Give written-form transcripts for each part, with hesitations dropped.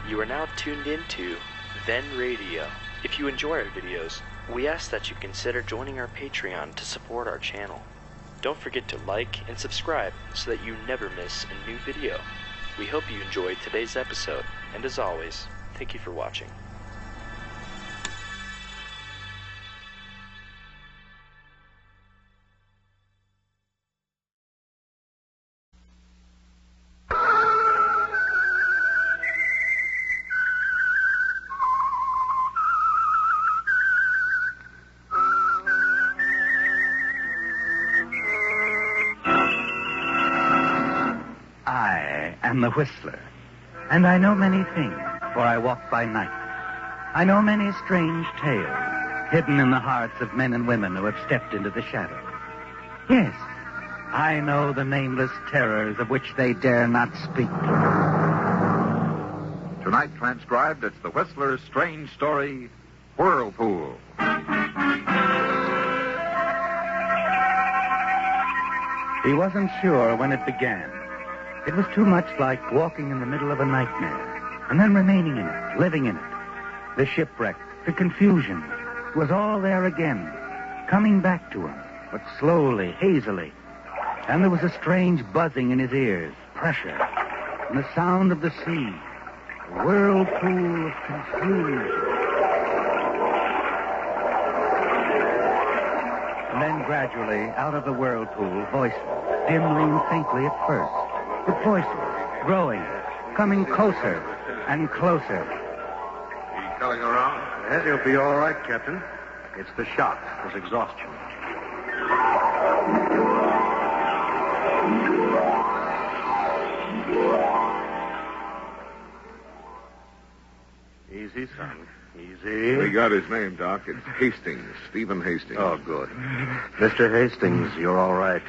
You are now tuned into Then Radio. If you enjoy our videos, we ask that you consider joining our Patreon to support our channel. Don't forget to like and subscribe so that you never miss a new video. We hope you enjoyed today's episode, and as always, thank you for watching. I'm the Whistler, and I know many things, for I walk by night. I know many strange tales, hidden in the hearts of men and women who have stepped into the shadow. Yes, I know the nameless terrors of which they dare not speak. Tonight transcribed, it's the Whistler's strange story, Whirlpool. He wasn't sure when it began. It was too much like walking in the middle of a nightmare, and then remaining in it, living in it. The shipwreck, the confusion, was all there again, coming back to him, but slowly, hazily. And there was a strange buzzing in his ears, pressure, and the sound of the sea, a whirlpool of confusion. And then gradually, out of the whirlpool, voices, dimly and faintly at first. The voices, growing, coming closer and closer. He coming around? Yes, he'll be all right, Captain. It's the shock. It's exhaustion. Easy, son. Easy. We got his name, Doc. It's Hastings. Stephen Hastings. Oh, good. Mr. Hastings, you're all right.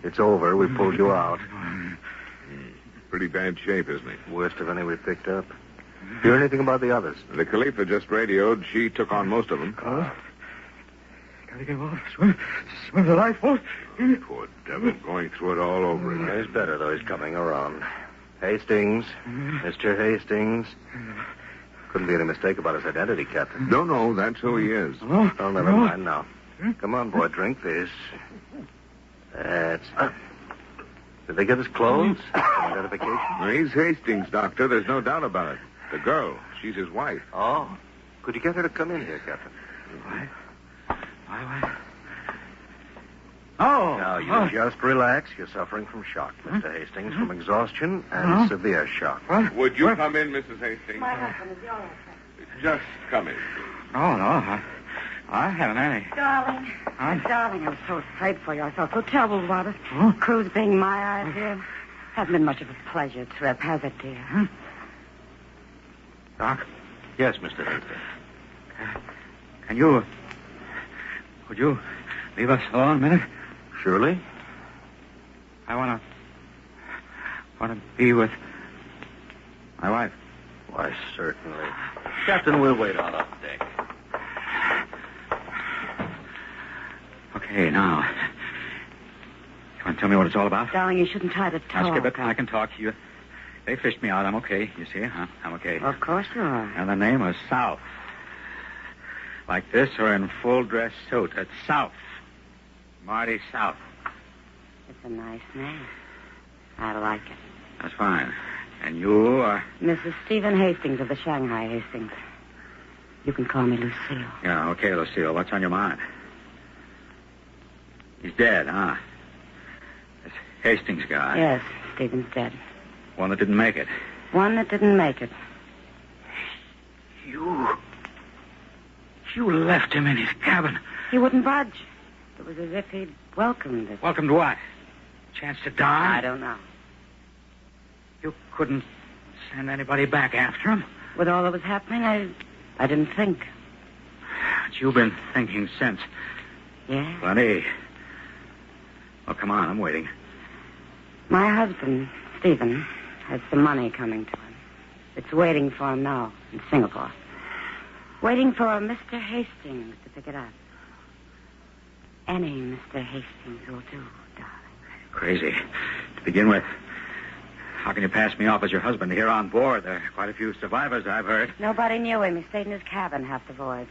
It's over. We pulled you out. Pretty bad shape, isn't he? Worst of any we picked up. Hear anything about the others? The Khalifa just radioed. She took on most of them. Gotta get off. Swim the lifeboat. Poor devil, going through it all over again. He's better, though. He's coming around. Hastings. Mr. Hastings. Couldn't be any mistake about his identity, Captain. No, that's who he is. Oh, never mind now. Come on, boy, drink this. That's... Did they get his clothes? Identification? Well, he's Hastings, Doctor. There's no doubt about it. The girl, she's his wife. Oh. Could you get her to come in here, Captain? Why? Oh! Now, you just relax. You're suffering from shock, Mr. Hastings, from exhaustion and severe shock. What? Would you come in, Mrs. Hastings? My husband is yours. Just come in. No. I haven't any. Darling. Darling, I'm so afraid for you. I felt so terrible about it. Huh? Cruise being my idea. Hasn't been much of a pleasure trip, has it, dear? Huh? Doc? Yes, Mr. Hastings. Would you leave us alone a minute? Surely. I want to be with my wife. Why, certainly. Captain, we'll wait on up deck. Okay, now. You want to tell me what it's all about? Darling, you shouldn't try to talk. I'll skip it. I can talk to you. They fished me out. I'm okay. You see, huh? I'm okay. Of course you are. And the name was South. Like this or in full dress suit. It's South. Marty South. It's a nice name. I like it. That's fine. And you are... Mrs. Stephen Hastings of the Shanghai Hastings. You can call me Lucille. Yeah, okay, Lucille. What's on your mind? He's dead, huh? This Hastings guy. Yes, Stephen's dead. One that didn't make it. One that didn't make it. You left him in his cabin. He wouldn't budge. It was as if he'd welcomed it. Welcome to what? Chance to die? I don't know. You couldn't send anybody back after him? With all that was happening, I didn't think. But you've been thinking since. Yeah? Plenty. Well, come on, I'm waiting. My husband, Stephen, has some money coming to him. It's waiting for him now in Singapore. Waiting for Mr. Hastings to pick it up. Any Mr. Hastings will do, darling. Crazy. To begin with, How can you pass me off as your husband here on board? There are quite a few survivors, I've heard. Nobody knew him. He stayed in his cabin half the voyage.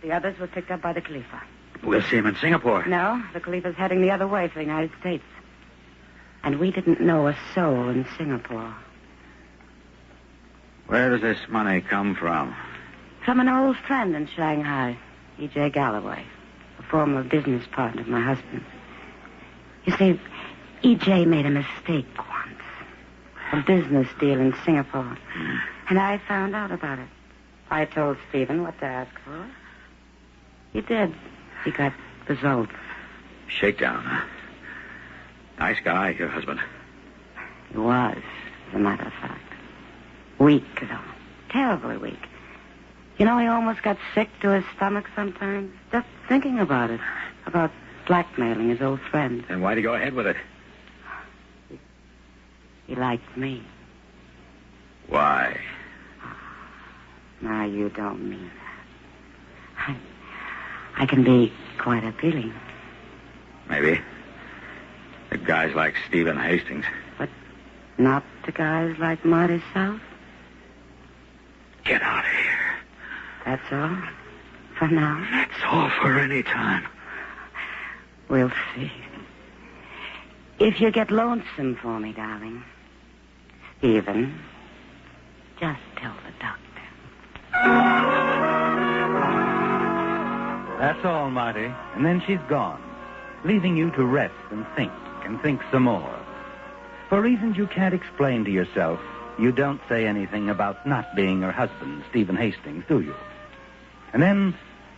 The others were picked up by the Khalifa. We'll see him in Singapore. No, the Khalifa's heading the other way for the United States. And we didn't know a soul in Singapore. Where does this money come from? From an old friend in Shanghai, E.J. Galloway, a former business partner of my husband. You see, E.J. made a mistake once. A business deal in Singapore. And I found out about it. I told Stephen what to ask for. He did. He got results. Shakedown, huh? Nice guy, your husband. He was, as a matter of fact. Weak, though. Terribly weak. You know, he almost got sick to his stomach sometimes. Just thinking about it. About blackmailing his old friend. Then why'd he go ahead with it? He liked me. Why? Now, you don't mean that. I can be quite appealing. Maybe. To guys like Stephen Hastings. But not to guys like Marty South? Get out of here. That's all? For now? That's all for any time. We'll see. If you get lonesome for me, darling, Stephen, just tell the doctor. That's all, Marty. And then she's gone, leaving you to rest and think some more. For reasons you can't explain to yourself, you don't say anything about not being her husband, Stephen Hastings, do you? And then,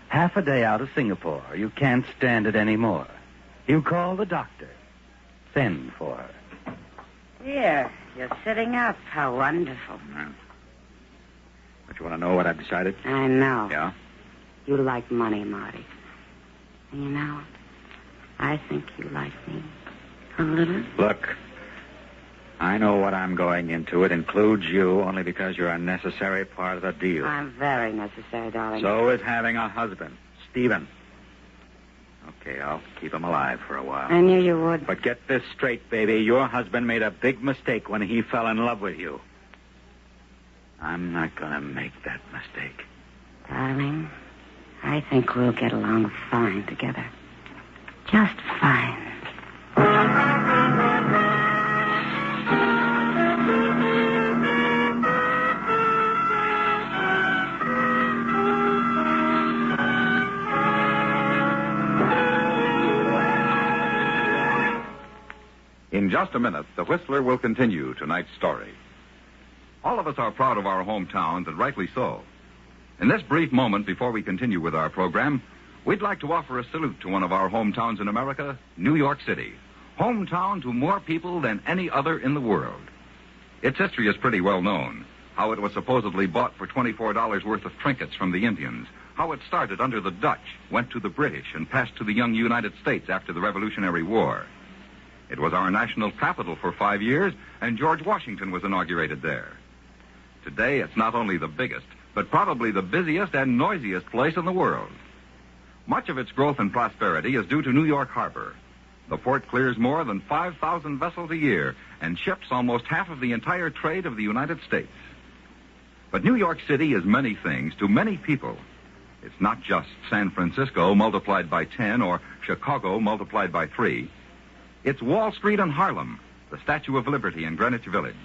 half a day out of Singapore, you can't stand it anymore. You call the doctor. Send for her. Here, you're sitting up. How wonderful. Yeah. But you want to know what I've decided? I know. Yeah? You like money, Marty. And you know, I think you like me. A little. Look, I know what I'm going into. It includes you only because you're a necessary part of the deal. I'm very necessary, darling. So is having a husband, Stephen. Okay, I'll keep him alive for a while. I knew you would. But get this straight, baby. Your husband made a big mistake when he fell in love with you. I'm not going to make that mistake. Darling, I think we'll get along fine together. Just fine. In just a minute, the Whistler will continue tonight's story. All of us are proud of our hometowns, and rightly so. In this brief moment before we continue with our program, we'd like to offer a salute to one of our hometowns in America, New York City. Hometown to more people than any other in the world. Its history is pretty well known. How it was supposedly bought for $24 worth of trinkets from the Indians. How it started under the Dutch, went to the British, and passed to the young United States after the Revolutionary War. It was our national capital for 5 years, and George Washington was inaugurated there. Today, it's not only the biggest, but probably the busiest and noisiest place in the world. Much of its growth and prosperity is due to New York Harbor. The port clears more than 5,000 vessels a year and ships almost half of the entire trade of the United States. But New York City is many things to many people. It's not just San Francisco multiplied by 10 or Chicago multiplied by 3. It's Wall Street and Harlem, the Statue of Liberty in Greenwich Village.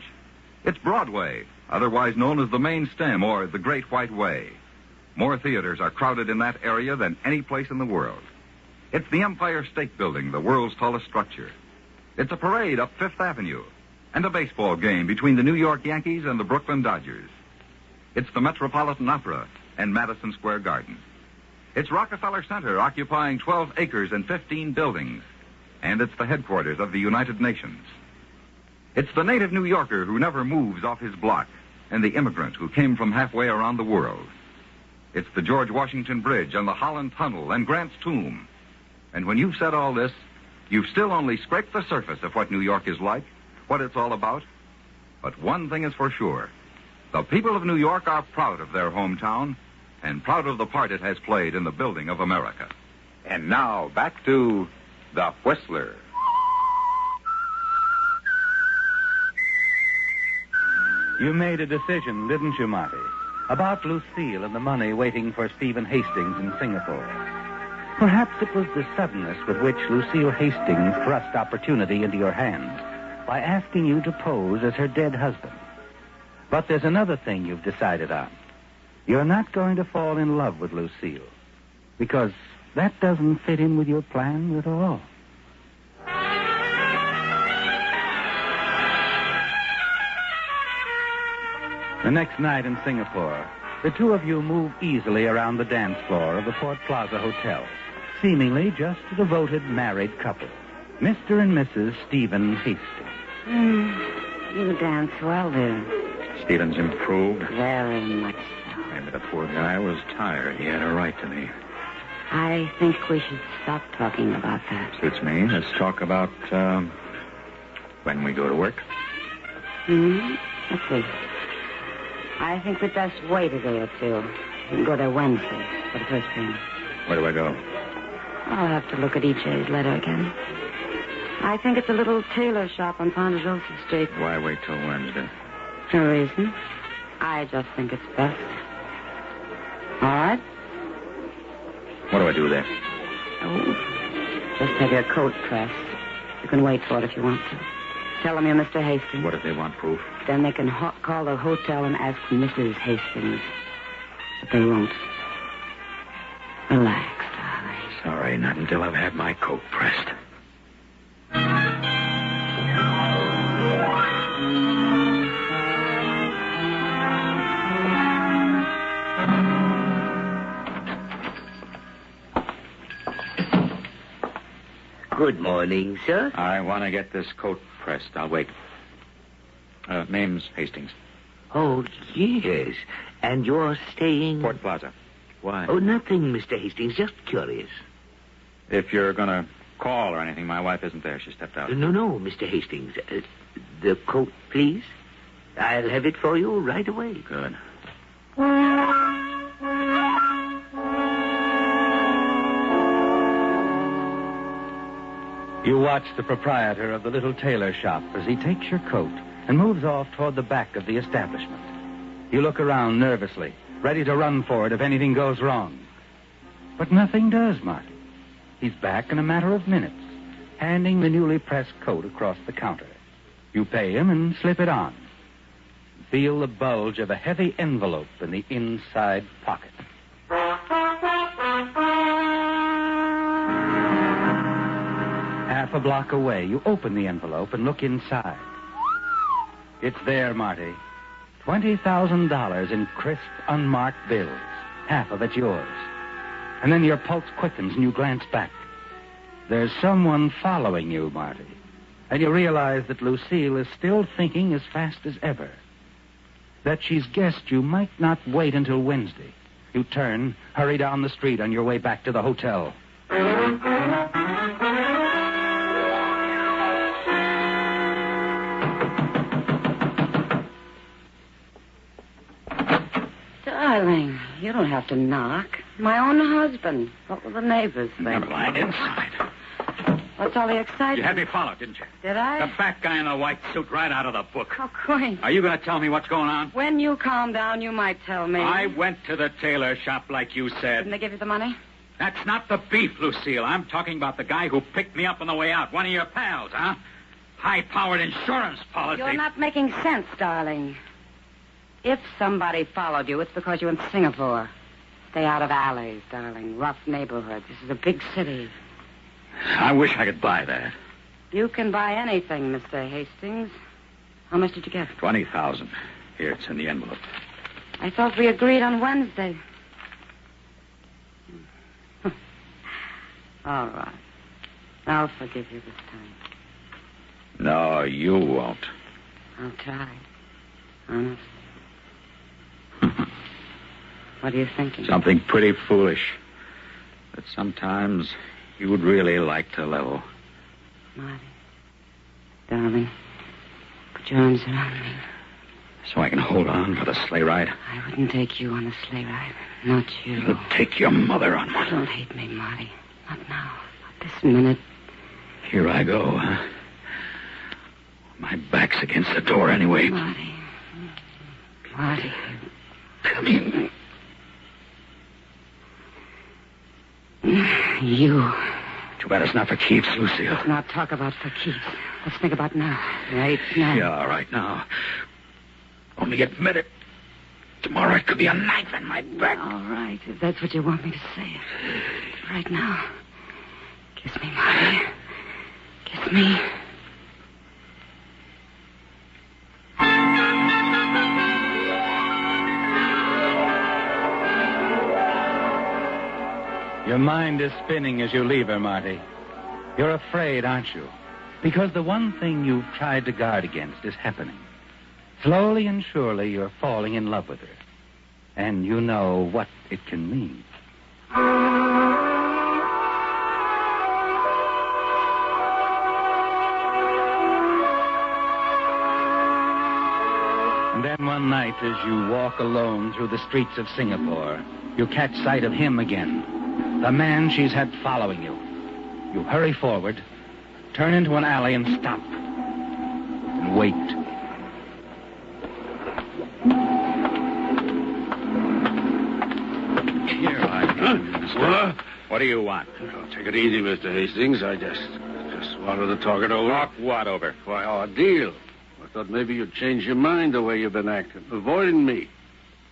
It's Broadway, otherwise known as the Main Stem or the Great White Way. More theaters are crowded in that area than any place in the world. It's the Empire State Building, the world's tallest structure. It's a parade up Fifth Avenue and a baseball game between the New York Yankees and the Brooklyn Dodgers. It's the Metropolitan Opera and Madison Square Garden. It's Rockefeller Center, occupying 12 acres and 15 buildings. And it's the headquarters of the United Nations. It's the native New Yorker who never moves off his block, and the immigrant who came from halfway around the world. It's the George Washington Bridge and the Holland Tunnel and Grant's Tomb. And when you've said all this, you've still only scraped the surface of what New York is like, what it's all about. But one thing is for sure. The people of New York are proud of their hometown and proud of the part it has played in the building of America. And now, back to The Whistler. You made a decision, didn't you, Marty? About Lucille and the money waiting for Stephen Hastings in Singapore. Perhaps it was the suddenness with which Lucille Hastings thrust opportunity into your hands by asking you to pose as her dead husband. But there's another thing you've decided on. You're not going to fall in love with Lucille, because that doesn't fit in with your plans at all. The next night in Singapore, the two of you move easily around the dance floor of the Fort Plaza Hotel, seemingly just a devoted married couple, Mr. and Mrs. Stephen Hastings. You dance well there. Stephen's improved. Very much so. Maybe the poor guy was tired. He had a right to me. I think we should stop talking about that. Suits me. Let's talk about when we go to work. Let's see. I think we'd best wait a day or two. We can go there Wednesday for the first payment. Where do I go? I'll have to look at EJ's letter again. I think it's a little tailor shop on Ponderosa Street. Why wait till Wednesday? No reason. I just think it's best. All right? What do I do there? Oh, just have your coat pressed. You can wait for it if you want to. Tell them you're Mr. Hastings. What if they want proof? Then they can call the hotel and ask for Mrs. Hastings. But they won't. Relax, darling. Sorry, not until I've had my coat pressed. Good morning, sir. I want to get this coat pressed. I'll wait. Name's Hastings. Oh, yes. And you're staying... Fort Plaza. Why? Oh, nothing, Mr. Hastings. Just curious. If you're going to call or anything, my wife isn't there. She stepped out. No, Mr. Hastings. The coat, please. I'll have it for you right away. Good. You watch the proprietor of the little tailor shop as he takes your coat and moves off toward the back of the establishment. You look around nervously, ready to run for it if anything goes wrong. But nothing does, Marty. He's back in a matter of minutes, handing the newly pressed coat across the counter. You pay him and slip it on. Feel the bulge of a heavy envelope in the inside pocket. Half a block away, you open the envelope and look inside. It's there, Marty. $20,000 in crisp, unmarked bills. Half of it yours. And then your pulse quickens and you glance back. There's someone following you, Marty. And you realize that Lucille is still thinking as fast as ever. That she's guessed you might not wait until Wednesday. You turn, hurry down the street on your way back to the hotel. Darling, you don't have to knock. My own husband. What will the neighbors think? Never mind. Inside. What's all the excitement? You had me followed, didn't you? Did I? The fat guy in the white suit right out of the book. How quaint. Are you going to tell me what's going on? When you calm down, you might tell me. I went to the tailor shop like you said. Didn't they give you the money? That's not the beef, Lucille. I'm talking about the guy who picked me up on the way out. One of your pals, huh? High-powered insurance policy. You're not making sense, darling. If somebody followed you, it's because you're in Singapore. Stay out of alleys, darling. Rough neighborhoods. This is a big city. I wish I could buy that. You can buy anything, Mr. Hastings. How much did you get? $20,000. Here, it's in the envelope. I thought we agreed on Wednesday. All right. I'll forgive you this time. No, you won't. I'll try. Honest. What are you thinking? Something pretty foolish. That sometimes you would really like to level. Marty. Darling. Put your arms around me. So I can hold on for the sleigh ride? I wouldn't take you on a sleigh ride. Not you. You'll take your mother on one. Don't hate me, Marty. Not now. Not this minute. Here I go, huh? My back's against the door anyway. Marty. Marty. Come in. You. Too bad it's not for keeps, Lucille. Let's not talk about for keeps. Let's think about now. Right now. Yeah, right now. Only admit it. Tomorrow it could be a knife in my back. All right, if that's what you want me to say. Right now. Kiss me, Marty. Kiss me. Your mind is spinning as you leave her, Marty. You're afraid, aren't you? Because the one thing you've tried to guard against is happening. Slowly and surely, you're falling in love with her. And you know what it can mean. And then one night, as you walk alone through the streets of Singapore, you catch sight of him again. The man she's had following you. You hurry forward, turn into an alley and stop. And wait. Here I am. What do you want? Oh, take it easy, Mr. Hastings. I just wanted to talk it over. Talk what over? Why, our deal. I thought maybe you'd change your mind the way you've been acting, avoiding me.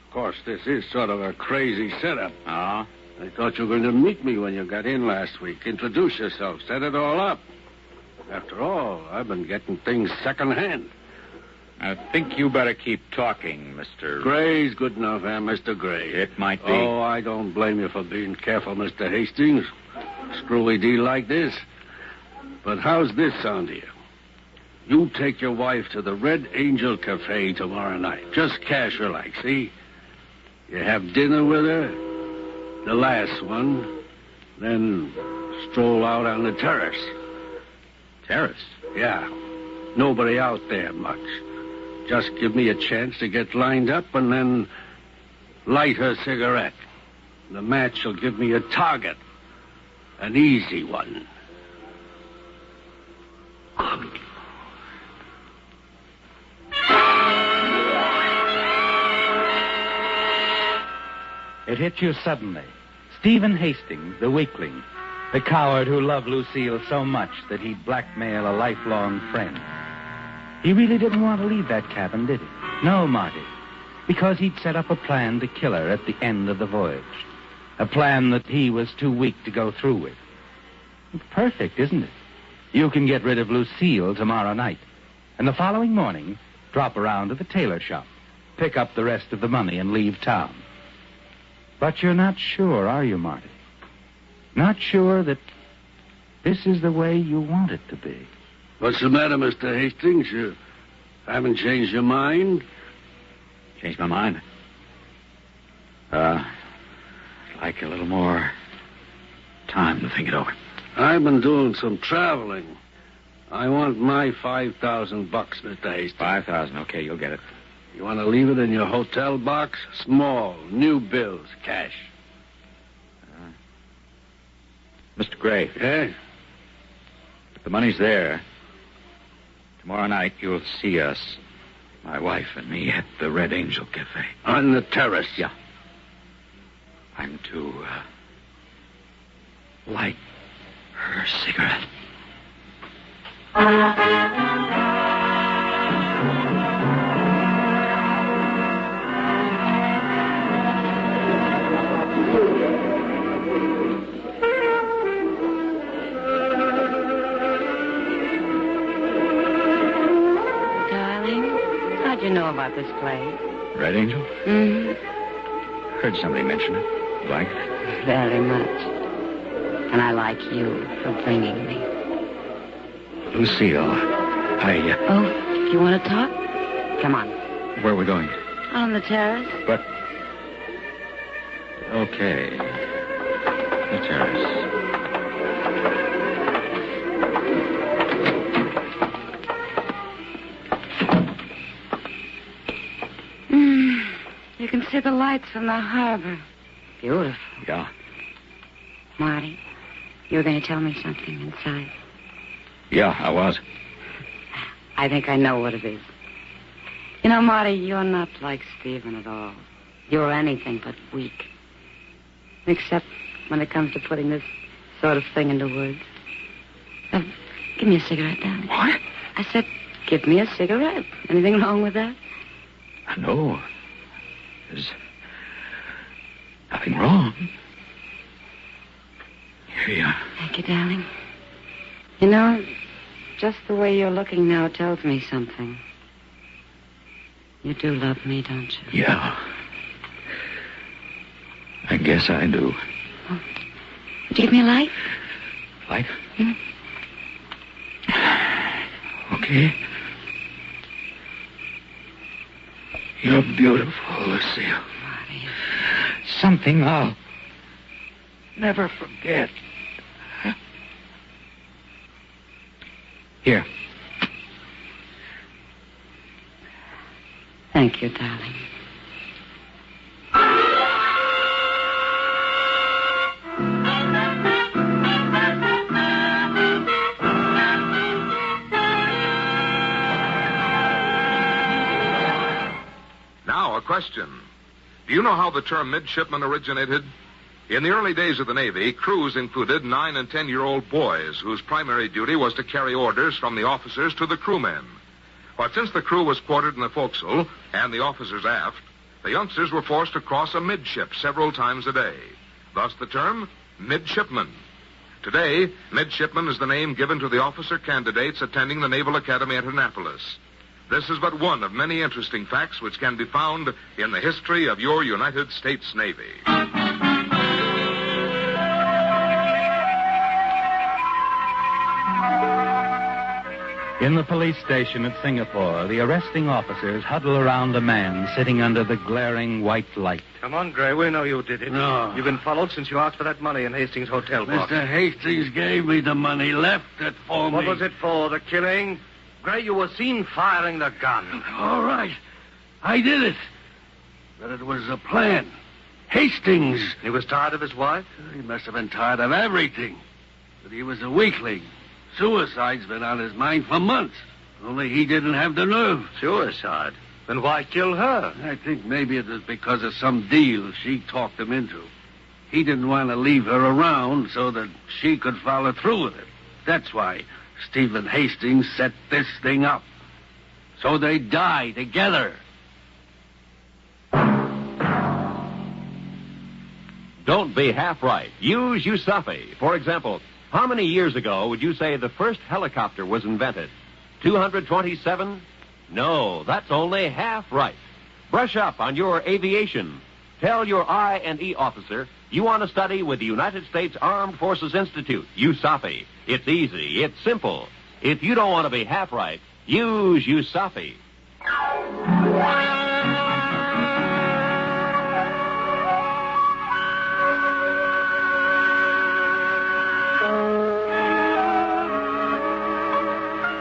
Of course, this is sort of a crazy setup. Oh? I thought you were going to meet me when you got in last week. Introduce yourself. Set it all up. After all, I've been getting things secondhand. I think you better keep talking, Mr. Gray's good enough, Mr. Gray? It might be. Oh, I don't blame you for being careful, Mr. Hastings. Screwy deal like this. But how's this sound to you? You take your wife to the Red Angel Cafe tomorrow night. Just cash her like, see? You have dinner with her, the last one, then stroll out on the terrace. Terrace? Yeah. Nobody out there much. Just give me a chance to get lined up and then light her cigarette. The match will give me a target. An easy one. It hit you suddenly. Stephen Hastings, the weakling, the coward who loved Lucille so much that he'd blackmail a lifelong friend. He really didn't want to leave that cabin, did he? No, Marty. Because he'd set up a plan to kill her at the end of the voyage. A plan that he was too weak to go through with. It's perfect, isn't it? You can get rid of Lucille tomorrow night. And the following morning, drop around to the tailor shop, pick up the rest of the money and leave town. But you're not sure, are you, Marty? Not sure that this is the way you want it to be. What's the matter, Mr. Hastings? You haven't changed your mind? Changed my mind. I'd like a little more time to think it over. I've been doing some traveling. I want my $5,000, Mr. Hastings. 5,000, okay, you'll get it. You want to leave it in your hotel box? Small, new bills, cash. Mr. Gray. Yeah? If the money's there, tomorrow night you'll see us, my wife and me, at the Red Angel Cafe. On the terrace? Yeah. I'm to light her cigarette. How'd you know about this place? Red Angel? Mm-hmm. Heard somebody mention it. You like it? Very much. And I like you for bringing me. Lucille, Oh, you want to talk? Come on. Where are we going? On the terrace. But... Okay. The terrace. You can see the lights from the harbor. Beautiful. Yeah. Marty, you were going to tell me something inside. Yeah, I was. I think I know what it is. You know, Marty, you're not like Stephen at all. You're anything but weak. Except when it comes to putting this sort of thing into words. Give me a cigarette, darling. What? I said, give me a cigarette. Anything wrong with that? No. There's nothing wrong. Here you are. Thank you, darling. You know, just the way you're looking now tells me something. You do love me, don't you? Yeah. I guess I do. Oh. Would you give me a light? Light? Hmm? Okay. You're beautiful, Lucille. Marty. Something I'll never forget. Here. Thank you, darling. Now, a question. Do you know how the term midshipman originated? In the early days of the Navy, crews included 9- and 10-year-old boys whose primary duty was to carry orders from the officers to the crewmen. But since the crew was quartered in the forecastle and the officers aft, the youngsters were forced to cross a midship several times a day. Thus the term midshipman. Today, midshipman is the name given to the officer candidates attending the Naval Academy at Annapolis. This is but one of many interesting facts which can be found in the history of your United States Navy. In the police station at Singapore, the arresting officers huddle around a man sitting under the glaring white light. Come on, Gray. We know you did it. No. You've been followed since you asked for that money in Hastings' hotel box. Mr. Hastings gave me the money, left it for me. What was it for? The killing? Gray, you were seen firing the gun. All right. I did it. But it was a plan. Hastings. He was tired of his wife? He must have been tired of everything. But he was a weakling. Suicide's been on his mind for months. Only he didn't have the nerve. Suicide? Then why kill her? I think maybe it was because of some deal she talked him into. He didn't want to leave her around so that she could follow through with it. That's why Stephen Hastings set this thing up. So they'd die together. Don't be half right. Use Yusufi. For example, how many years ago would you say the first helicopter was invented? 227? No, that's only half right. Brush up on your aviation. Tell your I&E officer you want to study with the United States Armed Forces Institute, USAFI. It's easy. It's simple. If you don't want to be half right, use USAFI.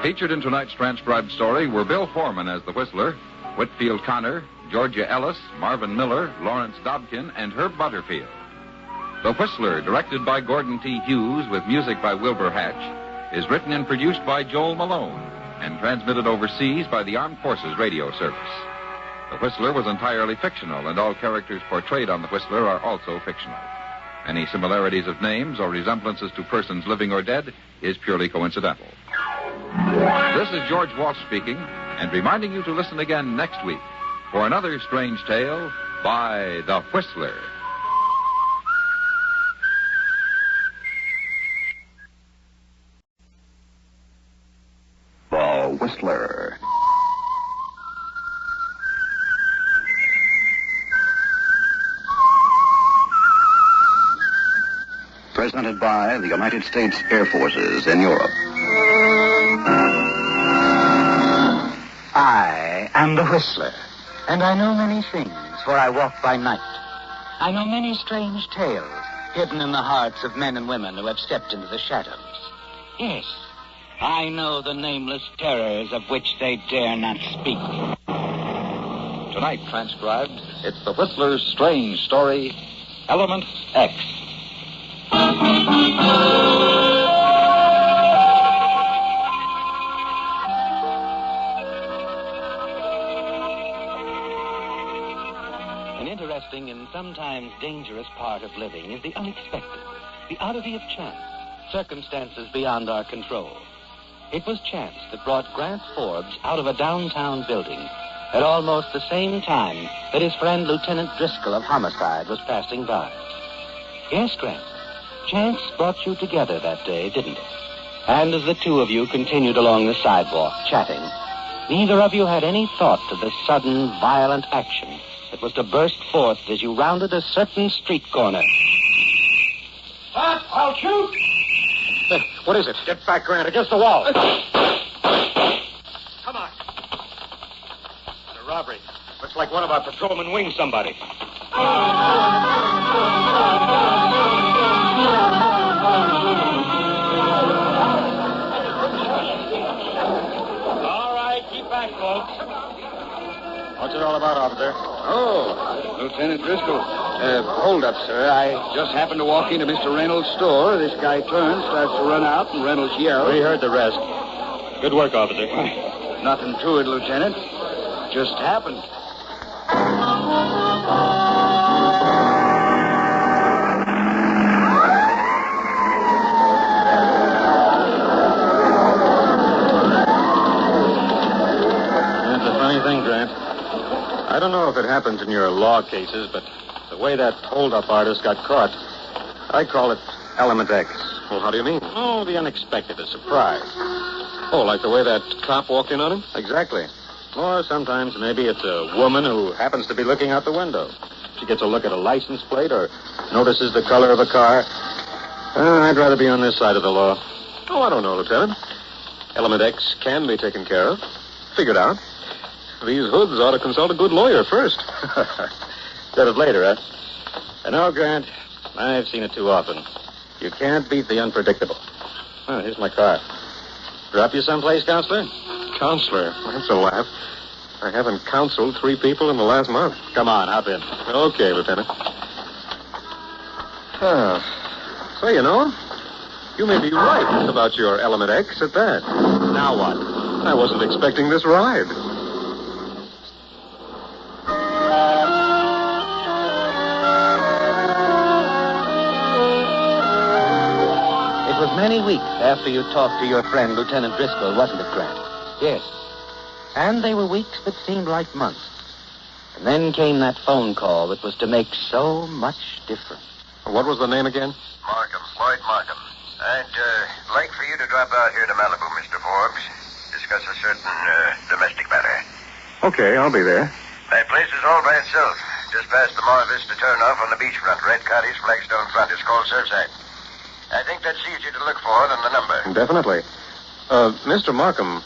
Featured in tonight's transcribed story were Bill Foreman as the Whistler, Whitfield Connor, Georgia Ellis, Marvin Miller, Lawrence Dobkin, and Herb Butterfield. The Whistler, directed by Gordon T. Hughes with music by Wilbur Hatch, is written and produced by Joel Malone and transmitted overseas by the Armed Forces Radio Service. The Whistler was entirely fictional, and all characters portrayed on The Whistler are also fictional. Any similarities of names or resemblances to persons living or dead is purely coincidental. This is George Walsh speaking, and reminding you to listen again next week for another strange tale by The Whistler. The Whistler. Presented by the United States Air Forces in Europe. I am the Whistler, and I know many things, for I walk by night. I know many strange tales hidden in the hearts of men and women who have stepped into the shadows. Yes, I know the nameless terrors of which they dare not speak. Tonight, transcribed, it's The Whistler's strange story, Element X. An interesting and sometimes dangerous part of living is the unexpected, the oddity of chance, circumstances beyond our control. It was chance that brought Grant Forbes out of a downtown building at almost the same time that his friend Lieutenant Driscoll of Homicide was passing by. Yes, Grant, chance brought you together that day, didn't it? And as the two of you continued along the sidewalk, chatting, neither of you had any thought of the sudden, violent action that was to burst forth as you rounded a certain street corner. Stop! I'll shoot! Hey, what is it? Get back, Grant, against the wall. Come on. A robbery. Looks like one of our patrolmen winged somebody. All right, keep back, folks. What's it all about, officer? Oh, Lieutenant Driscoll. Hold up, sir. I just happened to walk into Mr. Reynolds' store. This guy turns, starts to run out, and Reynolds yells. We heard the rest. Good work, officer. Nothing to it, Lieutenant. Just happened. That's a funny thing, Grant. I don't know if it happens in your law cases, but the way that hold-up artist got caught, I call it element X. Well, how do you mean? Oh, the unexpected, the surprise. Oh, like the way that cop walked in on him? Exactly. Or sometimes maybe it's a woman who happens to be looking out the window. She gets a look at a license plate or notices the color of a car. I'd rather be on this side of the law. Oh, I don't know, Lieutenant. Element X can be taken care of. Figured out. These hoods ought to consult a good lawyer first. Instead of later, huh? No, Grant, I've seen it too often. You can't beat the unpredictable. Oh, here's my car. Drop you someplace, Counselor? Counselor? That's a laugh. I haven't counseled 3 people in the last month. Come on, hop in. Okay, Lieutenant. So, you know, you may be right about your Element X at that. Now what? I wasn't expecting this ride. It was many weeks after you talked to your friend, Lieutenant Driscoll, wasn't it, Grant? Yes. And they were weeks that seemed like months. And then came that phone call that was to make so much difference. What was the name again? Markham, Floyd Markham. I'd like for you to drop out here to Malibu, Mr. Forbes. Discuss a certain domestic matter. Okay, I'll be there. That place is all by itself. Just past the Mar Vista turnoff on the beachfront. Red Cottage, Flagstone front. It's called Surfside. I think that's easier to look for than the number. Definitely. Mr. Markham,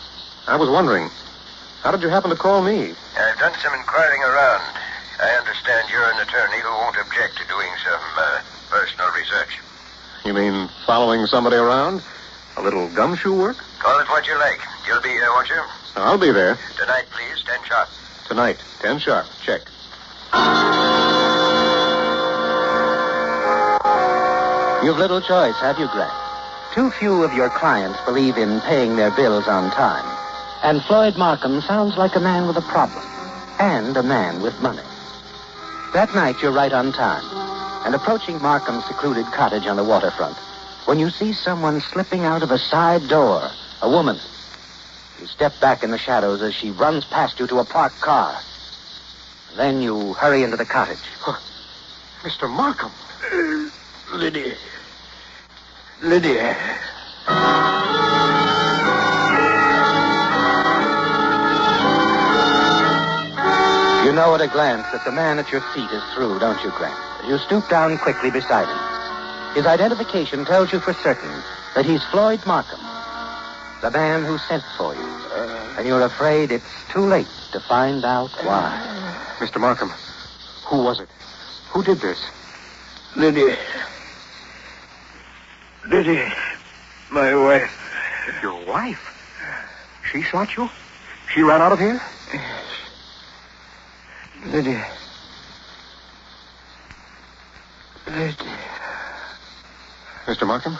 I was wondering, how did you happen to call me? I've done some inquiring around. I understand you're an attorney who won't object to doing some personal research. You mean following somebody around? A little gumshoe work? Call it what you like. You'll be here, won't you? I'll be there. Tonight, please, 10 sharp. Tonight, 10 sharp. Check. You've little choice, have you, Grant? Too few of your clients believe in paying their bills on time. And Floyd Markham sounds like a man with a problem. And a man with money. That night, you're right on time. And approaching Markham's secluded cottage on the waterfront, when you see someone slipping out of a side door, a woman, you step back in the shadows as she runs past you to a parked car. Then you hurry into the cottage. Oh, Mr. Markham. Lydia. You know at a glance that the man at your feet is through, don't you, Grant? You stoop down quickly beside him. His identification tells you for certain that he's Floyd Markham, the man who sent for you. And you're afraid it's too late to find out why. Mr. Markham, who was it? Who did this? Lydia, my wife. Your wife? She shot you? She ran out of here? Yes. Lydia. Mr. Markham?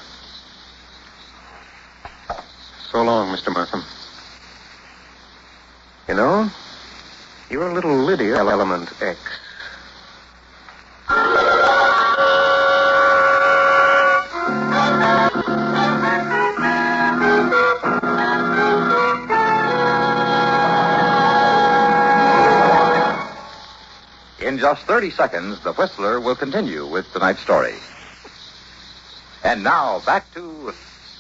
So long, Mr. Markham. You know, you're a little Lydia, element X. In just 30 seconds, the Whistler will continue with tonight's story. And now, back to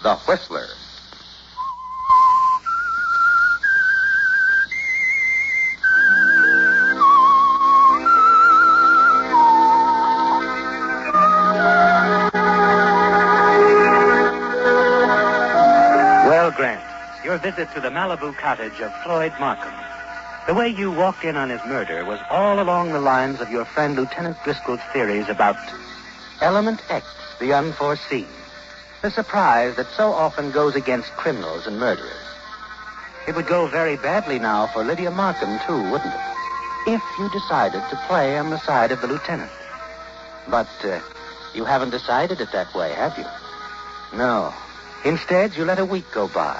the Whistler. Well, Grant, your visit to the Malibu cottage of Floyd Markham. The way you walked in on his murder was all along the lines of your friend Lieutenant Driscoll's theories about Element X, the unforeseen. The surprise that so often goes against criminals and murderers. It would go very badly now for Lydia Markham, too, wouldn't it? If you decided to play on the side of the lieutenant. But you haven't decided it that way, have you? No. Instead, you let a week go by.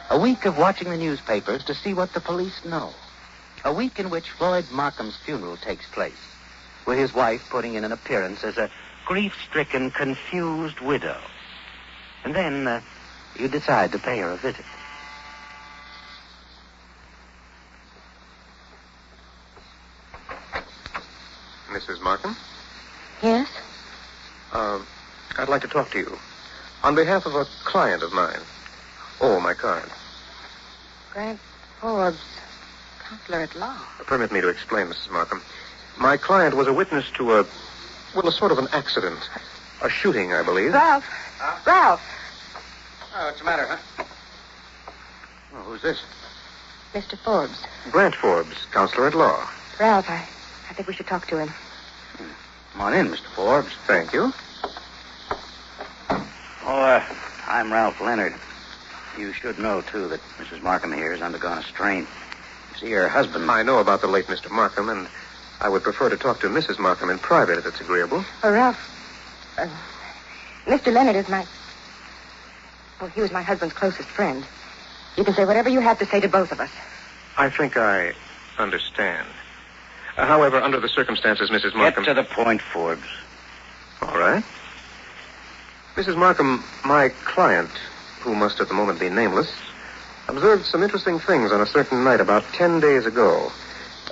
A week of watching the newspapers to see what the police know. A week in which Floyd Markham's funeral takes place, with his wife putting in an appearance as a grief-stricken, confused widow. And then you decide to pay her a visit. Mrs. Markham? Yes? I'd like to talk to you. On behalf of a client of mine. Oh, my card. Grant Forbes, counselor at law. Permit me to explain, Mrs. Markham. My client was a witness to a sort of an accident. A shooting, I believe. Ralph! Ralph! Oh, what's the matter, huh? Oh, who's this? Mr. Forbes. Grant Forbes, counselor at law. Ralph, I think we should talk to him. Come on in, Mr. Forbes. Thank you. Oh, I'm Ralph Leonard. You should know, too, that Mrs. Markham here has undergone a strain. You see, her husband... I know about the late Mr. Markham, and I would prefer to talk to Mrs. Markham in private if it's agreeable. Oh, Ralph, Mr. Leonard is my... Well, he was my husband's closest friend. You can say whatever you have to say to both of us. I think I understand. However, under the circumstances, Mrs. Markham... Get to the point, Forbes. All right. Mrs. Markham, my client, who must at the moment be nameless, observed some interesting things on a certain night about 10 days ago.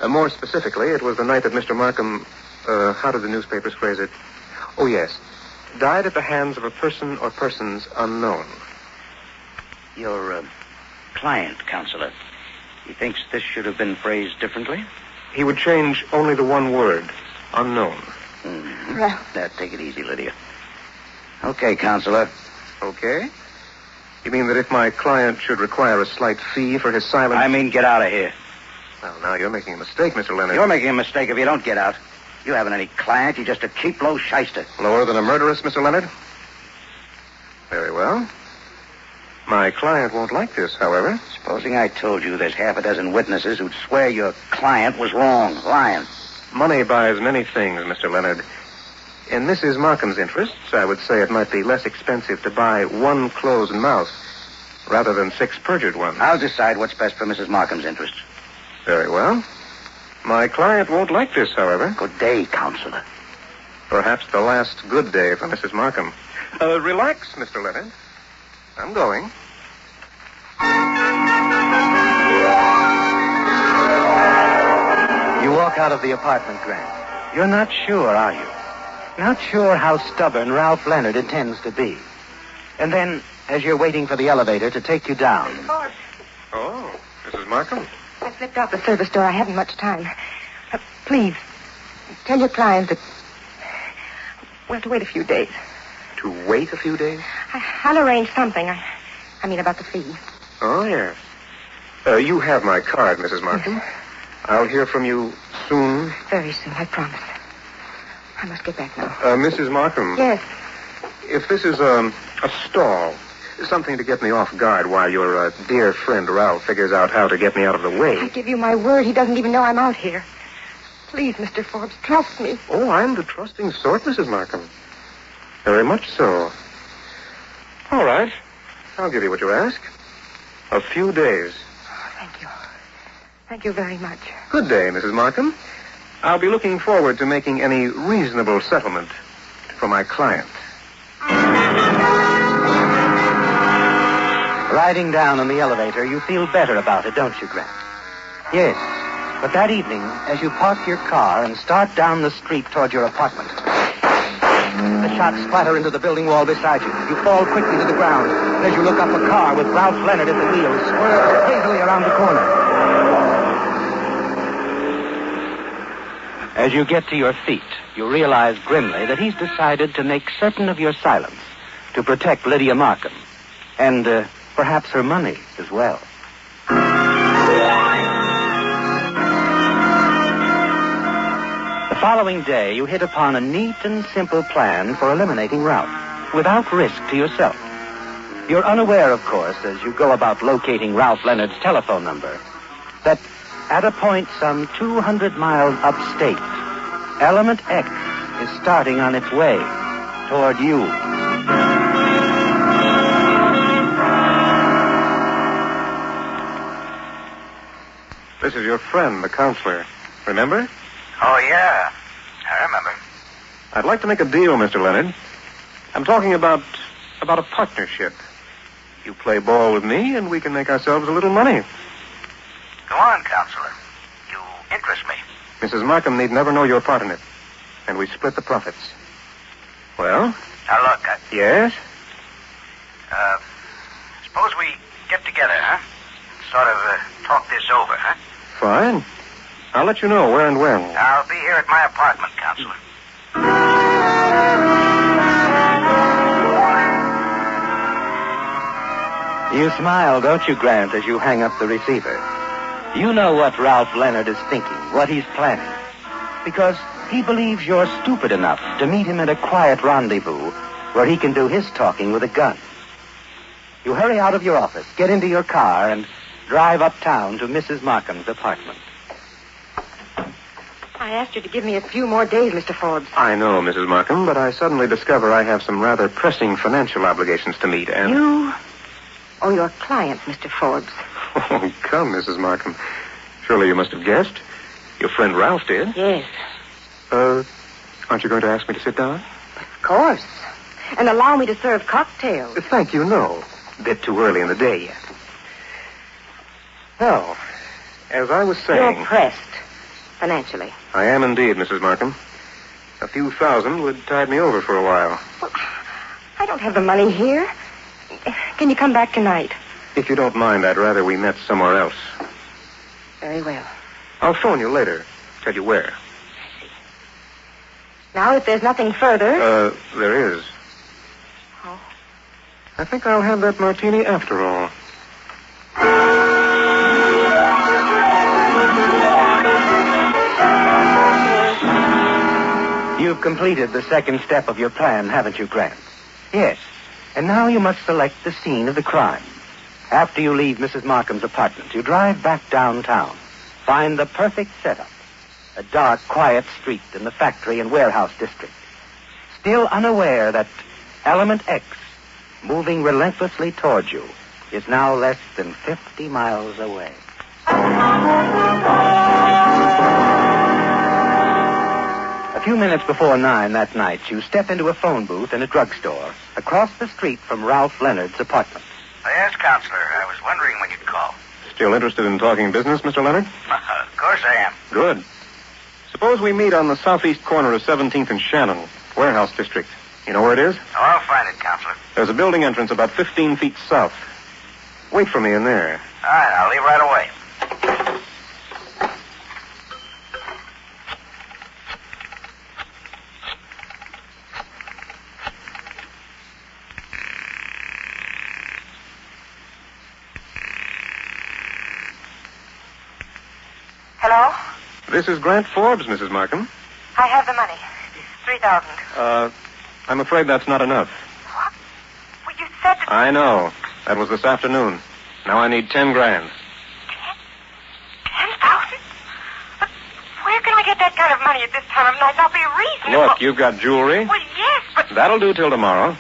More specifically, it was the night that Mr. Markham, how did the newspapers phrase it? Oh, yes. Died at the hands of a person or persons unknown. Your client, counselor, he thinks this should have been phrased differently? He would change only the one word, unknown. Mm-hmm. Now, take it easy, Lydia. Okay, counselor. Okay? You mean that if my client should require a slight fee for his silence... I mean, get out of here. Well, now you're making a mistake, Mr. Leonard. You're making a mistake if you don't get out. You haven't any client. You're just a cheap, low shyster. Lower than a murderess, Mr. Leonard? Very well. My client won't like this, however. Supposing I told you there's half a dozen witnesses who'd swear your client was wrong, lying. Money buys many things, Mr. Leonard. In Mrs. Markham's interests, I would say it might be less expensive to buy one closed mouth rather than 6 perjured ones. I'll decide what's best for Mrs. Markham's interests. Very well. My client won't like this, however. Good day, counselor. Perhaps the last good day for Mrs. Markham. Relax, Mr. Leonard. I'm going. You walk out of the apartment, Grant. You're not sure, are you? Not sure how stubborn Ralph Leonard intends to be. And then, as you're waiting for the elevator to take you down... Oh, Mrs. Markham. I slipped out the service door. I haven't much time. Please, tell your client that we'll have to wait a few days. To wait a few days? I'll arrange something. I mean about the fee. Oh, yes. You have my card, Mrs. Markham. Yes. I'll hear from you soon. Very soon, I promise. I must get back now. Mrs. Markham. Yes. If this is a stall, something to get me off guard while your dear friend Ralph figures out how to get me out of the way. I give you my word, he doesn't even know I'm out here. Please, Mr. Forbes, trust me. Oh, I'm the trusting sort, Mrs. Markham. Very much so. All right. I'll give you what you ask. A few days. Oh, thank you. Thank you very much. Good day, Mrs. Markham. I'll be looking forward to making any reasonable settlement for my client. Riding down in the elevator, you feel better about it, don't you, Grant? Yes. But that evening, as you park your car and start down the street toward your apartment, the shots splatter into the building wall beside you. You fall quickly to the ground, and as you look up, a car with Ralph Leonard at the wheel swirls crazily around the corner. As you get to your feet, you realize grimly that he's decided to make certain of your silence to protect Lydia Markham, and perhaps her money as well. The following day, you hit upon a neat and simple plan for eliminating Ralph, without risk to yourself. You're unaware, of course, as you go about locating Ralph Leonard's telephone number, that at a point some 200 miles upstate, Element X is starting on its way toward you. This is your friend, the counselor. Remember? Oh, yeah. I remember. I'd like to make a deal, Mr. Leonard. I'm talking about a partnership. You play ball with me, and we can make ourselves a little money. Go on, counselor. You interest me. Mrs. Markham need never know your part in it. And we split the profits. Well? Now, look, Yes? Suppose we get together, huh? Sort of talk this over, huh? Fine. I'll let you know where and when. I'll be here at my apartment, counselor. You smile, don't you, Grant, as you hang up the receiver? You know what Ralph Leonard is thinking, what he's planning. Because he believes you're stupid enough to meet him at a quiet rendezvous where he can do his talking with a gun. You hurry out of your office, get into your car, and drive uptown to Mrs. Markham's apartment. I asked you to give me a few more days, Mr. Forbes. I know, Mrs. Markham, but I suddenly discover I have some rather pressing financial obligations to meet, and... You owe your client, Mr. Forbes. Oh, come, Mrs. Markham. Surely you must have guessed. Your friend Ralph did. Yes. Aren't you going to ask me to sit down? Of course. And allow me to serve cocktails. Thank you, no. A bit too early in the day yet. Now, as I was saying... You're pressed, financially. I am indeed, Mrs. Markham. A few thousand would tide me over for a while. Well, I don't have the money here. Can you come back tonight? If you don't mind, I'd rather we met somewhere else. Very well. I'll phone you later. Tell you where. Now, if there's nothing further... There is. Oh. I think I'll have that martini after all. You've completed the second step of your plan, haven't you, Grant? Yes. And now you must select the scene of the crime. After you leave Mrs. Markham's apartment, you drive back downtown. Find the perfect setup. A dark, quiet street in the factory and warehouse district. Still unaware that Element X, moving relentlessly toward you, is now less than 50 miles away. A few minutes before 9 that night, you step into a phone booth in a drugstore across the street from Ralph Leonard's apartment. Yes, counselor. I was wondering when you'd call. Still interested in talking business, Mr. Leonard? Of course I am. Good. Suppose we meet on the southeast corner of 17th and Shannon, warehouse district. You know where it is? Oh, I'll find it, counselor. There's a building entrance about 15 feet south. Wait for me in there. All right, I'll leave right away. Hello? This is Grant Forbes, Mrs. Markham. I have the money. 3,000. I'm afraid that's not enough. What? Well, you said that... I know. That was this afternoon. Now I need 10 grand. 10,000? But where can I get that kind of money at this time of night? I'll be reasonable. Look, you've got jewelry. Well, yes, but... That'll do till tomorrow.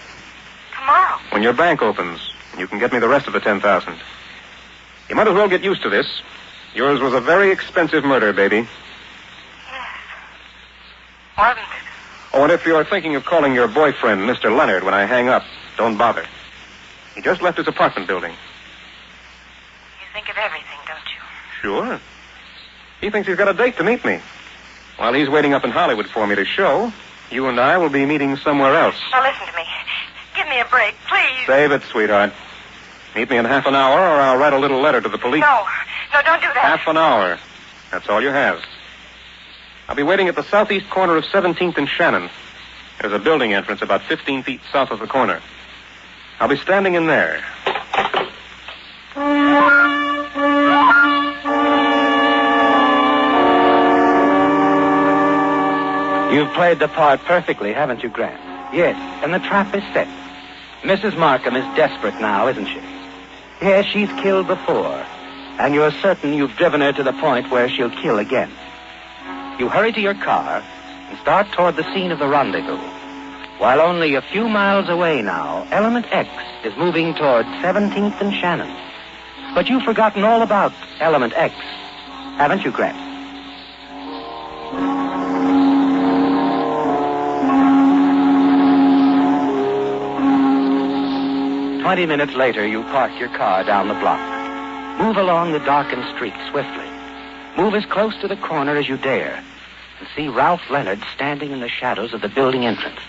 Tomorrow? When your bank opens, you can get me the rest of the 10,000. You might as well get used to this. Yours was a very expensive murder, baby. Yes. Wasn't it? Oh, and if you're thinking of calling your boyfriend, Mr. Leonard, when I hang up, don't bother. He just left his apartment building. You think of everything, don't you? Sure. He thinks he's got a date to meet me. While he's waiting up in Hollywood for me to show, you and I will be meeting somewhere else. Now, listen to me. Give me a break, please. Save it, sweetheart. Meet me in half an hour, or I'll write a little letter to the police. No, don't do that. Half an hour. That's all you have. I'll be waiting at the southeast corner of 17th and Shannon. There's a building entrance about 15 feet south of the corner. I'll be standing in there. You've played the part perfectly, haven't you, Grant? Yes, and the trap is set. Mrs. Markham is desperate now, isn't she? Yes, she's killed before, and you're certain you've driven her to the point where she'll kill again. You hurry to your car and start toward the scene of the rendezvous. While only a few miles away now, Element X is moving toward 17th and Shannon. But you've forgotten all about Element X, haven't you, Grant? "20 minutes later, you park your car down the block. Move along the darkened street swiftly. Move as close to the corner as you dare and see Ralph Leonard standing in the shadows of the building entrance.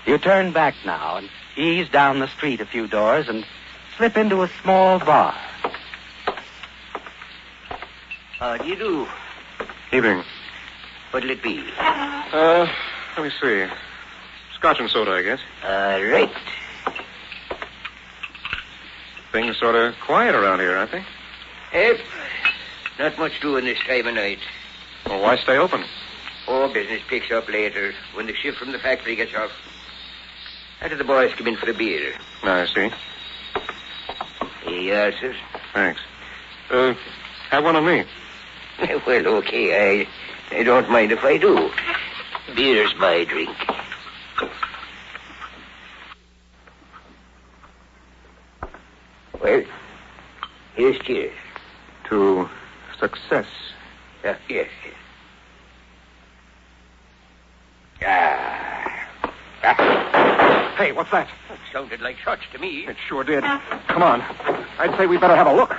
You turn back now and ease down the street a few doors and slip into a small bar. How do you do? Evening. What'll it be? Let me see. Scotch and soda, I guess. Right. Things sort of quiet around here, aren't they? Yep. Not much doing this time of night. Well, why stay open? Oh, business picks up later when the shift from the factory gets off. After the boys come in for a beer. I see. Here you are, sir. Thanks. Have one on me. Well, okay. I don't mind if I do. Beer's my drink. Well, here's cheers. To success. Yes. Hey, what's that? It sounded like shots to me. It sure did. Come on. I'd say we better have a look.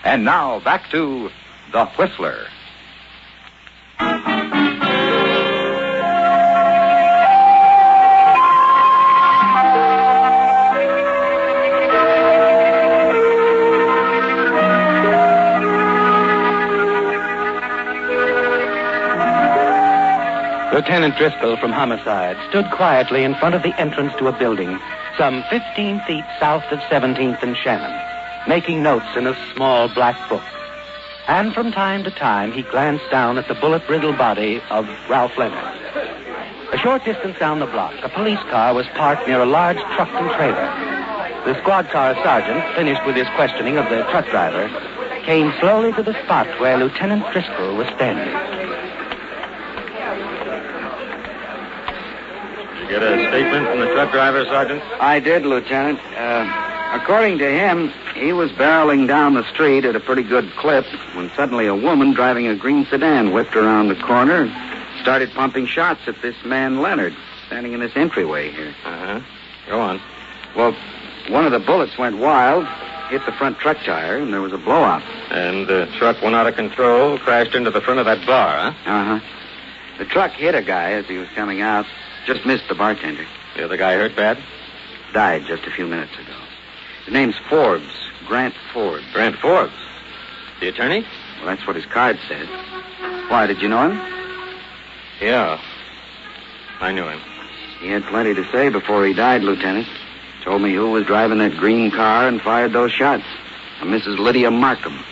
And now, back to The Whistler. Lieutenant Driscoll from Homicide stood quietly in front of the entrance to a building some 15 feet south of 17th and Shannon, making notes in a small black book. And from time to time, he glanced down at the bullet-riddled body of Ralph Leonard. A short distance down the block, a police car was parked near a large truck and trailer. The squad car sergeant, finished with his questioning of the truck driver, came slowly to the spot where Lieutenant Driscoll was standing. Get a statement from the truck driver, Sergeant? I did, Lieutenant. According to him, he was barreling down the street at a pretty good clip when suddenly a woman driving a green sedan whipped around the corner and started pumping shots at this man, Leonard, standing in this entryway here. Uh-huh. Go on. Well, one of the bullets went wild, hit the front truck tire, and there was a blowout. And the truck went out of control, crashed into the front of that bar, huh? Uh-huh. The truck hit a guy as he was coming out. Just missed the bartender. The other guy hurt bad? Died just a few minutes ago. His name's Forbes. Grant Forbes. Grant Forbes? The attorney? Well, that's what his card said. Why, did you know him? Yeah. I knew him. He had plenty to say before he died, Lieutenant. Told me who was driving that green car and fired those shots. A Mrs. Lydia Markham.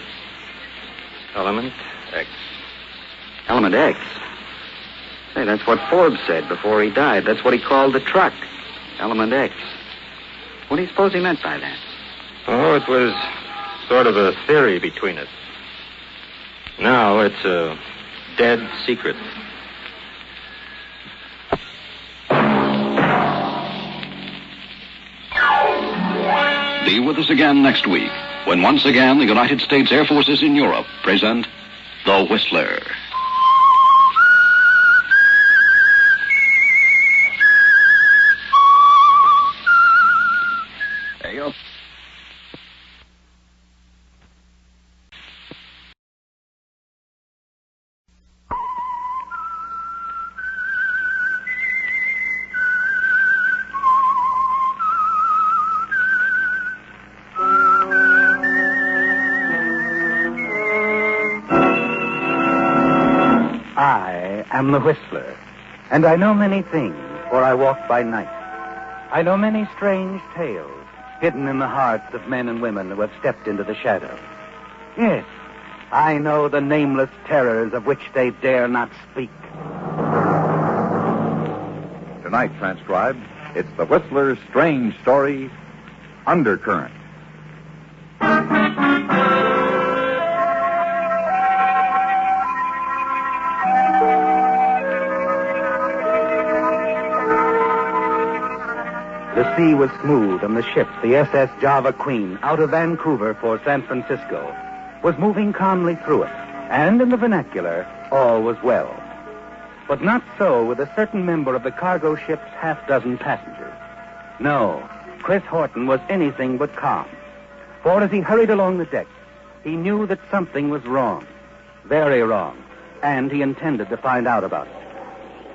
Element X. Element X? Say, that's what Forbes said before he died. That's what he called the truck. Element X. What do you suppose he meant by that? Oh, it was sort of a theory between us. Now it's a dead secret. Be with us again next week, when once again the United States Air Forces in Europe present The Whistler. I am the Whistler, and I know many things, for I walk by night. I know many strange tales hidden in the hearts of men and women who have stepped into the shadows. Yes, I know the nameless terrors of which they dare not speak. Tonight, transcribed, it's the Whistler's strange story, Undercurrent. The sea was smooth, and the ship, the SS Java Queen, out of Vancouver for San Francisco, was moving calmly through it. And in the vernacular, all was well. But not so with a certain member of the cargo ship's half-dozen passengers. No, Chris Horton was anything but calm. For as he hurried along the deck, he knew that something was wrong. Very wrong. And he intended to find out about it.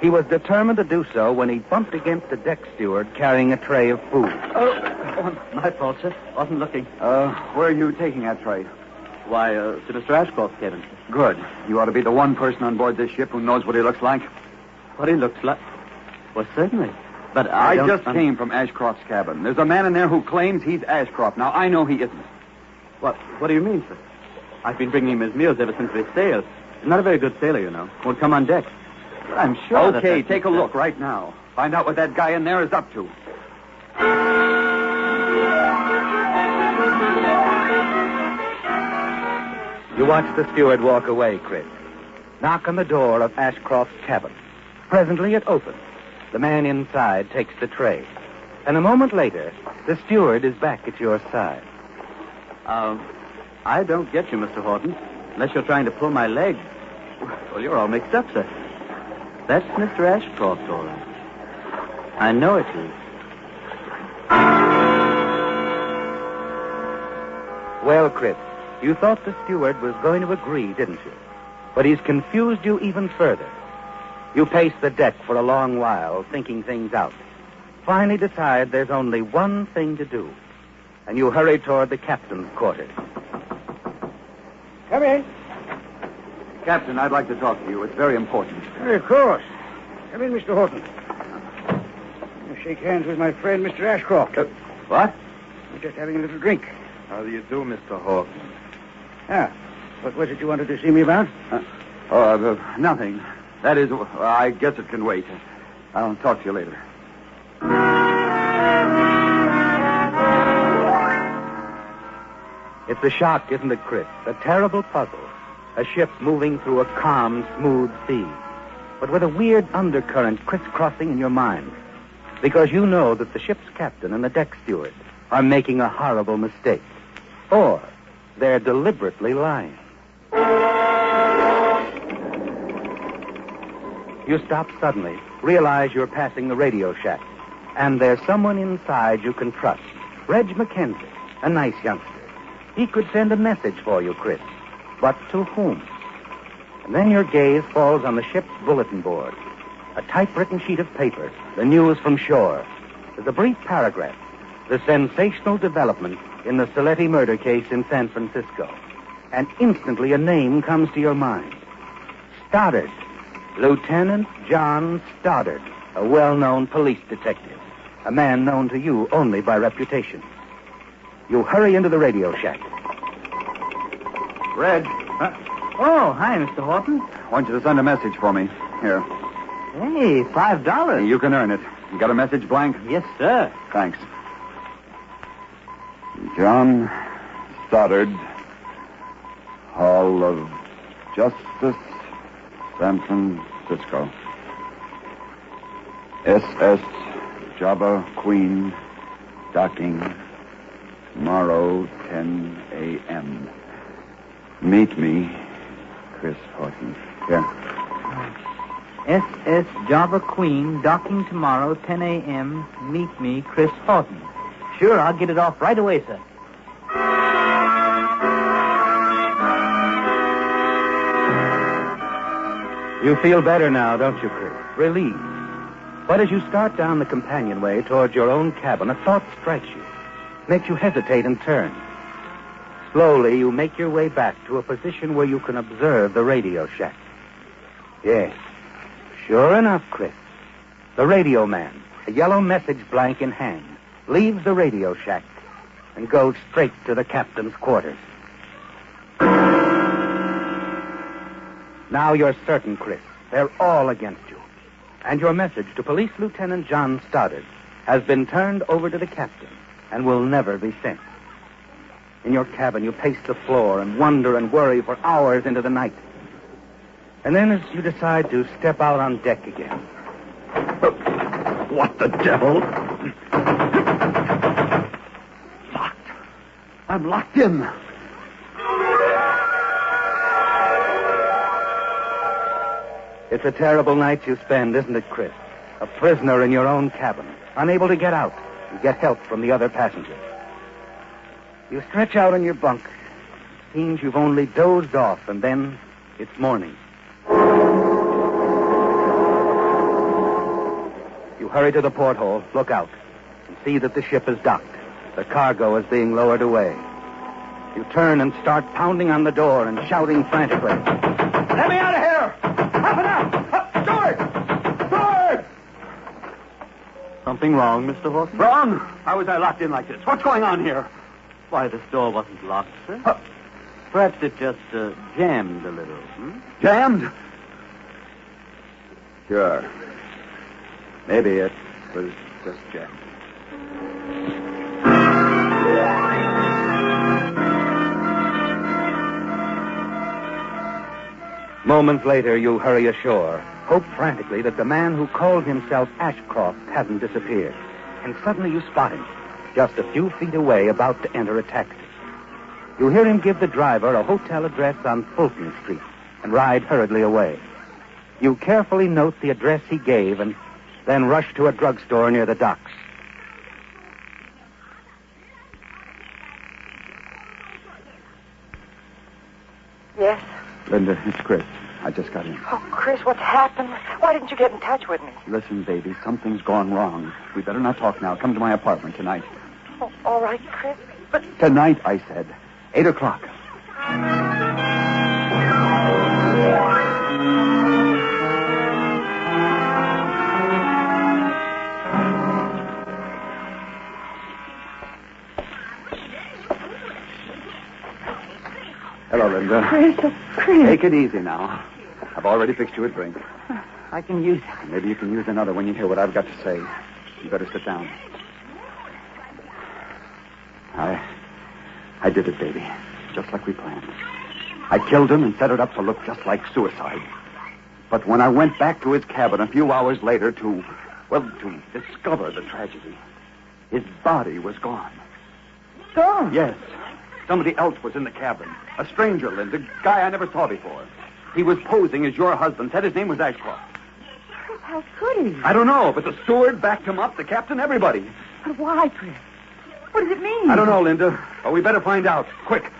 He was determined to do so when he bumped against a deck steward carrying a tray of food. Oh, my fault, sir. Wasn't looking. Where are you taking that tray? Why, to Mr. Ashcroft's cabin. Good. You ought to be the one person on board this ship who knows what he looks like. What he looks like? Well, certainly. But I just came from Ashcroft's cabin. There's a man in there who claims he's Ashcroft. Now, I know he isn't. What do you mean, sir? I've been bringing him his meals ever since we sailed. He's not a very good sailor, you know. Won't come on deck. But I'm sure Okay, take a look right now. Find out what that guy in there is up to. You watch the steward walk away, Chris. Knock on the door of Ashcroft's cabin. Presently it opens. The man inside takes the tray. And a moment later, the steward is back at your side. I don't get you, Mr. Horton. Unless you're trying to pull my leg. Well, you're all mixed up, sir. That's Mr. Ashcroft, all right. I know it is. Well, Chris, you thought the steward was going to agree, didn't you? But he's confused you even further. You pace the deck for a long while, thinking things out. Finally decide there's only one thing to do. And you hurry toward the captain's quarters. Come in. Captain, I'd like to talk to you. It's very important. Of course. Come in, Mr. Horton. I'll shake hands with my friend, Mr. Ashcroft. What? We're just having a little drink. How do you do, Mr. Horton? What was it you wanted to see me about? Nothing. That is, I guess it can wait. I'll talk to you later. It's a shock, isn't it, Chris? A terrible puzzle. A ship moving through a calm, smooth sea, but with a weird undercurrent crisscrossing in your mind. Because you know that the ship's captain and the deck steward are making a horrible mistake. Or they're deliberately lying. You stop suddenly, realize you're passing the radio shack, and there's someone inside you can trust. Reg McKenzie, a nice youngster. He could send a message for you, Chris. But to whom? And then your gaze falls on the ship's bulletin board. A typewritten sheet of paper, the news from shore. There's a brief paragraph, the sensational development in the Saletti murder case in San Francisco. And instantly a name comes to your mind. Stoddard. Lieutenant John Stoddard, a well-known police detective. A man known to you only by reputation. You hurry into the radio shack. Reg. Oh, hi, Mr. Horton. I want you to send a message for me. Here. Hey, $5. You can earn it. You got a message blank? Yes, sir. Thanks. John Stoddard, Hall of Justice, San Francisco. SS Java Queen, docking, Tomorrow, 10 a.m. Meet me, Chris Horton. Here. SS Java Queen, docking tomorrow, 10 a.m. Meet me, Chris Horton. Sure, I'll get it off right away, sir. You feel better now, don't you, Chris? Relieved. But as you start down the companionway towards your own cabin, a thought strikes you. Makes you hesitate and turn. Slowly, you make your way back to a position where you can observe the radio shack. Yes. Sure enough, Chris. The radio man, a yellow message blank in hand, leaves the radio shack and goes straight to the captain's quarters. Now you're certain, Chris. They're all against you. And your message to Police Lieutenant John Stoddard has been turned over to the captain and will never be sent. In your cabin, you pace the floor and wonder and worry for hours into the night. And then as you decide to step out on deck again. What the devil? Locked. I'm locked in. It's a terrible night you spend, isn't it, Chris? A prisoner in your own cabin, unable to get out and get help from the other passengers. You stretch out on your bunk. Seems you've only dozed off, and then it's morning. You hurry to the porthole, look out, and see that the ship is docked. The cargo is being lowered away. You turn and start pounding on the door and shouting frantically. Let me out of here! Half an hour! Steward! Something wrong, Mr. Horton? Wrong? How was I locked in like this? What's going on here? Why, this door wasn't locked, sir. Perhaps it just jammed a little. Jammed? Sure. Maybe it was just jammed. Moments later, you hurry ashore, hope frantically that the man who called himself Ashcroft hasn't disappeared. And suddenly you spot him, just a few feet away, about to enter a taxi. You hear him give the driver a hotel address on Fulton Street and ride hurriedly away. You carefully note the address he gave and then rush to a drugstore near the docks. Yes? Linda, it's Chris. I just got in. Oh, Chris, what's happened? Why didn't you get in touch with me? Listen, baby, something's gone wrong. We better not talk now. Come to my apartment tonight. Oh, all right, Chris, but... Tonight, I said. 8 o'clock. Hello, Linda. Chris. Take it easy now. I've already fixed you a drink. I can use it. Maybe you can use another when you hear what I've got to say. You better sit down. I did it, baby. Just like we planned. I killed him and set it up to look just like suicide. But when I went back to his cabin a few hours later to discover the tragedy, his body was gone. Gone? Yes. Somebody else was in the cabin. A stranger, Linda. A guy I never saw before. He was posing as your husband. Said his name was Ashcroft. Chris, how could he? I don't know, but the steward backed him up, the captain, everybody. But why, Chris? What does it mean? I don't know, Linda. But we better find out. Quick.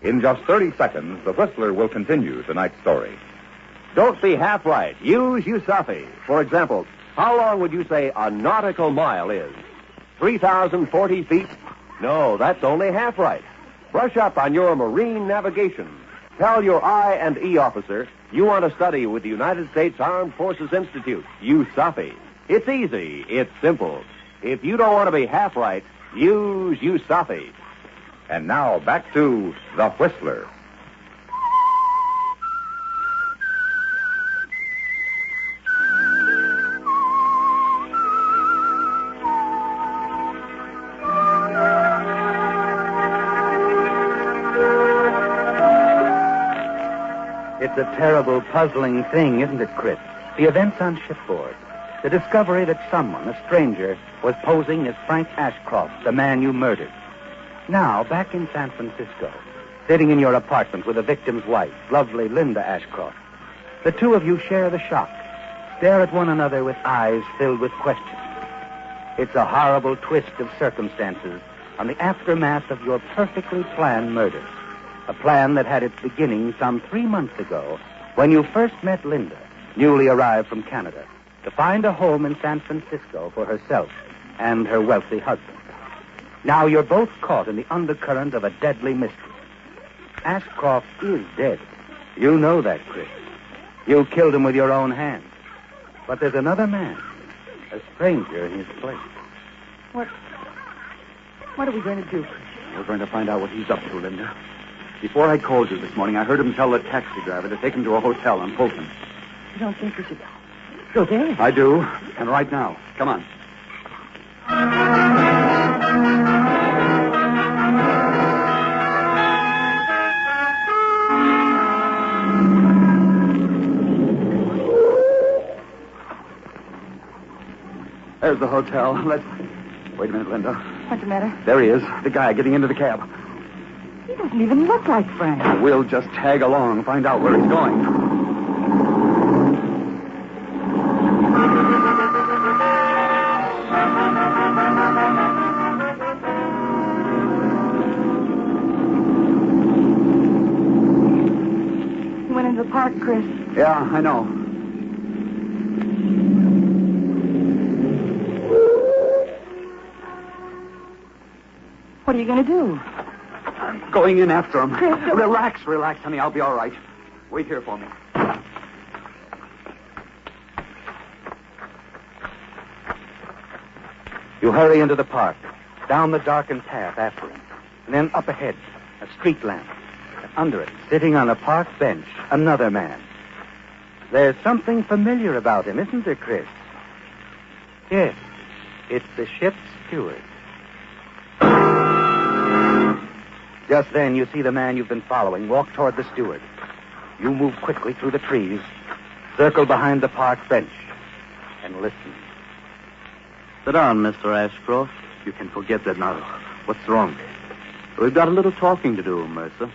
In just 30 seconds, the Whistler will continue tonight's story. Don't be half right. Use Yusufi. For example, how long would you say a nautical mile is? 3,040 feet? No, that's only half right. Brush up on your marine navigation. Tell your I&E officer you want to study with the United States Armed Forces Institute, Yusufi. It's easy. It's simple. If you don't want to be half right, use Yusufi. And now back to The Whistler. It's a terrible, puzzling thing, isn't it, Chris? The events on shipboard. The discovery that someone, a stranger, was posing as Frank Ashcroft, the man you murdered. Now, back in San Francisco, sitting in your apartment with the victim's wife, lovely Linda Ashcroft, the two of you share the shock, stare at one another with eyes filled with questions. It's a horrible twist of circumstances on the aftermath of your perfectly planned murder. A plan that had its beginning some 3 months ago when you first met Linda, newly arrived from Canada, to find a home in San Francisco for herself and her wealthy husband. Now you're both caught in the undercurrent of a deadly mystery. Ashcroft is dead. You know that, Chris. You killed him with your own hands. But there's another man, a stranger in his place. What are we going to do, Chris? We're going to find out what he's up to, Linda. Before I called you this morning, I heard him tell the taxi driver to take him to a hotel on Fulton. You don't think we should go there? I do, and right now. Come on. There's the hotel. Let's... Wait a minute, Linda. What's the matter? There he is, the guy getting into the cab. He doesn't even look like Frank. We'll just tag along, find out where he's going. He went into the park, Chris. Yeah, I know. What are you going to do? I'm going in after him. Chris, Relax, honey. I'll be all right. Wait here for me. You hurry into the park, down the darkened path after him, and then up ahead, a street lamp. And under it, sitting on a park bench, another man. There's something familiar about him, isn't there, Chris? Yes, it's the ship's steward. Just then, you see the man you've been following walk toward the steward. You move quickly through the trees, circle behind the park bench, and listen. Sit down, Mr. Ashcroft. You can forget that now. What's wrong? We've got a little talking to do, Mercer.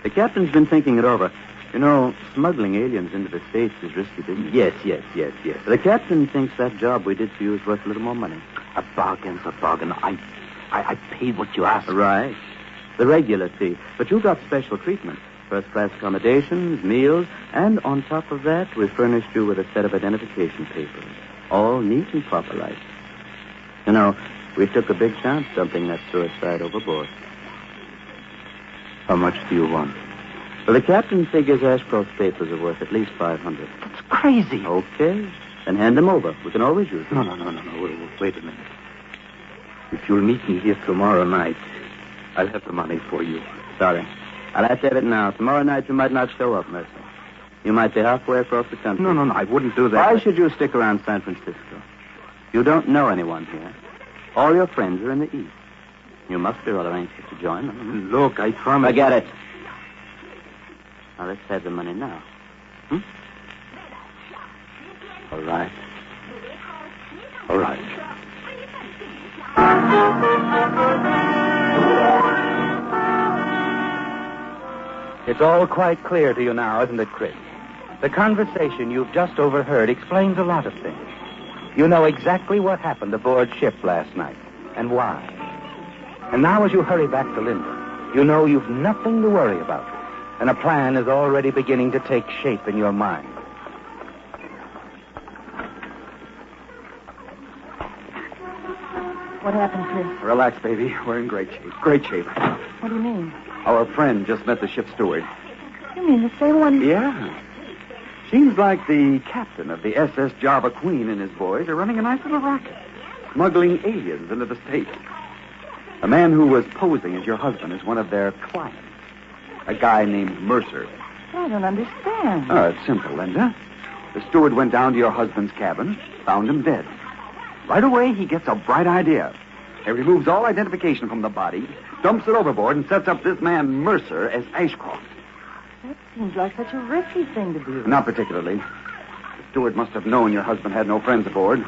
The captain's been thinking it over. You know, smuggling aliens into the States is risky business. Yes. The captain thinks that job we did for you is worth a little more money. A bargain's a bargain. I paid what you asked. Right. The regular fee. But you got special treatment. First-class accommodations, meals, and on top of that, we furnished you with a set of identification papers. All neat and proper like. You know, we took a big chance dumping that suicide overboard. How much do you want? Well, the captain figures Ashcroft's papers are worth at least $500. That's crazy. Okay. Then hand them over. We can always use them. No. Wait a minute. If you'll meet me here tomorrow night, I'll have the money for you. Sorry. I'll have to have it now. Tomorrow night you might not show up, Mercer. You might be halfway across the country. No, I wouldn't do that. Why should you stick around San Francisco? You don't know anyone here. All your friends are in the East. You must be rather anxious to join them. Look, I promise... Forget it. Now, let's have the money now. All right. It's all quite clear to you now, isn't it, Chris? The conversation you've just overheard explains a lot of things. You know exactly what happened aboard ship last night and why. And now as you hurry back to Linda, you know you've nothing to worry about. And a plan is already beginning to take shape in your mind. What happened, Chris? Relax, baby. We're in great shape. What do you mean? Our friend just met the ship's steward. You mean the same one? Yeah. Seems like the captain of the SS Java Queen and his boys are running a nice little racket, smuggling aliens into the States. The man who was posing as your husband is one of their clients, a guy named Mercer. I don't understand. Oh, it's simple, Linda. The steward went down to your husband's cabin, found him dead. Right away, he gets a bright idea. He removes all identification from the body, dumps it overboard, and sets up this man Mercer as Ashcroft. That seems like such a risky thing to do. Not particularly. The steward must have known your husband had no friends aboard.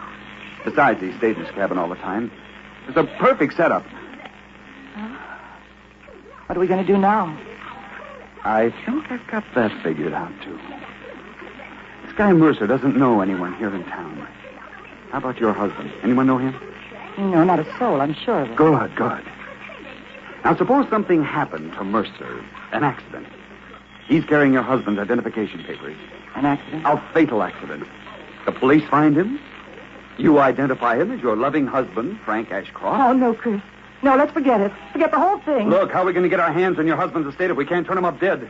Besides, he stayed in his cabin all the time. It's a perfect setup. What are we going to do now? I think I've got that figured out, too. This guy Mercer doesn't know anyone here in town. How about your husband? Anyone know him? No, not a soul, I'm sure of it. Good, good. Now, suppose something happened to Mercer. An accident. He's carrying your husband's identification papers. An accident? A fatal accident. The police find him. You identify him as your loving husband, Frank Ashcroft. Oh, no, Chris. No, let's forget it. Forget the whole thing. Look, how are we going to get our hands on your husband's estate if we can't turn him up dead?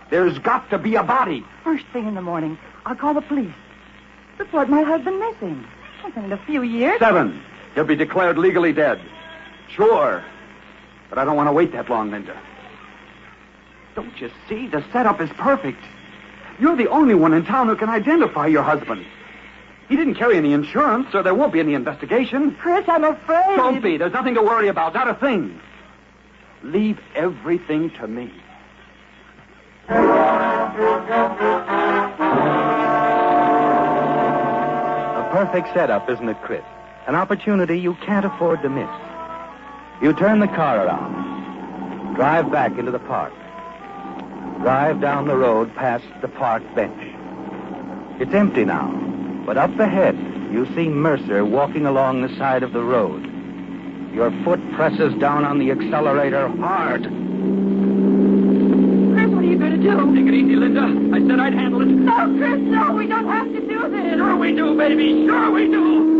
There's got to be a body. First thing in the morning, I'll call the police. Report my husband missing. Within a few years. 7. He'll be declared legally dead. Sure. But I don't want to wait that long, Linda. Don't you see? The setup is perfect. You're the only one in town who can identify your husband. He didn't carry any insurance, so there won't be any investigation. Chris, I'm afraid. Don't be. There's nothing to worry about. Not a thing. Leave everything to me. A perfect setup, isn't it, Chris? An opportunity you can't afford to miss. You turn the car around. Drive back into the park. Drive down the road past the park bench. It's empty now. But up ahead, you see Mercer walking along the side of the road. Your foot presses down on the accelerator hard. Chris, what are you going to do? Take it easy, Linda. I said I'd handle it. No, Chris, no. We don't have to do this. Sure we do, baby. Sure we do.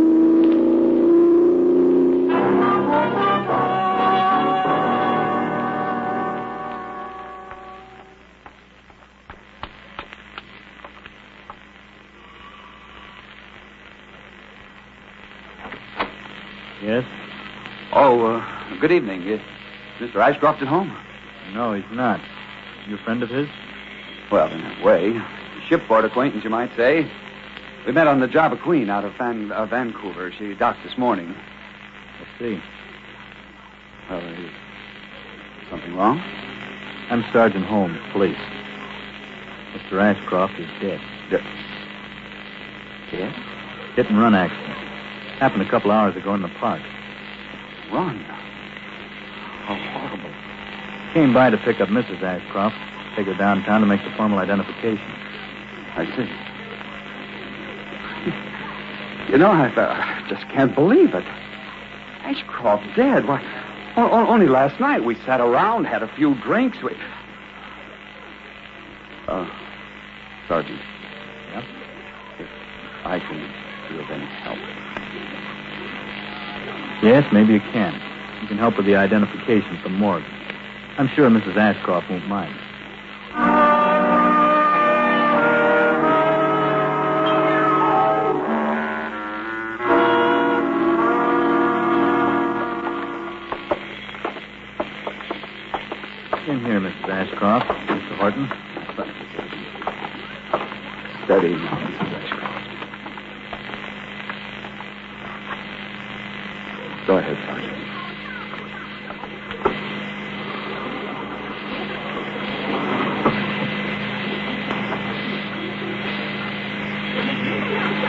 Yes? Oh, good evening. Is Mr. Ashcroft at home? No, he's not. You a friend of his? Well, in a way. Shipboard acquaintance, you might say. We met on the Java Queen out of Vancouver. She docked this morning. I see. Well, is something wrong? I'm Sergeant Holmes, police. Mr. Ashcroft is dead. Dead? Hit and run accident. Happened a couple hours ago in the park. Run? How horrible. Came by to pick up Mrs. Ashcroft. Take her downtown to make the formal identification. I see. You know, I just can't believe it. Ashcroft dead? Why, only last night we sat around, had a few drinks. Sergeant. Yeah? If I can be of any help. Yes, maybe you can. You can help with the identification from Morgan. I'm sure Mrs. Ashcroft won't mind. In here, Mrs. Ashcroft. Mr. Horton. Steady now, Mrs. Ashcroft. Go ahead, Sergeant.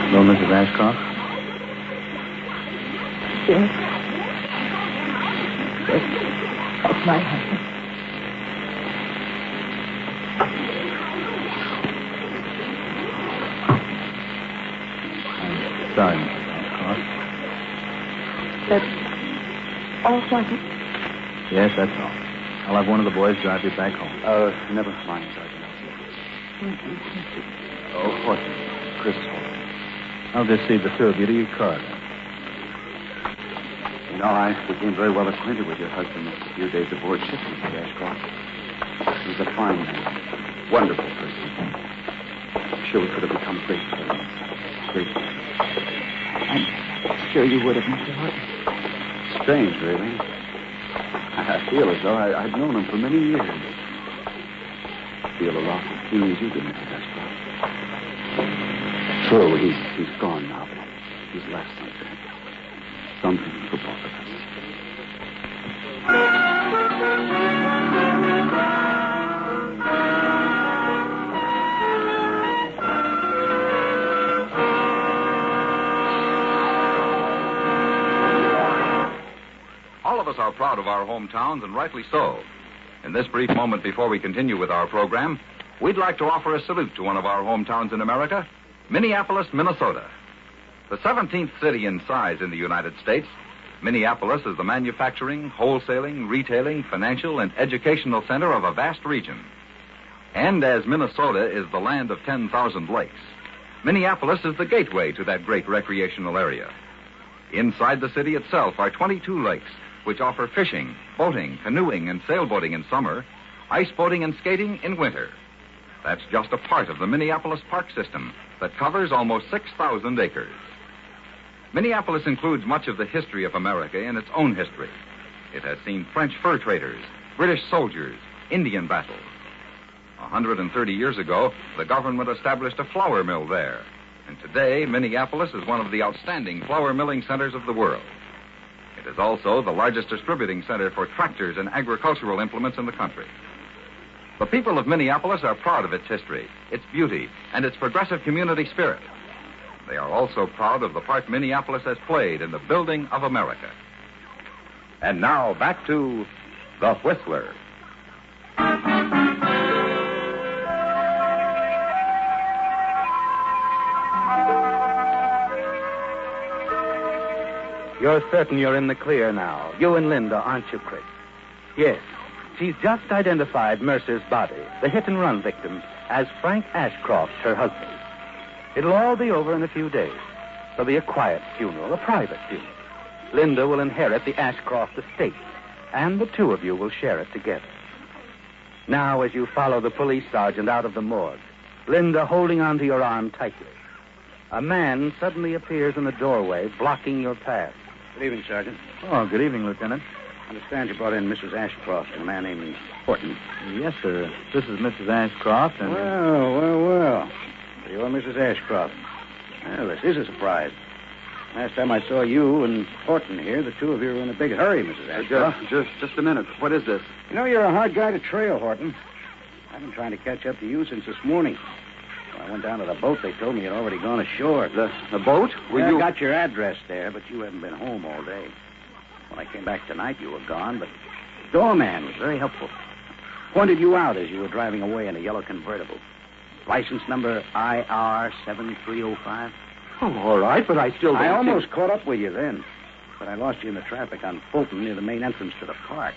Hello, Mrs. Ashcroft? Yes. Yes. That's my husband. I'm sorry, Mrs. Ashcroft. That's all, Sergeant? Yes, that's all. I'll have one of the boys drive you back home. Never mind, Sergeant. Oh, Horton. Chris Horton. I'll just see the two of you to your car, then. You know, I became very well acquainted with your husband after a few days aboard ship, Mrs. Ashcroft. He was a fine man. Wonderful person. I'm sure we could have become great friends. Great friends. I'm sure you would have, Mr. Horton. Strange, really. I feel as though I'd known him for many years. I feel a lot as keen as you do, Mrs. Ashcroft. True, he's gone now, but he's left something. Something for both of us. us are proud of our hometowns, and rightly so. In this brief moment before we continue with our program, we'd like to offer a salute to one of our hometowns in America, Minneapolis, Minnesota. The 17th city in size in the United States, Minneapolis is the manufacturing, wholesaling, retailing, financial, and educational center of a vast region. And as Minnesota is the land of 10,000 lakes, Minneapolis is the gateway to that great recreational area. Inside the city itself are 22 lakes, which offer fishing, boating, canoeing, and sailboating in summer, ice boating and skating in winter. That's just a part of the Minneapolis park system that covers almost 6,000 acres. Minneapolis includes much of the history of America in its own history. It has seen French fur traders, British soldiers, Indian battles. 130 years ago, the government established a flour mill there. And today, Minneapolis is one of the outstanding flour milling centers of the world. It is also the largest distributing center for tractors and agricultural implements in the country. The people of Minneapolis are proud of its history, its beauty, and its progressive community spirit. They are also proud of the part Minneapolis has played in the building of America. And now, back to The Whistler. You're certain you're in the clear now. You and Linda, aren't you, Chris? Yes. She's just identified Mercer's body, the hit-and-run victim, as Frank Ashcroft, her husband. It'll all be over in a few days. There'll be a quiet funeral, a private funeral. Linda will inherit the Ashcroft estate, and the two of you will share it together. Now, as you follow the police sergeant out of the morgue, Linda holding onto your arm tightly, a man suddenly appears in the doorway, blocking your path. Good evening, Sergeant. Oh, good evening, Lieutenant. I understand you brought in Mrs. Ashcroft and a man named Horton. Yes, sir. This is Mrs. Ashcroft and... Well. So you're Mrs. Ashcroft. Well, this is a surprise. Last time I saw you and Horton here, the two of you were in a big hurry, Mrs. Ashcroft. Just a minute. What is this? You know, you're a hard guy to trail, Horton. I've been trying to catch up to you since this morning. When I went down to the boat, they told me you'd already gone ashore. The boat? I got your address there, but you haven't been home all day. When I came back tonight, you were gone, but the doorman was very helpful. Pointed you out as you were driving away in a yellow convertible. License number IR7305. Oh, all right, but I still I almost caught up with you then, but I lost you in the traffic on Fulton near the main entrance to the park.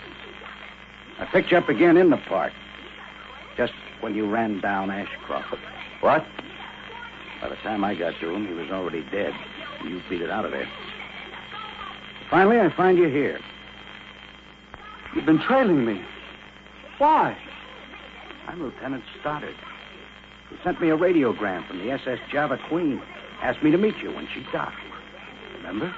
I picked you up again in the park, just when you ran down Ashcroft. What? By the time I got to him, he was already dead, and you beat it out of there. Finally, I find you here. You've been trailing me. Why? I'm Lieutenant Stoddard. He sent me a radiogram from the SS Java Queen. Asked me to meet you when she docked. Remember?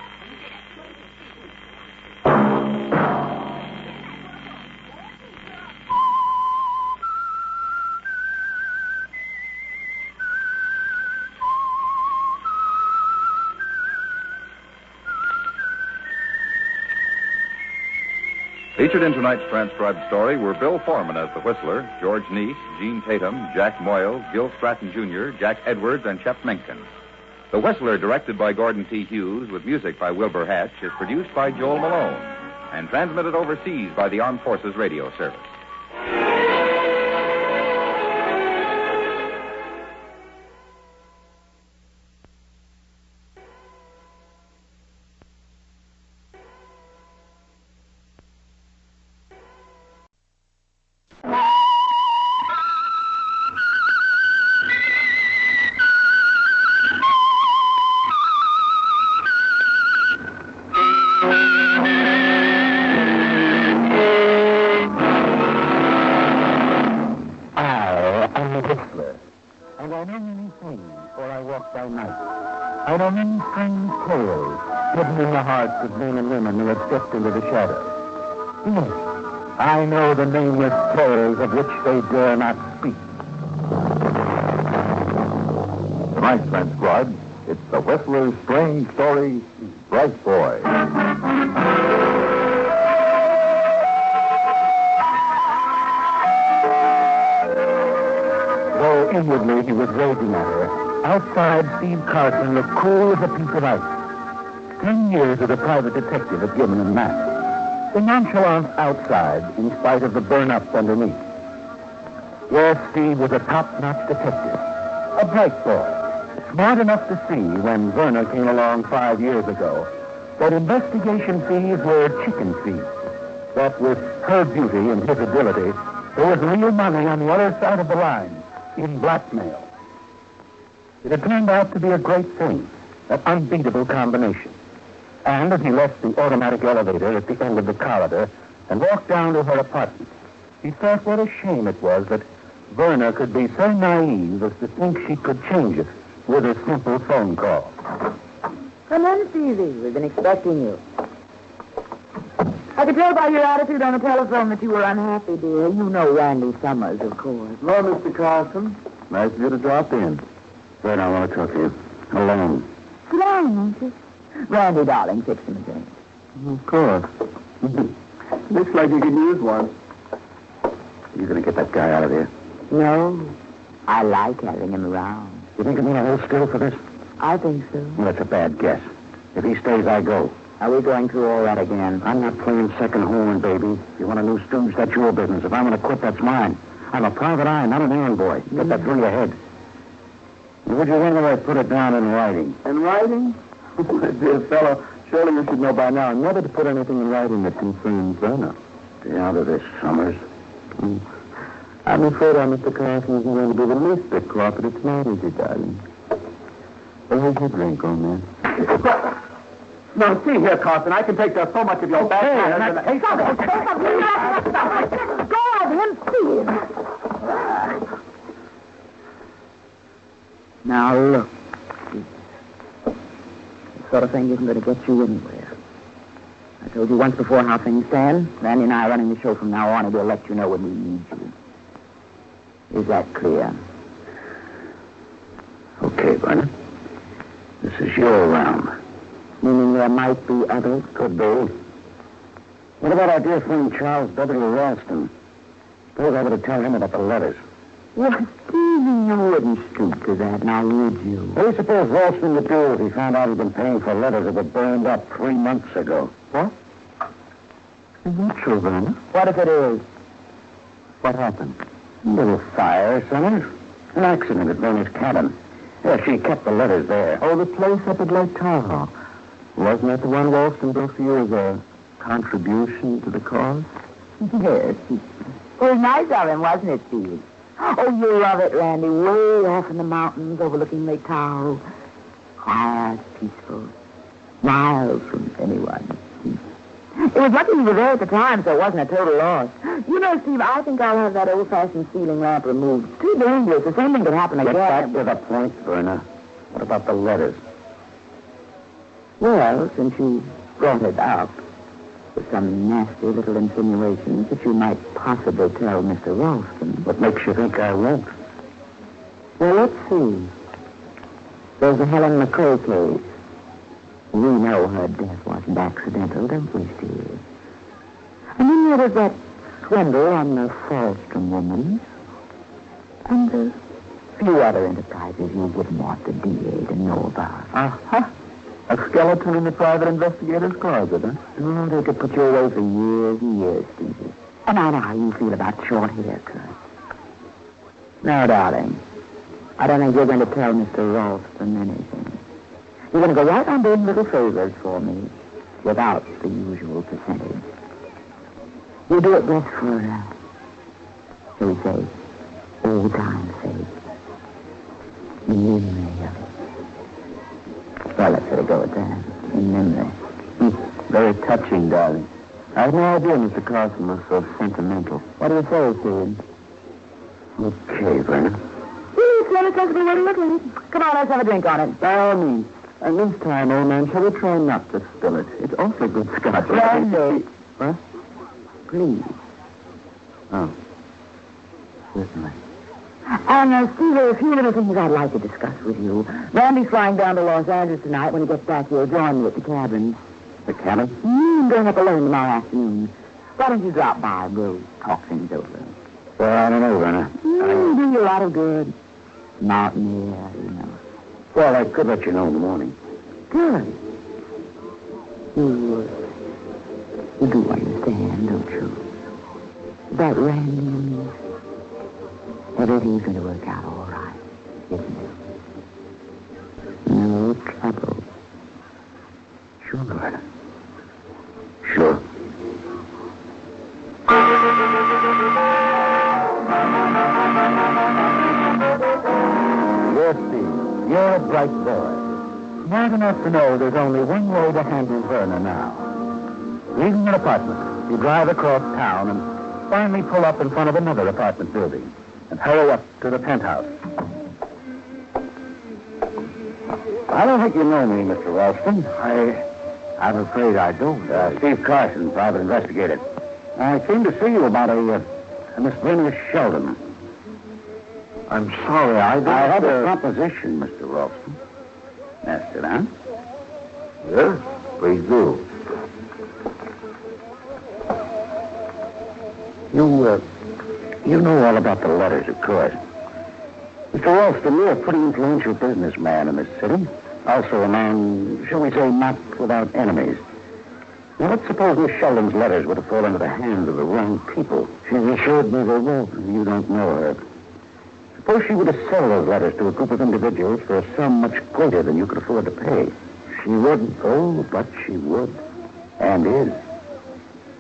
Featured in tonight's transcribed story were Bill Foreman as the Whistler, George Neese, Gene Tatum, Jack Moyle, Gil Stratton Jr., Jack Edwards, and Shep Menken. The Whistler, directed by Gordon T. Hughes with music by Wilbur Hatch, is produced by Joel Malone and transmitted overseas by the Armed Forces Radio Service. I know many strange tales hidden in the hearts of men and women who have stepped into the shadows. Yes, I know the nameless tales of which they dare not speak. Tonight transcribed, it's the Whistler's strange story, Bright Boy. Though inwardly he was raging at her, outside, Steve Carson looked cool as a piece of ice. 10 years as a private detective had given him that. The nonchalance outside, in spite of the burn-ups underneath. Yes, Steve was a top-notch detective. A bright boy. Smart enough to see, when Werner came along 5 years ago, that investigation fees were chicken fees. That with her beauty and his ability, there was real money on the other side of the line, in blackmail. It had turned out to be a great thing, an unbeatable combination. And as he left the automatic elevator at the end of the corridor and walked down to her apartment, he thought what a shame it was that Werner could be so naive as to think she could change it with a simple phone call. Come in, Stevie. We've been expecting you. I could tell by your attitude on the telephone that you were unhappy, dear. You know Randy Summers, of course. Hello, Mr. Carlson. Nice of you to drop in. Werner, I want to talk to you. Alone. Sit down, won't you? Randy, darling, fix him a drink. Of course. Looks like you could use one. You going to get that guy out of here? No. I like having him around. You think I'm going to hold still for this? I think so. Well, that's a bad guess. If he stays, I go. Are we going through all that again? I'm not playing second horn, baby. If you want a new stooge, that's your business. If I'm going to quit, that's mine. I'm a private eye, not an errand boy. Get that through your head. Would you rather I put it down in writing? In writing? My dear fellow, surely you should know by now never to put anything in writing that concerns Werner. Stay out of this, Summers. I'm afraid Mr. Carson isn't going to be the least bit cooperative tonight, is he, darling? Well, here's your drink, old man. No, see here, Carson. I can take so much of your bad manners. Go of him, Steve. Now, look. The sort of thing isn't going to get you anywhere. I told you once before how things stand. Randy and I are running the show from now on, and we'll let you know when we need you. Is that clear? Okay, Werner. This is your round. Meaning there might be others? Could be. What about our dear friend Charles W. Ralston? Suppose I were to tell him about the letters. Well, Stevie, you wouldn't stoop to that, now would you? What do you suppose Ralston would do if he found out he'd been paying for letters that were burned up 3 months ago? What? Is that true, Werner? What if it is? What happened? A little fire, Summers. An accident at Werner's cabin. Yeah, she kept the letters there. Oh, the place up at Lake Tahoe. Wasn't that the one Ralston built for you as a contribution to the cause? Yes. It was nice of him, wasn't it, Steve? Oh, you love it, Randy. Way off in the mountains overlooking Lake Tahoe. Quiet, peaceful. Miles from anyone. It was lucky you were there at the time, so it wasn't a total loss. You know, Steve, I think I'll have that old-fashioned ceiling lamp removed. It's too dangerous. The same thing could happen again. Get back to the point, Werner. What about the letters? Well, since you brought it up, with some nasty little insinuations that you might possibly tell Mr. Ralston. What makes you think I won't? Well, let's see. There's the Helen McCoy case. We know her death wasn't accidental, don't we, Steve? And then there was that swindle on the Falston woman. And a few other enterprises you wouldn't want the DA to know about. Uh-huh. A skeleton in the private investigator's closet, huh? Oh, they could put you away for years and years, Stevie. And I know how you feel about short haircuts. No, darling. I don't think you're going to tell Mr. Ralston anything. You're going to go right on doing little favors for me without the usual percentage. You do it just for, shall we say, old time's sake. In memory of it. Well, let's let it go at that. In memory. Very touching, darling. I had no idea Mr. Carson was so sentimental. What do you say, Steve? Okay, Werner. It's not a sensible way to look at it. Come on, let's have a drink on it. By all means. And this time, old man, shall we try not to spill it? It's awfully good scotch. Randy. What? Please. Oh. Certainly. And, Steve, there are a few little things I'd like to discuss with you. Randy's flying down to Los Angeles tonight. When he gets back, he'll join me at the cabin. The cabin? I'm going up alone tomorrow afternoon. Why don't you drop by and we'll talk things over? Well, I don't know, Werner. Do you a lot of good. Mountain air, you know. Well, I could let you know in the morning. Good. You You do understand, don't you? That Randy, everything's going to work out all right, isn't it? No trouble. Sure. Sure. Yes, Steve. You're a bright boy. Smart enough to know there's only one way to handle Verna now. Leaving an apartment, you drive across town and finally pull up in front of another apartment building and hurry up to the penthouse. I don't think you know me, Mr. Ralston. I'm afraid I don't. Steve Carson, private investigator. I came to see you about a Miss Verna Sheldon. I'm sorry, I have a proposition, Mr. Ralston. Now, sit down. Yes, please do. You know all about the letters, of course. Mr. Ralston, you're a pretty influential businessman in this city. Also a man, shall we say, not without enemies. Now, let's suppose Miss Sheldon's letters were to fall into the hands of the wrong people. She's assured me they won't. You don't know her. Suppose she were to sell those letters to a group of individuals for a sum much greater than you could afford to pay. She wouldn't. Oh, but she would. And is.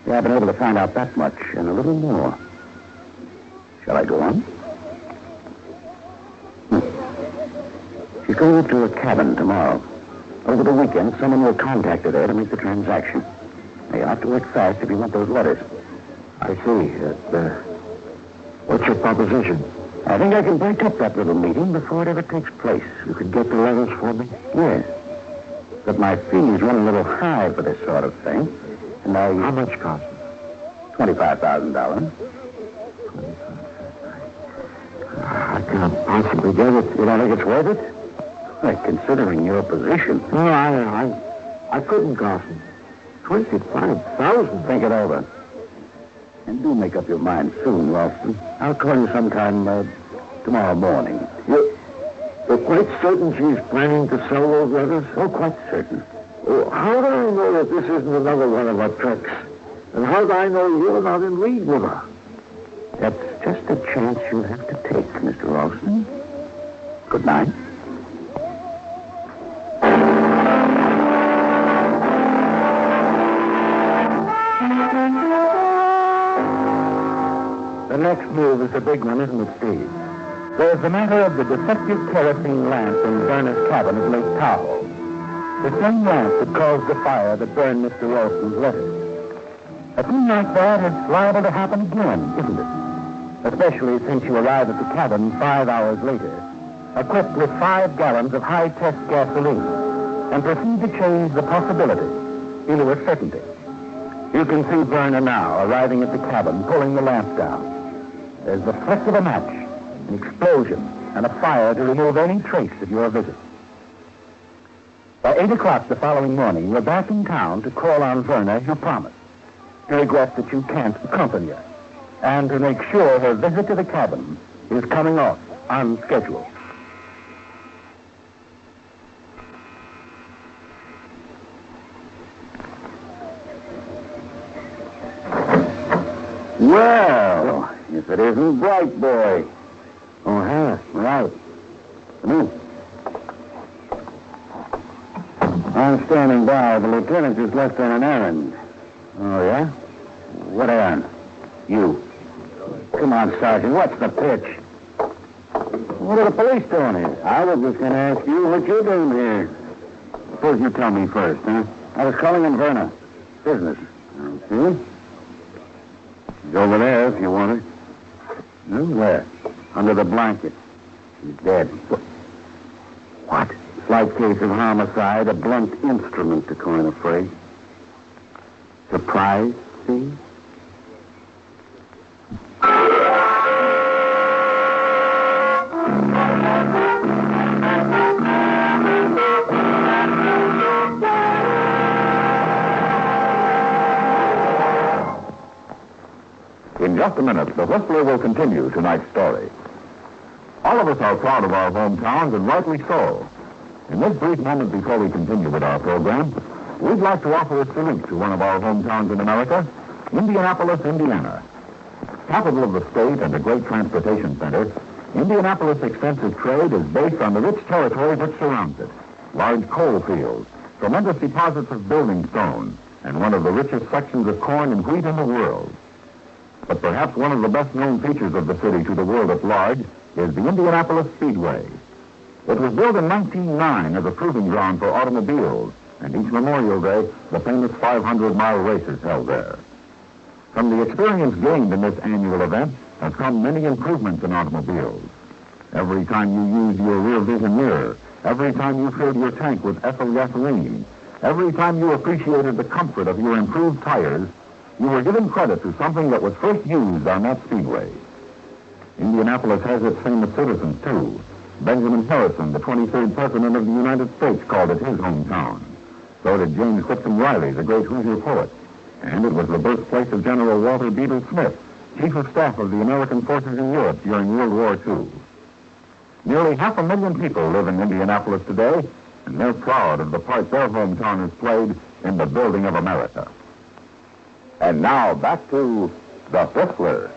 Yeah, I've been able to find out that much and a little more. Shall I go on? She's going up to her cabin tomorrow. Over the weekend, someone will contact her there to make the transaction. Now, you have to work fast if you want those letters. I see. What's your proposition? I think I can break up that little meeting before it ever takes place. You could get the letters for me? Yes. But my fees run a little high for this sort of thing. And How much cost? $25,000. I can't possibly get it. You don't think it's worth it? Well, considering your position. No, I couldn't, Carson. 25,000. Think it over. And do make up your mind soon, Ralston. I'll call you sometime tomorrow morning. You're quite certain she's planning to sell those letters? Oh, quite certain. Well, how do I know that this isn't another one of her tricks? And how do I know you're not in league with her? That's just a chance you'll have to take, Mr. Ralston. Good night. The next move is the big one, isn't it, Steve? There's the matter of the defective kerosene lamp in Verna's cabin at Lake Tahoe. The same lamp that caused the fire that burned Mr. Ralston's letters. A thing like that is liable to happen again, isn't it? Especially since you arrive at the cabin 5 hours later, equipped with 5 gallons of high-test gasoline, and proceed to change the possibility into a certainty. You can see Verna now arriving at the cabin, pulling the lamp down. There's the flick of a match, an explosion, and a fire to remove any trace of your visit. By 8 o'clock the following morning, you're back in town to call on Verna as you promised, to regret that you can't accompany her, and to make sure her visit to the cabin is coming off on schedule. Well, if it isn't Bright Boy. Oh, huh? Right. Come in. I'm standing by. The lieutenant just left on an errand. Oh, yeah? What errand? You. Come on, Sergeant. What's the pitch? What are the police doing here? I was just going to ask you what you're doing here. Suppose you tell me first, huh? I was calling in Verna. Business. Okay. She's over there if you want her. Where? Under the blanket. She's dead. What? Slight case of homicide, a blunt instrument, to coin a phrase. Surprise, see? In just a minute, the Whistler will continue tonight's story. All of us are proud of our hometowns, and rightly so. In this brief moment before we continue with our program, we'd like to offer a salute to one of our hometowns in America, Indianapolis, Indiana. Capital of the state and a great transportation center, Indianapolis' extensive trade is based on the rich territory which surrounds it. Large coal fields, tremendous deposits of building stone, and one of the richest sections of corn and wheat in the world. But perhaps one of the best-known features of the city to the world at large is the Indianapolis Speedway. It was built in 1909 as a proving ground for automobiles, and each Memorial Day, the famous 500-mile race is held there. From the experience gained in this annual event have come many improvements in automobiles. Every time you used your rear vision mirror, every time you filled your tank with ethyl gasoline, every time you appreciated the comfort of your improved tires, you were giving credit to something that was first used on that speedway. Indianapolis has its famous citizens, too. Benjamin Harrison, the 23rd President of the United States, called it his hometown. So did James Whitcomb Riley, the great Hoosier poet. And it was the birthplace of General Walter Beadle Smith, Chief of Staff of the American forces in Europe during World War II. Nearly 500,000 people live in Indianapolis today, and they're proud of the part their hometown has played in the building of America. And now, back to The Whistler.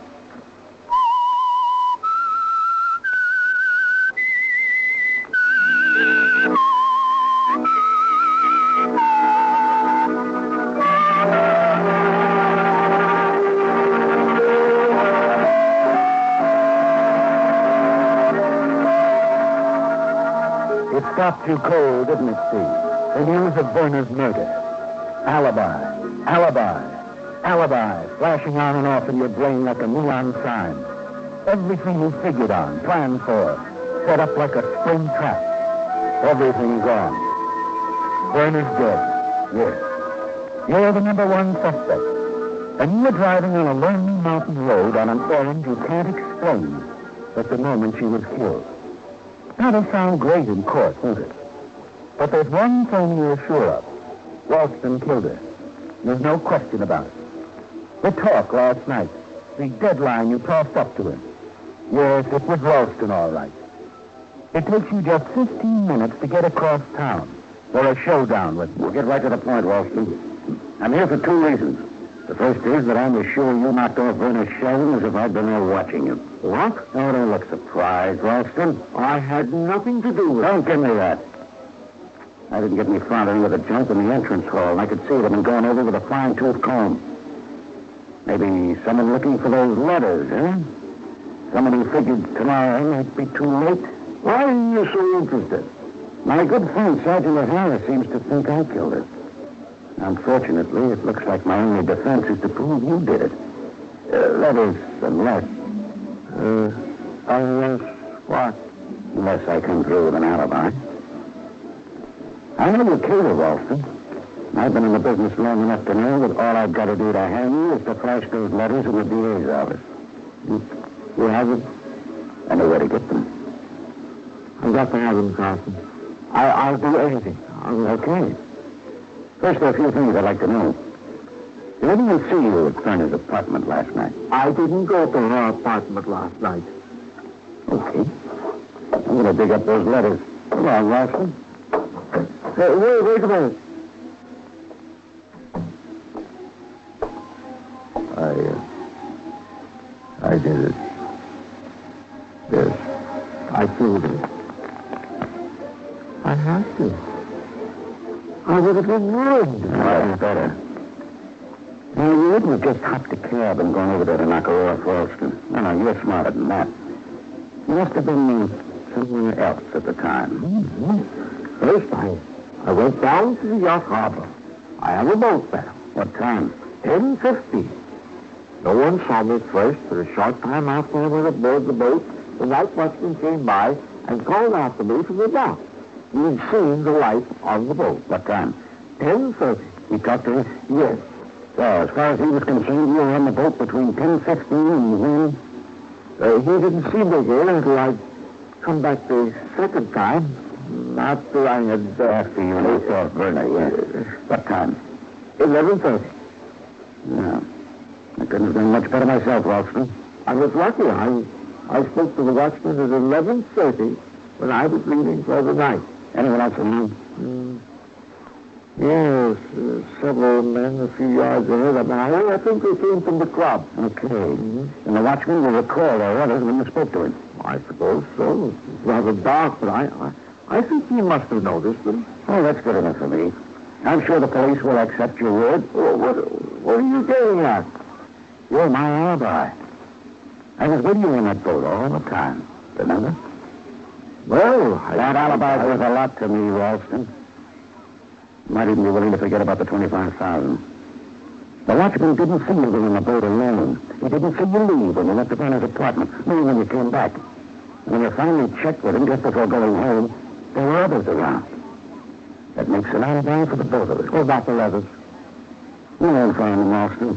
It stopped too cold, didn't it, Steve? The news of Werner's murder. Alibi, alibi, alibi, flashing on and off in your brain like a neon sign. Everything you figured on, planned for, set up like a spring trap. Everything gone. Werner's dead. Yes. You're the number one suspect. And you were driving on a lonely mountain road on an errand you can't explain at the moment she was killed. That'll sound great in court, won't it? But there's one thing you're sure of. Ralston killed her. There's no question about it. The talk last night, the deadline you tossed up to him. Yes, it was Ralston, all right. It takes you just 15 minutes to get across town for a showdown with him. We'll get right to the point, Ralston. I'm here for two reasons. The first is that I'm as sure you knocked off Werner Sheldon as if I'd been there watching you. What? Oh, don't look surprised, Ralston. I had nothing to do with it. Don't give me that. I didn't get any farther into the junk in the entrance hall, and I could see it had been going over with a fine-tooth comb. Maybe someone looking for those letters, eh? Someone who figured tomorrow might be too late. Why are you so interested? My good friend, Sergeant O'Hara, seems to think I killed her. Unfortunately, it looks like my only defense is to prove you did it. That is, unless what? Unless I come through with an alibi. I know you killed her, Ralston. I've been in the business long enough to know that all I've got to do to hang you is to flash those letters in the DA's office. You have them? I know where to get them. I've got to have them, Carson. I'll do anything. Okay. First, there are a few things I'd like to know. Did anyone see you at Turner's apartment last night? I didn't go to her apartment last night. Okay. I'm going to dig up those letters. Come on, Ralston. Hey, wait a minute. I did it. Yes. I killed it. I had to. I would have been ruined. That's better. Now, you wouldn't have just hopped a cab and gone over there to knock her off, Ralston. No, you're smarter than that. You must have been somewhere else at the time. Mm-hmm. First, I went down to the yacht harbor. I have a boat there. What time? 10:50. No one saw me at first, but a short time after I went aboard the boat, the night watchman came by and called after me from the dock. He'd seen the light on the boat. What time? 10:30. He talked to her? Yes. So, as far as he was concerned, you were on the boat between 10:15 and when? He didn't see me again until I'd come back the second time. After I had... After you saw Werner, yes. What time? 11:30. No. I couldn't have done much better myself, Ralston. I was lucky. I spoke to the watchman at 11:30 when I was leaving for the night. Anyone else around? Yes, several men a few yards ahead of me. I think they came from the club. Okay. Mm-hmm. And the watchman will recall their orders when you spoke to him. I suppose so. It's rather dark, but I think he must have noticed them. Oh, that's good enough for me. I'm sure the police will accept your word. Oh, what are you getting at? You're my alibi. I was with you in that boat all the time. Remember? Well, that alibi was a lot to me, Ralston. Might even be willing to forget about the $25,000. The watchman didn't see you in the boat alone. He didn't see you leave when you left upon his apartment, nor when you came back. When you finally checked with him just before going home, there were others around. That makes an alibi for the both of us. What about the others? You won't find them, Ralston.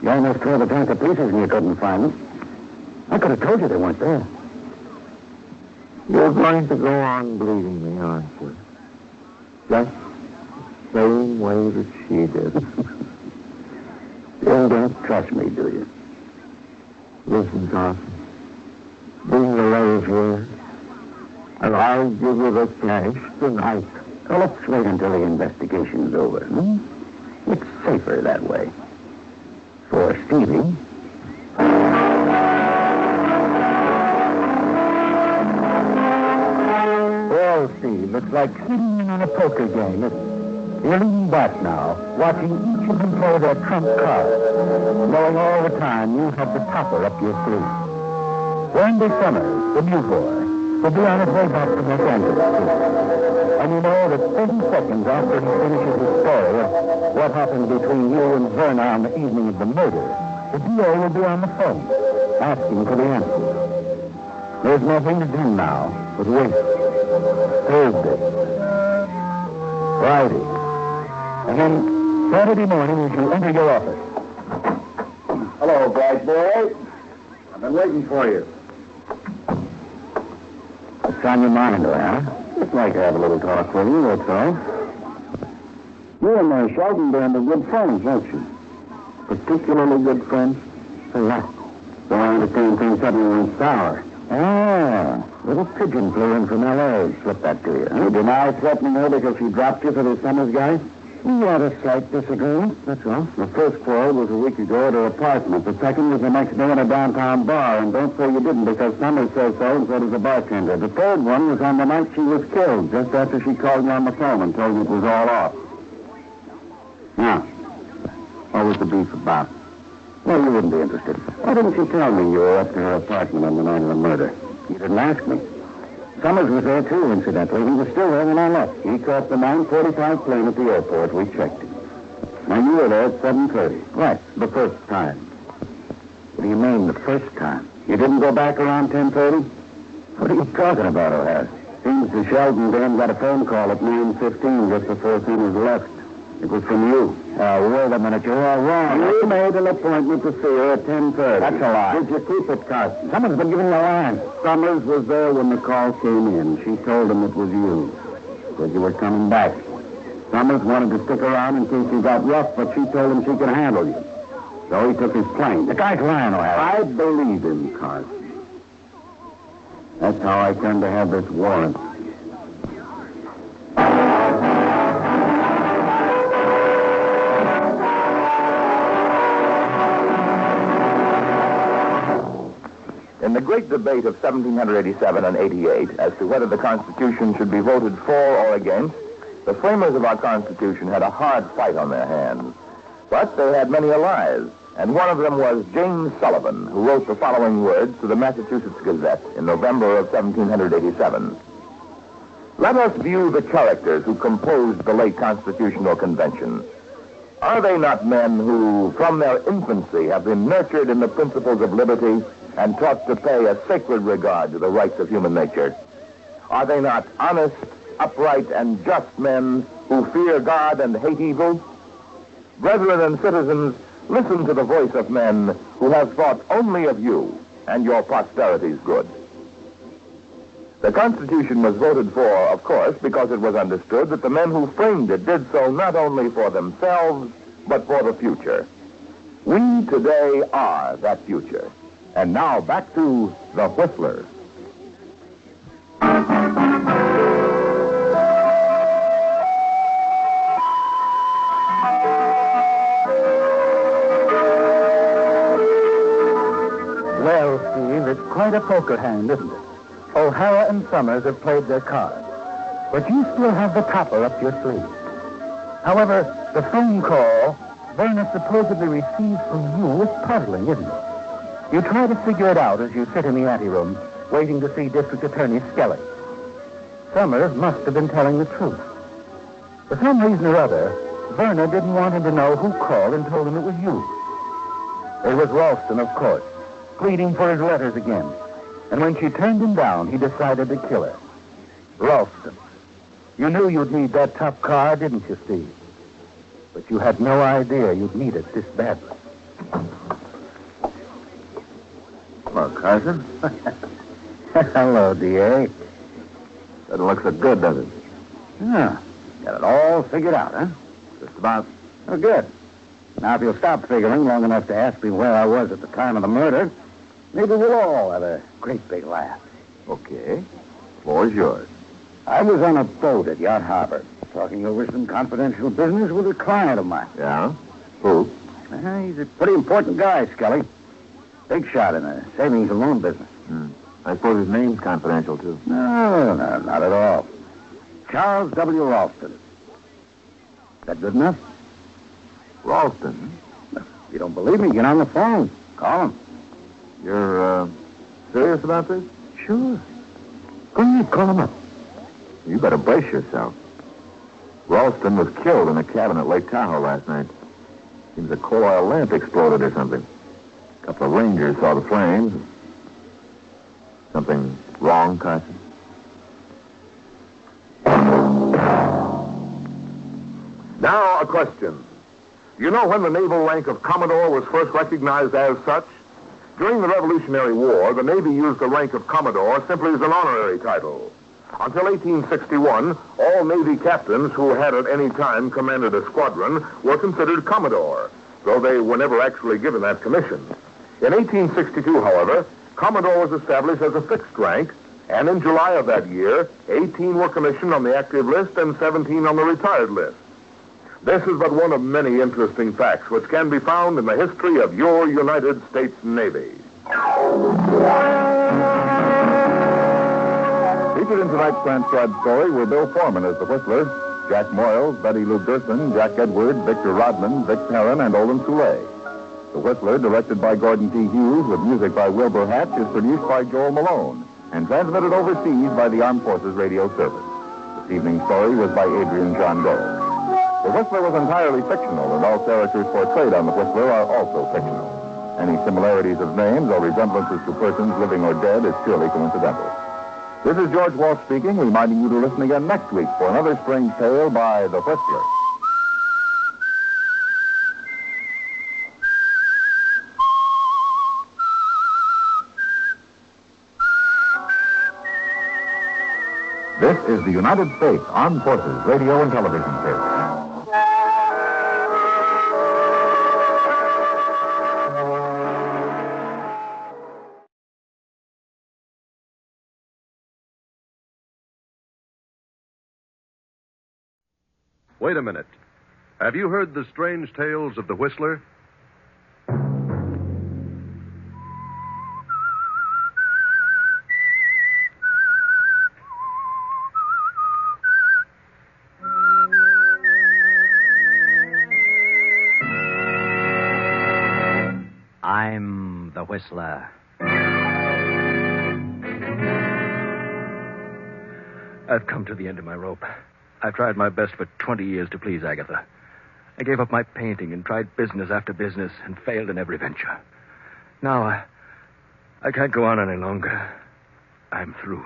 You almost tore the tank to pieces and you couldn't find them. I could have told you they weren't there. You're going to go on believing me, aren't you? Just the same way that she did. You don't trust me, do you? Listen, Carson. Bring the letters here, and I'll give you the cash tonight. Well, let's wait until the investigation's over. It's safer that way. For Stevie. Well, Steve, it's like sitting in on a poker game. You're leaning back now, watching each of them play their trump card, knowing all the time you have the topper up your sleeve. Randy Summers, the new boy, will be on his way back to Los Angeles soon. And you know that 30 seconds after he finishes his story of what happened between you and Verna on the evening of the murder, the DA will be on the phone, asking for the answers. There's nothing to do now but wait. Thursday. Friday. And then Saturday morning as you enter your office. Hello, bright boy. I've been waiting for you. What's on your mind, huh? Just like to have a little talk with you, that's all. You and Sheldon band are good friends, aren't you? Particularly good friends? For what? So I understand things suddenly went sour. Ah, little pigeon flew in from L.A. Slipped that to you. You deny threatening her because she dropped you for the Summers guy? We had a slight disagreement, that's all. The first quarrel was a week ago at her apartment. The second was the next day at a downtown bar. And don't say you didn't, because Summers says so, and so does the bartender. The third one was on the night she was killed, just after she called you on the phone and told you it was all off. Now, what was the beef about? Well, you wouldn't be interested. Why didn't you tell me you were up to her apartment on the night of the murder? You didn't ask me. Summers was there, too, incidentally. He was still there when I left. He caught the 9:45 plane at the airport. We checked him. Now, you were there at 7:30. Right, the first time. What do you mean, the first time? You didn't go back around 10:30? What are you talking about, O'Hara? Seems the Sheldon Dan got a phone call at 9:15 just before Summers left. It was from you. Wait a minute, you're all wrong. You made an appointment to see her at 10:30. That's a lie. Did you keep it, Carson? Someone's been giving you a line. Summers was there when the call came in. She told him it was you. Said you were coming back. Summers wanted to stick around in case you got rough, but she told him she could handle you. So he took his plane. The guy's lying, O'Hara. I believe him, Carson. That's how I come to have this warrant. In the great debate of 1787 and 88 as to whether the Constitution should be voted for or against, the framers of our Constitution had a hard fight on their hands. But they had many allies, and one of them was James Sullivan, who wrote the following words to the Massachusetts Gazette in November of 1787. Let us view the characters who composed the late Constitutional Convention. Are they not men who, from their infancy, have been nurtured in the principles of liberty and taught to pay a sacred regard to the rights of human nature? Are they not honest, upright, and just men who fear God and hate evil? Brethren and citizens, listen to the voice of men who have thought only of you and your posterity's good. The Constitution was voted for, of course, because it was understood that the men who framed it did so not only for themselves, but for the future. We today are that future. And now back to The Whistler. poker hand, isn't it? O'Hara and Summers have played their cards. But you still have the topper up your sleeve. However, the phone call Verna supposedly received from you is puzzling, isn't it? You try to figure it out as you sit in the anteroom, waiting to see District Attorney Skelly. Summers must have been telling the truth. For some reason or other, Verna didn't want him to know who called and told him it was you. It was Ralston, of course, pleading for his letters again. And when she turned him down, he decided to kill her. Ralston. You knew you'd need that top car, didn't you, Steve? But you had no idea you'd need it this badly. Hello, Carson. Hello, D.A. Doesn't look so good, does it? Yeah. Got it all figured out, huh? Just about. Oh, good. Now, if you'll stop figuring long enough to ask me where I was at the time of the murder, maybe we'll all have a great big laugh. Okay. The floor is yours. I was on a boat at Yacht Harbor, talking over some confidential business with a client of mine. Yeah? Who? He's a pretty important guy, Skelly. Big shot in the savings and loan business. I suppose his name's confidential, too. No, not at all. Charles W. Ralston. That good enough? Ralston? If you don't believe me, get on the phone. Call him. You're, serious about this? Sure. Go ahead, call him up. You better brace yourself. Ralston was killed in a cabin at Lake Tahoe last night. Seems a coal oil lamp exploded or something. A couple of rangers saw the flames. Something wrong, Carson? Now, a question. Do you know when the naval rank of Commodore was first recognized as such? During the Revolutionary War, the Navy used the rank of Commodore simply as an honorary title. Until 1861, all Navy captains who had at any time commanded a squadron were considered Commodore, though they were never actually given that commission. In 1862, however, Commodore was established as a fixed rank, and in July of that year, 18 were commissioned on the active list and 17 on the retired list. This is but one of many interesting facts which can be found in the history of your United States Navy. Featured in tonight's transcribed story were Bill Foreman as the Whistler, Jack Moyles, Betty Lou Gerson, Jack Edwards, Victor Rodman, Vic Perrin, and Olin Soule. The Whistler, directed by Gordon T. Hughes with music by Wilbur Hatch, is produced by Joel Malone and transmitted overseas by the Armed Forces Radio Service. This evening's story was by Adrian John Doe. The Whistler was entirely fictional, and all characters portrayed on The Whistler are also fictional. Any similarities of names or resemblances to persons living or dead is purely coincidental. This is George Walsh speaking, reminding you to listen again next week for another strange tale by The Whistler. This is the United States Armed Forces Radio and Television Service. Wait a minute. Have you heard the strange tales of the Whistler? I'm the Whistler. I've come to the end of my rope. I've tried my best for 20 years to please Agatha. I gave up my painting and tried business after business and failed in every venture. Now, I can't go on any longer. I'm through.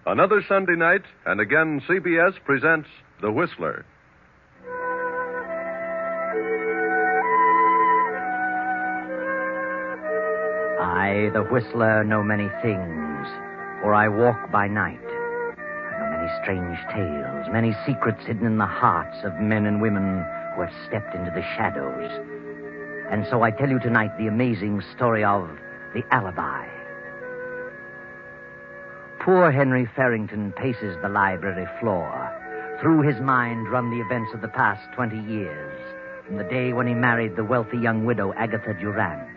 Another Sunday night, and again CBS presents The Whistler. I, the Whistler, know many things, for I walk by night. I know many strange tales, many secrets hidden in the hearts of men and women who have stepped into the shadows. And so I tell you tonight the amazing story of the Alibi. Poor Henry Carrington paces the library floor. Through his mind run the events of the past 20 years, from the day when he married the wealthy young widow Agatha Durant,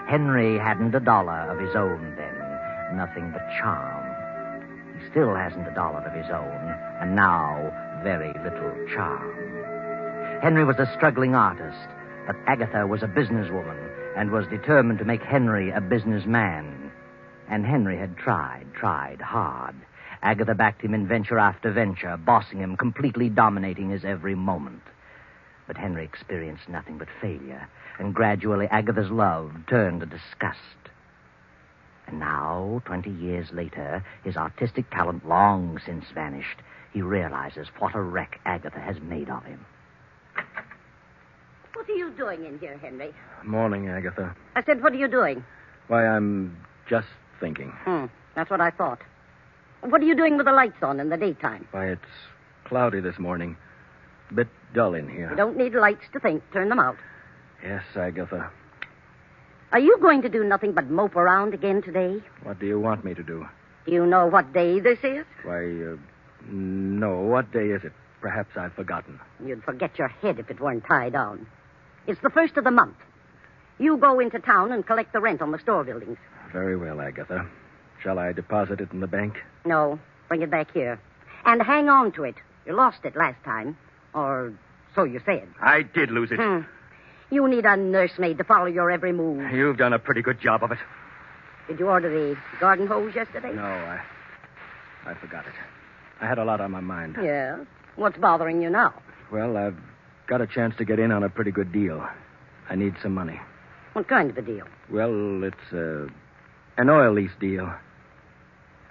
Henry hadn't $1 of his own then. Nothing but charm. He still hasn't $1 of his own, and now very little charm. Henry was a struggling artist, but Agatha was a businesswoman and was determined to make Henry a businessman. And Henry had tried hard. Agatha backed him in venture after venture, bossing him, completely dominating his every moment. But Henry experienced nothing but failure, and gradually Agatha's love turned to disgust. And now, 20 years later, his artistic talent long since vanished, he realizes what a wreck Agatha has made of him. What are you doing in here, Henry? Morning, Agatha. I said, what are you doing? Why, I'm just thinking. That's what I thought. What are you doing with the lights on in the daytime? Why, it's cloudy this morning. A bit dull in here. You don't need lights to think. Turn them out. Yes, Agatha. Are you going to do nothing but mope around again today? What do you want me to do? Do you know what day this is? Why, no. What day is it? Perhaps I've forgotten. You'd forget your head if it weren't tied on. It's the 1st of the month. You go into town and collect the rent on the store buildings. Very well, Agatha. Shall I deposit it in the bank? No. Bring it back here. And hang on to it. You lost it last time. Or so you said. I did lose it. You need a nursemaid to follow your every move. You've done a pretty good job of it. Did you order the garden hose yesterday? No, I forgot it. I had a lot on my mind. Yeah. What's bothering you now? Well, I've got a chance to get in on a pretty good deal. I need some money. What kind of a deal? Well, it's an oil lease deal.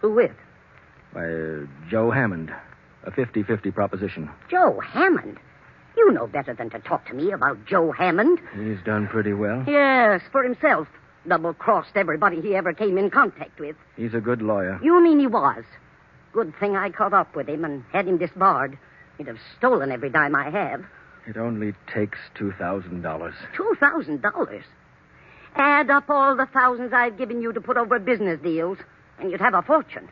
Who with? Why, Joe Hammond. A 50-50 proposition. Joe Hammond? You know better than to talk to me about Joe Hammond. He's done pretty well. Yes, for himself. Double-crossed everybody he ever came in contact with. He's a good lawyer. You mean he was? Good thing I caught up with him and had him disbarred. He'd have stolen every dime I have. It only takes $2,000. $2,000? Add up all the thousands I've given you to put over business deals, and you'd have a fortune.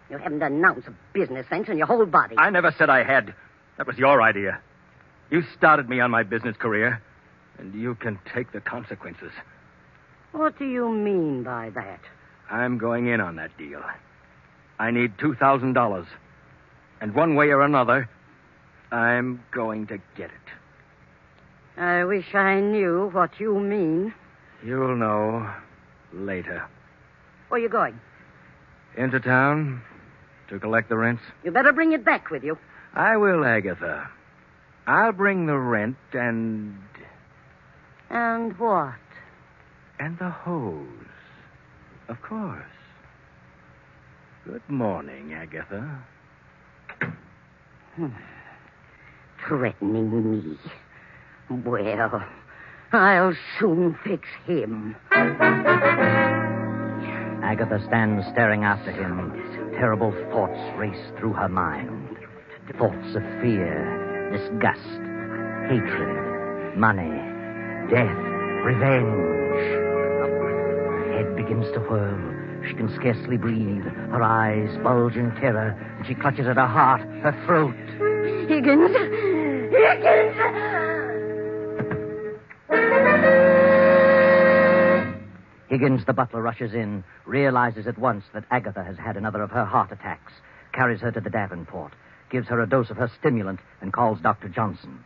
You haven't an ounce of business sense in your whole body. I never said I had. That was your idea. You started me on my business career, and you can take the consequences. What do you mean by that? I'm going in on that deal. I need $2,000. And one way or another, I'm going to get it. I wish I knew what you mean. You'll know later. Where are you going? Into town to collect the rents. You better bring it back with you. I will, Agatha. I'll bring the rent and... And what? And the hose. Of course. Good morning, Agatha. Threatening me. Well, I'll soon fix him. Agatha stands staring after him. Terrible thoughts race through her mind. Thoughts of fear, disgust, hatred, money, death, revenge. Her head begins to whirl. She can scarcely breathe. Her eyes bulge in terror, and she clutches at her heart, her throat. Higgins! Higgins! Higgins, the butler, rushes in, realizes at once that Agatha has had another of her heart attacks, carries her to the Davenport, gives her a dose of her stimulant, and calls Dr. Johnson.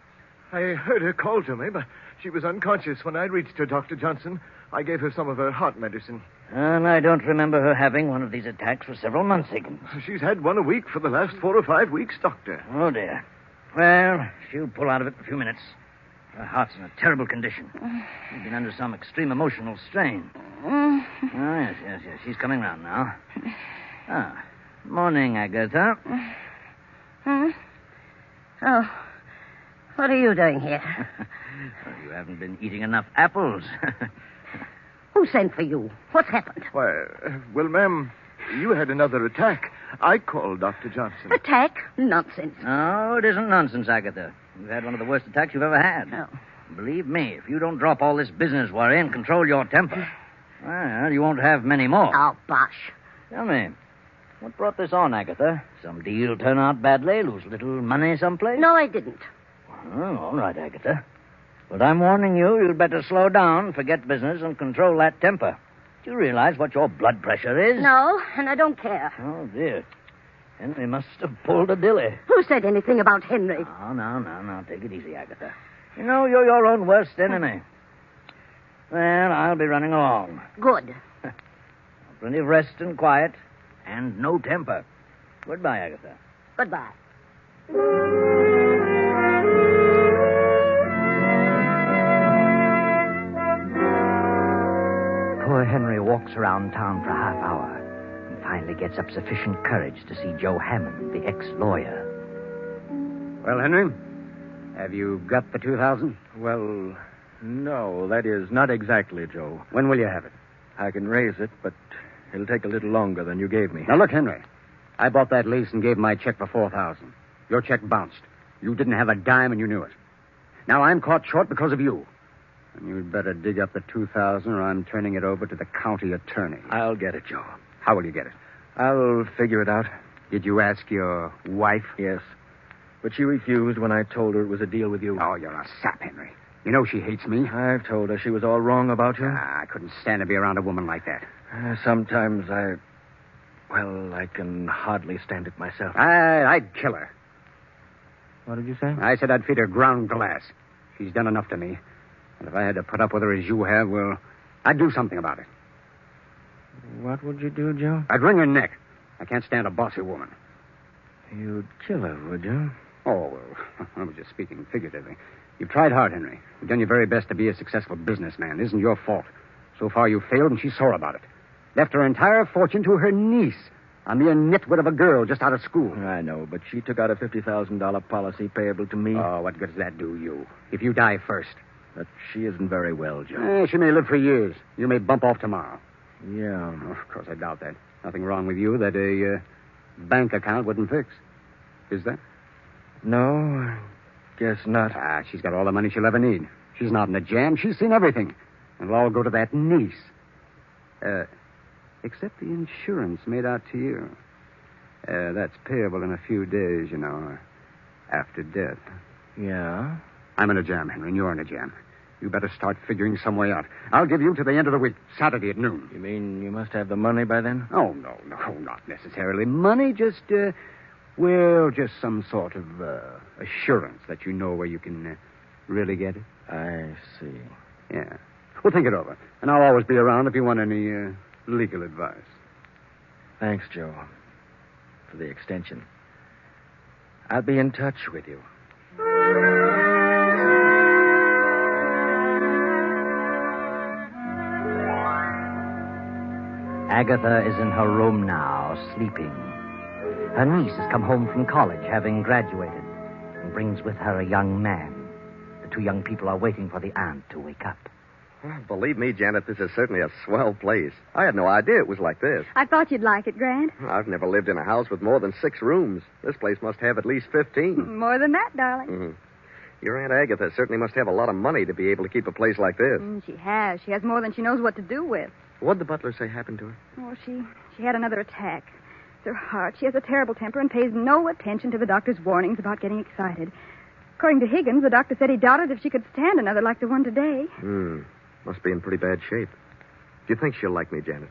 I heard her call to me, but she was unconscious when I reached her, Dr. Johnson. I gave her some of her heart medicine. And I don't remember her having one of these attacks for several months, Higgins. She's had one a week for the last 4 or 5 weeks, Doctor. Oh, dear. Well, she'll pull out of it in a few minutes. Her heart's in a terrible condition. She's been under some extreme emotional strain. Oh, yes. She's coming round now. Morning, Agatha. Oh, what are you doing here? Well, you haven't been eating enough apples. Who sent for you? What's happened? Why, well, ma'am, you had another attack. I called Dr. Johnson. Attack? Nonsense. No, it isn't nonsense, Agatha. You've had one of the worst attacks you've ever had. Oh. Believe me, if you don't drop all this business worry and control your temper, well, you won't have many more. Oh, bosh. Tell me, what brought this on, Agatha? Some deal turn out badly, lose little money someplace? No, I didn't. Oh, all right, Agatha. But I'm warning you, you'd better slow down, forget business, and control that temper. Do you realize what your blood pressure is? No, and I don't care. Oh, dear. Henry must have pulled a dilly. Who said anything about Henry? Oh, now. Take it easy, Agatha. You know, you're your own worst enemy. Well, I'll be running along. Good. Plenty of rest and quiet, and no temper. Goodbye, Agatha. Goodbye. Poor Henry walks around town for a half hour and finally gets up sufficient courage to see Joe Hammond, the ex-lawyer. Well, Henry, have you got the 2,000? Well, no, that is not exactly, Joe. When will you have it? I can raise it, but it'll take a little longer than you gave me. Now, look, Henry. I bought that lease and gave my check for 4,000. Your check bounced. You didn't have a dime and you knew it. Now I'm caught short because of you. And you'd better dig up the 2,000 or I'm turning it over to the county attorney. I'll get it, Joe. How will you get it? I'll figure it out. Did you ask your wife? Yes. But she refused when I told her it was a deal with you. Oh, you're a sap, Henry. You know she hates me. I've told her she was all wrong about you. I couldn't stand to be around a woman like that. Sometimes I can hardly stand it myself. I'd kill her. What did you say? I said I'd feed her ground glass. She's done enough to me. And if I had to put up with her as you have, well, I'd do something about it. What would you do, Joe? I'd wring her neck. I can't stand a bossy woman. You'd kill her, would you? Oh, well, I was just speaking figuratively. You've tried hard, Henry. You've done your very best to be a successful businessman. It isn't your fault. So far, you failed, and she's sore about it. Left her entire fortune to her niece, a mere nitwit of a girl just out of school. I know, but she took out a $50,000 policy payable to me. Oh, what good does that do you? If you die first. But she isn't very well, Joe. She may live for years. You may bump off tomorrow. Yeah. Oh, of course, I doubt that. Nothing wrong with you that a bank account wouldn't fix. Is there? No, I guess not. She's got all the money she'll ever need. She's not in a jam. She's seen everything. It'll all go to that niece. Except the insurance made out to you. That's payable in a few days, you know, after death. Yeah? I'm in a jam, Henry, and you're in a jam. You better start figuring some way out. I'll give you to the end of the week, Saturday at noon. You mean you must have the money by then? Oh, no, not necessarily money. Just some sort of assurance that you know where you can really get it. I see. Yeah. Well, think it over. And I'll always be around if you want any legal advice. Thanks, Joe, for the extension. I'll be in touch with you. Agatha is in her room now, sleeping. Her niece has come home from college, having graduated, and brings with her a young man. The two young people are waiting for the aunt to wake up. Well, believe me, Janet, this is certainly a swell place. I had no idea it was like this. I thought you'd like it, Grant. I've never lived in a house with more than 6 rooms. This place must have at least 15. More than that, darling. Mm-hmm. Your Aunt Agatha certainly must have a lot of money to be able to keep a place like this. She has. She has more than she knows what to do with. What'd the butler say happened to her? Oh, she had another attack. It's her heart. She has a terrible temper and pays no attention to the doctor's warnings about getting excited. According to Higgins, the doctor said he doubted if she could stand another like the one today. Must be in pretty bad shape. Do you think she'll like me, Janet?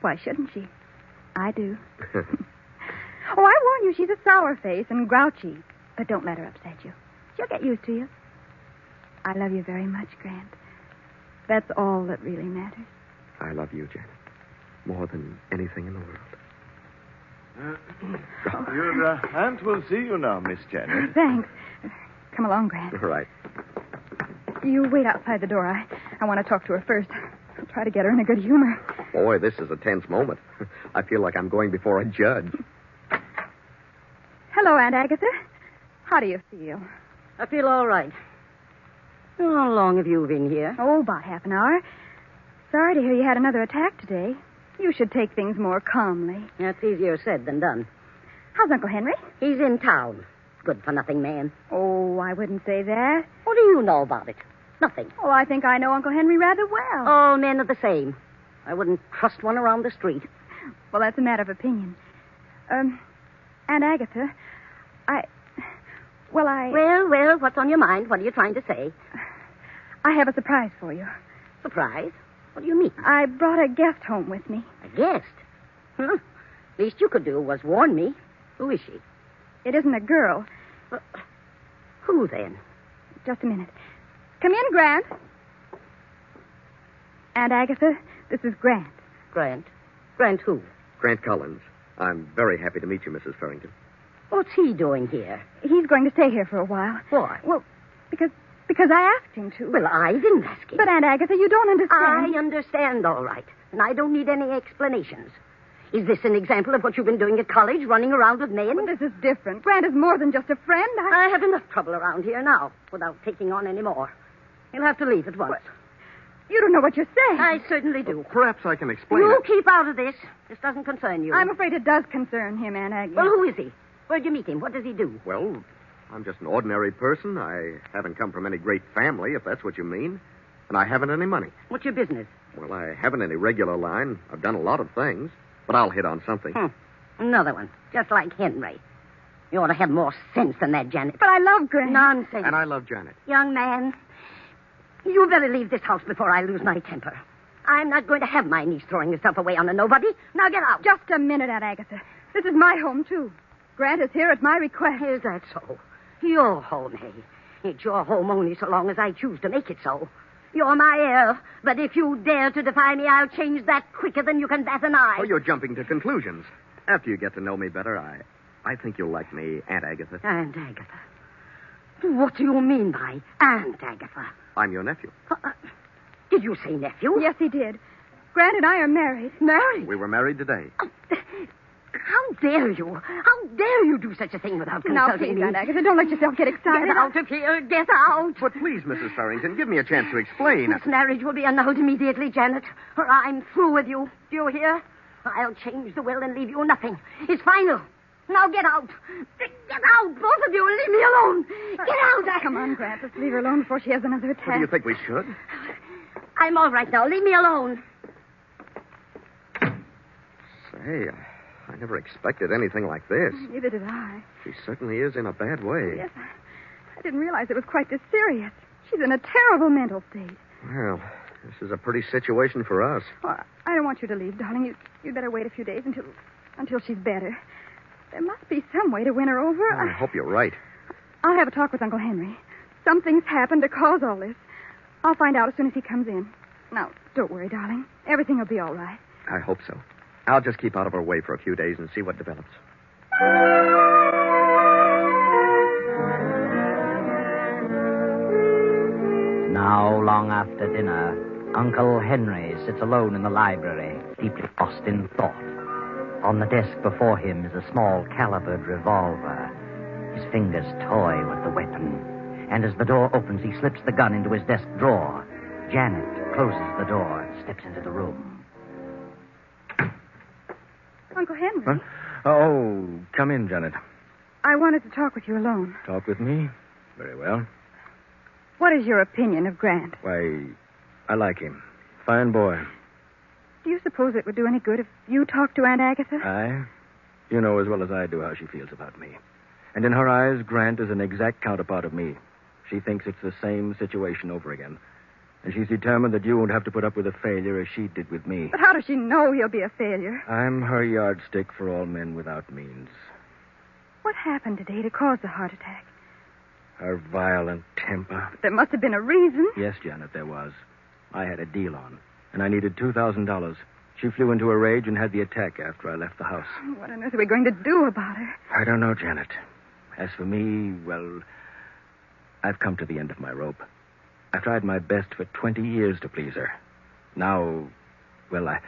Why shouldn't she? I do. Oh, I warn you, she's a sour face and grouchy. But don't let her upset you. She'll get used to you. I love you very much, Grant. That's all that really matters. I love you, Janet. More than anything in the world. Your aunt will see you now, Miss Janet. Thanks. Come along, Grant. All right. You wait outside the door. I want to talk to her first. I'll try to get her in a good humor. Boy, this is a tense moment. I feel like I'm going before a judge. Hello, Aunt Agatha. How do you feel? I feel all right. How long have you been here? Oh, about half an hour. Sorry to hear you had another attack today. You should take things more calmly. That's easier said than done. How's Uncle Henry? He's in town. Good-for-nothing man. Oh, I wouldn't say that. What do you know about it? Nothing. Oh, I think I know Uncle Henry rather well. All men are the same. I wouldn't trust one around the street. Well, that's a matter of opinion. Aunt Agatha, Well, Well, what's on your mind? What are you trying to say? I have a surprise for you. Surprise? What do you mean? I brought a guest home with me. A guest? Huh? Least you could do was warn me. Who is she? It isn't a girl. Who, then? Just a minute. Come in, Grant. Aunt Agatha, this is Grant. Grant? Grant who? Grant Collins. I'm very happy to meet you, Mrs. Farrington. What's he doing here? He's going to stay here for a while. Why? Well, because I asked him to. Well, I didn't ask him. But, Aunt Agatha, you don't understand. I understand, all right. And I don't need any explanations. Is this an example of what you've been doing at college, running around with men? Well, this is different. Grant is more than just a friend. I have enough trouble around here now, without taking on any more. You'll have to leave at once. What? You don't know what you're saying. I certainly do. Perhaps I can explain You it. keep out of this. This doesn't concern you. I'm afraid it does concern him, Aunt Agatha. Well, who is he? Where'd you meet him? What does he do? Well, I'm just an ordinary person. I haven't come from any great family, if that's what you mean. And I haven't any money. What's your business? Well, I haven't any regular line. I've done a lot of things. But I'll hit on something. Another one. Just like Henry. You ought to have more sense than that, Janet. But I love Grant. Nonsense. And I love Janet. Young man, you better leave this house before I lose my temper. I'm not going to have my niece throwing herself away on a nobody. Now get out. Just a minute, Aunt Agatha. This is my home, too. Grant is here at my request. Is that so? Your home, hey? It's your home only so long as I choose to make it so. You're my heir, but if you dare to defy me, I'll change that quicker than you can bat an eye. Oh, you're jumping to conclusions. After you get to know me better, I think you'll like me, Aunt Agatha. Aunt Agatha? What do you mean by Aunt Agatha? I'm your nephew. Did you say nephew? Yes, he did. Grant and I are married. Married? We were married today. How dare you? How dare you do such a thing without Now, consulting please, me? Aunt Agatha, don't let yourself get excited. Get out of here. Get out. But please, Mrs. Farrington, give me a chance to explain. This marriage will be annulled immediately, Janet, or I'm through with you. Do you hear? I'll change the will and leave you nothing. It's final. Now get out. Get out, both of you, and leave me alone. Get out. Come on, Grant. Let's leave her alone before she has another attack. What do you think we should? I'm all right now. Leave me alone. Say, I never expected anything like this. Neither did I. She certainly is in a bad way. Yes, I didn't realize it was quite this serious. She's in a terrible mental state. Well, this is a pretty situation for us. Oh, I don't want you to leave, darling. You'd better wait a few days until she's better. There must be some way to win her over. I hope you're right. I'll have a talk with Uncle Henry. Something's happened to cause all this. I'll find out as soon as he comes in. Now, don't worry, darling. Everything will be all right. I hope so. I'll just keep out of her way for a few days and see what develops. Now, long after dinner, Uncle Henry sits alone in the library, deeply lost in thought. On the desk before him is a small calibered revolver. His fingers toy with the weapon. And as the door opens, he slips the gun into his desk drawer. Janet closes the door and steps into the room. Uncle Henry. Huh? Oh, come in, Janet. I wanted to talk with you alone. Talk with me? Very well. What is your opinion of Grant? Why, I like him. Fine boy. Do you suppose it would do any good if you talked to Aunt Agatha? I? You know as well as I do how she feels about me. And in her eyes, Grant is an exact counterpart of me. She thinks it's the same situation over again. And she's determined that you won't have to put up with a failure as she did with me. But how does she know he'll be a failure? I'm her yardstick for all men without means. What happened today to cause the heart attack? Her violent temper. There must have been a reason. Yes, Janet, there was. I had a deal on, and I needed $2,000. She flew into a rage and had the attack after I left the house. What on earth are we going to do about her? I don't know, Janet. As for me, well, I've come to the end of my rope. I've tried my best for 20 years to please her. Now, well, I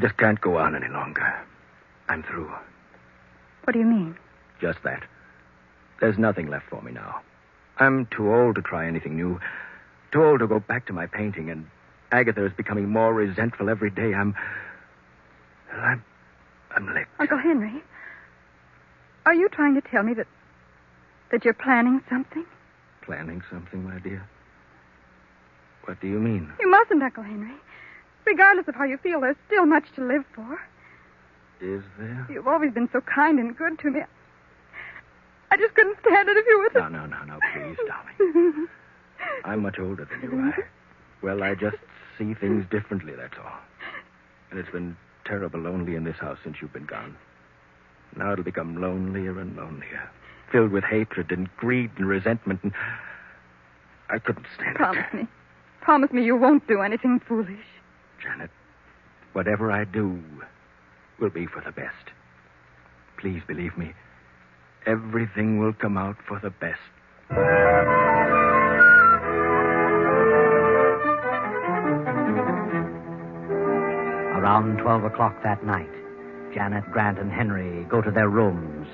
just can't go on any longer. I'm through. What do you mean? Just that. There's nothing left for me now. I'm too old to try anything new. Too old to go back to my painting, and Agatha is becoming more resentful every day. I'm licked. Uncle Henry, are you trying to tell me that you're planning something? Planning something, my dear? What do you mean? You mustn't, Uncle Henry. Regardless of how you feel, there's still much to live for. Is there? You've always been so kind and good to me. I just couldn't stand it if you were... No, please, darling. I'm much older than you. Well, I just see things differently, that's all. And it's been terrible lonely in this house since you've been gone. Now it'll become lonelier and lonelier, filled with hatred and greed and resentment, and I couldn't stand it. Promise me you won't do anything foolish. Janet, whatever I do will be for the best. Please believe me. Everything will come out for the best. Around 12 o'clock that night, Janet, Grant, and Henry go to their rooms,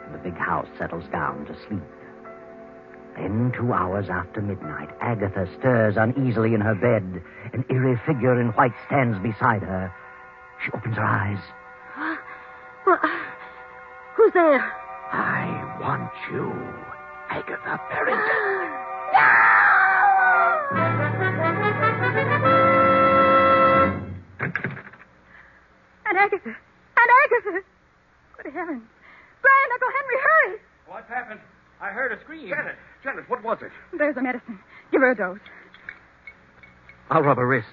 and the big house settles down to sleep. Then, 2 hours after midnight, Agatha stirs uneasily in her bed. An eerie figure in white stands beside her. She opens her eyes. Well, who's there? I want you, Agatha Carrington. Aunt Agatha! Aunt Agatha! Good heavens. Brian, Uncle Henry, hurry! What happened? I heard a scream. Janet, what was it? There's the medicine. Give her a dose. I'll rub her wrists.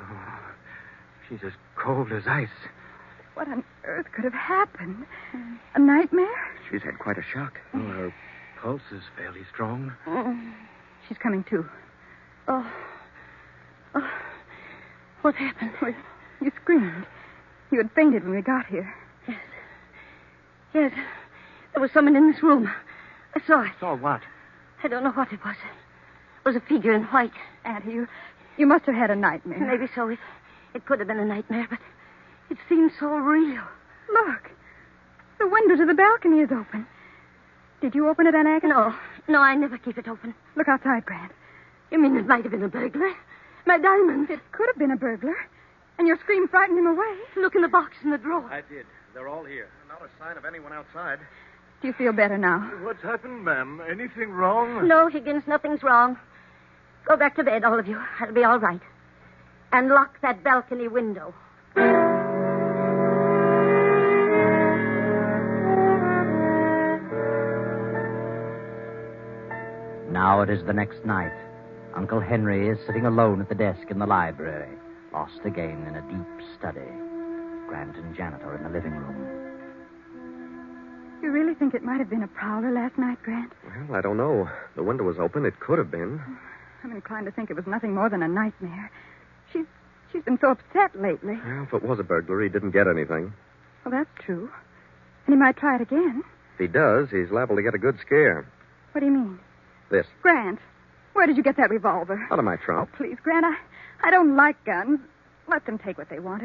Oh, she's as cold as ice. What on earth could have happened? A nightmare? She's had quite a shock. Oh, her pulse is fairly strong. She's coming to. Oh. What happened? Well, you screamed. You had fainted when we got here. Yes. There was someone in this room. I saw it. Saw what? I don't know what it was. It was a figure in white. Auntie, you must have had a nightmare. Maybe so. It could have been a nightmare, but it seemed so real. Look. The window to the balcony is open. Did you open it, Aunt Agatha? No, I never keep it open. Look outside, Grant. You mean it might have been a burglar? My diamonds. It could have been a burglar. And your scream frightened him away. Look in the box in the drawer. I did. They're all here. Not a sign of anyone outside. Do you feel better now? What's happened, ma'am? Anything wrong? No, Higgins, nothing's wrong. Go back to bed, all of you. I'll be all right. And lock that balcony window. Now it is the next night. Uncle Henry is sitting alone at the desk in the library, lost again in a deep study. Grant and Janet are in the living room. You really think it might have been a prowler last night, Grant? Well, I don't know. The window was open. It could have been. I'm inclined to think it was nothing more than a nightmare. She's been so upset lately. Well, if it was a burglary, he didn't get anything. Well, that's true. And he might try it again. If he does, he's liable to get a good scare. What do you mean? This. Grant, where did you get that revolver? Out of my trunk. Oh, please, Grant, I don't like guns. Let them take what they want.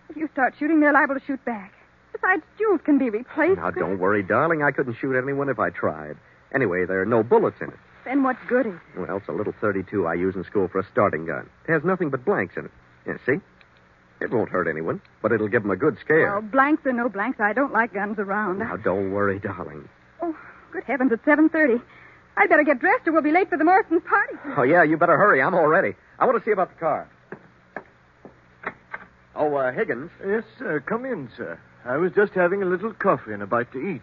If you start shooting, they're liable to shoot back. Besides, jewels can be replaced. Now, don't worry, darling. I couldn't shoot anyone if I tried. Anyway, there are no bullets in it. Then what good is it? Well, it's a little .32 I use in school for a starting gun. It has nothing but blanks in it. Yeah, see? It won't hurt anyone, but it'll give them a good scare. Well, blanks or no blanks, I don't like guns around. Now, don't worry, darling. Oh, good heavens, it's 7:30. I'd better get dressed or we'll be late for the Morrison's party. Oh, yeah, you better hurry. I'm all ready. I want to see about the car. Oh, Higgins. Yes, sir. Come in, sir. I was just having a little coffee and a bite to eat.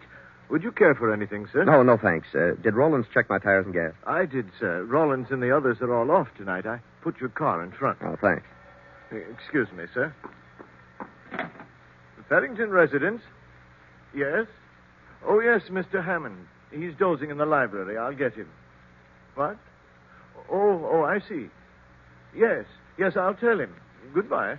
Would you care for anything, sir? No, thanks. Did Rollins check my tires and gas? I did, sir. Rollins and the others are all off tonight. I put your car in front. Oh, thanks. Excuse me, sir. The Farrington residence? Yes? Oh, yes, Mr. Hammond. He's dozing in the library. I'll get him. What? Oh, I see. Yes, I'll tell him. Goodbye.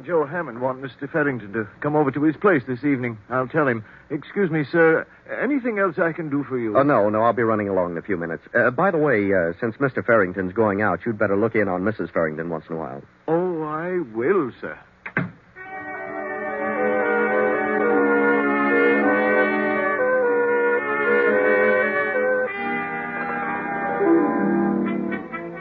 Joe Hammond wants Mr. Farrington to come over to his place this evening. I'll tell him. Excuse me, sir. Anything else I can do for you? Oh, no. I'll be running along in a few minutes. By the way, since Mr. Farrington's going out, you'd better look in on Mrs. Farrington once in a while. Oh, I will, sir.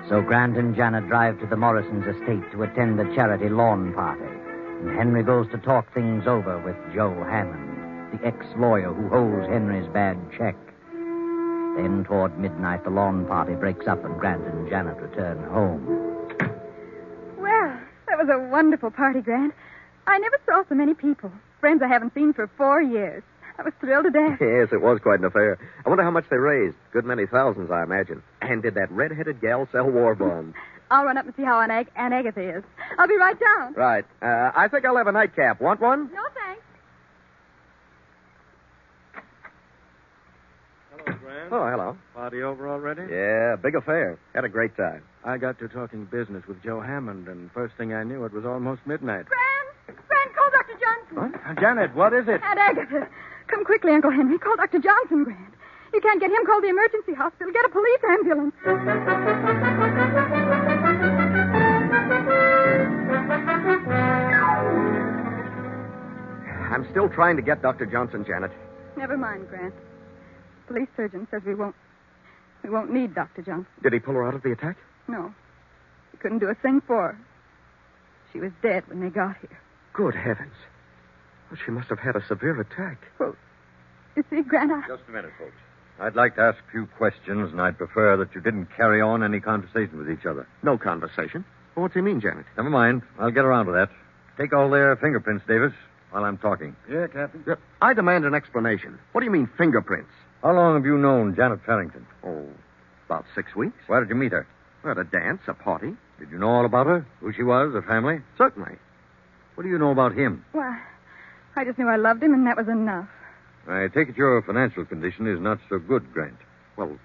So Grant and Janet drive to the Morrisons' estate to attend a charity lawn party. And Henry goes to talk things over with Joe Hammond, the ex-lawyer who holds Henry's bad check. Then toward midnight, the lawn party breaks up and Grant and Janet return home. Well, that was a wonderful party, Grant. I never saw so many people. Friends I haven't seen for 4 years. I was thrilled to death. Yes, it was quite an affair. I wonder how much they raised. Good many thousands, I imagine. And did that red-headed gal sell war bonds? I'll run up and see how Aunt Agatha is. I'll be right down. Right. I think I'll have a nightcap. Want one? No, thanks. Hello, Grant. Oh, hello. Party over already? Yeah, big affair. Had a great time. I got to talking business with Joe Hammond, and first thing I knew, it was almost midnight. Gran, call Dr. Johnson. What? Janet, what is it? Aunt Agatha. Come quickly, Uncle Henry. Call Dr. Johnson, Grant. You can't get him, call the emergency hospital. Get a police ambulance. I'm still trying to get Dr. Johnson, Janet. Never mind, Grant. Police surgeon says we won't need Dr. Johnson. Did he pull her out of the attack? No. He couldn't do a thing for her. She was dead when they got here. Good heavens. Well, she must have had a severe attack. Well, you see, Grant, Just a minute, folks. I'd like to ask a few questions, and I'd prefer that you didn't carry on any conversation with each other. No conversation? Well, what's he mean, Janet? Never mind. I'll get around to that. Take all their fingerprints, Davis, while I'm talking. Yeah, Captain. I demand an explanation. What do you mean, fingerprints? How long have you known Janet Carrington? Oh, about 6 weeks. Where did you meet her? At a dance, a party. Did you know all about her? Who she was, her family? Certainly. What do you know about him? well, I just knew I loved him, and that was enough. I take it your financial condition is not so good, Grant. Well,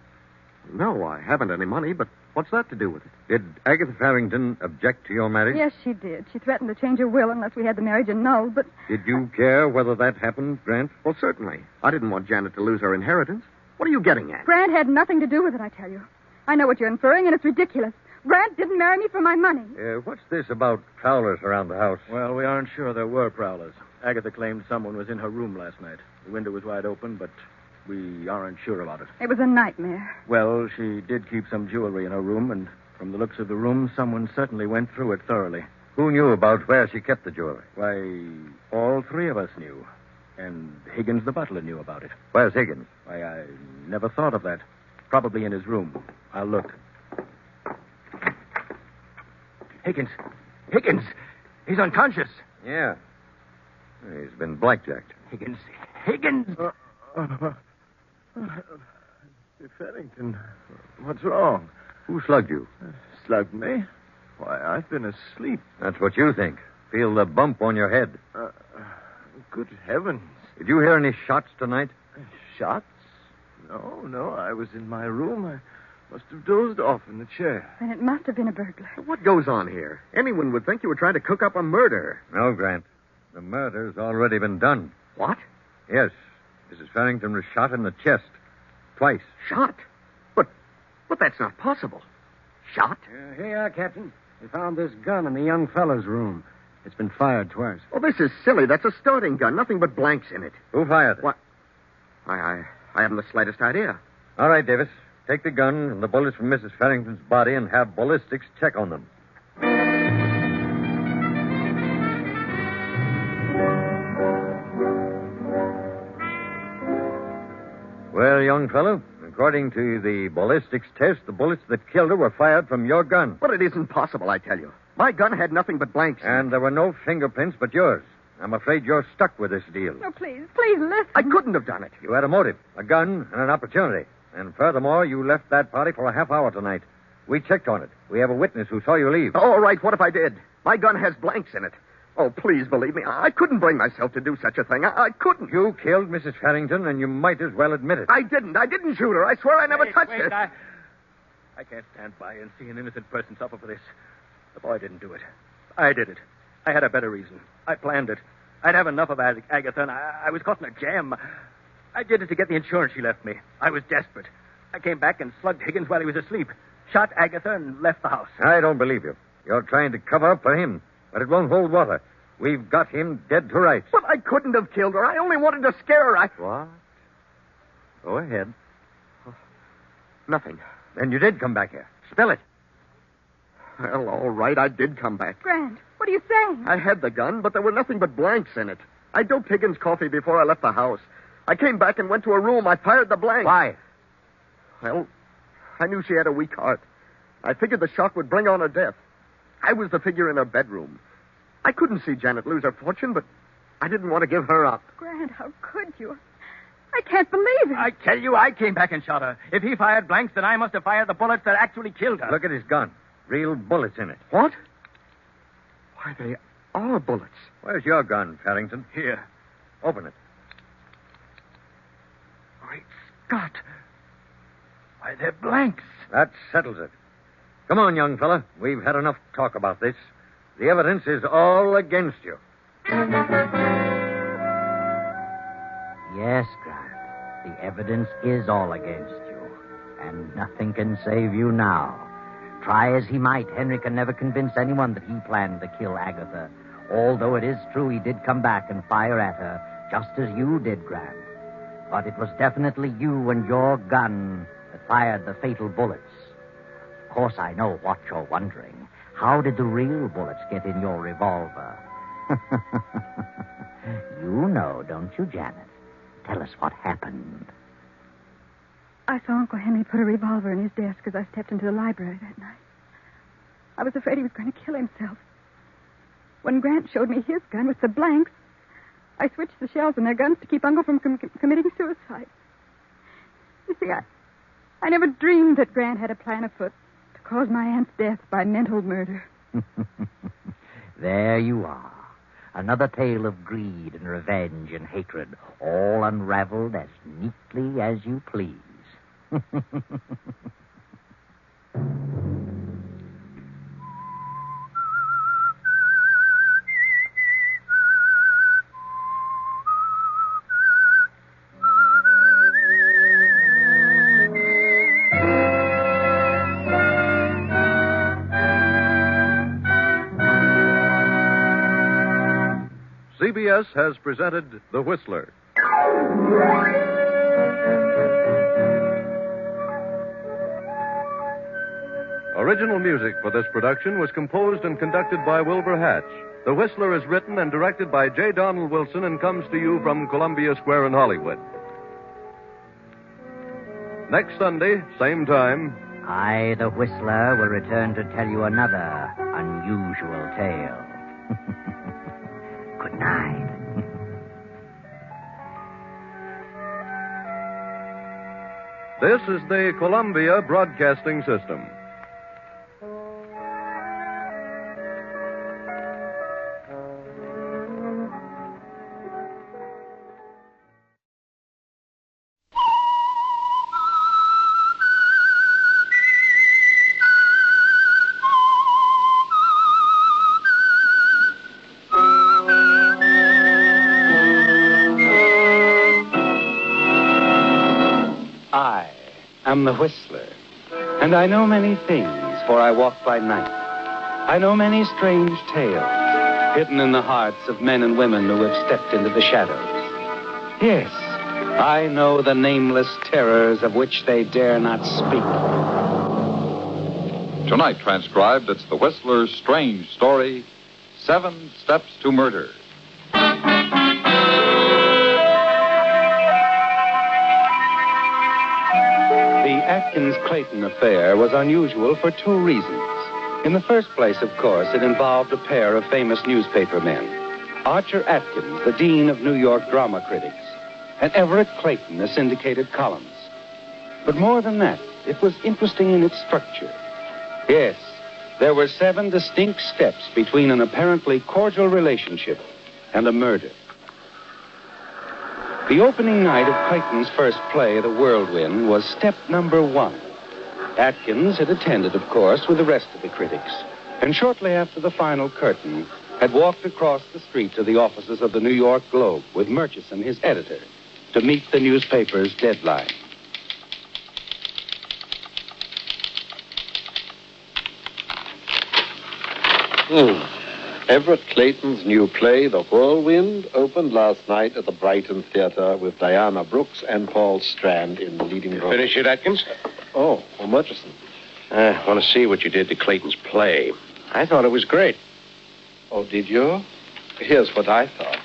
no, I haven't any money, but what's that to do with it? Did Agatha Carrington object to your marriage? Yes, she did. She threatened to change her will unless we had the marriage annulled, but Did you care whether that happened, Grant? Well, certainly. I didn't want Janet to lose her inheritance. What are you getting at? Grant had nothing to do with it, I tell you. I know what you're inferring, and it's ridiculous. Grant didn't marry me for my money. What's this about prowlers around the house? Well, we aren't sure there were prowlers. Agatha claimed someone was in her room last night. The window was wide open, but we aren't sure about it. It was a nightmare. Well, she did keep some jewelry in her room, and from the looks of the room, someone certainly went through it thoroughly. Who knew about where she kept the jewelry? Why, all three of us knew. And Higgins the butler knew about it. Where's Higgins? Why, I never thought of that. Probably in his room. I'll look. Higgins! Higgins! He's unconscious! Yeah. He's been blackjacked. Higgins! Higgins! Farrington, what's wrong? Who slugged you? Slugged me? Why, I've been asleep. That's what you think. Feel the bump on your head. Good heavens. Did you hear any shots tonight? Shots? No, I was in my room. I must have dozed off in the chair. Then it must have been a burglar. What goes on here? Anyone would think you were trying to cook up a murder. No, Grant. The murder's already been done. What? Yes. Mrs. Farrington was shot in the chest. Twice. Shot? But that's not possible. Shot? Here you are, Captain. We found this gun in the young fellow's room. It's been fired twice. Oh, this is silly. That's a starting gun. Nothing but blanks in it. Who fired it? What? I haven't the slightest idea. All right, Davis. Take the gun and the bullets from Mrs. Farrington's body and have ballistics check on them. Well, young fellow, according to the ballistics test, the bullets that killed her were fired from your gun. But it isn't possible, I tell you. My gun had nothing but blanks. And there were no fingerprints but yours. I'm afraid you're stuck with this deal. No, please listen. I couldn't have done it. You had a motive, a gun, and an opportunity. And furthermore, you left that party for a half hour tonight. We checked on it. We have a witness who saw you leave. All right, what if I did? My gun has blanks in it. Oh, please believe me. I couldn't bring myself to do such a thing. I couldn't. You killed Mrs. Farrington, and you might as well admit it. I didn't shoot her. I swear I never touched her. I can't stand by and see an innocent person suffer for this. The boy didn't do it. I did it. I had a better reason. I planned it. I'd have enough of Agatha, and I was caught in a jam. I did it to get the insurance she left me. I was desperate. I came back and slugged Higgins while he was asleep, shot Agatha, and left the house. I don't believe you. You're trying to cover up for him, but it won't hold water. We've got him dead to rights. But I couldn't have killed her. I only wanted to scare her. What? Go ahead. Nothing. Then you did come back here. Spill it. Well, all right, I did come back. Grant, what are you saying? I had the gun, but there were nothing but blanks in it. I doped Higgins' coffee before I left the house. I came back and went to her room. I fired the blanks. Why? Well, I knew she had a weak heart. I figured the shock would bring on her death. I was the figure in her bedroom. I couldn't see Janet lose her fortune, but I didn't want to give her up. Grant, how could you? I can't believe it. I tell you, I came back and shot her. If he fired blanks, then I must have fired the bullets that actually killed her. Look at his gun. Real bullets in it. What? Why, they are bullets. Where's your gun, Carrington? Here. Open it. Great Scott. Why, they're blanks. That settles it. Come on, young fella. We've had enough talk about this. The evidence is all against you. Yes, Grant. The evidence is all against you. And nothing can save you now. Try as he might, Henry can never convince anyone that he planned to kill Agatha. Although it is true he did come back and fire at her, just as you did, Grant. But it was definitely you and your gun that fired the fatal bullets. Of course, I know what you're wondering. How did the real bullets get in your revolver? You know, don't you, Janet? Tell us what happened. I saw Uncle Henry put a revolver in his desk as I stepped into the library that night. I was afraid he was going to kill himself. When Grant showed me his gun with the blanks, I switched the shells in their guns to keep Uncle from committing suicide. You see, I never dreamed that Grant had a plan afoot to cause my aunt's death by mental murder. There you are. Another tale of greed and revenge and hatred, all unraveled as neatly as you please. CBS has presented The Whistler. Original music for this production was composed and conducted by Wilbur Hatch. The Whistler is written and directed by J. Donald Wilson and comes to you from Columbia Square in Hollywood. Next Sunday, same time, I, the Whistler, will return to tell you another unusual tale. Good night. This is the Columbia Broadcasting System. I'm the Whistler, and I know many things, for I walk by night. I know many strange tales, hidden in the hearts of men and women who have stepped into the shadows. Yes, I know the nameless terrors of which they dare not speak. Tonight transcribed, it's The Whistler's strange story, 7 Steps to Murder. The Atkins-Clayton affair was unusual for 2 reasons. In the first place, of course, it involved a pair of famous newspaper men. Archer Atkins, the dean of New York drama critics, and Everett Clayton, a syndicated columnist. But more than that, it was interesting in its structure. Yes, there were 7 distinct steps between an apparently cordial relationship and a murder. The opening night of Clayton's first play, The Whirlwind, was step number 1. Atkins had attended, of course, with the rest of the critics, and shortly after the final curtain, had walked across the street to the offices of the New York Globe with Murchison, his editor, to meet the newspaper's deadline. Everett Clayton's new play, The Whirlwind, opened last night at the Brighton Theater with Diana Brooks and Paul Strand in the leading role. Finish it, Atkins? Murchison. I want to see what you did to Clayton's play. I thought it was great. Oh, did you? Here's what I thought.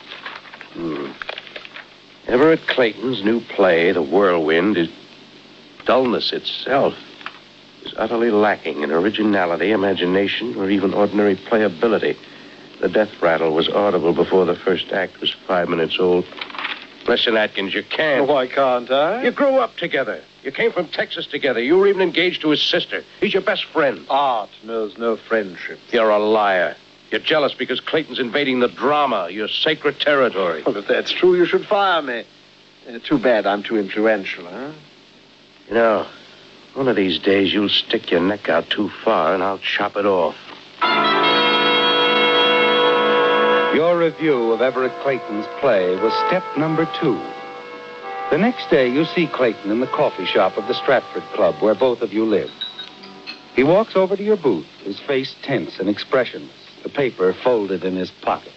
Everett Clayton's new play, The Whirlwind, is dullness itself. Is utterly lacking in originality, imagination, or even ordinary playability. The death rattle was audible before the first act was 5 minutes old. Listen, Atkins, you can't. Why can't I? You grew up together. You came from Texas together. You were even engaged to his sister. He's your best friend. Art knows no friendship. You're a liar. You're jealous because Clayton's invading the drama, your sacred territory. Well, if that's true, you should fire me. Too bad I'm too influential, huh? You know, one of these days you'll stick your neck out too far and I'll chop it off. Your review of Everett Clayton's play was step number 2. The next day, you see Clayton in the coffee shop of the Stratford Club, where both of you live. He walks over to your booth, his face tense and expressionless, the paper folded in his pocket.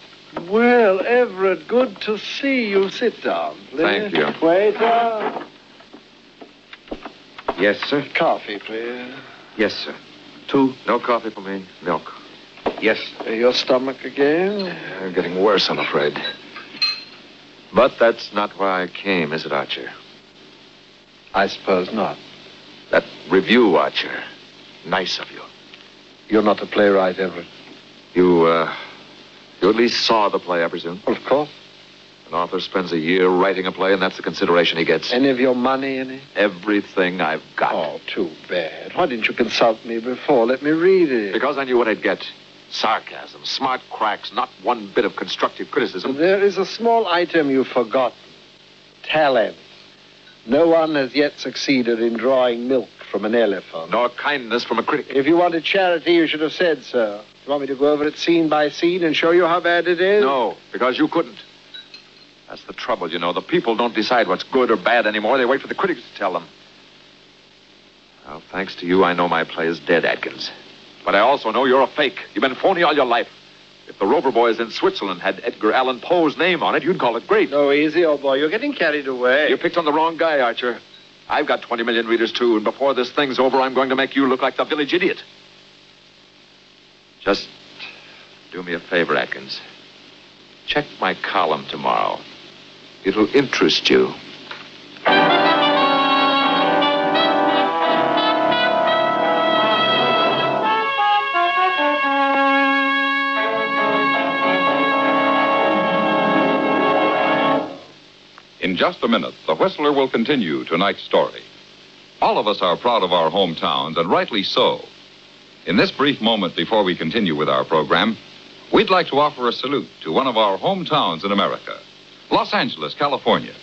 Well, Everett, good to see you. Sit down, please. Thank you. Waiter. Yes, sir. Coffee, please. Yes, sir. 2. No coffee for me. Milk. Yes. Your stomach again? Getting worse, I'm afraid. But that's not why I came, is it, Archer? I suppose not. That review, Archer. Nice of you. You're not a playwright, Everett. You at least saw the play, I presume? Of course. An author spends a year writing a play, and that's the consideration he gets. Any of your money in it? Everything I've got. Oh, too bad. Why didn't you consult me before? Let me read it. Because I knew what I'd get. Sarcasm, smart cracks, not one bit of constructive criticism. There is a small item you've forgotten. Talent. No one has yet succeeded in drawing milk from an elephant. Nor kindness from a critic. If you wanted charity, you should have said so. You want me to go over it scene by scene and show you how bad it is? No, because you couldn't. That's the trouble, you know. The people don't decide what's good or bad anymore. They wait for the critics to tell them. Well, thanks to you, I know my play is dead, Atkins. But I also know you're a fake. You've been phony all your life. If the Rover Boys in Switzerland had Edgar Allan Poe's name on it, you'd call it great. No, easy, old boy. You're getting carried away. You picked on the wrong guy, Archer. I've got 20 million readers, too, and before this thing's over, I'm going to make you look like the village idiot. Just do me a favor, Atkins. Check my column tomorrow. It'll interest you. In just a minute, the Whistler will continue tonight's story. All of us are proud of our hometowns, and rightly so. In this brief moment before we continue with our program, we'd like to offer a salute to one of our hometowns in America, Los Angeles, California.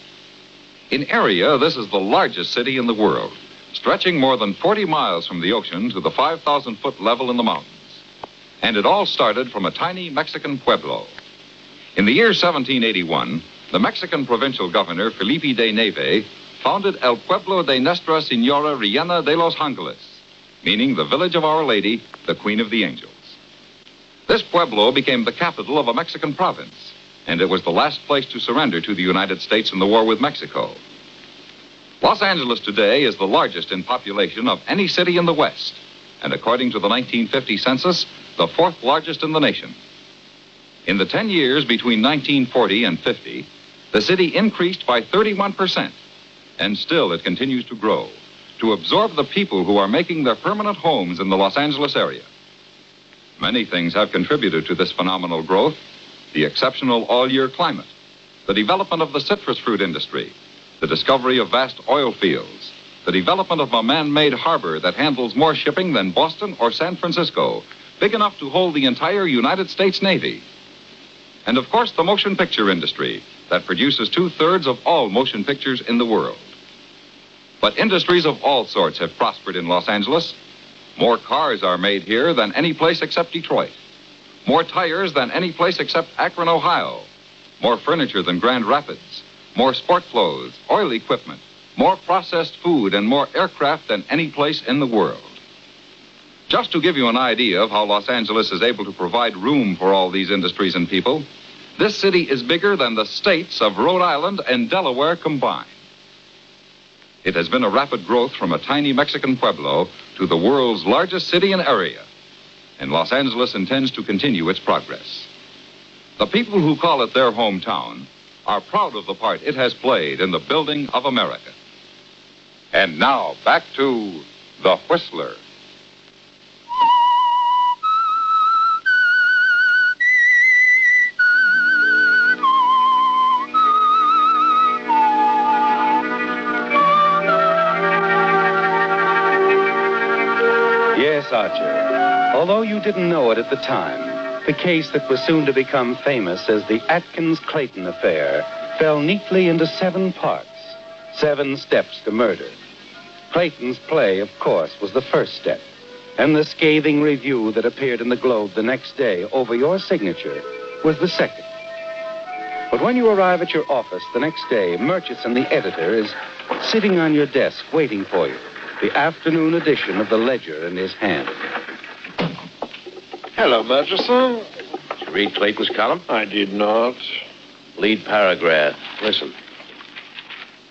In area, this is the largest city in the world, stretching more than 40 miles from the ocean to the 5,000-foot level in the mountains. And it all started from a tiny Mexican pueblo. In the year 1781, the Mexican provincial governor, Felipe de Neve, founded El Pueblo de Nuestra Señora Reina de los Angeles, meaning the village of Our Lady, the Queen of the Angels. This pueblo became the capital of a Mexican province, and it was the last place to surrender to the United States in the war with Mexico. Los Angeles today is the largest in population of any city in the West, and according to the 1950 census, the 4th largest in the nation. In the 10 years between 1940 and 50, the city increased by 31%, and still it continues to grow, to absorb the people who are making their permanent homes in the Los Angeles area. Many things have contributed to this phenomenal growth: the exceptional all-year climate, the development of the citrus fruit industry, the discovery of vast oil fields, the development of a man-made harbor that handles more shipping than Boston or San Francisco, big enough to hold the entire United States Navy. And, of course, the motion picture industry that produces 2/3 of all motion pictures in the world. But industries of all sorts have prospered in Los Angeles. More cars are made here than any place except Detroit. More tires than any place except Akron, Ohio. More furniture than Grand Rapids. More sport clothes, oil equipment, more processed food, and more aircraft than any place in the world. Just to give you an idea of how Los Angeles is able to provide room for all these industries and people, this city is bigger than the states of Rhode Island and Delaware combined. It has been a rapid growth from a tiny Mexican pueblo to the world's largest city and area, and Los Angeles intends to continue its progress. The people who call it their hometown are proud of the part it has played in the building of America. And now, back to The Whistler. Although you didn't know it at the time, the case that was soon to become famous as the Atkins-Clayton affair fell neatly into 7 parts, 7 steps to murder. Clayton's play, of course, was the first step, and the scathing review that appeared in the Globe the next day over your signature was the second. But when you arrive at your office the next day, Murchison, the editor, is sitting on your desk waiting for you, the afternoon edition of the Ledger in his hand. Hello, Murchison. Did you read Clayton's column? I did not. Lead paragraph. Listen.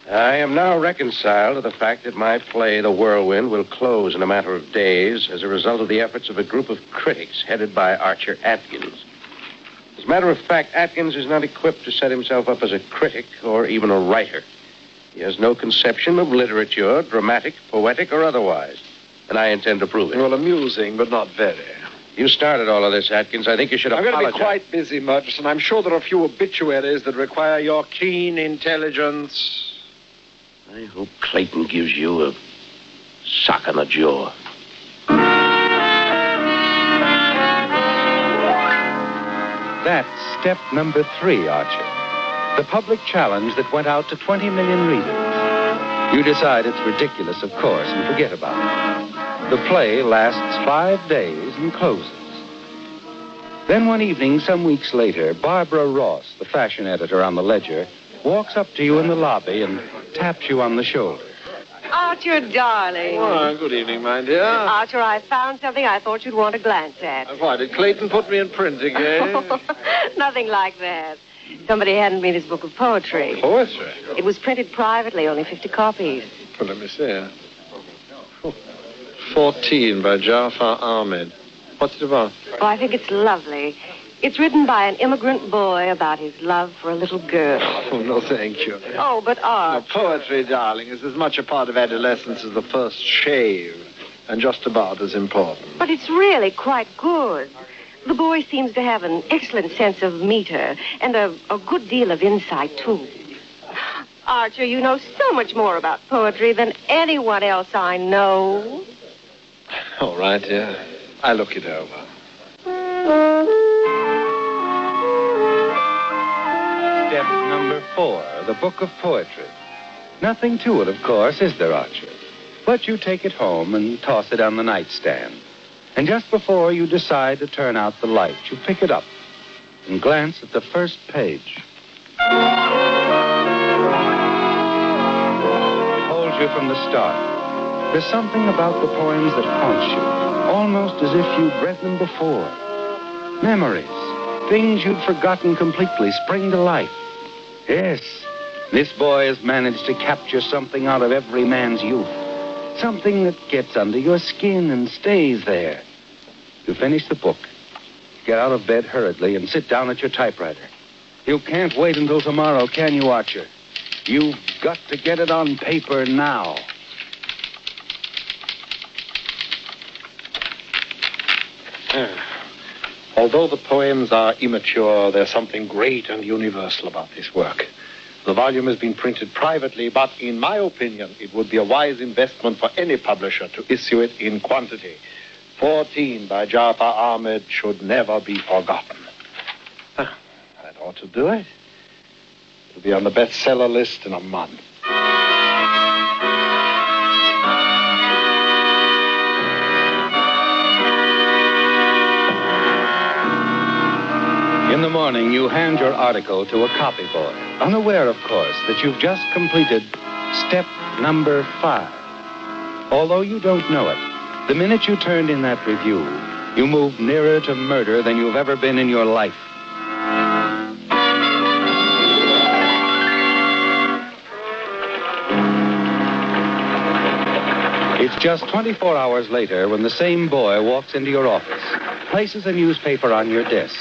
I am now reconciled to the fact that my play, The Whirlwind, will close in a matter of days as a result of the efforts of a group of critics headed by Archer Atkins. As a matter of fact, Atkins is not equipped to set himself up as a critic or even a writer. He has no conception of literature, dramatic, poetic, or otherwise. And I intend to prove it. Well, amusing, but not very. You started all of this, Atkins. I think you should apologize. I'm going to be quite busy, Murchison. I'm sure there are a few obituaries that require your keen intelligence. I hope Clayton gives you a sock on the jaw. That's step number 3, Archer. The public challenge that went out to 20 million readers. You decide it's ridiculous, of course, and forget about it. The play lasts 5 days and closes. Then one evening, some weeks later, Barbara Ross, the fashion editor on the Ledger, walks up to you in the lobby and taps you on the shoulder. Archer, darling. Well, good evening, my dear. Archer, I found something I thought you'd want to glance at. Why, did Clayton put me in print again? Nothing like that. Somebody handed me this book of poetry. Poetry? It was printed privately, only 50 copies. Well, let me see. 14 by Jafar Ahmed. What's it about? Oh, I think it's lovely. It's written by an immigrant boy about his love for a little girl. Oh, no, thank you. Oh, but Art. Now, poetry, darling, is as much a part of adolescence as the first shave, and just about as important. But it's really quite good. The boy seems to have an excellent sense of meter and a good deal of insight, too. Archer, you know so much more about poetry than anyone else I know. All right, dear. I'll look it over. Step number 4, the book of poetry. Nothing to it, of course, is there, Archer? But you take it home and toss it on the nightstand. And just before you decide to turn out the light, you pick it up and glance at the first page. It holds you from the start. There's something about the poems that haunts you, almost as if you'd read them before. Memories, things you'd forgotten completely, spring to life. Yes, this boy has managed to capture something out of every man's youth. Something that gets under your skin and stays there. You finish the book, get out of bed hurriedly, and sit down at your typewriter. You can't wait until tomorrow, can you, Archer? You've got to get it on paper now. Although the poems are immature, there's something great and universal about this work. The volume has been printed privately, but in my opinion, it would be a wise investment for any publisher to issue it in quantity. 14 by Jafar Ahmed should never be forgotten. That ought to do it. It'll be on the bestseller list in a month. In the morning, you hand your article to a copy boy, unaware, of course, that you've just completed step number 5. Although you don't know it, the minute you turned in that review, you moved nearer to murder than you've ever been in your life. It's just 24 hours later when the same boy walks into your office, places a newspaper on your desk.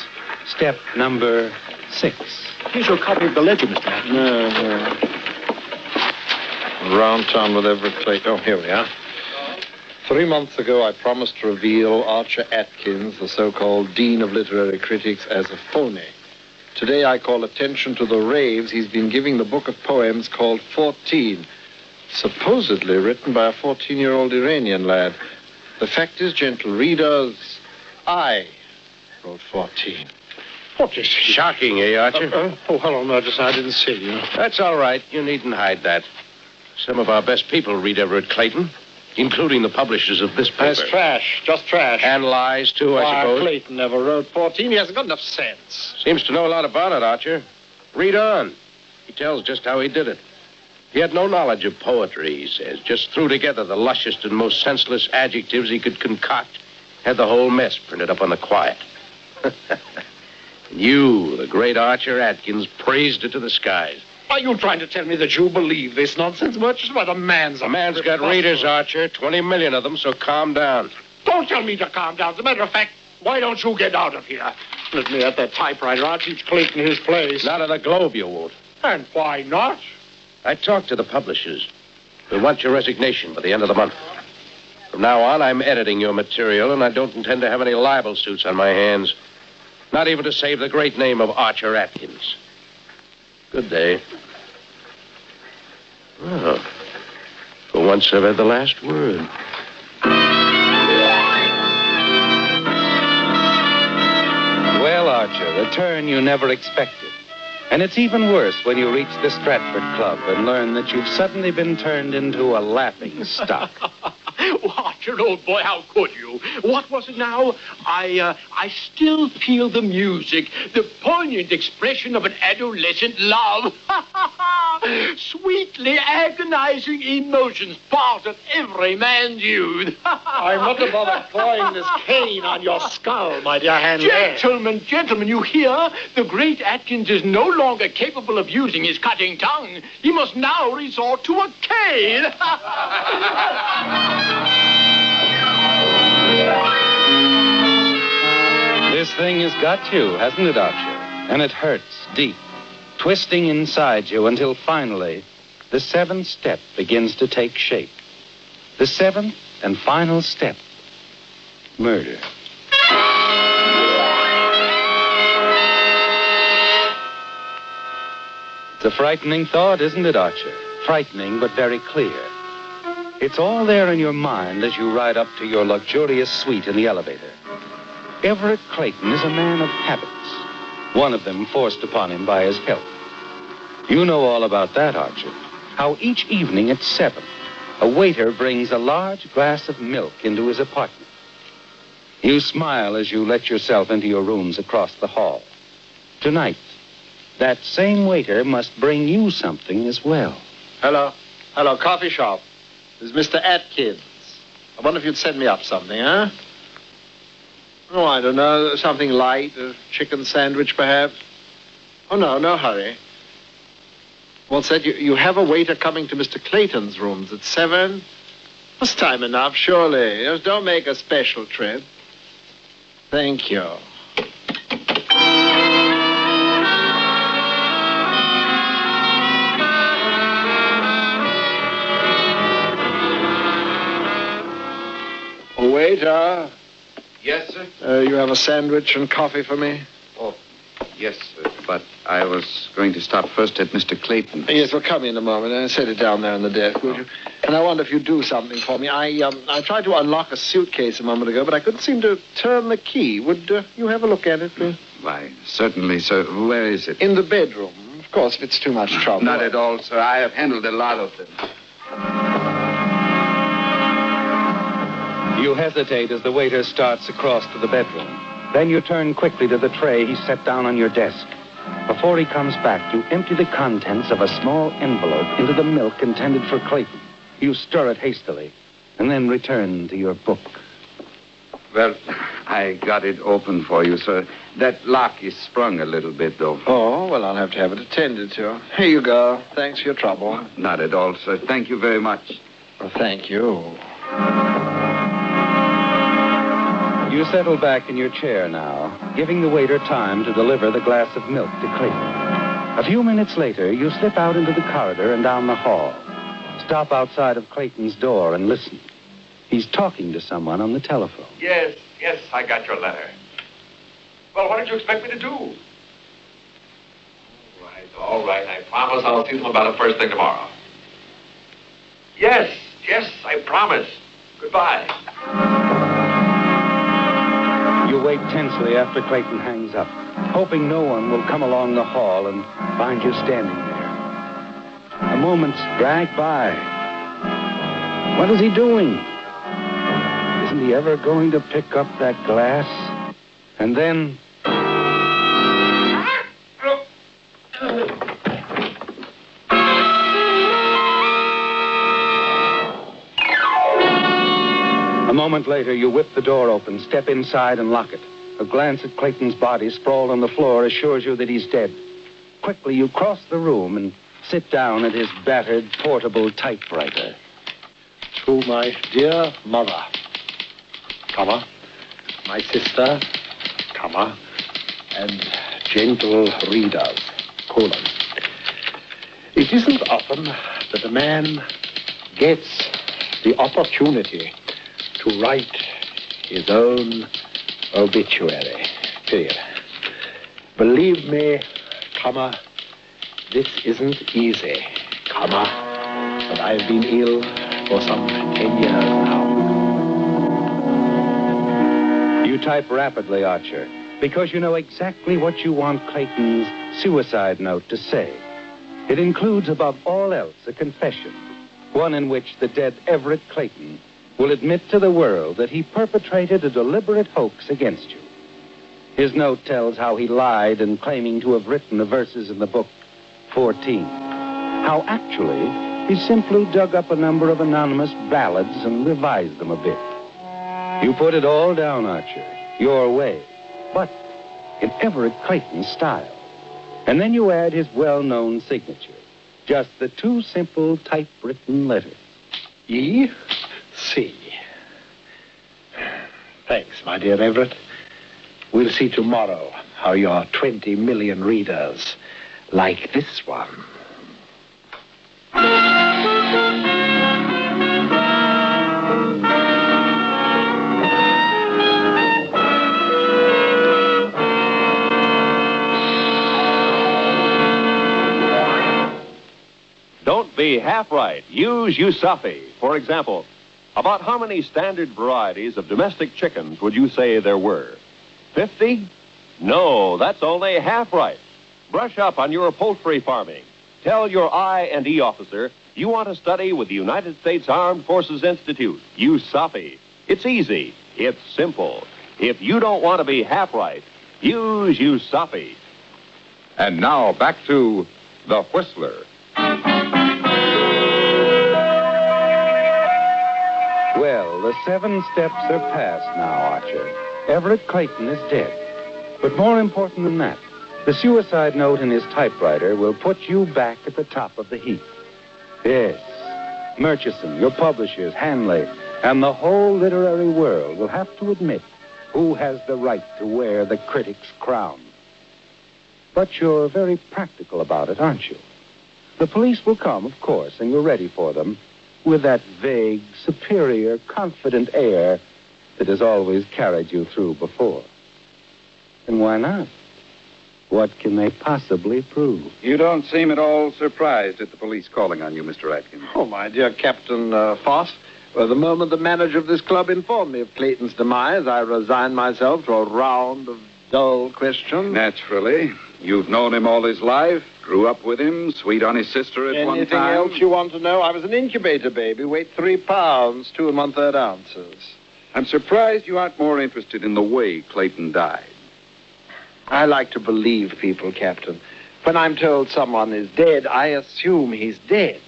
Step number 6. Here's your copy of the Ledger, Mr. Hatton. No. Round town with every plate. Oh, here we are. 3 months ago, I promised to reveal Archer Atkins, the so-called Dean of Literary Critics, as a phony. Today, I call attention to the raves he's been giving the book of poems called 14, supposedly written by a 14-year-old Iranian lad. The fact is, gentle readers, I wrote 14. What is shocking, eh, Archer? Hello, Burgess. I didn't see you. That's all right. You needn't hide that. Some of our best people read Everett Clayton, including the publishers of this paper. That's trash. Just trash. And lies, too, I suppose. Clayton never wrote 14. He hasn't got enough sense. Seems to know a lot about it, Archer. Read on. He tells just how he did it. He had no knowledge of poetry, he says. Just threw together the lushest and most senseless adjectives he could concoct. Had the whole mess printed up on the quiet. You, the great Archer Atkins, praised it to the skies. Are you trying to tell me that you believe this nonsense, Burgess? Well, a man's got readers, Archer. 20 million of them, so calm down. Don't tell me to calm down. As a matter of fact, why don't you get out of here? Let me at that typewriter. I'll teach Clayton his place. Not in the Globe, you won't. And why not? I talked to the publishers. We want your resignation by the end of the month. From now on, I'm editing your material, and I don't intend to have any libel suits on my hands. Not even to save the great name of Archer Atkins. Good day. Well, for once I've had the last word. Well, Archer, a turn you never expected. And it's even worse when you reach the Stratford Club and learn that you've suddenly been turned into a laughing stock. Archer, old boy, how could you? What was it now? I still feel the music, the poignant expression of an adolescent love. Sweetly agonizing emotions, part of every man's youth. I'm not above applying this cane on your skull, my dear Henry. Gentlemen, you hear? The great Atkins is no longer capable of using his cutting tongue. He must now resort to a cane. This thing has got you, hasn't it, Archer? And it hurts deep, twisting inside you until finally the seventh step begins to take shape. The seventh and final step, murder. It's a frightening thought, isn't it, Archer? Frightening, but very clear. It's all there in your mind as you ride up to your luxurious suite in the elevator. Everett Clayton is a man of habits, one of them forced upon him by his health. You know all about that, Archer. How each evening at 7, a waiter brings a large glass of milk into his apartment. You smile as you let yourself into your rooms across the hall. Tonight, that same waiter must bring you something as well. Hello, coffee shop. This is Mr. Atkins. I wonder if you'd send me up something, huh? Oh, I don't know, something light, a chicken sandwich, perhaps. Oh, no hurry. What's that? You have a waiter coming to Mr. Clayton's rooms at 7? That's time enough, surely. Just don't make a special trip. Thank you. Waiter. Yes, sir? You have a sandwich and coffee for me? Oh, yes, sir. But I was going to stop first at Mr. Clayton's. Yes, well, come in a moment and set it down there on the desk, would you? And I wonder if you'd do something for me. I tried to unlock a suitcase a moment ago, but I couldn't seem to turn the key. Would you have a look at it, please? Why, certainly, sir. Where is it? In the bedroom. Of course, if it's too much trouble. Not at all, sir. I have handled a lot of them. You hesitate as the waiter starts across to the bedroom. Then you turn quickly to the tray he set down on your desk. Before he comes back, you empty the contents of a small envelope into the milk intended for Clayton. You stir it hastily, and then return to your book. Well, I got it open for you, sir. That lock is sprung a little bit, though. Oh, well, I'll have to have it attended to. Here you go. Thanks for your trouble. Not at all, sir. Thank you very much. Well, thank you. You settle back in your chair now, giving the waiter time to deliver the glass of milk to Clayton. A few minutes later, you slip out into the corridor and down the hall. Stop outside of Clayton's door and listen. He's talking to someone on the telephone. Yes, I got your letter. Well, what did you expect me to do? All right, I promise I'll see them about the first thing tomorrow. Yes, I promise. Goodbye. You wait tensely after Clayton hangs up, hoping no one will come along the hall and find you standing there. The moments drag by. What is he doing? Isn't he ever going to pick up that glass? And then... A moment later, you whip the door open, step inside, and lock it. A glance at Clayton's body sprawled on the floor assures you that he's dead. Quickly, you cross the room and sit down at his battered, portable typewriter. To my dear mother, comma, my sister, comma, and gentle readers, colon. It isn't often that a man gets the opportunity to write his own obituary, period. Believe me, comma, this isn't easy, comma, but I've been ill for some 10 years now. You type rapidly, Archer, because you know exactly what you want Clayton's suicide note to say. It includes, above all else, a confession, one in which the dead Everett Clayton will admit to the world that he perpetrated a deliberate hoax against you. His note tells how he lied in claiming to have written the verses in the book 14. How actually he simply dug up a number of anonymous ballads and revised them a bit. You put it all down, Archer, your way, but in Everett Clayton's style. And then you add his well-known signature. Just the two simple typewritten letters. E.C. Thanks, my dear Everett. We'll see tomorrow how your 20 million readers like this one. Don't be half right. Use Usafi. For example, about how many standard varieties of domestic chickens would you say there were? 50? No, that's only half right. Brush up on your poultry farming. Tell your I&E officer you want to study with the United States Armed Forces Institute, USAFI. It's easy. It's simple. If you don't want to be half right, use USAFI. And now back to The Whistler. Well, the 7 steps are past now, Archer. Everett Clayton is dead. But more important than that, the suicide note in his typewriter will put you back at the top of the heap. Yes, Murchison, your publishers, Hanley, and the whole literary world will have to admit who has the right to wear the critic's crown. But you're very practical about it, aren't you? The police will come, of course, and you're ready for them, with that vague, superior, confident air that has always carried you through before. And why not? What can they possibly prove? You don't seem at all surprised at the police calling on you, Mr. Atkins. Oh, my dear Captain Foss, the moment the manager of this club informed me of Clayton's demise, I resigned myself to a round of dull questions. Naturally. You've known him all his life, grew up with him, sweet on his sister at one time. Anything else you want to know? I was an incubator baby, weighed 3 pounds, 2 1/3 ounces. I'm surprised you aren't more interested in the way Clayton died. I like to believe people, Captain. When I'm told someone is dead, I assume he's dead.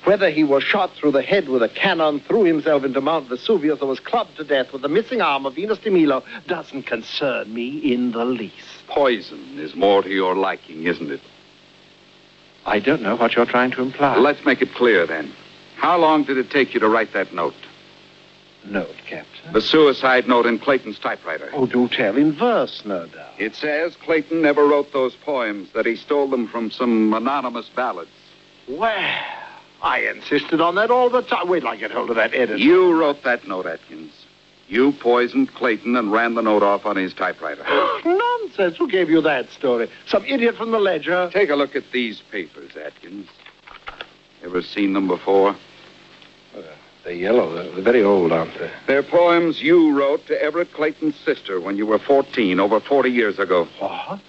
Whether he was shot through the head with a cannon, threw himself into Mount Vesuvius, or was clubbed to death with the missing arm of Venus de Milo doesn't concern me in the least. Poison is more to your liking, isn't it? I don't know what you're trying to imply. Well, let's make it clear, then. How long did it take you to write that note? Note, Captain? The suicide note in Clayton's typewriter. Oh, do tell. In verse, no doubt. It says Clayton never wrote those poems, that he stole them from some anonymous ballads. Well, I insisted on that all the time. Wait till I get hold of that editor. You wrote that note, Atkins. You poisoned Clayton and ran the note off on his typewriter. Nonsense. Who gave you that story? Some idiot from the Ledger? Take a look at these papers, Atkins. Ever seen them before? They're yellow. They're very old, aren't they? They're poems you wrote to Everett Clayton's sister when you were 14, over 40 years ago. What?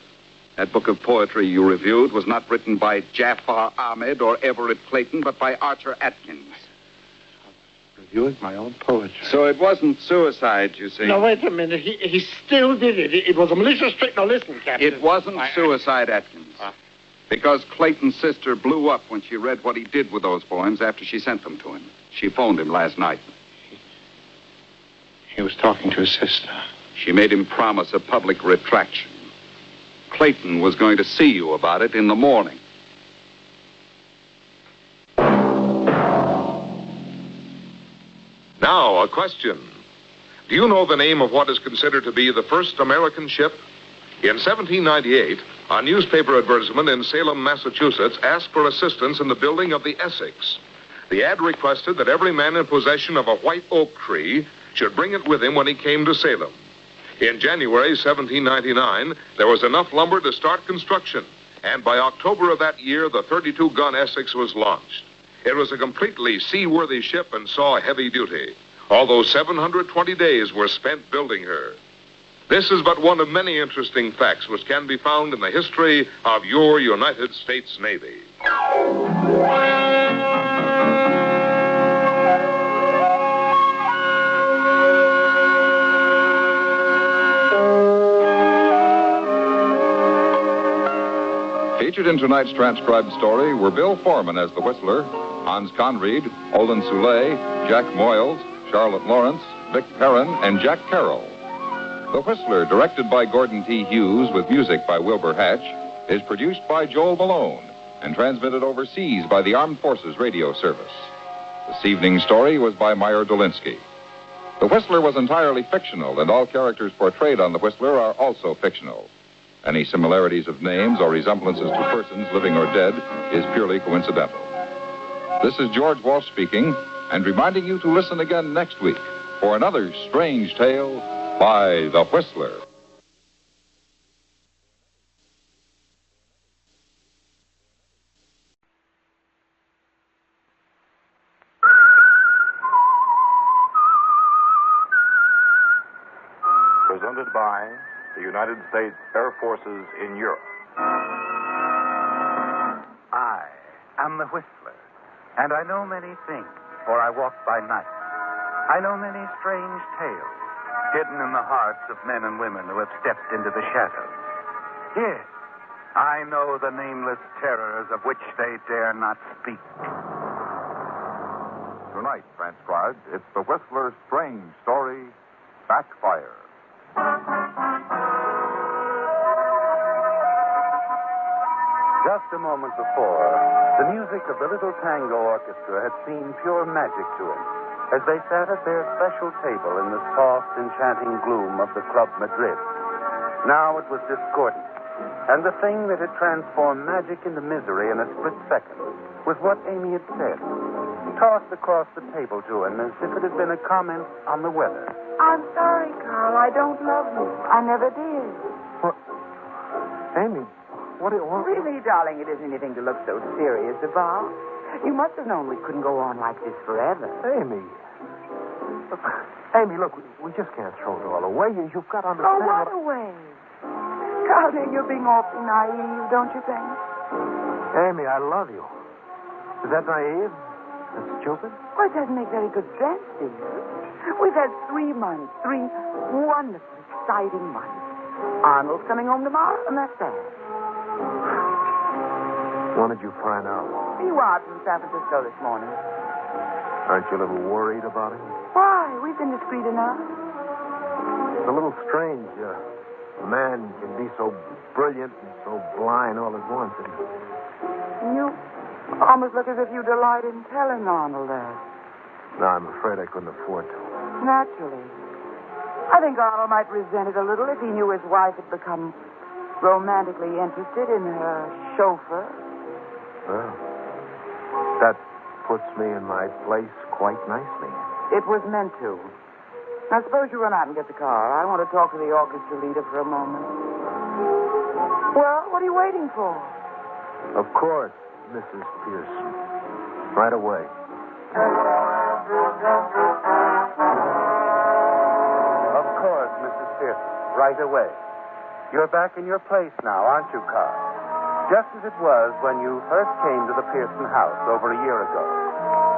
That book of poetry you reviewed was not written by Jafar Ahmed or Everett Clayton, but by Archer Atkins. Reviewing my own poetry. So it wasn't suicide, you see. No, wait a minute. He still did it. It was a malicious trick. Now, listen, Captain. It wasn't suicide, Atkins. Because Clayton's sister blew up when she read what he did with those poems after she sent them to him. She phoned him last night. He was talking to his sister. She made him promise a public retraction. Clayton was going to see you about it in the morning. Now, a question. Do you know the name of what is considered to be the first American ship? In 1798, a newspaper advertisement in Salem, Massachusetts, asked for assistance in the building of the Essex. The ad requested that every man in possession of a white oak tree should bring it with him when he came to Salem. In January 1799, there was enough lumber to start construction, and by October of that year, the 32-gun Essex was launched. It was a completely seaworthy ship and saw heavy duty, although 720 days were spent building her. This is but one of many interesting facts which can be found in the history of your United States Navy. Featured in tonight's transcribed story were Bill Foreman as the Whistler, Hans Conried, Olin Soule, Jack Moyles, Charlotte Lawrence, Vic Perrin, and Jack Carroll. The Whistler, directed by Gordon T. Hughes with music by Wilbur Hatch, is produced by Joel Malone and transmitted overseas by the Armed Forces Radio Service. This evening's story was by Meyer Dolinsky. The Whistler was entirely fictional, and all characters portrayed on The Whistler are also fictional. Any similarities of names or resemblances to persons living or dead is purely coincidental. This is George Walsh speaking, and reminding you to listen again next week for another strange tale by The Whistler. Presented by the United States Air Forces in Europe. I am the Whistler, and I know many things, for I walk by night. I know many strange tales, hidden in the hearts of men and women who have stepped into the shadows. Yes, I know the nameless terrors of which they dare not speak. Tonight, transcribed, it's The Whistler's strange story, Backfire. Just a moment before, the music of the Little Tango Orchestra had seemed pure magic to him as they sat at their special table in the soft, enchanting gloom of the Club Madrid. Now it was discordant, and the thing that had transformed magic into misery in a split second was what Amy had said, tossed across the table to him as if it had been a comment on the weather. I'm sorry, Carl. I don't love you. I never did. What? Amy, what do you want? Really, darling, it isn't anything to look so serious about. You must have known we couldn't go on like this forever. Amy. Amy, look, we just can't throw it all away. You've got to understand. Oh, what a way. Darling, you're being awfully naive, don't you think? Amy, I love you. Is that naive? That's stupid? Well, it doesn't make very good sense, dear. We've had 3 months, 3 wonderful, exciting months. Arnold's coming home tomorrow, and that's that. When did you find out? He was in San Francisco this morning. Aren't you a little worried about him? Why? We've been discreet enough. It's a little strange. A man can be so brilliant and so blind all at once. And you almost look as if you delight in telling Arnold that. No, I'm afraid I couldn't afford to. Naturally. I think Arnold might resent it a little if he knew his wife had become romantically interested in her chauffeur. Well, that puts me in my place quite nicely. It was meant to. Now, suppose you run out and get the car. I want to talk to the orchestra leader for a moment. Well, what are you waiting for? Of course, Mrs. Pearson. Right away. Of course, Mrs. Pearson. Right away. You're back in your place now, aren't you, Carl? Just as it was when you first came to the Pearson house over a year ago.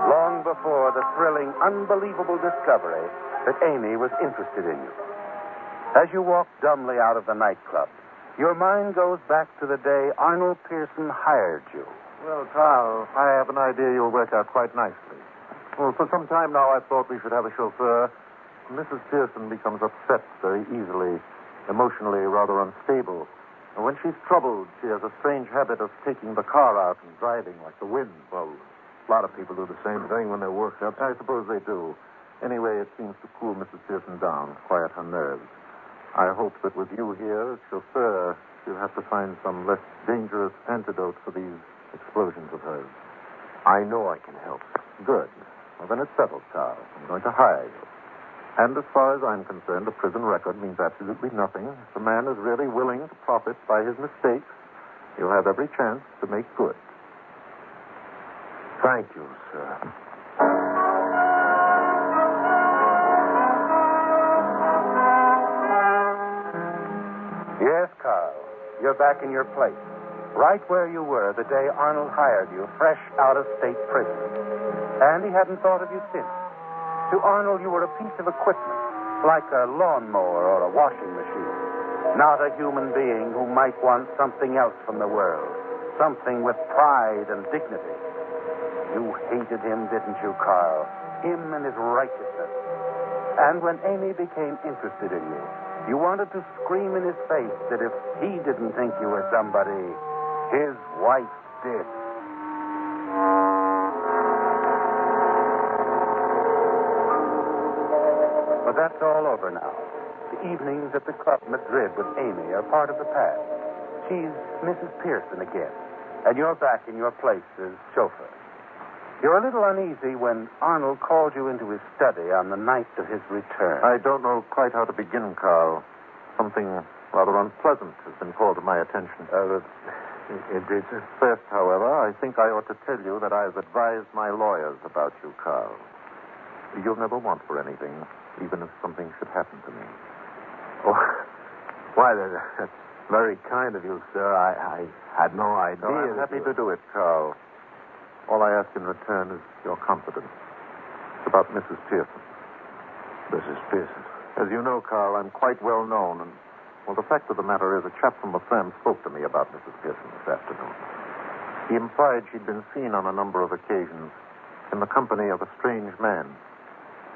Long before the thrilling, unbelievable discovery that Amy was interested in you. As you walk dumbly out of the nightclub, your mind goes back to the day Arnold Pearson hired you. Well, Carl, I have an idea you'll work out quite nicely. Well, for some time now, I've thought we should have a chauffeur. Mrs. Pearson becomes upset very easily, emotionally rather unstable. And when she's troubled, she has a strange habit of taking the car out and driving like the wind. Well, a lot of people do the same thing when they're worked up. I suppose they do. Anyway, it seems to cool Mrs. Pearson down, quiet her nerves. I hope that with you here, chauffeur, you'll have to find some less dangerous antidote for these explosions of hers. I know I can help. Good. Well, then it's settled, Carl. I'm going to hire you. And as far as I'm concerned, a prison record means absolutely nothing. If a man is really willing to profit by his mistakes, he'll have every chance to make good. Thank you, sir. Yes, Carl. You're back in your place. Right where you were the day Arnold hired you, fresh out of state prison. And he hadn't thought of you since. To Arnold, you were a piece of equipment, like a lawnmower or a washing machine. Not a human being who might want something else from the world. Something with pride and dignity. You hated him, didn't you, Carl? Him and his righteousness. And when Amy became interested in you, you wanted to scream in his face that if he didn't think you were somebody, his wife did. But that's all over now. The evenings at the Club Madrid with Amy are part of the past. She's Mrs. Pearson again, and you're back in your place as chauffeur. You're a little uneasy when Arnold called you into his study on the night of his return. I don't know quite how to begin, Carl. Something rather unpleasant has been called to my attention. First, however, I think I ought to tell you that I've advised my lawyers about you, Carl. You'll never want for anything, even if something should happen to me. Oh, why, that's very kind of you, sir. I had no idea. No, I'm happy to do it, Carl. All I ask in return is your confidence. It's about Mrs. Pearson. Mrs. Pearson? As you know, Carl, I'm quite well known, and, well, the fact of the matter is a chap from the firm spoke to me about Mrs. Pearson this afternoon. He implied she'd been seen on a number of occasions in the company of a strange man.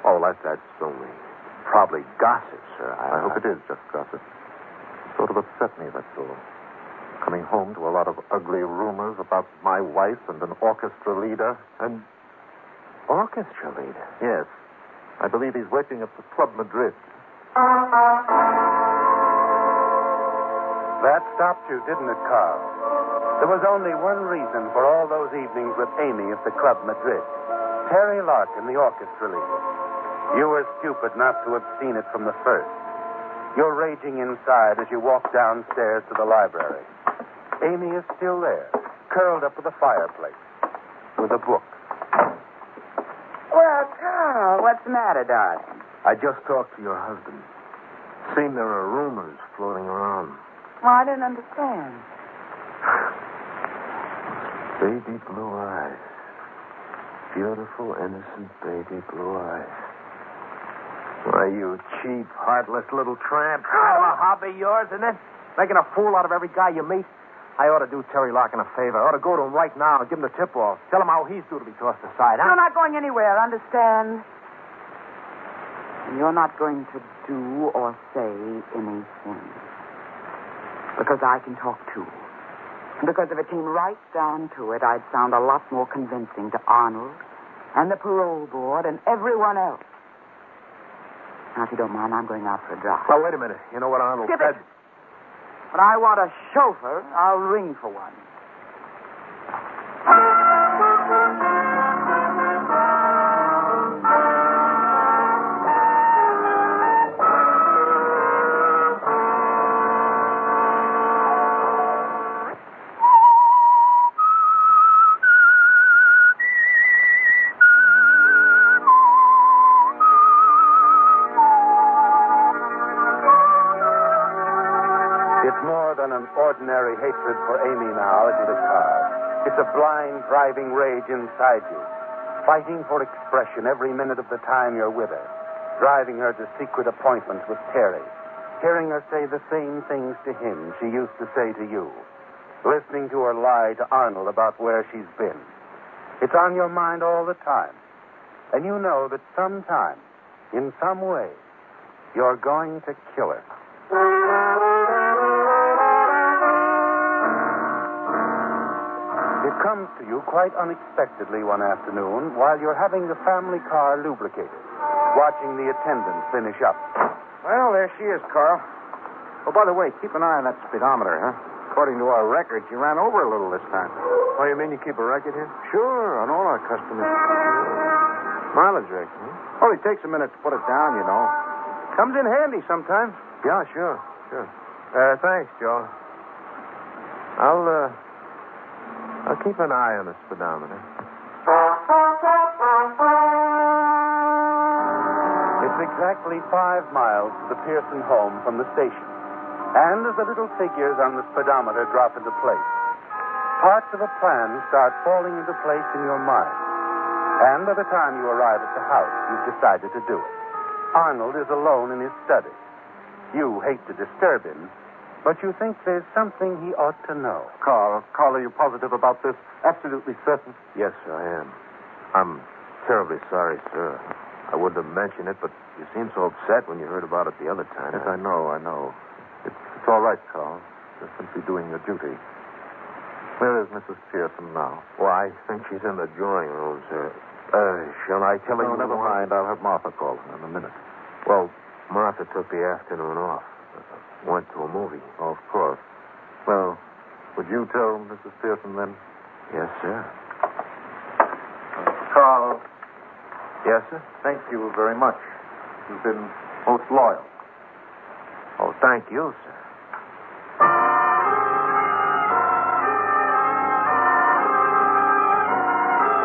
Oh, that's only probably gossip, sir. I hope it is just gossip. It sort of upset me, that's all. Coming home to a lot of ugly rumors about my wife and an orchestra leader. An orchestra leader? Yes. I believe he's working at the Club Madrid. That stopped you, didn't it, Carl? There was only one reason for all those evenings with Amy at the Club Madrid. Terry Larkin, the orchestra leader. You were stupid not to have seen it from the first. You're raging inside as you walk downstairs to the library. Amy is still there, curled up at the fireplace, with a book. Well, Carl, what's the matter, darling? I just talked to your husband. Seemed there are rumors floating around. Well, I didn't understand. Baby blue eyes. Beautiful, innocent baby blue eyes. Why, you cheap, heartless little tramp. Kind of a hobby yours, isn't it? Making a fool out of every guy you meet. I ought to do Terry Larkin a favor. I ought to go to him right now and give him the tip-off. Tell him how he's due to be tossed aside, huh? You're not going anywhere, understand? And you're not going to do or say anything. Because I can talk too. Because if it came right down to it, I'd sound a lot more convincing to Arnold and the parole board and everyone else. Now, if you don't mind, I'm going out for a drive. Well, wait a minute. You know what Arnold Skip said? it. When I want a chauffeur, I'll ring for one. ordinary hatred for Amy now, isn't it, Carl? It's a blind, driving rage inside you, fighting for expression every minute of the time you're with her, driving her to secret appointments with Terry, hearing her say the same things to him she used to say to you, listening to her lie to Arnold about where she's been. It's on your mind all the time. And you know that sometime, in some way, you're going to kill her. It comes to you quite unexpectedly one afternoon while you're having the family car lubricated, watching the attendant finish up. Well, there she is, Carl. Oh, by the way, keep an eye on that speedometer, huh? According to our records, you ran over a little this time. Oh, you mean you keep a record here? Sure, on all our customers. Mileage record, huh? Only takes a minute to put it down, you know. Comes in handy sometimes. Yeah, sure. Thanks, Joe. I'll keep an eye on the speedometer. It's exactly 5 miles to the Pearson home from the station. And as the little figures on the speedometer drop into place, parts of a plan start falling into place in your mind. And by the time you arrive at the house, you've decided to do it. Arnold is alone in his study. You hate to disturb him, but you think there's something he ought to know. Carl, are you positive about this? Absolutely certain? Yes, sir, I am. I'm terribly sorry, sir. I wouldn't have mentioned it, but you seemed so upset when you heard about it the other time. Yes, I know. It's all right, Carl. You're simply doing your duty. Where is Mrs. Pearson now? Well, I think she's in the drawing room, sir. Shall I tell her? No, never mind. I'll have Martha call her in a minute. Well, Martha took the afternoon off. Went to a movie. Oh, of course. Well, would you tell Mrs. Pearson then? Yes, sir. Carl. Yes, sir? Thank you very much. You've been most loyal. Oh, thank you, sir.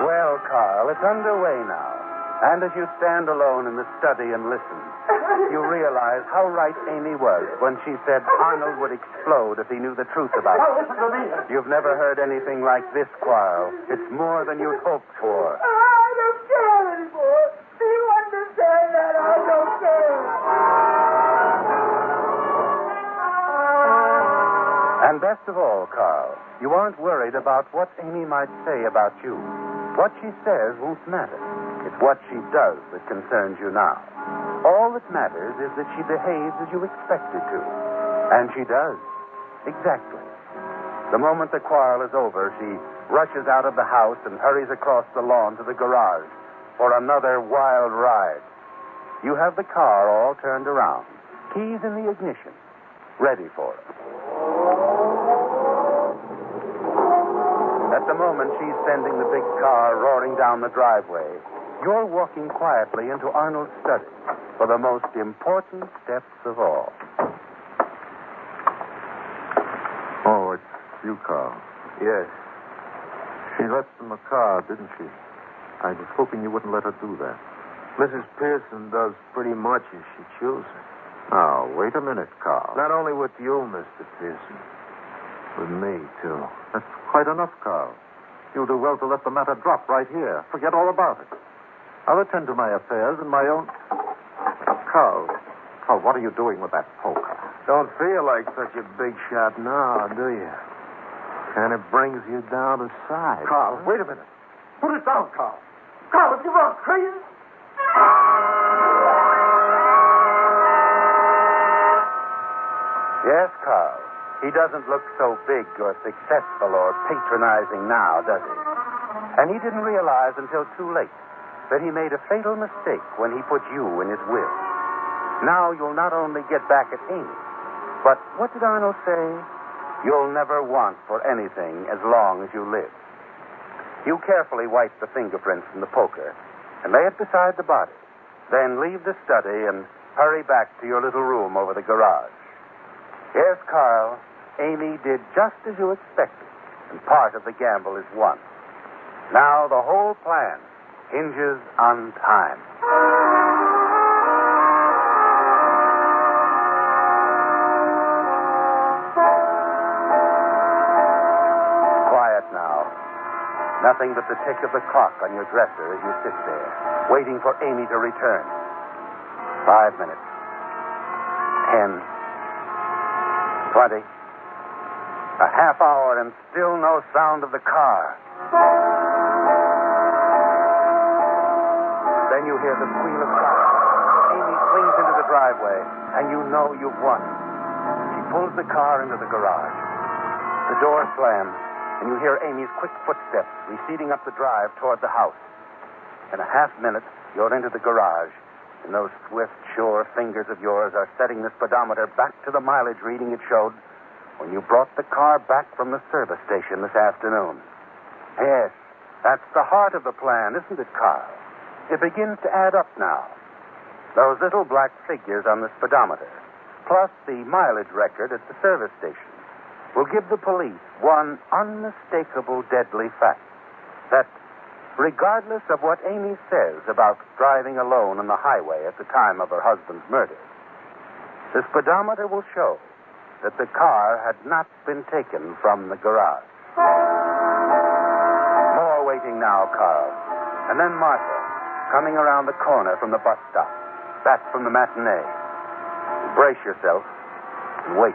Well, Carl, it's underway now. And as you stand alone in the study and listen, you realize how right Amy was when she said Arnold would explode if he knew the truth about it. You've never heard anything like this, Quarl. It's more than you'd hoped for. I don't care anymore. Do you understand that? I don't care. And best of all, Carl, you aren't worried about what Amy might say about you. What she says won't matter. It's what she does that concerns you now. All that matters is that she behaves as you expect her to. And she does. Exactly. The moment the quarrel is over, she rushes out of the house and hurries across the lawn to the garage for another wild ride. You have the car all turned around, keys in the ignition, ready for her. At the moment she's sending the big car roaring down the driveway, you're walking quietly into Arnold's study for the most important steps of all. Oh, it's you, Carl. Yes. She left in the car, didn't she? I was hoping you wouldn't let her do that. Mrs. Pearson does pretty much as she chooses. Now, wait a minute, Carl. Not only with you, Mr. Pearson. With me, too. That's quite enough, Carl. You'll do well to let the matter drop right here. Forget all about it. I'll attend to my affairs in my own... Carl, what are you doing with that poker? Don't feel like such a big shot now, do you? Kind of brings you down to size. Carl, wait a minute. Put it down, Carl. Carl, have you gone crazy? Yes, Carl. He doesn't look so big or successful or patronizing now, does he? And he didn't realize until too late that he made a fatal mistake when he put you in his will. Now you'll not only get back at Amy, but what did Arnold say? You'll never want for anything as long as you live. You carefully wipe the fingerprints from the poker and lay it beside the body. Then leave the study and hurry back to your little room over the garage. Yes, Carl, Amy did just as you expected, and part of the gamble is won. Now the whole plan hinges on time. Nothing but the tick of the clock on your dresser as you sit there, waiting for Amy to return. 5 minutes. 10. 20. A half hour and still no sound of the car. Then you hear the squeal of cars. Amy swings into the driveway, and you know you've won. She pulls the car into the garage. The door slams, and you hear Amy's quick footsteps receding up the drive toward the house. In a half minute, you're into the garage, and those swift, sure fingers of yours are setting the speedometer back to the mileage reading it showed when you brought the car back from the service station this afternoon. Yes, that's the heart of the plan, isn't it, Carl? It begins to add up now. Those little black figures on the speedometer, plus the mileage record at the service station, will give the police one unmistakable deadly fact. That regardless of what Amy says about driving alone on the highway at the time of her husband's murder, the speedometer will show that the car had not been taken from the garage. More waiting now, Carl. And then Martha, coming around the corner from the bus stop, back from the matinee. Brace yourself and wait.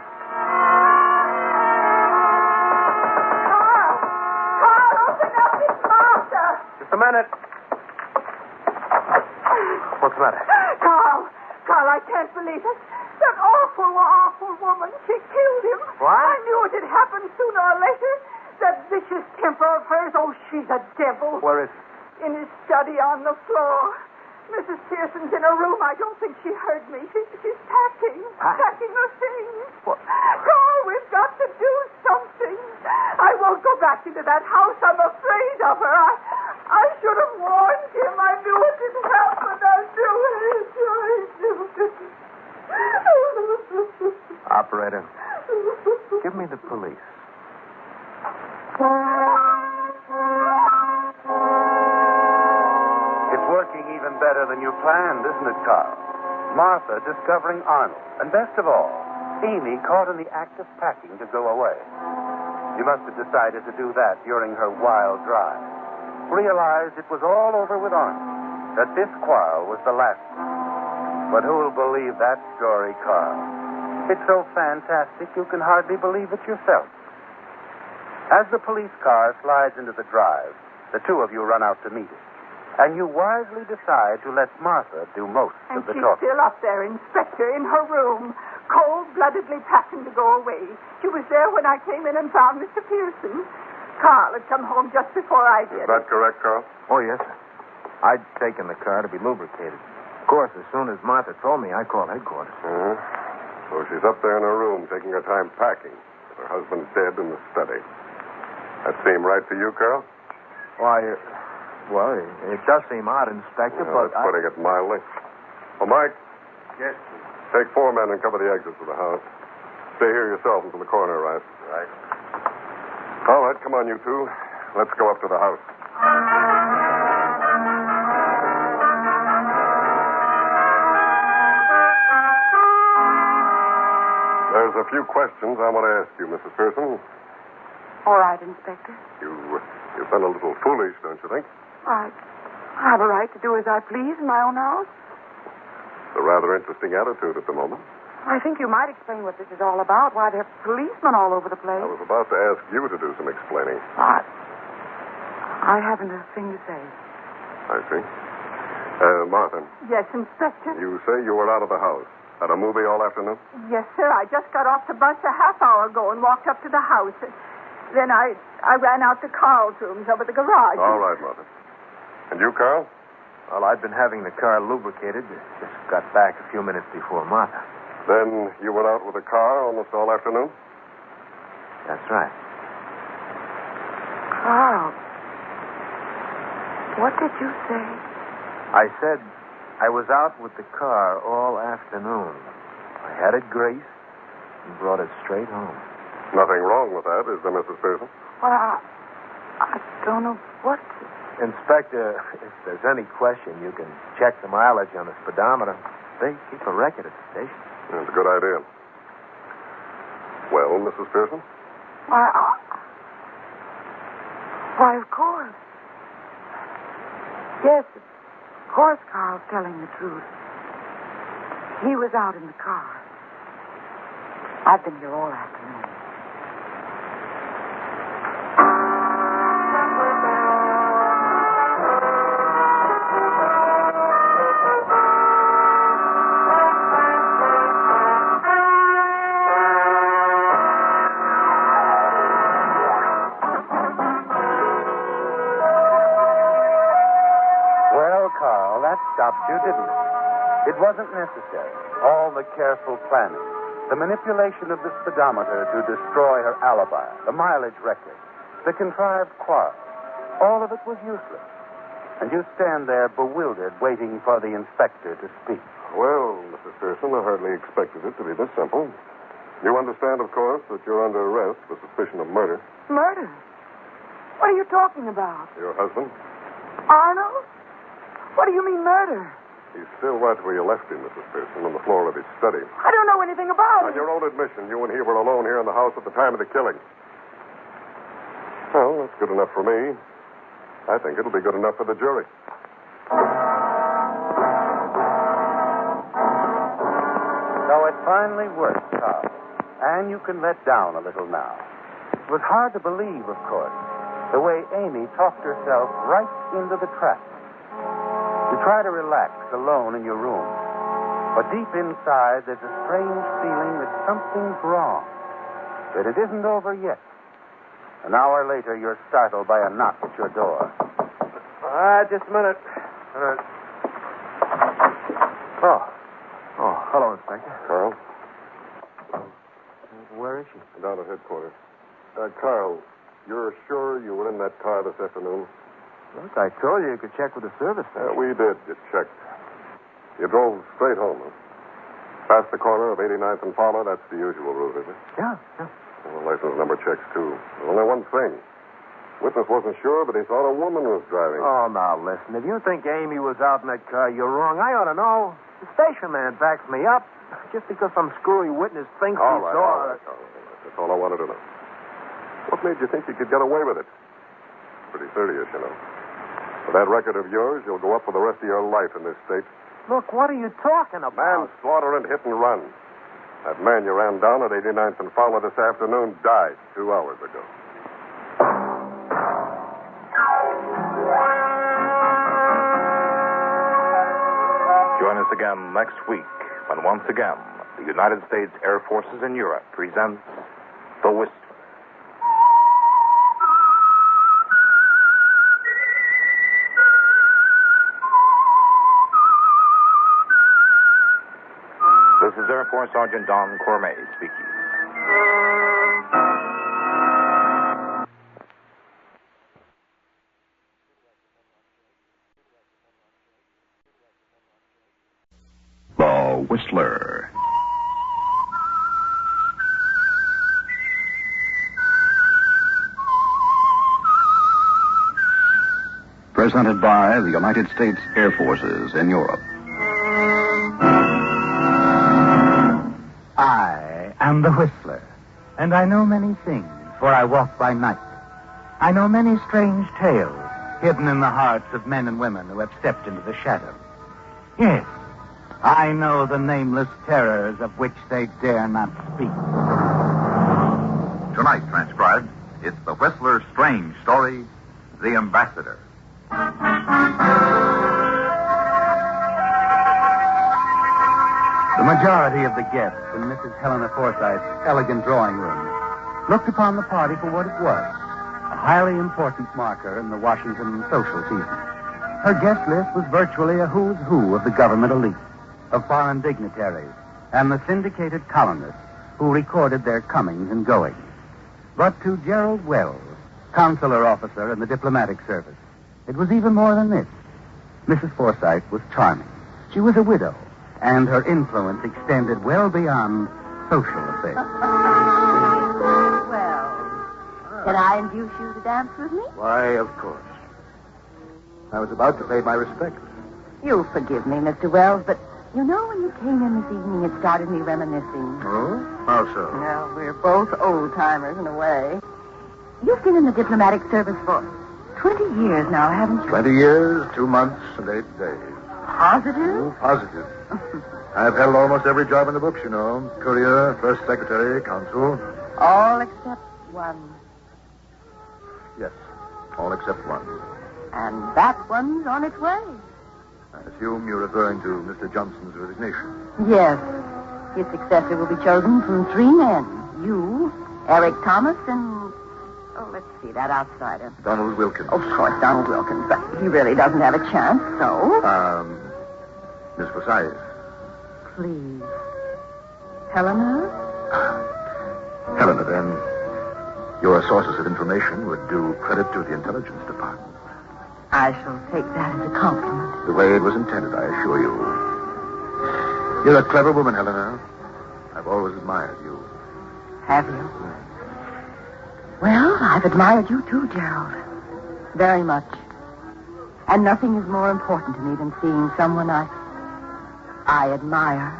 Carl, open up, it's Martha. Just a minute. What's the matter? Carl, I can't believe it. That awful woman, she killed him. What? I knew it had happened sooner or later. That vicious temper of hers, oh, she's a devil. Where is he? In his study on the floor. Mrs. Pearson's in her room. I don't think she heard me. She's packing her things. What? Carl, we've got to do something. I won't go back into that house. I'm afraid of her. I should have warned him. I knew it would happen. I knew it. Operator, give me the police. It's working even better than you planned, isn't it, Carl? Martha discovering Arnold. And best of all, Amy caught in the act of packing to go away. She must have decided to do that during her wild drive. Realized it was all over with Arnold. That this quarrel was the last one. But who'll believe that story, Carl? It's so fantastic you can hardly believe it yourself. As the police car slides into the drive, the two of you run out to meet it. And you wisely decide to let Martha do most of the she's talking. still up there, Inspector, in her room, cold-bloodedly packing to go away. She was there when I came in and found Mr. Pearson. Carl had come home just before I did. Is that correct, Carl? Oh, yes, sir. I'd taken the car to be lubricated. Of course, as soon as Martha told me, I called headquarters. So she's up there in her room taking her time packing. Her husband's dead in the study. That seem right to you, Carl? Why, well, it does seem odd, Inspector, but that's putting it mildly. Well, Mike. Yes, Take 4 men and cover the exits of the house. Stay here yourself until the coroner arrives. Right. All right, come on, you two. Let's go up to the house. There's a few questions I want to ask you, Mrs. Pearson. All right, Inspector. You've been a little foolish, don't you think? I have a right to do as I please in my own house. It's a rather interesting attitude at the moment. I think you might explain what this is all about, why there are policemen all over the place. I was about to ask you to do some explaining. I haven't a thing to say. I see. Martha. Yes, Inspector? You say you were out of the house. At a movie all afternoon? Yes, sir. I just got off the bus a half hour ago and walked up to the house. Then I ran out to Carl's rooms over the garage. All right, Martha. And you, Carl? Well, I'd been having the car lubricated. Just got back a few minutes before Martha. Then you were out with the car almost all afternoon? That's right. Carl, what did you say? I said I was out with the car all afternoon. I had it greased and brought it straight home. Nothing wrong with that, is there, Mrs. Pearson? Well, I don't know what to... Inspector, if there's any question, you can check the mileage on the speedometer. They keep a record at the station. That's a good idea. Well, Mrs. Pearson? Why, of course. Yes, of course Carl's telling the truth. He was out in the car. I've been here all afternoon. Well, Carl, that stopped you, didn't it? It wasn't necessary. All the careful planning, the manipulation of the speedometer to destroy her alibi, the mileage record, the contrived quarrel, all of it was useless. And you stand there bewildered, waiting for the inspector to speak. Well, Mrs. Pearson, I hardly expected it to be this simple. You understand, of course, that you're under arrest for suspicion of murder. Murder? What are you talking about? Your husband? Arnold? What do you mean, murder? He's still right where you left him, Mrs. Pearson, on the floor of his study. I don't know anything about On it. your own admission, you and he were alone here in the house at the time of the killing. Well, that's good enough for me. I think it'll be good enough for the jury. So it finally worked, Carl. And you can let down a little now. It was hard to believe, of course, the way Amy talked herself right into the trap. You try to relax alone in your room. But deep inside, there's a strange feeling that something's wrong. That it isn't over yet. An hour later, you're startled by a knock at your door. Just a minute. Oh, hello, Inspector. Carl? Where is she? Down at headquarters. Carl, you're sure you were in that car this afternoon? Look, I told you could check with the service station. We did. You checked. You drove straight home, huh? Past the corner of 89th and Fowler, that's the usual route, is it? Yeah. Well, the license number checks, too. Only one thing. Witness wasn't sure, but he thought a woman was driving. Oh, now, listen. If you think Amy was out in that car, you're wrong. I ought to know. The station man backs me up. Just because some screwy witness thinks All he right. saw her. That's all I wanted to know. What made you think you could get away with it? Pretty serious, you know. With that record of yours, you'll go up for the rest of your life in this state. Look, what are you talking about? Manslaughter and hit and run. That man you ran down at 89th and Fowler this afternoon died 2 hours ago. Join us again next week when once again the United States Air Forces in Europe presents The Whistler. This is Air Force Sergeant Don Cormay speaking. The Whistler. Presented by the United States Air Forces in Europe. I am the Whistler, and I know many things, for I walk by night. I know many strange tales hidden in the hearts of men and women who have stepped into the shadows. Yes, I know the nameless terrors of which they dare not speak. Tonight, transcribed, it's the Whistler's strange story, The Ambassador. The majority of the guests in Mrs. Helena Forsythe's elegant drawing room looked upon the party for what it was, a highly important marker in the Washington social season. Her guest list was virtually a who's who of the government elite, of foreign dignitaries, and the syndicated columnists who recorded their comings and goings. But to Gerald Wells, consular officer in the diplomatic service, it was even more than this. Mrs. Forsythe was charming. She was a widow, and her influence extended well beyond social affairs. Well, can I induce you to dance with me? Why, of course. I was about to pay my respects. You'll forgive me, Mr. Wells, but you know when you came in this evening, it started me reminiscing. Oh? How so? Well, we're both old-timers in a way. You've been in the diplomatic service for 20 years now, haven't you? 20 years, 2 months, and 8 days. Positive? Oh, positive. I've held almost every job in the books, you know. Courier, first secretary, consul. All except one. Yes, all except one. And that one's on its way. I assume you're referring to Mr. Johnson's resignation. Yes. His successor will be chosen from 3 men. You, Eric Thomas, and... Oh, let's see, that outsider. Donald Wilkins. Of course, Donald Wilkins. But he really doesn't have a chance, so... Miss Forsyth. Please. Helena? Helena, then. Your sources of information would do credit to the intelligence department. I shall take that as a compliment. The way it was intended, I assure you. You're a clever woman, Helena. I've always admired you. Have you? Well, I've admired you too, Gerald. Very much. And nothing is more important to me than seeing someone I admire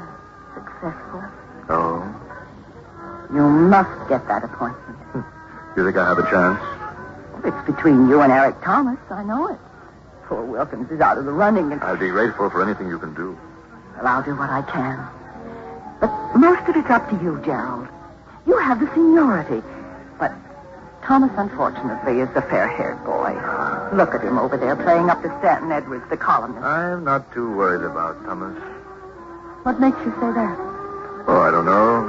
successful. Oh? You must get that appointment. You think I have a chance? It's between you and Eric Thomas. I know it. Poor Wilkins is out of the running. And... I'll be grateful for anything you can do. Well, I'll do what I can. But most of it's up to you, Gerald. You have the seniority. But Thomas, unfortunately, is the fair-haired boy. Look at him over there playing up to Stanton Edwards, the columnist. I'm not too worried about Thomas. What makes you say that? Oh, I don't know.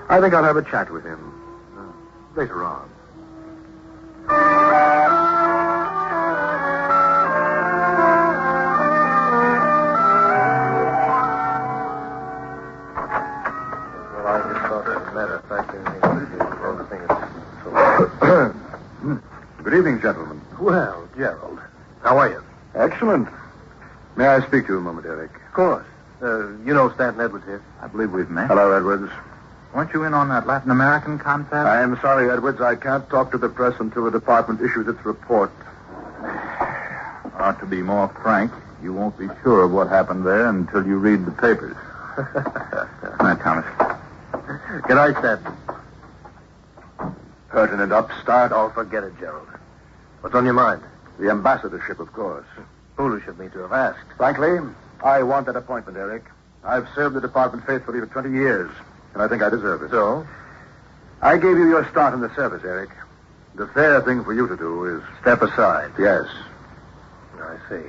I think I'll have a chat with him later on. Well, I just thought, as a matter of fact, Good evening, gentlemen. Well, Gerald, how are you? Excellent. May I speak to you a moment, Eric? Of course. You know Stanton Edwards here? I believe we've met. Hello, Edwards. Weren't you in on that Latin American contest? I am sorry, Edwards. I can't talk to the press until the department issues its report. To be more frank, you won't be sure of what happened there until you read the papers. Come on, Thomas. Good night, Stanton. Pertinent upstart. Oh, forget it, Gerald. What's on your mind? The ambassadorship, of course. Foolish of me to have asked. Frankly, I want that appointment, Eric. I've served the department faithfully for 20 years, and I think I deserve it. So? I gave you your start in the service, Eric. The fair thing for you to do is... Step aside. Yes. I see.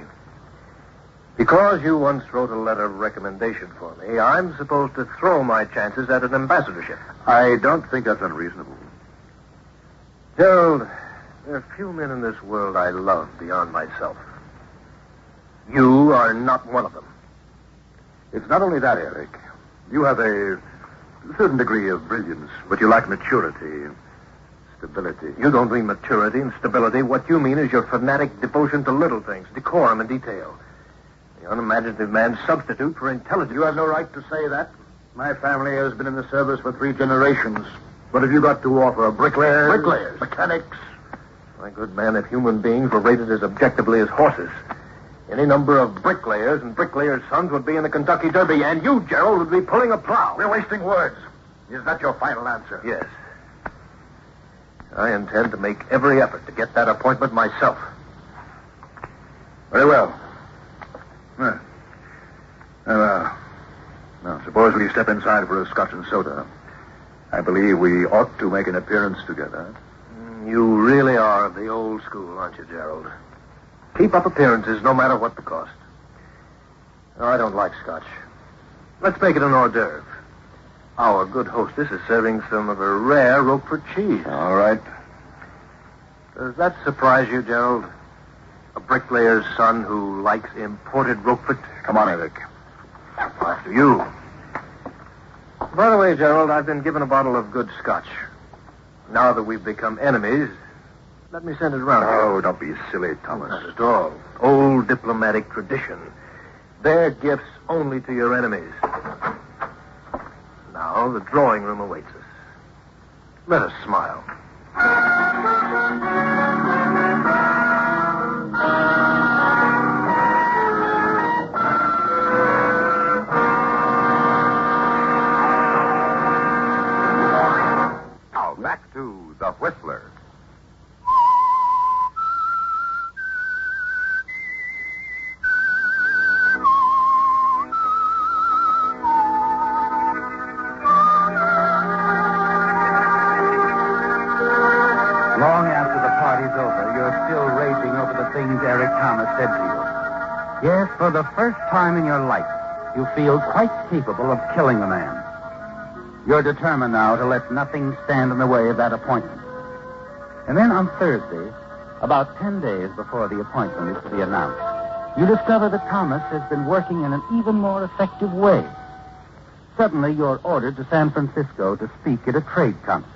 Because you once wrote a letter of recommendation for me, I'm supposed to throw my chances at an ambassadorship. I don't think that's unreasonable. Gerald, there are few men in this world I love beyond myself. You are not one of them. It's not only that, Eric. You have a certain degree of brilliance, but you lack maturity, stability. You don't mean maturity and stability. What you mean is your fanatic devotion to little things, decorum and detail. The unimaginative man's substitute for intelligence. You have no right to say that. My family has been in the service for 3 generations. What have you got to offer? Bricklayers? Bricklayers. Mechanics? My good man, if human beings were rated as objectively as horses, any number of bricklayers and bricklayers' sons would be in the Kentucky Derby, and you, Gerald, would be pulling a plow. We're wasting words. Is that your final answer? Yes. I intend to make every effort to get that appointment myself. Very well. Now, suppose we step inside for a scotch and soda. I believe we ought to make an appearance together. You really are of the old school, aren't you, Gerald? Keep up appearances no matter what the cost. No, I don't like scotch. Let's make it an hors d'oeuvre. Our good hostess is serving some of her rare Roquefort cheese. All right. Does that surprise you, Gerald? A bricklayer's son who likes imported Roquefort? Come on, Eric. After you. By the way, Gerald, I've been given a bottle of good scotch. Now that we've become enemies, let me send it around. Oh, don't be silly, Thomas. Not at all. Old diplomatic tradition. Bear gifts only to your enemies. Now the drawing room awaits us. Let us smile. Now back to The Whistler. party's over, you're still raging over the things Eric Thomas said to you. Yes, for the first time in your life, you feel quite capable of killing a man. You're determined now to let nothing stand in the way of that appointment. And then on Thursday, about 10 days before the appointment is to be announced, you discover that Thomas has been working in an even more effective way. Suddenly, you're ordered to San Francisco to speak at a trade council.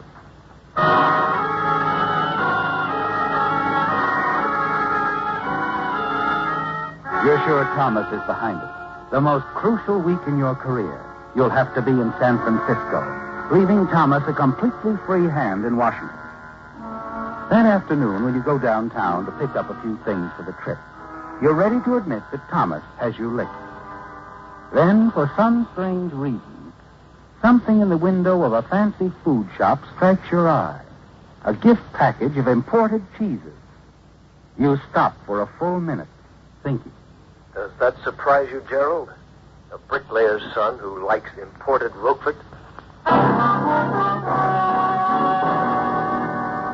You're sure Thomas is behind it. The most crucial week in your career, you'll have to be in San Francisco, leaving Thomas a completely free hand in Washington. That afternoon, when you go downtown to pick up a few things for the trip, you're ready to admit that Thomas has you licked. Then, for some strange reason, something in the window of a fancy food shop strikes your eye. A gift package of imported cheeses. You stop for a full minute, thinking. Does that surprise you, Gerald? A bricklayer's son who likes imported Roquefort?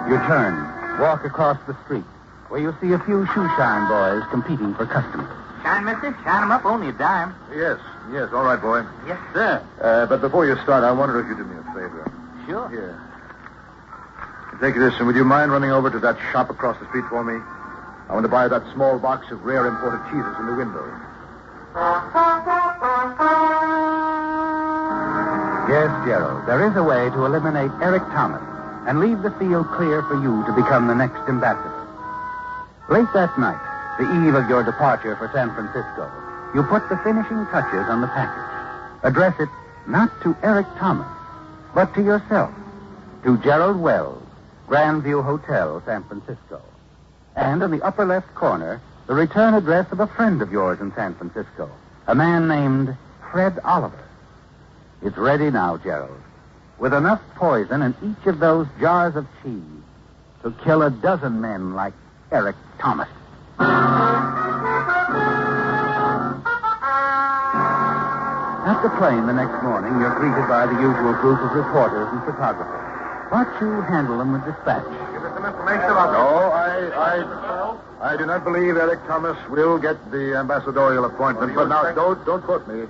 You turn, walk across the street, where you see a few shoeshine boys competing for customers. Shine, mister? Shine 'em up, only a dime. Yes, all right, boy. Yes, sir. But before you start, I wonder if you do me a favor. Sure. Here. Take this, and would you mind running over to that shop across the street for me? I want to buy that small box of rare imported cheeses in the window. Yes, Gerald, there is a way to eliminate Eric Thomas and leave the field clear for you to become the next ambassador. Late that night, the eve of your departure for San Francisco, you put the finishing touches on the package. Address it not to Eric Thomas, but to yourself, to Gerald Wells, Grandview Hotel, San Francisco. And in the upper left corner, the return address of a friend of yours in San Francisco, a man named Fred Oliver. It's ready now, Gerald, with enough poison in each of those jars of cheese to kill a dozen men like Eric Thomas. At the plane the next morning, you're greeted by the usual group of reporters and photographers. But you handle them with dispatch. No, I do not believe Eric Thomas will get the ambassadorial appointment. But now, don't quote me.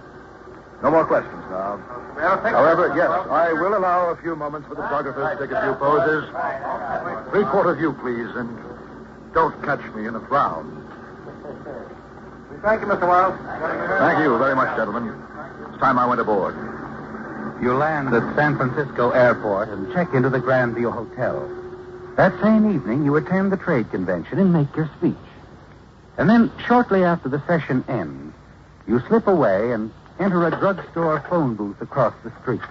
No more questions now. However, yes, I will allow a few moments for the photographers to take a few poses. 3/4 view, please, and don't catch me in a frown. Thank you, Mr. Wells. Thank you very much, gentlemen. It's time I went aboard. You land at San Francisco Airport and check into the Grandview Hotel. That same evening, you attend the trade convention and make your speech. And then, shortly after the session ends, you slip away and enter a drugstore phone booth across the street.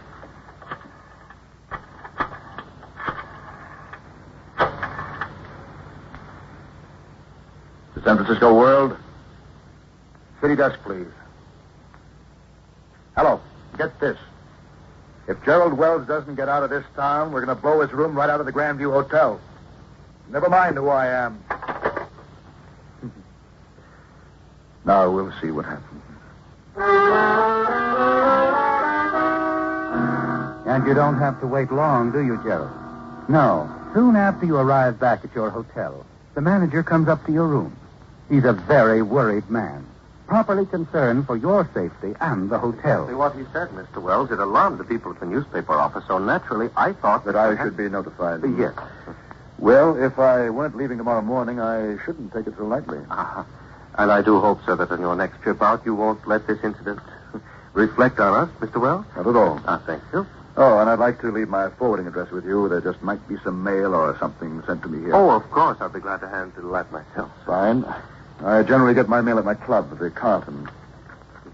The San Francisco World. City desk, please. Hello. Get this. If Gerald Wells doesn't get out of this town, we're going to blow his room right out of the Grandview Hotel. Never mind who I am. Now we'll see what happens. And you don't have to wait long, do you, Gerald? No. Soon after you arrive back at your hotel, the manager comes up to your room. He's a very worried man, properly concerned for your safety and the hotel. What he said, Mr. Wells, it alarmed the people at the newspaper office, so naturally I thought that I should be notified. Yes. Well, if I weren't leaving tomorrow morning, I shouldn't take it so lightly. And I do hope, sir, that on your next trip out, you won't let this incident reflect on us, Mr. Wells. Not at all. Thank you. Oh, and I'd like to leave my forwarding address with you. There just might be some mail or something sent to me here. Oh, of course. I'll be glad to handle that myself. Fine. I generally get my mail at my club, the Carlton.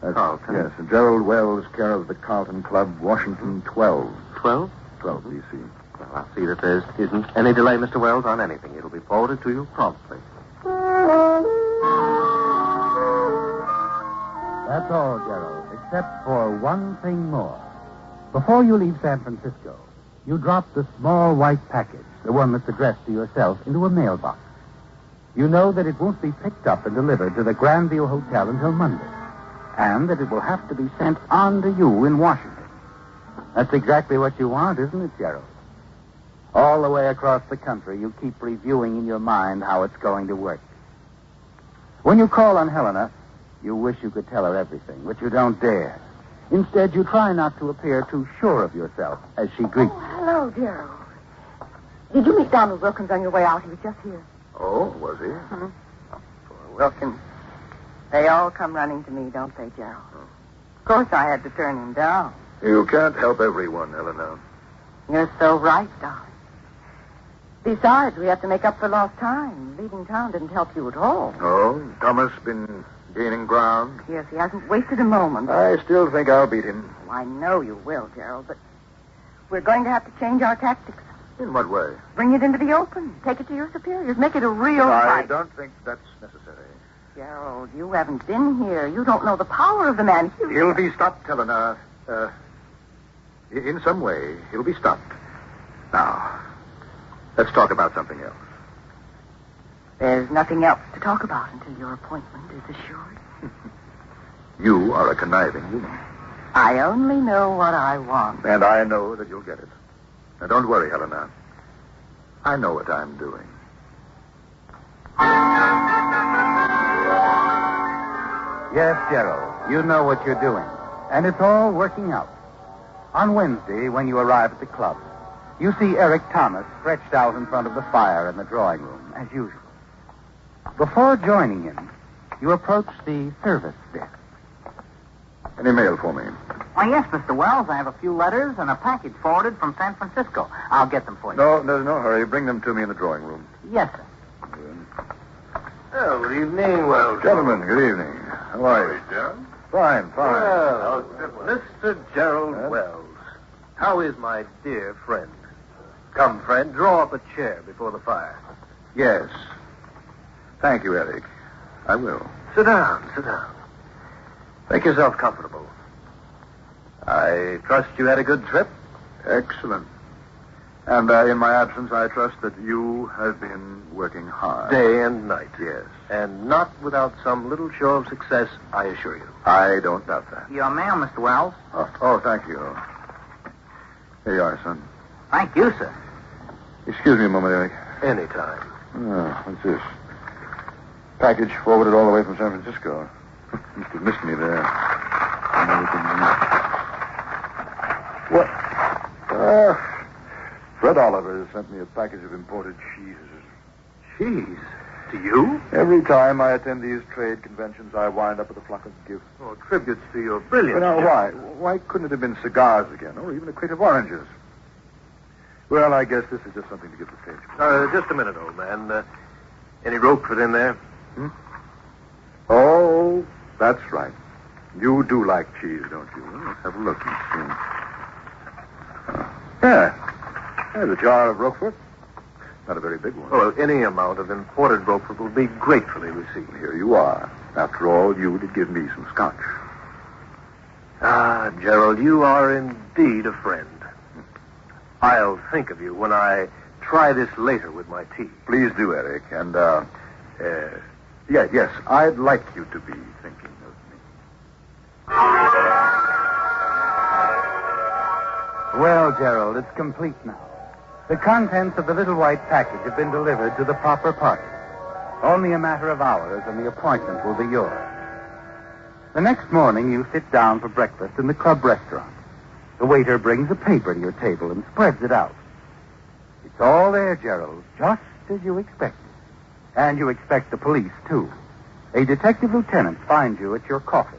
Carlton? Yes, Gerald Wells, care of the Carlton Club, Washington, 12. 12? 12, D.C. Well, I'll see that there isn't any delay, Mr. Wells, on anything. It'll be forwarded to you promptly. That's all, Gerald, except for one thing more. Before you leave San Francisco, you drop the small white package, the one that's addressed to yourself, into a mailbox. You know that it won't be picked up and delivered to the Grandview Hotel until Monday, and that it will have to be sent on to you in Washington. That's exactly what you want, isn't it, Gerald? All the way across the country, you keep reviewing in your mind how it's going to work. When you call on Helena, you wish you could tell her everything, but you don't dare. Instead, you try not to appear too sure of yourself as she greets you. Hello, Gerald. Did you meet Donald Wilkins on your way out? He was just here. Oh, was he? Poor Wilkins. They all come running to me, don't they, Gerald? Of course, I had to turn him down. You can't help everyone, Helena. You're so right, darling. Besides, we have to make up for lost time. Leaving town didn't help you at all. Oh, Thomas been gaining ground? Yes, he hasn't wasted a moment. I still think I'll beat him. Oh, I know you will, Gerald, but we're going to have to change our tactics. In what way? Bring it into the open. Take it to your superiors. Make it a real I fight. don't think that's necessary. Gerald, you haven't been here. You don't know the power of the man. He'll be stopped, Helena. In some way, he'll be stopped. Now, let's talk about something else. There's nothing else to talk about until your appointment is assured. You are a conniving woman. I only know what I want. And I know that you'll get it. Now, don't worry, Helena. I know what I'm doing. Yes, Gerald, you know what you're doing. And it's all working out. On Wednesday, when you arrive at the club, you see Eric Thomas stretched out in front of the fire in the drawing room, as usual. Before joining him, you approach the service desk. Any mail for me? Why, yes, Mr. Wells. I have a few letters and a package forwarded from San Francisco. I'll get them for you. No, there's no hurry. Bring them to me in the drawing room. Yes, sir. Oh, good evening, Wells. Gentlemen, good evening. How are you? Gerald? Fine. Well, Mr. Gerald Wells, how is my dear friend? Come, friend, draw up a chair before the fire. Yes. Thank you, Eric. I will. Sit down. Make yourself comfortable. I trust you had a good trip? Excellent. And in my absence, I trust that you have been working hard. Day and night. Yes. And not without some little show of success, I assure you. I don't doubt that. Your mail, Mr. Wells. Oh, thank you. Here you are, son. Thank you, sir. Excuse me a moment, Eric. Anytime. Oh, what's this? Package forwarded all the way from San Francisco. Must have missed me there. What? Fred Oliver sent me a package of imported cheeses. Cheese? To you? Every time I attend these trade conventions, I wind up with a flock of gifts. Oh, tributes to your brilliance. But now, why? Why couldn't it have been cigars again, or even a crate of oranges? Well, I guess this is just something to give the stage. Just a minute, old man. Any Roquefort in there? Oh, that's right. You do like cheese, don't you? Well, let's have a look and see. There's a jar of Roquefort. Not a very big one. Well, any amount of imported Roquefort will be gratefully received. Here you are. After all, you did give me some scotch. Ah, Gerald, you are indeed a friend. I'll think of you when I try this later with my tea. Please do, Eric. And, yes, I'd like you to be thinking of me. Well, Gerald, it's complete now. The contents of the little white package have been delivered to the proper party. Only a matter of hours, and the appointment will be yours. The next morning, you sit down for breakfast in the club restaurant. The waiter brings a paper to your table and spreads it out. It's all there, Gerald, just as you expected. And you expect the police, too. A detective lieutenant finds you at your coffee.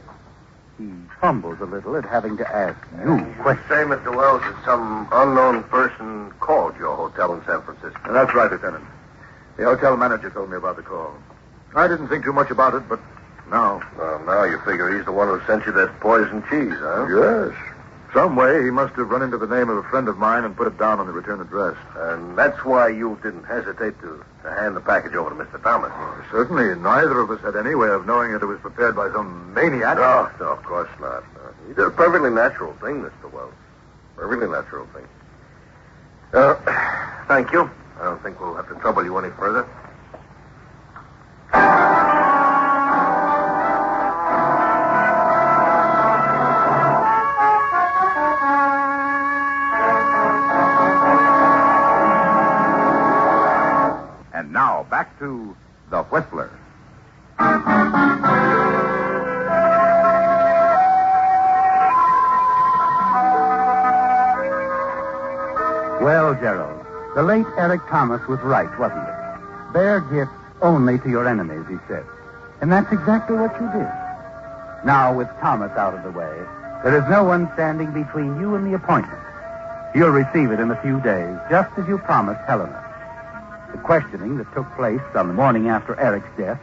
He fumbles a little at having to ask you questions. Say, Mr. Wells, that some unknown person called your hotel in San Francisco. That's right, Lieutenant. The hotel manager told me about the call. I didn't think too much about it, but now... Well, now you figure he's the one who sent you that poison cheese, huh? Yes. Some way he must have run into the name of a friend of mine and put it down on the return address. And that's why you didn't hesitate to hand the package over to Mr. Thomas. Oh, certainly, neither of us had any way of knowing that it was prepared by some maniac. No, of course not. No. You did a perfectly natural thing, Mr. Wells. Perfectly natural thing. Thank you. I don't think we'll have to trouble you any further. Now, back to The Whistler. Well, Gerald, the late Eric Thomas was right, wasn't it? Bear gifts only to your enemies, he said. And that's exactly what you did. Now, with Thomas out of the way, there is no one standing between you and the appointment. You'll receive it in a few days, just as you promised Helena. The questioning that took place on the morning after Eric's death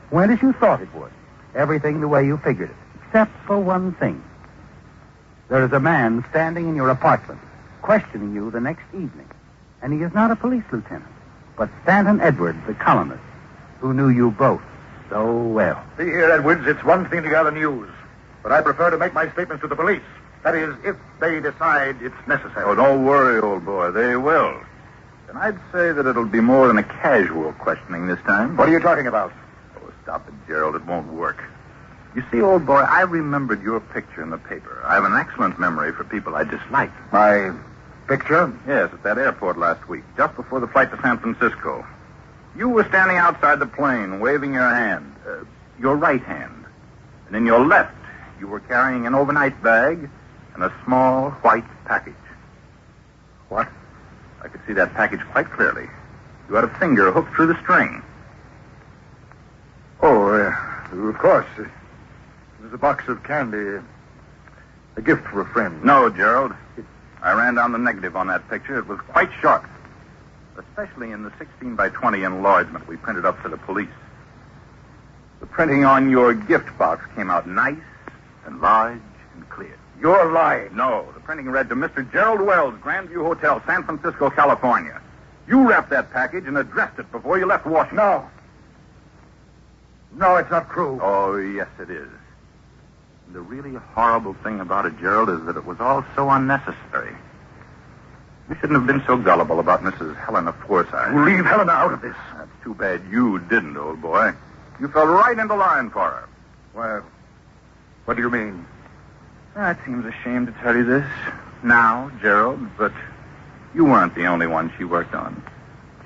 went as you thought it would. Everything the way you figured it, except for one thing. There is a man standing in your apartment, questioning you the next evening. And he is not a police lieutenant, but Stanton Edwards, the columnist, who knew you both so well. See here, Edwards, it's one thing to gather news, but I prefer to make my statements to the police. That is, if they decide it's necessary. Oh, don't worry, old boy. They will. And I'd say that it'll be more than a casual questioning this time. What are you talking about? Oh, stop it, Gerald. It won't work. You see, old boy, I remembered your picture in the paper. I have an excellent memory for people I dislike. My picture? Yes, at that airport last week, just before the flight to San Francisco. You were standing outside the plane, waving your hand, your right hand. And in your left, you were carrying an overnight bag and a small white package. What? I could see that package quite clearly. You had a finger hooked through the string. Oh, of course. It was a box of candy. A gift for a friend. No, Gerald. I ran down the negative on that picture. It was quite sharp. Especially in the 16 by 20 enlargement we printed up for the police. The printing on your gift box came out nice and large and clear. You're lying. No, the printing read to Mr. Gerald Wells, Grandview Hotel, San Francisco, California. You wrapped that package and addressed it before you left Washington. No. No, it's not true. Oh, yes, it is. The really horrible thing about it, Gerald, is that it was all so unnecessary. You shouldn't have been so gullible about Mrs. Helena Forsythe. You leave Helena out of this. That's too bad you didn't, old boy. You fell right into line for her. Well, what do you mean? It seems a shame to tell you this now, Gerald, but you weren't the only one she worked on.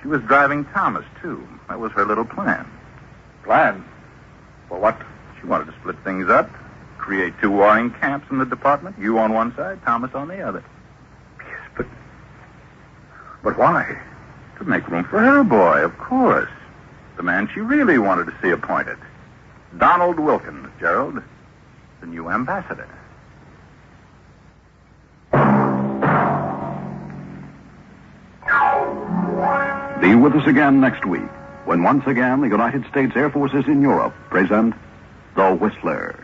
She was driving Thomas, too. That was her little plan. Plan? For what? She wanted to split things up, create two warring camps in the department. You on one side, Thomas on the other. Yes, but why? To make room for her boy, of course. The man she really wanted to see appointed. Donald Wilkins, Gerald, the new ambassador. Be with us again next week, when once again the United States Air Forces in Europe present The Whistler.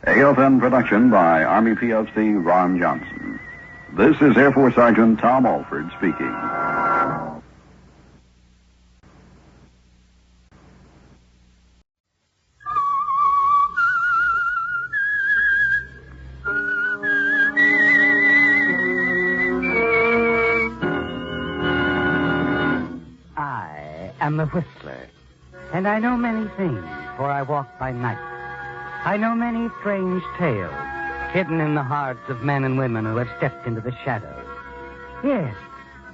AFN production by Army PFC Ron Johnson. This is Air Force Sergeant Tom Alford speaking. I am the Whistler, and I know many things, for I walk by night. I know many strange tales, hidden in the hearts of men and women who have stepped into the shadows. Yes,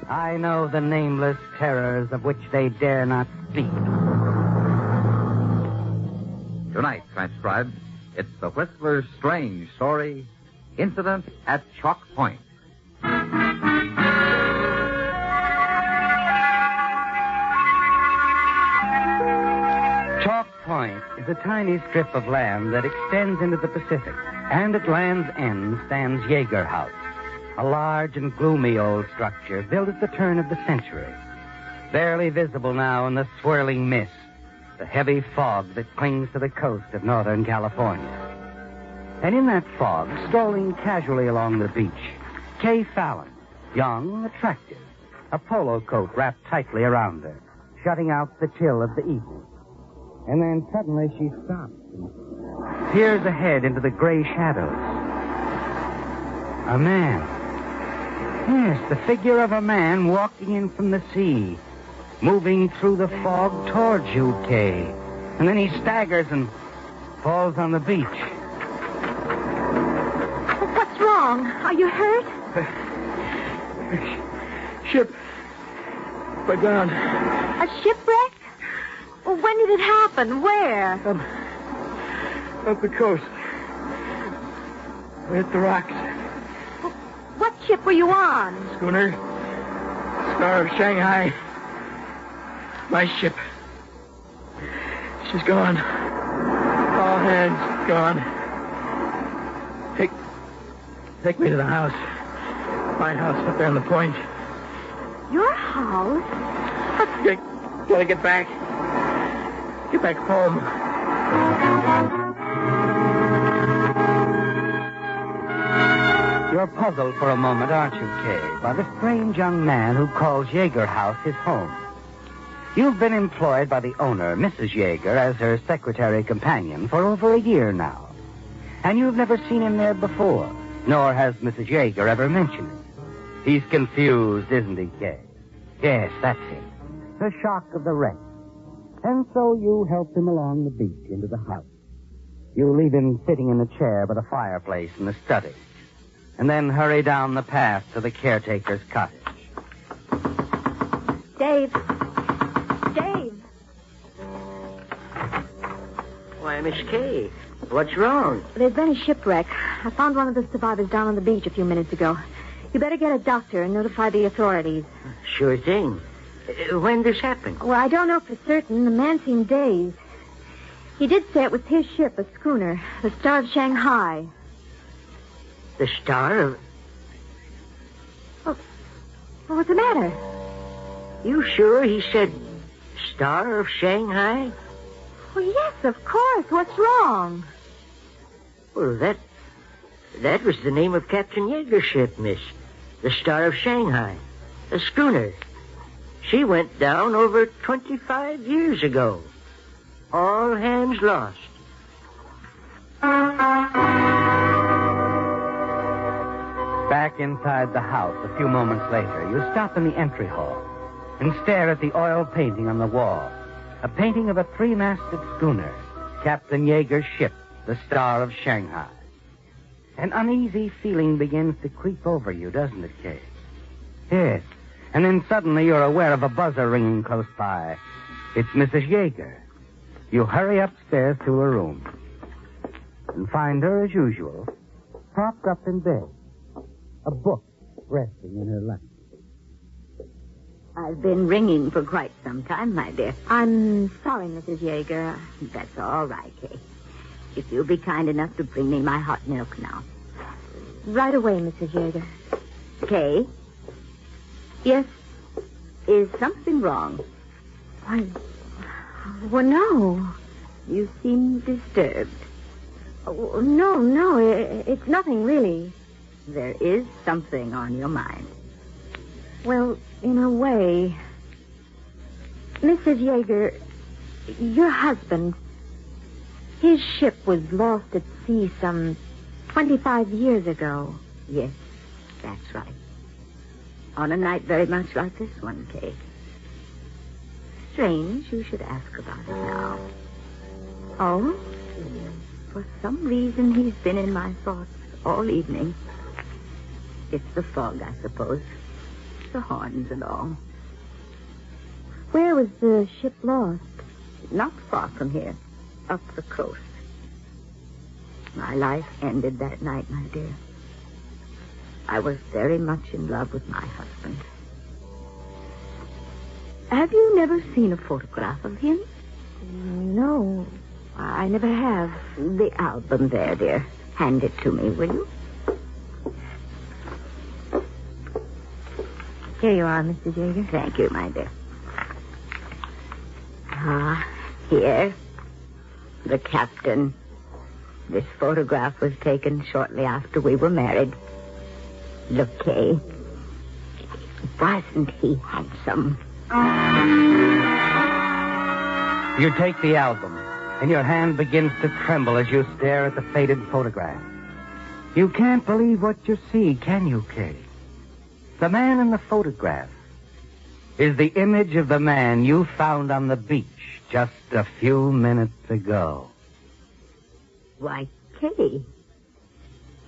I know the nameless terrors of which they dare not speak. Tonight, transcribed, it's the Whistler's strange story, Incident at Chalk Point. Chalk Point is a tiny strip of land that extends into the Pacific, and at land's end stands Yeager House, a large and gloomy old structure built at the turn of the century. Barely visible now in the swirling mist, the heavy fog that clings to the coast of Northern California. And in that fog, strolling casually along the beach, Kay Fallon, young, attractive, a polo coat wrapped tightly around her, shutting out the chill of the evening. And then suddenly she stops and peers ahead into the gray shadows. A man. Yes, the figure of a man walking in from the sea, moving through the fog towards you, Kay. And then he staggers and falls on the beach. wrong? Are you hurt? Ship. Went down. A shipwreck? Well, when did it happen? Where? Up the coast. We hit the rocks. What ship were you on? Schooner. Star of Shanghai. My ship. She's gone. All hands gone. Take me to the house. My house up there on the point. Your house? Gotta get back. Get back home. You're puzzled for a moment, aren't you, Kay, by the strange young man who calls Yeager House his home. You've been employed by the owner, Mrs. Yeager, as her secretary companion for over a year now. And you've never seen him there before, nor has Mrs. Yeager ever mentioned it. He's confused, isn't he, Kay? Yes, that's it. The shock of the wreck. And so you help him along the beach into the house. You leave him sitting in a chair by the fireplace in the study, and then hurry down the path to the caretaker's cottage. Dave. Dave. Why, Miss Kay, what's wrong? There's been a shipwreck. I found one of the survivors down on the beach a few minutes ago. You better get a doctor and notify the authorities. Sure thing. When this happened? Well, I don't know for certain. The man seemed dazed. He did say it was his ship, a schooner, the Star of Shanghai. The Star of... Well, what's the matter? You sure he said Star of Shanghai? Well, yes, of course. What's wrong? Well, that was the name of Captain Yeager's ship, miss. The Star of Shanghai. A schooner. She went down over 25 years ago. All hands lost. Back inside the house a few moments later, you stop in the entry hall and stare at the oil painting on the wall. A painting of a three-masted schooner, Captain Yeager's ship, the Star of Shanghai. An uneasy feeling begins to creep over you, doesn't it, Kay? Yes. And then suddenly you're aware of a buzzer ringing close by. It's Mrs. Yeager. You hurry upstairs to her room and find her, as usual, propped up in bed, a book resting in her lap. I've been ringing for quite some time, my dear. I'm sorry, Mrs. Yeager. That's all right, Kay. If you'll be kind enough to bring me my hot milk now. Right away, Mrs. Yeager. Kay? Yes? Is something wrong? Well, no. You seem disturbed. Oh, no, it's nothing really. There is something on your mind. Well, in a way. Mrs. Yeager, your husband, his ship was lost at sea some 25 years ago. Yes, that's right. On a night very much like this one, Kay. Strange you should ask about it now. Oh? For some reason, he's been in my thoughts all evening. It's the fog, I suppose. The horns and all. Where was the ship lost? Not far from here. Up the coast. My life ended that night, my dear. I was very much in love with my husband. Have you never seen a photograph of him? No, I never have. The album there, dear. Hand it to me, will you? Here you are, Mrs. Yeager. Thank you, my dear. Here. The captain. This photograph was taken shortly after we were married. Look, Kay. Wasn't he handsome? You take the album, and your hand begins to tremble as you stare at the faded photograph. You can't believe what you see, can you, Kay? The man in the photograph is the image of the man you found on the beach just a few minutes ago. Why, Kay,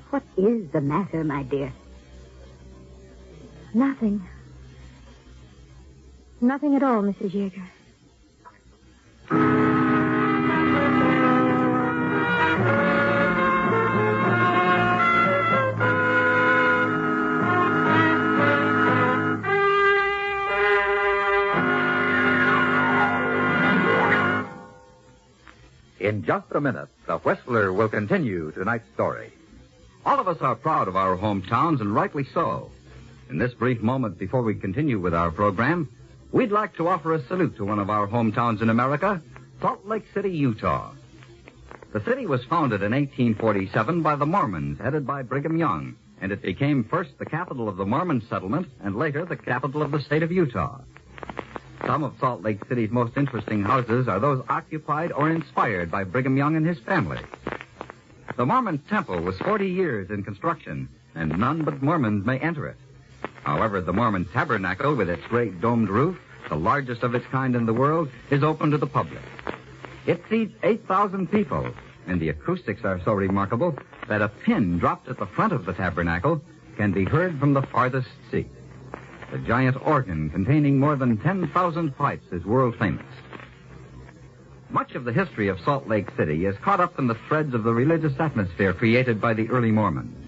What is the matter, my dear? Nothing. Nothing at all, Mrs. Yeager. In just a minute, the Whistler will continue tonight's story. All of us are proud of our hometowns, and rightly so. In this brief moment before we continue with our program, we'd like to offer a salute to one of our hometowns in America, Salt Lake City, Utah. The city was founded in 1847 by the Mormons, headed by Brigham Young, and it became first the capital of the Mormon settlement and later the capital of the state of Utah. Some of Salt Lake City's most interesting houses are those occupied or inspired by Brigham Young and his family. The Mormon temple was 40 years in construction, and none but Mormons may enter it. However, the Mormon tabernacle, with its great domed roof, the largest of its kind in the world, is open to the public. It seats 8,000 people, and the acoustics are so remarkable that a pin dropped at the front of the tabernacle can be heard from the farthest seat. The giant organ containing more than 10,000 pipes is world famous. Much of the history of Salt Lake City is caught up in the threads of the religious atmosphere created by the early Mormons.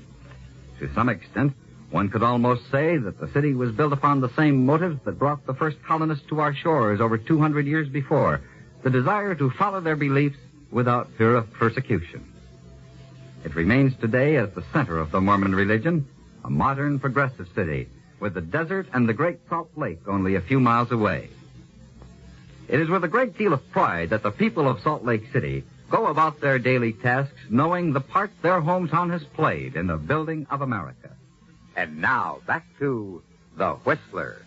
To some extent, one could almost say that the city was built upon the same motives that brought the first colonists to our shores over 200 years before, the desire to follow their beliefs without fear of persecution. It remains today as the center of the Mormon religion, a modern, progressive city, with the desert and the Great Salt Lake only a few miles away. It is with a great deal of pride that the people of Salt Lake City go about their daily tasks knowing the part their hometown has played in the building of America. And now, back to The Whistler.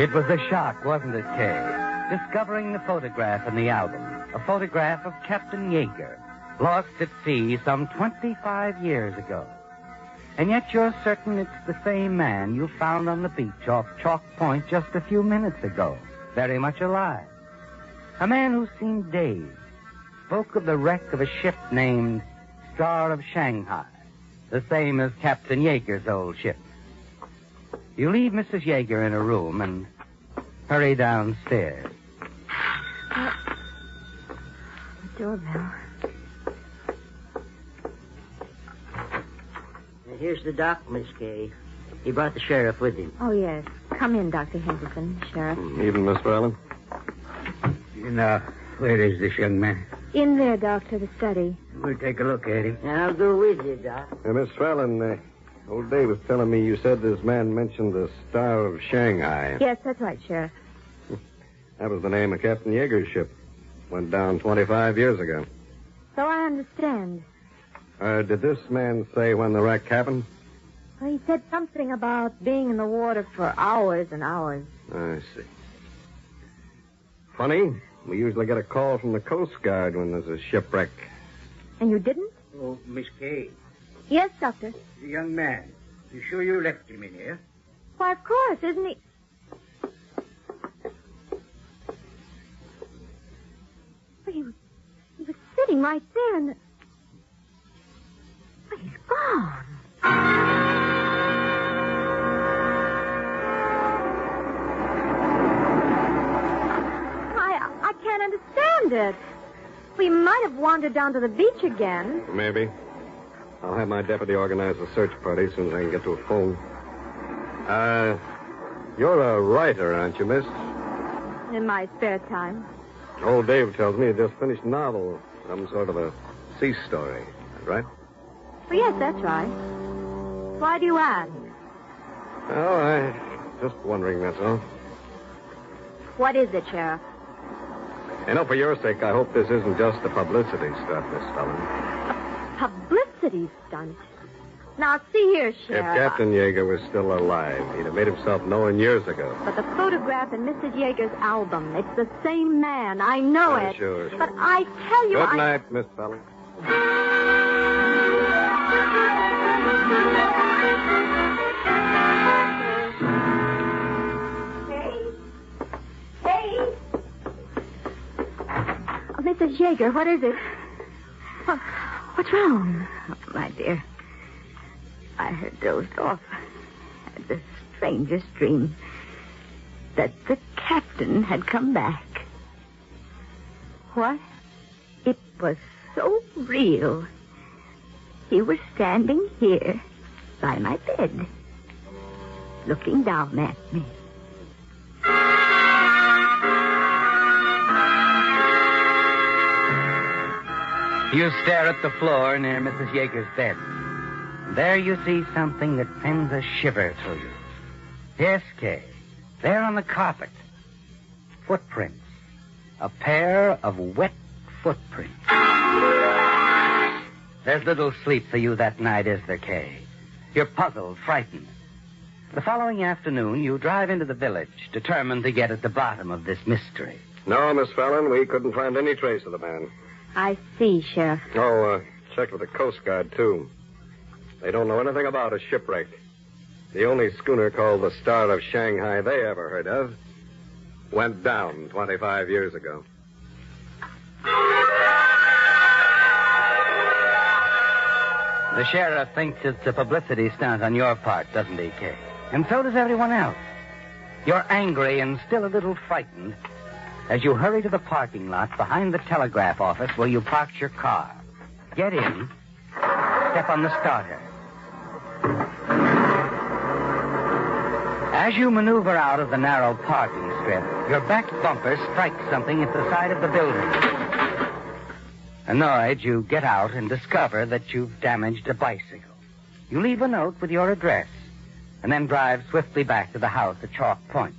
It was a shock, wasn't it, Kay? Discovering the photograph in the album. A photograph of Captain Yeager, lost at sea some 25 years ago. And yet you're certain it's the same man you found on the beach off Chalk Point just a few minutes ago, very much alive. A man who seemed dazed, spoke of the wreck of a ship named Star of Shanghai, the same as Captain Yeager's old ship. You leave Mrs. Yeager in her room and hurry downstairs. Doorbell. Here's the doc, Miss Kay. He brought the sheriff with him. Oh, yes. Come in, Dr. Henderson, Sheriff. Even, Miss Fallon. Now, where is this young man? In there, Doctor, the study. We'll take a look at him. I'll go with you, Doc. Miss Fallon, old Dave was telling me you said this man mentioned the Star of Shanghai. Yes, that's right, Sheriff. That was the name of Captain Yeager's ship. Went down 25 years ago. So I understand. Did this man say when the wreck happened? Well, he said something about being in the water for hours and hours. I see. Funny, we usually get a call from the Coast Guard when there's a shipwreck. And you didn't? Oh, Miss Kay. Yes, Doctor. The young man. You sure you left him in here? Why, of course, isn't he? Well, he was sitting right there in the... Well, he's gone. I can't understand it. We might have wandered down to the beach again. Maybe. I'll have my deputy organize a search party as soon as I can get to a phone. You're a writer, aren't you, miss? In my spare time. Old Dave tells me you just finished a novel. Some sort of a sea story, right? Well, yes, that's right. Why do you ask? Oh, I just wondering, that's all. What is it, Sheriff? You know, for your sake, I hope this isn't just a publicity stunt, Miss Fallon. Publicity stunt? Now, see here, Sheriff. If Captain Yeager was still alive, he'd have made himself known years ago. But the photograph in Mrs. Yeager's album, it's the same man. I know it. Sure. But I tell you, Good night, Miss Fallon. Mrs. Yeager, what is it? What's wrong? Oh, my dear, I had dozed off. Had the strangest dream that the captain had come back. What? It was so real. He was standing here by my bed, looking down at me. You stare at the floor near Mrs. Yeager's bed. There you see something that sends a shiver through you. Yes, Kay. There on the carpet. Footprints. A pair of wet footprints. There's little sleep for you that night, is there, Kay? You're puzzled, frightened. The following afternoon, you drive into the village, determined to get at the bottom of this mystery. No, Miss Fallon, we couldn't find any trace of the man. I see, Sheriff. Oh, checked with the Coast Guard, too. They don't know anything about a shipwreck. The only schooner called the Star of Shanghai they ever heard of went down 25 years ago. The sheriff thinks it's a publicity stunt on your part, doesn't he, Kay? And so does everyone else. You're angry and still a little frightened as you hurry to the parking lot behind the telegraph office where you parked your car. Get in, step on the starter. As you maneuver out of the narrow parking strip, your back bumper strikes something at the side of the building. Annoyed, you get out and discover that you've damaged a bicycle. You leave a note with your address and then drive swiftly back to the house at Chalk Point.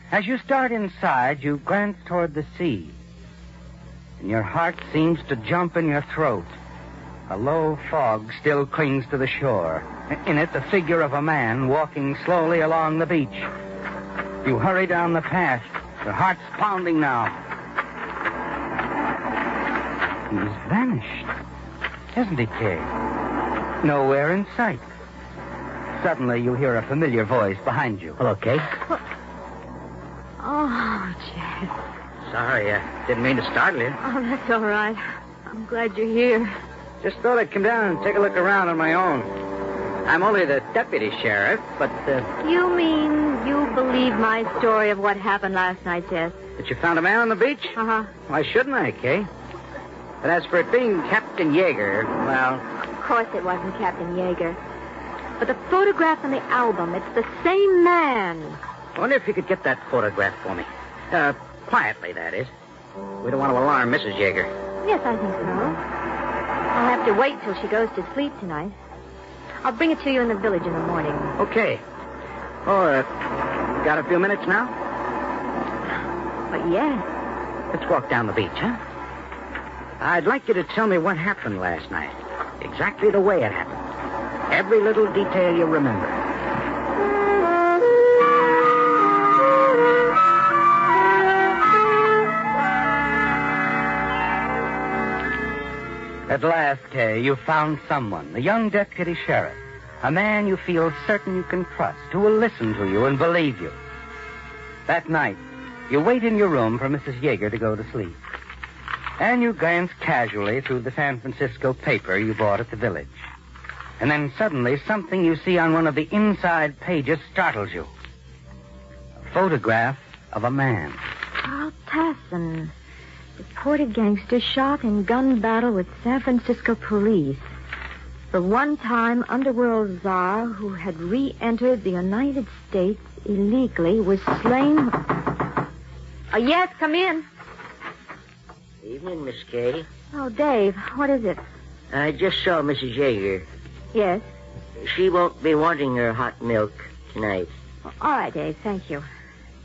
As you start inside, you glance toward the sea, and your heart seems to jump in your throat. A low fog still clings to the shore. In it, the figure of a man walking slowly along the beach. You hurry down the path, your heart's pounding now. He's vanished, hasn't he, Kay? Nowhere in sight. Suddenly, you hear a familiar voice behind you. Hello, Kay. Oh, Jeff. Sorry, I didn't mean to startle you. Oh, that's all right. I'm glad you're here. Just thought I'd come down and take a look around on my own. I'm only the deputy sheriff, but... You mean you believe my story of what happened last night, Jess? That you found a man on the beach? Uh-huh. Why shouldn't I, Kay? But as for it being Captain Yeager, well... Of course it wasn't Captain Yeager. But the photograph in the album, it's the same man. I wonder if you could get that photograph for me. Quietly, that is. We don't want to alarm Mrs. Yeager. Yes, I think so. I'll have to wait till she goes to sleep tonight. I'll bring it to you in the village in the morning. Okay. Oh, got a few minutes now? But yes. Let's walk down the beach, huh? I'd like you to tell me what happened last night. Exactly the way it happened. Every little detail you remember. At last, Kay, you found someone, a young deputy sheriff, a man you feel certain you can trust, who will listen to you and believe you. That night, you wait in your room for Mrs. Yeager to go to sleep. And you glance casually through the San Francisco paper you bought at the village. And then suddenly, something you see on one of the inside pages startles you. A photograph of a man. Carl Tasson, reported gangster shot in gun battle with San Francisco police. The one-time underworld czar who had re-entered the United States illegally was slain. Yes, come in. Evening, Miss Kay. Oh, Dave, what is it? I just saw Mrs. Yeager. Yes? She won't be wanting her hot milk tonight. All right, Dave, thank you.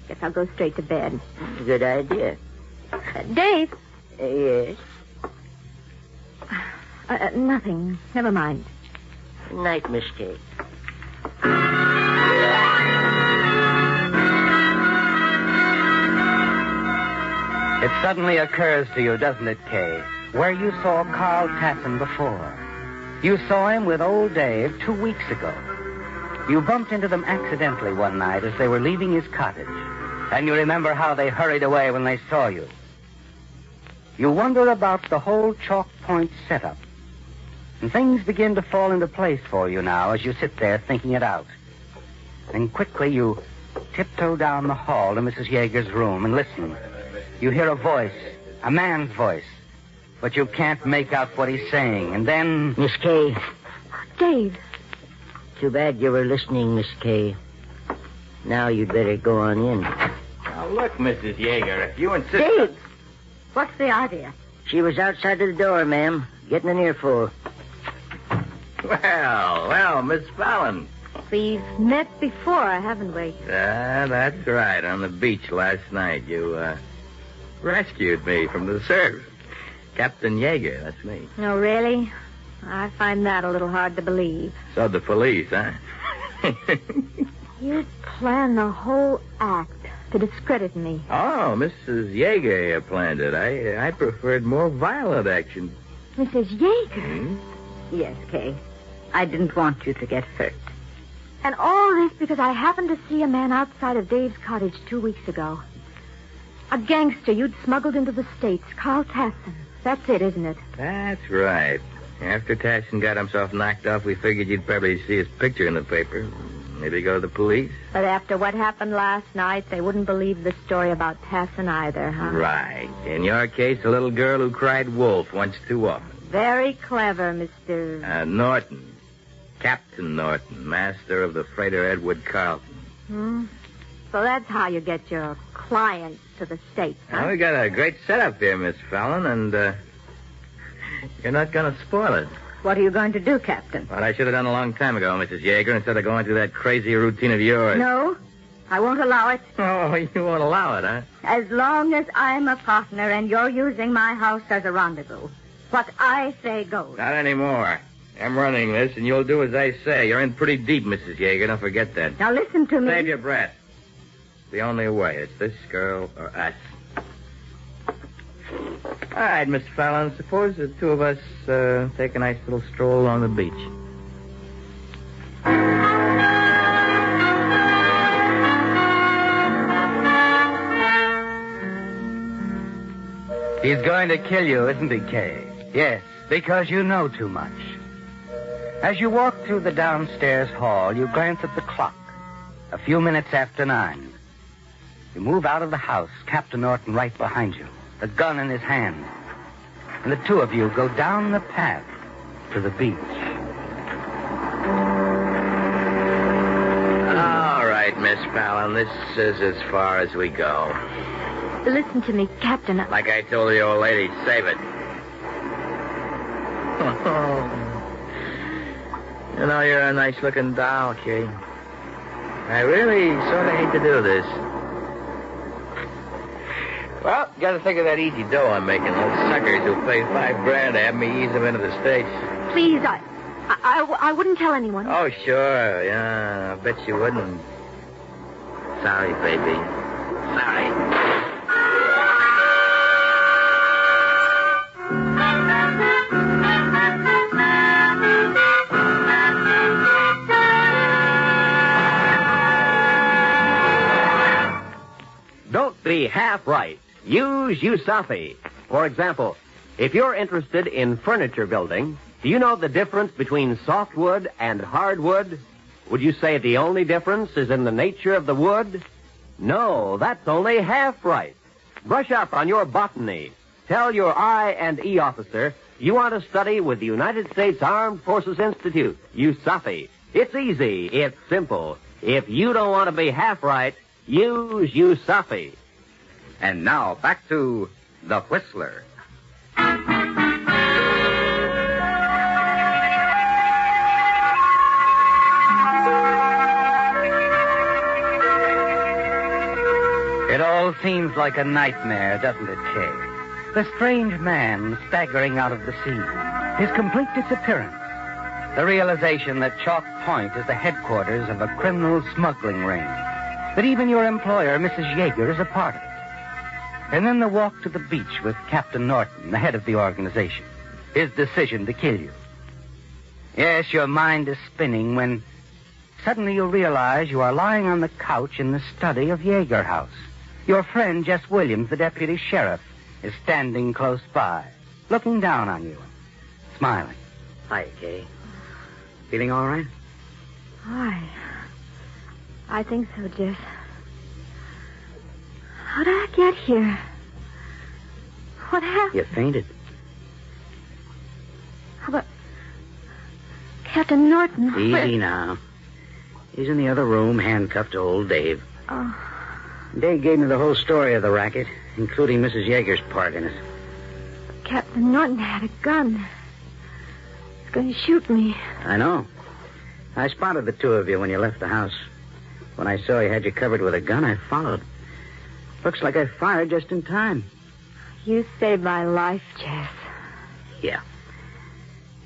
Guess I'll go straight to bed. Good idea. Dave? Yes? Nothing. Never mind. Good night, Miss Kay. It suddenly occurs to you, doesn't it, Kay, where you saw Carl Tasson before. You saw him with old Dave 2 weeks ago. You bumped into them accidentally one night as they were leaving his cottage. And you remember how they hurried away when they saw you. You wonder about the whole Chalk Point setup. And things begin to fall into place for you now as you sit there thinking it out. And quickly you tiptoe down the hall to Mrs. Yeager's room and listen. You hear a voice, a man's voice, but you can't make out what he's saying. And then... Miss Kay. Dave. Too bad you were listening, Miss Kay. Now you'd better go on in. Now, look, Mrs. Yeager, if you insist... Dave! What's the idea? She was outside of the door, ma'am, getting an earful. Well, Miss Fallon. We've met before, haven't we? That's right. On the beach last night, you rescued me from the surf. Captain Yeager, that's me. No, really? I find that a little hard to believe. So the police, huh? You planned the whole act to discredit me. Oh, Mrs. Yeager planned it. I preferred more violent action. Mrs. Yeager? Hmm? Yes, Kay. I didn't want you to get hurt. And all this because I happened to see a man outside of Dave's cottage 2 weeks ago. A gangster you'd smuggled into the States, Carl Tasson. That's it, isn't it? That's right. After Tasson got himself knocked off, we figured you'd probably see his picture in the paper. Maybe go to the police. But after what happened last night, they wouldn't believe the story about Tasson either, huh? Right. In your case, a little girl who cried wolf once too often. Very clever, Mr... Norton. Captain Norton, master of the freighter Edward Carrington. So that's how you get your clients to the States, huh? Well, we got a great setup here, Miss Fallon, and you're not going to spoil it. What are you going to do, Captain? What I should have done a long time ago, Mrs. Yeager, instead of going through that crazy routine of yours. No, I won't allow it. Oh, you won't allow it, huh? As long as I'm a partner and you're using my house as a rendezvous, what I say goes. Not anymore. I'm running this, and you'll do as I say. You're in pretty deep, Mrs. Yeager. Don't forget that. Now listen to me. Save your breath. The only way. It's this girl or us. All right, Miss Fallon. Suppose the two of us take a nice little stroll along the beach. He's going to kill you, isn't he, Kay? Yes, because you know too much. As you walk through the downstairs hall, you glance at the clock. A few minutes after 9. You move out of the house, Captain Norton right behind you, the gun in his hand. And the two of you go down the path to the beach. All right, Miss Fallon, this is as far as we go. Listen to me, Captain. Like I told the old lady, save it. You know, you're a nice-looking doll, Kay. I really sort of hate to do this. Well, you got to think of that easy dough I'm making. Those suckers who pay $5,000 to have me ease them into the States. Please, I wouldn't tell anyone. Oh, sure. Yeah, I bet you wouldn't. Sorry, baby. Sorry. Don't be half right. Use Usafi. For example, if you're interested in furniture building, do you know the difference between softwood and hardwood? Would you say the only difference is in the nature of the wood? No, that's only half right. Brush up on your botany. Tell your I&E officer you want to study with the United States Armed Forces Institute, Usafi. It's easy. It's simple. If you don't want to be half right, use Usafi. And now back to The Whistler. It all seems like a nightmare, doesn't it, Kay? The strange man staggering out of the sea, his complete disappearance, the realization that Chalk Point is the headquarters of a criminal smuggling ring, that even your employer, Mrs. Yeager, is a part of it. And then the walk to the beach with Captain Norton, the head of the organization, his decision to kill you. Yes, your mind is spinning when suddenly you realize you are lying on the couch in the study of Yeager House. Your friend, Jess Williams, the deputy sheriff, is standing close by, looking down on you, smiling. Hi, Kay. Feeling all right? I think so, Jess. How did I get here? What happened? You fainted. How about Captain Norton? Easy now. He's in the other room, handcuffed to old Dave. Oh. Dave gave me the whole story of the racket, including Mrs. Yeager's part in it. Captain Norton had a gun. He's going to shoot me. I know. I spotted the two of you when you left the house. When I saw he had you covered with a gun, I followed. Looks like I fired just in time. You saved my life, Jess. Yeah.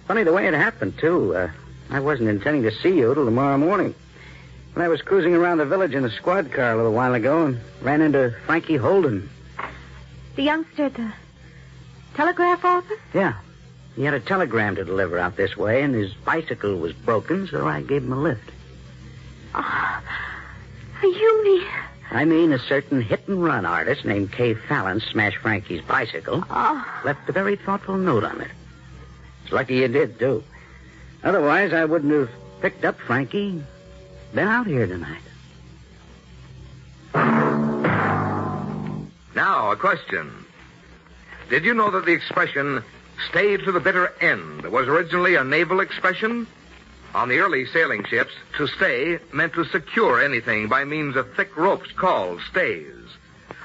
Funny the way it happened, too. I wasn't intending to see you till tomorrow morning. When I was cruising around the village in a squad car a little while ago and ran into Frankie Holden. The youngster at the telegraph office? Yeah. He had a telegram to deliver out this way, and his bicycle was broken, so I gave him a lift. Oh, you mean... I mean a certain hit-and-run artist named Kay Fallon smashed Frankie's bicycle. Oh. Left a very thoughtful note on it. It's lucky you did, too. Otherwise, I wouldn't have picked up Frankie, been out here tonight. Now, a question. Did you know that the expression, stay to the bitter end, was originally a naval expression? On the early sailing ships, to stay meant to secure anything by means of thick ropes called stays.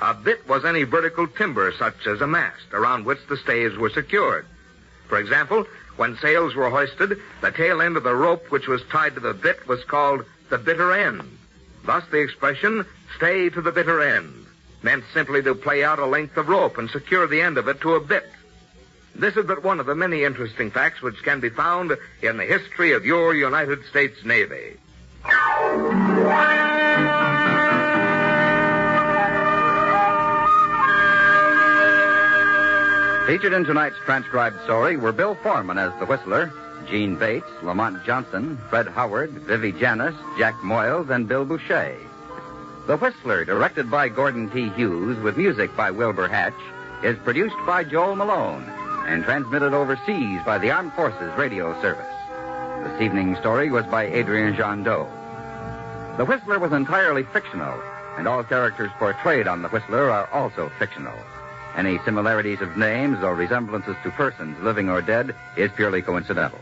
A bit was any vertical timber, such as a mast, around which the stays were secured. For example, when sails were hoisted, the tail end of the rope which was tied to the bit was called the bitter end. Thus the expression, stay to the bitter end, meant simply to play out a length of rope and secure the end of it to a bit. This is but one of the many interesting facts which can be found in the history of your United States Navy. Featured in tonight's transcribed story were Bill Foreman as the Whistler, Gene Bates, Lamont Johnson, Fred Howard, Vivi Janis, Jack Moyles, and Bill Boucher. The Whistler, directed by Gordon T. Hughes with music by Wilbur Hatch, is produced by Joel Malone and transmitted overseas by the Armed Forces Radio Service. This evening's story was by Adrian Jandot. The Whistler was entirely fictional, and all characters portrayed on The Whistler are also fictional. Any similarities of names or resemblances to persons, living or dead, is purely coincidental.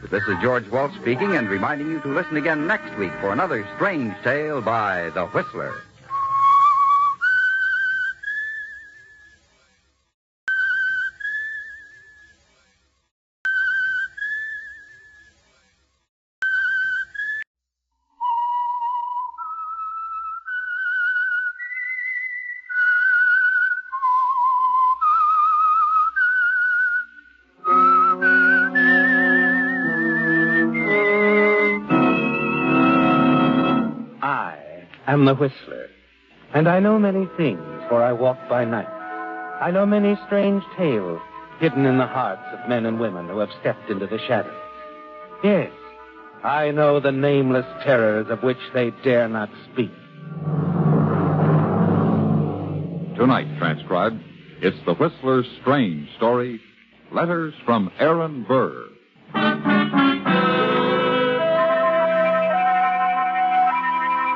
This is George Walsh speaking and reminding you to listen again next week for another strange tale by The Whistler. I'm the Whistler, and I know many things, for I walk by night. I know many strange tales hidden in the hearts of men and women who have stepped into the shadows. Yes, I know the nameless terrors of which they dare not speak. Tonight, transcribed, it's the Whistler's strange story, Letters from Aaron Burr.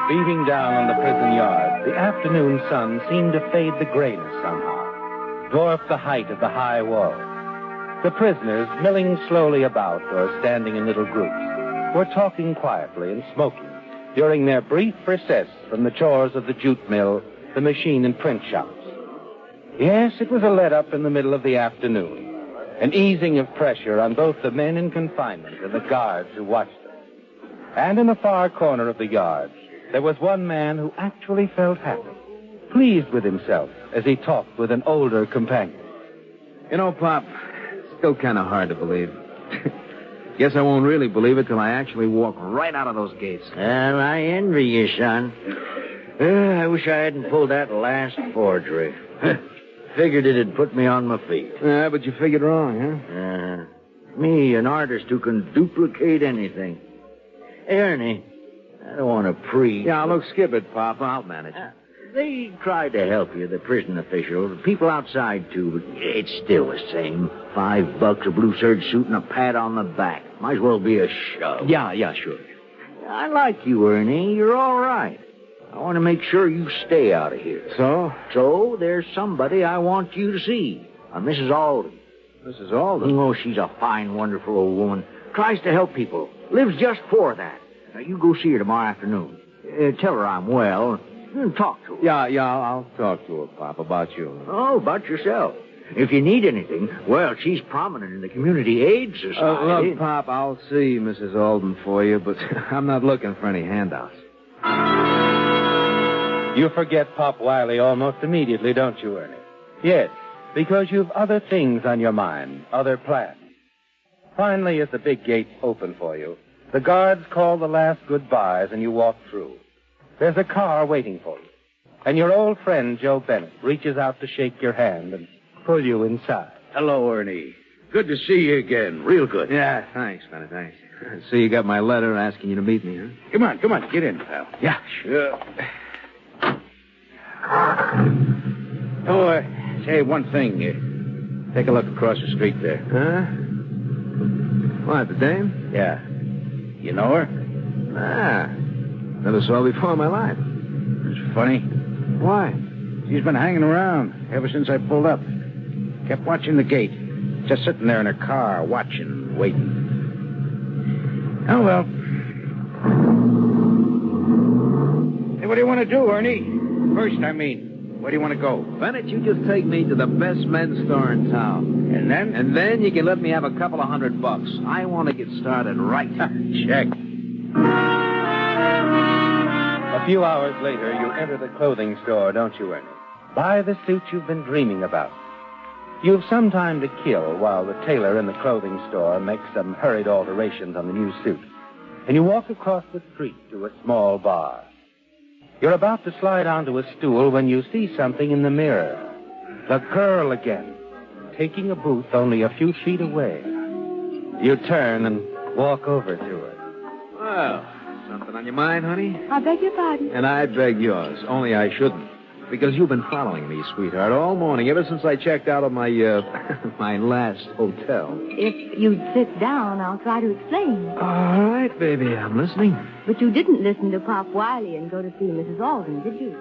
Beating down on the prison yard, the afternoon sun seemed to fade the grayness somehow, dwarf the height of the high wall. The prisoners, milling slowly about or standing in little groups, were talking quietly and smoking during their brief recess from the chores of the jute mill, the machine and print shops. Yes, it was a let-up in the middle of the afternoon, an easing of pressure on both the men in confinement and the guards who watched them. And in the far corner of the yard, there was one man who actually felt happy, pleased with himself as he talked with an older companion. You know, Pop, it's still kind of hard to believe. Guess I won't really believe it till I actually walk right out of those gates. Well, I envy you, son. I wish I hadn't pulled that last forgery. Figured it'd put me on my feet. Yeah, but you figured wrong, huh? Me, an artist who can duplicate anything. Ernie, I don't want to preach. Yeah, look, skip it, Pop. I'll manage. They tried to help you, the prison officials. People outside, too, but it's still the same. $5, a blue serge suit, and a pat on the back. Might as well be a shove. Yeah, sure. I like you, Ernie. You're all right. I want to make sure you stay out of here. So? So, there's somebody I want you to see. Mrs. Alden. Mrs. Alden? Oh, she's a fine, wonderful old woman. Tries to help people. Lives just for that. Now, you go see her tomorrow afternoon. Tell her I'm well. Talk to her. Yeah, I'll talk to her, Pop, about you. Oh, about yourself. If you need anything, well, she's prominent in the Community Aid Society. Look, Pop, I'll see Mrs. Alden for you, but I'm not looking for any handouts. You forget Pop Wiley almost immediately, don't you, Ernie? Yes, because you've other things on your mind, other plans. Finally, as the big gates open for you, the guards call the last goodbyes and you walk through. There's a car waiting for you, and your old friend, Joe Bennett, reaches out to shake your hand and pull you inside. Hello, Ernie. Good to see you again. Real good. Yeah, thanks, Bennett, thanks. So you got my letter asking you to meet me, huh? Come on, get in, pal. Yeah, sure. Say one thing. Take a look across the street there. Huh? What, the dame? Yeah. You know her? Never saw her before in my life. It's funny. Why? She's been hanging around ever since I pulled up. Kept watching the gate. Just sitting there in her car, watching, waiting. Oh, well. Hey, what do you want to do, Ernie? First, I mean. Where do you want to go? Bennett, you just take me to the best men's store in town. And then? And then you can let me have a couple of $100. I want to get started right. Check. A few hours later, you enter the clothing store, don't you, Ernie? Buy the suit you've been dreaming about. You've some time to kill while the tailor in the clothing store makes some hurried alterations on the new suit. And you walk across the street to a small bar. You're about to slide onto a stool when you see something in the mirror. The girl again, taking a booth only a few feet away. You turn and walk over to her. Well, something on your mind, honey? I beg your pardon. And I beg yours, only I shouldn't. Because you've been following me, sweetheart, all morning, ever since I checked out of my, my last hotel. If you'd sit down, I'll try to explain. All right, baby, I'm listening. But you didn't listen to Pop Wiley and go to see Mrs. Alden, did you?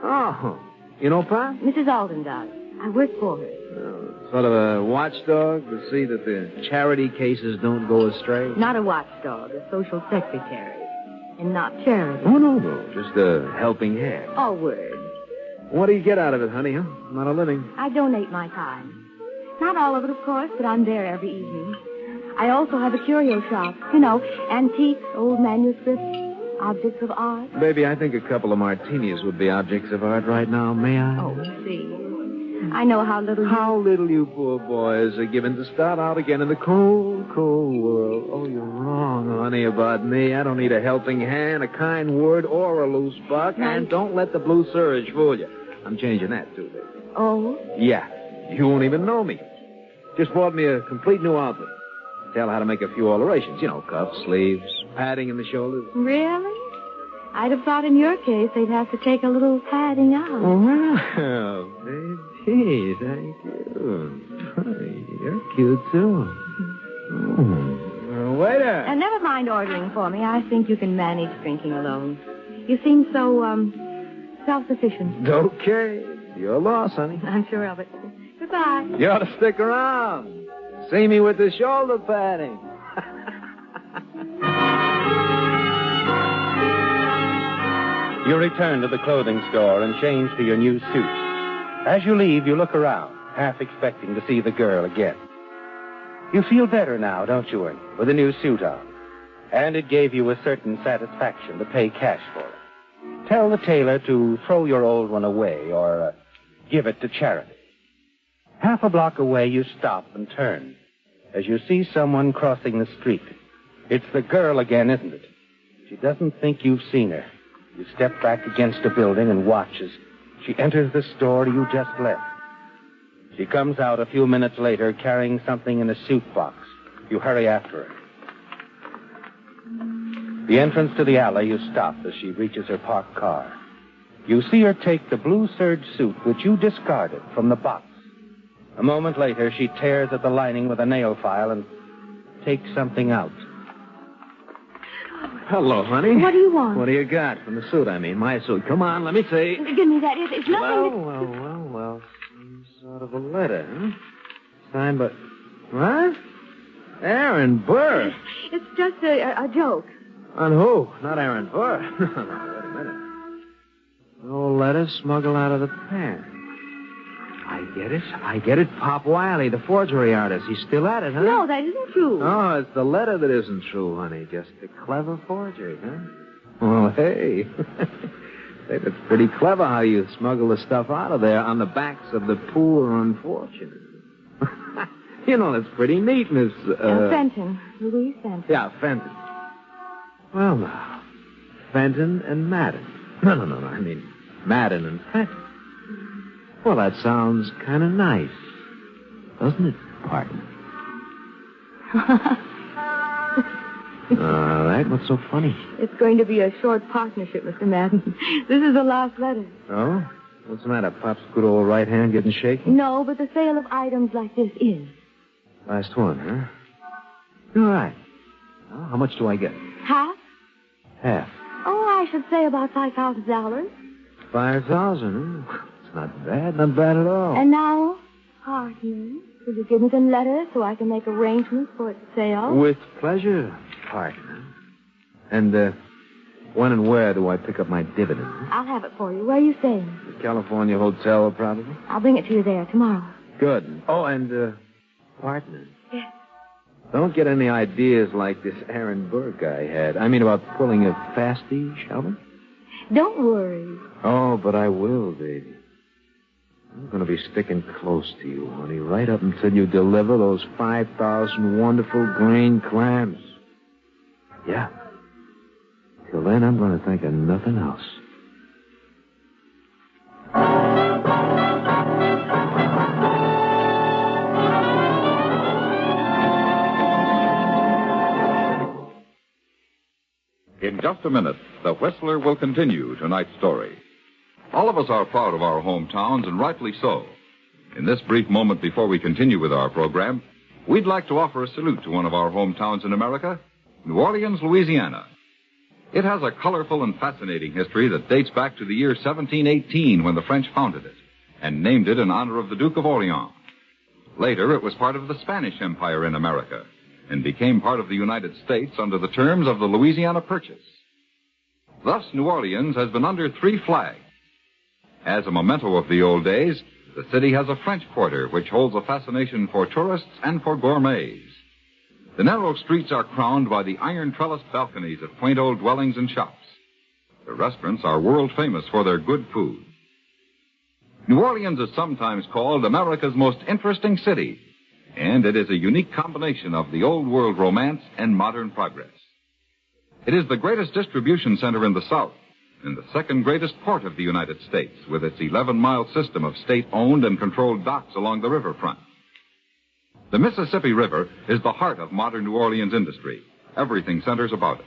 Oh, you know Pop? Mrs. Alden does. I work for her. Sort of a watchdog to see that the charity cases don't go astray? Not a watchdog, a social secretary. And not charity. Oh, no. Just a helping hand. All words. What do you get out of it, honey, huh? Not a living. I donate my time. Not all of it, of course, but I'm there every evening. I also have a curio shop. You know, antiques, old manuscripts, objects of art. Baby, I think a couple of martinis would be objects of art right now, may I? Oh, see. I know how little you... How little you poor boys are given to start out again in the cold, cold world. Oh, you're wrong, honey, about me. I don't need a helping hand, a kind word, or a loose buck. And don't let the blue serge fool you. I'm changing that, too, baby. Oh? Yeah. You won't even know me. Just bought me a complete new outfit. Tell how to make a few alterations. You know, cuffs, sleeves, padding in the shoulders. Really? I'd have thought in your case they'd have to take a little padding out. Well, baby, thank you. You're cute, too. Waiter. Never mind ordering for me. I think you can manage drinking alone. You seem so, self-sufficient. Okay. Your loss, honey. I'm sure of it. Goodbye. You ought to stick around. See me with the shoulder padding. You return to the clothing store and change to your new suit. As you leave, you look around, half expecting to see the girl again. You feel better now, don't you, Ernie, with a new suit on? And it gave you a certain satisfaction to pay cash for it. Tell the tailor to throw your old one away or give it to charity. Half a block away, you stop and turn as you see someone crossing the street. It's the girl again, isn't it? She doesn't think you've seen her. You step back against a building and watch as she enters the store you just left. She comes out a few minutes later carrying something in a suit box You hurry after her. The entrance to the alley, you stop as she reaches her parked car. You see her take the blue serge suit which you discarded from the box. A moment later, she tears at the lining with a nail file and takes something out. Hello, honey. What do you want? What do you got from the suit, I mean? My suit. Come on, let me see. Give me that. It's nothing. Well. Some sort of a letter, huh? Signed by... What? Aaron Burr. It's just a joke. On who? Not Aaron Burr. Wait a minute. No letter smuggled out of the pen. I get it. Pop Wiley, the forgery artist. He's still at it, huh? No, that isn't true. Oh, it's the letter that isn't true, honey. Just a clever forgery, huh? Well, hey. Say, that's pretty clever how you smuggle the stuff out of there on the backs of the poor unfortunate. You know, that's pretty neat, Miss... Fenton. Louise Fenton. Yeah, Fenton. Well, now, Fenton and Madden. No. I mean, Madden and Fenton. Well, that sounds kind of nice, doesn't it, partner? All right, what's so funny? It's going to be a short partnership, Mr. Madden. This is the last letter. Oh? What's the matter? Pop's good old right hand getting shaky? No, but the sale of items like this is. Last one, huh? All right. Well, how much do I get? Half? Half. Oh, I should say about $5,000. 5,000, huh? Not bad at all. And now, partner, will you give me the letter so I can make arrangements for its sale? With pleasure, partner. And, when and where do I pick up my dividend? I'll have it for you. Where are you staying? The California Hotel, probably. I'll bring it to you there tomorrow. Good. Oh, and, partner. Yes. Don't get any ideas like this Aaron Burr guy had. I mean, about pulling a fastie, Sheldon? Don't worry. Oh, but I will, baby. I'm going to be sticking close to you, honey, right up until you deliver those 5,000 wonderful green clams. Yeah. Till then, I'm going to think of nothing else. In just a minute, the Whistler will continue tonight's story. All of us are proud of our hometowns, and rightly so. In this brief moment before we continue with our program, we'd like to offer a salute to one of our hometowns in America, New Orleans, Louisiana. It has a colorful and fascinating history that dates back to the year 1718 when the French founded it and named it in honor of the Duke of Orleans. Later, it was part of the Spanish Empire in America and became part of the United States under the terms of the Louisiana Purchase. Thus, New Orleans has been under 3 flags. As a memento of the old days, the city has a French Quarter which holds a fascination for tourists and for gourmets. The narrow streets are crowned by the iron trellised balconies of quaint old dwellings and shops. The restaurants are world famous for their good food. New Orleans is sometimes called America's most interesting city, and it is a unique combination of the old world romance and modern progress. It is the greatest distribution center in the South, and the second greatest port of the United States, with its 11-mile system of state-owned and controlled docks along the riverfront. The Mississippi River is the heart of modern New Orleans industry. Everything centers about it.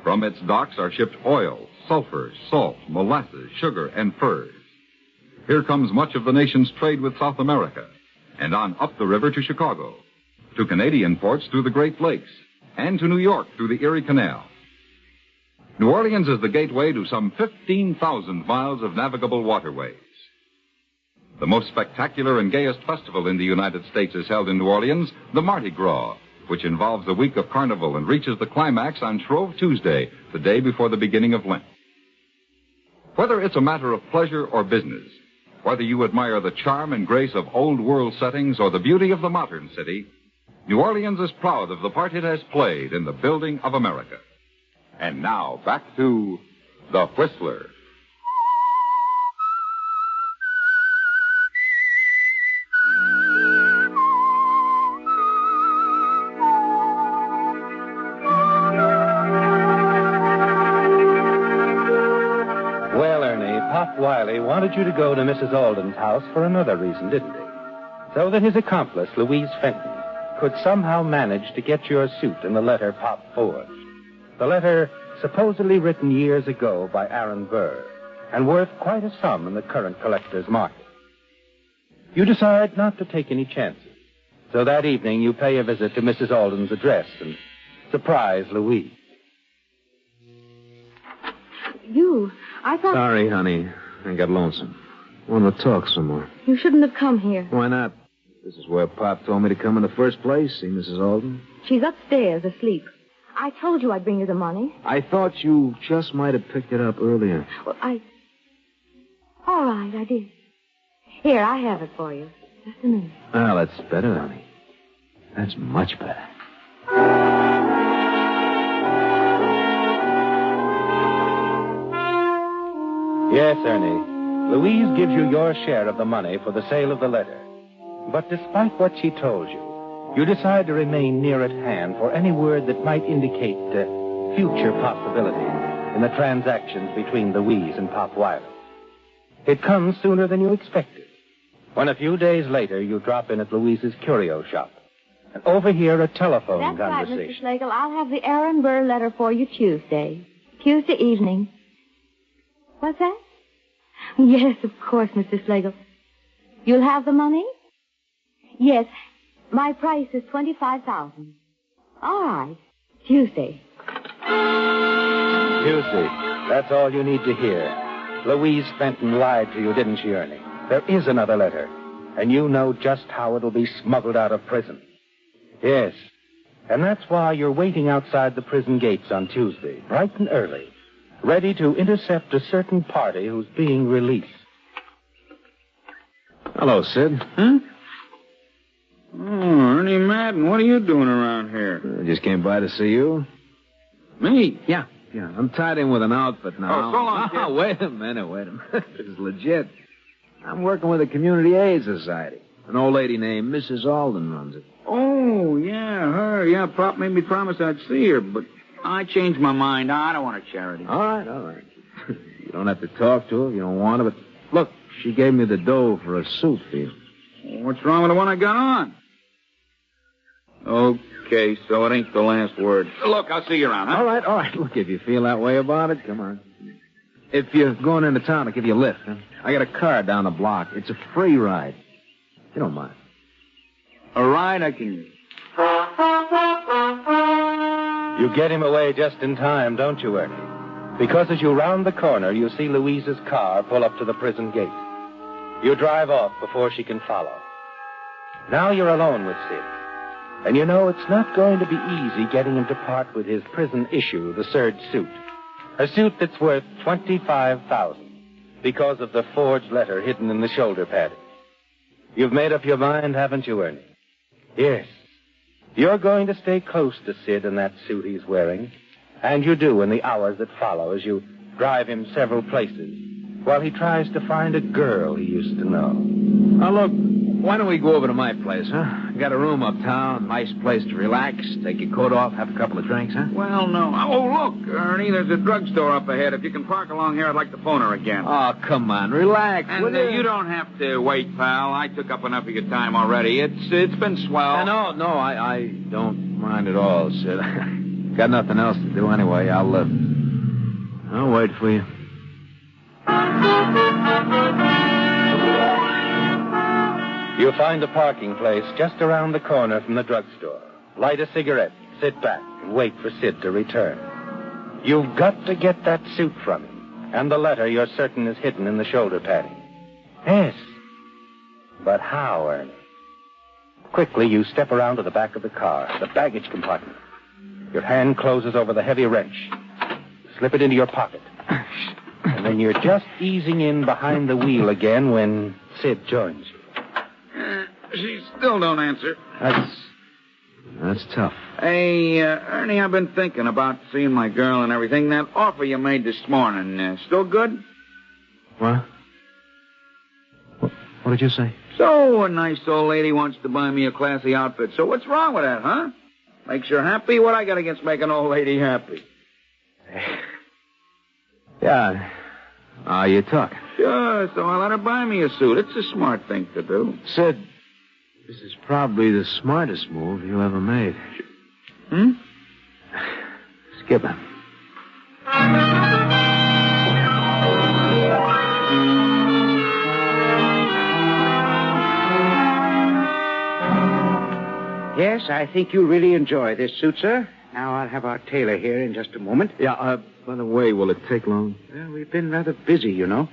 From its docks are shipped oil, sulfur, salt, molasses, sugar, and furs. Here comes much of the nation's trade with South America, and on up the river to Chicago, to Canadian ports through the Great Lakes, and to New York through the Erie Canal. New Orleans is the gateway to some 15,000 miles of navigable waterways. The most spectacular and gayest festival in the United States is held in New Orleans, the Mardi Gras, which involves a week of carnival and reaches the climax on Shrove Tuesday, the day before the beginning of Lent. Whether it's a matter of pleasure or business, whether you admire the charm and grace of old-world settings or the beauty of the modern city, New Orleans is proud of the part it has played in the building of America. And now, back to The Whistler. Well, Ernie, Pop Wiley wanted you to go to Mrs. Alden's house for another reason, didn't he? So that his accomplice, Louise Fenton, could somehow manage to get your suit and the letter Pop forged. The letter supposedly written years ago by Aaron Burr and worth quite a sum in the current collector's market. You decide not to take any chances. So that evening you pay a visit to Mrs. Alden's address and surprise Louise. I thought... Sorry, honey. I got lonesome. Wanted to talk some more. You shouldn't have come here. Why not? This is where Pop told me to come in the first place, see Mrs. Alden. She's upstairs asleep. I told you I'd bring you the money. I thought you just might have picked it up earlier. Well, All right, I did. Here, I have it for you. Just a minute. Ah, that's better, honey. That's much better. Yes, Ernie. Louise gives you your share of the money for the sale of the letter. But despite what she told you, you decide to remain near at hand for any word that might indicate future possibilities in the transactions between Louise and Pop Wiley. It comes sooner than you expected, when a few days later you drop in at Louise's curio shop and overhear a telephone conversation. That's right, Mr. Schlegel. I'll have the Aaron Burr letter for you Tuesday evening. What's that? Yes, of course, Mr. Schlegel. You'll have the money? Yes. My price is $25,000. All right. Tuesday. Tuesday. That's all you need to hear. Louise Fenton lied to you, didn't she, Ernie? There is another letter, and you know just how it'll be smuggled out of prison. Yes. And that's why you're waiting outside the prison gates on Tuesday, bright and early, ready to intercept a certain party who's being released. Hello, Sid. Huh? Oh, Ernie Madden, what are you doing around here? I just came by to see you. Me? Yeah. I'm tied in with an outfit now. Oh, so long, kid. Oh, wait a minute. This is legit. I'm working with a community aid society. An old lady named Mrs. Alden runs it. Oh, yeah, her. Yeah, Pop made me promise I'd see her, but I changed my mind. I don't want a charity. All right. You don't have to talk to her if you don't want to, but look, she gave me the dough for a suit for you. What's wrong with the one I got on? Okay, so it ain't the last word. Look, I'll see you around, huh? All right. Look, if you feel that way about it, come on. If you're going into town, I'll give you a lift. Huh? I got a car down the block. It's a free ride. You don't mind. A ride I can use. You get him away just in time, don't you, Ernie? Because as you round the corner, you see Louise's car pull up to the prison gate. You drive off before she can follow. Now you're alone with Sid. And you know it's not going to be easy getting him to part with his prison issue, the serge suit. A suit that's worth $25,000 because of the forged letter hidden in the shoulder padding. You've made up your mind, haven't you, Ernie? Yes. You're going to stay close to Sid in that suit he's wearing. And you do in the hours that follow as you drive him several places while he tries to find a girl he used to know. Now, look, why don't we go over to my place, huh? I got a room uptown, nice place to relax, take your coat off, have a couple of drinks, huh? Well, no. Oh, look, Ernie, there's a drugstore up ahead. If you can park along here, I'd like to phone her again. Oh, come on, relax. And you don't have to wait, pal. I took up enough of your time already. It's been swell. No, I don't mind at all, Sid. Got nothing else to do anyway. I'll wait for you. You find a parking place just around the corner from the drugstore. Light a cigarette, sit back, and wait for Sid to return. You've got to get that suit from him, and the letter you're certain is hidden in the shoulder padding. Yes. But how, Ernie? Quickly, you step around to the back of the car, the baggage compartment. Your hand closes over the heavy wrench. Slip it into your pocket. And then you're just easing in behind the wheel again when Sid joins you. She still don't answer. That's tough. Hey, Ernie, I've been thinking about seeing my girl and everything. That offer you made this morning, still good? What? What did you say? So, a nice old lady wants to buy me a classy outfit. So what's wrong with that, huh? Makes her happy? What I got against making an old lady happy? Yeah. You talking? Sure, so I let her buy me a suit. It's a smart thing to do. Sid, This is probably the smartest move you ever made. Skip him. Yes, I think you'll really enjoy this suit, sir. Now I'll have our tailor here in just a moment. Yeah, by the way, will it take long? Well, we've been rather busy, you know.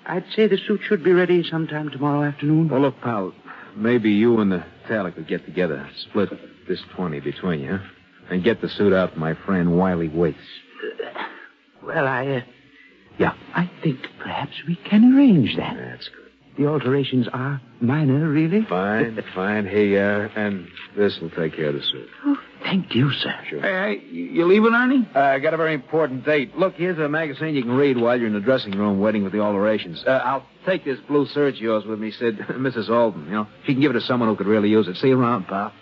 I'd say the suit should be ready sometime tomorrow afternoon. Well, look, pal, maybe you and the tailor could get together, split this 20 between you, huh? And get the suit out to my friend Wiley Waits. Well, I think perhaps we can arrange that. That's good. The alterations are minor, really. Fine. Hey, and this will take care of the suit. Oh, thank you, sir. Sure. Hey, you leaving, Ernie? I got a very important date. Look, here's a magazine you can read while you're in the dressing room waiting with the alterations. I'll take this blue serge of yours with me, Sid. Mrs. Alden, you know. She can give it to someone who could really use it. See you around, pal.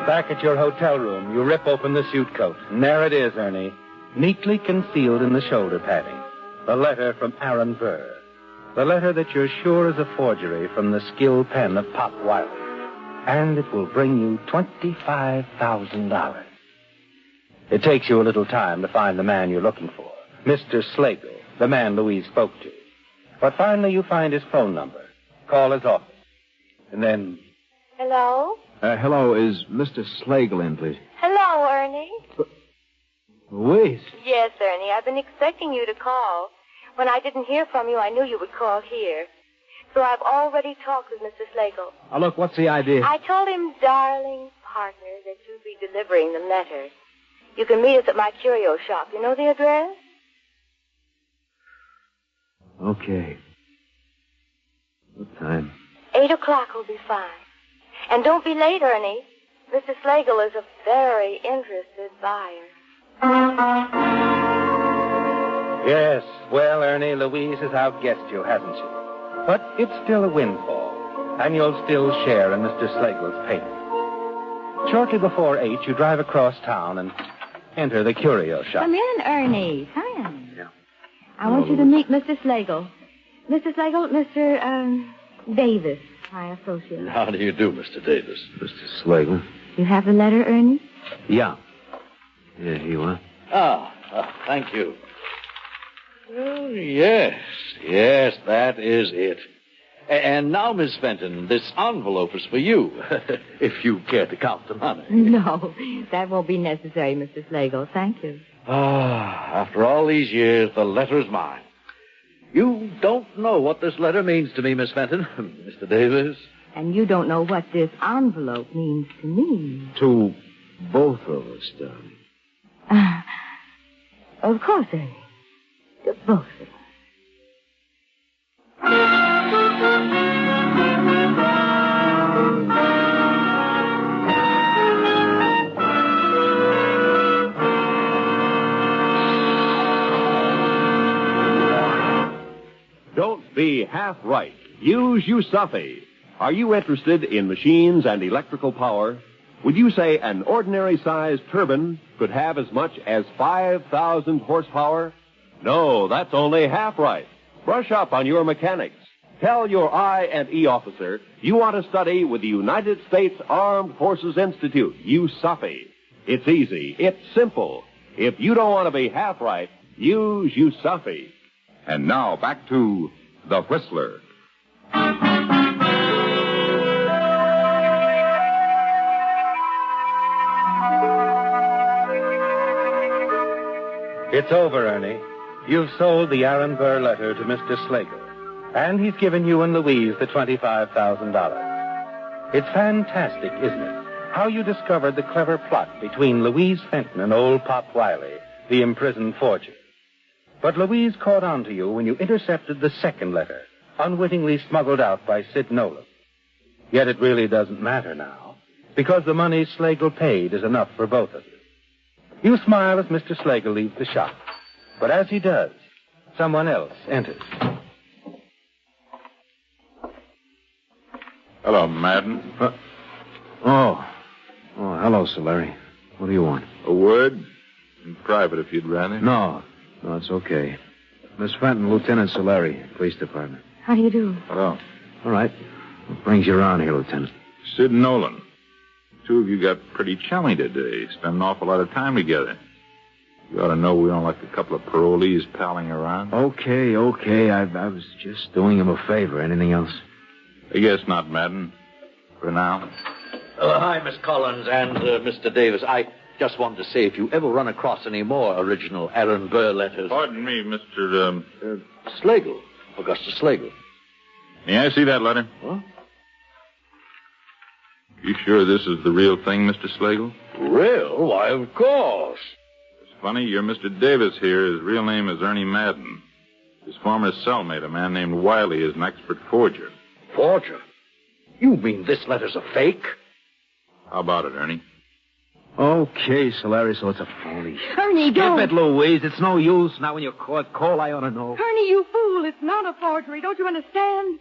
Back at your hotel room, you rip open the suit coat. And there it is, Ernie, neatly concealed in the shoulder padding. The letter from Aaron Burr. The letter that you're sure is a forgery from the skilled pen of Pop Wiley. And it will bring you $25,000. It takes you a little time to find the man you're looking for. Mr. Slagle, the man Louise spoke to. But finally you find his phone number. Call his office. And then... Hello? Hello, is Mr. Slagle in, please? Hello, Ernie. Louise? Yes, Ernie. I've been expecting you to call. When I didn't hear from you, I knew you would call here. So I've already talked with Mr. Slagle. Oh, look, what's the idea? I told him, darling partner, that you'd be delivering the letter. You can meet us at my curio shop. You know the address? Okay. What time? 8 o'clock will be fine. And don't be late, Ernie. Mr. Slagle is a very interested buyer. Yes, well, Ernie, Louise has outguessed you, hasn't she? But it's still a windfall, and you'll still share in Mr. Slagle's payment. Shortly before 8, you drive across town and enter the curio shop. Come in, Ernie. Come in. Yeah. I want you to meet Mr. Slagle. Mr. Slagle, Mr. Davis, my associate. How do you do, Mr. Davis? Mr. Slagle? You have the letter, Ernie? Yeah. Yeah, here you are. Thank you. Oh, yes, that is it. And now, Miss Fenton, this envelope is for you, if you care to count the money. No, that won't be necessary, Mr. Slagle. Thank you. After all these years, the letter's mine. You don't know what this letter means to me, Miss Fenton, Mr. Davis. And you don't know what this envelope means to me. To both of us, darling. Of course, Ernie. To both of us. Don't be half right. Use Yusufi. Are you interested in machines and electrical power? Would you say an ordinary-sized turbine could have as much as 5,000 horsepower? No, that's only half right. Brush up on your mechanics. Tell your I&E officer you want to study with the United States Armed Forces Institute, USAFI. It's easy. It's simple. If you don't want to be half right, use USAFI. And now back to The Whistler. It's over, Ernie. You've sold the Aaron Burr letter to Mr. Slagle. And he's given you and Louise the $25,000. It's fantastic, isn't it? How you discovered the clever plot between Louise Fenton and old Pop Wiley, the imprisoned forger. But Louise caught on to you when you intercepted the second letter, unwittingly smuggled out by Sid Nolan. Yet it really doesn't matter now, because the money Slagle paid is enough for both of you. You smile as Mr. Slagle leaves the shop. But as he does, someone else enters. Hello, Madden. Hello, Sir Larry. What do you want? A word? In private, if you'd rather. No, it's okay. Miss Fenton, Lieutenant Solari, Police Department. How do you do? Hello. All right. What brings you around here, Lieutenant? Sid Nolan. Two of you got pretty chummy today. Spend an awful lot of time together. You ought to know we don't like a couple of parolees palling around. Okay. I was just doing him a favor. Anything else? I guess not, Madden. For now. Hi, Miss Collins and Mr. Davis. I just wanted to say if you ever run across any more original Aaron Burr letters... Pardon me, Mr. Slagle. Augustus Slagle. May I see that letter? What? You sure this is the real thing, Mr. Slagle? Real? Why, of course. It's funny, your Mr. Davis here, his real name is Ernie Madden. His former cellmate, a man named Wiley, is an expert forger. Forger? You mean this letter's a fake? How about it, Ernie? Okay, Solari, so it's a phony. Ernie, don't. Skip it, Louise. It's no use. Now when you're caught, Cole, I ought to know. Ernie, you fool. It's not a forgery. Don't you understand?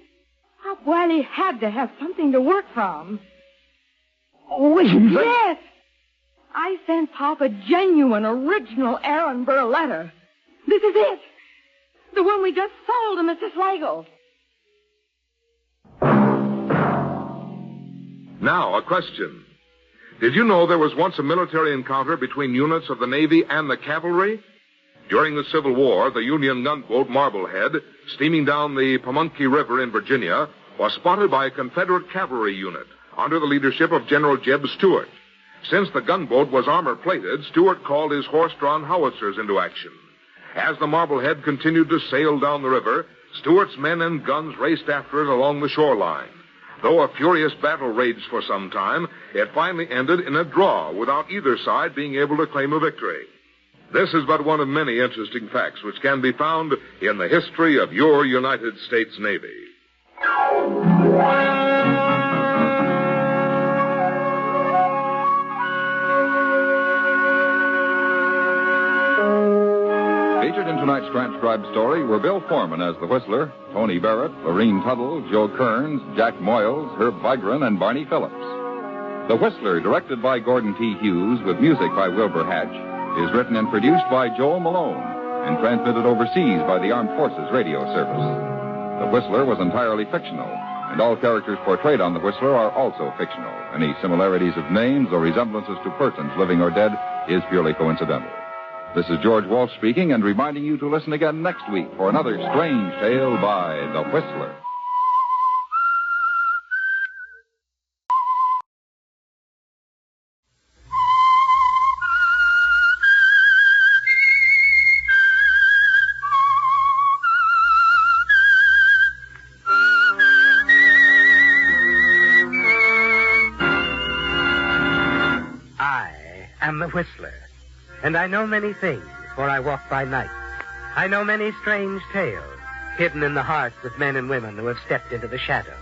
Pop Wiley had to have something to work from. Oh, yes. I sent Pop a genuine, original Aaron Burr letter. This is it. The one we just sold to Mr. Slagle. Now, a question. Did you know there was once a military encounter between units of the Navy and the cavalry? During the Civil War, the Union gunboat Marblehead, steaming down the Pamunkey River in Virginia, was spotted by a Confederate cavalry unit under the leadership of General Jeb Stuart. Since the gunboat was armor-plated, Stuart called his horse-drawn howitzers into action. As the Marblehead continued to sail down the river, Stuart's men and guns raced after it along the shoreline. Though a furious battle raged for some time, it finally ended in a draw without either side being able to claim a victory. This is but one of many interesting facts which can be found in the history of your United States Navy. Featured in tonight's transcribed story were Bill Foreman as the Whistler, Tony Barrett, Lorene Tuttle, Joe Kearns, Jack Moyles, Herb Vigran, and Barney Phillips. The Whistler, directed by Gordon T. Hughes with music by Wilbur Hatch, is written and produced by Joel Malone and transmitted overseas by the Armed Forces Radio Service. The Whistler was entirely fictional, and all characters portrayed on The Whistler are also fictional. Any similarities of names or resemblances to persons living or dead is purely coincidental. This is George Walsh speaking and reminding you to listen again next week for another strange tale by The Whistler. I am the Whistler. And I know many things, for I walk by night. I know many strange tales, hidden in the hearts of men and women who have stepped into the shadows.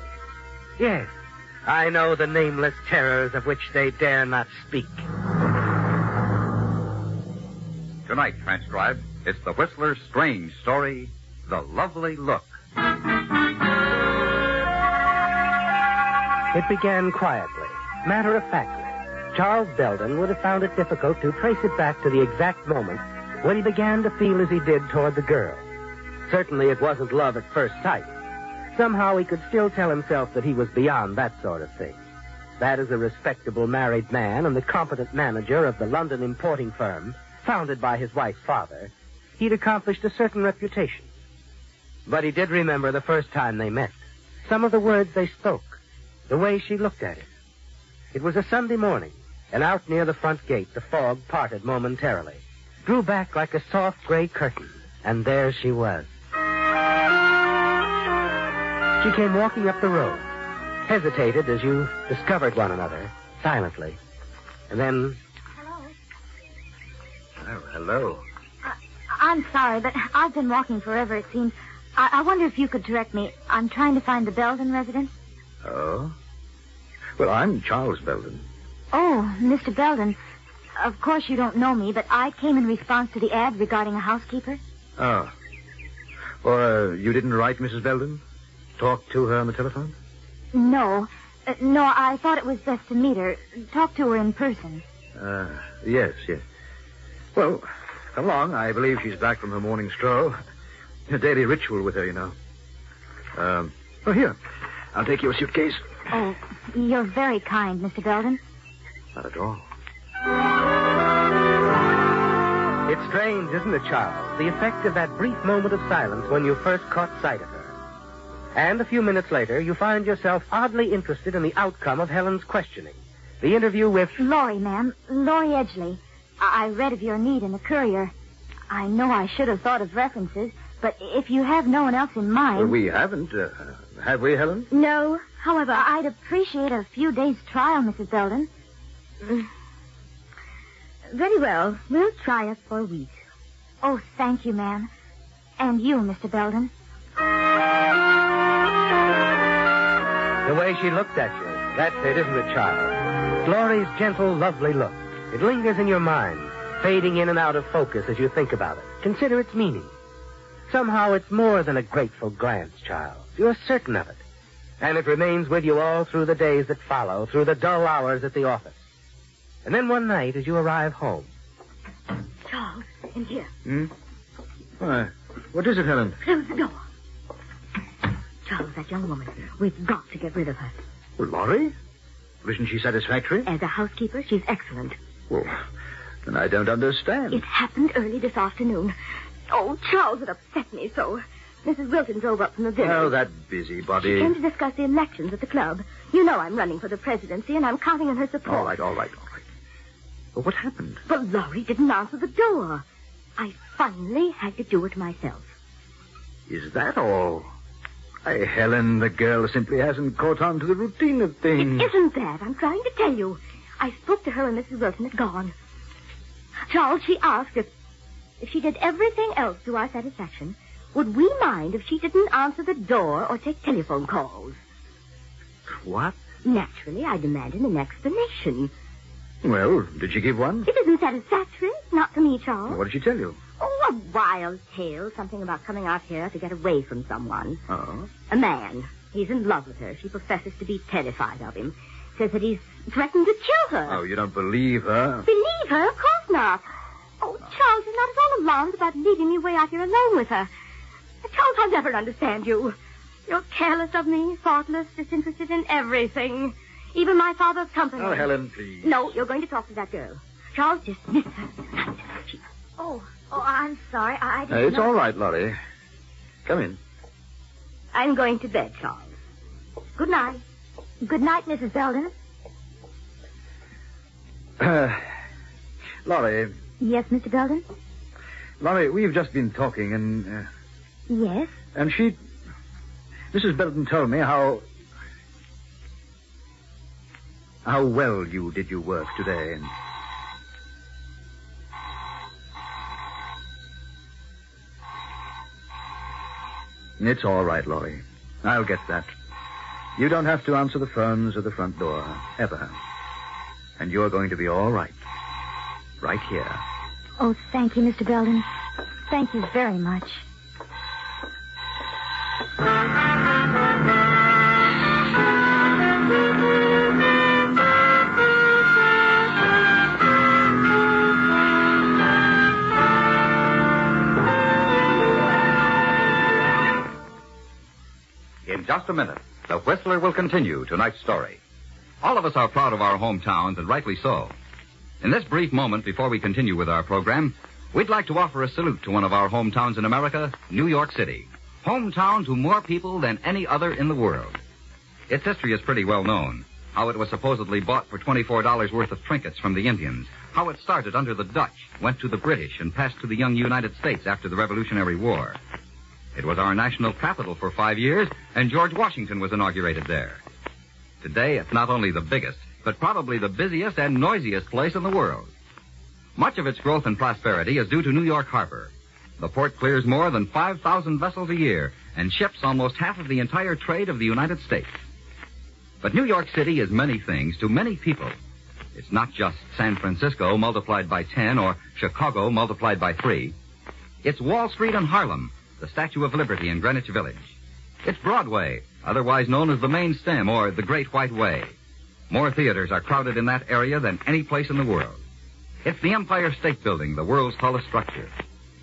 Yes, I know the nameless terrors of which they dare not speak. Tonight, transcribed, it's the Whistler's strange story, The Lovely Look. It began quietly, matter-of-factly. Charles Belden would have found it difficult to trace it back to the exact moment when he began to feel as he did toward the girl. Certainly it wasn't love at first sight. Somehow he could still tell himself that he was beyond that sort of thing. That as a respectable married man and the competent manager of the London importing firm, founded by his wife's father, he'd accomplished a certain reputation. But he did remember the first time they met, some of the words they spoke, the way she looked at him. It was a Sunday morning, and out near the front gate, the fog parted momentarily, drew back like a soft gray curtain, and there she was. She came walking up the road, hesitated as you discovered one another, silently, and then... Oh, hello. I'm sorry, but I've been walking forever, it seems. I wonder if you could direct me. I'm trying to find the Belden residence. Oh? Well, I'm Charles Belden. Oh, Mr. Belden. Of course you don't know me, but I came in response to the ad regarding a housekeeper. Oh. Well, you didn't write Mrs. Belden? Talk to her on the telephone? No. No, I thought it was best to meet her. Talk to her in person. Yes. Well, come along. I believe she's back from her morning stroll. A daily ritual with her, you know. Oh, here. I'll take your suitcase. Oh, you're very kind, Mr. Belden. Not at all. It's strange, isn't it, Charles? The effect of that brief moment of silence when you first caught sight of her. And a few minutes later, you find yourself oddly interested in the outcome of Helen's questioning. The interview with... Laurie, ma'am. Laurie Edgley. I read of your need in the Courier. I know I should have thought of references, but if you have no one else in mind... Well, we haven't. Have we, Helen? No. However, I'd appreciate a few days' trial, Mrs. Belden. Very well. We'll try it for a week. Oh, thank you, ma'am. And you, Mr. Belden. The way she looked at you. That's it, isn't it, Charles? Laurie's gentle, lovely look. It lingers in your mind, fading in and out of focus as you think about it. Consider its meaning. Somehow it's more than a grateful glance, Charles. You're certain of it. And it remains with you all through the days that follow, through the dull hours at the office. And then one night, as you arrive home... Charles, in here. Why, what is it, Helen? Close the door. Charles, that young woman. We've got to get rid of her. Well, Laurie? Isn't she satisfactory? As a housekeeper, she's excellent. Well, then I don't understand. It happened early this afternoon. Oh, Charles, it upset me so. Mrs. Wilton drove up from the village. Oh, that busybody. She came to discuss the elections at the club. You know I'm running for the presidency, and I'm counting on her support. All right. Well, what happened? Well, Laurie didn't answer the door. I finally had to do it myself. Is that all? Why, Helen, the girl simply hasn't caught on to the routine of things. It isn't that. I'm trying to tell you. I spoke to her and Mrs. Wilton had gone. Charles, she asked if she did everything else to our satisfaction, would we mind if she didn't answer the door or take telephone calls? What? Naturally, I demanded an explanation. Well, did she give one? It isn't satisfactory. Not to me, Charles. What did she tell you? Oh, a wild tale. Something about coming out here to get away from someone. Oh? A man. He's in love with her. She professes to be terrified of him. Says that he's threatened to kill her. Oh, you don't believe her? Believe her? Of course not. Oh, Charles, you're not at all alarmed about leaving me way out here alone with her. Charles, I'll never understand you. You're careless of me, thoughtless, disinterested in everything. Even my father's company. Oh, Helen, please. No, you're going to talk to that girl. Charles, dismiss her. Oh, I'm sorry. I didn't It's know. all right, Laurie. Come in. I'm going to bed, Charles. Good night. Good night, Mrs. Belden. Laurie. Yes, Mr. Belden? Laurie, we've just been talking, and... Yes? And Mrs. Belden told me how well you did your work today. And... It's all right, Laurie. I'll get that. You don't have to answer the phones or the front door, ever. And you're going to be all right. Right here. Oh, thank you, Mr. Belden. Thank you very much. In just a minute, the Whistler will continue tonight's story. All of us are proud of our hometowns, and rightly so. In this brief moment before we continue with our program, we'd like to offer a salute to one of our hometowns in America, New York City. Hometown to more people than any other in the world. Its history is pretty well known. How it was supposedly bought for $24 worth of trinkets from the Indians. How it started under the Dutch, went to the British, and passed to the young United States after the Revolutionary War. It was our national capital for 5 years, and George Washington was inaugurated there. Today, it's not only the biggest, but probably the busiest and noisiest place in the world. Much of its growth and prosperity is due to New York Harbor. The port clears more than 5,000 vessels a year and ships almost half of the entire trade of the United States. But New York City is many things to many people. It's not just San Francisco multiplied by 10 or Chicago multiplied by 3. It's Wall Street and Harlem, the Statue of Liberty in Greenwich Village. It's Broadway, otherwise known as the Main Stem or the Great White Way. More theaters are crowded in that area than any place in the world. It's the Empire State Building, the world's tallest structure.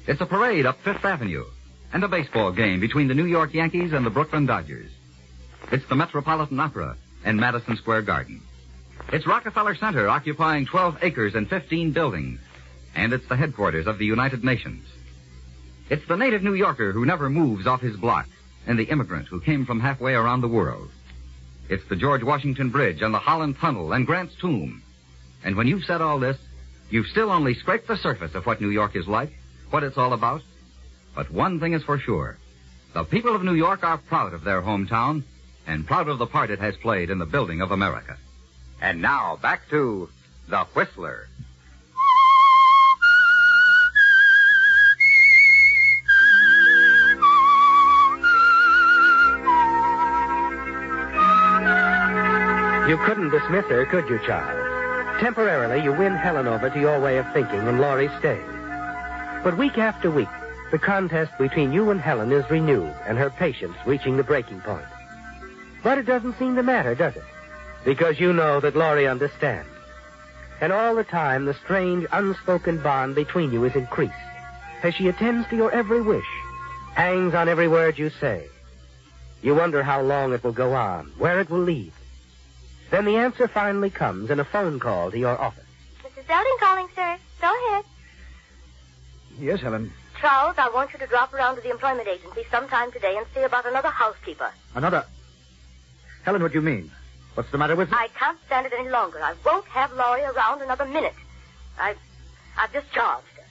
It's a parade up Fifth Avenue, and a baseball game between the New York Yankees and the Brooklyn Dodgers. It's the Metropolitan Opera in Madison Square Garden. It's Rockefeller Center, occupying 12 acres and 15 buildings. And it's the headquarters of the United Nations. It's the native New Yorker who never moves off his block, and the immigrant who came from halfway around the world. It's the George Washington Bridge and the Holland Tunnel and Grant's Tomb. And when you've said all this, you've still only scraped the surface of what New York is like, what it's all about. But one thing is for sure. The people of New York are proud of their hometown and proud of the part it has played in the building of America. And now, back to The Whistler. You couldn't dismiss her, could you, Charles? Temporarily, you win Helen over to your way of thinking, and Laurie stays. But week after week, the contest between you and Helen is renewed, and her patience reaching the breaking point. But it doesn't seem to matter, does it? Because you know that Laurie understands. And all the time, the strange, unspoken bond between you is increased, as she attends to your every wish, hangs on every word you say. You wonder how long it will go on, where it will lead. Then the answer finally comes in a phone call to your office. Mrs. Belding calling, sir. Go ahead. Yes, Helen. Charles, I want you to drop around to the employment agency sometime today and see about another housekeeper. Another... Helen, what do you mean? What's the matter with... I can't stand it any longer. I won't have Laurie around another minute. I've discharged her.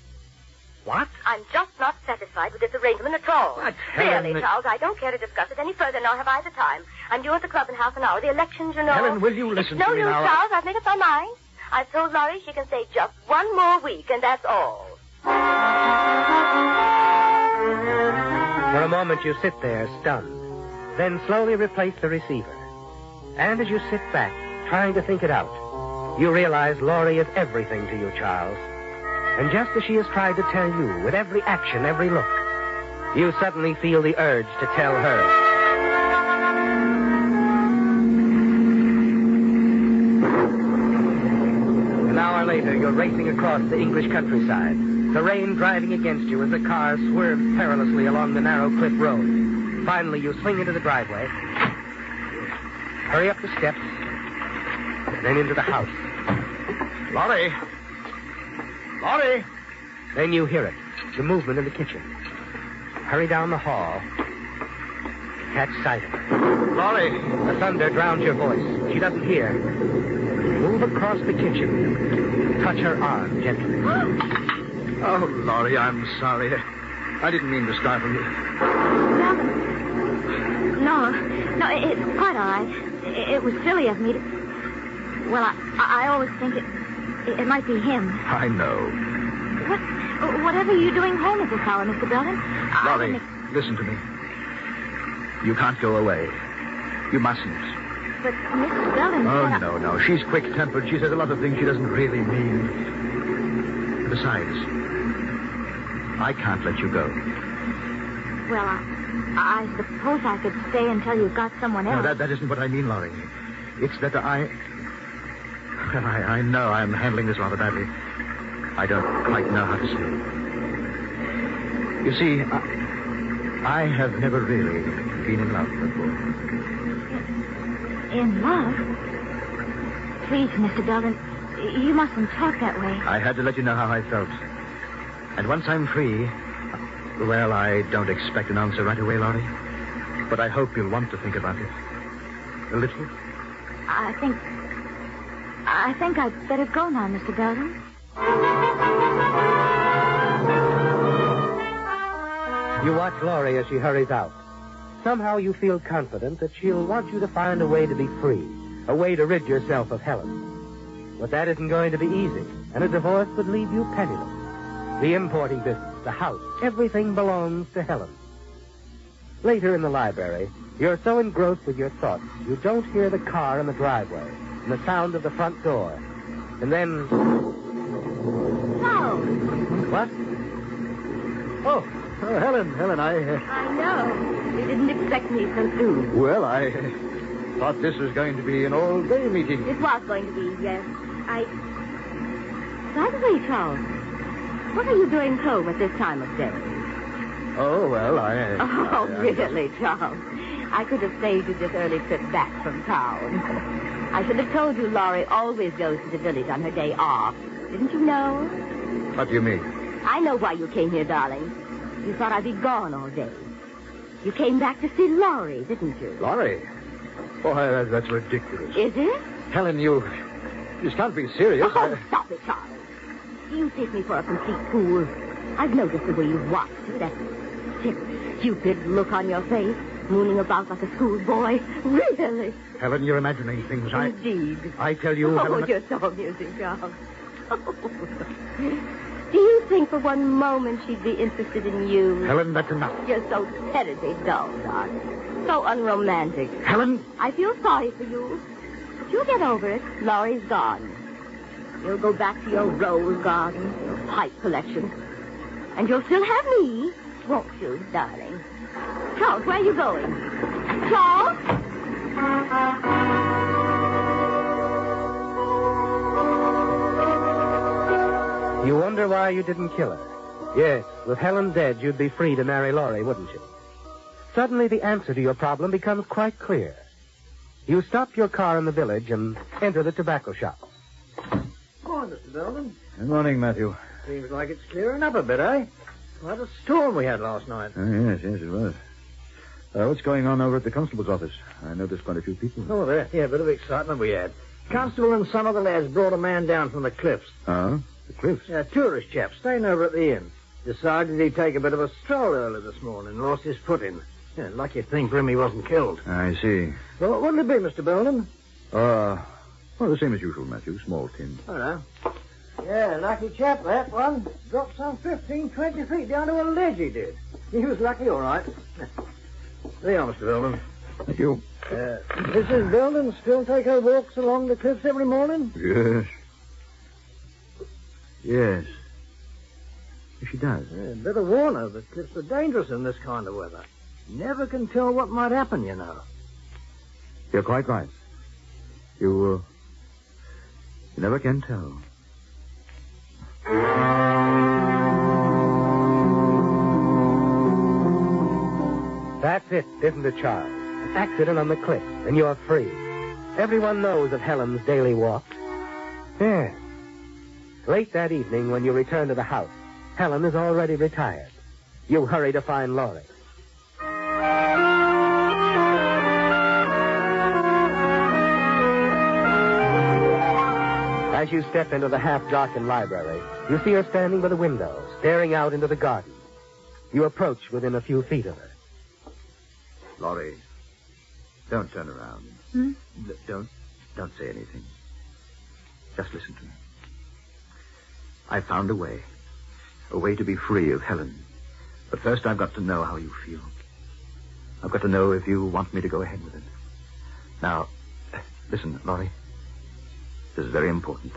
What? I'm just not satisfied with this arrangement at all. But, Helen... Really, Charles, I don't care to discuss it any further, nor have I the time. I'm due at the club in half an hour. The elections, you know... Helen, will you listen to me now? No use, Charles. I've made up my mind. I've told Laurie she can stay just one more week, and that's all. For a moment, you sit there, stunned. Then slowly replace the receiver. And as you sit back, trying to think it out, you realize Laurie is everything to you, Charles. And just as she has tried to tell you, with every action, every look, you suddenly feel the urge to tell her. An hour later, you're racing across the English countryside, the rain driving against you as the car swerves perilously along the narrow cliff road. Finally, you swing into the driveway, hurry up the steps, and then into the house. Laurie! Laurie! Then you hear it, the movement in the kitchen. Hurry down the hall, catch sight of her. Laurie! The thunder drowns your voice. She doesn't hear. Move across the kitchen. Touch her arm gently. Oh, Laurie, I'm sorry. I didn't mean to startle you. No, it's quite all right. It was silly of me to... Well, I always think it might be him. I know. Whatever are you doing home at this hour, Mr. Belden? Laurie, listen to me. You can't go away. You mustn't. But Mrs. Belden said... Oh, no. She's quick-tempered. She says a lot of things she doesn't really mean. Besides, I can't let you go. Well, I suppose I could stay until you've got someone else. No, that isn't what I mean, Laurie. It's that I know I'm handling this rather badly. I don't quite know how to say it. You see, I have never really been in love before. In love? Please, Mr. Belden, you mustn't talk that way. I had to let you know how I felt. And once I'm free, well, I don't expect an answer right away, Laurie. But I hope you'll want to think about it. A little. I think I'd better go now, Mr. Belden. You watch Laurie as she hurries out. Somehow you feel confident that she'll want you to find a way to be free, a way to rid yourself of Helen. But that isn't going to be easy, and a divorce would leave you penniless. The importing business, the house, everything belongs to Helen. Later in the library, you're so engrossed with your thoughts, you don't hear the car in the driveway and the sound of the front door. And then... No. What? Oh, Helen, I know. You didn't expect me so soon. Well, I thought this was going to be an all-day meeting. It was going to be, yes. By the way, Charles, what are you doing home at this time of day? Oh, well, really, Charles? I could have saved you this early trip back from town. I should have told you Laurie always goes to the village on her day off. Didn't you know? What do you mean? I know why you came here, darling. You thought I'd be gone all day. You came back to see Laurie, didn't you? Laurie? Oh, that's ridiculous. Is it? Helen, you can't be serious. Oh, stop it, Charles. Do you take me for a complete fool? I've noticed the way you watched her, that stupid look on your face, mooning about like a schoolboy. Really? Helen, you're imagining things. Indeed. I tell you, Oh, Helen... you're so amusing, Charles. Do you think for one moment she'd be interested in you? Helen, that's enough. You're so terribly dull, darling. So unromantic. Helen? I feel sorry for you. But you'll get over it. Laurie's gone. You'll go back to your rose garden, your pipe collection. And you'll still have me, won't you, darling? Charles, where are you going? Charles? You wonder why you didn't kill her? Yes, with Helen dead, you'd be free to marry Laurie, wouldn't you? Suddenly, the answer to your problem becomes quite clear. You stop your car in the village and enter the tobacco shop. Come on, Mr. Belden. Good morning, Matthew. Seems like it's clearing up a bit, eh? What a storm we had last night. Yes, it was. What's going on over at the constable's office? I noticed quite a few people. Oh, there. Yeah, a bit of excitement we had. Constable and some other lads brought a man down from the cliffs. Oh? The cliffs? Yeah, a tourist chap staying over at the inn. Decided he'd take a bit of a stroll early this morning. Lost his footing. Yeah, lucky thing for him he wasn't killed. I see. Well, what'll it be, Mr. Belden? Well, the same as usual, Matthew. Small tin. Oh, no. Yeah, lucky chap, that one. Dropped some 15, 20 feet down to a ledge, he did. He was lucky, all right. There you are, Mr. Belden. Thank you. Mrs. Belden still take her walks along the cliffs every morning? Yes. Yes. She does. Yeah, better warn her. The cliffs are dangerous in this kind of weather. Never can tell what might happen, you know. You're quite right. You never can tell. That's it, isn't it, Charles? An accident on the cliff, and you're free. Everyone knows of Helen's daily walk. Yes. Late that evening, when you return to the house, Helen is already retired. You hurry to find Laurie. As you step into the half-darkened library, you see her standing by the window, staring out into the garden. You approach within a few feet of her. Laurie, don't turn around. Hmm? Don't say anything. Just listen to me. I found a way to be free of Helen. But first I've got to know how you feel. I've got to know if you want me to go ahead with it. Now, listen, Laurie. This is very important.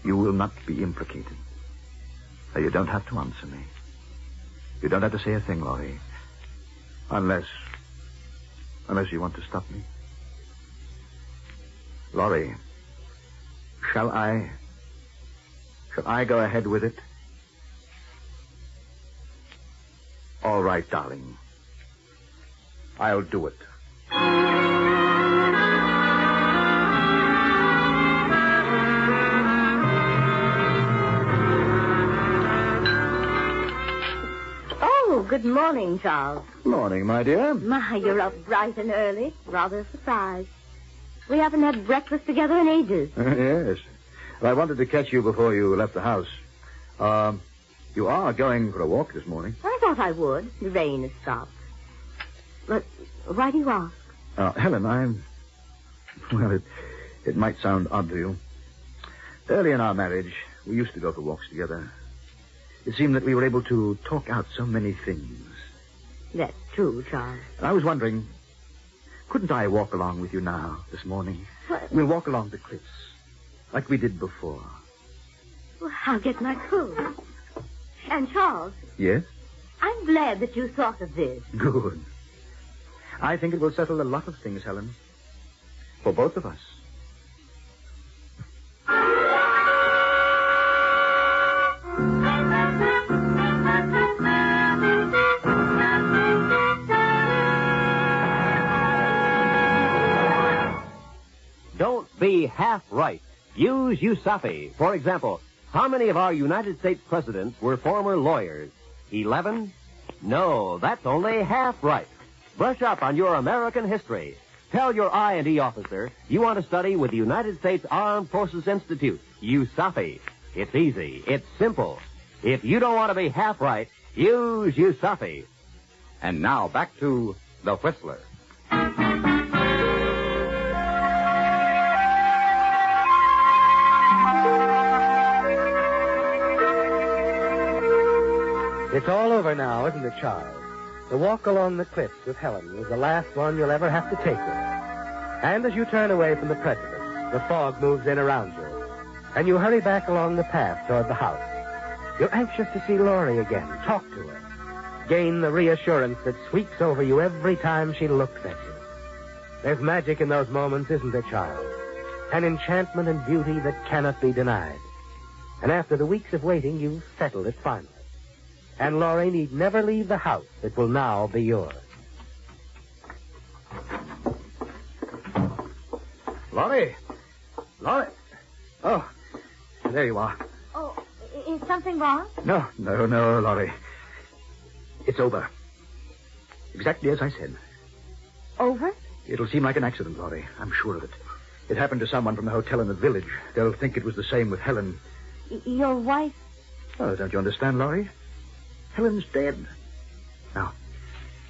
You will not be implicated. Now, you don't have to answer me. You don't have to say a thing, Laurie. Unless you want to stop me. Laurie, shall I go ahead with it? All right, darling. I'll do it. Oh, good morning, Charles. Morning, my dear. My, you're up bright and early. Rather a surprise. We haven't had breakfast together in ages. Yes. Well, I wanted to catch you before you left the house. You are going for a walk this morning. I thought I would. The rain has stopped. But why do you ask? Helen, well, it might sound odd to you. Early in our marriage, we used to go for walks together. It seemed that we were able to talk out so many things. That's true, Charles. And I was wondering, couldn't I walk along with you now, this morning? What? We'll walk along the cliffs, like we did before. Well, I'll get my coat. And, Charles, Yes? I'm glad that you thought of this. Good. I think it will settle a lot of things, Helen. For both of us. half right. Use USAFE. For example, how many of our United States presidents were former lawyers? 11? No, that's only half right. Brush up on your American history. Tell your I&E officer you want to study with the United States Armed Forces Institute, USAFE. It's easy. It's simple. If you don't want to be half right, use USAFE. And now back to The Whistler. It's all over now, isn't it, Charles? The walk along the cliffs with Helen was the last one you'll ever have to take with her. And as you turn away from the president, the fog moves in around you, and you hurry back along the path toward the house. You're anxious to see Laurie again, talk to her, gain the reassurance that sweeps over you every time she looks at you. There's magic in those moments, isn't there, Charles? An enchantment and beauty that cannot be denied. And after the weeks of waiting, you've settled it finally. And Laurie need never leave the house that will now be yours. Laurie! Laurie! Oh, there you are. Oh, is something wrong? No, Laurie. It's over. Exactly as I said. Over? It'll seem like an accident, Laurie. I'm sure of it. It happened to someone from the hotel in the village. They'll think it was the same with Helen. Your wife? Oh, don't you understand, Laurie? Helen's dead. Now,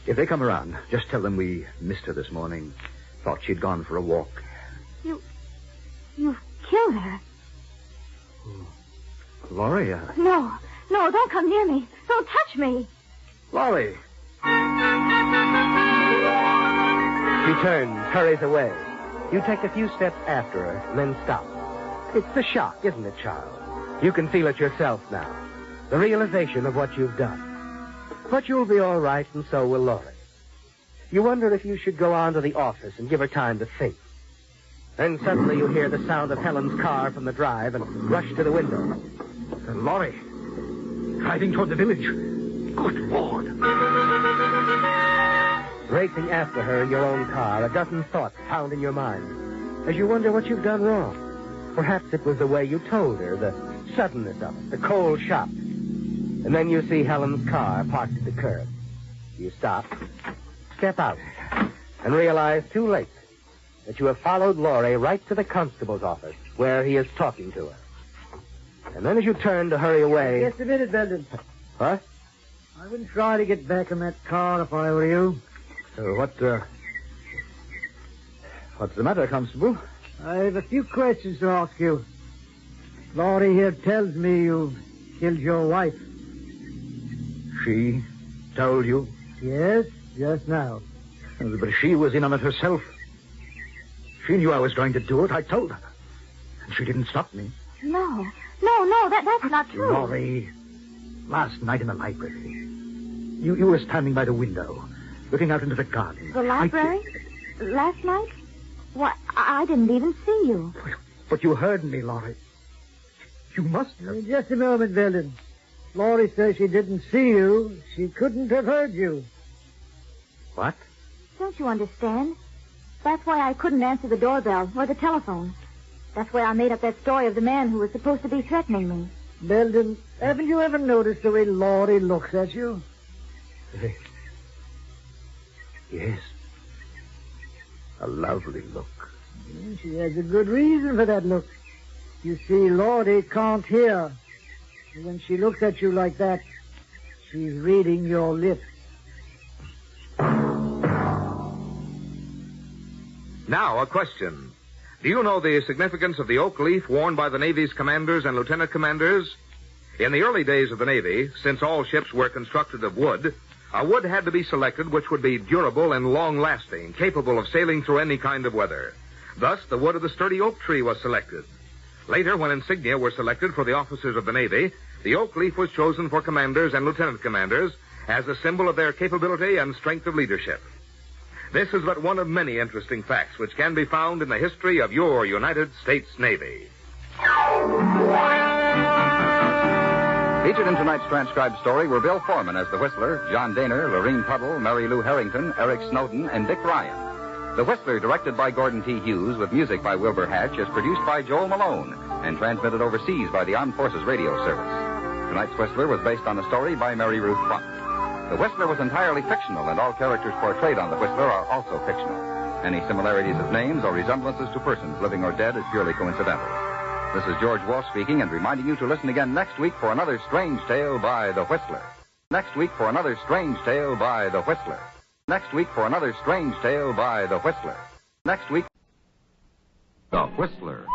if they come around, just tell them we missed her this morning. Thought she'd gone for a walk. You've killed her. Laurie, No, don't come near me. Don't touch me. Laurie! She turns, hurries away. You take a few steps after her, and then stop. It's the shock, isn't it, Charles? You can feel it yourself now. The realization of what you've done. But you'll be all right, and so will Laurie. You wonder if you should go on to the office and give her time to think. Then suddenly you hear the sound of Helen's car from the drive and rush to the window. Laurie, driving toward the village. Good Lord. Racing after her in your own car, a dozen thoughts pound in your mind as you wonder what you've done wrong. Perhaps it was the way you told her, the suddenness of it, the cold shock. And then you see Helen's car parked at the curb. You stop, step out, and realize too late that you have followed Laurie right to the constable's office where he is talking to her. And then as you turn to hurry away... Just a minute, Belden. What? I wouldn't try to get back in that car if I were you. What's the matter, Constable? I have a few questions to ask you. Laurie here tells me you killed your wife. She told you? Yes, just now. But she was in on it herself. She knew I was going to do it. I told her. And she didn't stop me. No, that's not true. Laurie, last night in the library, you were standing by the window, looking out into the garden. The library? Last night? Why, I didn't even see you. But you heard me, Laurie. You must have. Just a moment, Belden. Laurie says she didn't see you. She couldn't have heard you. What? Don't you understand? That's why I couldn't answer the doorbell or the telephone. That's why I made up that story of the man who was supposed to be threatening me. Belden, haven't you ever noticed the way Laurie looks at you? Yes. A lovely look. She has a good reason for that look. You see, Laurie can't hear. And when she looks at you like that, she's reading your lips. Now, a question. Do you know the significance of the oak leaf worn by the Navy's commanders and lieutenant commanders? In the early days of the Navy, since all ships were constructed of wood, a wood had to be selected which would be durable and long-lasting, capable of sailing through any kind of weather. Thus, the wood of the sturdy oak tree was selected. Later, when insignia were selected for the officers of the Navy, the oak leaf was chosen for commanders and lieutenant commanders as a symbol of their capability and strength of leadership. This is but one of many interesting facts which can be found in the history of your United States Navy. Featured in tonight's transcribed story were Bill Foreman as the Whistler, John Daner, Lorene Tuttle, Mary Lou Harrington, Eric Snowden, and Dick Ryan. The Whistler, directed by Gordon T. Hughes, with music by Wilbur Hatch, is produced by Joel Malone and transmitted overseas by the Armed Forces Radio Service. Tonight's Whistler was based on a story by Mary Ruth Buck. The Whistler was entirely fictional, and all characters portrayed on The Whistler are also fictional. Any similarities of names or resemblances to persons, living or dead, is purely coincidental. This is George Walsh speaking and reminding you to listen again next week for another strange tale by The Whistler. Next week for another strange tale by The Whistler. Next week for another strange tale by The Whistler. Next week, The Whistler.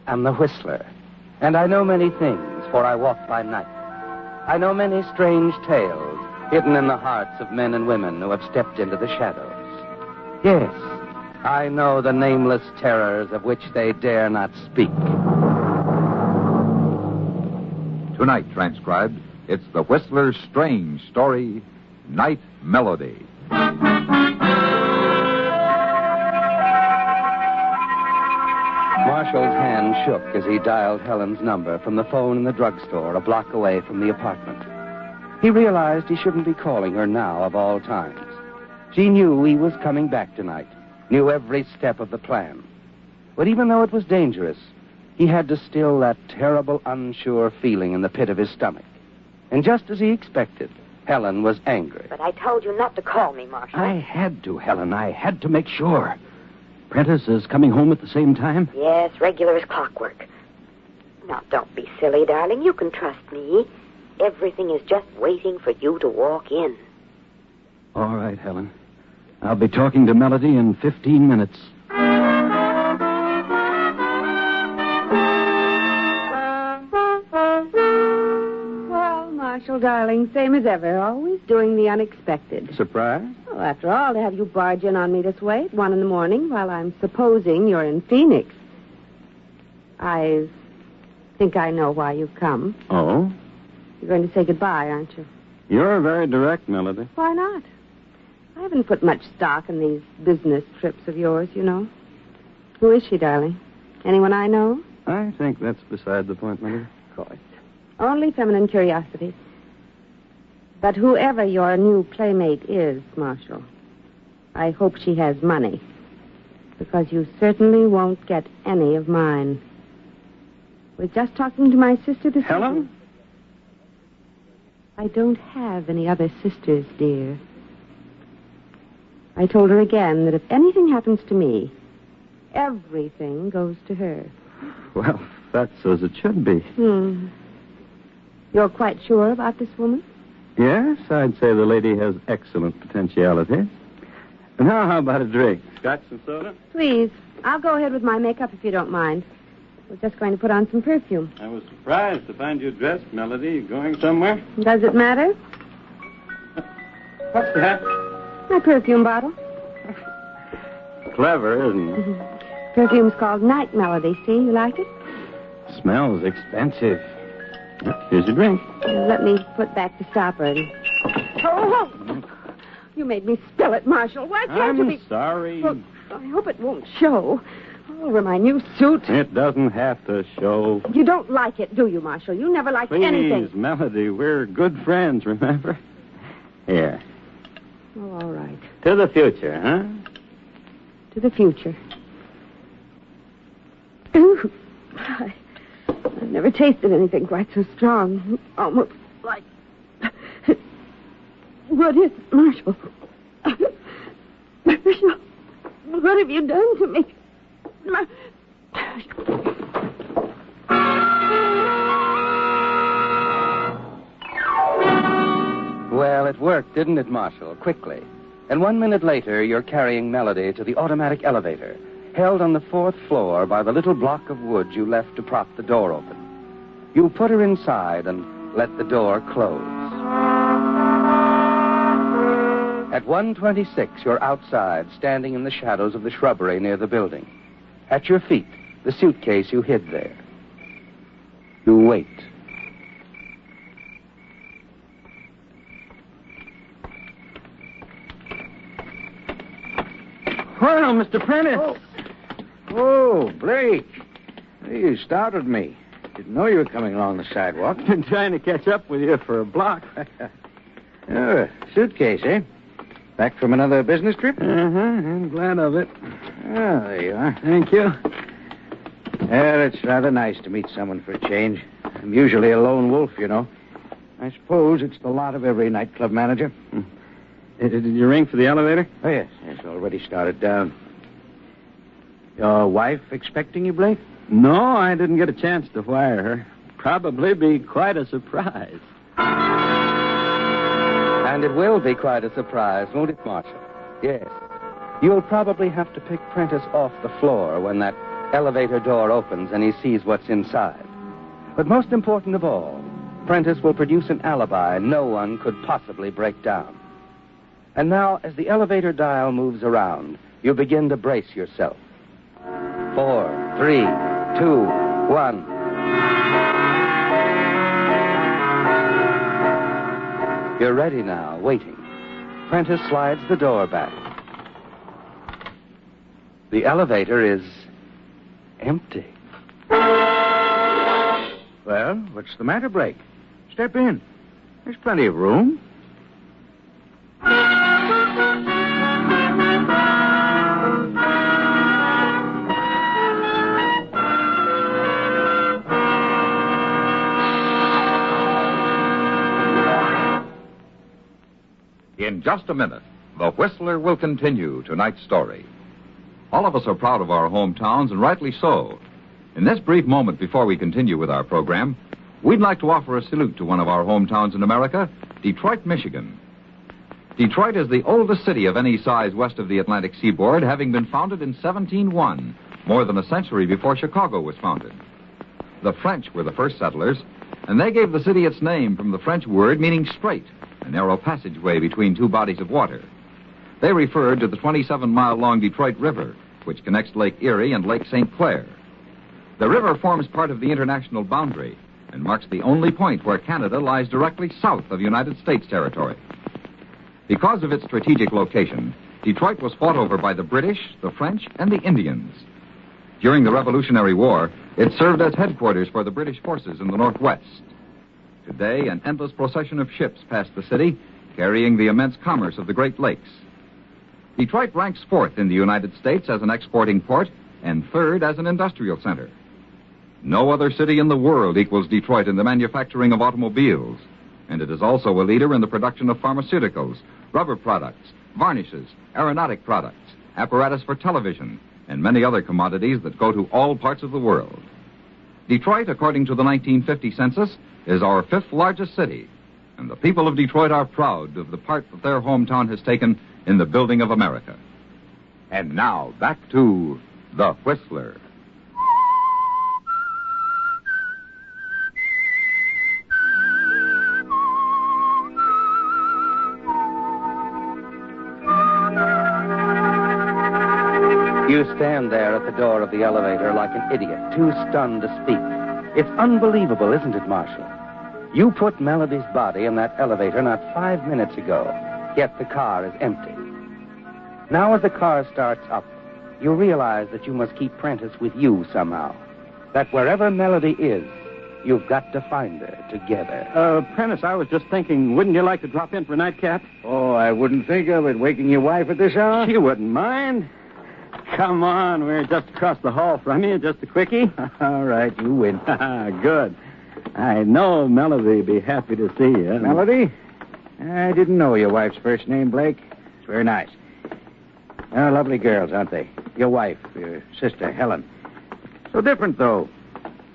I'm the Whistler, and I know many things, for I walk by night. I know many strange tales hidden in the hearts of men and women who have stepped into the shadows. Yes, I know the nameless terrors of which they dare not speak. Tonight, transcribed, it's The Whistler's strange story, Night Melody. Marshall's hand shook as he dialed Helen's number from the phone in the drugstore a block away from the apartment. He realized he shouldn't be calling her now of all times. She knew he was coming back tonight, knew every step of the plan. But even though it was dangerous, he had to still that terrible, unsure feeling in the pit of his stomach. And just as he expected, Helen was angry. But I told you not to call me, Marshall. I had to, Helen. I had to make sure. Prentice is coming home at the same time? Yes, regular as clockwork. Now, don't be silly, darling. You can trust me. Everything is just waiting for you to walk in. All right, Helen. I'll be talking to Melody in 15 minutes. Well, Marshall, darling, same as ever. Always doing the unexpected. Surprise? Well, after all, to have you barge in on me this way at 1 a.m. while I'm supposing you're in Phoenix. I think I know why you've come. Oh? You're going to say goodbye, aren't you? You're very direct, Melody. Why not? I haven't put much stock in these business trips of yours, you know. Who is she, darling? Anyone I know? I think that's beside the point, Melody. Of course. Only feminine curiosity. But whoever your new playmate is, Marshall, I hope she has money. Because you certainly won't get any of mine. We're just talking to my sister this Helen? evening. I don't have any other sisters, dear. I told her again that if anything happens to me, everything goes to her. Well, that's as it should be. You're quite sure about this woman? Yes, I'd say the lady has excellent potentiality. Now, how about a drink? Scotch and soda? Please. I'll go ahead with my makeup if you don't mind. We're just going to put on some perfume. I was surprised to find you dressed, Melody. You going somewhere? Does it matter? What's that? My perfume bottle. Clever, isn't it? Perfume's called Night Melody. See, you like it? Smells expensive. Yep, here's your drink. Let me put back the stopper. Oh! You made me spill it, Marshall. Why can't you be... I'm sorry. Well, I hope it won't show. All over my new suit. It doesn't have to show. You don't like it, do you, Marshall? You never liked anything. Please, Melody, we're good friends, remember? Here. Oh, all right. To the future, huh? To the future. Ooh. I've never tasted anything quite so strong. Almost like... What is it, Marshall? Marshall, what have you done to me? Well, it worked, didn't it, Marshall? Quickly. And 1 minute later, you're carrying Melody to the automatic elevator, held on the 4th floor by the little block of wood you left to prop the door open. You put her inside and let the door close. At 1:26, you're outside, standing in the shadows of the shrubbery near the building. At your feet, the suitcase you hid there. You wait. Well, Mr. Prentice. Oh, Blake. You startled me. Didn't know you were coming along the sidewalk. Been trying to catch up with you for a block. Oh, suitcase, eh? Back from another business trip? I'm glad of it. Oh, there you are. Thank you. Well, it's rather nice to meet someone for a change. I'm usually a lone wolf, you know. I suppose it's the lot of every nightclub manager. Did you ring for the elevator? Oh, yes. It's already started down. Your wife expecting you, Blake? No, I didn't get a chance to wire her. Probably be quite a surprise. And it will be quite a surprise, won't it, Marshal? Yes. You'll probably have to pick Prentice off the floor when that elevator door opens and he sees what's inside. But most important of all, Prentice will produce an alibi no one could possibly break down. And now, as the elevator dial moves around, you begin to brace yourself. 4, 3, 2, 1. You're ready now, waiting. Prentice slides the door back. The elevator is empty. Well, what's the matter, Blake? Step in. There's plenty of room. In just a minute, the Whistler will continue tonight's story. All of us are proud of our hometowns, and rightly so. In this brief moment before we continue with our program, we'd like to offer a salute to one of our hometowns in America, Detroit, Michigan. Detroit is the oldest city of any size west of the Atlantic seaboard, having been founded in 1701, more than a century before Chicago was founded. The French were the first settlers, and they gave the city its name from the French word meaning straight, a narrow passageway between two bodies of water. They referred to the 27-mile-long Detroit River, which connects Lake Erie and Lake St. Clair. The river forms part of the international boundary and marks the only point where Canada lies directly south of United States territory. Because of its strategic location, Detroit was fought over by the British, the French, and the Indians. During the Revolutionary War, it served as headquarters for the British forces in the Northwest. Today, an endless procession of ships pass the city, carrying the immense commerce of the Great Lakes. Detroit ranks fourth in the United States as an exporting port and third as an industrial center. No other city in the world equals Detroit in the manufacturing of automobiles, and it is also a leader in the production of pharmaceuticals, rubber products, varnishes, aeronautic products, apparatus for television, and many other commodities that go to all parts of the world. Detroit, according to the 1950 census, is our fifth largest city, and the people of Detroit are proud of the part that their hometown has taken in the building of America. And now, back to The Whistler. You stand there at the door of the elevator like an idiot, too stunned to speak. It's unbelievable, isn't it, Marshal? You put Melody's body in that elevator not 5 minutes ago, yet the car is empty. Now as the car starts up, you realize that you must keep Prentice with you somehow. That wherever Melody is, you've got to find her together. Prentice, I was just thinking, wouldn't you like to drop in for a nightcap? Oh, I wouldn't think of it, waking your wife at this hour. She wouldn't mind. Come on, we're just across the hall from you, just a quickie. All right, you win. Good. I know Melody'd be happy to see you. Melody? I didn't know your wife's first name, Blake. It's very nice. They're lovely girls, aren't they? Your wife, your sister, Helen. So different, though.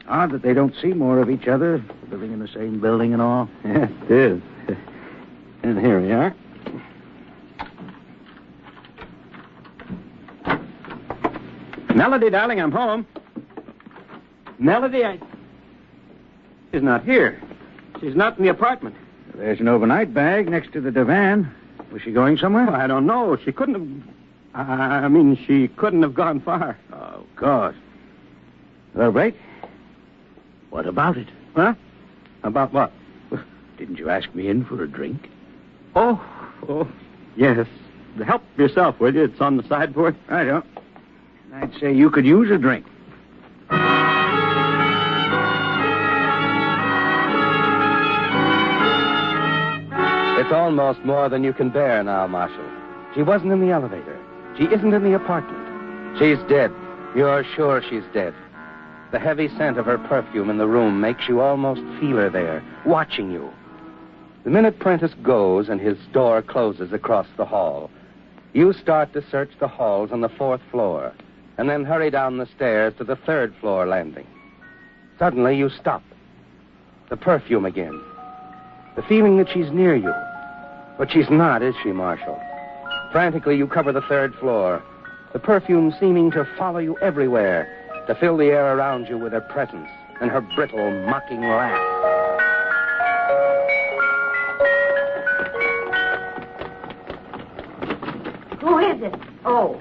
Odd that they don't see more of each other, living in the same building and all. Yes, it is. And here we are. Melody, darling, I'm home. Melody, She's not here. She's not in the apartment. There's an overnight bag next to the divan. Was she going somewhere? Well, I don't know. She couldn't have... she couldn't have gone far. Oh, God. Well, Blake, what about it? Huh? About what? Didn't you ask me in for a drink? Oh, yes. help yourself, will you? It's on the sideboard. I don't. I'd say you could use a drink. It's almost more than you can bear now, Marshal. She wasn't in the elevator. She isn't in the apartment. She's dead. You're sure she's dead. The heavy scent of her perfume in the room makes you almost feel her there, watching you. The minute Prentice goes and his door closes across the hall, you start to search the halls on the 4th floor and then hurry down the stairs to the 3rd floor landing. Suddenly, you stop. The perfume again. The feeling that she's near you. But she's not, is she, Marshal? Frantically, you cover the 3rd floor, the perfume seeming to follow you everywhere, to fill the air around you with her presence and her brittle, mocking laugh. Who is it? Oh,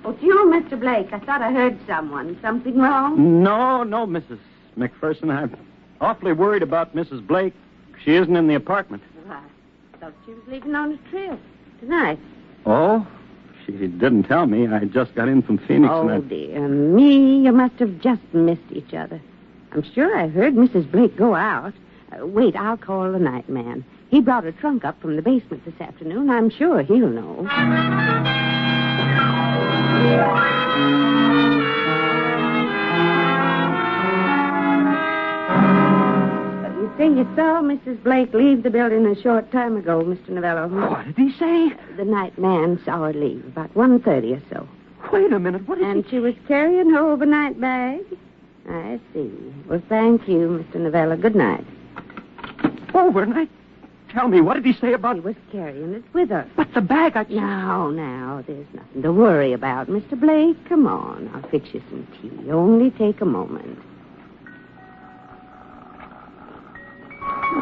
it's you, Mr. Blake. I thought I heard someone. Something wrong? No, Mrs. McPherson. I'm awfully worried about Mrs. Blake. She isn't in the apartment. Well, I thought she was leaving on a trip tonight. Oh? She didn't tell me. I just got in from Phoenix. Oh, dear me. You must have just missed each other. I'm sure I heard Mrs. Blake go out. Wait, I'll call the night man. He brought her trunk up from the basement this afternoon. I'm sure he'll know. You say you saw Mrs. Blake leave the building a short time ago, Mr. Novello. What did he say? The night man saw her leave, about 1:30 or so. Wait a minute. What is And she was carrying her overnight bag? I see. Well, thank you, Mr. Novello. Good night. Overnight? Tell me, what did he say about... She was carrying it with her. But the bag, Now, there's nothing to worry about, Mr. Blake. Come on, I'll fix you some tea. Only take a moment.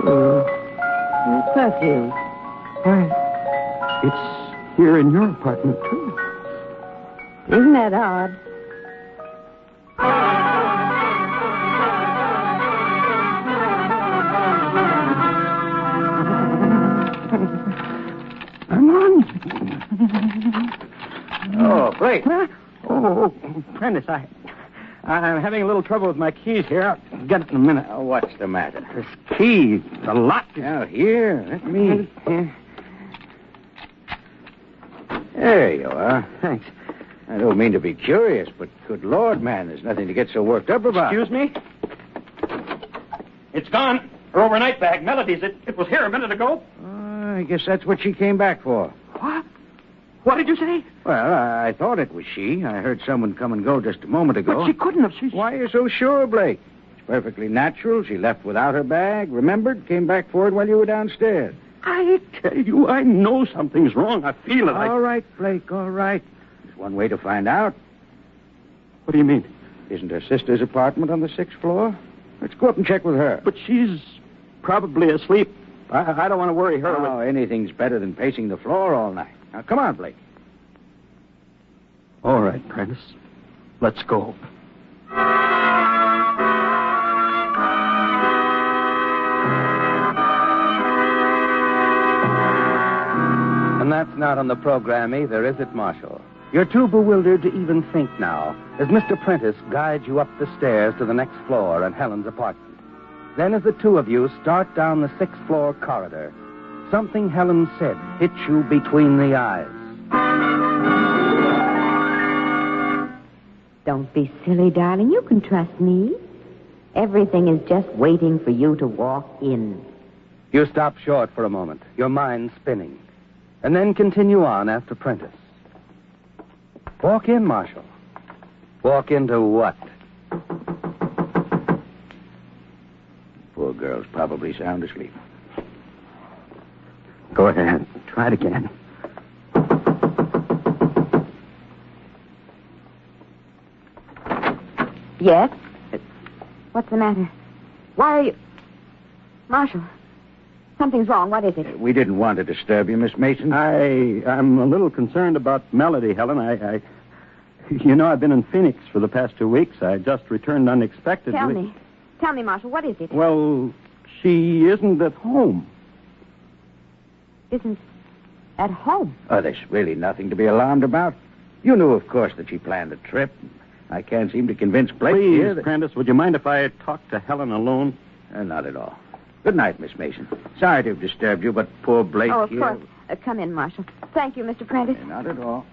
That perfume. Why, it's here in your apartment, too. Isn't that odd? I'm on. Oh, Blake. Huh? Oh, Prentice, I'm having a little trouble with my keys here. I'll get it in a minute. Oh, what's the matter? This key, the lock. Now, here, let me... There you are. Thanks. I don't mean to be curious, but good Lord, man, there's nothing to get so worked up about. Excuse me? It's gone. Her overnight bag. Melody's. It was here a minute ago. I guess that's what she came back for. What? What did you say? Well, I thought it was she. I heard someone come and go just a moment ago. But she couldn't have. Why are you so sure, Blake? It's perfectly natural. She left without her bag, remembered, came back for it while you were downstairs. I tell you, I know something's wrong. I feel it. All right, Blake, all right. There's one way to find out. What do you mean? Isn't her sister's apartment on the 6th floor? Let's go up and check with her. But she's probably asleep. I don't want to worry her. Oh, anything's better than pacing the floor all night. Now, come on, Blake. All right, Prentice. Let's go. And that's not on the program either, is it, Marshal? You're too bewildered to even think now, as Mr. Prentice guides you up the stairs to the next floor and Helen's apartment. Then as the two of you start down the 6th floor corridor, something Helen said hits you between the eyes. Don't be silly, darling. You can trust me. Everything is just waiting for you to walk in. You stop short for a moment, your mind spinning, and then continue on after Prentice. Walk in, Marshal. Walk into what? Poor girl's probably sound asleep. Go ahead. Try it again. Yes? What's the matter? Why are you... Marshal, something's wrong. What is it? We didn't want to disturb you, Miss Mason. I'm a little concerned about Melody, Helen. You know, I've been in Phoenix for the past 2 weeks. I just returned unexpectedly. Tell me, Marshal, what is it? Well, she isn't at home. Isn't At home? Oh, there's really nothing to be alarmed about. You knew, of course, that she planned a trip. I can't seem to convince Blake here that... Prentice, would you mind if I talk to Helen alone? Not at all. Good night, Miss Mason. Sorry to have disturbed you, but poor Blake Oh, of here... course. Come in, Marshal. Thank you, Mr. Prentice. Not at all.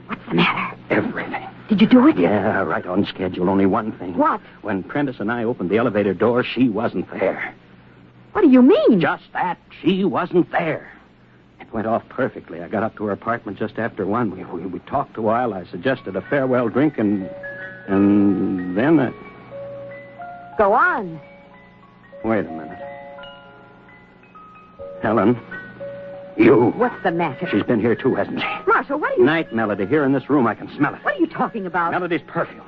What's the matter? Everything. Did you do it? Yeah, right on schedule. Only one thing. What? When Prentice and I opened the elevator door, she wasn't there. What do you mean? Just that. She wasn't there. It went off perfectly. I got up to her apartment just after 1. We talked a while. I suggested a farewell drink, and then... Go on. Wait a minute. Helen, you... What's the matter? She's been here, too, hasn't she? Marshal, what are you... Night, Melody. Here in this room, I can smell it. What are you talking about? Melody's perfume.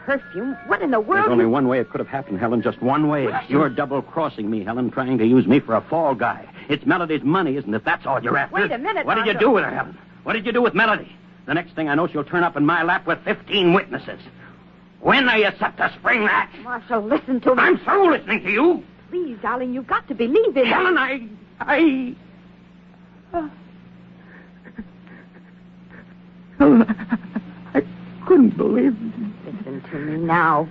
Perfume? What in the world? There's only one way it could have happened, Helen. Just one way. Marshal. You're double-crossing me, Helen, trying to use me for a fall guy. It's Melody's money, isn't it? That's all you're after. Wait a minute, What did you Marshal. do with her, Helen? What did you do with Melody? The next thing I know, she'll turn up in my lap with 15 witnesses. When are you set to spring that? Marshal, listen to me. I'm through listening to you. Please, darling, you've got to believe in Helen, I couldn't believe it. Listen to me now.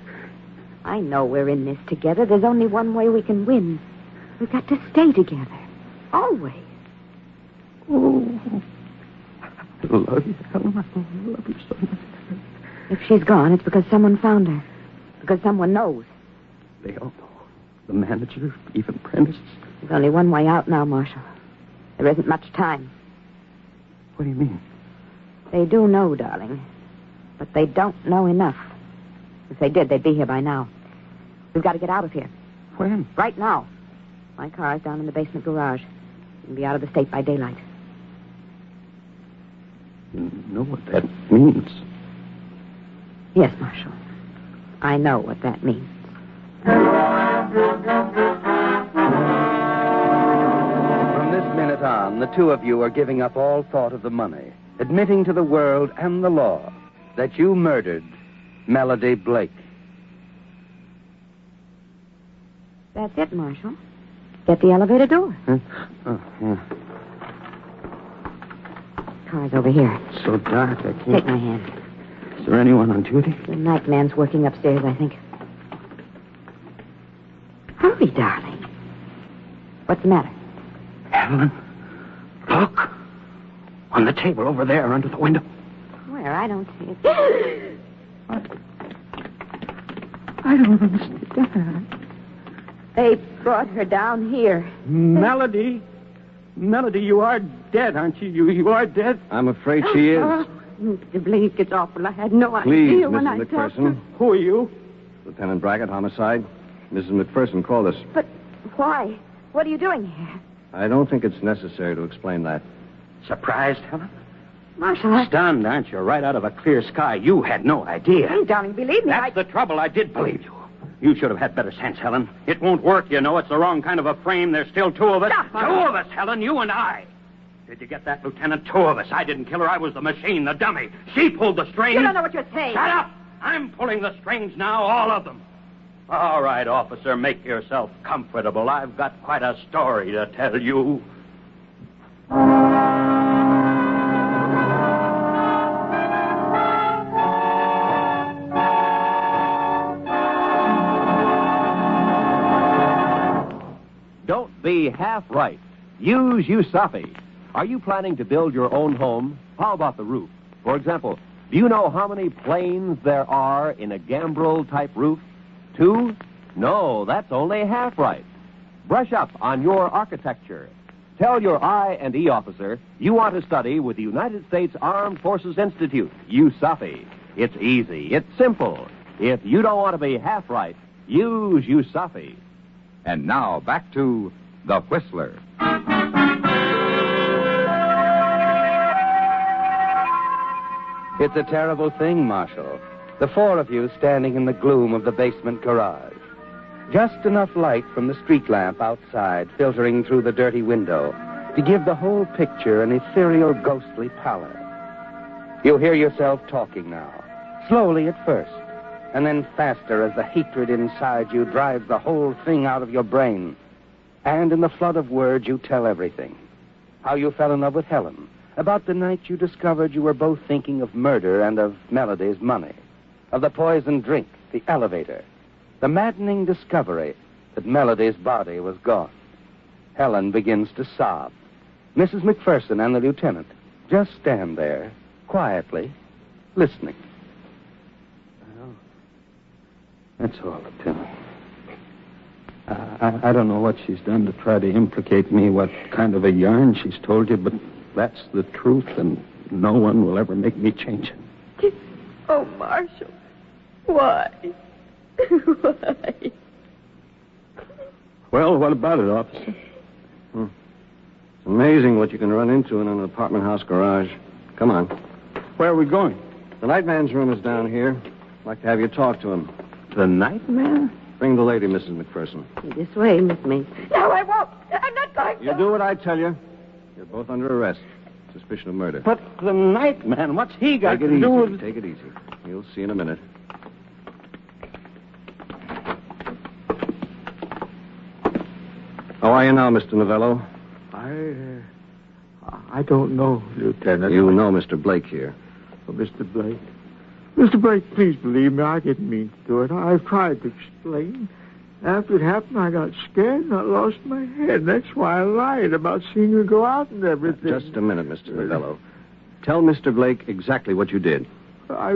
I know we're in this together. There's only one way we can win. We've got to stay together. Always. Oh, I love you, Helen. I love you so much. If she's gone, it's because someone found her. Because someone knows. They all know. The manager, even Prentice. There's only one way out now, Marshal. There isn't much time. What do you mean? They do know, darling. But they don't know enough. If they did, they'd be here by now. We've got to get out of here. When? Right now. My car's down in the basement garage. You can be out of the state by daylight. You know what that means? Yes, Marshal. I know what that means. From this minute on, the two of you are giving up all thought of the money, admitting to the world and the law that you murdered Melody Blake. That's it, Marshal. Get the elevator door. Huh? Oh, yeah. Car's over here. It's so dark, I can't... Take my hand. Is there anyone on duty? The night man's working upstairs, I think. Hurry, darling. What's the matter? Helen, look. On the table over there, under the window. Where? I don't see it. I don't understand. They brought her down here. Melody, you are dead, aren't you? You are dead? I'm afraid she is. Oh, Mr. Blake, it's awful. I had no Please, idea when I Mrs. talked to... McPherson. Who are you? Lieutenant Brackett, homicide. Mrs. McPherson called us. But why? What are you doing here? I don't think it's necessary to explain that. Surprised, Helen? Marshal, Stunned, aren't you? Right out of a clear sky. You had no idea. Hey, darling, believe me, That's the trouble. I did believe you. You should have had better sense, Helen. It won't work, you know. It's the wrong kind of a frame. There's still two of us. Stop, Two of us, Helen, you and I. Did you get that, Lieutenant? Two of us. I didn't kill her. I was the machine, the dummy. She pulled the strings. You don't know what you're saying. Shut up! I'm pulling the strings now, all of them. All right, officer, make yourself comfortable. I've got quite a story to tell you. Don't be half right. Use Usafi. Are you planning to build your own home? How about the roof? For example, do you know how many planes there are in a gambrel-type roof? 2? No, that's only half right. Brush up on your architecture. Tell your I&E officer you want to study with the United States Armed Forces Institute, USAFI. It's easy. It's simple. If you don't want to be half right, use USAFI. And now back to The Whistler. It's a terrible thing, Marshal. The four of you standing in the gloom of the basement garage. Just enough light from the street lamp outside filtering through the dirty window to give the whole picture an ethereal, ghostly pallor. You hear yourself talking now, slowly at first, and then faster as the hatred inside you drives the whole thing out of your brain. And in the flood of words, you tell everything. How you fell in love with Helen. About the night you discovered you were both thinking of murder and of Melody's money. Of the poisoned drink, the elevator. The maddening discovery that Melody's body was gone. Helen begins to sob. Mrs. McPherson and the lieutenant just stand there, quietly, listening. Well, that's all, Lieutenant. I don't know what she's done to try to implicate me, what kind of a yarn she's told you, but that's the truth, and no one will ever make me change it. Oh, Marshal. Why? Why? Well, what about it, officer? It's amazing what you can run into in an apartment house garage. Come on. Where are we going? The night man's room is down here. I'd like to have you talk to him. The night man? Bring the lady, Mrs. McPherson. This way, Miss Mason. No, I won't. I'm not going to. You do what I tell you. You're both under arrest. Suspicion of murder. But the night man, what's he got Take it to do easy. with... Take it easy. You'll see in a minute. How are you now, Mr. Novello? I don't know, Lieutenant. You know Mr. Blake here. Oh, Mr. Blake. Mr. Blake, please believe me. I didn't mean to do it. I've tried to explain. After it happened, I got scared and I lost my head. That's why I lied about seeing you go out and everything. Just a minute, Mr. Novello. Tell Mr. Blake exactly what you did. I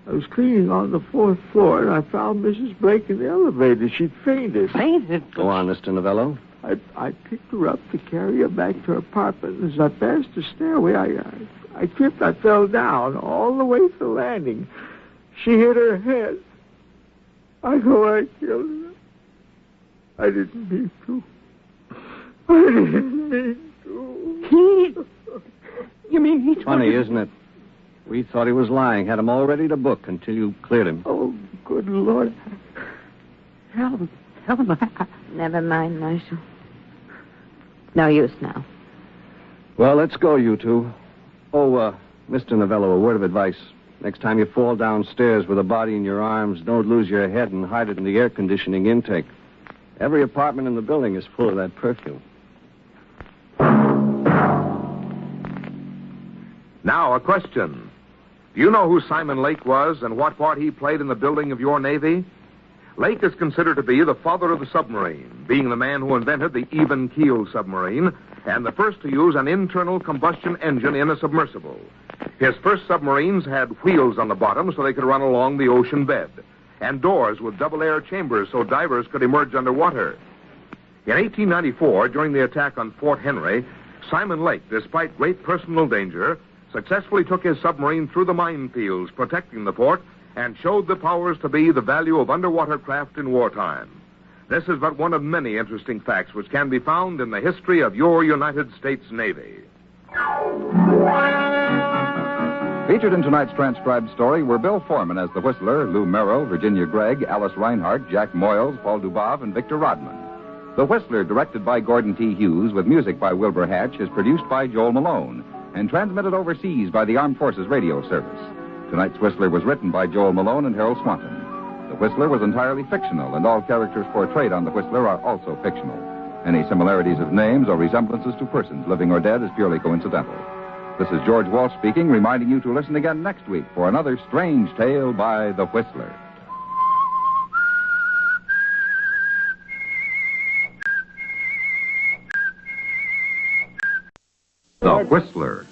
was cleaning on the 4th floor, and I found Mrs. Blake in the elevator. She'd fainted. Fainted? Go on, Mr. Novello. I picked her up to carry her back to her apartment. As I passed the stairway, I tripped. I fell down all the way to the landing. She hit her head. I know I killed her. I didn't mean to. I didn't mean to. You mean he told Funny, you... isn't it? We thought he was lying. Had him all ready to book until you cleared him. Oh, good Lord. Helen, Never mind, Marshal. No use now. Well, let's go, you two. Oh, Mr. Novello, a word of advice. Next time you fall downstairs with a body in your arms, don't lose your head and hide it in the air conditioning intake. Every apartment in the building is full of that perfume. Now, a question. Do you know who Simon Lake was and what part he played in the building of your Navy? Lake is considered to be the father of the submarine, being the man who invented the even-keel submarine and the first to use an internal combustion engine in a submersible. His first submarines had wheels on the bottom so they could run along the ocean bed, and doors with double-air chambers so divers could emerge underwater. In 1894, during the attack on Fort Henry, Simon Lake, despite great personal danger, successfully took his submarine through the minefields protecting the fort and showed the powers to be the value of underwater craft in wartime. This is but one of many interesting facts which can be found in the history of your United States Navy. Featured in tonight's transcribed story were Bill Foreman as the Whistler, Lou Merrill, Virginia Gregg, Alice Reinhardt, Jack Moyles, Paul Dubov, and Victor Rodman. The Whistler, directed by Gordon T. Hughes with music by Wilbur Hatch, is produced by Joel Malone and transmitted overseas by the Armed Forces Radio Service. Tonight's Whistler was written by Joel Malone and Harold Swanton. The Whistler was entirely fictional, and all characters portrayed on The Whistler are also fictional. Any similarities of names or resemblances to persons, living or dead, is purely coincidental. This is George Walsh speaking, reminding you to listen again next week for another strange tale by The Whistler. The Whistler.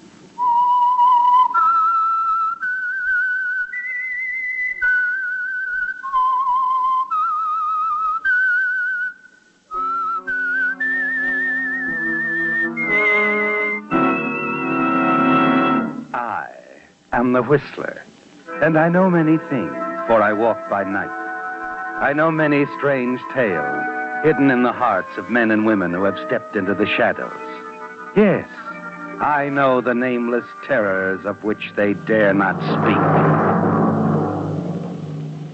I'm the Whistler, and I know many things, for I walk by night. I know many strange tales hidden in the hearts of men and women who have stepped into the shadows. Yes, I know the nameless terrors of which they dare not speak.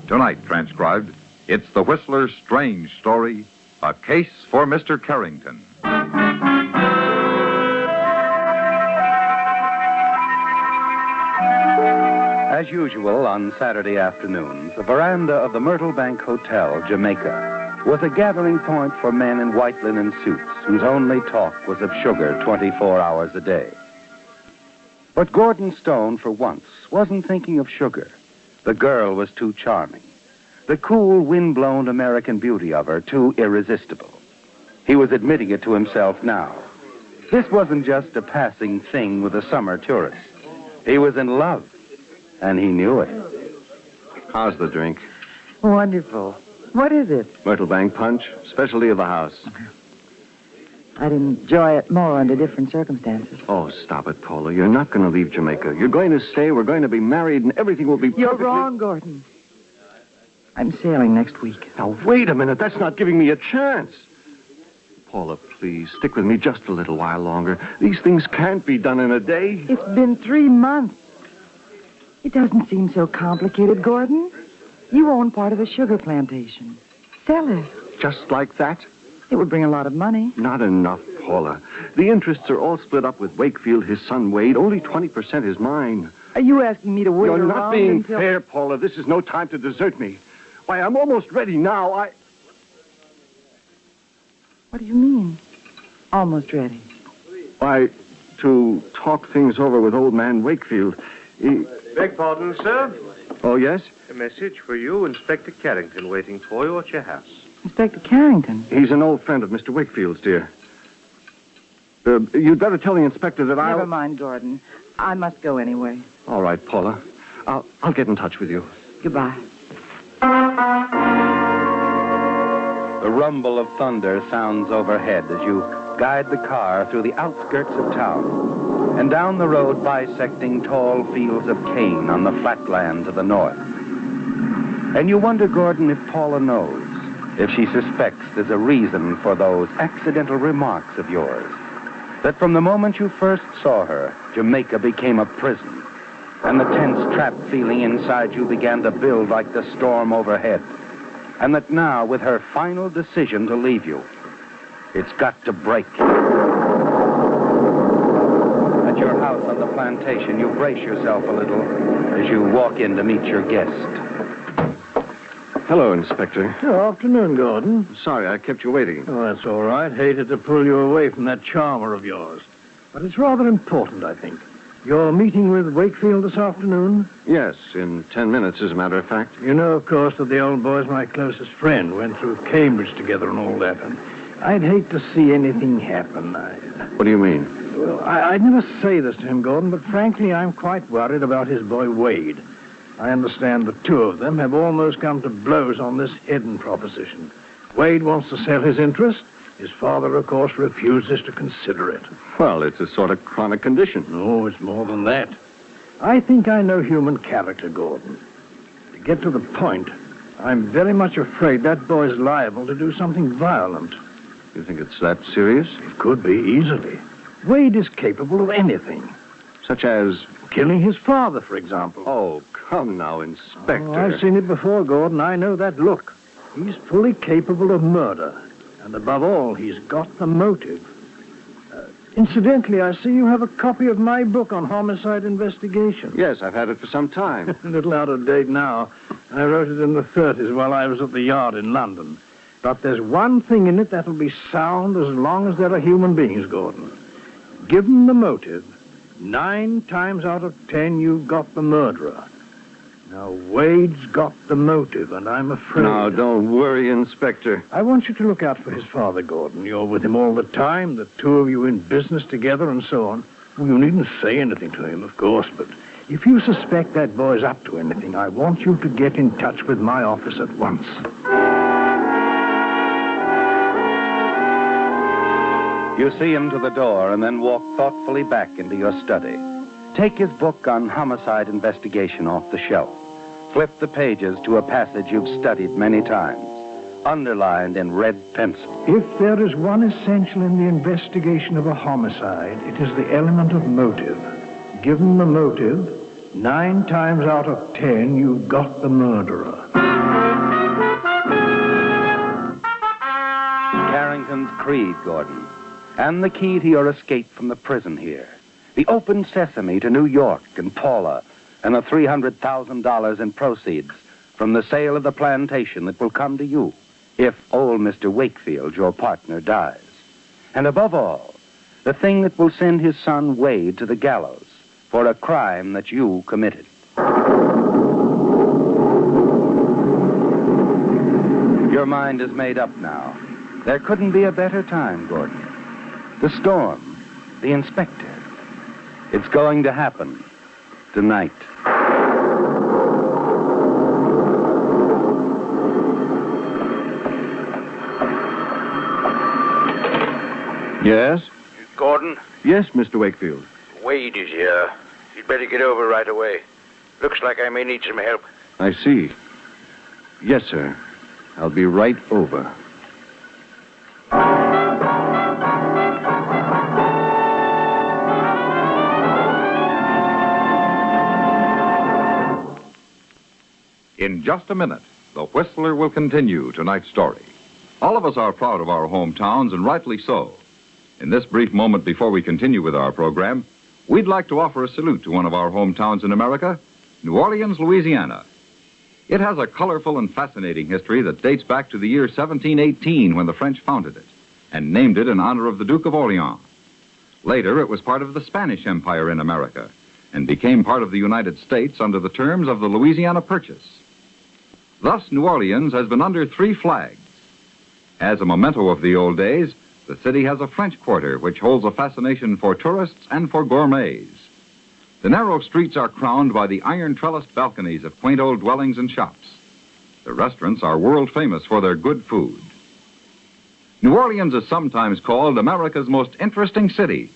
Tonight, transcribed, it's The Whistler's strange story, A Case for Mr. Carrington. As usual, on Saturday afternoons, the veranda of the Myrtle Bank Hotel, Jamaica, was a gathering point for men in white linen suits whose only talk was of sugar 24 hours a day. But Gordon Stone, for once, wasn't thinking of sugar. The girl was too charming. The cool, wind-blown American beauty of her too irresistible. He was admitting it to himself now. This wasn't just a passing thing with a summer tourist. He was in love, and he knew it. How's the drink? Wonderful. What is it? Myrtle Bank Punch, specialty of the house. I'd enjoy it more under different circumstances. Oh, stop it, Paula. You're not going to leave Jamaica. You're going to stay. We're going to be married, and everything will be perfectly... You're wrong, Gordon. I'm sailing next week. Now, wait a minute. That's not giving me a chance. Paula, please, stick with me just a little while longer. These things can't be done in a day. It's been 3 months. It doesn't seem so complicated, Gordon. You own part of a sugar plantation. Sell it. Just like that? It would bring a lot of money. Not enough, Paula. The interests are all split up with Wakefield, his son Wade. Only 20% is mine. Are you asking me to wait around You're not being until... fair, Paula. This is no time to desert me. Why, I'm almost ready now. What do you mean? Almost ready. Why, to talk things over with old man Wakefield. Beg pardon, sir. Oh, yes? A message for you, Inspector Carrington, waiting for you at your house. Inspector Carrington? He's an old friend of Mr. Wakefield's, dear. You'd better tell the inspector that Never mind, Gordon. I must go anyway. All right, Paula. I'll get in touch with you. Goodbye. The rumble of thunder sounds overhead as you guide the car through the outskirts of town and down the road bisecting tall fields of cane on the flatland to the north. And you wonder, Gordon, if Paula knows, if she suspects there's a reason for those accidental remarks of yours, that from the moment you first saw her, Jamaica became a prison, and the tense, trapped feeling inside you began to build like the storm overhead, and that now, with her final decision to leave you, it's got to break. At your house on the plantation, you brace yourself a little as you walk in to meet your guest. Hello, Inspector. Good afternoon, Gordon. Sorry I kept you waiting. Oh, that's all right. Hated to pull you away from that charmer of yours. But it's rather important, I think. You're meeting with Wakefield this afternoon? Yes, in 10 minutes, as a matter of fact. You know, of course, that the old boy's my closest friend. Went through Cambridge together and all that. And I'd hate to see anything happen. What do you mean? Well, I'd never say this to him, Gordon, but frankly, I'm quite worried about his boy Wade. I understand the two of them have almost come to blows on this hidden proposition. Wade wants to sell his interest. His father, of course, refuses to consider it. Well, it's a sort of chronic condition. No, it's more than that. I think I know human character, Gordon. To get to the point, I'm very much afraid that boy's liable to do something violent. You think it's that serious? It could be, easily. Wade is capable of anything. Such as? Killing his father, for example. Oh, come now, Inspector. Oh, I've seen it before, Gordon. I know that look. He's fully capable of murder. And above all, he's got the motive. Incidentally, I see you have a copy of my book on homicide investigation. Yes, I've had it for some time. A little out of date now. I wrote it in the 30s while I was at the Yard in London. But there's one thing in it that'll be sound as long as there are human beings, Gordon. Given the motive, 9 times out of 10, you've got the murderer. Now, Wade's got the motive, and I'm afraid... Now, don't worry, Inspector. I want you to look out for his father, Gordon. You're with him all the time, the two of you in business together and so on. Well, you needn't say anything to him, of course, but if you suspect that boy's up to anything, I want you to get in touch with my office at once. You see him to the door and then walk thoughtfully back into your study. Take his book on homicide investigation off the shelf. Flip the pages to a passage you've studied many times, underlined in red pencil. If there is one essential in the investigation of a homicide, it is the element of motive. Given the motive, 9 times out of 10, you've got the murderer. Carrington's creed, Gordon, and the key to your escape from the prison here. The open sesame to New York and Paula, and the $300,000 in proceeds from the sale of the plantation that will come to you if old Mr. Wakefield, your partner, dies. And above all, the thing that will send his son Wade to the gallows for a crime that you committed. Your mind is made up now. There couldn't be a better time, Gordon. The storm, the inspector. It's going to happen tonight. Yes? Gordon, Yes, Mr. Wakefield. Wade is here. You'd better get over right away. Looks like I may need some help. I see. Yes, sir. I'll be right over. In just a minute, the Whistler will continue tonight's story. All of us are proud of our hometowns, and rightly so. In this brief moment before we continue with our program, we'd like to offer a salute to one of our hometowns in America, New Orleans, Louisiana. It has a colorful and fascinating history that dates back to the year 1718 when the French founded it and named it in honor of the Duke of Orleans. Later, it was part of the Spanish Empire in America and became part of the United States under the terms of the Louisiana Purchase. Thus, New Orleans has been under 3 flags. As a memento of the old days, the city has a French quarter which holds a fascination for tourists and for gourmets. The narrow streets are crowned by the iron trellised balconies of quaint old dwellings and shops. The restaurants are world famous for their good food. New Orleans is sometimes called America's most interesting city,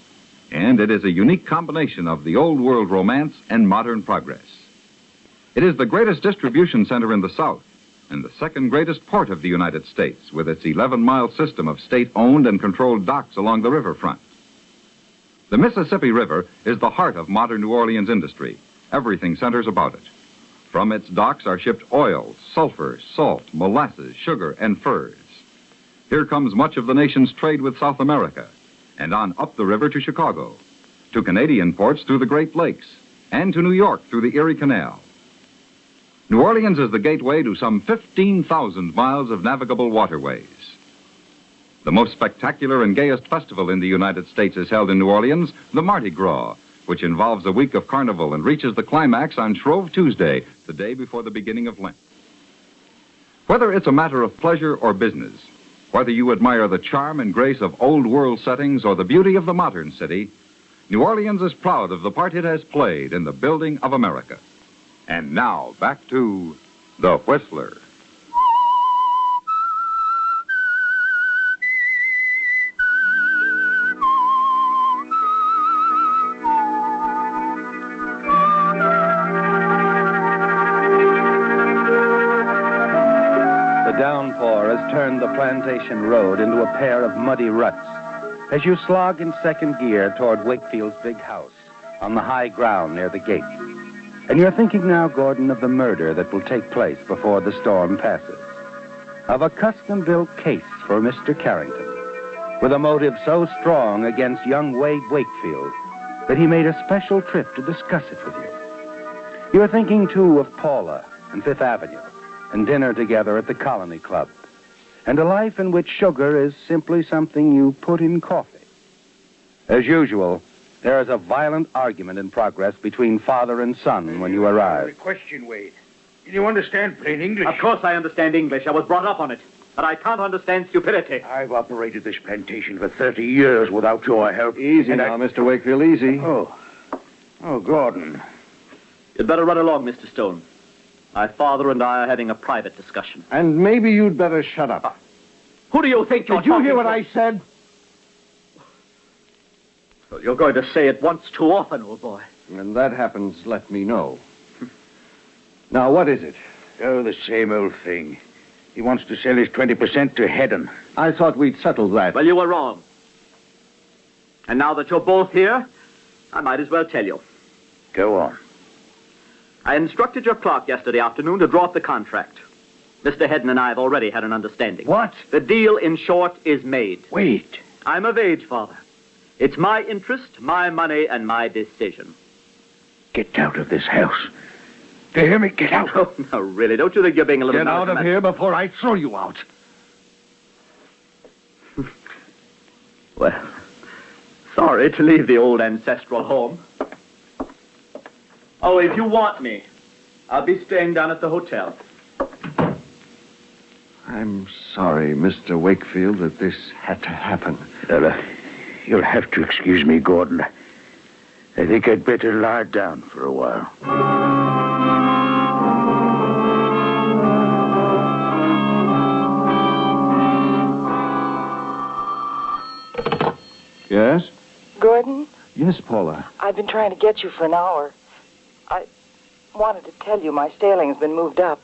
and it is a unique combination of the old world romance and modern progress. It is the greatest distribution center in the South and the second greatest port of the United States, with its 11-mile system of state-owned and controlled docks along the riverfront. The Mississippi River is the heart of modern New Orleans industry. Everything centers about it. From its docks are shipped oil, sulfur, salt, molasses, sugar, and furs. Here comes much of the nation's trade with South America, and on up the river to Chicago, to Canadian ports through the Great Lakes, and to New York through the Erie Canal. New Orleans is the gateway to some 15,000 miles of navigable waterways. The most spectacular and gayest festival in the United States is held in New Orleans, the Mardi Gras, which involves a week of carnival and reaches the climax on Shrove Tuesday, the day before the beginning of Lent. Whether it's a matter of pleasure or business, whether you admire the charm and grace of old world settings or the beauty of the modern city, New Orleans is proud of the part it has played in the building of America. And now, back to The Whistler. The downpour has turned the plantation road into a pair of muddy ruts as you slog in second gear toward Wakefield's big house on the high ground near the gate. And you're thinking now, Gordon, of the murder that will take place before the storm passes. Of a custom-built case for Mr. Carrington, with a motive so strong against young Wade Wakefield that he made a special trip to discuss it with you. You're thinking, too, of Paula and Fifth Avenue, and dinner together at the Colony Club, and a life in which sugar is simply something you put in coffee. As usual, there is a violent argument in progress between father and son when you arrive. Question, Wade. Can you understand plain English? Of course I understand English. I was brought up on it. But I can't understand stupidity. I've operated this plantation for 30 years without your help. Easy now, Mr. Wakefield, easy. Oh, Gordon. You'd better run along, Mr. Stone. My father and I are having a private discussion. And maybe you'd better shut up. Who do you think you're Did you talking hear what to? I said? Well, you're going to say it once too often, old boy. When that happens, let me know. Now, what is it? Oh, the same old thing. He wants to sell his 20% to Hedden. I thought we'd settled that. Well, you were wrong. And now that you're both here, I might as well tell you. Go on. I instructed your clerk yesterday afternoon to draw up the contract. Mr. Hedden and I have already had an understanding. What? The deal, in short, is made. Wait. I'm of age, Father. It's my interest, my money, and my decision. Get out of this house. Do you hear me? Get out. Oh, no, really. Don't you think you're being a little... Get out of here before I throw you out. Well, sorry to leave the old ancestral home. Oh, if you want me, I'll be staying down at the hotel. I'm sorry, Mr. Wakefield, that this had to happen. You'll have to excuse me, Gordon. I think I'd better lie down for a while. Yes? Gordon, Yes, Paula. I've been trying to get you for an hour. I wanted to tell you my stailing's been moved up.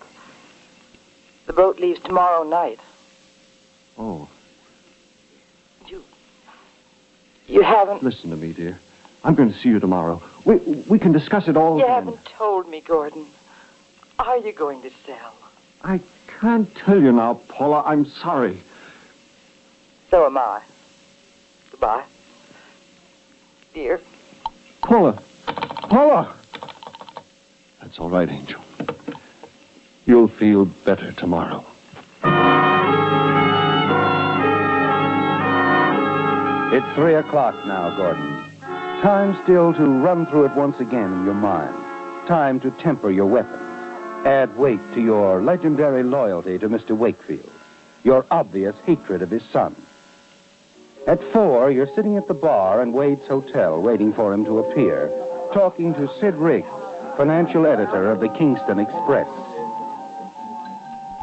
The boat leaves tomorrow night. Oh, You haven't... listen to me, dear. I'm going to see you tomorrow. We can discuss it all You then. haven't told me, Gordon. Are you going to sell? I can't tell you now, Paula. I'm sorry. So am I. Goodbye. Dear. Paula! Paula! That's all right, Angel. You'll feel better tomorrow. It's 3 o'clock now, Gordon. Time still to run through it once again in your mind. Time to temper your weapons. Add weight to your legendary loyalty to Mr. Wakefield. Your obvious hatred of his son. At 4, you're sitting at the bar in Wade's hotel waiting for him to appear, talking to Sid Riggs, financial editor of the Kingston Express.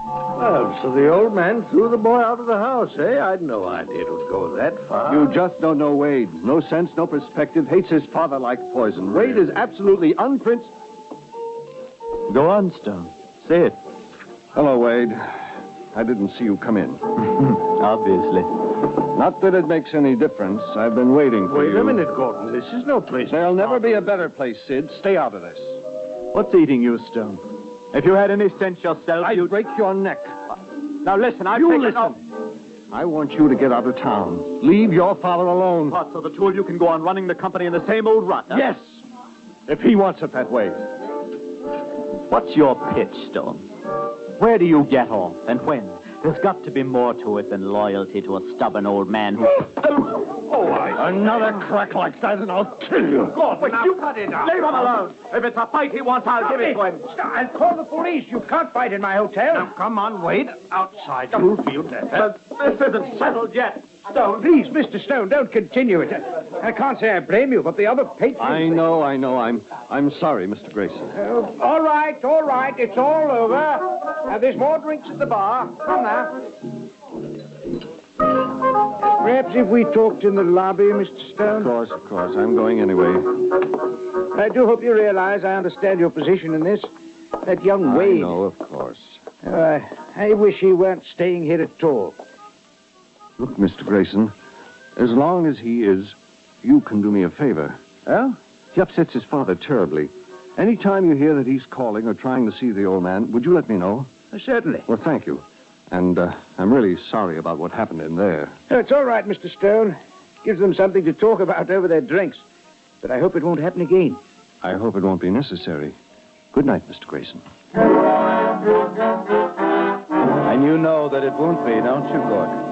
Well, so the old man threw the boy out of the house, eh? I'd no idea it would go that far. You just don't know Wade. No sense, no perspective. Hates his father like poison. Wade is absolutely unprincipled. Go on, Stone. Say it. Hello, Wade. I didn't see you come in. Obviously. Not that it makes any difference. I've been waiting for you. Wait a minute, Gordon. This is no place. There'll never be a better place, Sid. Stay out of this. What's eating you, Stone? If you had any sense yourself, I'd break your neck. Now listen, I've You taken... listen. I want you to get out of town. Leave your father alone. What, so the two of you can go on running the company in the same old rut, huh? Yes. If he wants it that way. What's your pitch, Stone? Where do you get off, and when? There's got to be more to it than loyalty to a stubborn old man who... Another crack like that and I'll kill you. Wait, you cut it out. Leave him alone. If it's a fight he wants, I'll give it to him. I'll call the police. You can't fight in my hotel. Now, come on, Wade. Outside. You'll feel better. This isn't settled yet. Stone. Please, Mr. Stone, don't continue it. I can't say I blame you, but the other patrons... I know. I'm sorry, Mr. Grayson. All right. It's all over. Now, there's more drinks at the bar. Come now. Perhaps if we talked in the lobby, Mr. Stone? Of course. I'm going anyway. I do hope you realize I understand your position in this. That young Wade... I know, of course. I wish he weren't staying here at all. Look, Mr. Grayson, as long as he is, you can do me a favor. Well? He upsets his father terribly. Any time you hear that he's calling or trying to see the old man, would you let me know? Certainly. Well, thank you. And I'm really sorry about what happened in there. It's all right, Mr. Stone. Gives them something to talk about over their drinks. But I hope it won't happen again. I hope it won't be necessary. Good night, Mr. Grayson. And you know that it won't be, don't you, Gordon?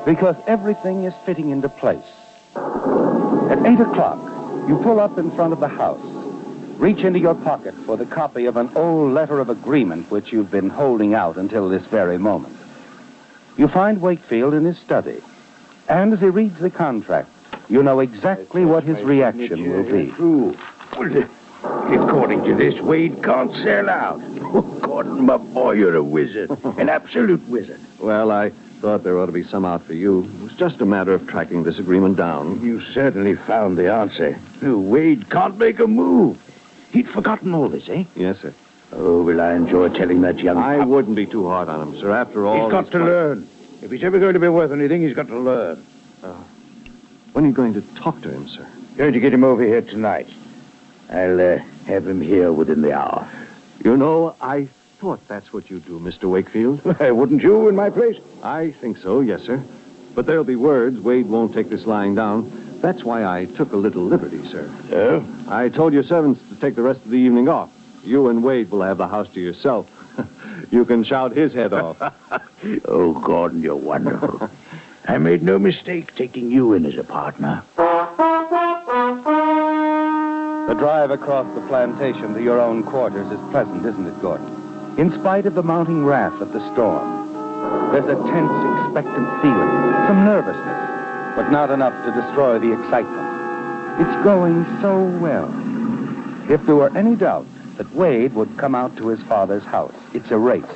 Because everything is fitting into place. At 8 o'clock, you pull up in front of the house. Reach into your pocket for the copy of an old letter of agreement which you've been holding out until this very moment. You find Wakefield in his study. And as he reads the contract, you know exactly what his reaction will be. According to this, Wade can't sell out. Oh, Gordon, my boy, you're a wizard. An absolute wizard. Well, I thought there ought to be some out for you. It was just a matter of tracking this agreement down. You certainly found the answer. Wade can't make a move. He'd forgotten all this, eh? Yes, sir. Oh, will I enjoy telling that young... I wouldn't be too hard on him, sir. After all... He's got to learn. If he's ever going to be worth anything, he's got to learn. When are you going to talk to him, sir? Going to get him over here tonight. I'll have him here within the hour. You know, I thought that's what you do, Mr. Wakefield. Wouldn't you in my place? I think so, yes, sir. But there'll be words. Wade won't take this lying down. That's why I took a little liberty, sir. Oh? I told your servants to take the rest of the evening off. You and Wade will have the house to yourself. You can shout his head off. Oh, Gordon, you're wonderful. I made no mistake taking you in as a partner. The drive across the plantation to your own quarters is pleasant, isn't it, Gordon? In spite of the mounting wrath of the storm, there's a tense, expectant feeling, some nervousness, but not enough to destroy the excitement. It's going so well. If there were any doubt that Wade would come out to his father's house, it's erased.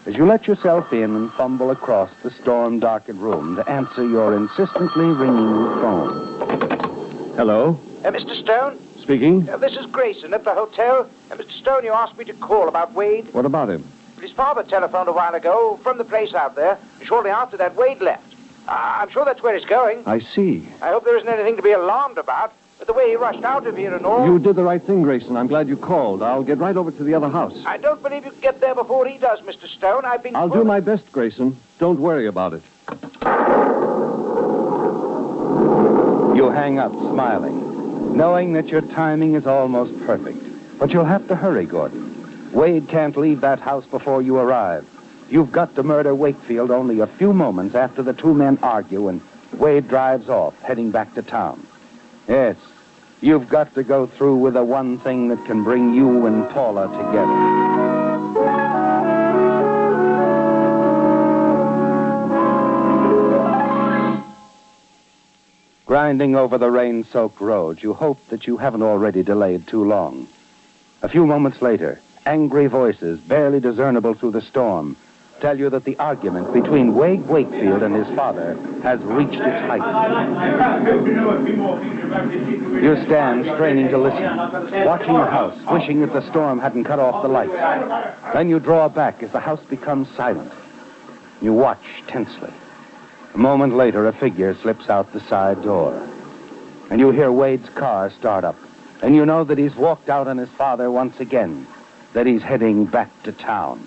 As you let yourself in and fumble across the storm-darkened room to answer your insistently ringing phone. Hello? Mr. Stone? Speaking? This is Grayson at the hotel. Mr. Stone, you asked me to call about Wade. What about him? His father telephoned a while ago from the place out there. Shortly after that, Wade left. I'm sure that's where he's going. I see. I hope there isn't anything to be alarmed about. But the way he rushed out of here and all... You did the right thing, Grayson. I'm glad you called. I'll get right over to the other house. I don't believe you can get there before he does, Mr. Stone. I'll do my best, Grayson. Don't worry about it. You hang up, smiling, knowing that your timing is almost perfect. But you'll have to hurry, Gordon. Wade can't leave that house before you arrive. You've got to murder Wakefield only a few moments after the two men argue and Wade drives off, heading back to town. Yes, you've got to go through with the one thing that can bring you and Paula together. Grinding over the rain-soaked road, you hope that you haven't already delayed too long. A few moments later, angry voices, barely discernible through the storm, tell you that the argument between Wade Wakefield and his father has reached its height. You stand straining to listen, watching the house, wishing that the storm hadn't cut off the lights. Then you draw back as the house becomes silent. You watch tensely. A moment later, a figure slips out the side door. And you hear Wade's car start up. And you know that he's walked out on his father once again, that he's heading back to town.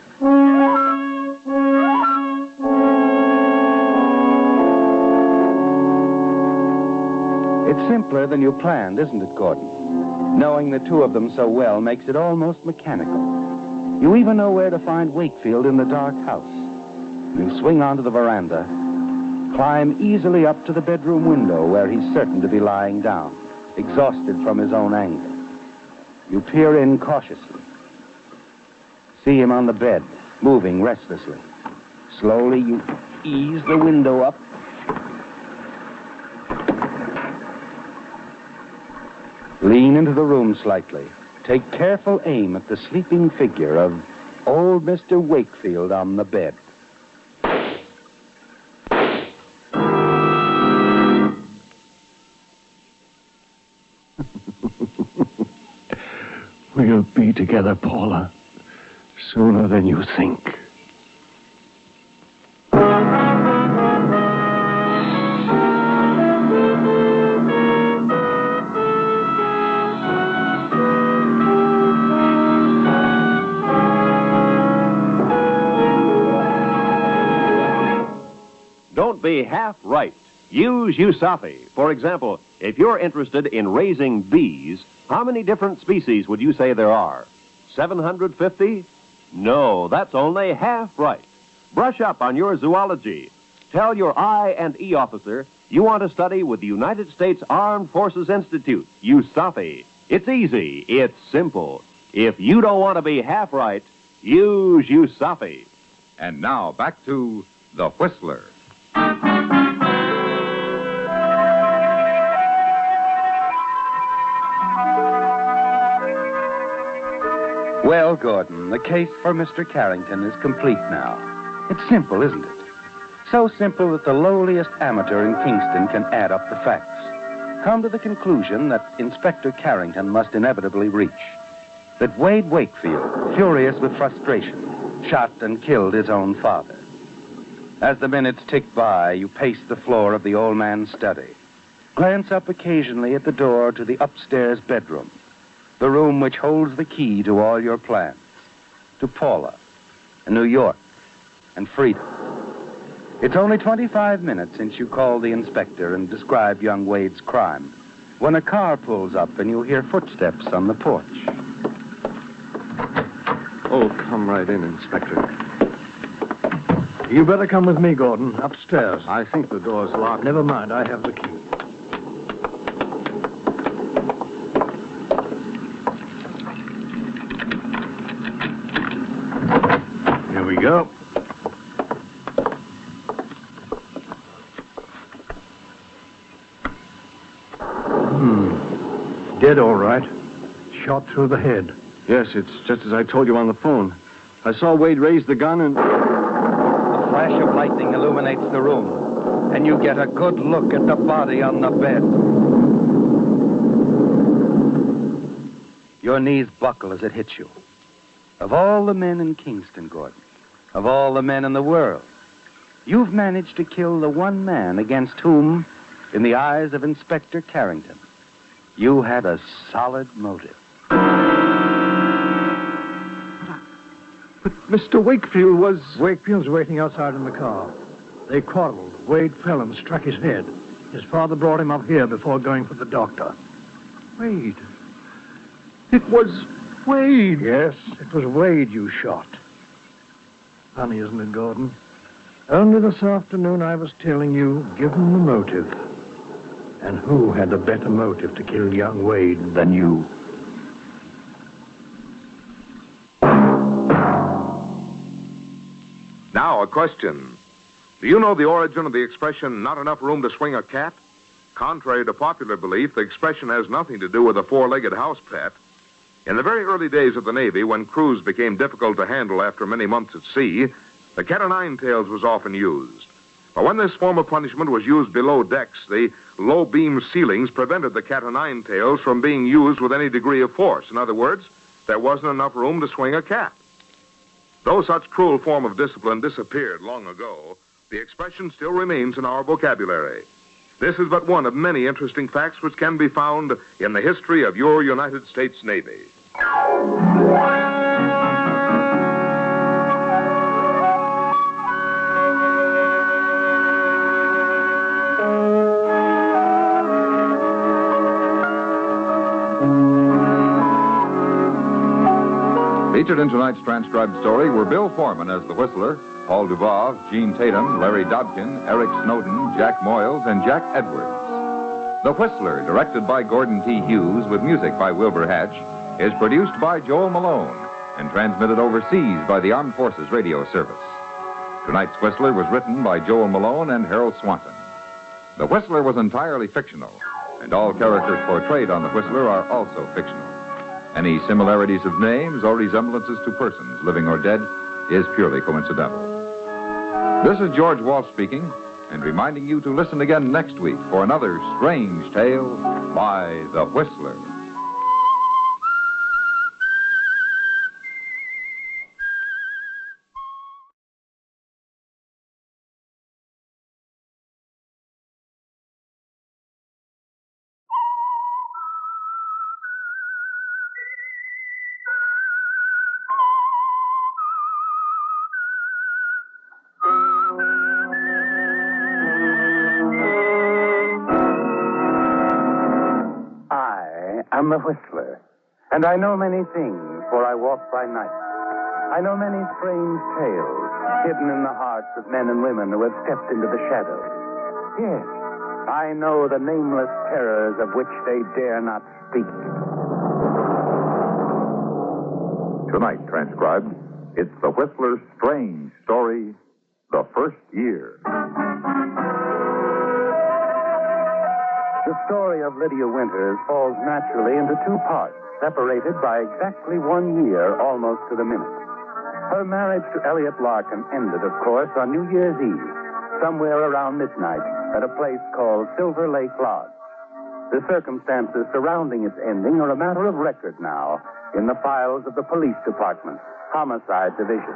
It's simpler than you planned, isn't it, Gordon? Knowing the two of them so well makes it almost mechanical. You even know where to find Wakefield in the dark house. You swing onto the veranda, climb easily up to the bedroom window where he's certain to be lying down, exhausted from his own anger. You peer in cautiously. See him on the bed, moving restlessly. Slowly, you ease the window up. Lean into the room slightly. Take careful aim at the sleeping figure of old Mr. Wakefield on the bed. We'll be together, Paula, sooner than you think. Don't be half right. Use USAFI. For example, if you're interested in raising bees, how many different species would you say there are? 750? No, that's only half right. Brush up on your zoology. Tell your I&E officer you want to study with the United States Armed Forces Institute, USAFI. It's easy. It's simple. If you don't want to be half right, use USAFI. And now back to The Whistler. Well, Gordon, the case for Mr. Carrington is complete now. It's simple, isn't it? So simple that the lowliest amateur in Kingston can add up the facts. Come to the conclusion that Inspector Carrington must inevitably reach. That Wade Wakefield, furious with frustration, shot and killed his own father. As the minutes tick by, you pace the floor of the old man's study. Glance up occasionally at the door to the upstairs bedroom. The room which holds the key to all your plans. To Paula, and New York, and freedom. It's only 25 minutes since you called the inspector and described young Wade's crime, when a car pulls up and you hear footsteps on the porch. Oh, come right in, Inspector. You better come with me, Gordon, upstairs. I think the door's locked. Never mind, I have the key. Here we go. Dead, all right. Shot through the head. Yes, it's just as I told you on the phone. I saw Wade raise the gun and... A flash of lightning illuminates the room, and you get a good look at the body on the bed. Your knees buckle as it hits you. Of all the men in Kingston, Gordon, of all the men in the world, you've managed to kill the one man against whom, in the eyes of Inspector Carrington, you had a solid motive. But Mr. Wakefield was... Wakefield's waiting outside in the car. They quarreled. Wade fell and struck his head. His father brought him up here before going for the doctor. Wade. It was Wade. Yes, it was Wade you shot. Funny, isn't it, Gordon? Only this afternoon I was telling you, give him the motive. And who had a better motive to kill young Wade than you? Now, a question. Do you know the origin of the expression, not enough room to swing a cat? Contrary to popular belief, the expression has nothing to do with a four-legged house pet. In the very early days of the Navy, when crews became difficult to handle after many months at sea, the cat-o'-nine-tails was often used. But when this form of punishment was used below decks, the low-beam ceilings prevented the cat-o'-nine-tails from being used with any degree of force. In other words, there wasn't enough room to swing a cat. Though such cruel form of discipline disappeared long ago, the expression still remains in our vocabulary. This is but one of many interesting facts which can be found in the history of your United States Navy. Featured in tonight's transcribed story were Bill Foreman as the Whistler, Paul Dubov, Gene Tatum, Larry Dobkin, Eric Snowden, Jack Moyles, and Jack Edwards. The Whistler, directed by Gordon T. Hughes with music by Wilbur Hatch, is produced by Joel Malone and transmitted overseas by the Armed Forces Radio Service. Tonight's Whistler was written by Joel Malone and Harold Swanson. The Whistler was entirely fictional, and all characters portrayed on The Whistler are also fictional. Any similarities of names or resemblances to persons, living or dead, is purely coincidental. This is George Walsh speaking, and reminding you to listen again next week for another strange tale by The Whistler. I'm the Whistler, and I know many things, for I walk by night. I know many strange tales hidden in the hearts of men and women who have stepped into the shadows. Yes, I know the nameless terrors of which they dare not speak. Tonight, transcribed, it's The Whistler's strange story, The First Year. The story of Lydia Winters falls naturally into two parts, separated by exactly 1 year, almost to the minute. Her marriage to Elliot Larkin ended, of course, on New Year's Eve, somewhere around midnight, at a place called Silver Lake Lodge. The circumstances surrounding its ending are a matter of record now in the files of the police department, Homicide Division.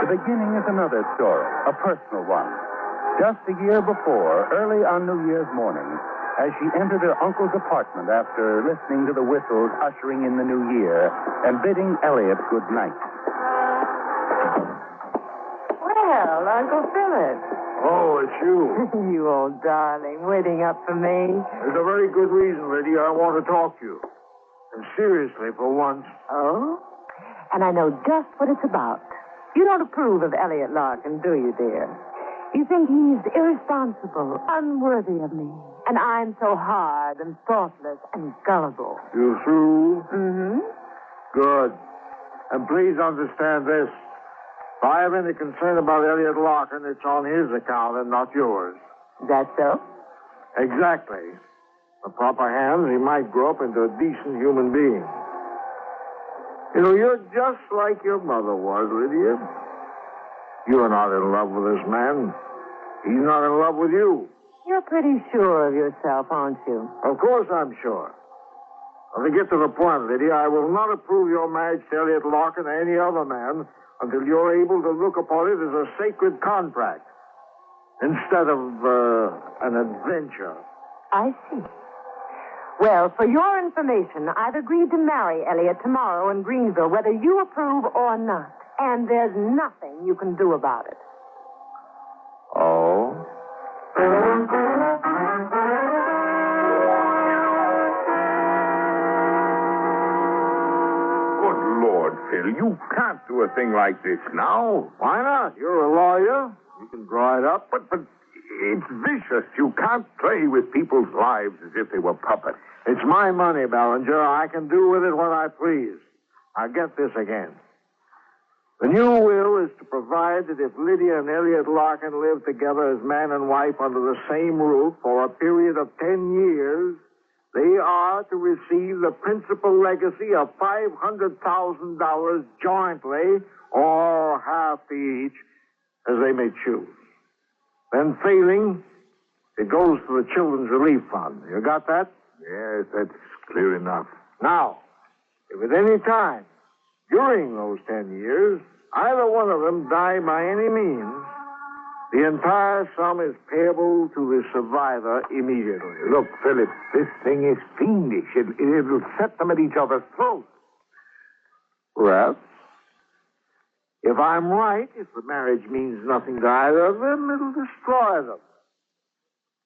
The beginning is another story, a personal one. Just a year before, early on New Year's morning, as she entered her uncle's apartment after listening to the whistles ushering in the new year and bidding Elliot good night. Well, Uncle Philip. Oh, it's you. You old darling, waiting up for me. There's a very good reason, Lydia. I want to talk to you. And seriously, for once. Oh? And I know just what it's about. You don't approve of Elliot Larkin, do you, dear? You think he's irresponsible, unworthy of me, and I'm so hard and thoughtless and gullible. You through? Mm-hmm. Good. And please understand this. If I have any concern about Elliot Larkin, it's on his account and not yours. Is that so? Exactly. In the proper hands, he might grow up into a decent human being. You know, you're just like your mother was, Lydia. You're not in love with this man. He's not in love with you. You're pretty sure of yourself, aren't you? Of course I'm sure. Now, to get to the point, Lydia, I will not approve your marriage to Elliot Larkin or any other man until you're able to look upon it as a sacred contract instead of an adventure. I see. Well, for your information, I've agreed to marry Elliot tomorrow in Greenville, whether you approve or not. And there's nothing you can do about it. Oh? Good Lord, Phil, you can't do a thing like this now. Why not? You're a lawyer. You can draw it up. But it's vicious. You can't play with people's lives as if they were puppets. It's my money, Ballinger. I can do with it what I please. Now get this again. The new will is to provide that if Lydia and Elliot Larkin live together as man and wife under the same roof for a period of 10 years, they are to receive the principal legacy of $500,000 jointly or half each as they may choose. Then failing, it goes to the Children's Relief Fund. You got that? Yes, that's clear enough. Now, if at any time during those 10 years, either one of them die by any means, the entire sum is payable to the survivor immediately. Look, Philip, this thing is fiendish. It'll set them at each other's throats. Perhaps. If I'm right, if the marriage means nothing to either of them, it'll destroy them.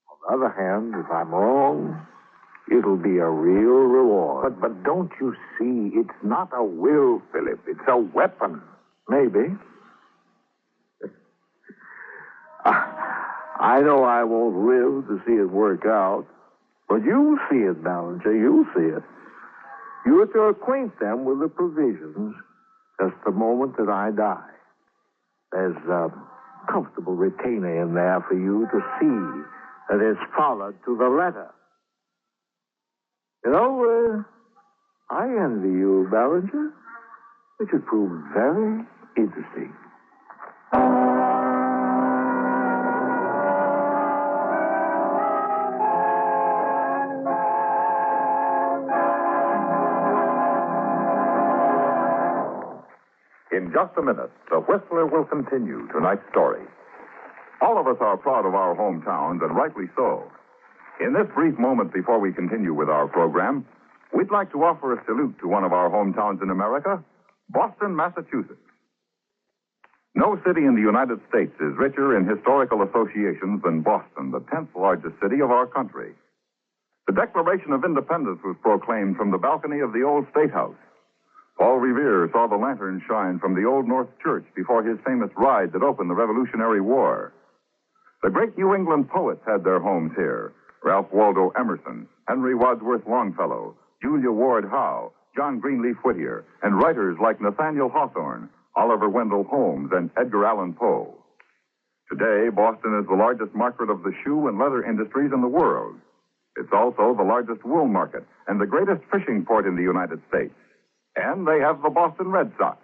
On the other hand, if I'm wrong, it'll be a real reward. But don't you see, it's not a will, Philip. It's a weapon. Maybe. I know I won't live to see it work out, but you'll see it, Ballinger. You'll see it. You're to acquaint them with the provisions just the moment that I die. There's a comfortable retainer in there for you to see that it's followed to the letter. You know, I envy you, Ballinger. It should prove very interesting. In just a minute, The Whistler will continue tonight's story. All of us are proud of our hometowns, and rightly so. In this brief moment before we continue with our program, we'd like to offer a salute to one of our hometowns in America, Boston, Massachusetts. No city in the United States is richer in historical associations than Boston, the 10th largest city of our country. The Declaration of Independence was proclaimed from the balcony of the old State House. Paul Revere saw the lantern shine from the Old North Church before his famous ride that opened the Revolutionary War. The great New England poets had their homes here. Ralph Waldo Emerson, Henry Wadsworth Longfellow, Julia Ward Howe, John Greenleaf Whittier, and writers like Nathaniel Hawthorne, Oliver Wendell Holmes, and Edgar Allan Poe. Today, Boston is the largest market of the shoe and leather industries in the world. It's also the largest wool market and the greatest fishing port in the United States. And they have the Boston Red Sox.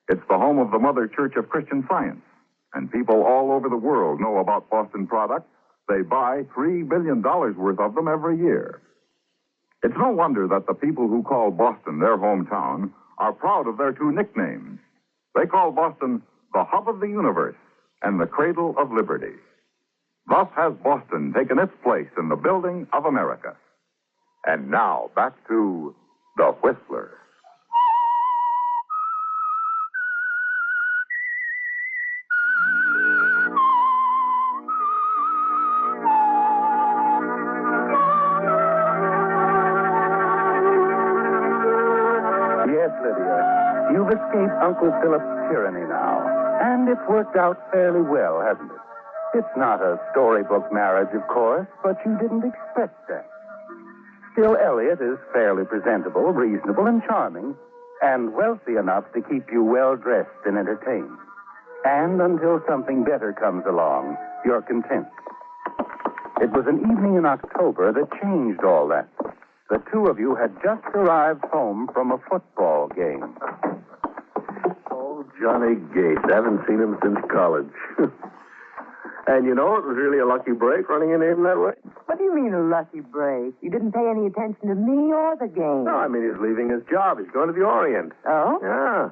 It's the home of the Mother Church of Christian Science, and people all over the world know about Boston products. They buy $3 billion worth of them every year. It's no wonder that the people who call Boston their hometown are proud of their two nicknames. They call Boston the hub of the universe and the cradle of liberty. Thus has Boston taken its place in the building of America. And now, back to The Whistler. Yes, Lydia. You've escaped Uncle Philip's tyranny now, and it's worked out fairly well, hasn't it? It's not a storybook marriage, of course, but you didn't expect that. Still, Elliot is fairly presentable, reasonable, and charming, and wealthy enough to keep you well-dressed and entertained. And until something better comes along, you're content. It was an evening in October that changed all that. The two of you had just arrived home from a football game. Oh, Johnny Gates. I haven't seen him since college. And you know, it was really a lucky break running into him that way. What do you mean a lucky break? You didn't pay any attention to me or the game. No, I mean he's leaving his job. He's going to the Orient. Oh? Yeah.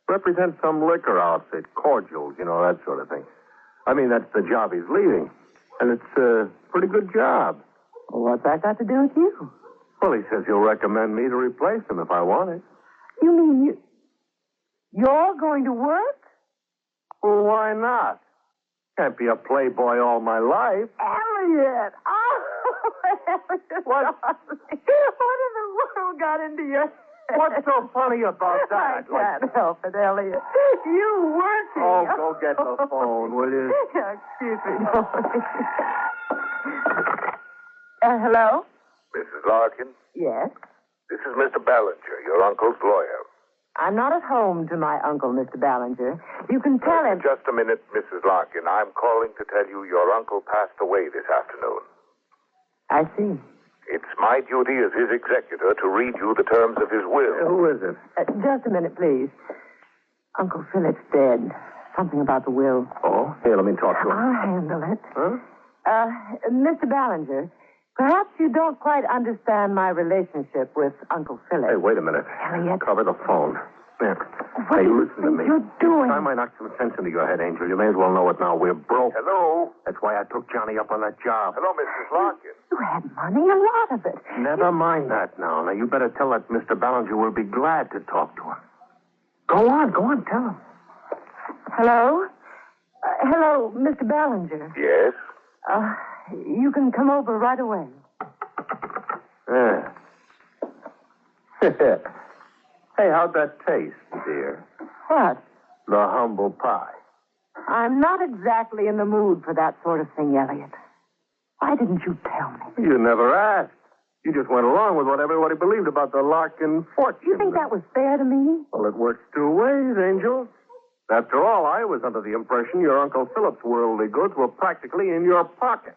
Represents some liquor outfit, cordials, you know, that sort of thing. I mean, that's the job he's leaving. And it's a pretty good job. Well, what's that got to do with you? Well, he says he'll recommend me to replace him if I want it. You mean you're going to work? Well, why not? Can't be a playboy all my life. Elliot! Oh, Elliot! What in the world got into your head? What's so funny about that? I can't help it, Elliot. You working. Oh, go get the phone, will you? Excuse me. Hello? Mrs. Larkin? Yes? This is Mr. Ballinger, your uncle's lawyer. I'm not at home to my uncle, Mr. Ballinger. You can tell him... Just a minute, Mrs. Larkin. I'm calling to tell you your uncle passed away this afternoon. I see. It's my duty as his executor to read you the terms of his will. Who is it? Just a minute, please. Uncle Philip's dead. Something about the will. Oh? Here, let me talk to him. I'll handle it. Huh? Mr. Ballinger, perhaps you don't quite understand my relationship with Uncle Philip. Hey, wait a minute. Elliot. Cover the phone. There. What hey, do you listen to me. You're doing? Time I knocked some sense into your head, Angel. You may as well know it now. We're broke. Hello? That's why I took Johnny up on that job. Hello, Mrs. Larkin. You had money, a lot of it. Never mind that now. Now, you better tell that Mr. Ballinger we'll be glad to talk to him. Go on, tell him. Hello? Hello, Mr. Ballinger. Yes? You can come over right away. Yeah. Hey, how'd that taste, dear? What? The humble pie. I'm not exactly in the mood for that sort of thing, Elliot. Why didn't you tell me? You never asked. You just went along with what everybody believed about the Larkin fortune. You think that was fair to me? Well, it works two ways, Angel. After all, I was under the impression your Uncle Philip's worldly goods were practically in your pocket.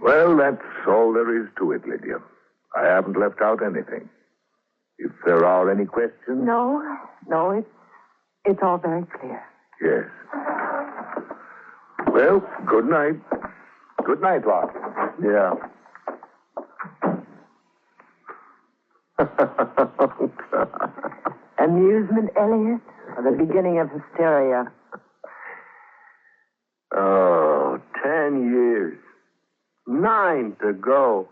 Well, that's all there is to it, Lydia. I haven't left out anything. If there are any questions... No, it's all very clear. Yes. Well, good night. Good night, Larkin. Yeah. Amusement, Elliot, or the beginning of hysteria? Oh, 10 years. 9 to go.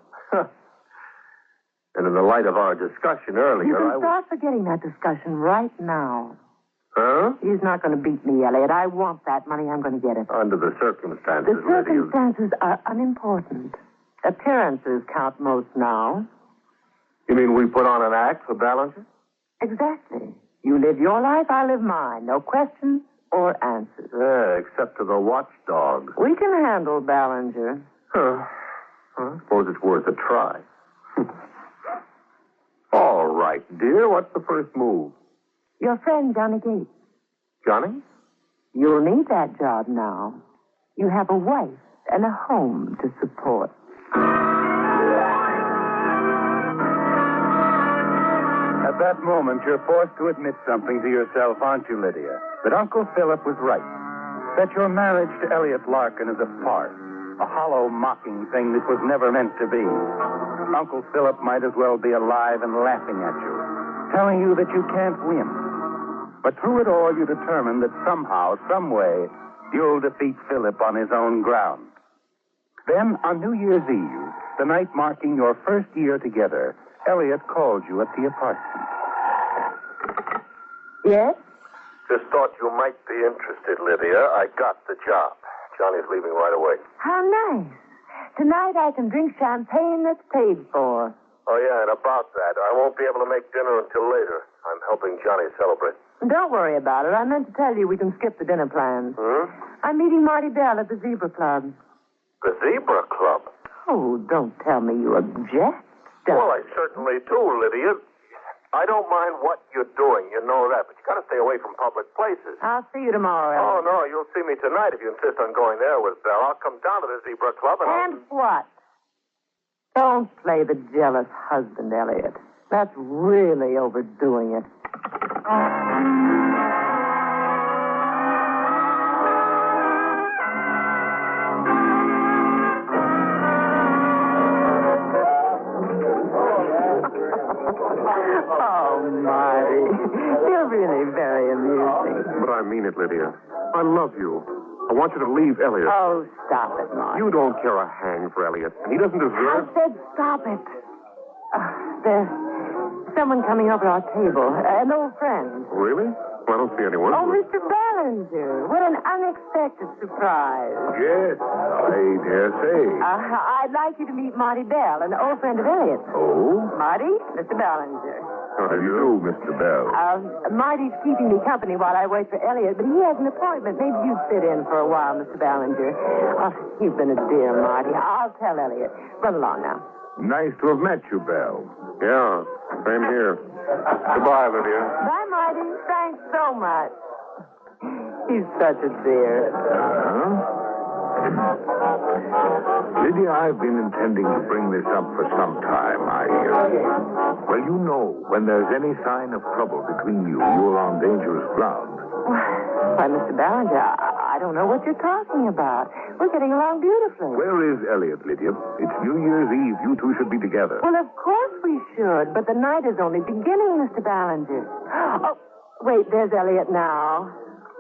And in the light of our discussion earlier, You can start forgetting that discussion right now. Huh? He's not going to beat me, Elliot. I want that money. I'm going to get it. Under the circumstances, The circumstances are unimportant. Appearances count most now. You mean we put on an act for Ballinger? Exactly. You live your life, I live mine. No questions or answers. Yeah, except to the watchdog. We can handle Ballinger. Huh. I suppose it's worth a try. All right, dear. What's the first move? Your friend, Johnny Gates. Johnny? You'll need that job now. You have a wife and a home to support. At that moment, you're forced to admit something to yourself, aren't you, Lydia? That Uncle Philip was right. That your marriage to Elliot Larkin is a farce. A hollow, mocking thing that was never meant to be. Uncle Philip might as well be alive and laughing at you, telling you that you can't win. But through it all, you determined that somehow, some way, you'll defeat Philip on his own ground. Then, on New Year's Eve, the night marking your first year together, Elliot called you at the apartment. Yes? Just thought you might be interested, Lydia. I got the job. Johnny's leaving right away. How nice. Tonight I can drink champagne that's paid for. Oh, yeah, and about that, I won't be able to make dinner until later. I'm helping Johnny celebrate. Don't worry about it. I meant to tell you we can skip the dinner plans. I'm meeting Marty Bell at the Zebra Club. The Zebra Club? Oh, don't tell me you object. Well, I certainly do, Lydia. I don't mind what you're doing, you know that, but you got to stay away from public places. I'll see you tomorrow, Oh, Elliot. no, you'll see me tonight if you insist on going there with Belle. I'll come down to the Zebra Club And what? Don't play the jealous husband, Elliot. That's really overdoing it. Oh, Marty. You're really very amusing. But I mean it, Lydia. I love you. I want you to leave Elliot. Oh, stop it, Marty. You don't care a hang for Elliot, and he doesn't I deserve... said stop it. There's someone coming over our table. An old friend. Really? I don't see anyone. Oh, Mr. Ballinger. What an unexpected surprise. Yes, I dare say. I'd like you to meet Marty Bell, an old friend of Elliot's. Oh? Marty, Mr. Ballinger. How do you do, Mr. Bell? Marty's keeping me company while I wait for Elliot, but he has an appointment. Maybe you sit in for a while, Mr. Ballinger. Oh, you've been a dear, Marty. I'll tell Elliot. Run along now. Nice to have met you, Bell. Yeah, same here. Goodbye, Lydia. Bye, Marty. Thanks so much. He's such a dear. Lydia, I've been intending to bring this up for some time. Well, you know, when there's any sign of trouble between you, you're on dangerous ground. Why, Mr. Ballinger, I don't know what you're talking about. We're getting along beautifully. Where is Elliot, Lydia? It's New Year's Eve. You two should be together. Well, of course we should, but the night is only beginning, Mr. Ballinger. Oh, wait, there's Elliot now.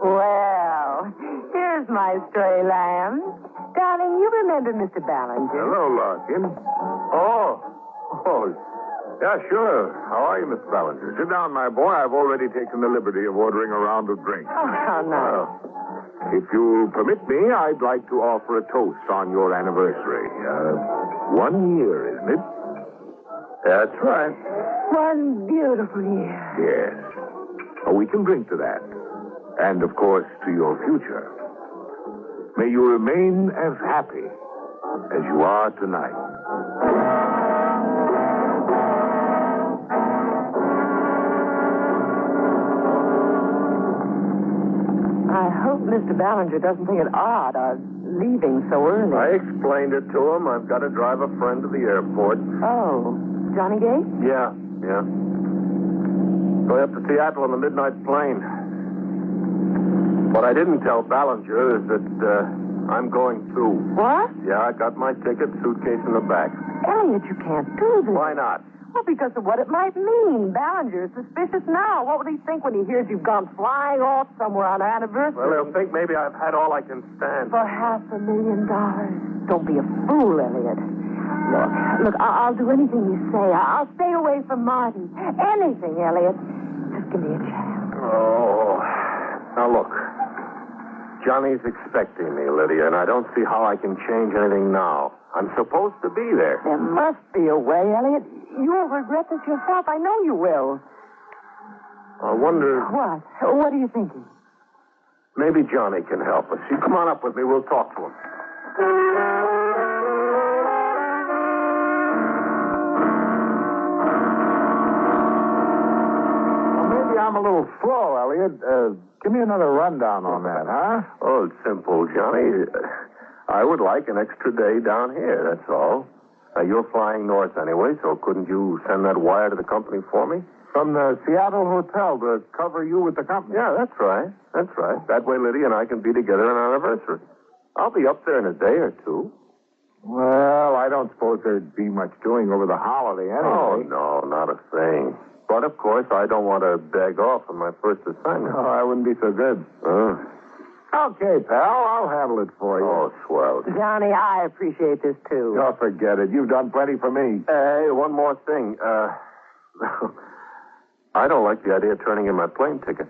Well, here's my stray lamb. Darling, you remember Mr. Ballinger. Hello, Larkin. Oh. Yeah, sure. How are you, Miss Ballinger? Sit down, my boy. I've already taken the liberty of ordering a round of drinks. Oh, how nice. If you'll permit me, I'd like to offer a toast on your anniversary. 1 year, isn't it? That's right. One beautiful year. Yes. Oh, we can drink to that. And, of course, to your future. May you remain as happy as you are tonight. I hope Mr. Ballinger doesn't think it odd our leaving so early. I explained it to him. I've got to drive a friend to the airport. Oh, Johnny Gate? Yeah. Going up to Seattle on the midnight plane. What I didn't tell Ballinger is that I'm going too. What? Yeah, I got my ticket, suitcase in the back. Elliot, you can't do this. Why not? Well, because of what it might mean. Ballinger is suspicious now. What would he think when he hears you've gone flying off somewhere on our anniversary? Well, he'll think maybe I've had all I can stand. For $500,000. Don't be a fool, Elliot. Look, I'll do anything you say. I'll stay away from Marty. Anything, Elliot. Just give me a chance. Oh. Now, look. Johnny's expecting me, Lydia, and I don't see how I can change anything now. I'm supposed to be there. There must be a way, Elliot. You'll regret this yourself. I know you will. I wonder... What? What are you thinking? Maybe Johnny can help us. You come on up with me. We'll talk to him. Well, maybe I'm a little slow, Elliot. Give me another rundown on that, huh? Oh, it's simple, Johnny. I would like an extra day down here, that's all. You're flying north anyway, so couldn't you send that wire to the company for me? From the Seattle hotel to cover you with the company. Yeah, that's right. That way Lydia and I can be together on our anniversary. I'll be up there in a day or two. Well, I don't suppose there'd be much doing over the holiday anyway. Oh, no, not a thing. But, of course, I don't want to beg off on my first assignment. Oh, I wouldn't be so good. Okay, pal, I'll handle it for you. Oh, swell. Johnny, I appreciate this, too. Oh, forget it. You've done plenty for me. Hey, one more thing. I don't like the idea of turning in my plane ticket.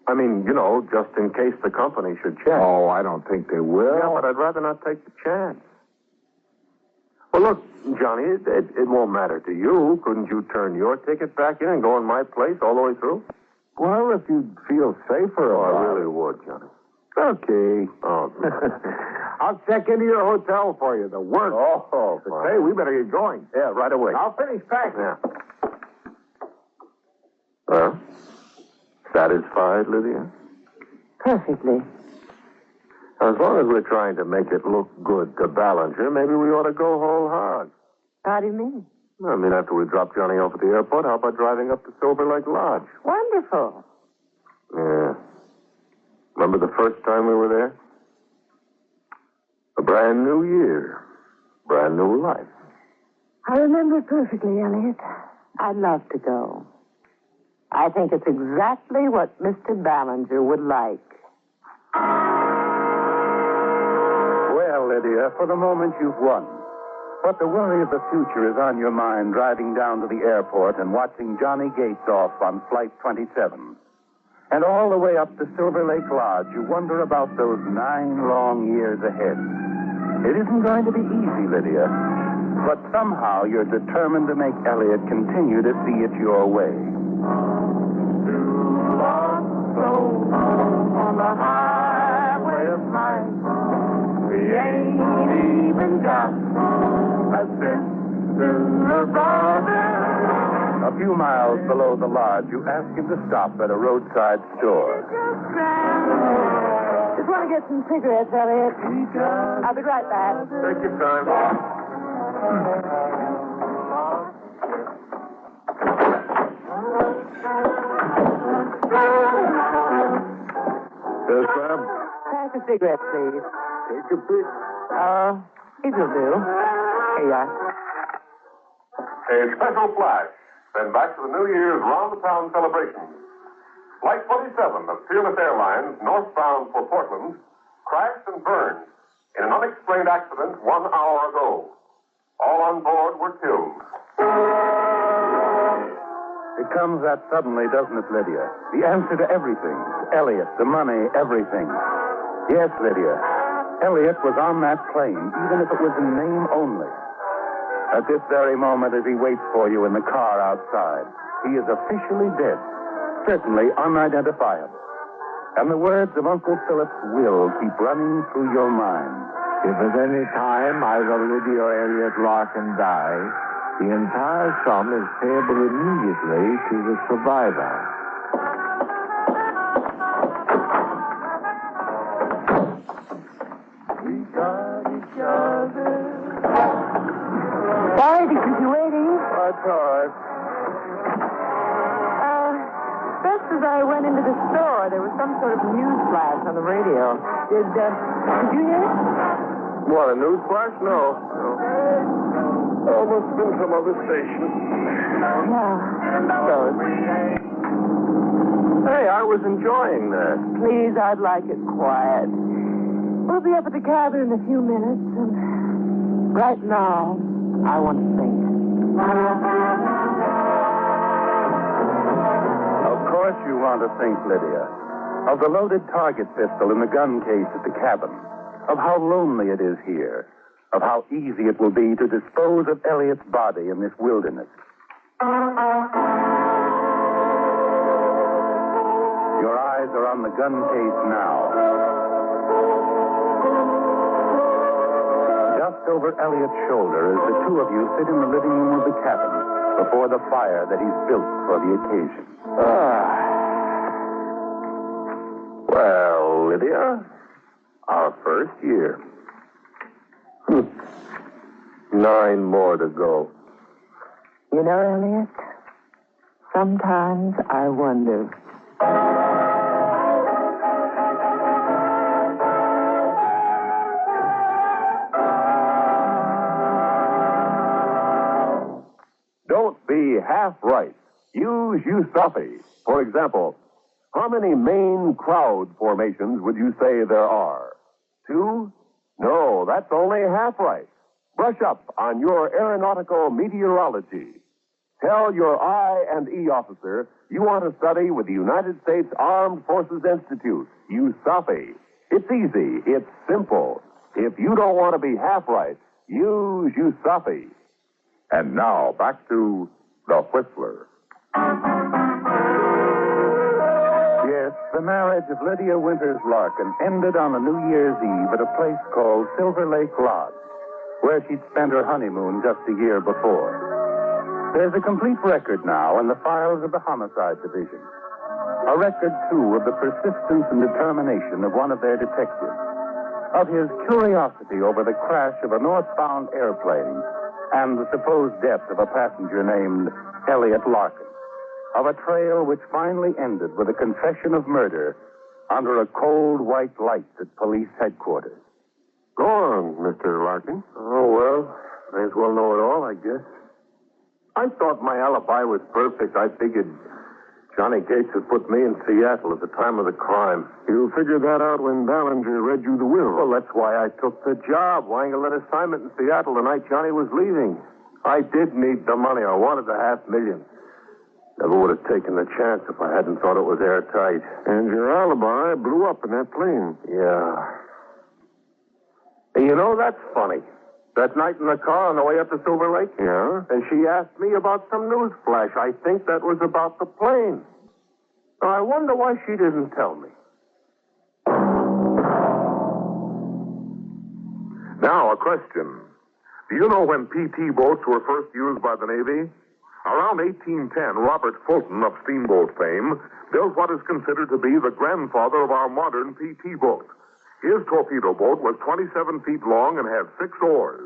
I mean, just in case the company should check. Oh, I don't think they will. Yeah, but I'd rather not take the chance. Well, look, Johnny, it won't matter to you. Couldn't you turn your ticket back in and go in my place all the way through? Well, if you'd feel safer. I really would, Johnny. Okay. Oh, I'll check into your hotel for you. The work. Oh, fine. Hey, we better get going. Yeah, right away. I'll finish packing. Yeah. Well, satisfied, Lydia? Perfectly. As long as we're trying to make it look good to Ballinger, maybe we ought to go whole hog. How do you mean? I mean, after we drop Johnny off at the airport, how about driving up to Silver Lake Lodge? Wonderful. Yeah. Remember the first time we were there? A brand new year. Brand new life. I remember it perfectly, Elliot. I'd love to go. I think it's exactly what Mr. Ballinger would like. Well, Lydia, for the moment you've won. But the worry of the future is on your mind driving down to the airport and watching Johnny Gates off on Flight 27. And all the way up to Silver Lake Lodge, you wonder about those 9 long years ahead. It isn't going to be easy, Lydia. But somehow you're determined to make Elliot continue to see it your way. On the highway of life, we ain't even got a sister brother. A few miles below the lodge, you ask him to stop at a roadside store. Just want to get some cigarettes, Elliot. I'll be right back. Take your time. Yes, ma'am. Pack a cigarette, please. Take a pic. It will do. Here you are. A special flash. Then back to the New Year's round-the-town celebration. Flight 27 of Fearless Airlines, northbound for Portland, crashed and burned in an unexplained accident 1 hour ago. All on board were killed. It comes that suddenly, doesn't it, Lydia? The answer to everything. Elliot, the money, everything. Yes, Lydia. Elliot was on that plane, even if it was in name only. At this very moment, as he waits for you in the car outside, he is officially dead. Certainly unidentifiable. And the words of Uncle Philip's will keep running through your mind. If at any time either Lydia or Elliot Larkin die, the entire sum is payable immediately to the survivor. We got each other. Sorry to keep you waiting. That's all right. Just as I went into the store, there was some sort of news flash on the radio. Did you hear it? What, a news flash? No. Oh, must have been some other station. Yeah. So, Hey, I was enjoying that. please, I'd like it quiet. We'll be up at the cabin in a few minutes, and right now, I want to think. Of course you want to think, Lydia, of the loaded target pistol in the gun case at the cabin, of how lonely it is here, of how easy it will be to dispose of Elliot's body in this wilderness. Your eyes are on the gun case now. Just over Elliot's shoulder as the two of you sit in the living room of the cabin before the fire that he's built for the occasion. Well, Lydia, our first year. 9 more to go. You know, Elliot, sometimes I wonder. Don't be half right. Use Usafi. For example, how many main crowd formations would you say there are? 2? No, that's only half right. Brush up on your aeronautical meteorology. Tell your I&E officer you want to study with the United States Armed Forces Institute, USAFE. It's easy. It's simple. If you don't want to be half right, use USAFE. And now, back to The Whistler. Yes, the marriage of Lydia Winters Larkin ended on a New Year's Eve at a place called Silver Lake Lodge, where she'd spent her honeymoon just a year before. There's a complete record now in the files of the Homicide Division. A record, too, of the persistence and determination of one of their detectives, of his curiosity over the crash of a northbound airplane and the supposed death of a passenger named Elliot Larkin, of a trail which finally ended with a confession of murder under a cold white light at police headquarters. Go on, Mr. Larkin. Oh, well, may as well know it all, I guess. I thought my alibi was perfect. I figured Johnny Gates had put me in Seattle at the time of the crime. You figured that out when Ballinger read you the will. Well, that's why I took the job. Wangle let assignment in Seattle the night Johnny was leaving. I did need the money. I wanted the $500,000. Never would have taken the chance if I hadn't thought it was airtight. And your alibi blew up in that plane. Yeah. And you know, that's funny. That night in the car on the way up to Silver Lake? Yeah? And she asked me about some news flash. I think that was about the plane. Now, I wonder why she didn't tell me. Now, a question. Do you know when PT boats were first used by the Navy? Around 1810, Robert Fulton of steamboat fame built what is considered to be the grandfather of our modern PT boat. His torpedo boat was 27 feet long and had 6 oars.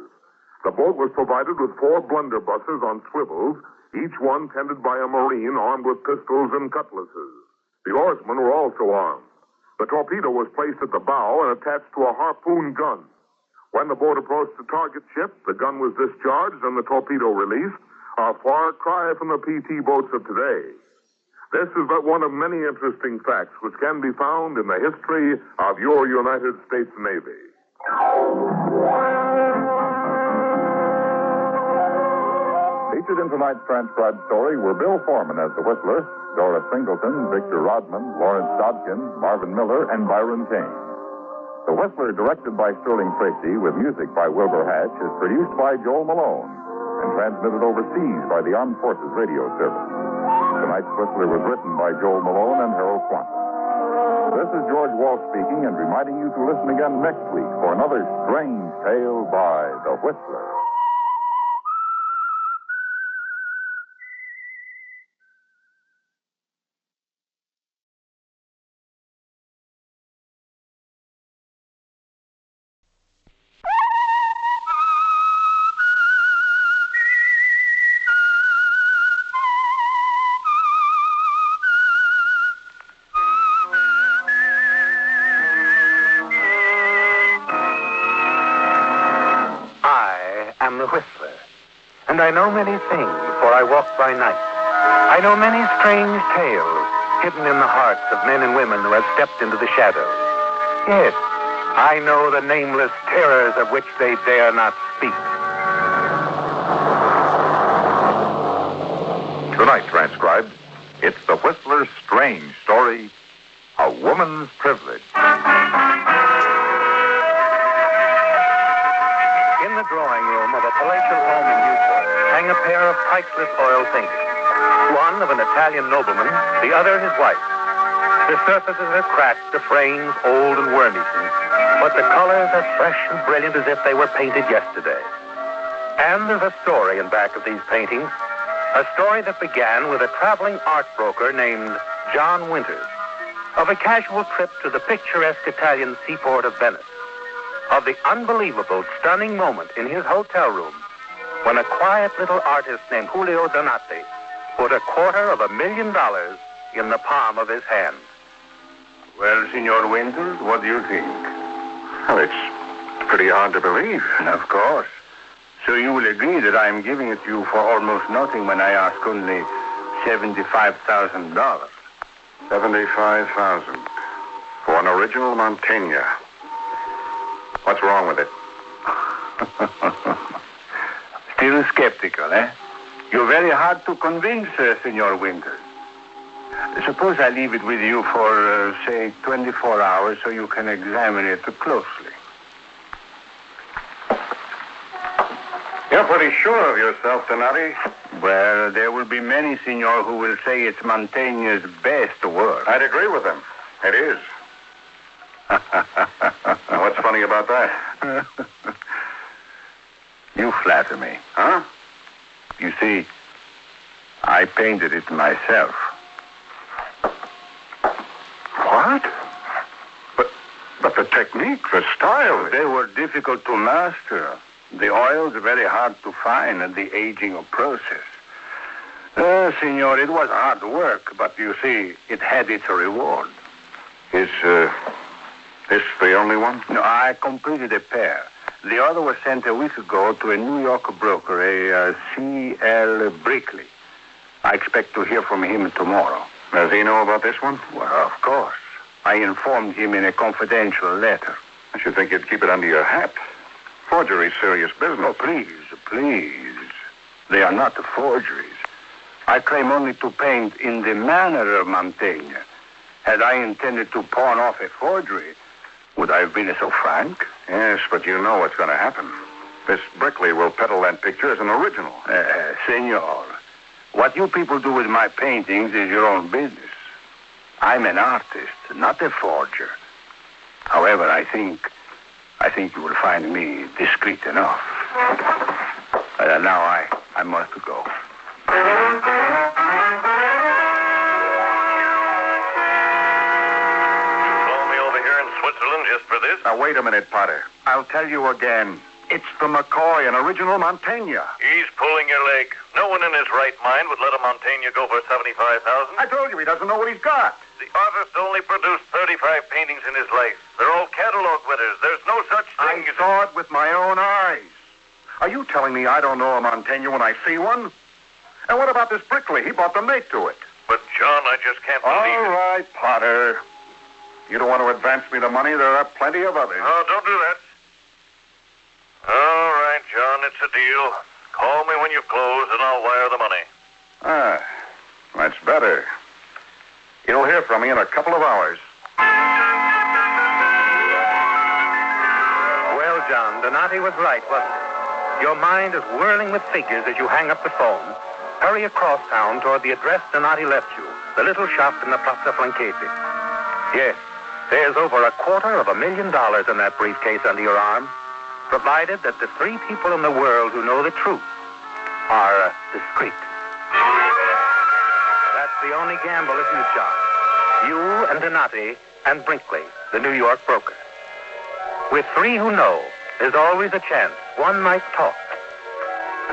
The boat was provided with 4 blunderbusses on swivels, each one tended by a Marine armed with pistols and cutlasses. The oarsmen were also armed. The torpedo was placed at the bow and attached to a harpoon gun. When the boat approached the target ship, the gun was discharged and the torpedo released, a far cry from the PT boats of today. This is but one of many interesting facts which can be found in the history of your United States Navy. Featured in tonight's transcribed story were Bill Foreman as the Whistler, Doris Singleton, Victor Rodman, Lawrence Dodkin, Marvin Miller, and Byron Kane. The Whistler, directed by Sterling Tracy, with music by Wilbur Hatch, is produced by Joel Malone and transmitted overseas by the Armed Forces Radio Service. Tonight's Whistler was written by Joel Malone and Harold Quanten. This is George Walsh speaking and reminding you to listen again next week for another strange tale by The Whistler. I know many things, for I walk by night. I know many strange tales hidden in the hearts of men and women who have stepped into the shadows. Yes, I know the nameless terrors of which they dare not speak. Tonight transcribed, it's The Whistler's strange story, A Woman's Privilege. In the drawing room of a palatial home in Utah hang a pair of priceless oil paintings. One of an Italian nobleman, the other his wife. The surfaces are cracked, the frames old and worm-eaten, but the colors are fresh and brilliant as if they were painted yesterday. And there's a story in back of these paintings, a story that began with a traveling art broker named John Winters, of a casual trip to the picturesque Italian seaport of Venice, of the unbelievable, stunning moment in his hotel room when a quiet little artist named Julio Donati put $250,000 in the palm of his hand. Well, Signor Winters, what do you think? Well, it's pretty hard to believe. Of course. So you will agree that I am giving it to you for almost nothing when I ask only $75,000. $75,000 for an original Mantegna. What's wrong with it? Still skeptical, eh? You're very hard to convince, Senor Winters. Suppose I leave it with you for, say, 24 hours so you can examine it closely. You're pretty sure of yourself, Donati. Well, there will be many, Senor, who will say it's Mantegna's best work. I'd agree with them. It is. Now, what's funny about that? You flatter me. Huh? You see, I painted it myself. What? But the technique, the style... They were difficult to master. The oils are very hard to find and the aging process. Senor, it was hard work, but you see, it had its reward. Is this the only one? No, I completed a pair. The other was sent a week ago to a New York broker, a C.L. Brickley. I expect to hear from him tomorrow. Does he know about this one? Well, of course. I informed him in a confidential letter. I should think you'd keep it under your hat. Forgery's serious business. Oh, please. They are not forgeries. I claim only to paint in the manner of Mantegna. Had I intended to pawn off a forgery, would I have been so frank? Yes, but you know what's going to happen. This Brickley will peddle that picture as an original. Senor, what you people do with my paintings is your own business. I'm an artist, not a forger. However, I think you will find me discreet enough. Now I must go. Just for this? Now, wait a minute, Potter. I'll tell you again. It's the McCoy, an original Mantegna. He's pulling your leg. No one in his right mind would let a Mantegna go for $75,000. I told you he doesn't know what he's got. The artist only produced 35 paintings in his life. They're all catalog winners. There's no such thing I saw it with my own eyes. Are you telling me I don't know a Mantegna when I see one? And what about this Brickley? He bought the mate to it. But, John, I just can't believe it. All right, Potter. You don't want to advance me the money? There are plenty of others. Oh, don't do that. All right, John, it's a deal. Call me when you've closed, and I'll wire the money. Ah, that's better. You'll hear from me in a couple of hours. Well, John, Donati was right, wasn't it? Your mind is whirling with figures as you hang up the phone. Hurry across town toward the address Donati left you, the little shop in the Plaza Flanquete. Yes. There's over $250,000 in that briefcase under your arm, provided that the 3 people in the world who know the truth are discreet. That's the only gamble, isn't it, John? You and Donati and Brinkley, the New York broker. With 3 who know, there's always a chance one might talk.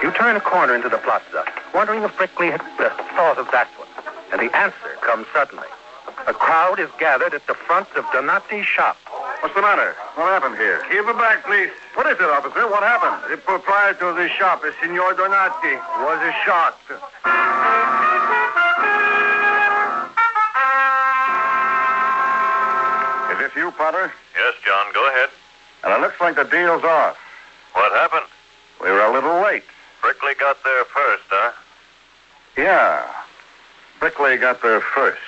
You turn a corner into the plaza, wondering if Brinkley had thought of that one, and the answer comes suddenly. A crowd is gathered at the front of Donati's shop. What's the matter? What happened here? Give it back, please. What is it, officer? What happened? The proprietor of the shop, Signor Donati, was shot. Is this you, Potter? Yes, John, go ahead. And it looks like the deal's off. What happened? We were a little late. Brickley got there first, huh? Yeah. Brickley got there first.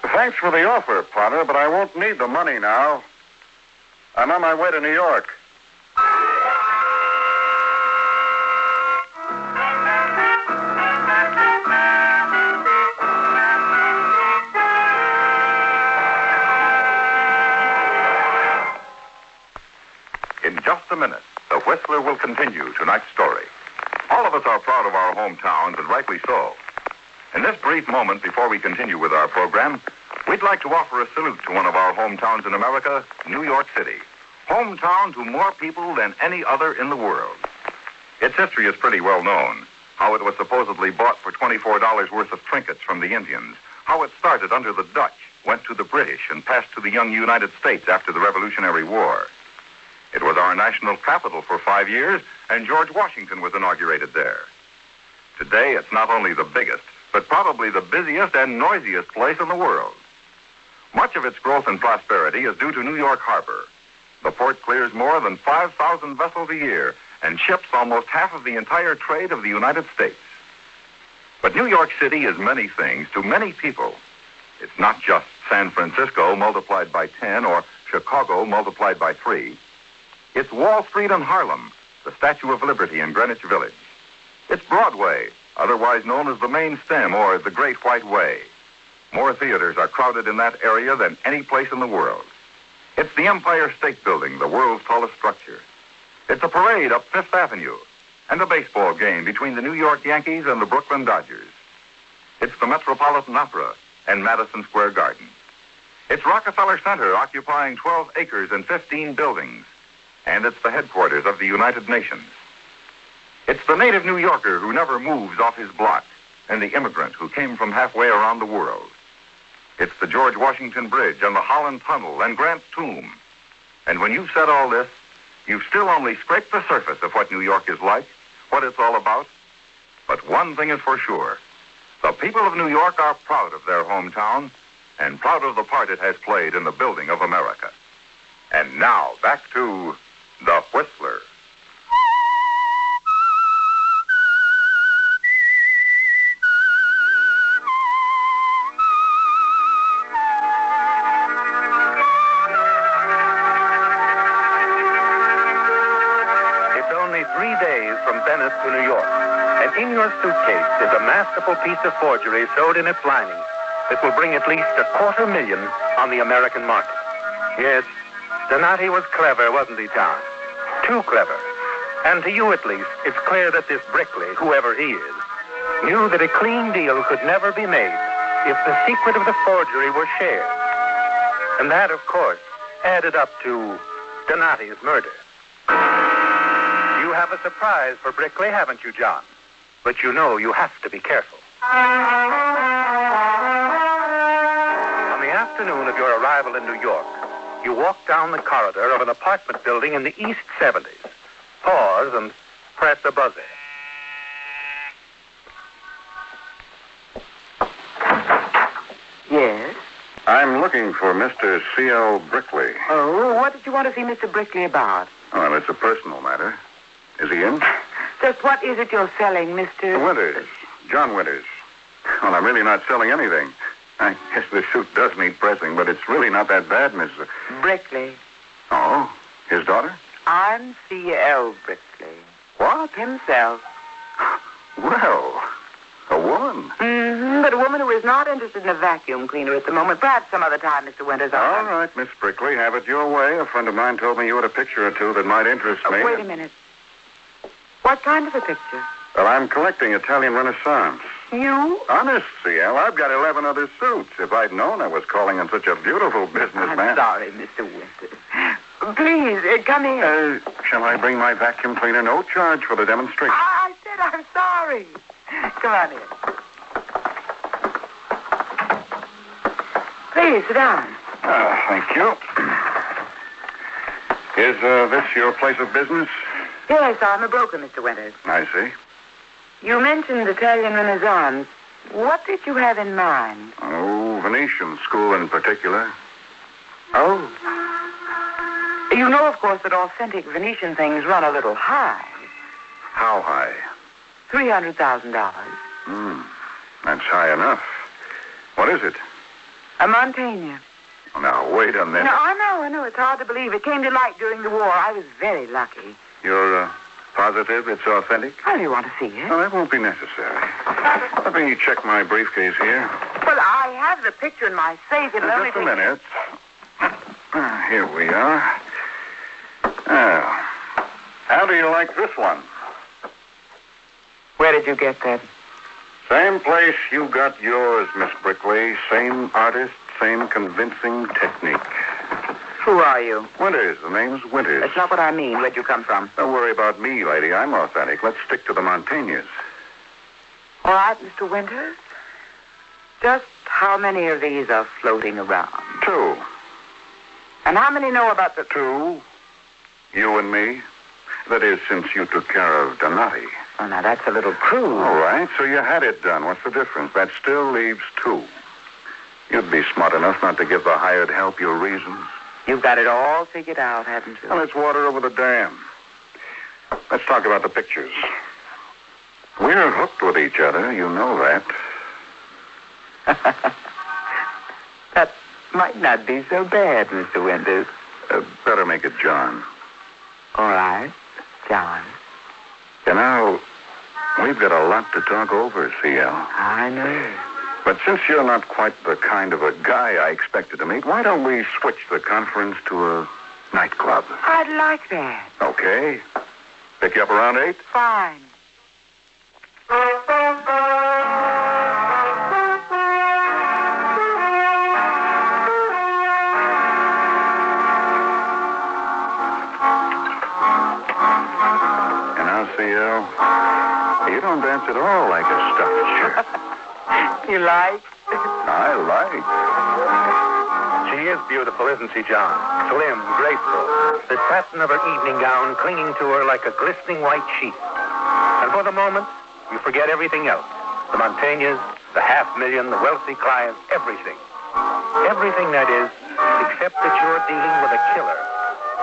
Thanks for the offer, Potter, but I won't need the money now. I'm on my way to New York. In just a minute, the Whistler will continue tonight's story. All of us are proud of our hometowns, and rightly so. In this brief moment before we continue with our program, we'd like to offer a salute to one of our hometowns in America, New York City. Hometown to more people than any other in the world. Its history is pretty well known. How it was supposedly bought for $24 worth of trinkets from the Indians. How it started under the Dutch, went to the British, and passed to the young United States after the Revolutionary War. It was our national capital for 5 years, and George Washington was inaugurated there. Today, it's not only the biggest, but probably the busiest and noisiest place in the world. Much of its growth and prosperity is due to New York Harbor. The port clears more than 5,000 vessels a year and ships almost half of the entire trade of the United States. But New York City is many things to many people. It's not just San Francisco multiplied by 10 or Chicago multiplied by 3. It's Wall Street and Harlem, the Statue of Liberty in Greenwich Village. It's Broadway, otherwise known as the Main Stem or the Great White Way. More theaters are crowded in that area than any place in the world. It's the Empire State Building, the world's tallest structure. It's a parade up Fifth Avenue and a baseball game between the New York Yankees and the Brooklyn Dodgers. It's the Metropolitan Opera and Madison Square Garden. It's Rockefeller Center, occupying 12 acres and 15 buildings. And it's the headquarters of the United Nations. It's the native New Yorker who never moves off his block and the immigrant who came from halfway around the world. It's the George Washington Bridge and the Holland Tunnel and Grant's Tomb. And when you've said all this, you've still only scraped the surface of what New York is like, what it's all about. But one thing is for sure. The people of New York are proud of their hometown and proud of the part it has played in the building of America. And now, back to The Whistler. To New York. And in your suitcase is a masterful piece of forgery sewed in its lining that will bring at least $250,000 on the American market. Yes, Donati was clever, wasn't he, John? Too clever. And to you, at least, it's clear that this Brickley, whoever he is, knew that a clean deal could never be made if the secret of the forgery were shared. And that, of course, added up to Donati's murder. You have a surprise for Brickley, haven't you, John? But you know you have to be careful. On the afternoon of your arrival in New York, you walk down the corridor of an apartment building in the East 70s. Pause and press a buzzer. Yes? I'm looking for Mr. C.L. Brickley. Oh, what did you want to see Mr. Brickley about? Well, it's a personal matter. Is he in? Just what is it you're selling, Mr. Winters. John Winters. Well, I'm really not selling anything. I guess the suit does need pressing, but it's really not that bad, Miss... Brickley. Oh? His daughter? I'm C.L. Brickley. What? Himself. Well, a woman. Mm-hmm, but a woman who is not interested in a vacuum cleaner at the moment. Perhaps some other time, Mr. Winters. All right, Miss Brickley, have it your way. A friend of mine told me you had a picture or two that might interest me. Wait a minute. What kind of a picture? Well, I'm collecting Italian Renaissance. You? Honest, C.L., I've got 11 other suits. If I'd known I was calling on such a beautiful businessman. I'm sorry, Mr. Winters. Please, come in. Shall I bring my vacuum cleaner? No charge for the demonstration. I said I'm sorry. Come on in. Please, sit down. Thank you. Is this your place of business? Yes, I'm a broker, Mr. Winters. I see. You mentioned Italian Renaissance. What did you have in mind? Oh, Venetian school in particular. Oh. You know, of course, that authentic Venetian things run a little high. How high? $300,000. That's high enough. What is it? A Montaigne. Oh, now, wait a minute. No, I know. It's hard to believe. It came to light during the war. I was very lucky. You're positive it's authentic? Oh, you want to see it? Oh, that won't be necessary. Let me check my briefcase here. Well, I have the picture in my safe. Just a minute. Here we are. How do you like this one? Where did you get that? Same place you got yours, Miss Brickley. Same artist, same convincing technique. Who are you? Winters. The name's Winters. That's not what I mean. Where'd you come from? Don't worry about me, lady. I'm authentic. Let's stick to the Montaignes. All right, Mr. Winters. Just how many of these are floating around? 2. And how many know about the... 2. You and me. That is, since you took care of Donati. Oh, now, that's a little crude. All right, so you had it done. What's the difference? That still leaves 2. You'd be smart enough not to give the hired help your reasons. You've got it all figured out, haven't you? Well, it's water over the dam. Let's talk about the pictures. We're hooked with each other, you know that. That might not be so bad, Mr. Winters. Better make it John. All right, John. You know, we've got a lot to talk over, CL. I know. But since you're not quite the kind of a guy I expected to meet, why don't we switch the conference to a nightclub? I'd like that. Okay. Pick you up around 8? Fine. CL, you don't dance at all like a stuffed shirt. You like? I like. She is beautiful, isn't she, John? Slim, graceful. The satin of her evening gown clinging to her like a glistening white sheet. And for the moment, you forget everything else. The Montañas, the $500,000, the wealthy clients, everything. Everything, that is, except that you're dealing with a killer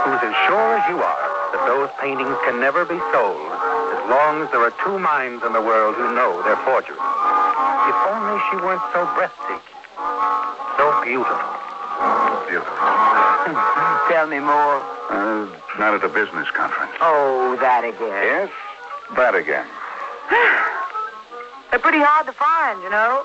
who's as sure as you are that those paintings can never be sold as long as there are two minds in the world who know they're forgeries. If only she weren't so breathtaking, so beautiful. Beautiful. Tell me more. Not at the business conference. Oh, that again. Yes, that again. They're pretty hard to find, you know.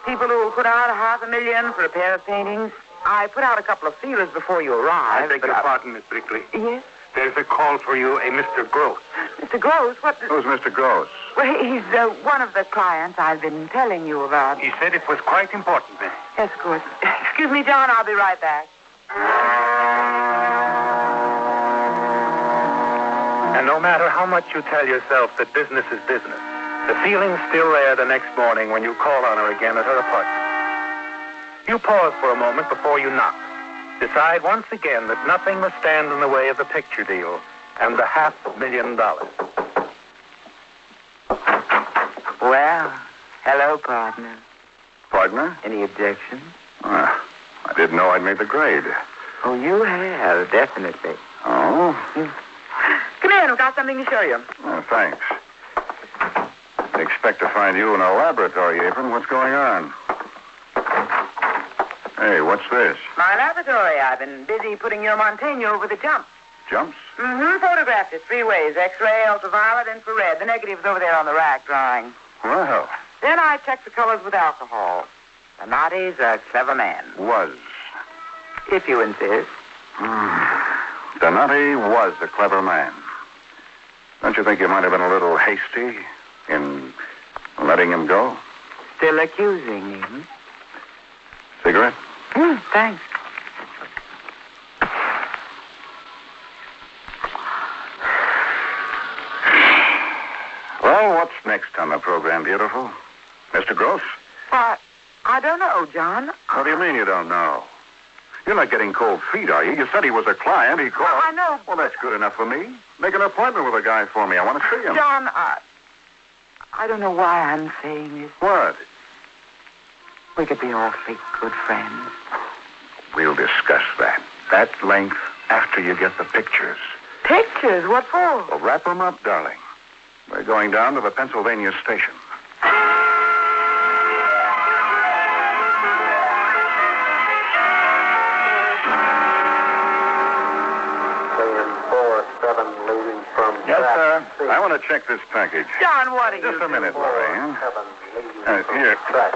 People who will put out $500,000 for a pair of paintings. I put out a couple of feelers before you arrived. I beg your pardon, Miss Brickley. Yes? There's a call for you, a Mr. Gross. Mr. Gross? What? Who's Mr. Gross? Well, he's one of the clients I've been telling you about. He said it was quite important, miss. Yes, of course. Excuse me, John. I'll be right back. And no matter how much you tell yourself that business is business, the feeling's still there the next morning when you call on her again at her apartment. You pause for a moment before you knock. Decide once again that nothing must stand in the way of the picture deal and the $500,000. Well, hello, partner. Partner? Any objections? I didn't know I'd made the grade. Oh, you have, definitely. Oh? Come in. I've got something to show you. Thanks. I expect to find you in a laboratory, Abram. What's going on? Hey, what's this? My laboratory. I've been busy putting your Montaña over the jumps. Jumps? Mm-hmm. Photographed it 3 ways. X-ray, ultraviolet, infrared. The negative's over there on the rack drying. Well. Then I checked the colors with alcohol. Donati's a clever man. Was. If you insist. Donati was a clever man. Don't you think you might have been a little hasty in letting him go? Still accusing him? Cigarette? Thanks. Well, what's next on the program, beautiful? Mr. Gross? What? I don't know, John. What do you mean you don't know? You're not getting cold feet, are you? You said he was a client. He called. I know. Well, that's good enough for me. Make an appointment with a guy for me. I want to see him. John, I don't know why I'm saying this. What? We could be awfully good friends. We'll discuss that. At length after you get the pictures. Pictures? What for? Well, wrap them up, darling. We're going down to the Pennsylvania station. Yes, sir. I want to check this package. John, what are you Just a minute, Lorraine.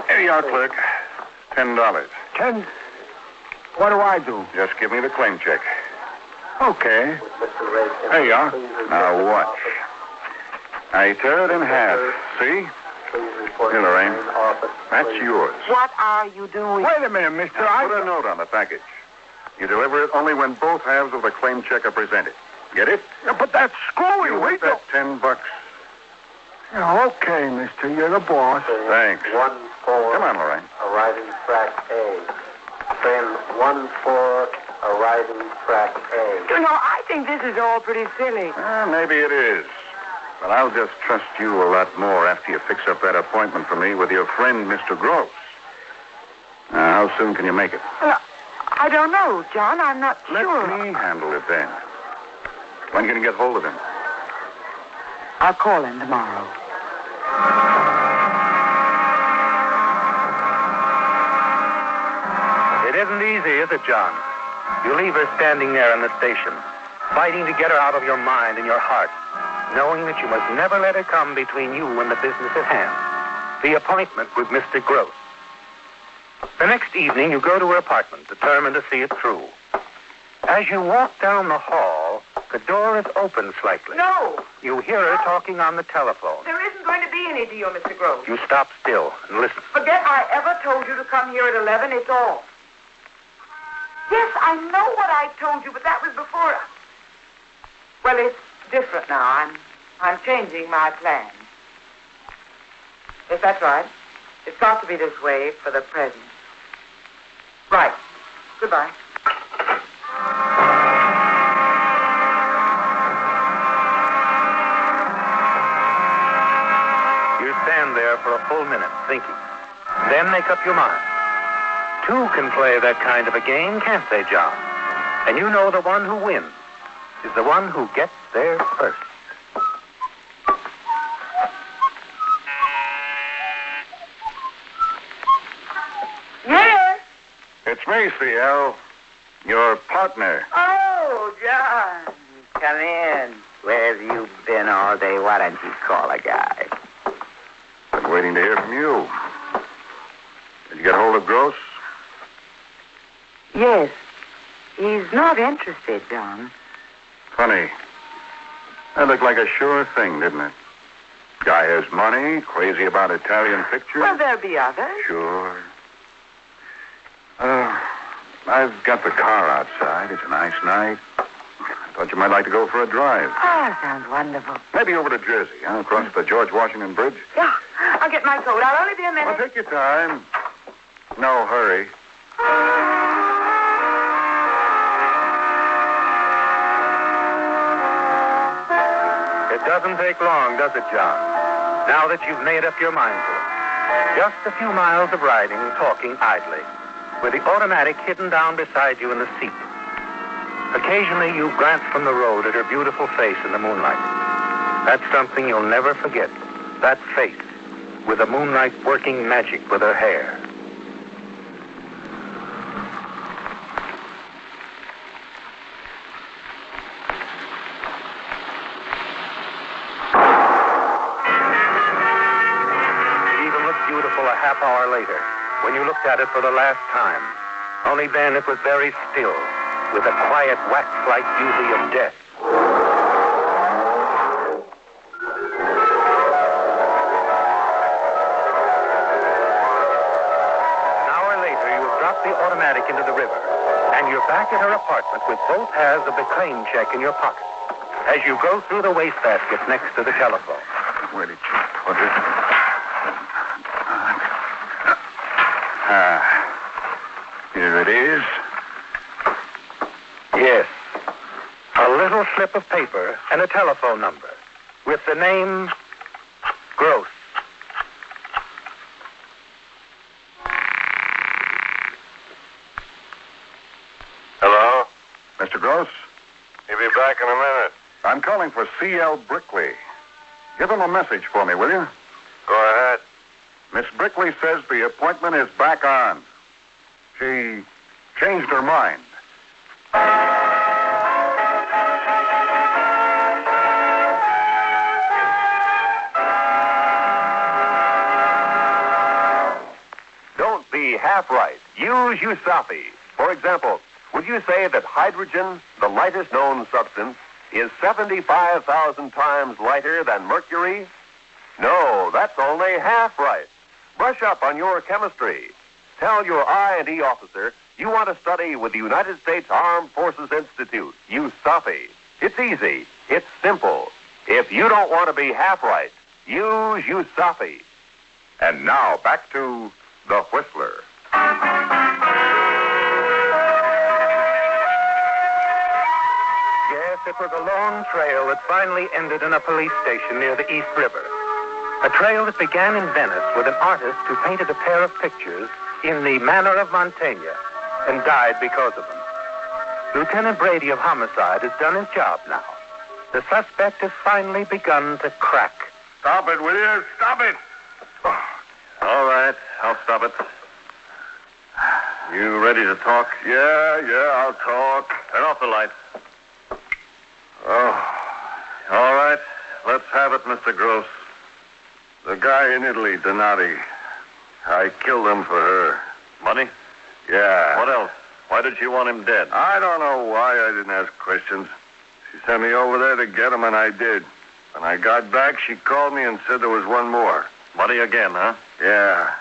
Here you are, clerk. $10. 10? What do I do? Just give me the claim check. Okay. There you are. Now watch. I tear it in half. See? Here, Lorraine. That's yours. What are you doing? Wait a minute, mister. Put a note on the package. You deliver it only when both halves of the claim check are presented. Get it? Yeah, but that's screwy. You want that $10? Yeah, okay, mister. You're the boss. Thanks. 1-4. Come on, Lorraine. Arriving track A. Train 1-4. Arriving track A. You know, I think this is all pretty silly. Maybe it is. But I'll just trust you a lot more after you fix up that appointment for me with your friend, Mr. Gross. Now, how soon can you make it? I don't know, John. I'm not sure. Let me handle it then. When can you get hold of him? I'll call in tomorrow. It isn't easy, is it, John? You leave her standing there in the station, fighting to get her out of your mind and your heart, knowing that you must never let her come between you and the business at hand, the appointment with Mr. Gross. The next evening, you go to her apartment, determined to see it through. As you walk down the hall, the door is open slightly. No! You hear her talking on the telephone. There isn't going to be any deal, Mr. Gross. You stop still and listen. Forget I ever told you to come here at 11. It's all. Yes, I know what I told you, but that was before. Well, it's different now. I'm changing my plans. Yes, that's right. It's got to be this way for the present. Right. Goodbye. You stand there for a full minute, thinking. Then make up your mind. Two can play that kind of a game, can't they, John? And you know the one who wins is the one who gets there first. Yes? It's me, CL. Your partner. Oh, John. Come in. Where have you been all day? Why don't you call a guy? Been waiting to hear from you. Did you get hold of Gross? Yes. He's not interested, John. Funny. That looked like a sure thing, didn't it? Guy has money, crazy about Italian pictures. Well, there'll be others. Sure. I've got the car outside. It's a nice night. I thought you might like to go for a drive. Oh, sounds wonderful. Maybe over to Jersey, huh? Across the George Washington Bridge. Yeah, I'll get my coat. I'll only be a minute. Well, take your time. No hurry. It doesn't take long, does it, John? Now that you've made up your mind to it. Just a few miles of riding, talking idly, with the automatic hidden down beside you in the seat. Occasionally, you glance from the road at her beautiful face in the moonlight. That's something you'll never forget. That face, with the moonlight working magic with her hair. Half hour later, when you looked at it for the last time. Only then it was very still, with the quiet wax-like beauty of death. An hour later, you have dropped the automatic into the river, and you're back at her apartment with both halves of the claim check in your pocket, as you go through the wastebasket next to the telephone. Where did you put it? Here it is. Yes. A little slip of paper and a telephone number with the name Gross. Hello? Mr. Gross? He'll be back in a minute. I'm calling for C.L. Brickley. Give him a message for me, will you? Go ahead. Miss Brickley says the appointment is back on. She changed her mind. Don't be half right. Use USAFI. For example, would you say that hydrogen, the lightest known substance, is 75,000 times lighter than mercury? No, that's only half right. Brush up on your chemistry. Tell your I&E officer you want to study with the United States Armed Forces Institute, USAFI. It's easy. It's simple. If you don't want to be half right, use USAFI. And now, back to The Whistler. Yes, it was a long trail that finally ended in a police station near the East River. A trail that began in Venice with an artist who painted a pair of pictures in the manner of Mantegna and died because of them. Lieutenant Brady of Homicide has done his job now. The suspect has finally begun to crack. Stop it, will you? Stop it! All right, I'll stop it. You ready to talk? Yeah, I'll talk. Turn off the light. Oh, all right. Let's have it, Mr. Gross. The guy in Italy, Donati. I killed him for her. Money? Yeah. What else? Why did she want him dead? I don't know why I didn't ask questions. She sent me over there to get him, and I did. When I got back, she called me and said there was one more. Money again, huh? Yeah.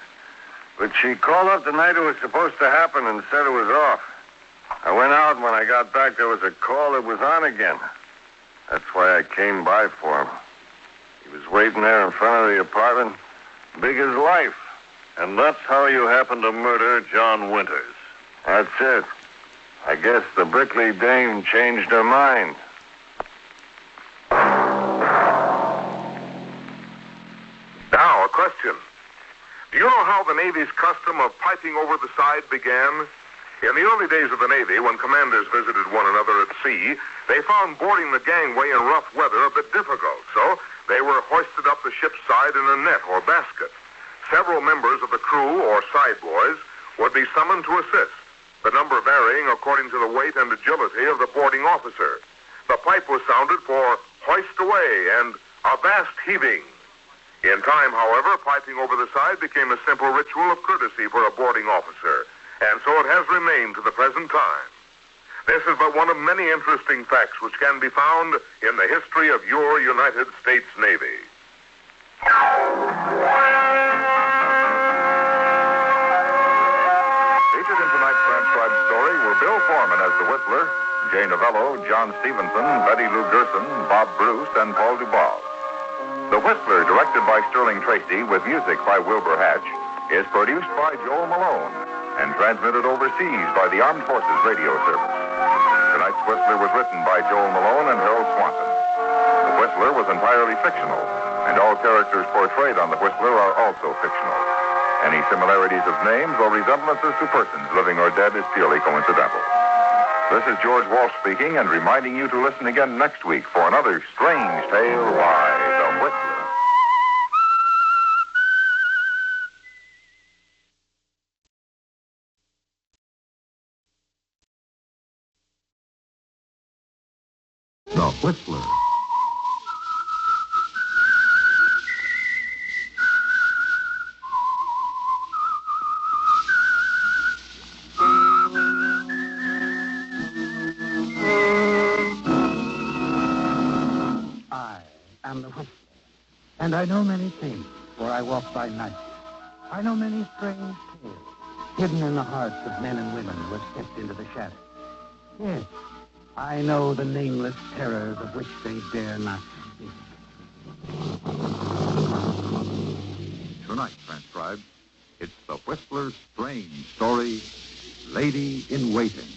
But she called up the night it was supposed to happen and said it was off. I went out, and when I got back, there was a call that was on again. That's why I came by for him. He was waiting there in front of the apartment, big as life. And that's how you happened to murder John Winters. That's it. I guess the Brickley dame changed her mind. Now, a question. Do you know how the Navy's custom of piping over the side began? In the early days of the Navy, when commanders visited one another at sea, they found boarding the gangway in rough weather a bit difficult, so they were hoisted up the ship's side in a net or basket. Several members of the crew, or side boys, would be summoned to assist, the number varying according to the weight and agility of the boarding officer. The pipe was sounded for hoist away and a vast heaving. In time, however, piping over the side became a simple ritual of courtesy for a boarding officer, and so it has remained to the present time. This is but one of many interesting facts which can be found in the history of your United States Navy. Featured in tonight's transcribed story were Bill Foreman as the Whistler, Jay Novello, John Stevenson, Betty Lou Gerson, Bob Bruce, and Paul Dubois. The Whistler, directed by Sterling Tracy with music by Wilbur Hatch, is produced by Joel Malone and transmitted overseas by the Armed Forces Radio Service. Tonight's Whistler was written by Joel Malone and Harold Swanson. The Whistler was entirely fictional, and all characters portrayed on The Whistler are also fictional. Any similarities of names or resemblances to persons living or dead is purely coincidental. This is George Walsh speaking and reminding you to listen again next week for another strange tale by The Whistler. The Whistler. And I know many things, for I walk by night. I know many strange tales, hidden in the hearts of men and women who have stepped into the shadows. Yes, I know the nameless terrors of which they dare not speak. Tonight, transcribed, it's The Whistler's strange story, Lady in Waiting.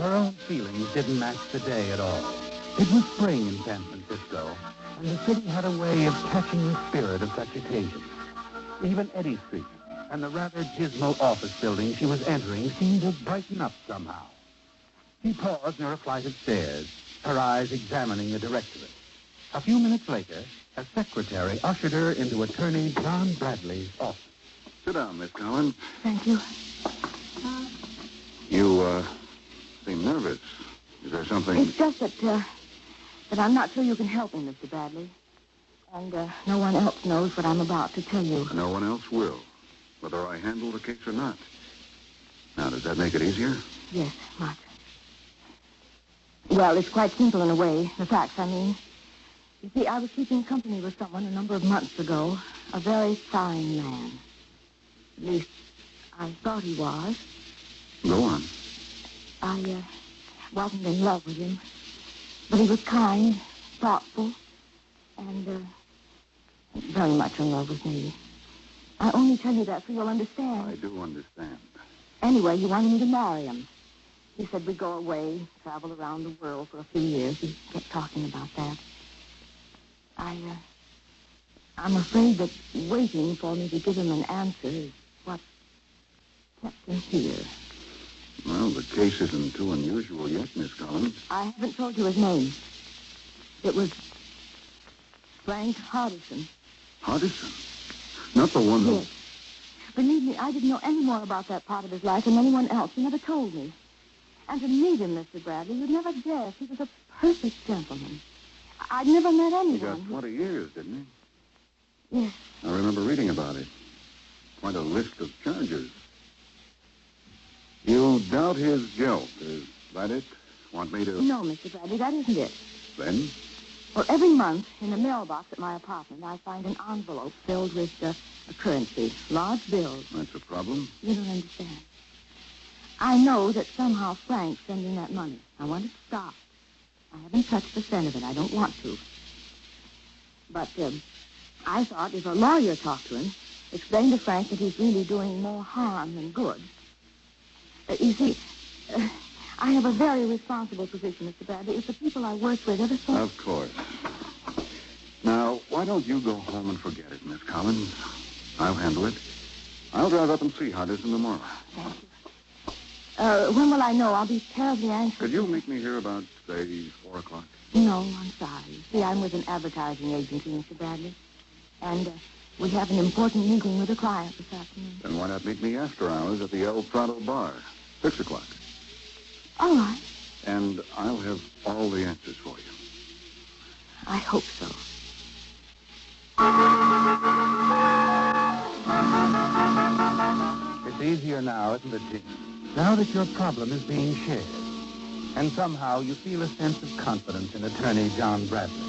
Her own feelings didn't match the day at all. It was spring in San Francisco, and the city had a way of catching the spirit of such occasions. Even Eddy Street and the rather dismal office building she was entering seemed to brighten up somehow. She paused near a flight of stairs, her eyes examining the directorate. A few minutes later, a secretary ushered her into Attorney John Bradley's office. Sit down, Miss Collins. Thank you. You, seem nervous. Is there something... It's just that I'm not sure you can help me, Mr. Bradley. And no one else knows what I'm about to tell you. No one else will, whether I handle the case or not. Now, does that make it easier? Yes, much. Well, it's quite simple in a way. The facts, I mean. You see, I was keeping company with someone a number of months ago. A very fine man. At least, I thought he was. Go on. I wasn't in love with him. But he was kind, thoughtful, and very much in love with me. I only tell you that so you'll understand. I do understand. Anyway, he wanted me to marry him. He said we'd go away, travel around the world for a few years. He kept talking about that. I'm afraid that waiting for me to give him an answer is what kept him here. Well, the case isn't too unusual yet, Miss Collins. I haven't told you his name. It was Frank Hardison. Hardison? Not the one who... Yes. Believe me, I didn't know any more about that part of his life than anyone else. He never told me. And to meet him, Mr. Bradley, you'd never guess. He was a perfect gentleman. I'd never met anyone. He got 20 years, didn't he? Yes. I remember reading about it. Quite a list of charges. You doubt his guilt, is that it? Want me to... No, Mr. Bradley, that isn't it. Then? Well, every month in the mailbox at my apartment, I find an envelope filled with a currency, large bills. That's a problem? You don't understand. I know that somehow Frank's sending that money. I want it stopped. I haven't touched a cent of it. I don't want to. But I thought if a lawyer talked to him, explained to Frank that he's really doing more harm than good. You see, I have a very responsible position, Mr. Bradley. If the people I work with ever saw... Of course. Now, why don't you go home and forget it, Miss Collins? I'll handle it. I'll drive up and see Hardison tomorrow. Thank you. When will I know? I'll be terribly anxious. Could you meet me here about, say, 4 o'clock? No, I'm sorry. See, I'm with an advertising agency, Mr. Bradley. And we have an important meeting with a client this afternoon. Then why not meet me after hours at the El Prado bar? 6 o'clock. All right. And I'll have all the answers for you. I hope so. It's easier now, isn't it, Jim? Now that your problem is being shared. And somehow you feel a sense of confidence in attorney John Bradley.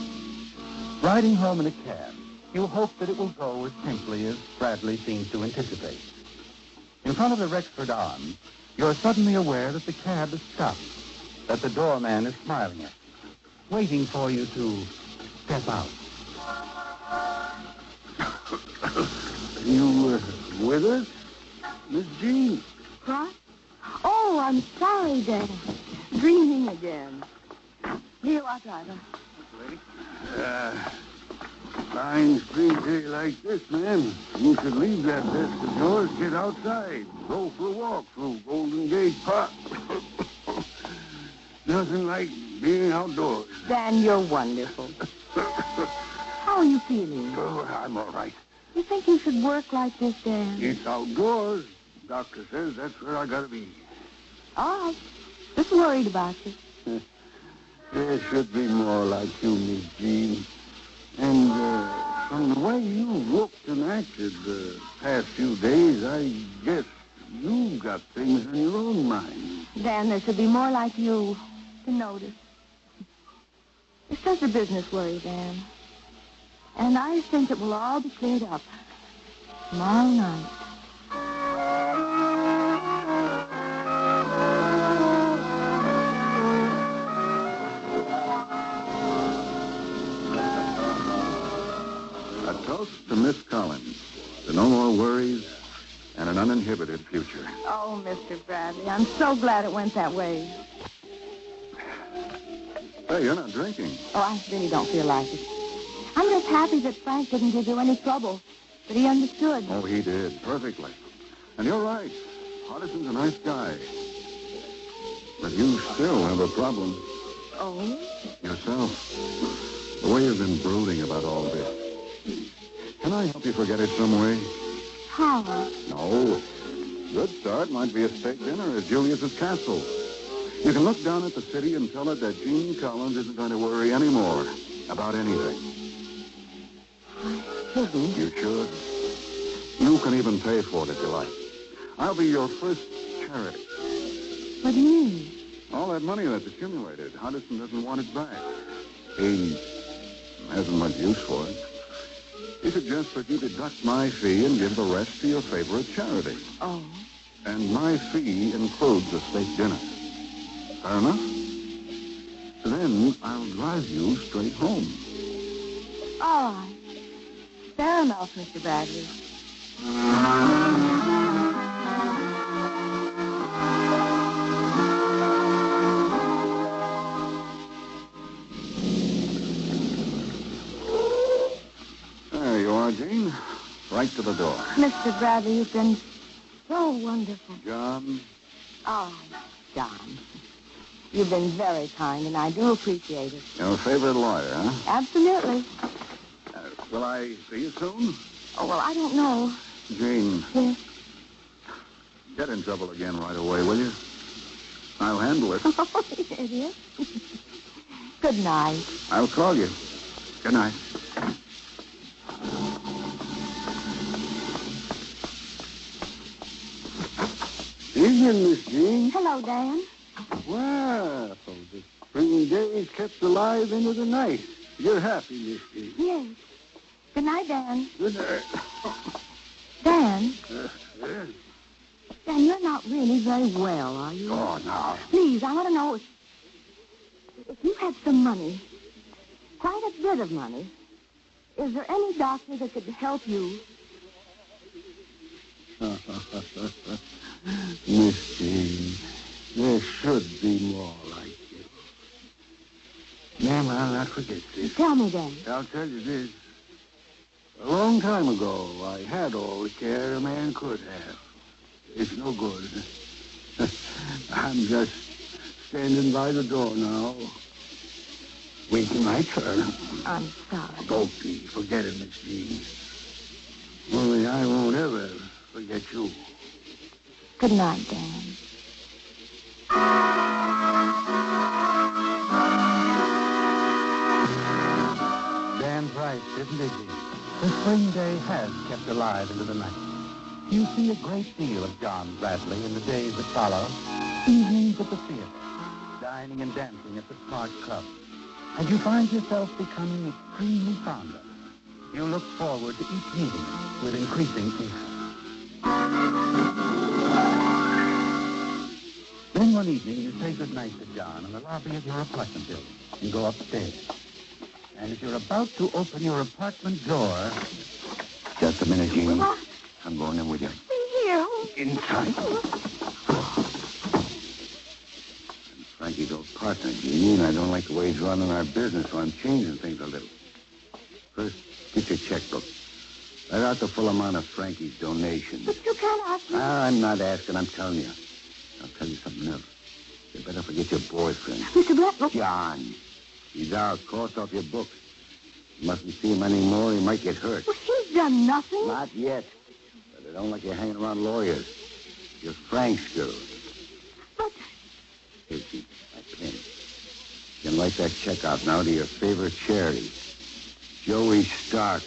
Riding home in a cab, you hope that it will go as simply as Bradley seems to anticipate. In front of the Rexford Arms, you're suddenly aware that the cab has stopped, that the doorman is smiling at you, waiting for you to step out. You with us, Miss Jean? What? Oh, I'm sorry, Dan. Dreaming again. Here you are, driver. Fine spring day like this, man. You should leave that desk of yours, get outside, go for a walk through Golden Gate Park. Nothing like being outdoors. Dan, you're wonderful. How are you feeling? Oh, I'm all right. You think you should work like this, Dan? It's outdoors. Doctor says that's where I gotta be. All right. Just worried about you. There should be more like you, Miss Jean. And from the way you looked and acted the past few days, I guess you've got things in your own mind. Dan, there should be more like you to notice. It's just a business worry, Dan. And I think it will all be cleared up tomorrow night. A toast to Miss Collins, to no more worries and an uninhibited future. Oh, Mr. Bradley, I'm so glad it went that way. Hey, you're not drinking. Oh, I really don't feel like it. I'm just happy that Frank didn't give you any trouble, that he understood. Oh, he did, perfectly. And you're right. Hardison's a nice guy. But you still have a problem. Oh? Yourself. The way you've been brooding about all this. Can I help you forget it some way? How? No. Good start might be a steak dinner at Julius's castle. You can look down at the city and tell it that Jean Collins isn't going to worry anymore about anything. You should. You can even pay for it if you like. I'll be your first charity. What do you mean? All that money that's accumulated, Hardison doesn't want it back. He hasn't much use for it. He suggests that you deduct my fee and give the rest to your favorite charity. Oh. And my fee includes a steak dinner. Fair enough? Then I'll drive you straight home. All right. Fair enough, Mr. Bradley. There you are, Jean. Right to the door. Mr. Bradley, you've been so wonderful. John, Oh, John. You've been very kind, and I do appreciate it. Your favorite lawyer, huh? Absolutely. Will I see you soon? Oh, well, I don't know. Jean. Yes? Get in trouble again right away, will you? I'll handle it. Oh, idiot. Good night. I'll call you. Good night. Evening, Miss Jean. Hello, Dan. Well, the spring days kept alive into the night. You're happy, Miss Jean. Yes. Good night, Dan. Good night. Dan? Yes. Dan, you're not really very well, are you? Oh, no. Please, I want to know if you had some money, quite a bit of money, is there any doctor that could help you? Miss Jean, there should be more like you. Ma'am, I'll not forget this. Tell me, Dan. I'll tell you this. A long time ago, I had all the care a man could have. It's no good. I'm just standing by the door now, waiting my turn. I'm sorry. Don't be. Forget it, Miss Jean. Only I won't ever forget you. Good night, Dan. Dan's right, isn't he, Jean? The spring day has kept alive into the night. You see a great deal of John Bradley in the days that follow. Evenings at the theater, dining and dancing at the smart club. And you find yourself becoming extremely fond of it. You look forward to each meeting with increasing interest. Then one evening you say goodnight to John in the lobby of your apartment building and go upstairs. And as you're about to open your apartment door... Just a minute, Jean. I'm going in with you. Stay here. Inside. I'm Frankie's old partner, Jean. I don't like the way he's running our business, so I'm changing things a little. First, get your checkbook. Write out the full amount of Frankie's donation. But you can't ask me. I'm not asking, I'm telling you. I'll tell you something else. You better forget your boyfriend. Mr. Bradley. John. He's out. Crossed off your books. You mustn't see him anymore. He might get hurt. Well, he's done nothing. Not yet. But I don't like you hanging around lawyers. You're Frank's girl. But... Here, keep my pen. You can write that check out now to your favorite charity. Joey Stark.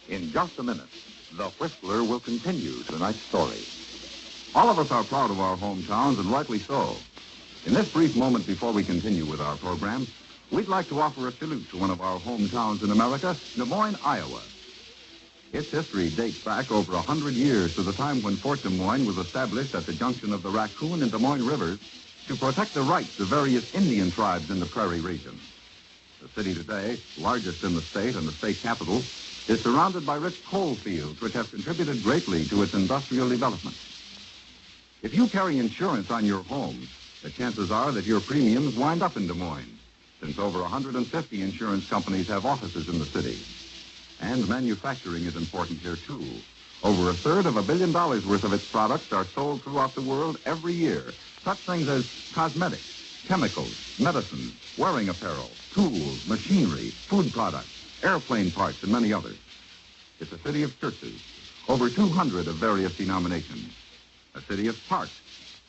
In just a minute, The Whistler will continue tonight's story. All of us are proud of our hometowns, and rightly so. In this brief moment before we continue with our program, we'd like to offer a salute to one of our hometowns in America, Des Moines, Iowa. Its history dates back over 100 years to the time when Fort Des Moines was established at the junction of the Raccoon and Des Moines rivers to protect the rights of various Indian tribes in the prairie region. The city today, largest in the state and the state capital, is surrounded by rich coal fields which have contributed greatly to its industrial development. If you carry insurance on your home, the chances are that your premiums wind up in Des Moines, since over 150 insurance companies have offices in the city. And manufacturing is important here, too. Over a third of $1 billion worth of its products are sold throughout the world every year. Such things as cosmetics, chemicals, medicines, wearing apparel, tools, machinery, food products, airplane parts, and many others. It's a city of churches, over 200 of various denominations. A city of parks,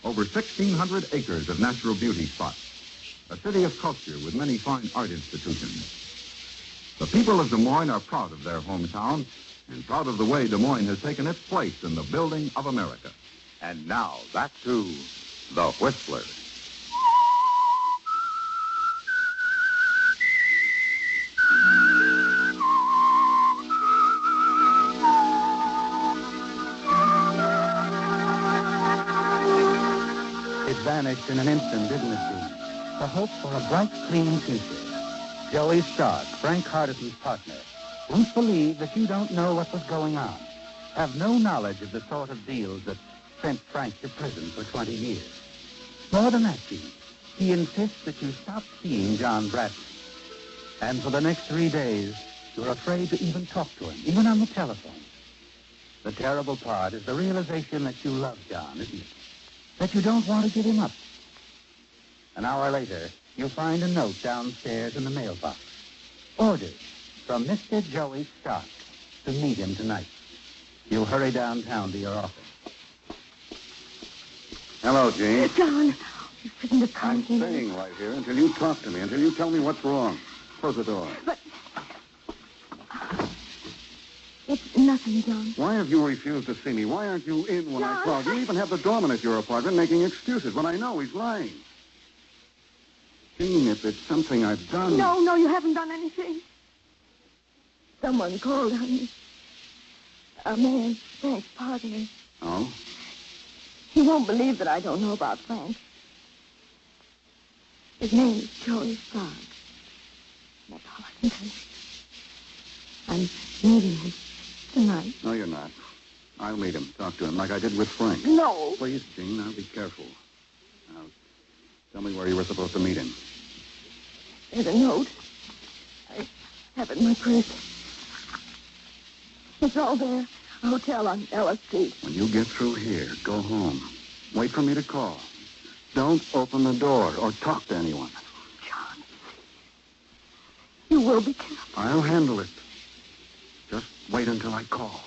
over 1,600 acres of natural beauty spots. A city of culture with many fine art institutions. The people of Des Moines are proud of their hometown and proud of the way Des Moines has taken its place in the building of America. And now, back to The Whistler. It vanished in an instant, didn't it, Jean? The hope for a bright, clean future. Joey Stark, Frank Hardison's partner, won't believe that you don't know what was going on, have no knowledge of the sort of deals that sent Frank to prison for 20 years. More than that, Gene, he insists that you stop seeing John Bradley. And for the next 3 days, you're afraid to even talk to him, even on the telephone. The terrible part is the realization that you love John, isn't it? That you don't want to give him up. An hour later, you find a note downstairs in the mailbox. Orders from Mr. Joey Stark to meet him tonight. You hurry downtown to your office. Hello, Jane. John, you shouldn't have come I'm here. staying right here until you talk to me, until you tell me what's wrong. Close the door. But... It's nothing, John. Why have you refused to see me? Why aren't you in when I called? You even have the doorman at your apartment making excuses when I know he's lying. Jean, if it's something I've done... No, you haven't done anything. Someone called on me. A man, Frank's partner. Oh? He won't believe that I don't know about Frank. His name is Joey Stark. That's all I can tell you. I'm meeting him tonight. No, you're not. I'll meet him. Talk to him like I did with Frank. No. Please, Jean, now be careful. Now, tell me where you were supposed to meet him. There's a note. I have it in my purse. It's all there. A hotel on Ella Street. When you get through here, go home. Wait for me to call. Don't open the door or talk to anyone. John, you will be careful. I'll handle it. Just wait until I call.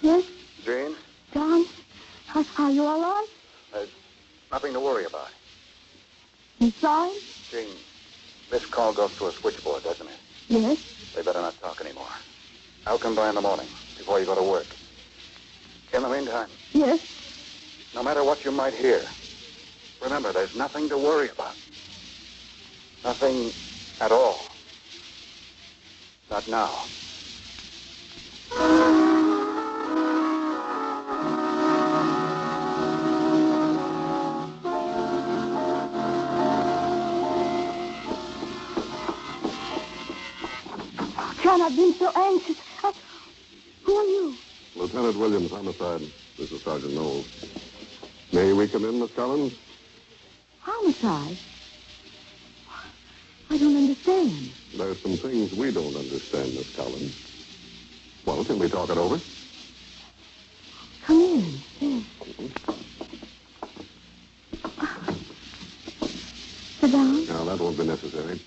Yes? Jane? John? Are you all right? There's nothing to worry about. You saw him? Jane, this call goes to a switchboard, doesn't it? Yes. They better not talk anymore. I'll come by in the morning before you go to work. In the meantime, Yes. no matter what you might hear, remember, there's nothing to worry about. Nothing at all. Not now. John, I've been so anxious. Who are you? Lieutenant Williams, homicide. This is Sergeant Knowles. May we come in, Miss Collins? Homicide? I don't understand. There's some things we don't understand, Miss Collins. Well, can we talk it over? Come in. Yes. Sit down. Now, that won't be necessary.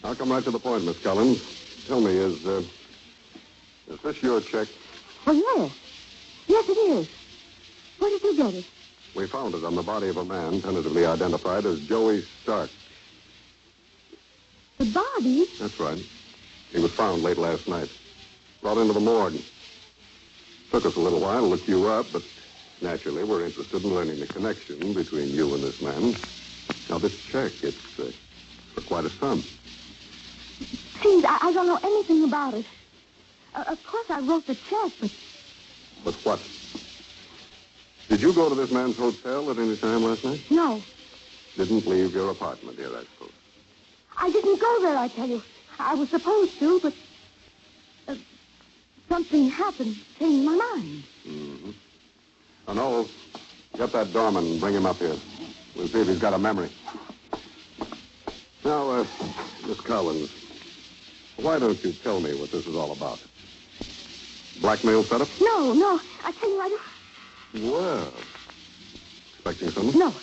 I'll come right to the point, Miss Collins. Tell me, is this your check? Oh, yes. Yes, it is. Where did you get it? We found it on the body of a man tentatively identified as Joey Stark. The body? That's right. He was found late last night. Brought into the morgue. Took us a little while to look you up, but naturally we're interested in learning the connection between you and this man. Now, this check, it's for quite a sum. Please, I don't know anything about it. Of course, I wrote the check, but... But what? Did you go to this man's hotel at any time last night? No. Didn't leave your apartment here, I suppose. I didn't go there, I tell you. I was supposed to, but... something happened, changed my mind. Mm-hmm. Now, Knowles, get that doorman and bring him up here. We'll see if he's got a memory. Now, Miss Collins, why don't you tell me what this is all about? Blackmail setup? No. I tell you, I just... Well, expecting someone? No.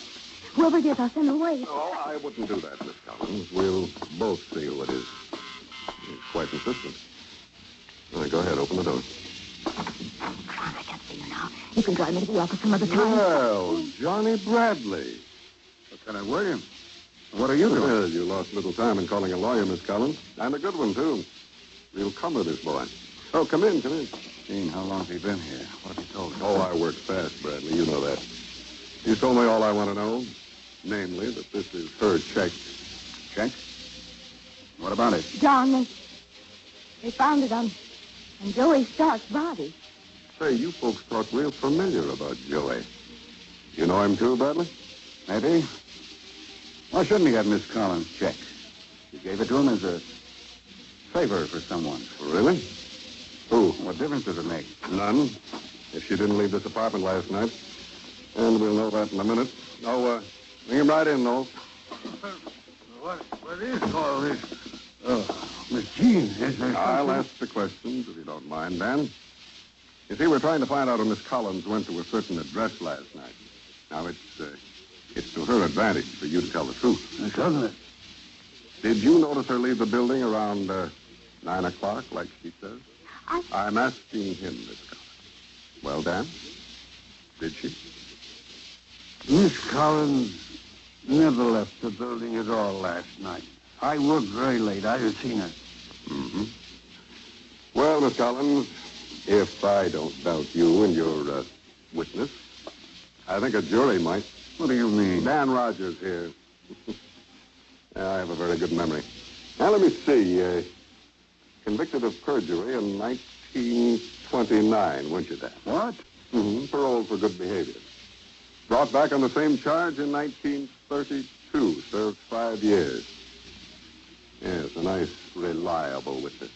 Whoever it is, I'll send away. No, I wouldn't do that, Miss Collins. We'll both see who it is. He's quite insistent. All right, go ahead, open the door. I can't see you now. You can drive me to the office some other time. Well, Johnny Bradley. Lieutenant Williams. What are you doing? Well, you lost little time in calling a lawyer, Miss Collins. And a good one, too. Real comer, this boy. Oh, come in. Gene, how long's he been here? What have you told him? Oh, I work fast, Bradley. You know that. You told me all I want to know. Namely, that this is her check. Check? What about it? John, they found it on Joey Stark's body. Say, you folks talk real familiar about Joey. You know him, too, Bradley? Maybe. Why shouldn't he have Miss Collins' check? He gave it to him as a favor for someone. Really? Who? What difference does it make? None. If she didn't leave this apartment last night. And we'll know that in a minute. Oh, bring him right in, Knowles. What is all this? Miss Jean, is there I'll something? ask the questions, if you don't mind, Dan. You see, we're trying to find out if Miss Collins went to a certain address last night. Now, it's to her advantage for you to tell the truth. Doesn't it? Did you notice her leave the building around 9 o'clock, like she says? I'm asking him, Miss Collins. Well, Dan, did she? Miss Collins never left the building at all last night. I worked very late. I had seen her. Mm-hmm. Well, Miss Collins, if I don't doubt you and your witness, I think a jury might. What do you mean? Dan Rogers here. I have a very good memory. Now, let me see. Convicted of perjury in 1929, weren't you, Dan? What? Mm-hmm. Paroled for good behavior. Brought back on the same charge in 1932. Served 5 years. Yes, a nice, reliable witness.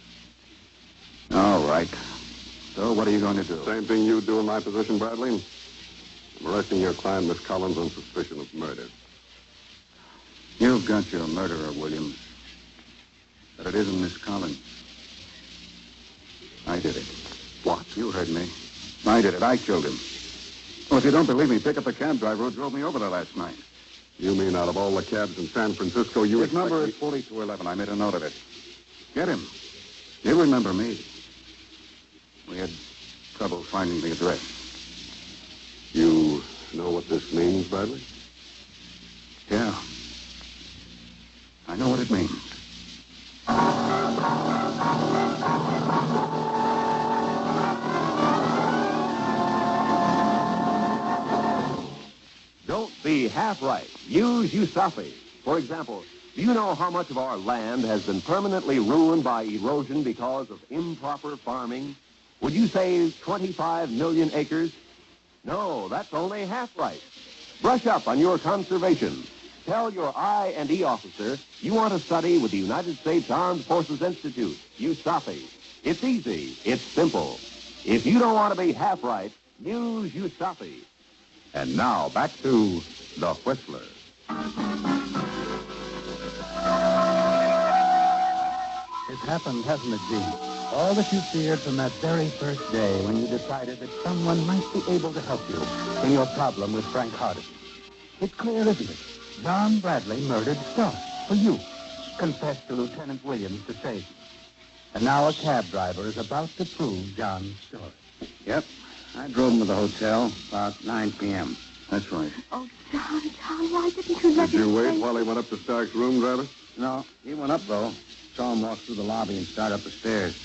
All right. So what are you going to do? Same thing you do in my position, Bradley. I'm arresting your client, Miss Collins, on suspicion of murder. You've got your murderer, Williams. But it isn't Miss Collins. I did it. What? You heard me. I did it. I killed him. Well, if you don't believe me, pick up the cab driver who drove me over there last night. You mean out of all the cabs in San Francisco, you His number is 4211. I made a note of it. Get him. He'll remember me. We had trouble finding the address. You know what this means, Bradley? Yeah. I know what it means. Don't be half right. Use USAFI. For example, do you know how much of our land has been permanently ruined by erosion because of improper farming? Would you say 25 million acres? No, that's only half right. Brush up on your conservation. Tell your I&E officer you want to study with the United States Armed Forces Institute, USAFI. It's easy. It's simple. If you don't want to be half right, use USAFI. And now, back to The Whistler. It's happened, hasn't it, Gene? All that you feared from that very first day when you decided that someone might be able to help you in your problem with Frank Hardison. It's clear, isn't it? John Bradley murdered Stark for you. Confessed to Lieutenant Williams to save you. And now a cab driver is about to prove John's story. Yep. I drove him to the hotel about 9 p.m. That's right. Oh, Johnny, why didn't you let Did you me wait stay? while he went up to Stark's room, driver? No, he went up, though. Saw him walk through the lobby and start up the stairs.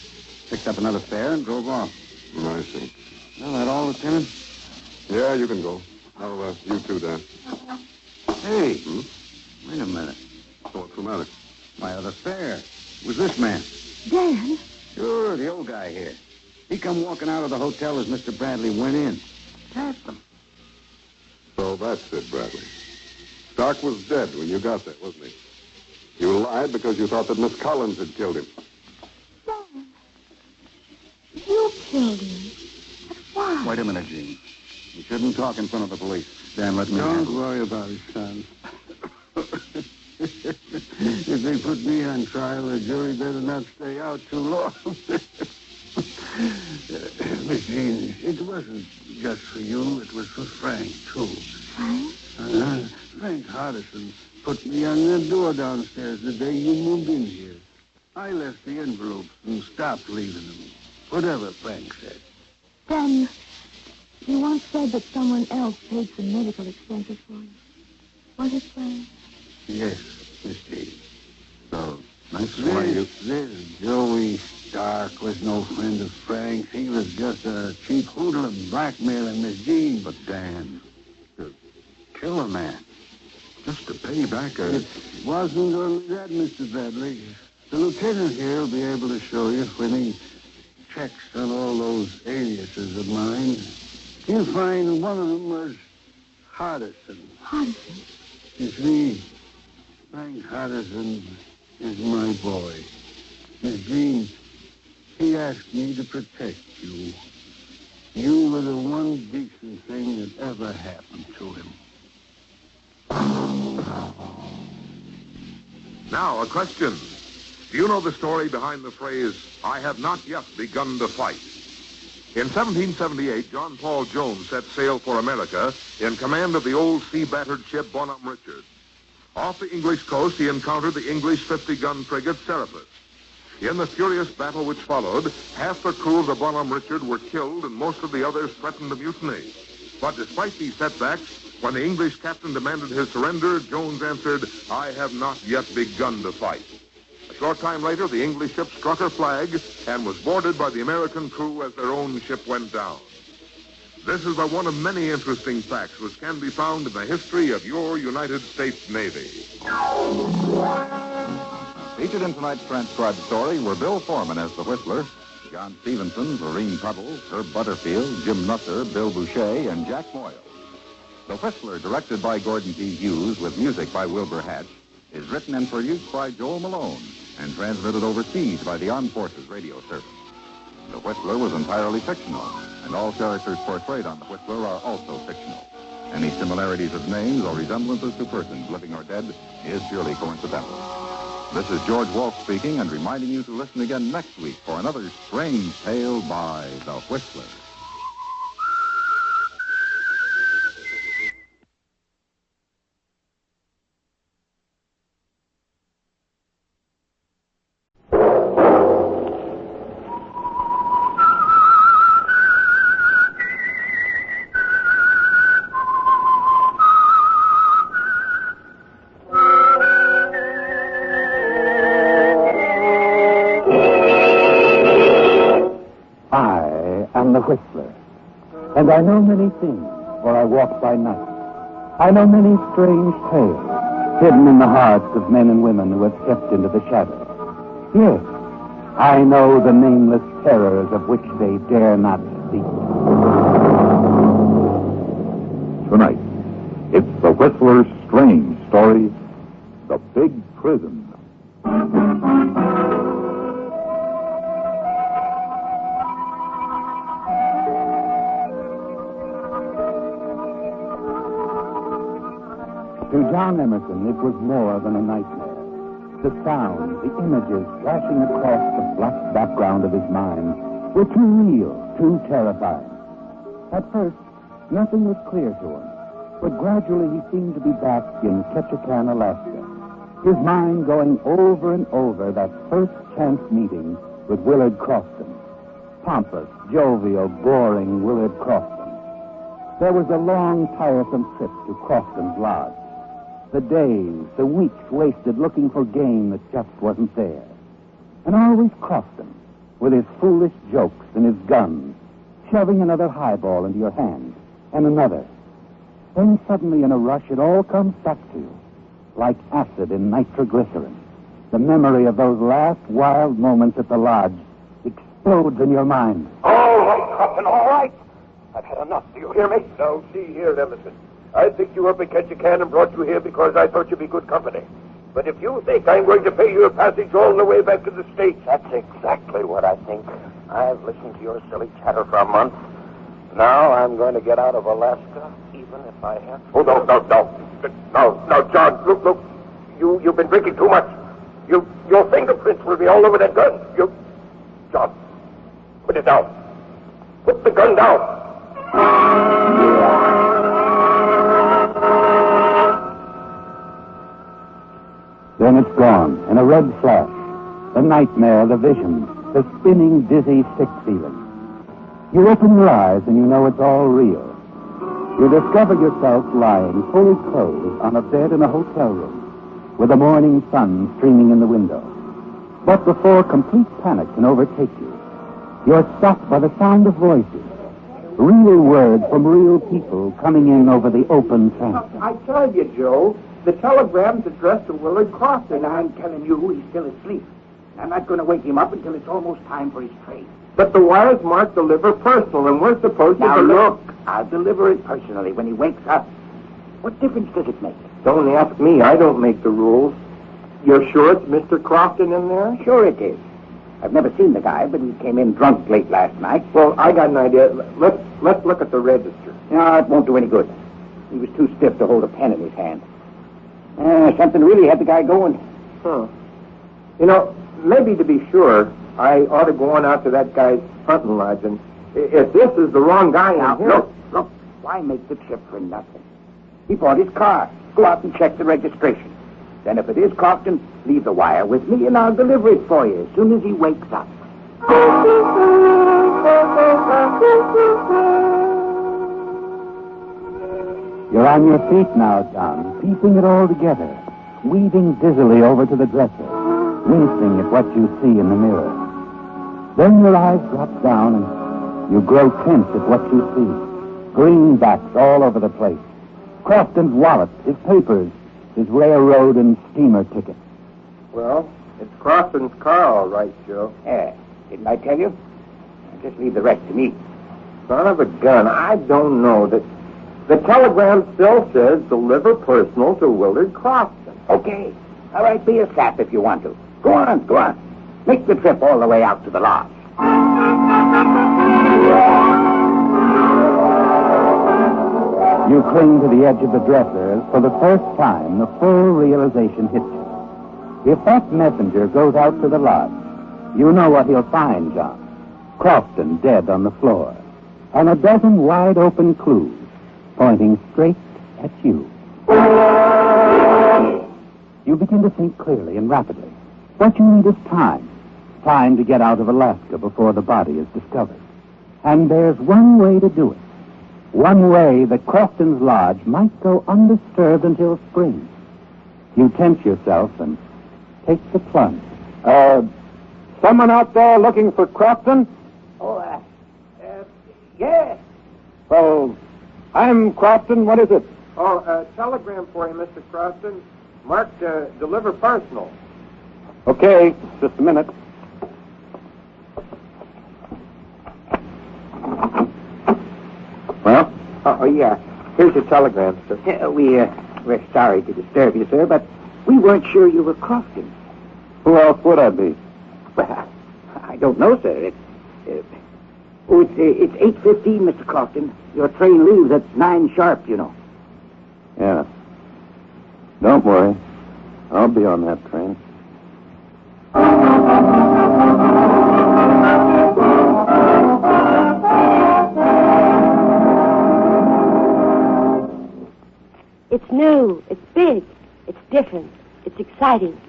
Picked up another fare and drove off. I see. Well, that all, Lieutenant? Yeah, you can go. Oh, you too, Dan. Hey, wait a minute. What's the matter? My other fare was this man. Dan? Sure, the old guy here. He come walking out of the hotel as Mr. Bradley went in. Passed him. So that's it, Bradley. Stark was dead when you got there, wasn't he? You lied because you thought that Miss Collins had killed him. Dan, you killed him. But why? Wait a minute, Gene. You shouldn't talk in front of the police. Dan, let me Don't handle it. worry about it, son. If they put me on trial, the jury better not stay out too long. Miss Jean, it wasn't just for you. It was for Frank, too. Frank? Frank Hardison put me on the door downstairs the day you moved in here. I left the envelopes and stopped leaving them. Whatever Frank said. Dan, you once said that someone else paid some medical expenses for you. Was it Frank? Yes, Miss Jean. So, that's why you... This Joey Stark was no friend of Frank's. He was just a cheap hoodlum blackmailing Miss Jean. But, Dan, to kill a man just to pay back a... It wasn't only that, Mr. Bradley. The lieutenant here will be able to show you when he checks on all those aliases of mine. He'll find one of them was Hardison. Hardison? You see, Frank Hardison is my boy. Miss Jean, he asked me to protect you. You were the one decent thing that ever happened to him. Now, a question. Do you know the story behind the phrase, I have not yet begun to fight? In 1778, John Paul Jones set sail for America in command of the old sea-battered ship Bonhomme Richard. Off the English coast, he encountered the English 50-gun frigate Serapis. In the furious battle which followed, half the crew of the Bonhomme Richard were killed and most of the others threatened a mutiny. But despite these setbacks, when the English captain demanded his surrender, Jones answered, I have not yet begun to fight. A short time later, the English ship struck her flag and was boarded by the American crew as their own ship went down. This is but one of many interesting facts which can be found in the history of your United States Navy. Featured in tonight's transcribed story were Bill Foreman as the Whistler, John Stevenson, Lorene Tuttle, Herb Butterfield, Jim Nusser, Bill Boucher, and Jack Moyle. The Whistler, directed by Gordon T. Hughes with music by Wilbur Hatch, is written and produced by Joel Malone and transmitted overseas by the Armed Forces Radio Service. The Whistler was entirely fictional, and all characters portrayed on The Whistler are also fictional. Any similarities of names or resemblances to persons, living or dead, is purely coincidental. This is George Walsh speaking and reminding you to listen again next week for another strange tale by The Whistler. The Whistler. And I know many things, for I walk by night. I know many strange tales hidden in the hearts of men and women who have stepped into the shadows. Yes, I know the nameless terrors of which they dare not speak. Tonight, it's The Whistler's strange story, The Big Prison. To John Emerson, it was more than a nightmare. The sounds, the images flashing across the black background of his mind were too real, too terrifying. At first, nothing was clear to him, but gradually he seemed to be back in Ketchikan, Alaska, his mind going over and over that first chance meeting with Willard Crofton. Pompous, jovial, boring Willard Crofton. There was a long, tiresome trip to Crofton's lodge. The days, the weeks wasted looking for game that just wasn't there. And always Crofton, with his foolish jokes and his guns, shoving another highball into your hand, and another. Then suddenly in a rush it all comes back to you, like acid in nitroglycerin. The memory of those last wild moments at the lodge explodes in your mind. All right, Crofton, all right. I've had enough, do you hear me? Now, see here, Emerson. I picked you up at Ketchikan and brought you here because I thought you'd be good company. But if you think I'm going to pay your passage all the way back to the States... That's exactly what I think. I've listened to your silly chatter for a month. Now I'm going to get out of Alaska, even if I have to... Oh, no, John, look. You've been drinking too much. Your fingerprints will be all over that gun. John, put it down. Put the gun down. Then it's gone, in a red flash. The nightmare, the vision, the spinning, dizzy, sick feeling. You open your eyes and you know it's all real. You discover yourself lying fully clothed on a bed in a hotel room, with the morning sun streaming in the window. But before complete panic can overtake you, you're stopped by the sound of voices. Real words from real people coming in over the open transom. I tell you, Joe, the telegram's addressed to Willard Crofton. I'm telling you, he's still asleep. I'm not going to wake him up until it's almost time for his train. But the wire's marked deliver personal, and we're supposed to... Now, look, I'll deliver it personally when he wakes up. What difference does it make? Don't ask me. I don't make the rules. You're sure it's Mr. Crofton in there? Sure it is. I've never seen the guy, but he came in drunk late last night. Well, I got an idea. Let's look at the register. No, it won't do any good. He was too stiff to hold a pen in his hand. Something really had the guy going. Huh. You know, maybe to be sure, I ought to go on out to that guy's hunting lodge, and if this is the wrong guy Now, in here... look. Why make the trip for nothing? He bought his car. Go out and check the registration. Then if it is Crofton, leave the wire with me and I'll deliver it for you as soon as he wakes up. You're on your feet now, John, piecing it all together, weaving dizzily over to the dresser, wincing at what you see in the mirror. Then your eyes drop down and you grow tense at what you see. Greenbacks all over the place. Crofton's wallet, his papers, his railroad and steamer tickets. Well, it's Crofton's car, all right, Joe. Yeah, didn't I tell you? Just leave the rest to me. Son of a gun, I don't know that... The telegram still says deliver personal to Willard Crofton. Okay. All right, be a sap if you want to. Go on. Make the trip all the way out to the lodge. You cling to the edge of the dresser as for the first time the full realization hits you. If that messenger goes out to the lodge, you know what he'll find, John. Crofton dead on the floor, and a dozen wide-open clues pointing straight at you. You begin to think clearly and rapidly. What you need is time. Time to get out of Alaska before the body is discovered. And there's one way to do it. One way that Crofton's lodge might go undisturbed until spring. You tense yourself and take the plunge. Someone out there looking for Crofton? Yeah. Well, I'm Crofton. What is it? Oh, telegram for you, Mr. Crofton. Marked, deliver personal. Okay, just a minute. Well? Yeah. Here's your telegram, sir. We're sorry to disturb you, sir, but we weren't sure you were Crofton. Who else would I be? Well, I don't know, sir. It's 8:15, Mr. Crofton. Your train leaves at 9 sharp, you know. Yeah. Don't worry. I'll be on that train. It's new. It's big. It's different. It's exciting.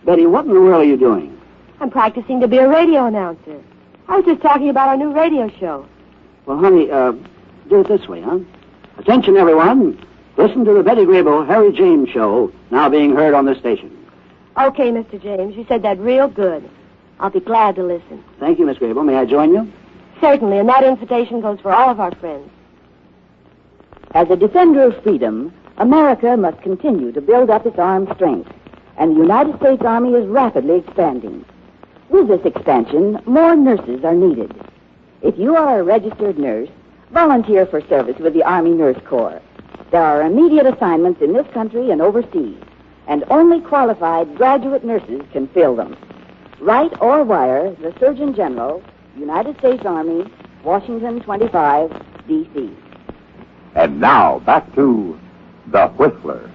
Betty, what in the world are you doing? I'm practicing to be a radio announcer. I was just talking about our new radio show. Well, honey, do it this way, huh? Attention, everyone. Listen to the Betty Grable Harry James show, now being heard on this station. Okay, Mr. James. You said that real good. I'll be glad to listen. Thank you, Miss Grable. May I join you? Certainly, and that invitation goes for all of our friends. As a defender of freedom, America must continue to build up its armed strength, and the United States Army is rapidly expanding. With this expansion, more nurses are needed. If you are a registered nurse, volunteer for service with the Army Nurse Corps. There are immediate assignments in this country and overseas, and only qualified graduate nurses can fill them. Write or wire the Surgeon General, United States Army, Washington 25, D.C. And now, back to The Whistler.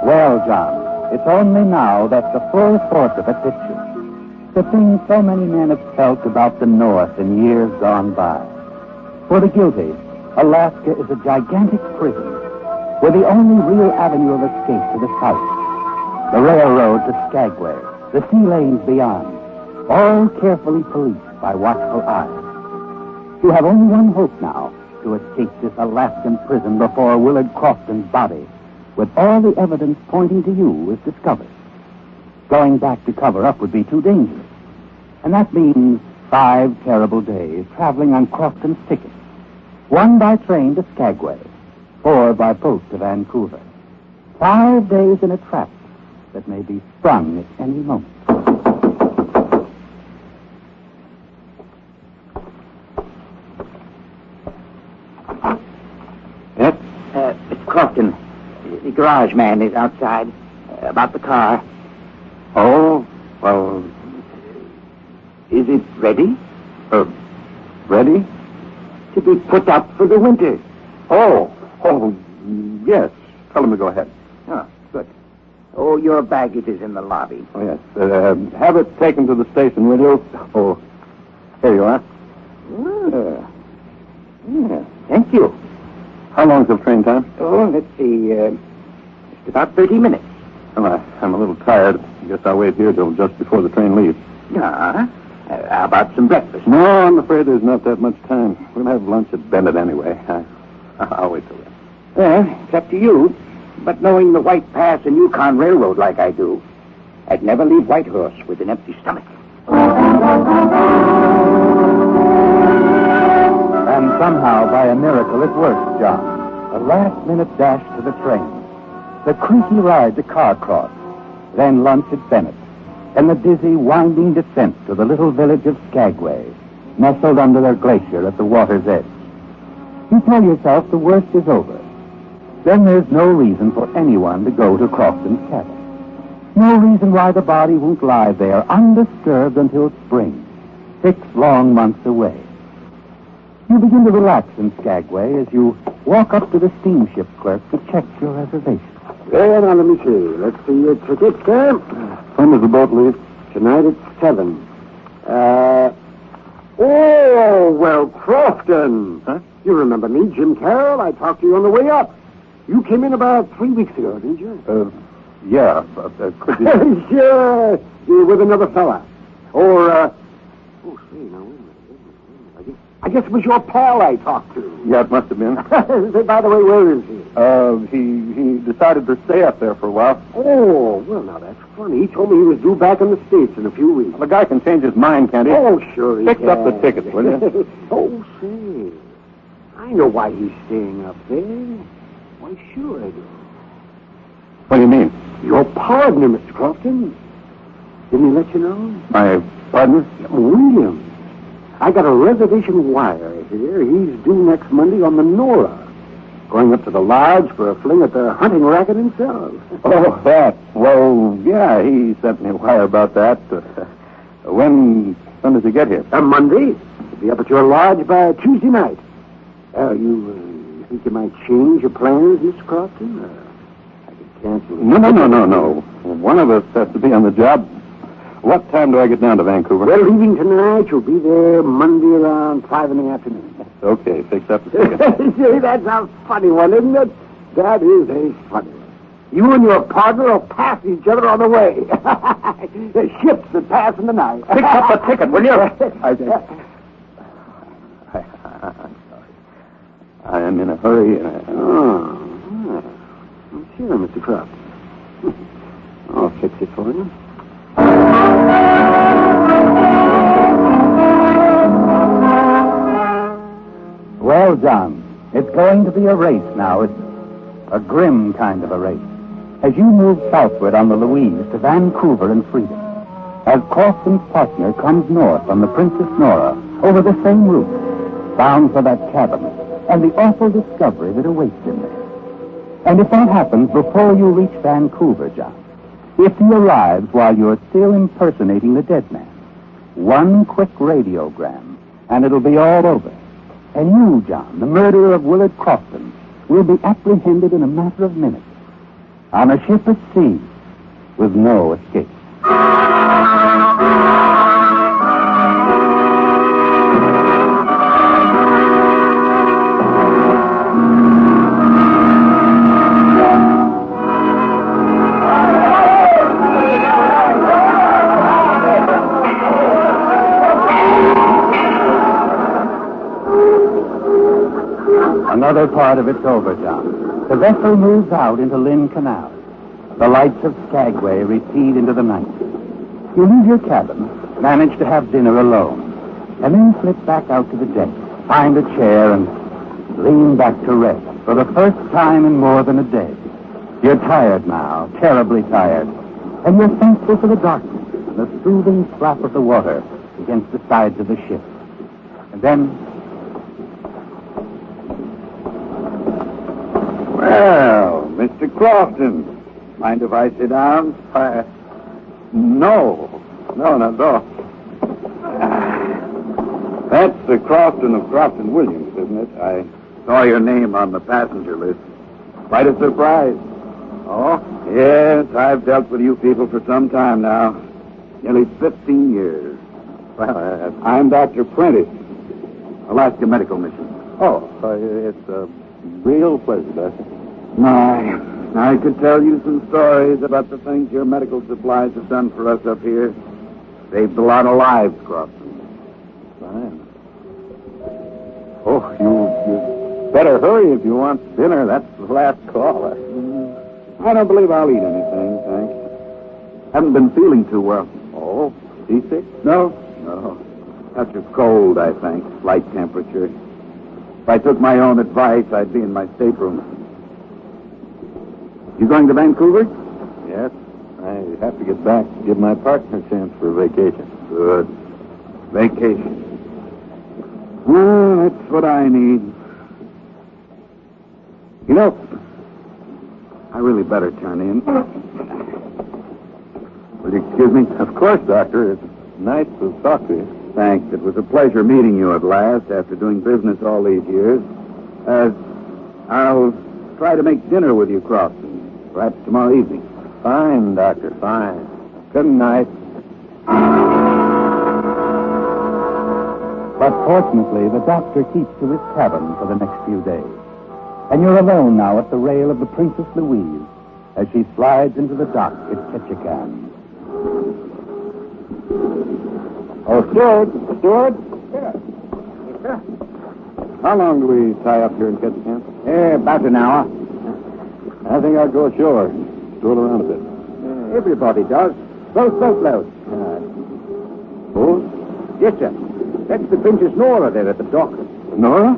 Well, John, it's only now that the full force of it hits you. The thing so many men have felt about the North in years gone by. For the guilty, Alaska is a gigantic prison, with the only real avenue of escape to the south. The railroad to Skagway, the sea lanes beyond, all carefully policed by watchful eyes. You have only one hope now, to escape this Alaskan prison before Willard Crofton's body, with all the evidence pointing to you, is discovered. Going back to cover up would be too dangerous. And that means 5 terrible days traveling on Crofton's ticket. 1 by train to Skagway, 4 by boat to Vancouver. 5 days in a trap that may be sprung at any moment. Yes? Mr. Crofton, the garage man is outside about the car. Oh, well, Is it ready? ready? To be put up for the winter. Oh, yes. Tell him to go ahead. Oh, good. Oh, your baggage is in the lobby. Oh, yes. Have it taken to the station, will you? Oh, here you are. Yeah, thank you. How long's the train time? Oh, let's see. Just about 30 minutes. Well, I'm a little tired. I guess I'll wait here till just before the train leaves. How about some breakfast? No, I'm afraid there's not that much time. We'll have lunch at Bennett anyway. I'll wait till then. Well, it's up to you. But knowing the White Pass and Yukon Railroad like I do, I'd never leave Whitehorse with an empty stomach. And somehow, by a miracle, it worked, John. A last-minute dash to the train. The creaky ride to Carcross. Then lunch at Bennett. And the dizzy, winding descent to the little village of Skagway, nestled under a glacier at the water's edge. You tell yourself the worst is over. Then there's no reason for anyone to go to Crofton's cabin. No reason why the body won't lie there undisturbed until spring, 6 long months away. You begin to relax in Skagway as you walk up to the steamship clerk to check your reservation. Well, now, let me see. Let's see your ticket, sir. When does the boat leave? Tonight at 7. Oh, well, Crofton. Huh? You remember me, Jim Carroll? I talked to you on the way up. You came in about 3 weeks ago, didn't you? Yeah. Could you... Sure. You were with another fella. Or, oh, say, now, wait a minute. I guess it was your pal I talked to. Yeah, it must have been. By the way, where is he? He decided to stay up there for a while. Oh, well, now, that's funny. He told me he was due back in the States in a few weeks. Well, the guy can change his mind, can't he? Oh, sure he Fix can. up the ticket, will you? Oh, say, I know why he's staying up there. Why, sure I do. What do you mean? Your partner, Mr. Crofton. Didn't he let you know? My partner? William. I got a reservation wire here. He's due next Monday on the Nora. Going up to the lodge for a fling at the hunting racket himself. Oh, that. Well, yeah, he sent me a wire about that. When does he get here? Monday. He'll be up at your lodge by Tuesday night. You think you might change your plans, Mr. Crofton? I could cancel. No. One of us has to be on the job. What time do I get down to Vancouver? Well, leaving tonight, you'll be there Monday around 5 in the afternoon. Okay, fix up the ticket. See, that's a funny one, isn't it? That is a funny one. You and your partner will pass each other on the way. The ships that pass in the night. Fix up the ticket, will you? I'm sorry. I am in a hurry. Sure, Mr. Croft. I'll fix it for you. Well, John, it's going to be a race now. It's a grim kind of a race. As you move southward on the Louise to Vancouver and freedom, as Crofton's partner comes north on the Princess Nora over the same route, bound for that cabin and the awful discovery that awaits him there. And if that happens before you reach Vancouver, John, if he arrives while you're still impersonating the dead man, one quick radiogram, and it'll be all over. And you, John, the murderer of Willard Crofton, will be apprehended in a matter of minutes on a ship at sea with no escape. Another part of it's over, John. The vessel moves out into Lynn Canal. The lights of Skagway recede into the night. You leave your cabin, manage to have dinner alone, and then slip back out to the deck, find a chair, and Lean back to rest for the first time in more than a day. You're tired now, terribly tired. And you're thankful for the darkness and the soothing slap of the water against the sides of the ship. And then... Well, Mr. Crofton, mind if I sit down? No, not at all. That's the Crofton of Crofton Williams, isn't it? I saw your name on the passenger list. Quite a surprise. Oh? Yes, I've dealt with you people for some time now. Nearly 15 years. Well, I'm Dr. Prentice, Alaska Medical Mission. Oh, it's a real pleasure, Doctor. I could tell you some stories about the things your medical supplies have done for us up here. Saved a lot of lives, Crofton. Fine. Oh, you better hurry if you want dinner. That's the last call. I don't believe I'll eat anything, thanks. Haven't been feeling too well. Oh, seasick? No. Touch of cold, I think. Slight temperature. If I took my own advice, I'd be in my stateroom. You going to Vancouver? Yes. I have to get back to give my partner a chance for a vacation. Good. Vacation. Well, that's what I need. You know, I really better turn in. Will you excuse me? Of course, Doctor. It's nice to talk to you. Thanks. It was a pleasure meeting you at last after doing business all these years. I'll try to make dinner with you, Crofton. Perhaps tomorrow evening. Fine, Doctor, fine. Good night. But fortunately, the doctor keeps to his cabin for the next few days. And you're alone now at the rail of the Princess Louise as she slides into the dock at Ketchikan. Oh, Steward. Yeah. How long do we tie up here in Ketchikan? About an hour. I think I'll go ashore. Stroll around a bit. Everybody does. Both boatloads. Both? Yes, sir. That's the Princess Nora there at the dock. Nora?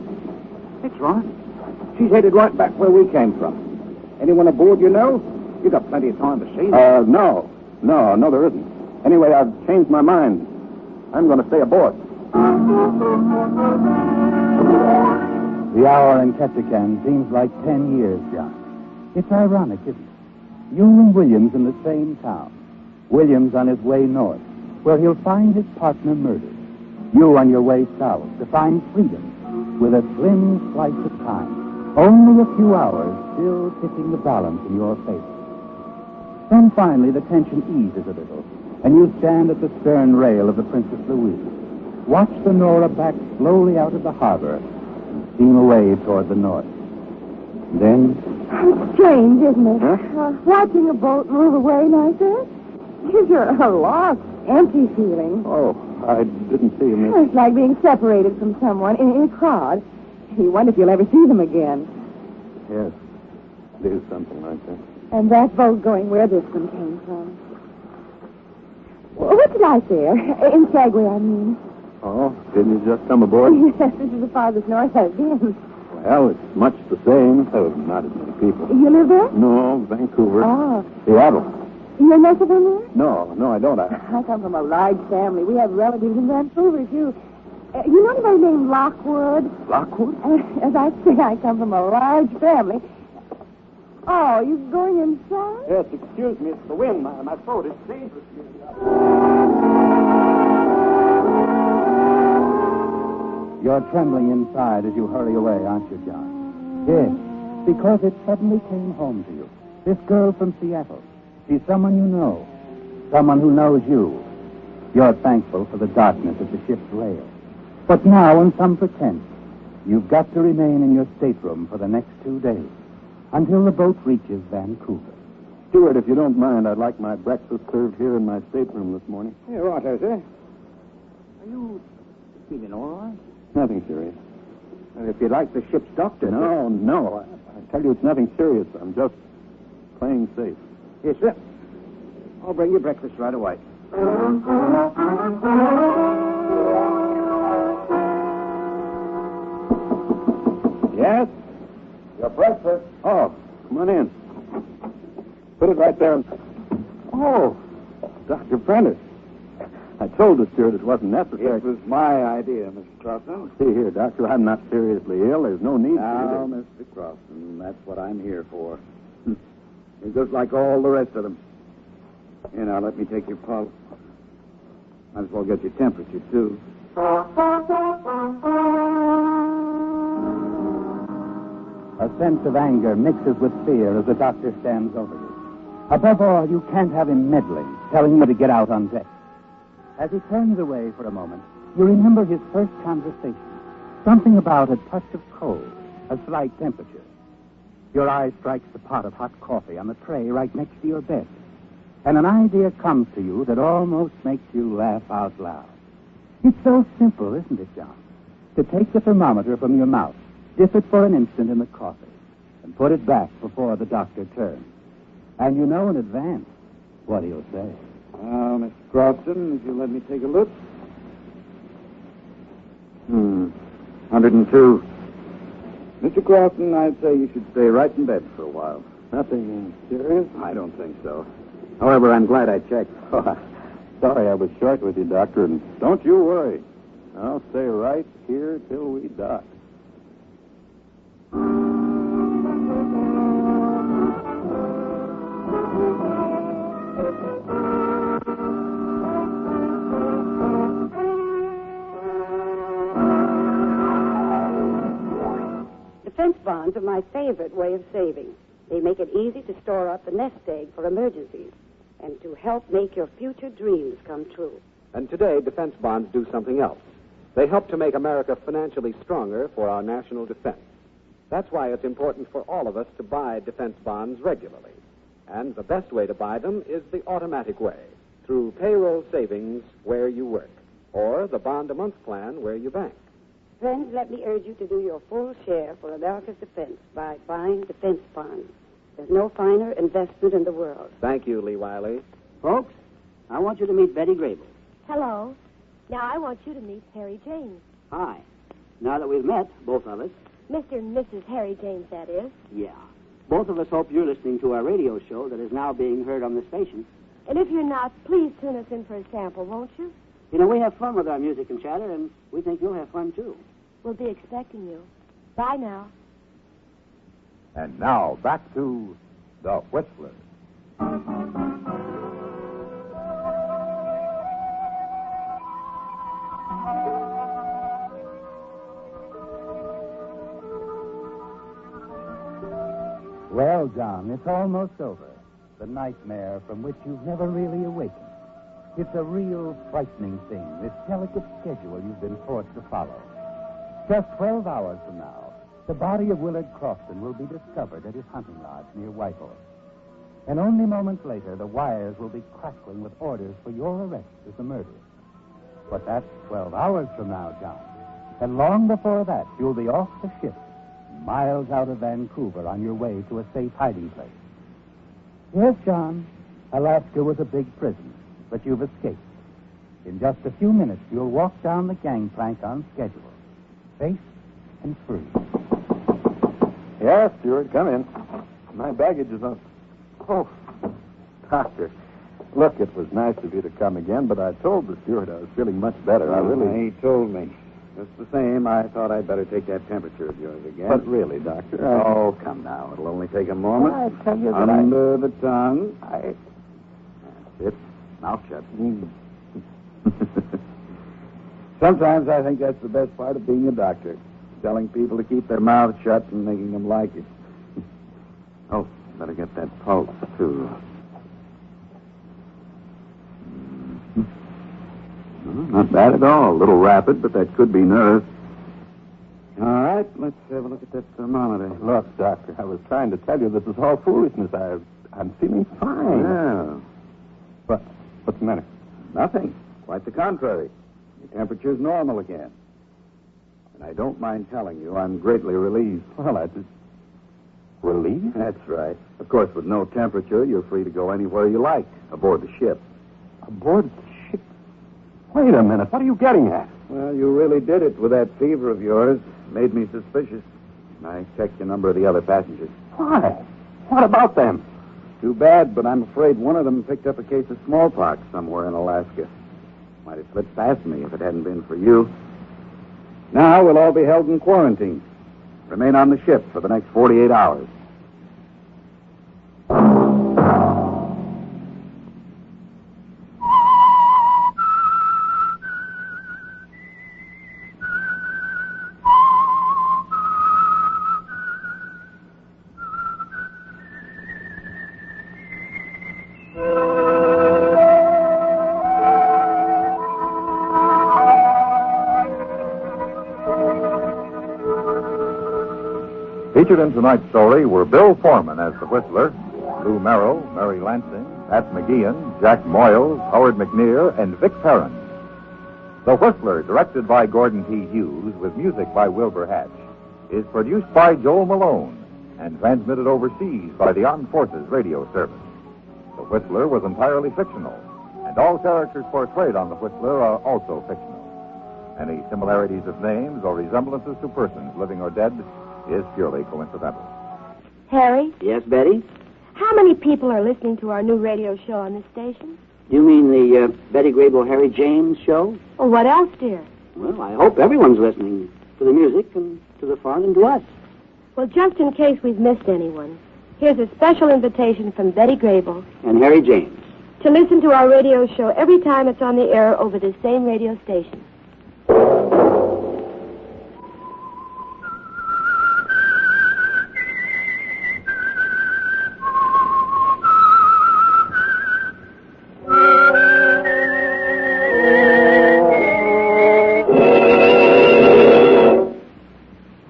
That's right. She's headed right back where we came from. Anyone aboard you know? You got plenty of time to see them. No, there isn't. Anyway, I've changed my mind. I'm going to stay aboard. The hour in Ketchikan seems like 10 years, John. It's ironic, isn't it? You and Williams in the same town. Williams on his way north, where he'll find his partner murdered. You on your way south to find freedom with a slim slice of time. Only a few hours still tipping the balance in your favor. Then finally the tension eases a little, and you stand at the stern rail of the Princess Louise. Watch the Nora back slowly out of the harbor and steam away toward the north. And then... It's strange, isn't it? Watching a boat move away like that. Gives you a lost, empty feeling. Oh, I didn't see him. It's like being separated from someone in a crowd. You wonder if you'll ever see them again. Yes, it is something like that. And that boat going where this one came from. What's it like there? In Skagway, I mean. Oh, didn't you just come aboard? Yes, this is the farthest north I've been. Well, it's much the same. Oh, not as many people. You live there? No, Vancouver. Oh. Seattle. You're nestled in there? No, I don't. I come from a large family. We have relatives in Vancouver, too. You know anybody named Lockwood? Lockwood? As I say, I come from a large family. Oh, you going inside? Yes, excuse me. It's the wind. My throat is dangerous. You're trembling inside as you hurry away, aren't you, John? Yes, because it suddenly came home to you. This girl from Seattle. She's someone you know. Someone who knows you. You're thankful for the darkness of the ship's rail. But now, on some pretense, you've got to remain in your stateroom for the next 2 days, until the boat reaches Vancouver. Steward, if you don't mind, I'd like my breakfast served here in my stateroom this morning. Yeah, righto, sir. Are you feeling all right? Nothing serious. Well, if you'd like the ship's doctor... No. I tell you, it's nothing serious. I'm just playing safe. Yes, sir. I'll bring you breakfast right away. Come on in. Put it right there. Oh, Dr. Prentice. I told the steward it wasn't necessary. It was my idea, Mr. Crossan. See here, Doctor, I'm not seriously ill. There's no need Now, for you Mr. Crossan, that's what I'm here for. You're just like all the rest of them. Here, now, let me take your pulse. Might as well get your temperature, too. A sense of anger mixes with fear as the doctor stands over you. Above all, you can't have him meddling, telling you to get out on deck. As he turns away for a moment, you remember his first conversation. Something about a touch of cold, a slight temperature. Your eye strikes the pot of hot coffee on the tray right next to your bed. And an idea comes to you that almost makes you laugh out loud. It's so simple, isn't it, John? To take the thermometer from your mouth, dip it for an instant in the coffee, and put it back before the doctor turns. And you know in advance what he'll say. Now, Mr. Crossan, if you'll let me take a look. 102. Mr. Crossan, I'd say you should stay right in bed for a while. Nothing serious? I don't think so. However, I'm glad I checked. Sorry I was short with you, Doctor, and don't you worry. I'll stay right here till we dock. Defense bonds are my favorite way of saving. They make it easy to store up a nest egg for emergencies and to help make your future dreams come true. And today, defense bonds do something else. They help to make America financially stronger for our national defense. That's why it's important for all of us to buy defense bonds regularly. And the best way to buy them is the automatic way, through payroll savings where you work, or the bond-a-month plan where you bank. Friends, let me urge you to do your full share for America's defense by buying defense bonds. There's no finer investment in the world. Thank you, Lee Wiley. Folks, I want you to meet Betty Grable. Hello. Now I want you to meet Harry James. Hi. Now that we've met, both of us. Mr. and Mrs. Harry James, that is. Yeah. Both of us hope you're listening to our radio show that is now being heard on the station. And if you're not, please tune us in for a sample, won't you? You know, we have fun with our music and chatter, and we think you'll have fun, too. We'll be expecting you. Bye now. And now, back to The Whistler. Well, John, it's almost over. The nightmare from which you've never really awakened. It's a real frightening thing, this delicate schedule you've been forced to follow. Just 12 hours from now, the body of Willard Crofton will be discovered at his hunting lodge near Whitehorse. And only moments later, the wires will be crackling with orders for your arrest as the murderer. But that's 12 hours from now, John. And long before that, you'll be off the ship, miles out of Vancouver on your way to a safe hiding place. Yes, John, Alaska was a big prison, but you've escaped. In just a few minutes, you'll walk down the gangplank on schedule, safe and free. Yes, steward, come in. My baggage is on. Oh, Doctor, look, it was nice of you to come again, but I told the steward I was feeling much better. He told me. Just the same, I thought I'd better take that temperature of yours again. But really, Doctor, Oh, come now. It'll only take a moment. I tell you that Under the tongue. That's it. Mouth shut. Sometimes I think that's the best part of being a doctor. Telling people to keep their mouths shut and making them like it. Oh, better get that pulse, too. Not bad at all. A little rapid, but that could be nerves. All right, let's have a look at that thermometer. Look, Doctor, I was trying to tell you this is all foolishness. I'm feeling fine. Yeah. What's the matter? Nothing. Quite the contrary. Your temperature's normal again. And I don't mind telling you, I'm greatly relieved. Well, I just... Relieved? That's right. Of course, with no temperature, you're free to go anywhere you like aboard the ship. Aboard the ship? Wait a minute. What are you getting at? Well, you really did it with that fever of yours. Made me suspicious. I checked the number of the other passengers. Why? What about them? Too bad, but I'm afraid one of them picked up a case of smallpox somewhere in Alaska. Might have slipped past me if it hadn't been for you. Now we'll all be held in quarantine. Remain on the ship for the next 48 hours. Featured in tonight's story were Bill Foreman as the Whistler, Lou Merrill, Mary Lansing, Pat McGeehan, Jack Moyles, Howard McNear, and Vic Perrin. The Whistler, directed by Gordon T. Hughes with music by Wilbur Hatch, is produced by Joel Malone and transmitted overseas by the Armed Forces Radio Service. The Whistler was entirely fictional, and all characters portrayed on The Whistler are also fictional. Any similarities of names or resemblances to persons living or dead is purely coincidental. Harry, Yes, Betty? how many people are listening to our new radio show on this station? You mean the Betty Grable Harry James show? Or what else, dear? Well, I hope everyone's listening to the music and to the fun and to us. Well, just in case we've missed anyone, here's a special invitation from Betty Grable And Harry James. to listen to our radio show every time it's on the air over this same radio station.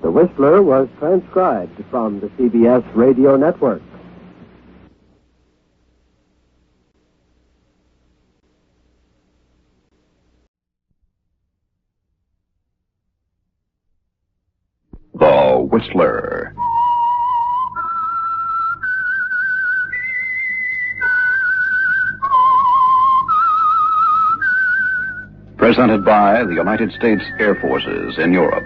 The Whistler was transcribed from the CBS Radio Network. The Whistler. Presented by the United States Air Forces in Europe.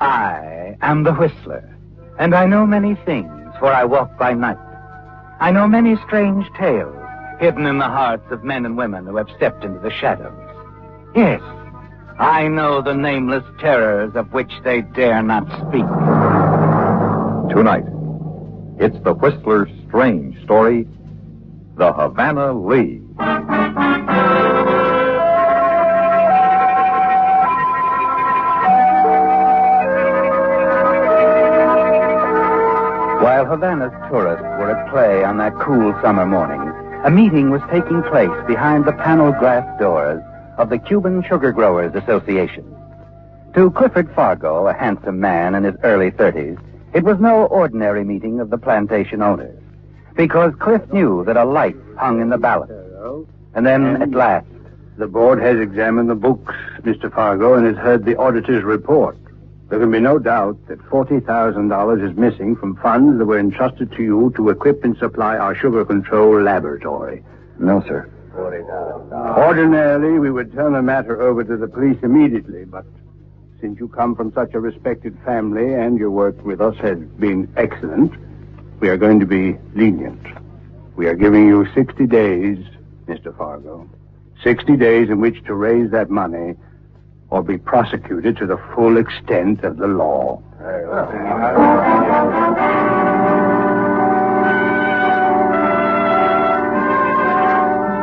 I am the Whistler, and I know many things, for I walk by night. I know many strange tales hidden in the hearts of men and women who have stepped into the shadows. Yes, I know the nameless terrors of which they dare not speak. Tonight, it's the Whistler's strange story, the Havana Lee. While Havana's tourists were at play on that cool summer morning, a meeting was taking place behind the paneled glass doors of the Cuban Sugar Growers Association. To Clifford Fargo, a handsome man in his early 30s, it was no ordinary meeting of the plantation owners, because Cliff knew that a light hung in the balance. And then, at last, The board has examined the books, Mr. Fargo, and has heard the auditor's report. There can be no doubt that $40,000 is missing from funds that were entrusted to you to equip and supply our sugar control laboratory. No, sir. Ordinarily, we would turn the matter over to the police immediately, but since you come from such a respected family and your work with us has been excellent, we are going to be lenient. We are giving you 60 days, Mr. Fargo. 60 days in which to raise that money or be prosecuted to the full extent of the law.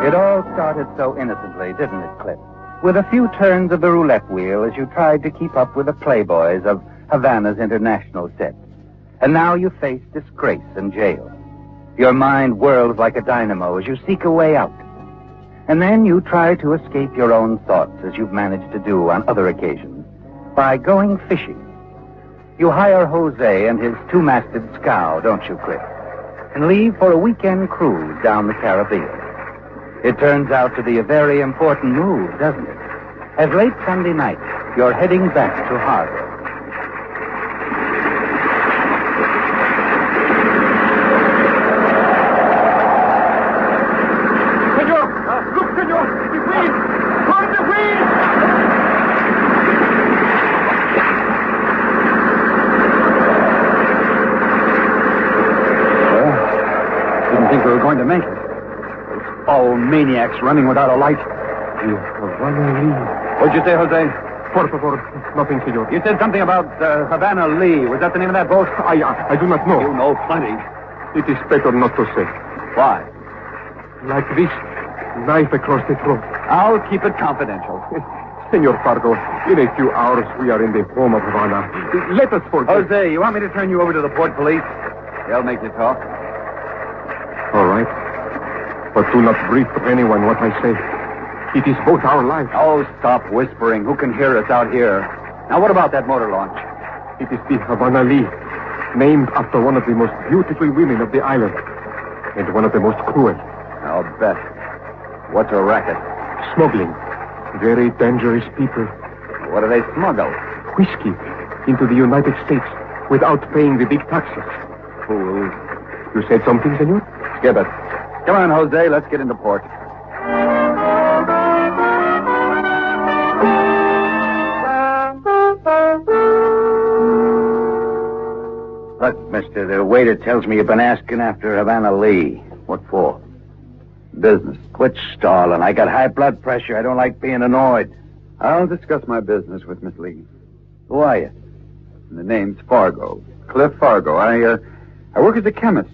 It all started so innocently, didn't it, Cliff? With a few turns of the roulette wheel as you tried to keep up with the playboys of Havana's international set. And now you face disgrace and jail. Your mind whirls like a dynamo as you seek a way out. And then you try to escape your own thoughts, as you've managed to do on other occasions, by going fishing. You hire Jose and his two-masted scow, don't you, Cliff? And leave for a weekend cruise down the Caribbean. It turns out to be a very important move, doesn't it? As late Sunday night, you're heading back to harbor. maniacs running without a light. Havana Lee. What'd you say, Jose? Por favor, nothing, senor. You said something about Havana Lee. Was that the name of that boat? I do not know. You know plenty. It is better not to say. Why? Like this, knife across the throat. I'll keep it confidential. Senor Fargo, in a few hours we are in the home of Havana. Let us forget. Jose, you want me to turn you over to the port police? They'll make you talk. All right. But do not brief anyone what I say. It is both our lives. Oh, stop whispering. Who can hear us out here? Now, what about that motor launch? It is the Havana Lee, named after one of the most beautiful women of the island, and one of the most cruel. I'll bet. What's a racket? Smuggling. Very dangerous people. What do they smuggle? Whiskey into the United States without paying the big taxes. Fools. You said something, senor? Skip it. Come on, Jose. Let's get into port. Look, mister, the waiter tells me you've been asking after Havana Lee. What for? Business. Quit stalling. I got high blood pressure. I don't like being annoyed. I'll discuss my business with Miss Lee. Who are you? The name's Fargo. Cliff Fargo. I work as a chemist.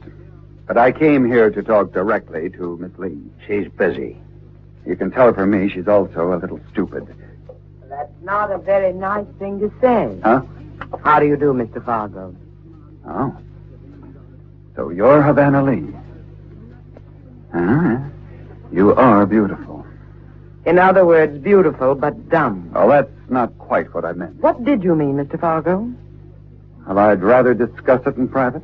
But I came here to talk directly to Miss Lee. She's busy. You can tell from me she's also a little stupid. That's not a very nice thing to say. Huh? How do you do, Mr. Fargo? Oh. So you're Havana Lee. Ah, you are beautiful. In other words, beautiful but dumb. Well, that's not quite what I meant. What did you mean, Mr. Fargo? Well, I'd rather discuss it in private.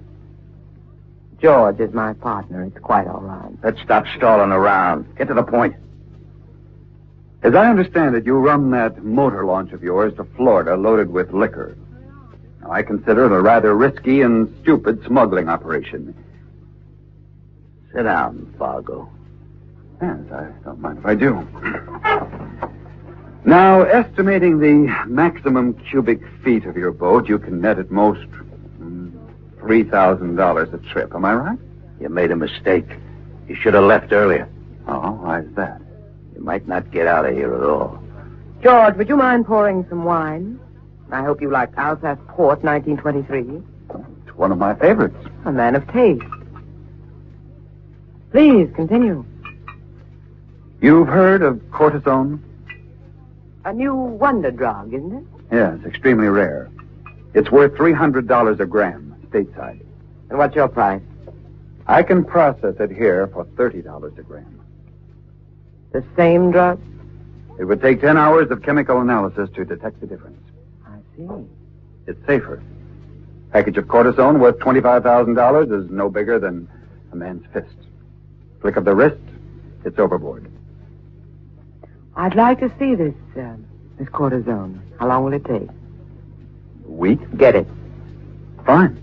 George is my partner. It's quite all right. Let's stop stalling around. Get to the point. As I understand it, you run that motor launch of yours to Florida loaded with liquor. Now, I consider it a rather risky and stupid smuggling operation. Sit down, Fargo. Yes, I don't mind if I do. Now, estimating the maximum cubic feet of your boat, you can net at most $3,000 a trip. Am I right? You made a mistake. You should have left earlier. Oh, why is that? You might not get out of here at all. George, would you mind pouring some wine? I hope you like Alsace Port 1923. It's one of my favorites. A man of taste. Please, continue. You've heard of cortisone? A new wonder drug, isn't it? Yeah, it's extremely rare. It's worth $300 a gram, stateside. And what's your price? I can process it here for $30 a gram. The same drug? It would take 10 hours of chemical analysis to detect the difference. I see. It's safer. Package of cortisone worth $25,000 is no bigger than a man's fist. Flick of the wrist, it's overboard. I'd like to see this cortisone. How long will it take? A week? Get it. Fine.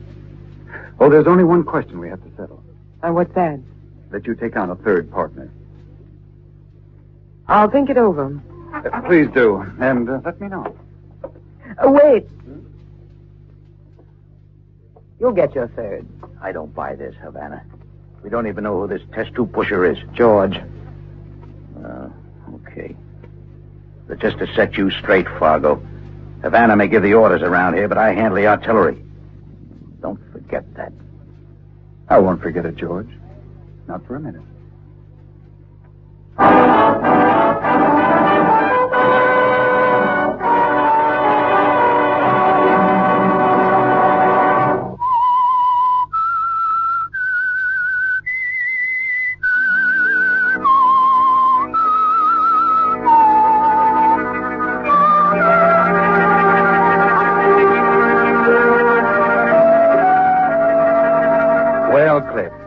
Oh, there's only one question we have to settle. And what's that? That you take on a third partner. I'll think it over. Please do. And let me know. Wait. You'll get your third. I don't buy this, Havana. We don't even know who this test tube pusher is. George. Okay. But just to set you straight, Fargo, Havana may give the orders around here, but I handle the artillery. Don't forget that. I won't forget it, George. Not for a minute.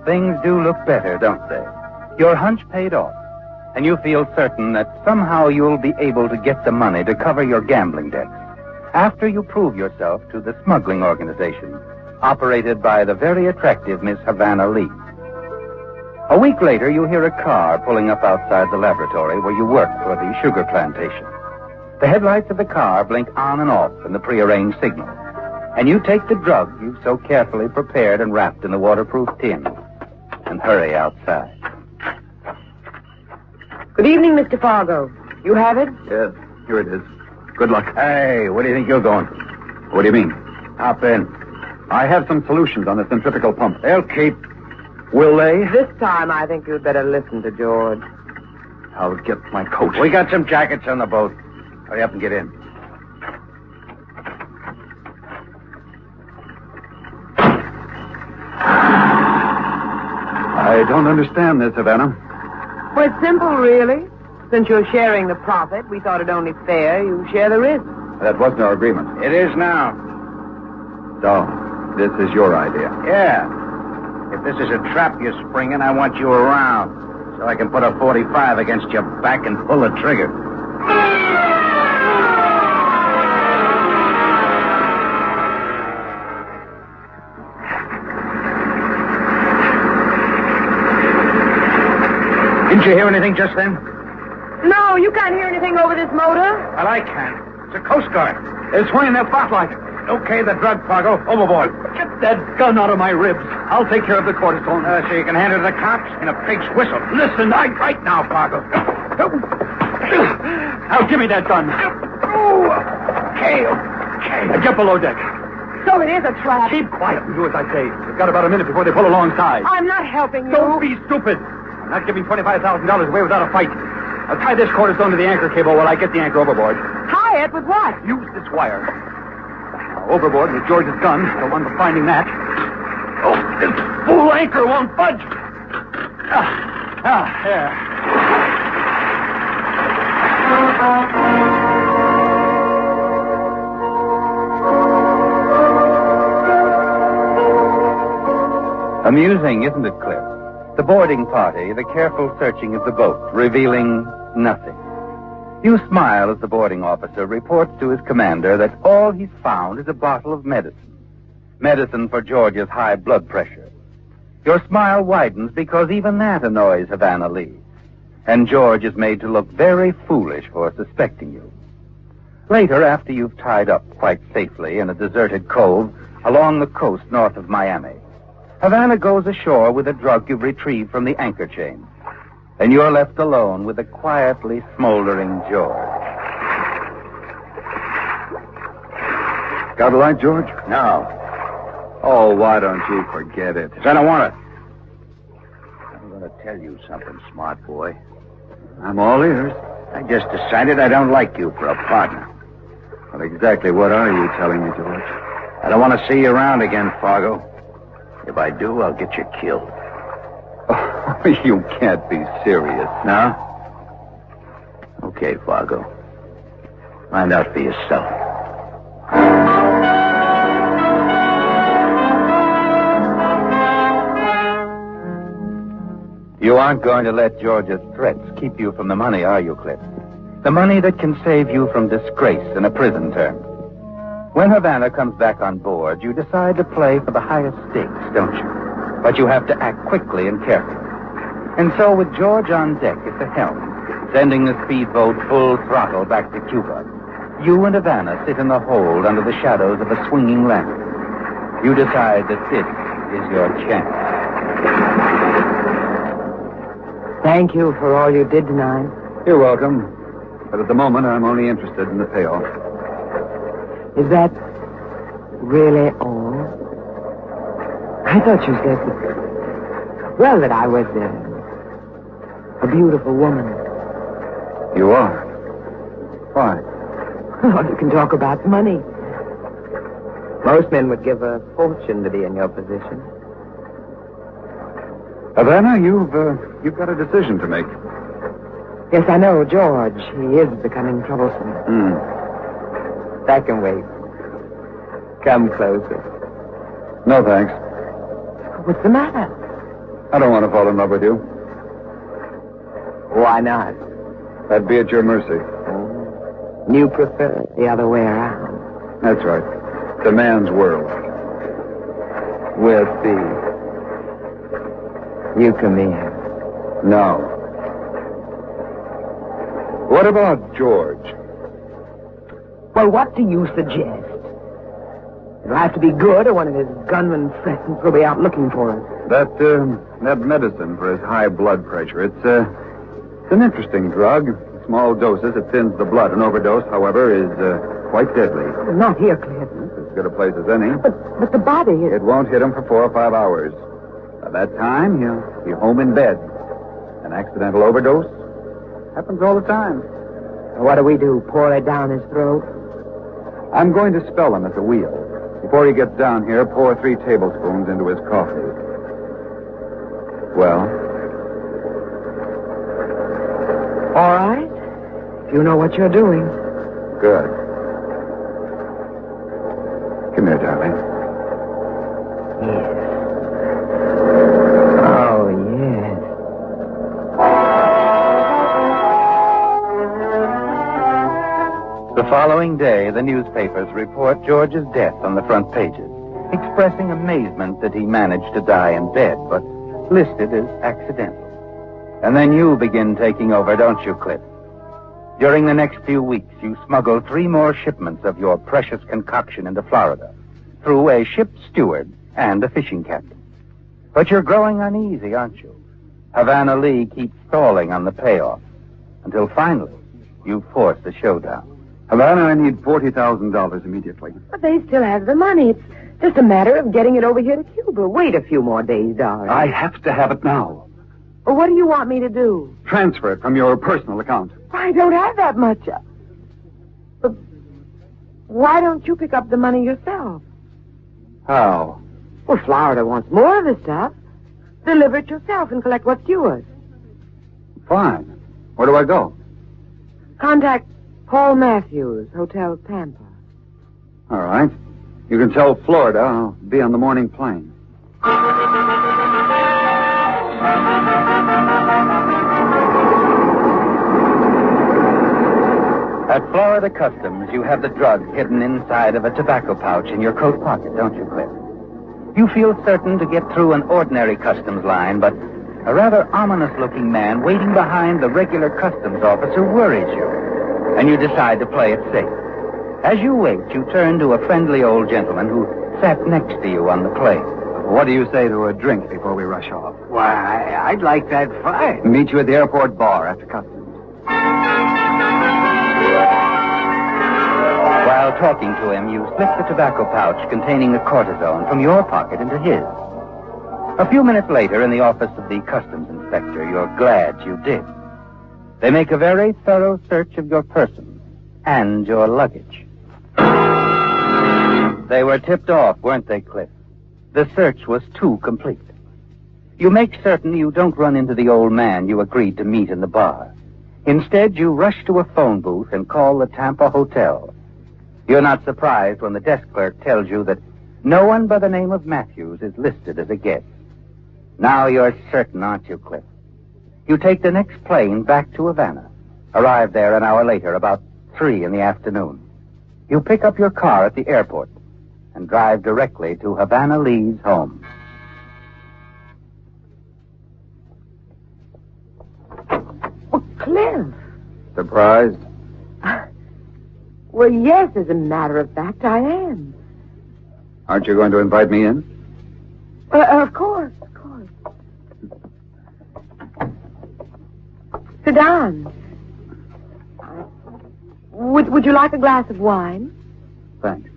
Things do look better, don't they? Your hunch paid off, and you feel certain that somehow you'll be able to get the money to cover your gambling debts after you prove yourself to the smuggling organization operated by the very attractive Miss Havana Lee. A week later, you hear a car pulling up outside the laboratory where you work for the sugar plantation. The headlights of the car blink on and off in the prearranged signal, and you take the drug you've so carefully prepared and wrapped in the waterproof tin and hurry outside. Good evening, Mr. Fargo. You have it? Yes, here it is. Good luck. Hey, where do you think you're going? What do you mean? Hop in. I have some solutions on the centrifugal pump. They'll keep. Will they? This time, I think you'd better listen to George. I'll get my coat. We got some jackets on the boat. Hurry up and get in. I don't understand this, Havana. Well, it's simple, really. Since you're sharing the profit, we thought it only fair you share the risk. That wasn't our agreement. It is now. So, this is your idea. Yeah. If this is a trap you're springing, I want you around so I can put a 45 against your back and pull the trigger. Didn't you hear anything just then? No, you can't hear anything over this motor. Well, I can. It's a Coast Guard. They're swinging their spotlight. Okay, the drug, Fargo. Overboard. Get that gun out of my ribs. I'll take care of the cortisone. So you can hand it to the cops in a pig's whistle. Listen, right now, Fargo. Now, give me that gun. Okay. Now, get below deck. So it is a trap. Keep quiet and do as I say. We've got about a minute before they pull alongside. I'm not helping you. Don't be stupid. I'm not giving $25,000 away without a fight. I'll tie this cortisone to the anchor cable while I get the anchor overboard. Tie it with what? Use this wire. Now, overboard with George's gun, the one for finding that. Oh, this fool anchor won't budge. There. Amusing, isn't it, Cliff? The boarding party, the careful searching of the boat, revealing nothing. You smile as the boarding officer reports to his commander that all he's found is a bottle of medicine. Medicine for George's high blood pressure. Your smile widens because even that annoys Havana Lee. And George is made to look very foolish for suspecting you. Later, after you've tied up quite safely in a deserted cove along the coast north of Miami, Havana goes ashore with a drug you've retrieved from the anchor chain. And you're left alone with a quietly smoldering George. Got a light, George? No. Oh, why don't you forget it? 'Cause I don't want it. I'm going to tell you something, smart boy. I'm all ears. I just decided I don't like you for a partner. Well, exactly what are you telling me, George? I don't want to see you around again, Fargo. If I do, I'll get you killed. Oh, you can't be serious. No? Okay, Fargo. Find out for yourself. You aren't going to let George's threats keep you from the money, are you, Cliff? The money that can save you from disgrace and a prison term. When Havana comes back on board, you decide to play for the highest stakes, don't you? But you have to act quickly and carefully. And so with George on deck at the helm, sending the speedboat full throttle back to Cuba, you and Havana sit in the hold under the shadows of a swinging lantern. You decide that this is your chance. Thank you for all you did tonight. You're welcome. But at the moment, I'm only interested in the payoff. Is that really all? I thought you said that, that I was a beautiful woman. You are? Why? Oh, you can talk about money. Most men would give a fortune to be in your position. Havana, you've got a decision to make. Yes, I know, George. He is becoming troublesome. That can wait. Come closer. No, thanks. What's the matter? I don't want to fall in love with you. Why not? That'd be at your mercy. You prefer it the other way around. That's right. It's a man's world. We'll see. You come here. No. What about George? Well, what do you suggest? It'll have to be good, or one of his gunman friends will be out looking for us. That medicine for his high blood pressure, It's an interesting drug. In small doses, it thins the blood. An overdose, however, is quite deadly. Not here, Cliff. As good a place as any. But the body is... It won't hit him for 4 or 5 hours. By that time, he'll be home in bed. An accidental overdose happens all the time. What do we do? Pour it down his throat? I'm going to spell him at the wheel. Before he gets down here, pour 3 tablespoons into his coffee. Well? All right. You know what you're doing. Good. Come here, darling. Yes. Oh, yes. The following day, the newspapers report George's death on the front pages, expressing amazement that he managed to die in bed, but listed as accidental. And then you begin taking over, don't you, Cliff? During the next few weeks, you smuggle 3 more shipments of your precious concoction into Florida, through a ship steward and a fishing captain. But you're growing uneasy, aren't you? Havana Lee keeps stalling on the payoff, until finally, you force the showdown. Havana, I need $40,000 immediately. But they still have the money. It's just a matter of getting it over here to Cuba. Wait a few more days, darling. I have to have it now. Well, what do you want me to do? Transfer it from your personal account. I don't have that much. But why don't you pick up the money yourself? How? Well, Florida wants more of the stuff. Deliver it yourself and collect what's yours. Fine. Where do I go? Contact Paul Matthews, Hotel Tampa. All right. You can tell Florida I'll be on the morning plane. At Florida Customs, you have the drug hidden inside of a tobacco pouch in your coat pocket, don't you, Cliff? You feel certain to get through an ordinary customs line, but a rather ominous-looking man waiting behind the regular customs officer worries you, and you decide to play it safe. As you wait, you turn to a friendly old gentleman who sat next to you on the plane. What do you say to a drink before we rush off? Why, I'd like that fine. Meet you at the airport bar after customs. While talking to him, you slip the tobacco pouch containing the cortisone from your pocket into his. A few minutes later, in the office of the customs inspector, you're glad you did. They make a very thorough search of your person and your luggage. They were tipped off, weren't they, Cliff? The search was too complete. You make certain you don't run into the old man you agreed to meet in the bar. Instead, you rush to a phone booth and call the Tampa Hotel. You're not surprised when the desk clerk tells you that no one by the name of Matthews is listed as a guest. Now you're certain, aren't you, Cliff? You take the next plane back to Havana. Arrive there an hour later, about 3 in the afternoon. You pick up your car at the airport and drive directly to Havana Lee's home. Well, Cliff. Surprised? Well, yes, as a matter of fact, I am. Aren't you going to invite me in? Of course, of course. Sit down. Would you like a glass of wine? Thanks.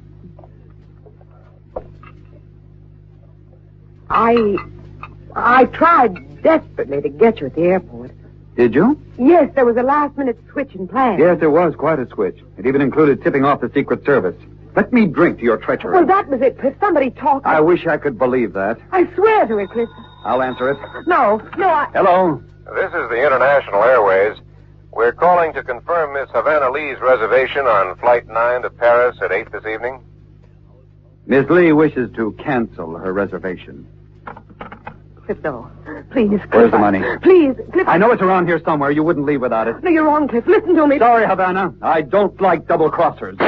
I tried desperately to get you at the airport. Did you? Yes, there was a last-minute switch in plans. Yes, there was quite a switch. It even included tipping off the Secret Service. Let me drink to your treachery. Well, that was it, Cliff. Somebody talked. I wish I could believe that. I swear to it, Cliff. I'll answer it. No, Hello? This is the International Airways. We're calling to confirm Miss Havana Lee's reservation on Flight 9 to Paris at 8 this evening. Miss Lee wishes to cancel her reservation. Cliff, no. Please, Cliff. Where's the money? Please, Cliff. I know it's around here somewhere. You wouldn't leave without it. No, you're wrong, Cliff. Listen to me. Sorry, Havana. I don't like double-crossers.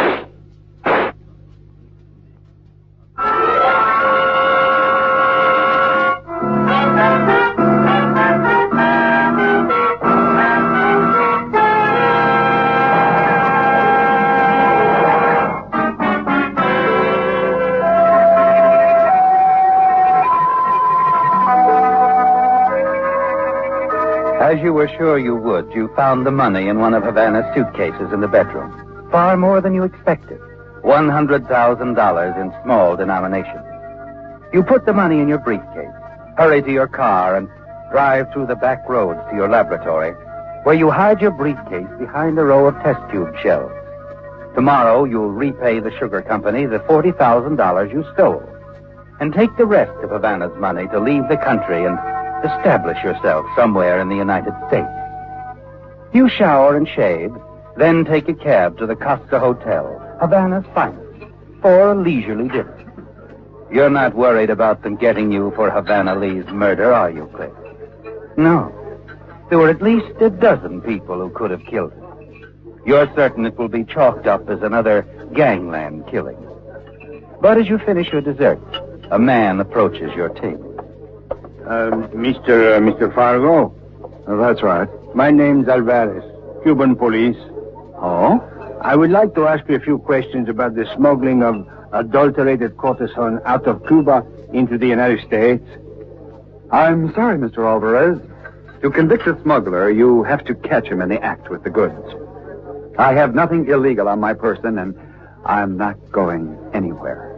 As you were sure you would, you found the money in one of Havana's suitcases in the bedroom. Far more than you expected. $100,000 in small denomination. You put the money in your briefcase, hurry to your car, and drive through the back roads to your laboratory, where you hide your briefcase behind a row of test tube shelves. Tomorrow, you'll repay the sugar company the $40,000 you stole, and take the rest of Havana's money to leave the country and establish yourself somewhere in the United States. You shower and shave, then take a cab to the Costa Hotel, Havana's finest, for a leisurely dinner. You're not worried about them getting you for Havana Lee's murder, are you, Cliff? No. There were at least a dozen people who could have killed him. You're certain it will be chalked up as another gangland killing. But as you finish your dessert, a man approaches your table. Mr. Fargo? That's right. My name's Alvarez, Cuban police. Oh? I would like to ask you a few questions about the smuggling of adulterated cortisone out of Cuba into the United States. I'm sorry, Mr. Alvarez. To convict a smuggler, you have to catch him in the act with the goods. I have nothing illegal on my person, and I'm not going anywhere.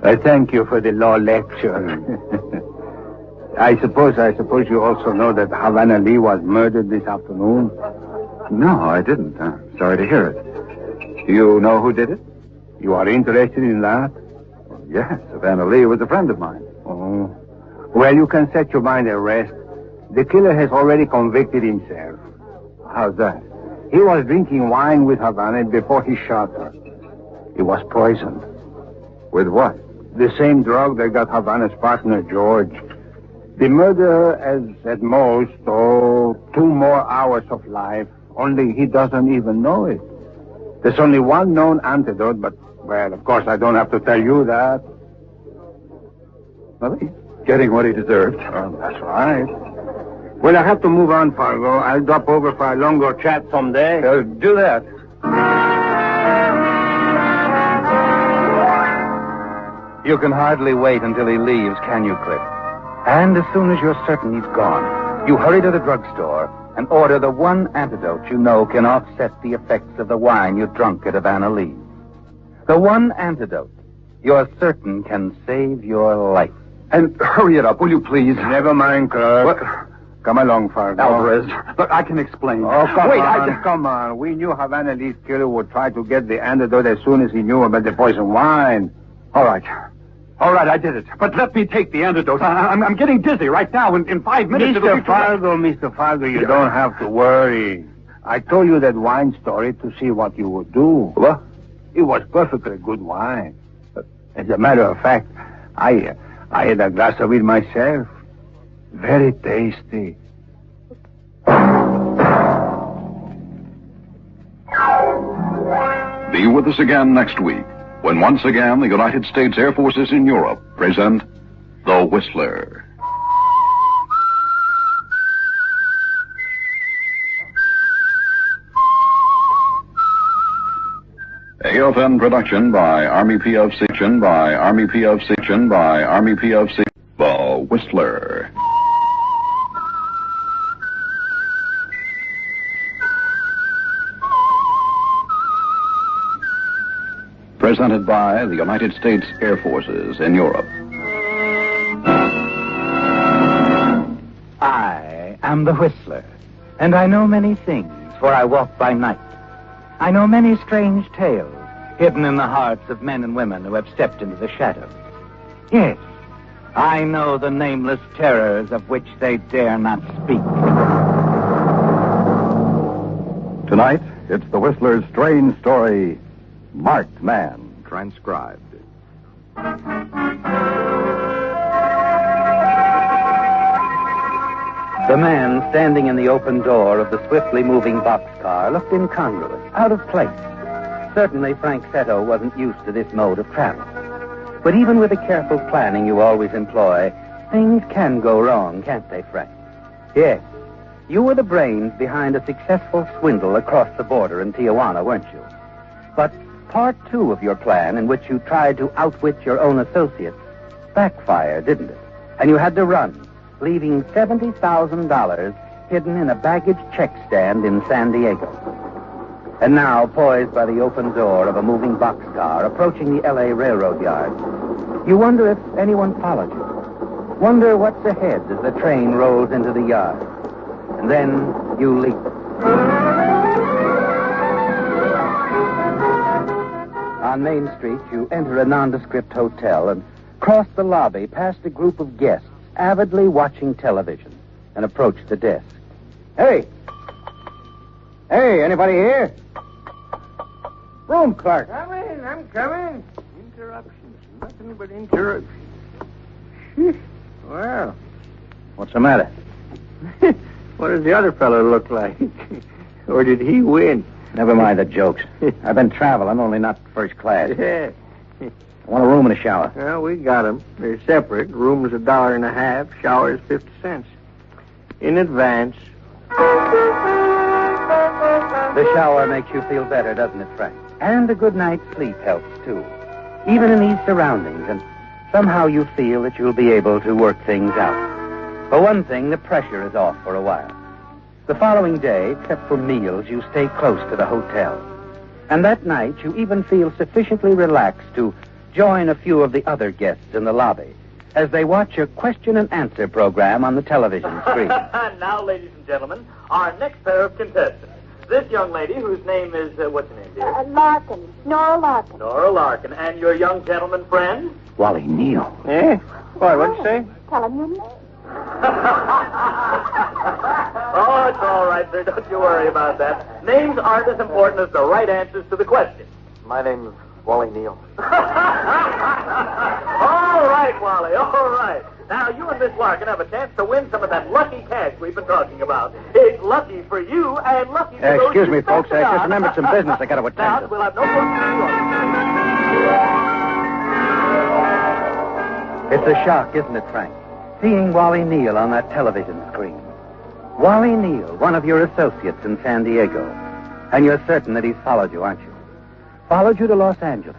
I thank you for the law lecture. I suppose you also know that Havana Lee was murdered this afternoon? No, I didn't. I'm sorry to hear it. Do you know who did it? You are interested in that? Yes, Havana Lee was a friend of mine. Oh. Well, you can set your mind at rest. The killer has already convicted himself. How's that? He was drinking wine with Havana before he shot her. He was poisoned. With what? The same drug that got Havana's partner, George. The murderer has, at most, 2 more hours of life. Only he doesn't even know it. There's only one known antidote, but, well, of course, I don't have to tell you that. Well, he's getting what he deserved. That's right. Well, I have to move on, Fargo. I'll drop over for a longer chat someday. Do that. You can hardly wait until he leaves, can you, Cliff? And as soon as you're certain he's gone, you hurry to the drugstore and order the one antidote you know can offset the effects of the wine you drunk at Havana Lee. The one antidote you're certain can save your life. And hurry it up, will you please? Never mind, Clark. What? Come along, Fargo. Alvarez, look, I can explain. Oh, come on. We knew Havana Lee's killer would try to get the antidote as soon as he knew about the poison wine. All right, I did it. But let me take the antidote. I'm getting dizzy right now. In 5 minutes... Mr. Fargo, you don't have to worry. I told you that wine story to see what you would do. What? It was perfectly good wine. As a matter of fact, I had a glass of it myself. Very tasty. Be with us again next week, when once again the United States Air Forces in Europe present The Whistler. AFN production by Army PFC, The Whistler. Presented by the United States Air Forces in Europe. I am the Whistler, and I know many things, for I walk by night. I know many strange tales hidden in the hearts of men and women who have stepped into the shadows. Yes, I know the nameless terrors of which they dare not speak. Tonight, it's the Whistler's strange story, Marked Man, transcribed. The man standing in the open door of the swiftly moving boxcar looked incongruous, out of place. Certainly, Frank Setto wasn't used to this mode of travel. But even with the careful planning you always employ, things can go wrong, can't they, Frank? Yes. You were the brains behind a successful swindle across the border in Tijuana, weren't you? But part 2 of your plan, in which you tried to outwit your own associates, backfired, didn't it? And you had to run, leaving $70,000 hidden in a baggage check stand in San Diego. And now, poised by the open door of a moving boxcar approaching the L.A. Railroad yard, you wonder if anyone followed you. Wonder what's ahead as the train rolls into the yard. And then you leap. On Main Street, you enter a nondescript hotel and cross the lobby past a group of guests avidly watching television and approach the desk. Hey! Hey, anybody here? Room clerk. I'm coming. Interruptions. Nothing but interruptions. Well, What's the matter? what does the other fellow look like? Or did he win? Never mind the jokes. I've been traveling, only not first class. Yeah. I want a room and a shower. Well, we got 'em. They're separate. Room's $1.50. Shower's 50 cents. In advance. The shower makes you feel better, doesn't it, Frank? And a good night's sleep helps, too. Even in these surroundings, and somehow you feel that you'll be able to work things out. For one thing, the pressure is off for a while. The following day, except for meals, you stay close to the hotel. And that night, you even feel sufficiently relaxed to join a few of the other guests in the lobby as they watch a question and answer program on the television screen. Now, ladies and gentlemen, our next pair of contestants. This young lady, whose name is, what's her name, dear? Larkin. Nora Larkin. Nora Larkin. And your young gentleman friend? Wally Neal. Eh? Why, what'd you say? Tell him your name. Oh, it's all right, sir. Don't you worry about that. Names aren't as important as the right answers to the question. My name is Wally Neal. All right, Wally, all right. Now, you and Miss Larkin have a chance to win some of that lucky cash we've been talking about. It's lucky for you and lucky for those Excuse who me, folks. I just remembered some business I got to attend Now, to. we'll have no more to It's a shock, isn't it, Frank? Seeing Wally Neal on that television screen. Wally Neal, one of your associates in San Diego. And you're certain that he's followed you, aren't you? Followed you to Los Angeles.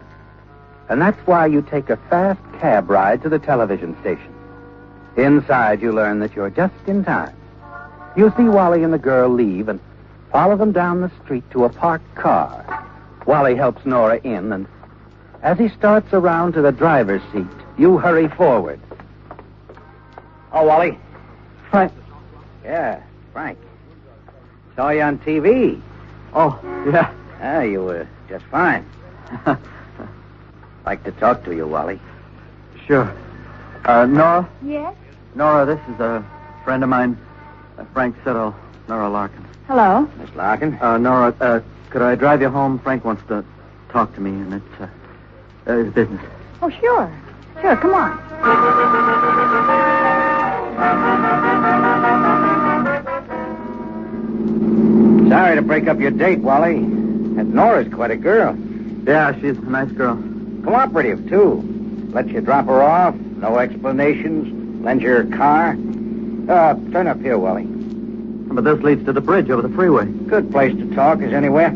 And that's why you take a fast cab ride to the television station. Inside, you learn that you're just in time. You see Wally and the girl leave and follow them down the street to a parked car. Wally helps Nora in, and as he starts around to the driver's seat, you hurry forward. Oh, Wally. Frank. Yeah, Frank. Saw you on TV. Oh, yeah. Ah, you were just fine. Like to talk to you, Wally. Sure. Nora? Yes? Nora, this is a friend of mine, Frank Siddle, Nora Larkin. Hello? Miss Larkin? Nora, could I drive you home? Frank wants to talk to me, and it's his business. Oh, sure. Sure, come on. Sorry to break up your date, Wally. That Nora's quite a girl. Yeah, she's a nice girl. Cooperative, too. Let you drop her off, no explanations, lend you her car. Turn up here, Wally. But this leads to the bridge over the freeway. Good place to talk, is anywhere.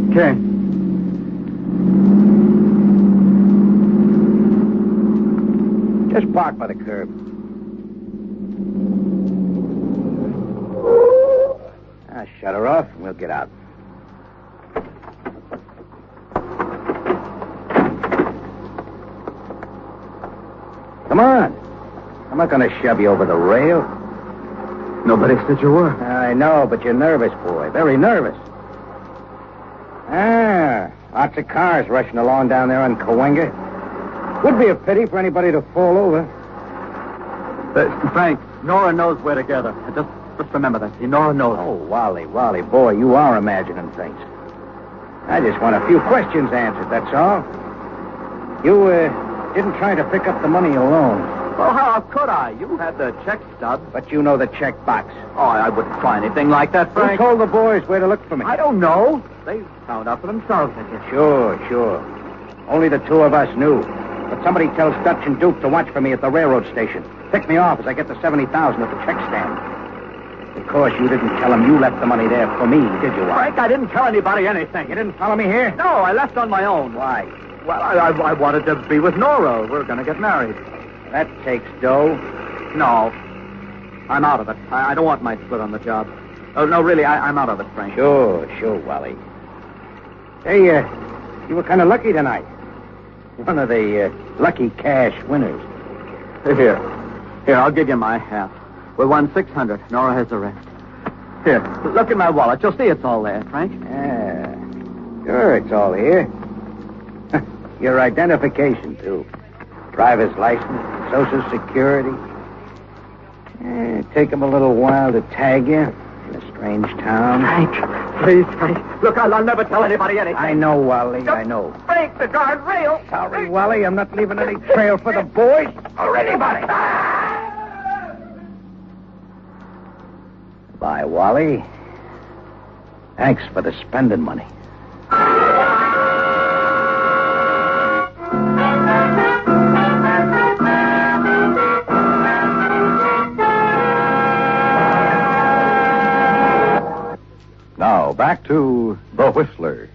Okay. Just park by the curb. Shut her off, and we'll get out. Come on. I'm not going to shove you over the rail. Nobody said you were. I know, but you're nervous, boy. Very nervous. Lots of cars rushing along down there on Cahuenga. Would be a pity for anybody to fall over. Frank, Nora knows we're together. Just remember that. Nora knows. Oh, Wally, boy, you are imagining things. I just want a few questions answered, that's all. You, didn't try to pick up the money alone. Well, how could I? You had the check stub. But you know the check box. Oh, I wouldn't try anything like that, Frank. Who told the boys where to look for me? I don't know. They found out for themselves, I guess. Sure. Only the two of us knew. But somebody tells Dutch and Duke to watch for me at the railroad station. Pick me off as I get the $70,000 at the check stand. Of course, you didn't tell him you left the money there for me, did you, Wally? Frank, I didn't tell anybody anything. You didn't follow me here? No, I left on my own. Why? Well, I wanted to be with Nora. We're going to get married. That takes dough. No. I'm out of it. I don't want my split on the job. Oh, no, really, I'm out of it, Frank. Sure, Wally. Hey, you were kind of lucky tonight. One of the lucky cash winners. Here, I'll give you my half. We won $600. Nora has the rest. Here, look in my wallet. You'll see it's all there, Frank. Yeah, sure, it's all here. Your identification, too. Driver's license, Social Security. Take them a little while to tag you in a strange town. Frank, please, Frank. Look, I'll never tell anybody anything. I know, Wally, I know. Break the guardrail. Sorry, Wally, I'm not leaving any trail for the boys or anybody. Bye, Wally. Thanks for the spending money. Now, back to The Whistler.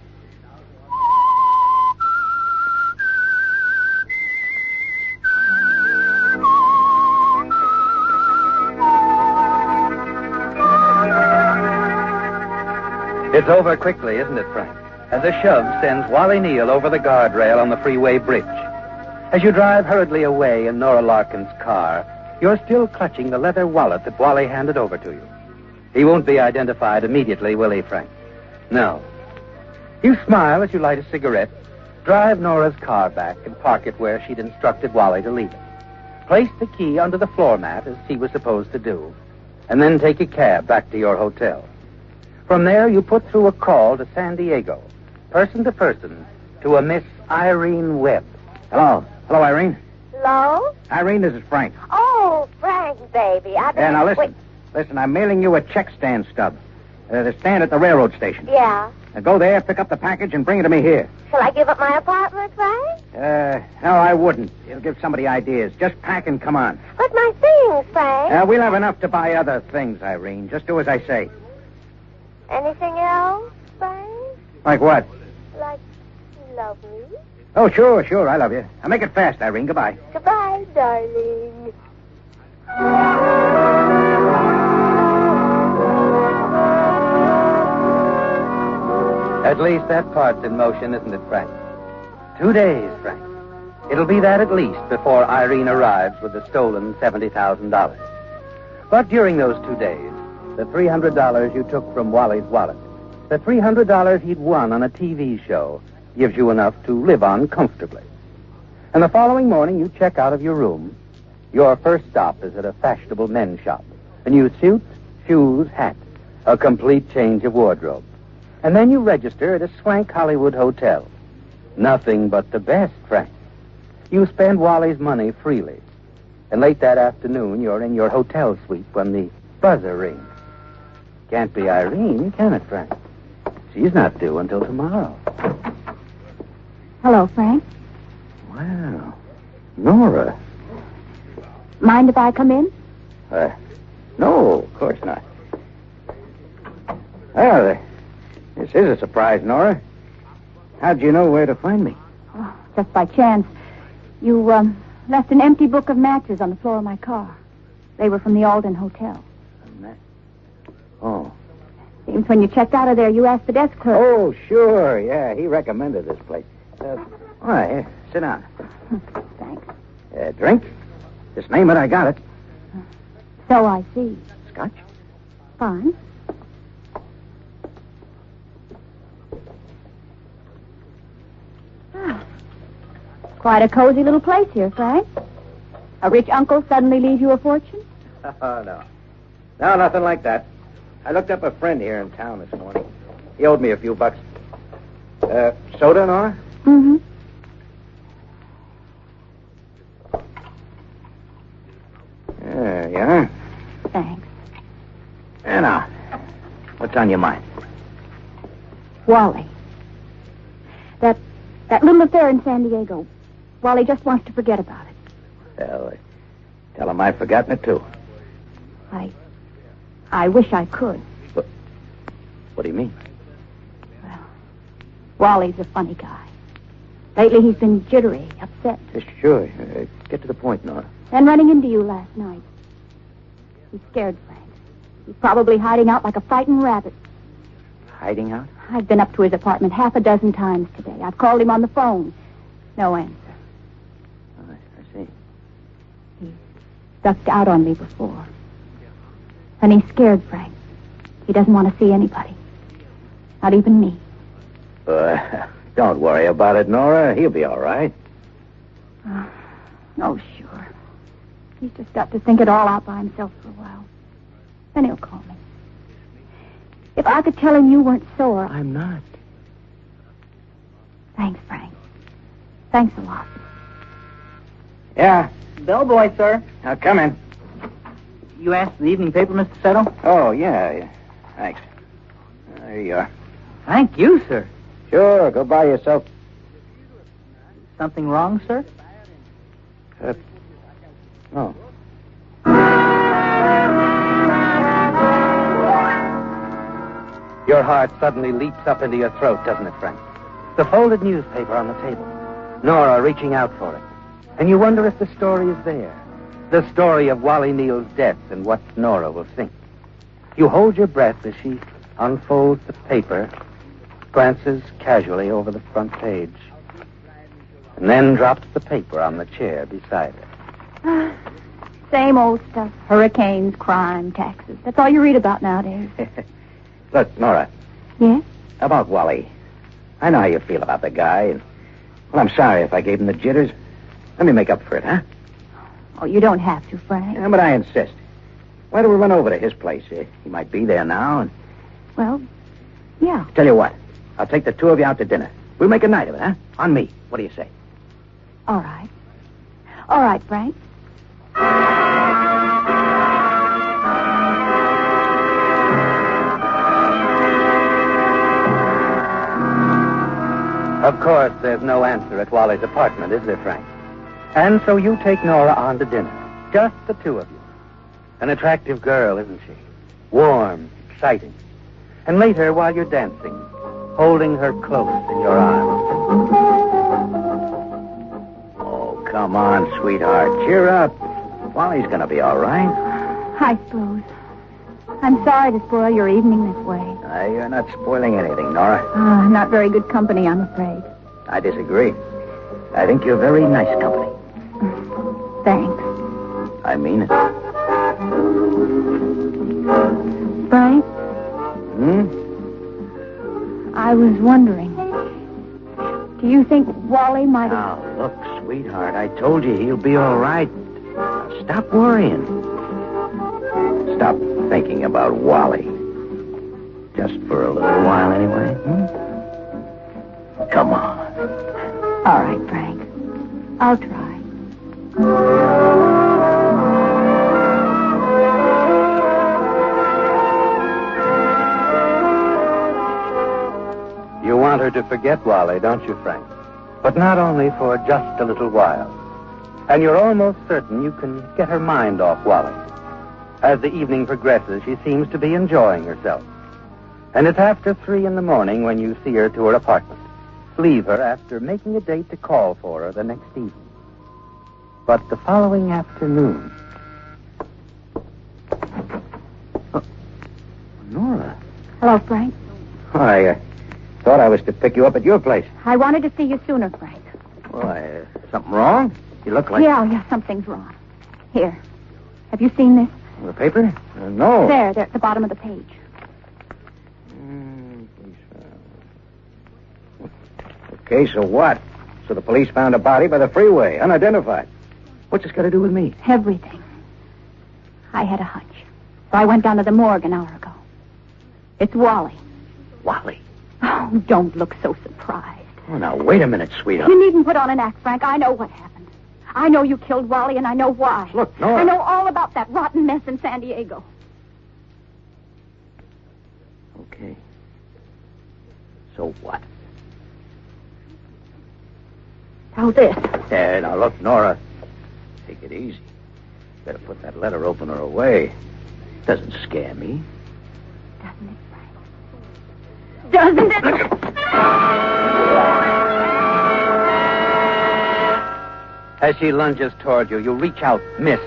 It's over quickly, isn't it, Frank? As a shove sends Wally Neal over the guardrail on the freeway bridge. As you drive hurriedly away in Nora Larkin's car, you're still clutching the leather wallet that Wally handed over to you. He won't be identified immediately, will he, Frank? No. You smile as you light a cigarette, drive Nora's car back, and park it where she'd instructed Wally to leave it. Place the key under the floor mat, as he was supposed to do, and then take a cab back to your hotel. From there, you put through a call to San Diego, person to person, to a Miss Irene Webb. Hello, Irene. Hello? Irene, this is Frank. Oh, Frank, baby. I've been... Yeah, now listen. Listen, I'm mailing you a check stand stub. The stand at the railroad station. Yeah. Now go there, pick up the package, and bring it to me here. Shall I give up my apartment, Frank? No, I wouldn't. It'll give somebody ideas. Just pack and come on. But my things, Frank. We'll have enough to buy other things, Irene. Just do as I say. Anything else, Frank? Like what? Like you love me? Oh, sure. I love you. Now make it fast, Irene. Goodbye. Goodbye, darling. At least that part's in motion, isn't it, Frank? 2 days, Frank. It'll be that at least before Irene arrives with the stolen $70,000. But during those 2 days, the $300 you took from Wally's wallet, the $300 he'd won on a TV show, gives you enough to live on comfortably. And the following morning, you check out of your room. Your first stop is at a fashionable men's shop. A new suit, shoes, hat, a complete change of wardrobe. And then you register at a swank Hollywood hotel. Nothing but the best, Frank. You spend Wally's money freely. And late that afternoon, you're in your hotel suite when the buzzer rings. Can't be Irene, can it, Frank? She's not due until tomorrow. Hello, Frank. Wow. Nora. Mind if I come in? No, of course not. Well, this is a surprise, Nora. How'd you know where to find me? Oh, just by chance. You, left an empty book of matches on the floor of my car. They were from the Alden Hotel. Oh. Seems when you checked out of there, you asked the desk clerk. Oh, sure. Yeah, he recommended this place. All right, here, sit down. Thanks. Drink? Just name it, I got it. So I see. Scotch? Fine. Quite a cozy little place here, Frank. A rich uncle suddenly leaves you a fortune? Oh, no. No, nothing like that. I looked up a friend here in town this morning. He owed me a few bucks. Soda, Nora? Mm-hmm. Yeah? Thanks. And now, what's on your mind? Wally. That little affair in San Diego. Wally just wants to forget about it. Well, tell him I've forgotten it, too. I wish I could. What do you mean? Well, Wally's a funny guy. Lately he's been jittery, upset. Sure. Get to the point, Nora. And running into you last night. He scared Frank. He's probably hiding out like a frightened rabbit. Hiding out? I've been up to his apartment 6 times today. I've called him on the phone. No answer. Oh, I see. He ducked out on me before. And he's scared Frank. He doesn't want to see anybody. Not even me. Don't worry about it, Nora. He'll be all right. Oh, sure. He's just got to think it all out by himself for a while. Then he'll call me. If I could tell him you weren't sore... I'm not. Thanks, Frank. Thanks a lot. Yeah. Bellboy, sir. Now, come in. You asked the evening paper, Mr. Settle? Oh, yeah. Thanks. There you are. Thank you, sir. Sure, go buy yourself. Something wrong, sir? No. Your heart suddenly leaps up into your throat, doesn't it, Frank? The folded newspaper on the table. Nora reaching out for it. And you wonder if the story is there. The story of Wally Neal's death and what Nora will think. You hold your breath as she unfolds the paper, glances casually over the front page, and then drops the paper on the chair beside her. Same old stuff. Hurricanes, crime, taxes. That's all you read about nowadays. Look, Nora. Yes? About Wally. I know how you feel about the guy, and, well, I'm sorry if I gave him the jitters. Let me make up for it, huh? Oh, you don't have to, Frank. Yeah, but I insist. Why don't we run over to his place? He might be there now, and... Well, yeah. Tell you what. I'll take the two of you out to dinner. We'll make a night of it, huh? On me. What do you say? All right. All right, Frank. Of course, there's no answer at Wally's apartment, is there, Frank? And so you take Nora on to dinner. Just the two of you. An attractive girl, isn't she? Warm, exciting. And later, while you're dancing, holding her close in your arms. Oh, come on, sweetheart. Cheer up. Wally's gonna be all right. I suppose. I'm sorry to spoil your evening this way. You're not spoiling anything, Nora. Not very good company, I'm afraid. I disagree. I think you're very nice company. Thanks. I mean it. Frank? I was wondering. Do you think Wally might have... Now, look, sweetheart, I told you he'll be all right. Now, stop worrying. Stop thinking about Wally. Just for a little while, anyway. Come on. All right, Frank. I'll try. You want her to forget Wally, don't you, Frank? But not only for just a little while. And you're almost certain you can get her mind off Wally. As the evening progresses, she seems to be enjoying herself. And it's after 3 in the morning when you see her to her apartment. Leave her after making a date to call for her the next evening. But the following afternoon... Oh, Nora. Hello, Frank. I thought I was to pick you up at your place. I wanted to see you sooner, Frank. Well, something wrong? You look like... Yeah, something's wrong. Here. Have you seen this? The paper? No. There, at the bottom of the page. Okay, so what? So the police found a body by the freeway, unidentified. What's this got to do with me? Everything. I had a hunch. So I went down to the morgue an hour ago. It's Wally. Wally? Oh, don't look so surprised. Oh, now, wait a minute, sweetheart. You needn't put on an act, Frank. I know what happened. I know you killed Wally, and I know why. Look, Nora. I know all about that rotten mess in San Diego. Okay. So what? How's this? Yeah, now look, Nora. Take it easy. Better put that letter opener away. Doesn't scare me. Doesn't it, Frank? Doesn't it? As she lunges toward you, you reach out, miss,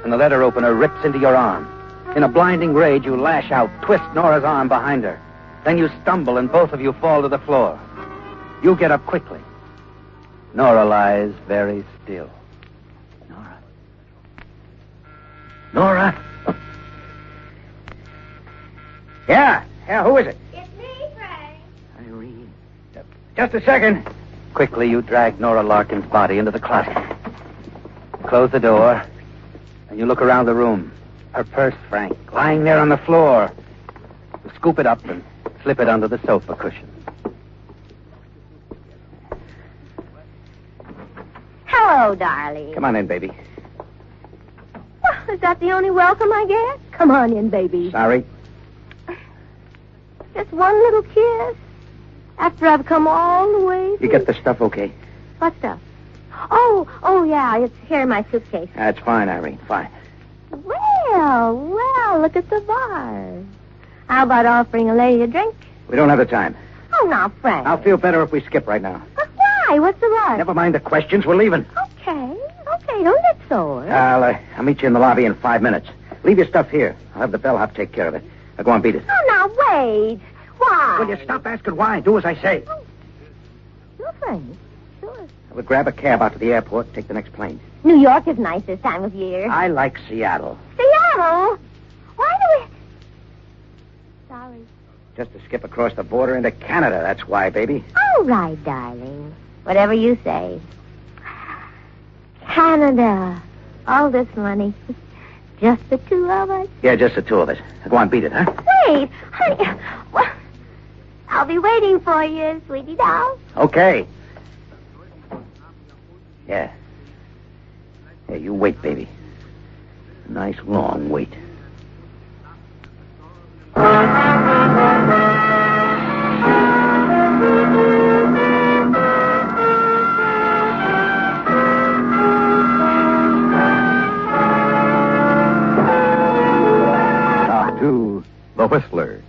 and the letter opener rips into your arm. In a blinding rage, you lash out, twist Nora's arm behind her. Then you stumble and both of you fall to the floor. You get up quickly. Nora lies very still. Nora? Yeah, who is it? It's me, Frank. Irene. Just a second. Quickly, you drag Nora Larkin's body into the closet. Close the door, and you look around the room. Her purse, Frank, lying there on the floor. You scoop it up and slip it under the sofa cushion. Hello, darling. Come on in, baby. Well, is that the only welcome I get? Come on in, baby. Sorry. Just one little kiss. After I've come all the way. You get the stuff okay? What stuff? Oh, yeah, it's here in my suitcase. That's fine, Irene, fine. Well, look at the bar. How about offering a lady a drink? We don't have the time. Oh, now, Frank. I'll feel better if we skip right now. But why? What's the rush? Never mind the questions. We're leaving. Okay, don't get sore. I'll meet you in the lobby in 5 minutes. Leave your stuff here. I'll have the bellhop take care of it. Now go on, beat it. Oh, now, wait. Why? Will you stop asking why? Do as I say. Sure, Frank. Sure. We'll grab a cab out to the airport and take the next plane. New York is nice this time of year. I like Seattle. Seattle? Why do we... Sorry. Just to skip across the border into Canada, that's why, baby. All right, darling. Whatever you say. Canada. All this money. Just the two of us. Yeah, just the two of us. Go on, beat it, huh? Wait, honey. Well, I'll be waiting for you, sweetie doll. Okay. Yeah. Hey, you wait, baby. A nice long wait. Now to The Whistler.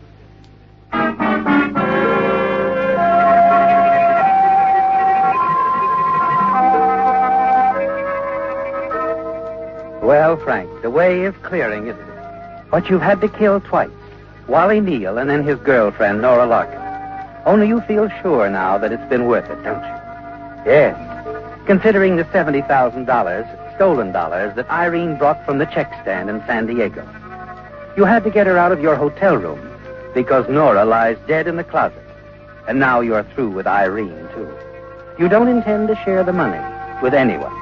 Well, Frank, the way is clearing, isn't it? But you've had to kill twice. Wally Neal and then his girlfriend, Nora Larkin. Only you feel sure now that it's been worth it, don't you? Yes. Considering the $70,000, stolen dollars, that Irene brought from the check stand in San Diego. You had to get her out of your hotel room because Nora lies dead in the closet. And now you're through with Irene, too. You don't intend to share the money with anyone.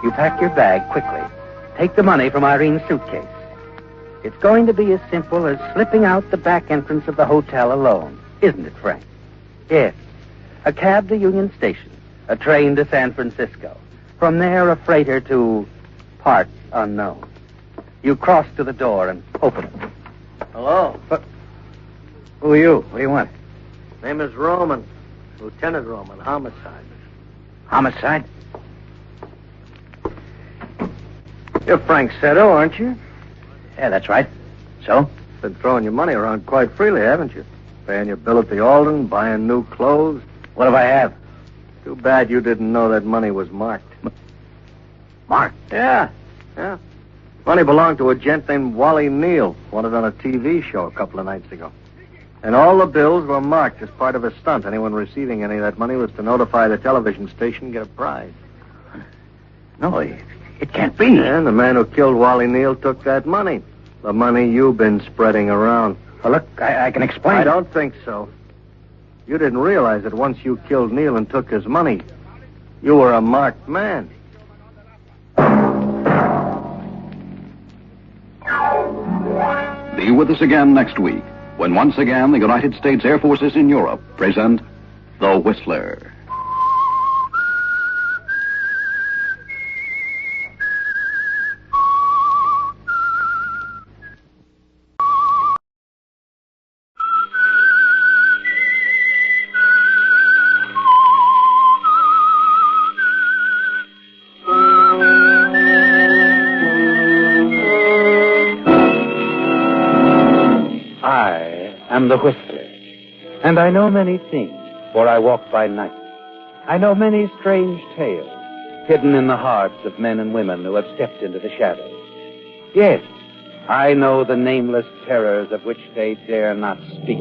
You pack your bag quickly. Take the money from Irene's suitcase. It's going to be as simple as slipping out the back entrance of the hotel alone, isn't it, Frank? Yes. A cab to Union Station, a train to San Francisco. From there, a freighter to parts unknown. You cross to the door and open it. Hello. Who are you? What do you want? Name is Roman. Lieutenant Roman, homicide. Homicide? You're Frank Setto, aren't you? Yeah, that's right. So? Been throwing your money around quite freely, haven't you? Paying your bill at the Alden, buying new clothes. What do I have? Too bad you didn't know that money was marked. Marked? Yeah. Money belonged to a gent named Wally Neal, wanted on a TV show a couple of nights ago. And all the bills were marked as part of a stunt. Anyone receiving any of that money was to notify the television station and get a prize. No, it can't be. And the man who killed Wally Neal took that money. The money you've been spreading around. Well, look, I can explain. I don't think so. You didn't realize that once you killed Neal and took his money, you were a marked man. Be with us again next week, when once again the United States Air Forces in Europe present The Whistler. The Whistler, and I know many things, for I walk by night. I know many strange tales hidden in the hearts of men and women who have stepped into the shadows. Yes, I know the nameless terrors of which they dare not speak.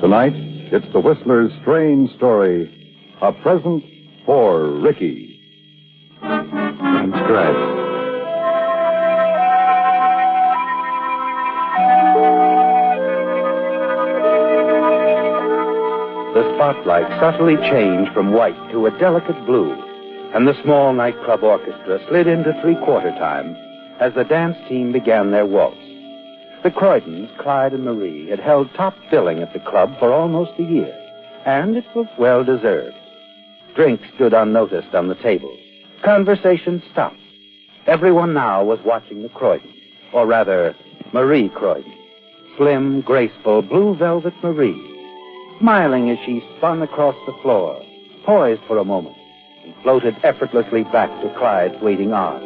Tonight, it's the Whistler's strange story, A Present for Ricky. Transcribed. The spotlight subtly changed from white to a delicate blue, and the small nightclub orchestra slid into three-quarter time as the dance team began their waltz. The Croydons, Clyde and Marie, had held top billing at the club for almost a year, and it was well-deserved. Drinks stood unnoticed on the table. Conversation stopped. Everyone now was watching the Croydons, or rather, Marie Croydon. Slim, graceful, blue velvet Marie, smiling as she spun across the floor, poised for a moment, and floated effortlessly back to Clyde's waiting arms.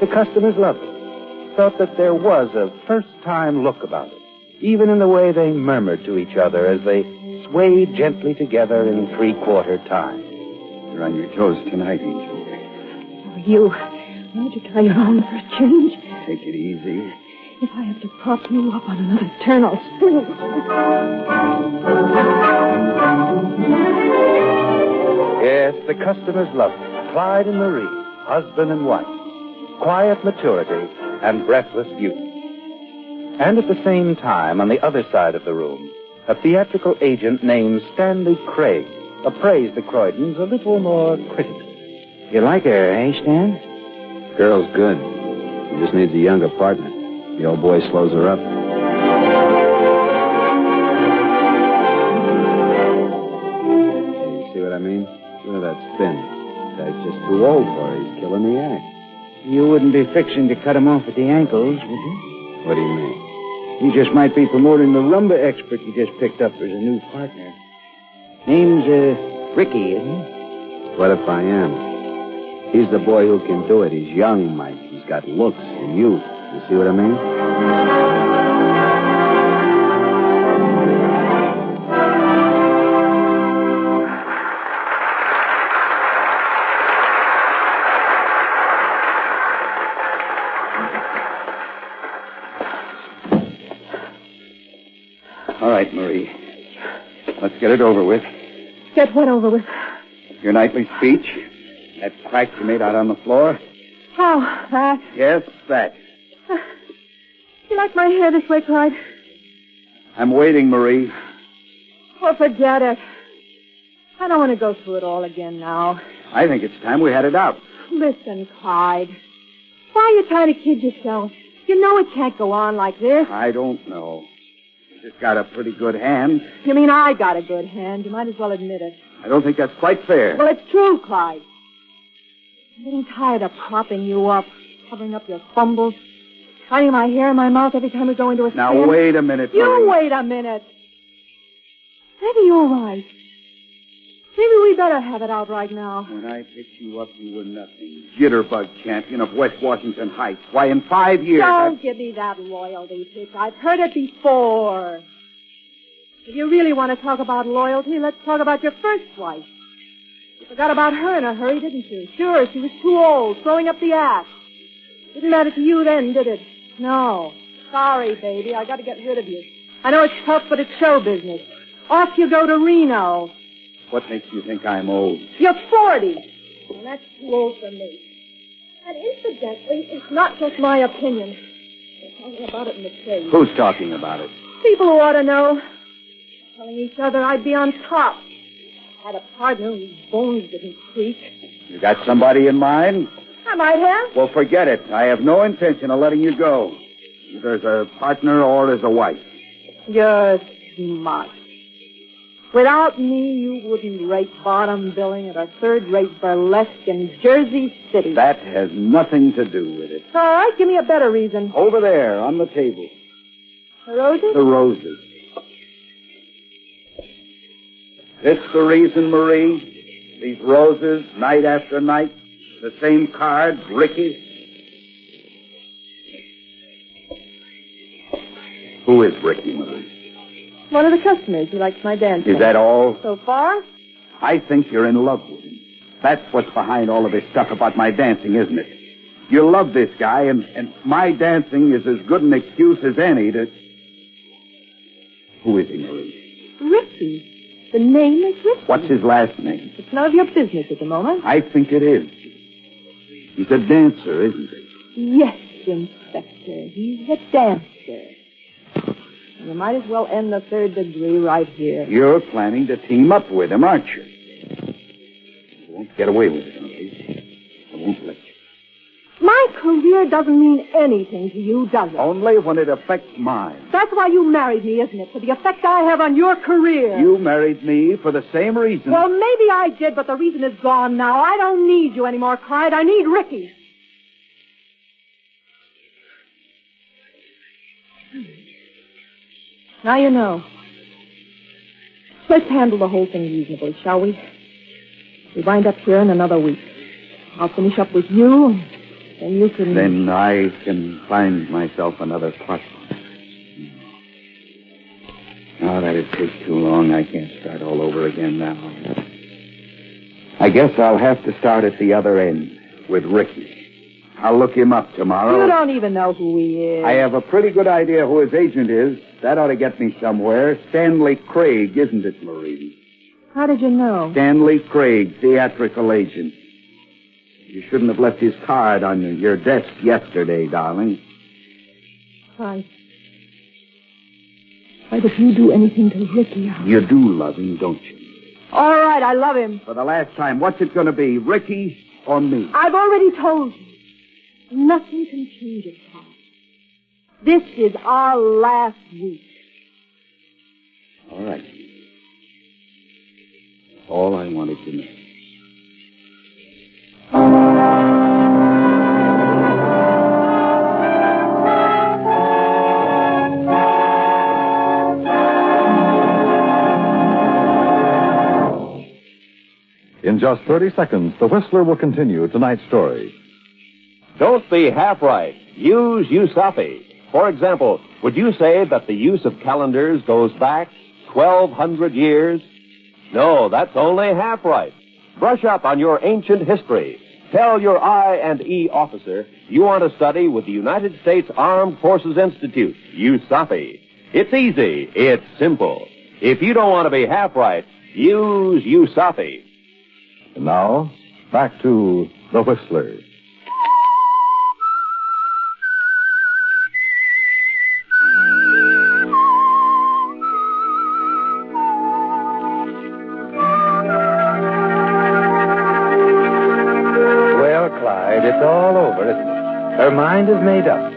The customers loved it, felt that there was a first-time look about it, even in the way they murmured to each other as they swayed gently together in three-quarter time. You're on your toes tonight, Angel. You. Why don't you try your own for a change? Take it easy. If I have to prop you up on another turn, I'll spring. Yes, the customers loved it. Clyde and Marie, husband and wife. Quiet maturity and breathless youth. And at the same time, on the other side of the room, a theatrical agent named Stanley Craig appraised the Croydons a little more critically. You like her, eh, Stan? Girl's good. She just needs a younger partner. The old boy slows her up. You see what I mean? Look at that spin. Guy's just too old for her. He's killing the act. You wouldn't be fixing to cut him off at the ankles, would you? What do you mean? You just might be promoting the rumba expert you just picked up as a new partner. Name's, Ricky, isn't it? What if I am? He's the boy who can do it. He's young, Mike. He's got looks and youth. You see what I mean? All right, Marie. Let's get it over with. Get what over with? Your nightly speech. That crack you made out on the floor. How? That? Yes, that. You like my hair this way, Clyde? I'm waiting, Marie. Oh, forget it. I don't want to go through it all again now. I think it's time we had it out. Listen, Clyde. Why are you trying to kid yourself? You know it can't go on like this. I don't know. You just got a pretty good hand. You mean I got a good hand? You might as well admit it. I don't think that's quite fair. Well, it's true, Clyde. I'm getting tired of propping you up, covering up your fumbles, hiding my hair in my mouth every time we go into a Now, stand. wait a minute, You Marie. wait a minute. Maybe you're right. Maybe we better have it out right now. When I picked you up, you were nothing. Jitterbug champion of West Washington Heights. Why, in 5 years... Don't give me that loyalty pitch. I've heard it before. If you really want to talk about loyalty, let's talk about your first wife. You forgot about her in a hurry, didn't you? Sure, she was too old, throwing up the ass. Didn't matter to you then, did it? No. Sorry, baby. I got to get rid of you. I know it's tough, but it's show business. Off you go to Reno. What makes you think I'm old? You're 40. And that's too old for me. And incidentally, it's not just my opinion. They're talking about it in the trade. Who's talking about it? People who ought to know. Telling each other I'd be on top. Had a partner whose bones didn't creak. You got somebody in mind? I might have. Well, forget it. I have no intention of letting you go. Either as a partner or as a wife. You're smart. Without me, you wouldn't rate bottom billing at a third-rate burlesque in Jersey City. That has nothing to do with it. All right, give me a better reason. Over there, on the table. The roses? The roses. This the reason, Marie? These roses, night after night. The same card, Ricky. Who is Ricky, Marie? One of the customers. He likes my dancing. Is that all? So far? I think you're in love with him. That's what's behind all of this stuff about my dancing, isn't it? You love this guy, and my dancing is as good an excuse as any to... Who is he, Marie? Ricky. The name is Ricky. What's his last name? It's none of your business at the moment. I think it is. He's a dancer, isn't he? Yes, Inspector. He's a dancer. You might as well end the third degree right here. You're planning to team up with him, aren't you? You won't get away with it, Marie. I won't let you. My career doesn't mean anything to you, does it? Only when it affects mine. That's why you married me, isn't it? For the effect I have on your career. You married me for the same reason. Well, maybe I did, but the reason is gone now. I don't need you anymore, Clyde. I need Ricky. Now you know. Let's handle the whole thing reasonably, shall we? We wind up here in another week. I'll finish up with you, and then you can... Then I can find myself another partner. Oh, that'd take too long. I can't start all over again now. I guess I'll have to start at the other end, with Ricky. I'll look him up tomorrow. You don't even know who he is. I have a pretty good idea who his agent is. That ought to get me somewhere. Stanley Craig, isn't it, Marie? How did you know? Stanley Craig, theatrical agent. You shouldn't have left his card on your desk yesterday, darling. Why, if you do anything to Ricky, You do love him, don't you? All right, I love him. For the last time, what's it going to be, Ricky or me? I've already told you. Nothing can change it, Tom. This is our last week. All right. All I wanted to know. In just 30 seconds, the Whistler will continue tonight's story. Don't be half right. Use Usafi. For example, would you say that the use of calendars goes back 1,200 years? No, that's only half right. Brush up on your ancient history. Tell your I&E officer you want to study with the United States Armed Forces Institute, USAFI. It's easy. It's simple. If you don't want to be half right, use USAFI. And now, back to the Whistler. It's all over, isn't it? Her mind is made up.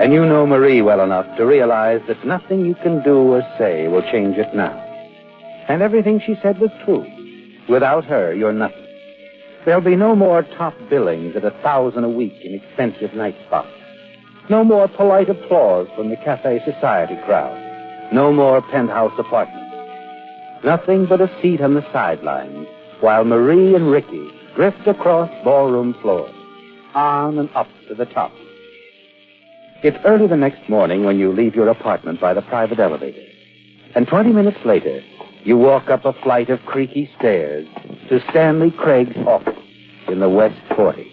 And you know Marie well enough to realize that nothing you can do or say will change it now. And everything she said was true. Without her, you're nothing. There'll be no more top billings at $1,000 a week in expensive night spots. No more polite applause from the cafe society crowd. No more penthouse apartments. Nothing but a seat on the sidelines while Marie and Ricky drift across ballroom floors, on and up to the top. It's early the next morning when you leave your apartment by the private elevator. And 20 minutes later, you walk up a flight of creaky stairs to Stanley Craig's office in the West 40.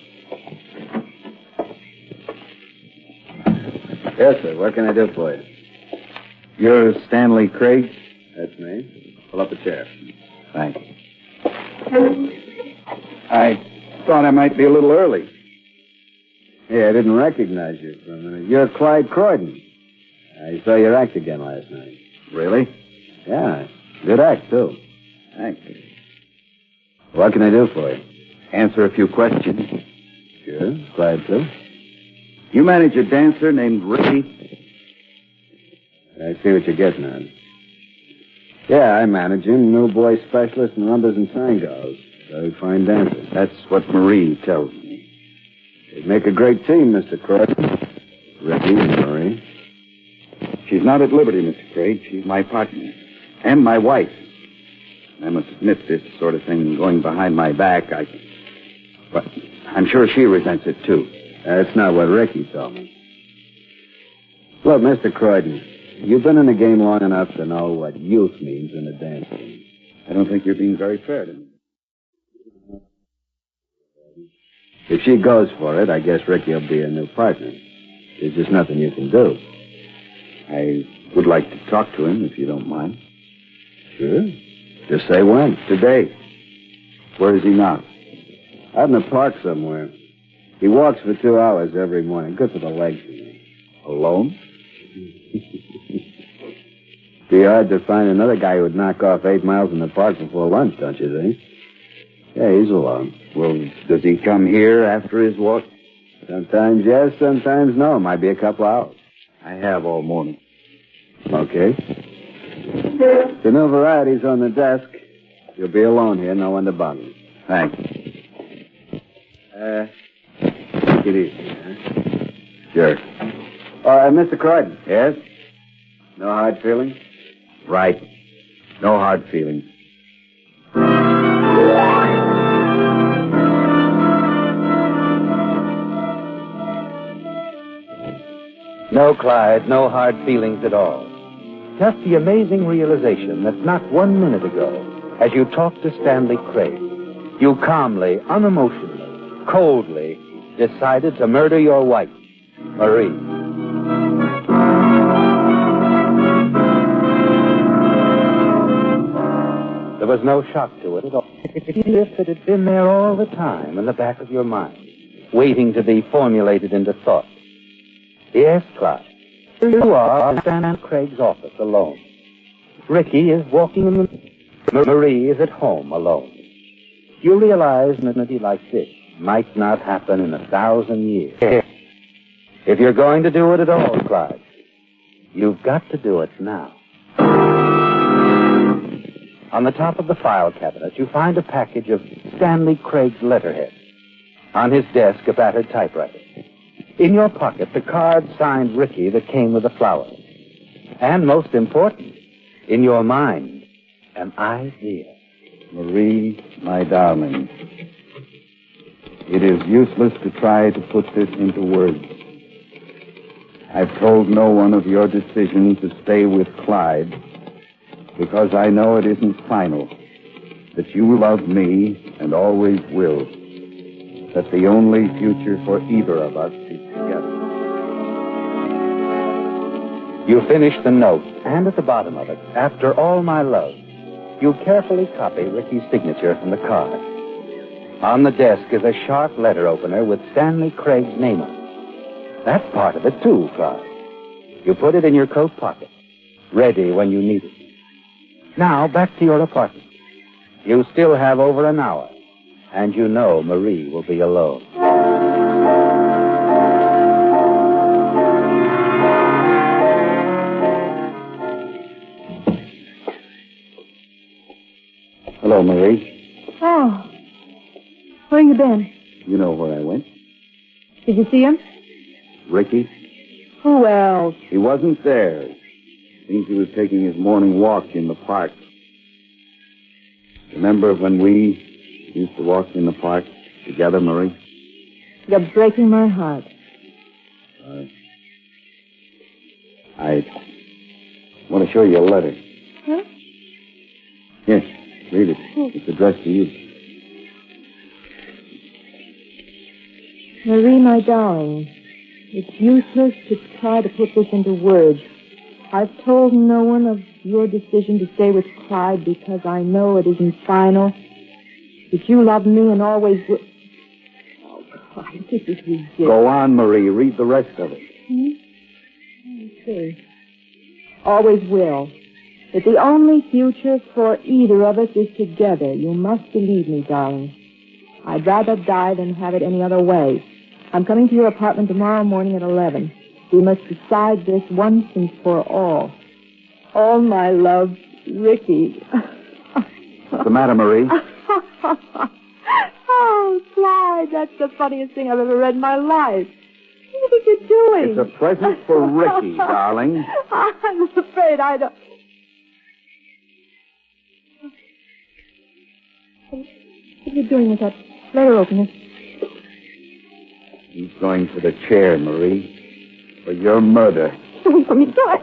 Yes, sir. What can I do for you? You're Stanley Craig? That's me. Pull up a chair. Thanks. I thought I might be a little early. Hey, I didn't recognize you for a minute. You're Clyde Croydon. I saw your act again last night. Really? Yeah. Good act, too. Thanks. What can I do for you? Answer a few questions. Sure. Glad to. You manage a dancer named Ricky? I see what you're getting at. Yeah, I manage him. New boy specialist in rumbas and tangos. Very fine dancer. That's what Marie tells me. They'd make a great team, Mr. Croydon. Ricky and Marie. She's not at liberty, Mr. Craig. She's my partner. And my wife. I must admit this sort of thing going behind my back, But I'm sure she resents it, too. That's not what Ricky told me. Look, Mr. Croydon, you've been in the game long enough to know what youth means in a dance team. I don't think you're being very fair to me. If she goes for it, I guess Ricky will be a new partner. There's just nothing you can do. I would like to talk to him, if you don't mind. Sure. Just say when. Today. Where is he now? Out in the park somewhere. He walks for 2 hours every morning. Good for the legs. Alone? Be hard to find another guy who would knock off 8 miles in the park before lunch, don't you think? Yeah, he's alone. Well, does he come here after his walk? Sometimes yes, sometimes no. Might be a couple hours. I have all morning. Okay. The new varieties on the desk. You'll be alone here, no one to bother you. Thanks. Take it easy, huh? Sure. Mr. Croydon. Yes? No hard feelings? Right. No hard feelings. No, Clyde, no hard feelings at all. Just the amazing realization that not 1 minute ago, as you talked to Stanley Craig, you calmly, unemotionally, coldly decided to murder your wife, Marie. There was no shock to it at all. If it had been there all the time in the back of your mind, waiting to be formulated into thought. Yes, Clyde. Here you are in Stanley Craig's office alone. Ricky is walking in the... Marie is at home alone. You realize an entity like this might not happen in 1,000 years. If you're going to do it at all, Clyde, you've got to do it now. On the top of the file cabinet, you find a package of Stanley Craig's letterhead. On his desk, a battered typewriter. In your pocket, the card signed Ricky that came with the flowers. And most important, in your mind, an idea. Marie, my darling, it is useless to try to put this into words. I've told no one of your decision to stay with Clyde because I know it isn't final, that you love me and always will, that the only future for either of us is together. You finish the note, and at the bottom of it, after all my love, you carefully copy Ricky's signature from the card. On the desk is a sharp letter opener with Stanley Craig's name on it. That's part of it, too, Clyde. You put it in your coat pocket, ready when you need it. Now, back to your apartment. You still have over an hour, and you know Marie will be alone. Hello, Marie. Oh. Where you been? You know where I went. Did you see him? Ricky? Who else? He wasn't there. Seems he was taking his morning walk in the park. Remember when we used to walk in the park together, Marie? You're breaking my heart. I want to show you a letter. Huh? Yes, read it. It's addressed to you. Marie, my darling, it's useless to try to put this into words. I've told no one of your decision to stay with Clyde because I know it isn't final. That you love me and always will. Oh, Clyde, this is ridiculous. Go on, Marie. Read the rest of it. Let's see. Always will. That the only future for either of us is together. You must believe me, darling. I'd rather die than have it any other way. I'm coming to your apartment tomorrow morning at 11. We must decide this once and for all. All my love, Ricky. What's the matter, Marie? Oh, Clyde, that's the funniest thing I've ever read in my life. What are you doing? It's a present for Ricky, darling. I'm afraid I don't... What are you doing with that letter opener? He's going to the chair, Marie. For your murder. Don't for me, Clyde.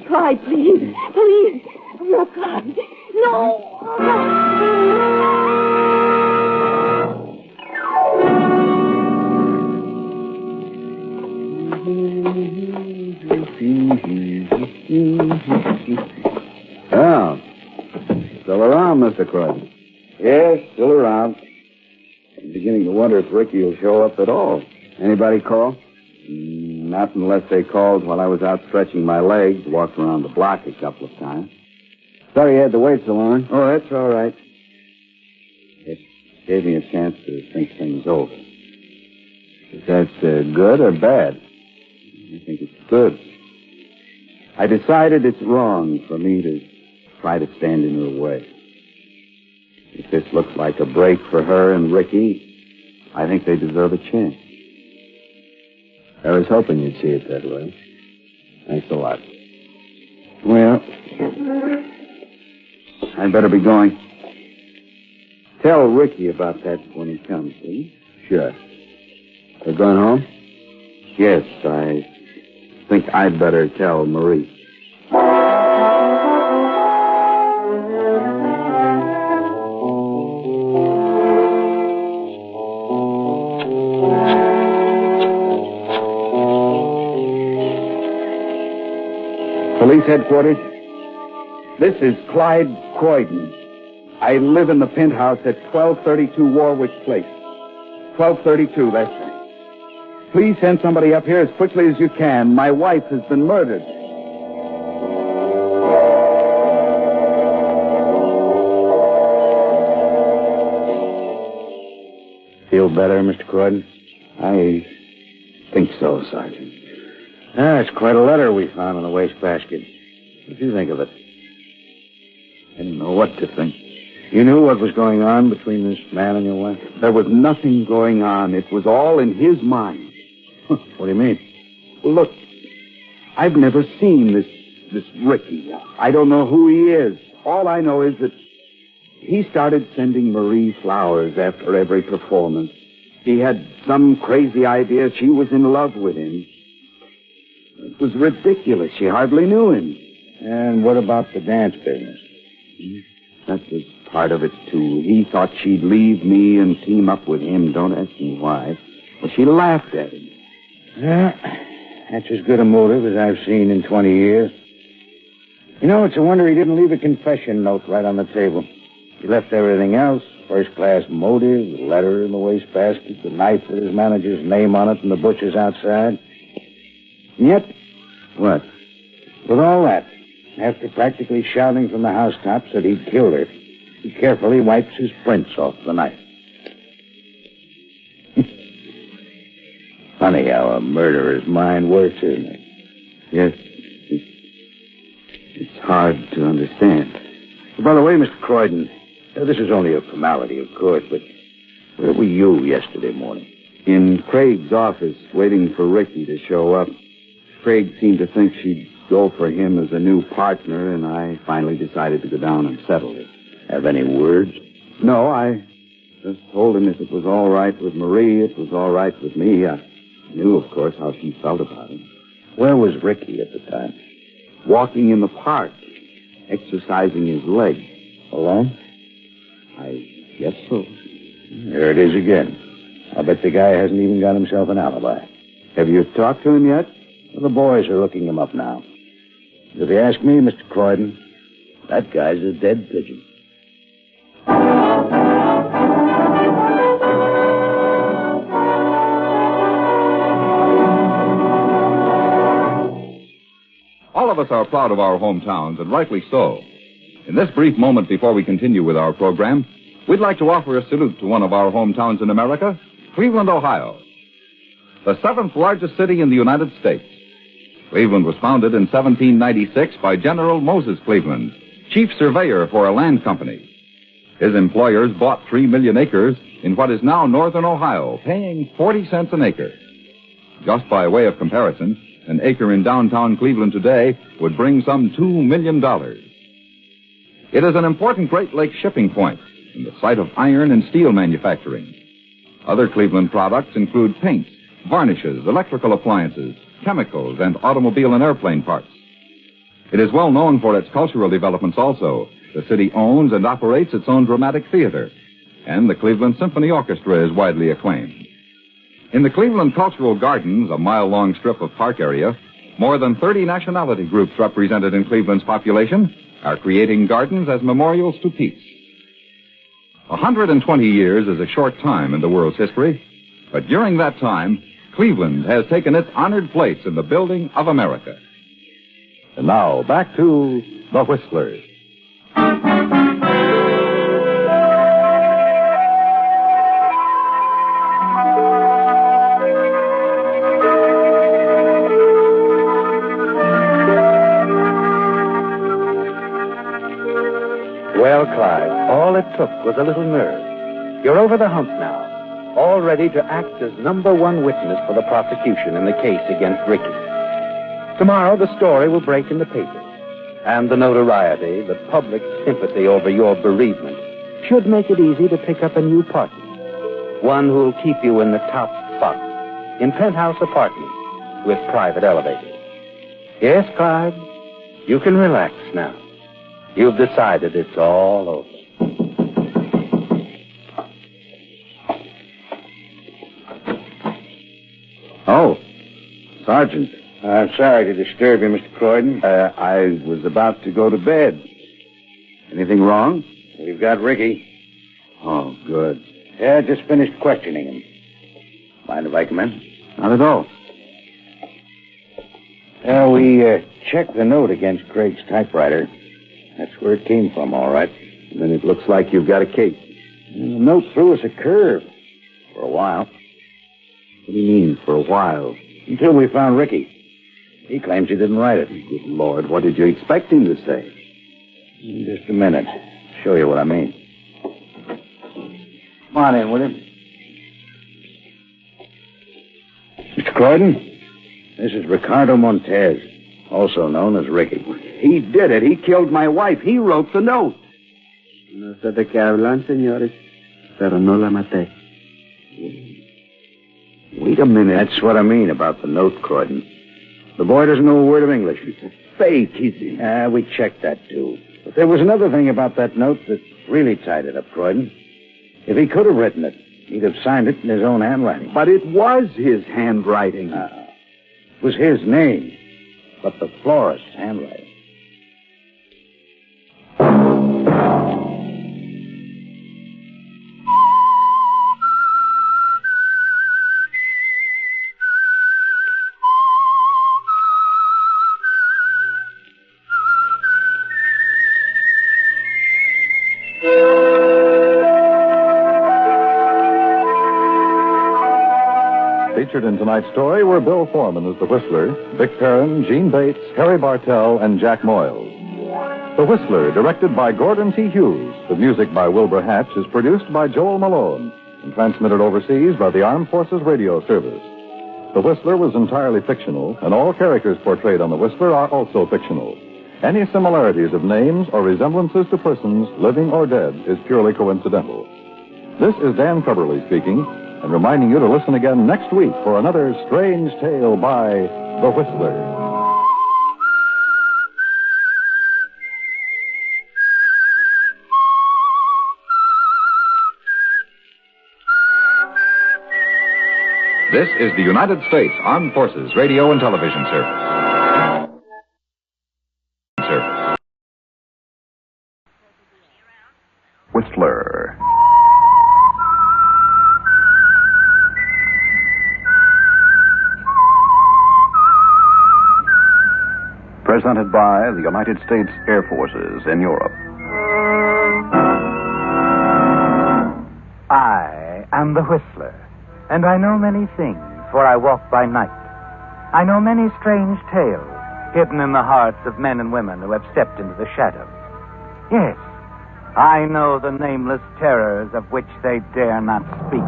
Clyde, please. Please. No, Clyde. No. Well, still around, Mr. Croydon. Yes, still around. I'm beginning to wonder if Ricky will show up at all. Anybody call? Not unless they called while I was out stretching my legs, walked around the block a couple of times. Sorry you had to wait so long. Oh, that's all right. It gave me a chance to think things over. Is that good or bad? I think it's good. I decided it's wrong for me to try to stand in her way. If this looks like a break for her and Ricky, I think they deserve a chance. I was hoping you'd see it that way. Thanks a lot. Well, I'd better be going. Tell Ricky about that when he comes, will you? Sure. They're going home? Yes, I think I'd better tell Marie. Police headquarters. This is Clyde Croydon. I live in the penthouse at 1232 Warwick Place. 1232, that's right. Please send somebody up here as quickly as you can. My wife has been murdered. Feel better, Mr. Croydon? I think so, Sergeant. Ah, it's quite a letter we found in the wastebasket. What do you think of it? I didn't know what to think. You knew what was going on between this man and your wife? There was nothing going on. It was all in his mind. What do you mean? Well, look, I've never seen this Ricky. I don't know who he is. All I know is that he started sending Marie flowers after every performance. He had some crazy idea she was in love with him. It was ridiculous. She hardly knew him. And what about the dance business? That was part of it, too. He thought she'd leave me and team up with him. Don't ask me why. Well, she laughed at him. Yeah, that's as good a motive as I've seen in 20 years. You know, it's a wonder he didn't leave a confession note right on the table. He left everything else. First-class motive, the letter in the wastebasket, the knife with his manager's name on it, and the butcher's outside. And yet, what? With all that, after practically shouting from the housetops that he'd killed her, he carefully wipes his prints off the knife. Funny how a murderer's mind works, isn't it? Yes. It's hard to understand. By the way, Mr. Croydon, this is only a formality, of course, but where were you yesterday morning? In Craig's office, waiting for Ricky to show up. Craig seemed to think she'd go for him as a new partner, and I finally decided to go down and settle it. Have any words? No, I just told him if it was all right with Marie, it was all right with me. I knew, of course, how she felt about him. Where was Ricky at the time? Walking in the park, exercising his legs. Alone? I guess so. There it is again. I'll bet the guy hasn't even got himself an alibi. Have you talked to him yet? Well, the boys are looking him up now. If you ask me, Mr. Croydon, that guy's a dead pigeon. All of us are proud of our hometowns, and rightly so. In this brief moment before we continue with our program, we'd like to offer a salute to one of our hometowns in America, Cleveland, Ohio. The 7th largest city in the United States. Cleveland was founded in 1796 by General Moses Cleveland, chief surveyor for a land company. His employers bought 3 million acres in what is now northern Ohio, paying 40 cents an acre. Just by way of comparison, an acre in downtown Cleveland today would bring some $2 million. It is an important Great Lakes shipping point and the site of iron and steel manufacturing. Other Cleveland products include paints, varnishes, electrical appliances, chemicals, and automobile and airplane parts. It is well known for its cultural developments also. The city owns and operates its own dramatic theater, and the Cleveland Symphony Orchestra is widely acclaimed. In the Cleveland Cultural Gardens, a mile-long strip of park area, more than 30 nationality groups represented in Cleveland's population are creating gardens as memorials to peace. 120 years is a short time in the world's history, but during that time, Cleveland has taken its honored place in the building of America. And now, back to The Whistlers. Well, Clyde, all it took was a little nerve. You're over the hump now, all ready to act as number one witness for the prosecution in the case against Ricky. Tomorrow, the story will break in the papers, and the notoriety, the public sympathy over your bereavement should make it easy to pick up a new partner, one who'll keep you in the top spot, in penthouse apartments with private elevators. Yes, Clyde, you can relax now. You've decided it's all over. Oh, Sergeant. I'm sorry to disturb you, Mr. Croydon. I was about to go to bed. Anything wrong? We've got Ricky. Oh, good. Yeah, I just finished questioning him. Mind if I come in? Not at all. We checked the note against Craig's typewriter. That's where it came from, all right. Then it looks like you've got a case. And the note threw us a curve. For a while. What do you mean, for a while? Until we found Ricky. He claims he didn't write it. Good Lord, what did you expect him to say? In just a minute. I'll show you what I mean. Come on in, will you? Mr. Croydon, this is Ricardo Montez, also known as Ricky. He did it. He killed my wife. He wrote the note. No sé de qué hablan, señores, pero no la maté. Wait a minute. That's what I mean about the note, Croydon. The boy doesn't know a word of English. It's a fake. We checked that, too. But there was another thing about that note that really tied it up, Croydon. If he could have written it, he'd have signed it in his own handwriting. But it was his handwriting. It was his name, but the florist's handwriting. Featured in tonight's story were Bill Foreman as the Whistler, Vic Perrin, Gene Bates, Harry Bartell, and Jack Moyles. The Whistler, directed by Gordon T. Hughes, with music by Wilbur Hatch, is produced by Joel Malone and transmitted overseas by the Armed Forces Radio Service. The Whistler was entirely fictional, and all characters portrayed on The Whistler are also fictional. Any similarities of names or resemblances to persons, living or dead, is purely coincidental. This is Dan Coverly speaking, and reminding you to listen again next week for another strange tale by The Whistler. This is the United States Armed Forces Radio and Television Service. Whistler. Presented by the United States Air Forces in Europe. I am the Whistler, and I know many things, for I walk by night. I know many strange tales hidden in the hearts of men and women who have stepped into the shadows. Yes, I know the nameless terrors of which they dare not speak.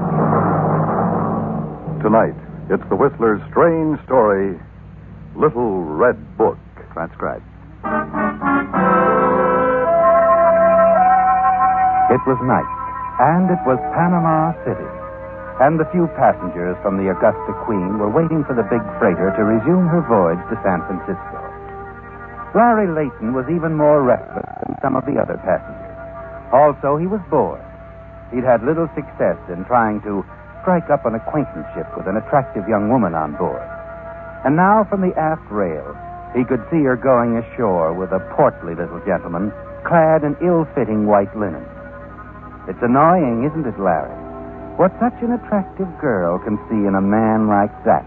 Tonight, it's the Whistler's strange story, Little Red Book. Transcribed. It was night, and it was Panama City, and the few passengers from the Augusta Queen were waiting for the big freighter to resume her voyage to San Francisco. Larry Layton was even more restless than some of the other passengers. Also, he was bored. He'd had little success in trying to strike up an acquaintanceship with an attractive young woman on board. And now, from the aft rail, He could see her going ashore with a portly little gentleman clad in ill-fitting white linen. It's annoying, isn't it, Larry? What such an attractive girl can see in a man like that.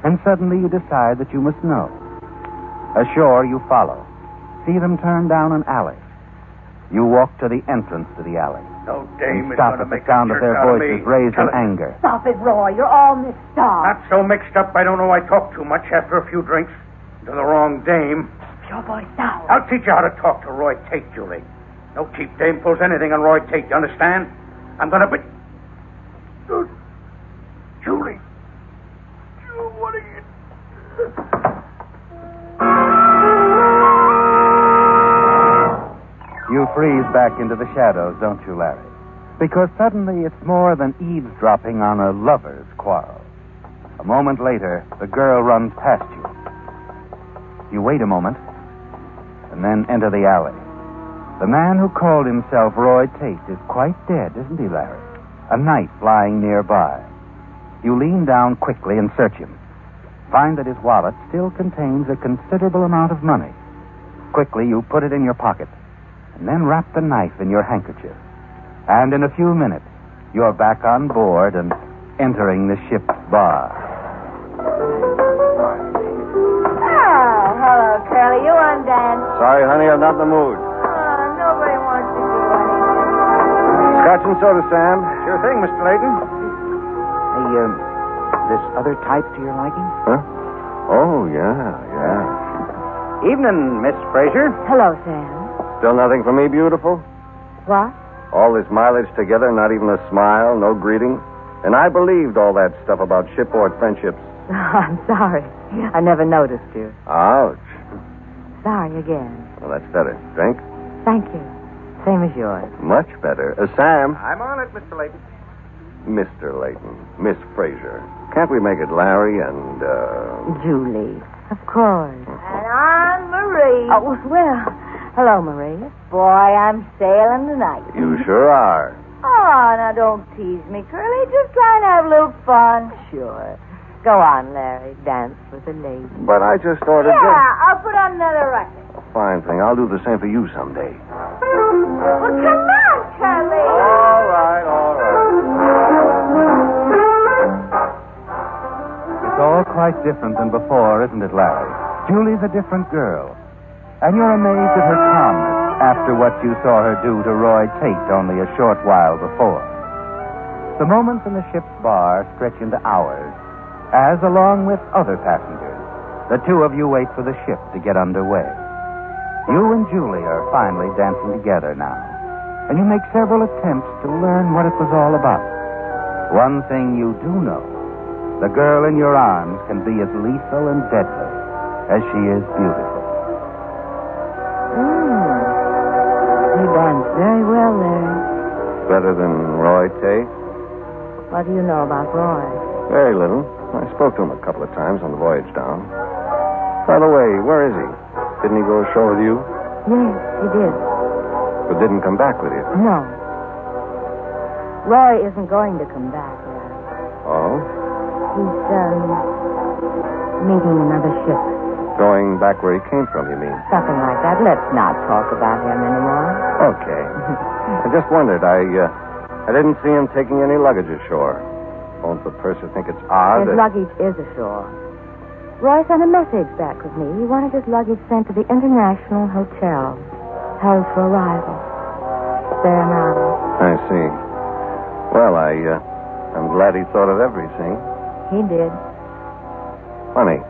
And suddenly you decide that you must know. Ashore, you follow. See them turn down an alley. You walk to the entrance to the alley. No dame and is stop going to at the make sound a of their jerk out of voices me. raised in Tell it. anger. Stop it, Roy. You're all mixed up. Not so mixed up I don't know I talk too much after a few drinks. To the wrong dame. Keep your voice down. I'll teach you how to talk to Roy Tate, Julie. No cheap dame pulls anything on Roy Tate, you understand? I'm going to be... Julie. What are you... You freeze back into the shadows, don't you, Larry? Because suddenly it's more than eavesdropping on a lover's quarrel. A moment later, the girl runs past you. You wait a moment, and then enter the alley. The man who called himself Roy Tate is quite dead, isn't he, Larry? A knife lying nearby. You lean down quickly and search him. Find that his wallet still contains a considerable amount of money. Quickly, you put it in your pocket, and then wrap the knife in your handkerchief. And in a few minutes, you're back on board and entering the ship's bar. Hello, Curly. You want to dance? Sorry, honey, I'm not in the mood. Nobody wants to do anything. Scotch and soda, Sam. Sure thing, Mr. Layton. Hey, this other type to your liking? Huh? Oh, yeah. Evening, Miss Fraser. Hello, Sam. Still nothing for me, beautiful? What? All this mileage together, not even a smile, no greeting. And I believed all that stuff about shipboard friendships. I'm sorry. I never noticed you. Ouch. Sorry again. Well, that's better. Drink? Thank you. Same as yours. Much better. Sam. I'm on it, Mr. Layton. Mr. Layton. Miss Fraser. Can't we make it Larry and, Julie. Of course. And I'm Marie. Oh, well. Hello, Marie. Boy, I'm sailing tonight. You sure are. Oh, now don't tease me, Curly. Just trying to have a little fun. Sure. Go on, Larry. Dance with the lady. But I just ordered I'll put on another record. Fine thing. I'll do the same for you someday. Well, come on, Curly. All right. It's all quite different than before, isn't it, Larry? Julie's a different girl. And you're amazed at her calmness after what you saw her do to Roy Tate only a short while before. The moments in the ship's bar stretch into hours, as, along with other passengers, the two of you wait for the ship to get underway. You and Julie are finally dancing together now, and you make several attempts to learn what it was all about. One thing you do know, the girl in your arms can be as lethal and deadly as she is beautiful. You dance very well, Larry. Better than Roy Tate? What do you know about Roy? Very little. I spoke to him a couple of times on the voyage down. By the way, where is he? Didn't he go ashore with you? Yes, he did. But didn't come back with you? No. Roy isn't going to come back, Larry. Oh? He's, meeting another ship. Going back where he came from, you mean? Something like that. Let's not talk about him anymore. Okay. I just wondered. I didn't see him taking any luggage ashore. Won't the purser think it's odd? His luggage is ashore. Roy sent a message back with me. He wanted his luggage sent to the International Hotel, held for arrival. There now. I see. Well, I'm glad he thought of everything. He did. Funny.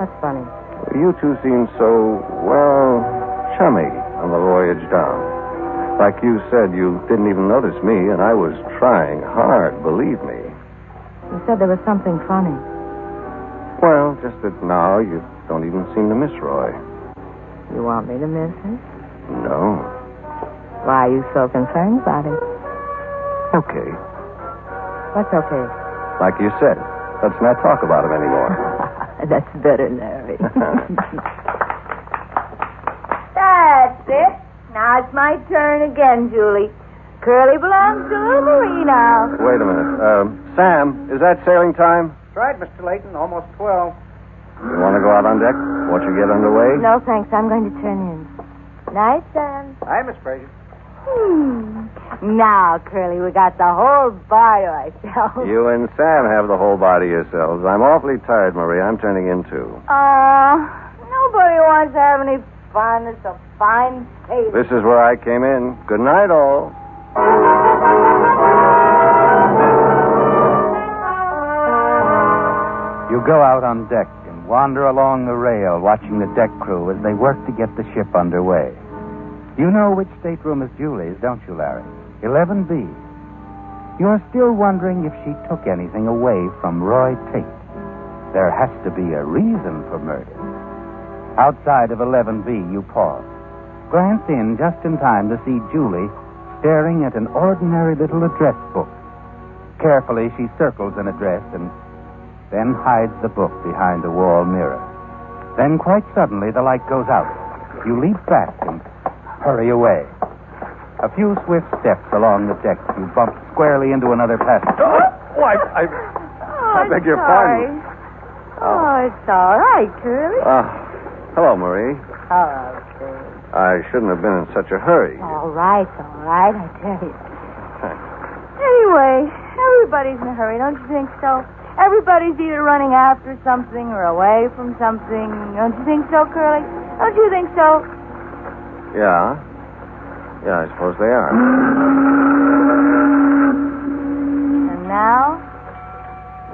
What's funny? You two seem so, well, chummy on the voyage down. Like you said, you didn't even notice me, and I was trying hard, believe me. You said there was something funny. Well, just that now you don't even seem to miss Roy. You want me to miss him? No. Why are you so concerned about him? Okay. What's okay? Like you said, let's not talk about him anymore. That's better, Larry. That's it. Now it's my turn again, Julie. Curly belongs to little Marie now. Wait a minute. Sam, is that sailing time? That's right, Mr. Layton. Almost 12. You want to go out on deck? Watch you get underway? No, thanks. I'm going to turn in. Night, Sam. Hi, Miss Fraser. Now, Curly, we got the whole bar to ourselves. You and Sam have the whole bar to yourselves. I'm awfully tired, Marie. I'm turning in, too. Nobody wants to have any fun. It's a fine taste. This is where I came in. Good night, all. You go out on deck and wander along the rail, watching the deck crew as they work to get the ship underway. You know which stateroom is Julie's, don't you, Larry? 11B. You're still wondering if she took anything away from Roy Tate. There has to be a reason for murder. Outside of 11B, you pause. Glance in just in time to see Julie staring at an ordinary little address book. Carefully, she circles an address and then hides the book behind a wall mirror. Then, quite suddenly, the light goes out. You leap back and hurry away. A few swift steps along the deck, you bump squarely into another passenger. I beg your pardon. Oh, it's all right, Curly. Hello, Marie. Hello, Curly. I shouldn't have been in such a hurry. All right, I tell you. Anyway, everybody's in a hurry, don't you think so? Everybody's either running after something or away from something. Don't you think so, Curly? Don't you think so? Yeah. Yeah, I suppose they are. And now,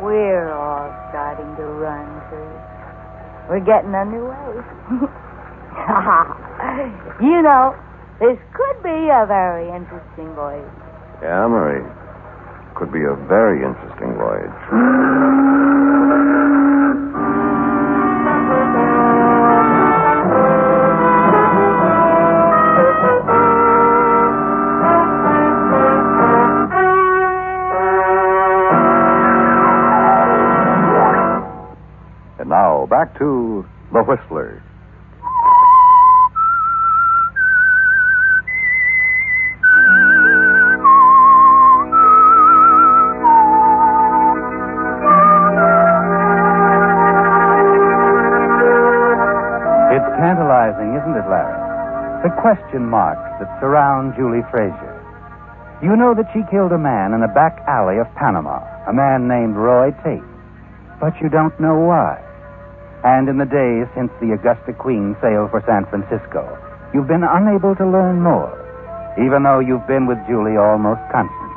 we're all starting to run, Curly. We're getting underway. You know, this could be a very interesting voyage. Yeah, Marie. Could be a very interesting voyage. And now, back to The Whistler. It's tantalizing, isn't it, Larry? The question marks that surround Julie Frazier. You know that she killed a man in a back alley of Panama, a man named Roy Tate. But you don't know why. And in the days since the Augusta Queen sailed for San Francisco, you've been unable to learn more, even though you've been with Julie almost constantly.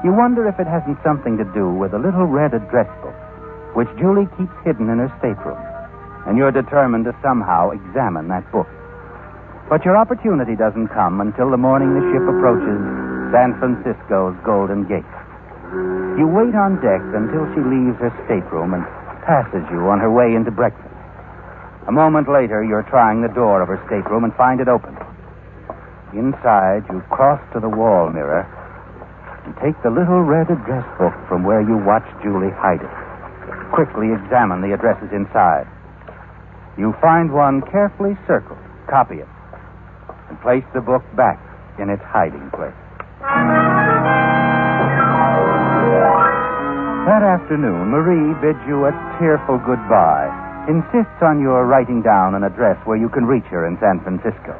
You wonder if it hasn't something to do with a little red address book, which Julie keeps hidden in her stateroom, and you're determined to somehow examine that book. But your opportunity doesn't come until the morning the ship approaches San Francisco's Golden Gate. You wait on deck until she leaves her stateroom and passes you on her way into breakfast. A moment later, you're trying the door of her stateroom and find it open. Inside, you cross to the wall mirror and take the little red address book from where you watched Julie hide it. Quickly examine the addresses inside. You find one carefully circled, copy it, and place the book back in its hiding place. That afternoon, Marie bids you a tearful goodbye, insists on your writing down an address where you can reach her in San Francisco.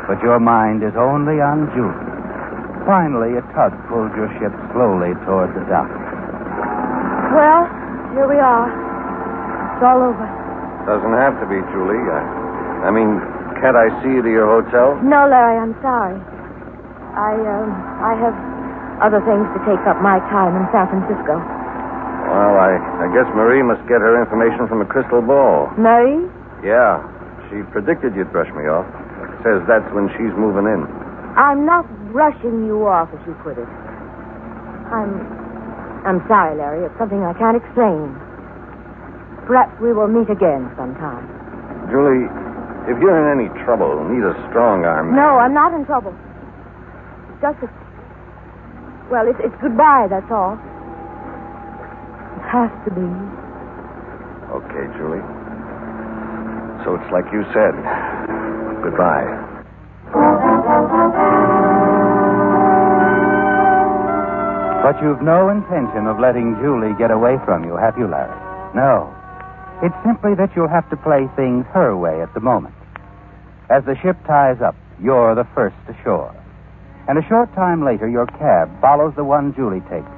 But your mind is only on Julie. Finally, a tug pulls your ship slowly toward the dock. Well, here we are. It's all over. Doesn't have to be, Julie. I mean, can't I see you to your hotel? No, Larry, I'm sorry. I have other things to take up my time in San Francisco. Well, I guess Marie must get her information from a crystal ball. Marie? Yeah. She predicted you'd brush me off. Says that's when she's moving in. I'm not brushing you off, as you put it. I'm sorry, Larry. It's something I can't explain. Perhaps we will meet again sometime. Julie, if you're in any trouble, need a strong arm. No, I'm not in trouble. It's just that... Well, it's goodbye, that's all. It has to be. Okay, Julie. So it's like you said. Goodbye. But you've no intention of letting Julie get away from you, have you, Larry? No. It's simply that you'll have to play things her way at the moment. As the ship ties up, you're the first ashore. And a short time later, your cab follows the one Julie takes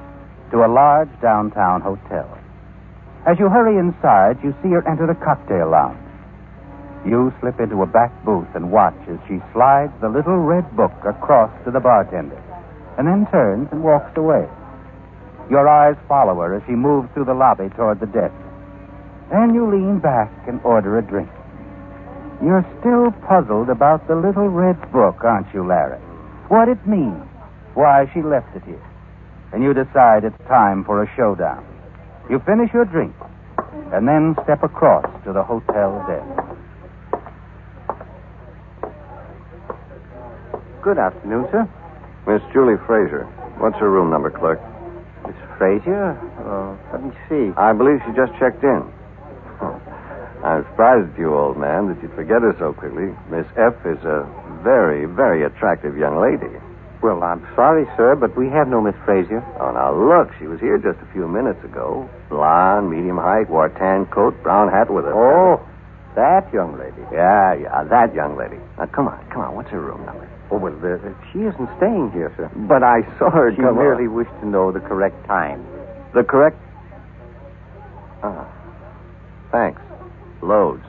to a large downtown hotel. As you hurry inside, you see her enter the cocktail lounge. You slip into a back booth and watch as she slides the little red book across to the bartender, and then turns and walks away. Your eyes follow her as she moves through the lobby toward the desk. Then you lean back and order a drink. You're still puzzled about the little red book, aren't you, Larry? What it means, why she left it here. And you decide it's time for a showdown. You finish your drink, and then step across to the hotel desk. Good afternoon, sir. Miss Julie Fraser. What's her room number, clerk? Miss Frazier? Let me see. I believe she just checked in. I'm surprised at you, old man, that you'd forget her so quickly. Miss F is a very, very attractive young lady. Well, I'm sorry, sir, but we have no Miss Frazier. Oh, now look, she was here just a few minutes ago. Blonde, medium height, wore a tan coat, brown hat with a... Oh, that young lady. Yeah, that young lady. Now, come on, what's her room number? Oh, well, she isn't staying here, sir. But I saw her She come merely on. wished to know the correct time. The correct... Ah, thanks. Loads.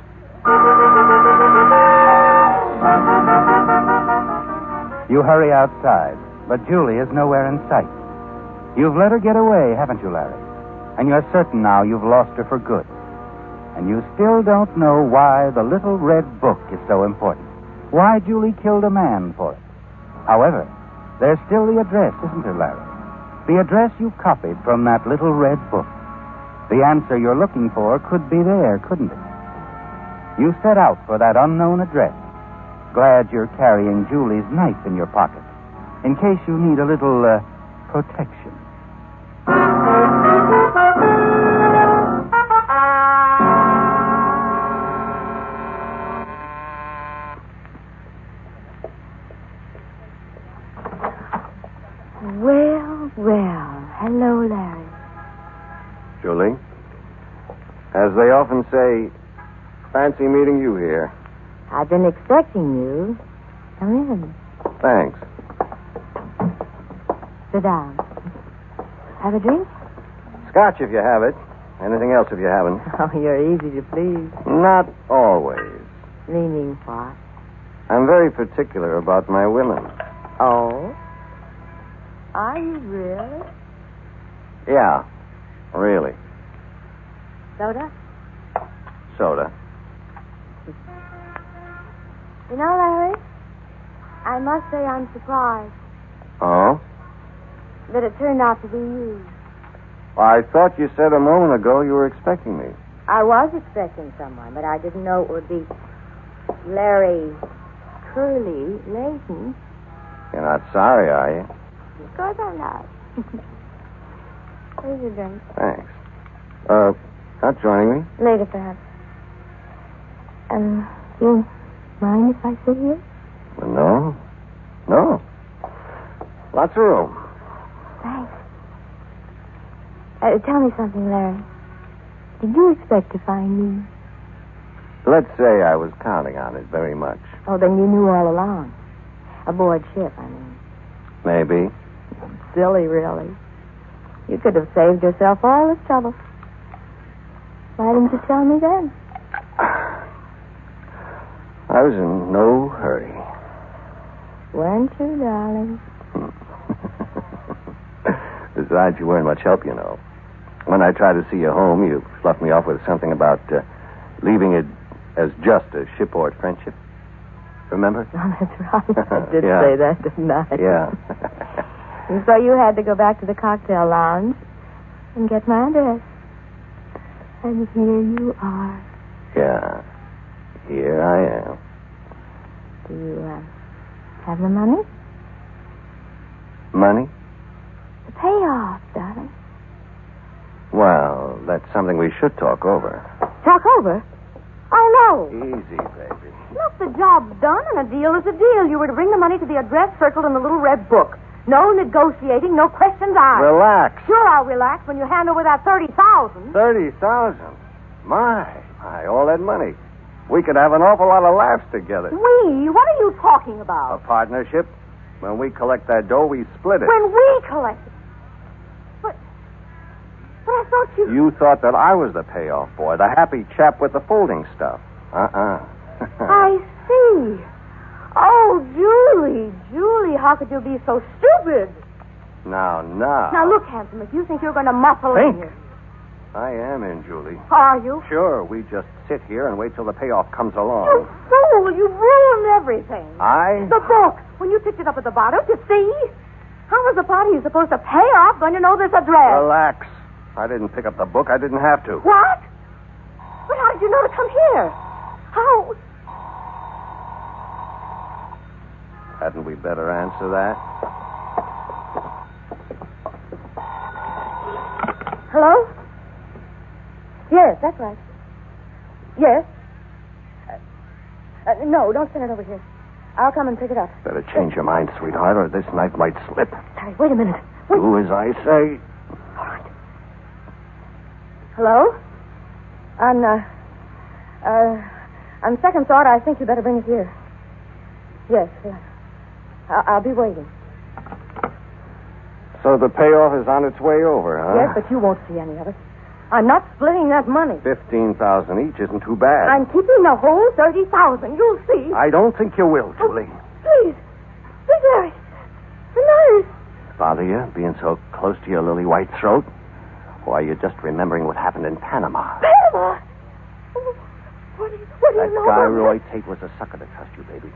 You hurry outside, but Julie is nowhere in sight. You've let her get away, haven't you, Larry? And you're certain now you've lost her for good. And you still don't know why the little red book is so important. Why Julie killed a man for it. However, there's still the address, isn't there, Larry? The address you copied from that little red book. The answer you're looking for could be there, couldn't it? You set out for that unknown address, glad you're carrying Julie's knife in your pocket, in case you need a little, protection. Well, hello, Larry. Julie? As they often say, fancy meeting you here. I've been expecting you. Come in. Thanks. Sit down. Have a drink? Scotch if you have it. Anything else if you haven't. Oh, you're easy to please. Not always. Meaning what? I'm very particular about my women. Oh? Are you really? Yeah, really. Soda? Soda. You know, Larry, I must say I'm surprised Oh? that it turned out to be you. I thought you said a moment ago you were expecting me. I was expecting someone, but I didn't know it would be Larry Curly Layton. You're not sorry, are you? Of course I'm not. Here's your drink. Thanks. Not joining me? Later, perhaps. You mind if I sit here? No. No. Lots of room. Thanks. Tell me something, Larry. Did you expect to find me? Let's say I was counting on it very much. Oh, then you knew all along. Aboard ship, I mean. Maybe. Silly, really. You could have saved yourself all this trouble. Why didn't you tell me then? I was in no hurry. Weren't you, darling? Besides, you weren't much help, you know. When I tried to see you home, you fluffed me off with something about leaving it as just a shipboard friendship. Remember? Oh, that's right. I did Yeah. say that, didn't I? Yeah. And so you had to go back to the cocktail lounge and get my address. And here you are. Yeah. Here I am. Do you have the money? Money? The payoff, darling. Well, that's something we should talk over. Talk over? Oh, no. Easy, baby. Look, the job's done, and a deal is a deal. You were to bring the money to the address circled in the little red book. No negotiating, no questions asked. Relax. Sure, I'll relax when you hand over that $30,000. 30,000? My, all that money. We could have an awful lot of laughs together. We? What are you talking about? A partnership. When we collect that dough, we split it. When we collect it. But I thought you... You thought that I was the payoff boy, the happy chap with the folding stuff. I see. Oh, Julie, how could you be so stupid? Now. Now, look, handsome, if you think you're going to muscle in here... I am in, Julie. Are you? Sure, we just sit here and wait till the payoff comes along. You fool, you ruined everything. I? The book, when you picked it up at the bar, don't you see? How was the party you're supposed to pay off going to know this address? Relax. I didn't pick up the book. I didn't have to. What? But how did you know to come here? How? Hadn't we better answer that? Hello? Yes, that's right. Yes. No, don't send it over here. I'll come and pick it up. Better change your mind, sweetheart, or this night might slip. Sorry, wait a minute. Wait. Do as I say. All right. Hello? On second thought, I think you better bring it here. Yes. I'll be waiting. So the payoff is on its way over, huh? Yes, but you won't see any of it. I'm not splitting that money. 15,000 each isn't too bad. I'm keeping the whole 30,000. You'll see. I don't think you will, Julie. Please. The nurse. Bother you, being so close to your lily white throat? Or are you just remembering what happened in Panama? Panama? What do you That know guy, about Roy Tate, was a sucker to trust you, baby.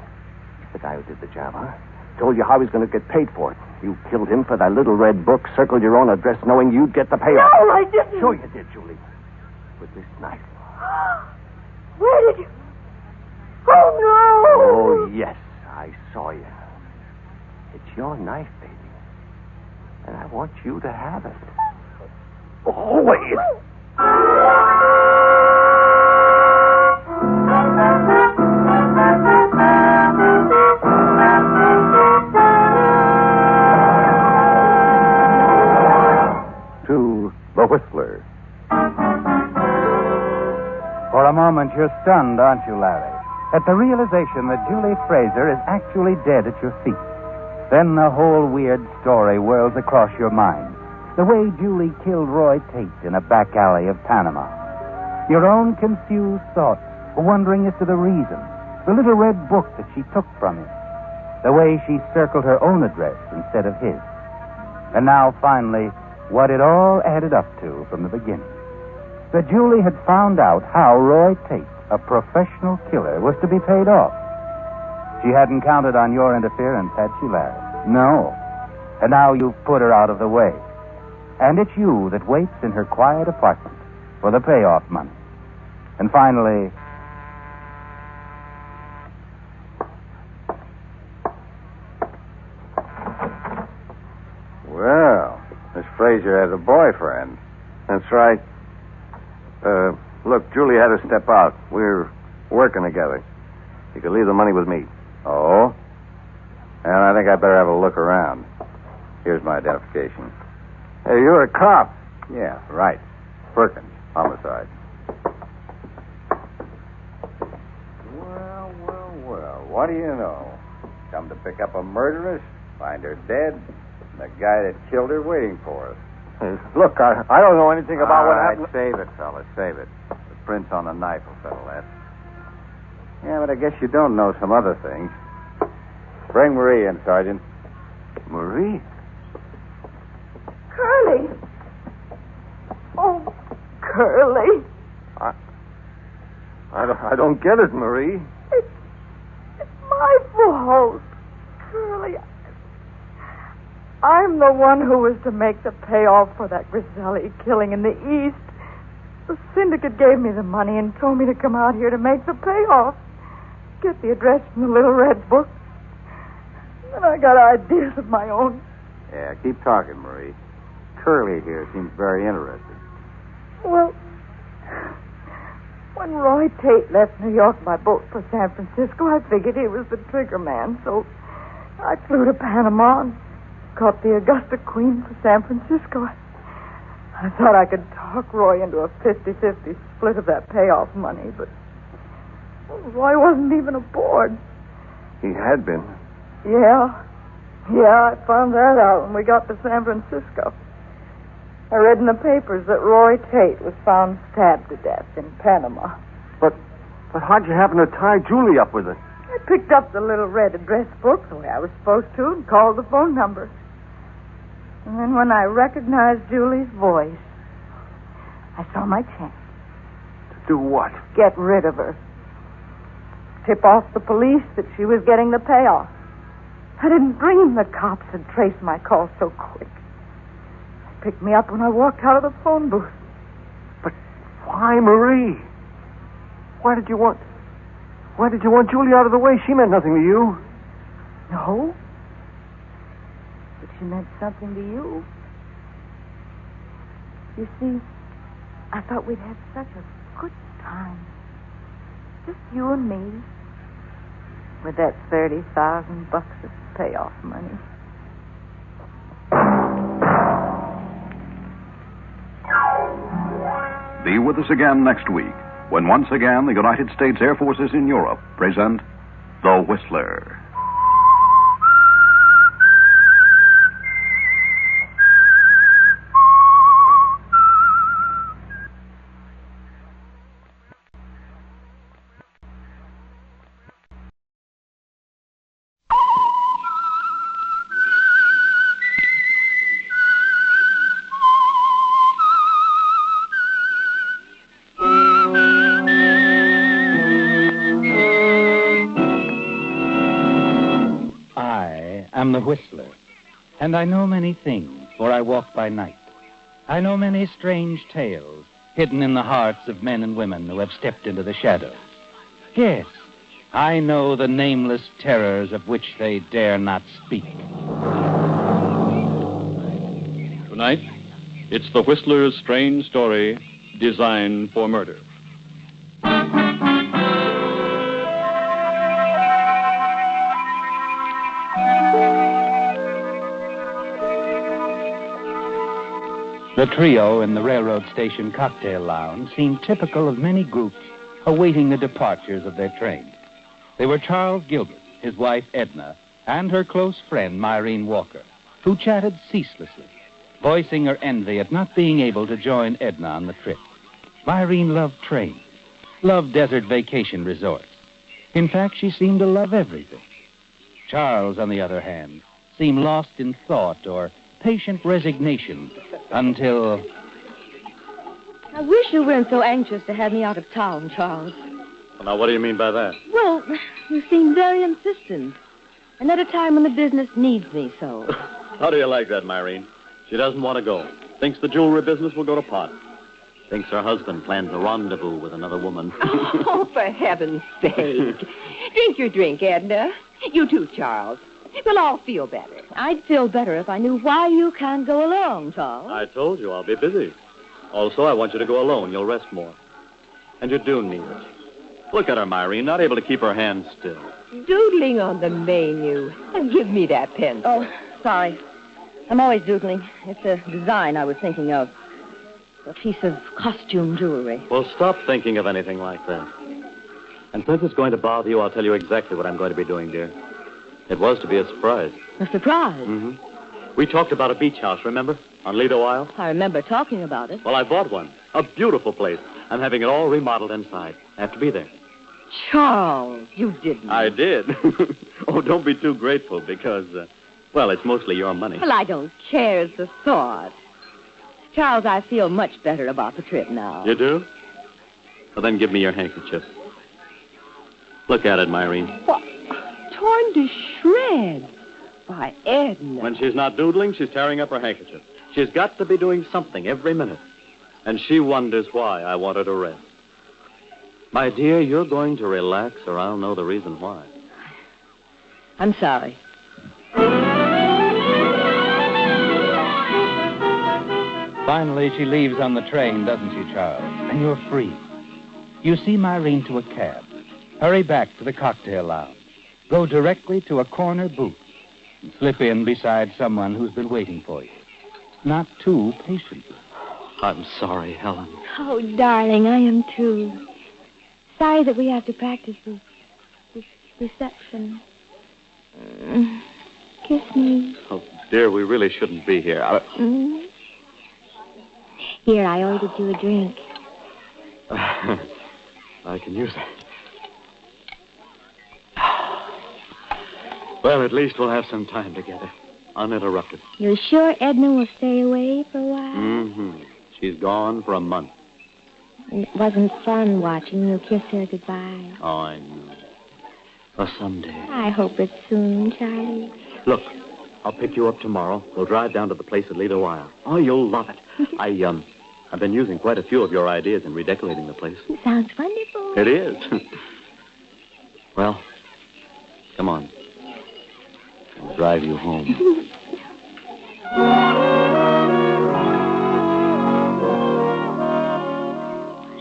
The guy who did the job, huh? Told you how he's going to get paid for it. You killed him for that little red book, circled your own address, knowing you'd get the payoff. No, I didn't. Sure you did, Julie. With this knife. Where did you... Oh, no. Oh, yes, I saw you. It's your knife, baby. And I want you to have it. Always. To The Whistler. For a moment, you're stunned, aren't you, Larry? At the realization that Julie Fraser is actually dead at your feet. Then a whole weird story whirls across your mind. The way Julie killed Roy Tate in a back alley of Panama. Your own confused thoughts, wondering as to the reason. The little red book that she took from him. The way she circled her own address instead of his. And now, finally, what it all added up to from the beginning. That Julie had found out how Roy Tate, a professional killer, was to be paid off. She hadn't counted on your interference, had she, Larry? No. And now you've put her out of the way. And it's you that waits in her quiet apartment for the payoff money. And finally... Well, Miss Fraser has a boyfriend. That's right. Look, Julie had to step out. We're working together. You could leave the money with me. Oh? And I think I'd better have a look around. Here's my identification. Hey, you're a cop. Yeah, right. Perkins, homicide. Well, what do you know? Come to pick up a murderess, find her dead, and the guy that killed her waiting for us. Hey, look, I don't know anything about what happened. Save it, fella, save it. The prints on the knife will settle that. Yeah, but I guess you don't know some other things. Bring Marie in, Sergeant. Marie? Curly. Oh, Curly. I don't get it, Marie. It's my fault. Curly, I'm the one who was to make the payoff for that Griselli killing in the East. The syndicate gave me the money and told me to come out here to make the payoff. Get the address from the little red book. Then I got ideas of my own. Yeah, keep talking, Marie. Curly here seems very interested. Well, when Roy Tate left New York by boat for San Francisco, I figured he was the trigger man. So I flew to Panama and caught the Augusta Queen for San Francisco. I thought I could talk Roy into a 50-50 split of that payoff money, but Roy wasn't even aboard. He had been. Yeah, I found that out when we got to San Francisco. I read in the papers that Roy Tate was found stabbed to death in Panama. But how'd you happen to tie Julie up with it? I picked up the little red address book the way I was supposed to and called the phone number. And then when I recognized Julie's voice, I saw my chance. To do what? Get rid of her. Tip off the police that she was getting the payoff. I didn't dream the cops had traced my call so quick. They picked me up when I walked out of the phone booth. But why, Marie? Why did you want Julie out of the way? She meant nothing to you. No. But she meant something to you. You see, I thought we'd have such a good time. Just you and me. With that $30,000 of payoff money. Be with us again next week, when once again the United States Air Forces in Europe present The Whistler. I'm the Whistler, and I know many things, for I walk by night. I know many strange tales hidden in the hearts of men and women who have stepped into the shadows. Yes, I know the nameless terrors of which they dare not speak. Tonight, it's the Whistler's strange story, Designed for Murder. The trio in the railroad station cocktail lounge seemed typical of many groups awaiting the departures of their train. They were Charles Gilbert, his wife Edna, and her close friend Myrene Walker, who chatted ceaselessly, voicing her envy at not being able to join Edna on the trip. Myrene loved trains, loved desert vacation resorts. In fact, she seemed to love everything. Charles, on the other hand, seemed lost in thought or patient resignation until... I wish you weren't so anxious to have me out of town, Charles. Well, now, what do you mean by that? Well, you seem very insistent. And at a time when the business needs me so. How do you like that, Myrene? She doesn't want to go. Thinks the jewelry business will go to pot. Thinks her husband plans a rendezvous with another woman. Oh, for heaven's sake. Drink your drink, Edna. You too, Charles. We'll all feel better. I'd feel better if I knew why you can't go along, Charles. I told you I'll be busy. Also, I want you to go alone. You'll rest more. And you do need it. Look at her, Myrene, not able to keep her hands still. Doodling on the menu. Give me that pen. Oh, sorry. I'm always doodling. It's a design I was thinking of. A piece of costume jewelry. Well, stop thinking of anything like that. And since it's going to bother you, I'll tell you exactly what I'm going to be doing, dear. It was to be a surprise. A surprise? Mm-hmm. We talked about a beach house, remember? On Lido Isle? I remember talking about it. Well, I bought one. A beautiful place. I'm having it all remodeled inside. I have to be there. Charles, you didn't. I did. Oh, don't be too grateful because, well, it's mostly your money. Well, I don't care. It's the thought. Charles, I feel much better about the trip now. You do? Well, then give me your handkerchief. Look at it, Myrene. What? Torn to shreds by Edna. When she's not doodling, she's tearing up her handkerchief. She's got to be doing something every minute. And she wonders why I want her to rest. My dear, you're going to relax or I'll know the reason why. I'm sorry. Finally, she leaves on the train, doesn't she, Charles? And you're free. You see Myrene to a cab. Hurry back to the cocktail lounge. Go directly to a corner booth and slip in beside someone who's been waiting for you. Not too patiently. I'm sorry, Helen. Oh, darling, I am too. Sorry that we have to practice this reception. Kiss me. Oh, dear, we really shouldn't be here. Here, I ordered you a drink. I can use it. Well, at least we'll have some time together. Uninterrupted. You're sure Edna will stay away for a while? Mm-hmm. She's gone for a month. It wasn't fun watching you kiss her goodbye. Oh, I know. Well, someday. I hope it's soon, Charlie. Look, I'll pick you up tomorrow. We'll drive down to the place at Lido Isle. Oh, you'll love it. I've been using quite a few of your ideas in redecorating the place. It sounds wonderful. It is. Well, come on. I'll drive you home.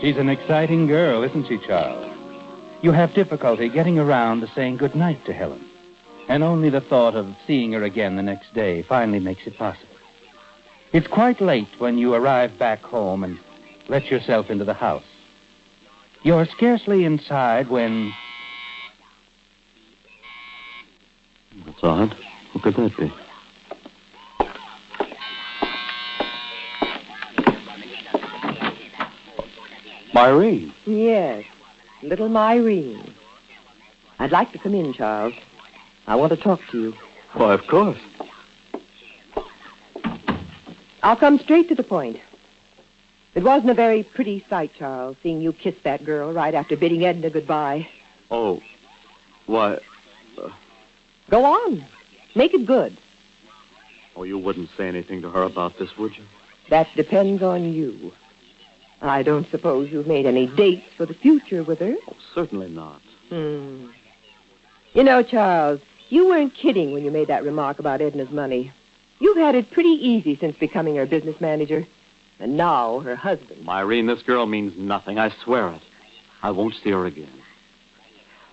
She's an exciting girl, isn't she, Charles? You have difficulty getting around to saying goodnight to Helen. And only the thought of seeing her again the next day finally makes it possible. It's quite late when you arrive back home and let yourself into the house. You're scarcely inside when... That's odd. Who could that be? Myrene. Yes, little Myrene. I'd like to come in, Charles. I want to talk to you. Why, of course. I'll come straight to the point. It wasn't a very pretty sight, Charles, seeing you kiss that girl right after bidding Edna goodbye. Oh, why... Go on. Make it good. Oh, you wouldn't say anything to her about this, would you? That depends on you. I don't suppose you've made any dates for the future with her. Oh, certainly not. You know, Charles, you weren't kidding when you made that remark about Edna's money. You've had it pretty easy since becoming her business manager. And now her husband. Myrene, this girl means nothing. I swear it. I won't see her again.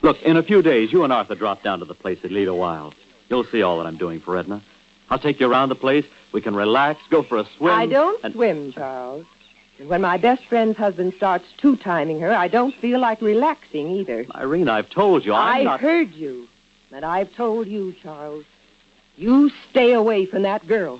Look, in a few days, you and Arthur drop down to the place at Lido Isle. You'll see all that I'm doing for Edna. I'll take you around the place. We can relax, go for a swim. I don't swim, Charles. And when my best friend's husband starts two-timing her, I don't feel like relaxing either. Myrene, I've told you, I'm not... I heard you. And I've told you, Charles. You stay away from that girl.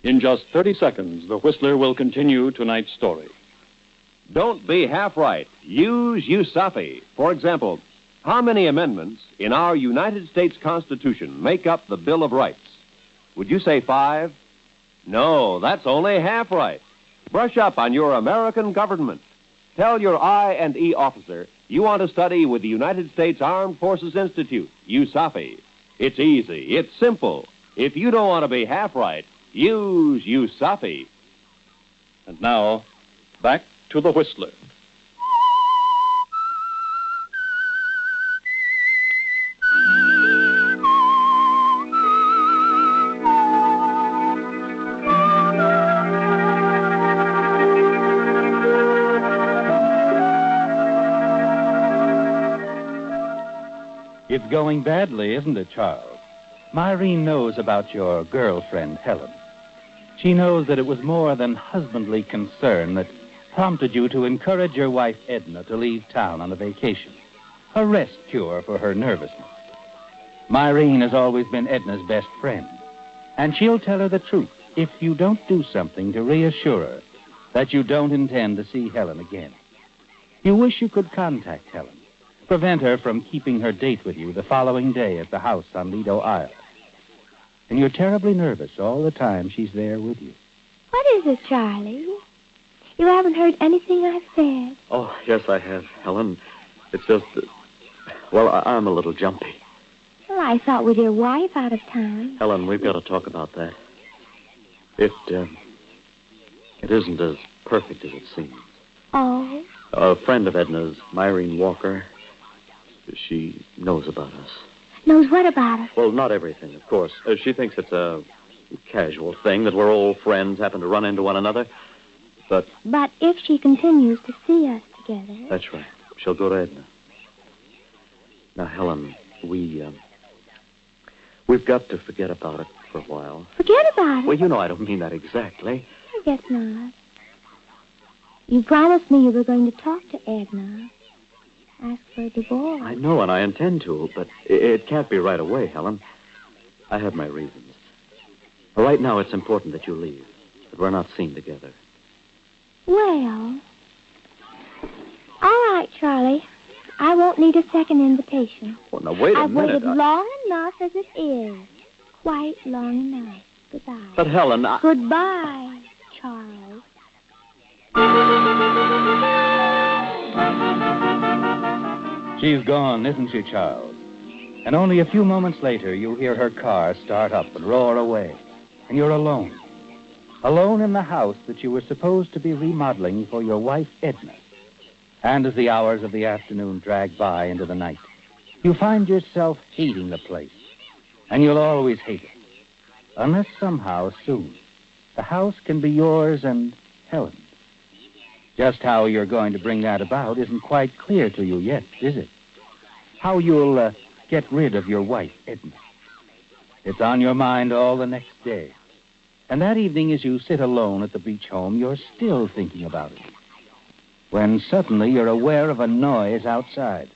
In just 30 seconds, the Whistler will continue tonight's story. Don't be half right. Use USAFI. For example, how many amendments in our United States Constitution make up the Bill of Rights? Would you say 5? No, that's only half right. Brush up on your American government. Tell your I&E officer you want to study with the United States Armed Forces Institute, USAFI. It's easy. It's simple. If you don't want to be half right, use USAFI. And now, back to the Whistler. It's going badly, isn't it, Charles? Myrene knows about your girlfriend, Helen. She knows that it was more than husbandly concern that prompted you to encourage your wife, Edna, to leave town on a vacation. A rest cure for her nervousness. Myrene has always been Edna's best friend. And she'll tell her the truth if you don't do something to reassure her that you don't intend to see Helen again. You wish you could contact Helen. Prevent her from keeping her date with you the following day at the house on Lido Isle. And you're terribly nervous all the time she's there with you. What is it, Charlie? You haven't heard anything I've said. Oh, yes, I have, Helen. It's just that... Well, I'm a little jumpy. Well, I thought with your wife out of town. Helen, we've got to talk about that. It isn't as perfect as it seems. Oh? A friend of Edna's, Myrene Walker, she knows about us. Knows what about us? Well, not everything, of course. She thinks it's a Casual thing that we're old friends, happen to run into one another. But if she continues to see us together... That's right. She'll go to Edna. Now, Helen, we've got to forget about it for a while. Forget about it? Well, you know I don't mean that exactly. I guess not. You promised me you were going to talk to Edna. Ask for a divorce. I know, and I intend to, but it can't be right away, Helen. I have my reasons. Right now, it's important that you leave, that we're not seen together. Well, all right, Charlie. I won't need a second invitation. Well, now, wait a minute. I've waited long enough as it is. Quite long enough. Goodbye. But, Helen, Goodbye, Charles. She's gone, isn't she, Charles? And only a few moments later, you hear her car start up and roar away. And you're alone. Alone in the house that you were supposed to be remodeling for your wife, Edna. And as the hours of the afternoon drag by into the night, you find yourself hating the place. And you'll always hate it. Unless somehow, soon, the house can be yours and Helen's. Just how you're going to bring that about isn't quite clear to you yet, is it? How you'll get rid of your wife, Edna. It's on your mind all the next day. And that evening, as you sit alone at the beach home, you're still thinking about it. When suddenly you're aware of a noise outside.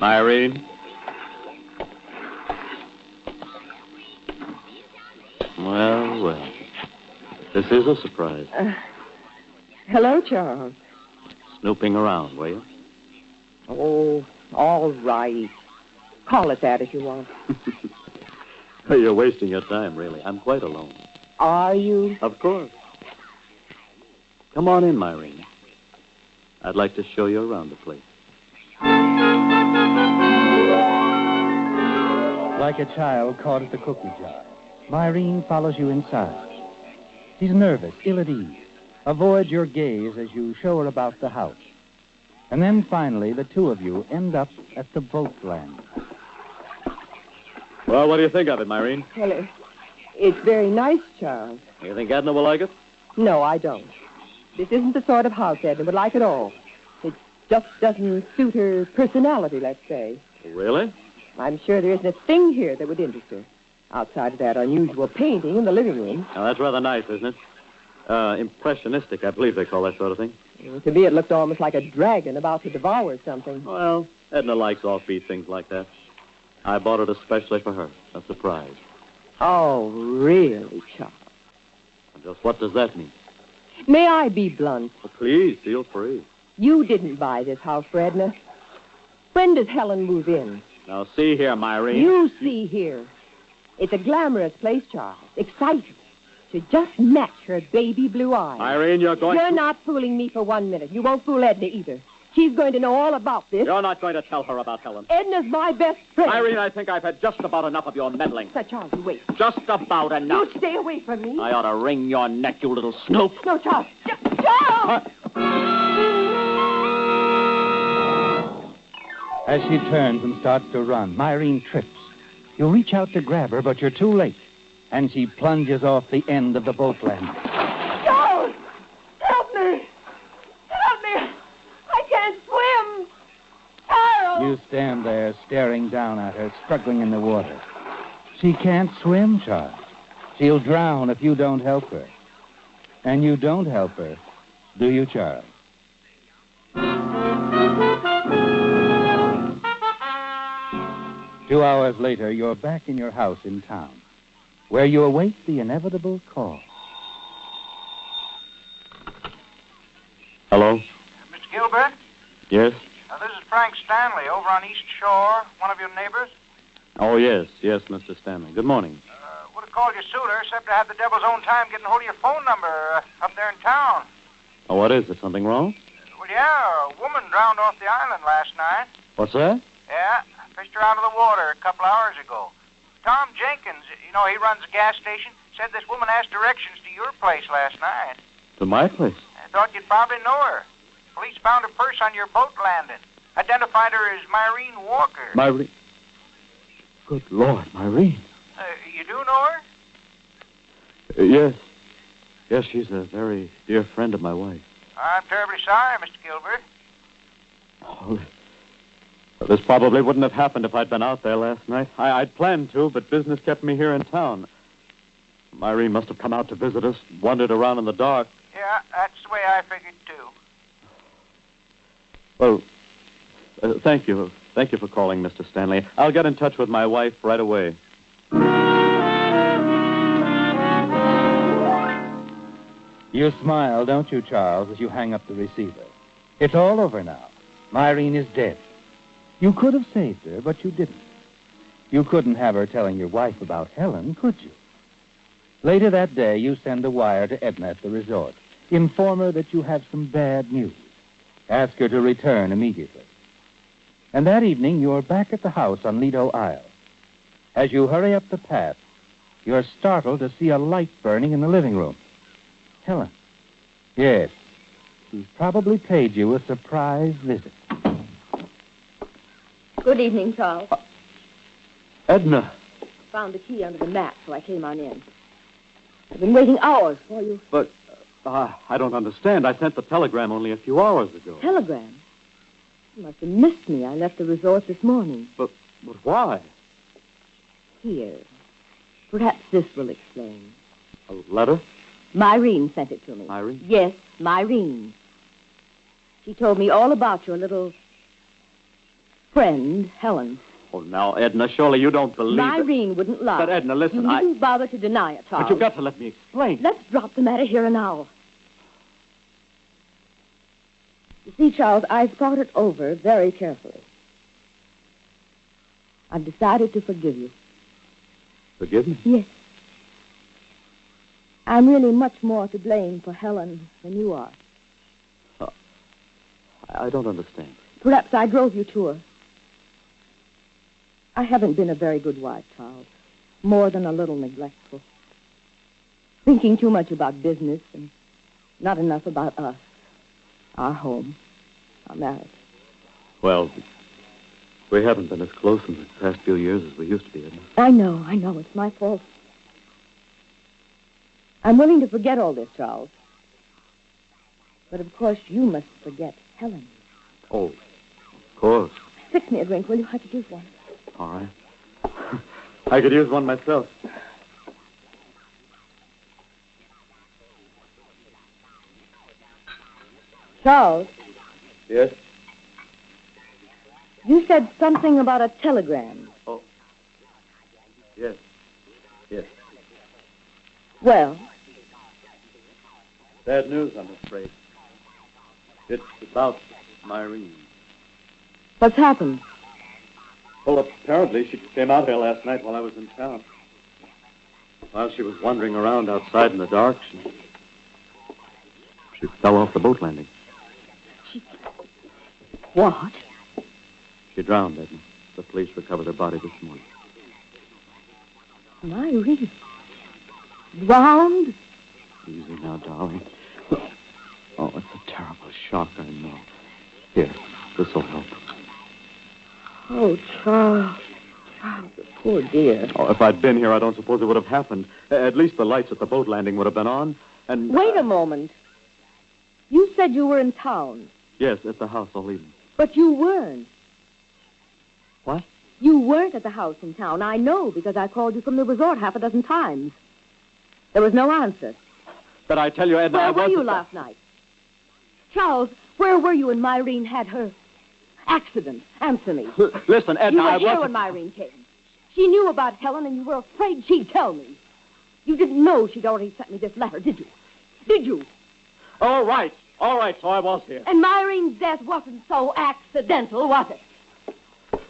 Irene? Well. This is a surprise. Hello, Charles. Snooping around, were you? Oh, all right. Call it that if you want. You're wasting your time, really. I'm quite alone. Are you? Of course. Come on in, Irene. I'd like to show you around the place. Like a child caught at the cookie jar, Myrene follows you inside. She's nervous, ill at ease. Avoid your gaze as you show her about the house. And then finally, the two of you end up at the boat landing. Well, what do you think of it, Myrene? Well, it's very nice, Charles. You think Edna will like it? No, I don't. This isn't the sort of house Edna would like at all. It just doesn't suit her personality, let's say. Really? I'm sure there isn't a thing here that would interest her, outside of that unusual painting in the living room. Now, that's rather nice, isn't it? Impressionistic, I believe they call that sort of thing. To me, it looked almost like a dragon about to devour something. Well, Edna likes offbeat things like that. I bought it especially for her. A surprise. Oh, really, Charles? Just what does that mean? May I be blunt? Oh, please, feel free. You didn't buy this house for Edna. When does Helen move in? Now, see here, Myrene. You see here. It's a glamorous place, Charles. Exciting. Should just match her baby blue eyes. Irene, you're not fooling me for 1 minute. You won't fool Edna either. She's going to know all about this. You're not going to tell her about Helen. Edna's my best friend. Irene, I think I've had just about enough of your meddling. Sir Charles, you wait. Just about enough. You stay away from me. I ought to wring your neck, you little snoop. No, Charles. Charles! As she turns and starts to run, Myrene trips. You reach out to grab her, but you're too late. And she plunges off the end of the boat landing. Charles! Help me! Help me! I can't swim! Charles! You stand there, staring down at her, struggling in the water. She can't swim, Charles. She'll drown if you don't help her. And you don't help her, do you, Charles? 2 hours later, you're back in your house in town, where you await the inevitable call. Hello? Mr. Gilbert? Yes? This is Frank Stanley over on East Shore, one of your neighbors. Oh, yes, Mr. Stanley. Good morning. Would have called you sooner, except to have the devil's own time getting hold of your phone number up there in town. Oh, what is it? Something wrong? Well, yeah, a woman drowned off the island last night. What's that? Yeah, fished her out of the water a couple hours ago. Tom Jenkins, he runs a gas station, said this woman asked directions to your place last night. To my place? I thought you'd probably know her. Police found her purse on your boat landing. Identified her as Myrene Walker. Myrene? Good Lord, Myrene. You do know her? Yes. Yes, she's a very dear friend of my wife. I'm terribly sorry, Mr. Gilbert. Oh, this probably wouldn't have happened if I'd been out there last night. I'd planned to, but business kept me here in town. Myrene must have come out to visit us, wandered around in the dark. Yeah, that's the way I figured, too. Well, thank you. Thank you for calling, Mr. Stanley. I'll get in touch with my wife right away. You smile, don't you, Charles, as you hang up the receiver? It's all over now. Myrene is dead. You could have saved her, but you didn't. You couldn't have her telling your wife about Helen, could you? Later that day, you send a wire to Edna at the resort. Inform her that you have some bad news. Ask her to return immediately. And that evening, you're back at the house on Lido Isle. As you hurry up the path, you're startled to see a light burning in the living room. Helen. Yes. She's probably paid you a surprise visit. Good evening, Charles. Edna. Found the key under the mat, so I came on in. I've been waiting hours for you. But I don't understand. I sent the telegram only a few hours ago. Telegram? You must have missed me. I left the resort this morning. But why? Here. Perhaps this will explain. A letter? Myrene sent it to me. Myrene? Yes, Myrene. She told me all about your little friend, Helen. Oh, now, Edna, surely you don't believe Myrene wouldn't lie. But, Edna, listen, You needn't bother to deny it, Charles. But you've got to let me explain. Let's drop the matter here and now. You see, Charles, I've thought it over very carefully. I've decided to forgive you. Forgive me? Yes. I'm really much more to blame for Helen than you are. I don't understand. Perhaps I drove you to her. I haven't been a very good wife, Charles. More than a little neglectful. Thinking too much about business and not enough about us. Our home. Our marriage. Well, we haven't been as close in the past few years as we used to be, Edna. I know. It's my fault. I'm willing to forget all this, Charles. But, of course, you must forget Helen. Oh, of course. Fix me a drink, will you? I could use one. All right. I could use one myself. Charles? Yes? You said something about a telegram. Oh. Yes. Yes. Well? Bad news, I'm afraid. It's about Myrene. What's happened? Well, apparently she came out here last night while I was in town. While she was wandering around outside in the dark, she fell off the boat landing. What? She drowned, Edna. The police recovered her body this morning. Myrene? Drowned? Easy now, darling. Oh, it's a terrible shock, I know. Here, this will help. Oh, Charles. Charles, poor dear. Oh, if I'd been here, I don't suppose it would have happened. At least the lights at the boat landing would have been on, and... Wait a moment. You said you were in town. Yes, at the house all evening. But you weren't. What? You weren't at the house in town. I know, because I called you from the resort half a dozen times. There was no answer. But I tell you, Edna, Where were you last night? Charles, where were you when Myrene had her accident? Answer me. Listen, Edna, You were here when Myrene came. She knew about Helen, and you were afraid she'd tell me. You didn't know she'd already sent me this letter, did you? Did you? All right, so I was here. And Myrene's death wasn't so accidental, was it?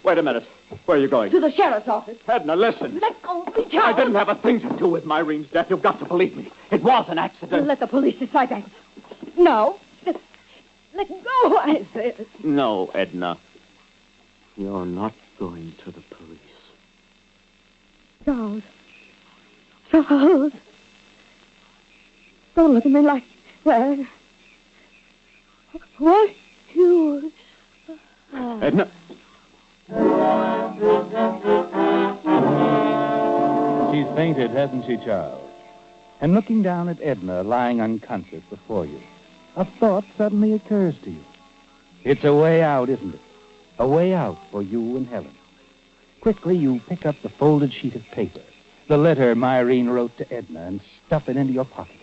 Wait a minute. Where are you going? To the sheriff's office. Edna, listen. Let go of me, I Charles. didn't have a thing to do with Myrene's death. You've got to believe me. It was an accident. Let the police decide that. No. Let go, I said. No, Edna. You're not going to the police. Charles. Charles. Don't look at me like Well, what you... Edna. She's fainted, hasn't she, Charles? And looking down at Edna lying unconscious before you, a thought suddenly occurs to you. It's a way out, isn't it? A way out for you and Helen. Quickly, you pick up the folded sheet of paper, the letter Myrene wrote to Edna, and stuff it into your pocket.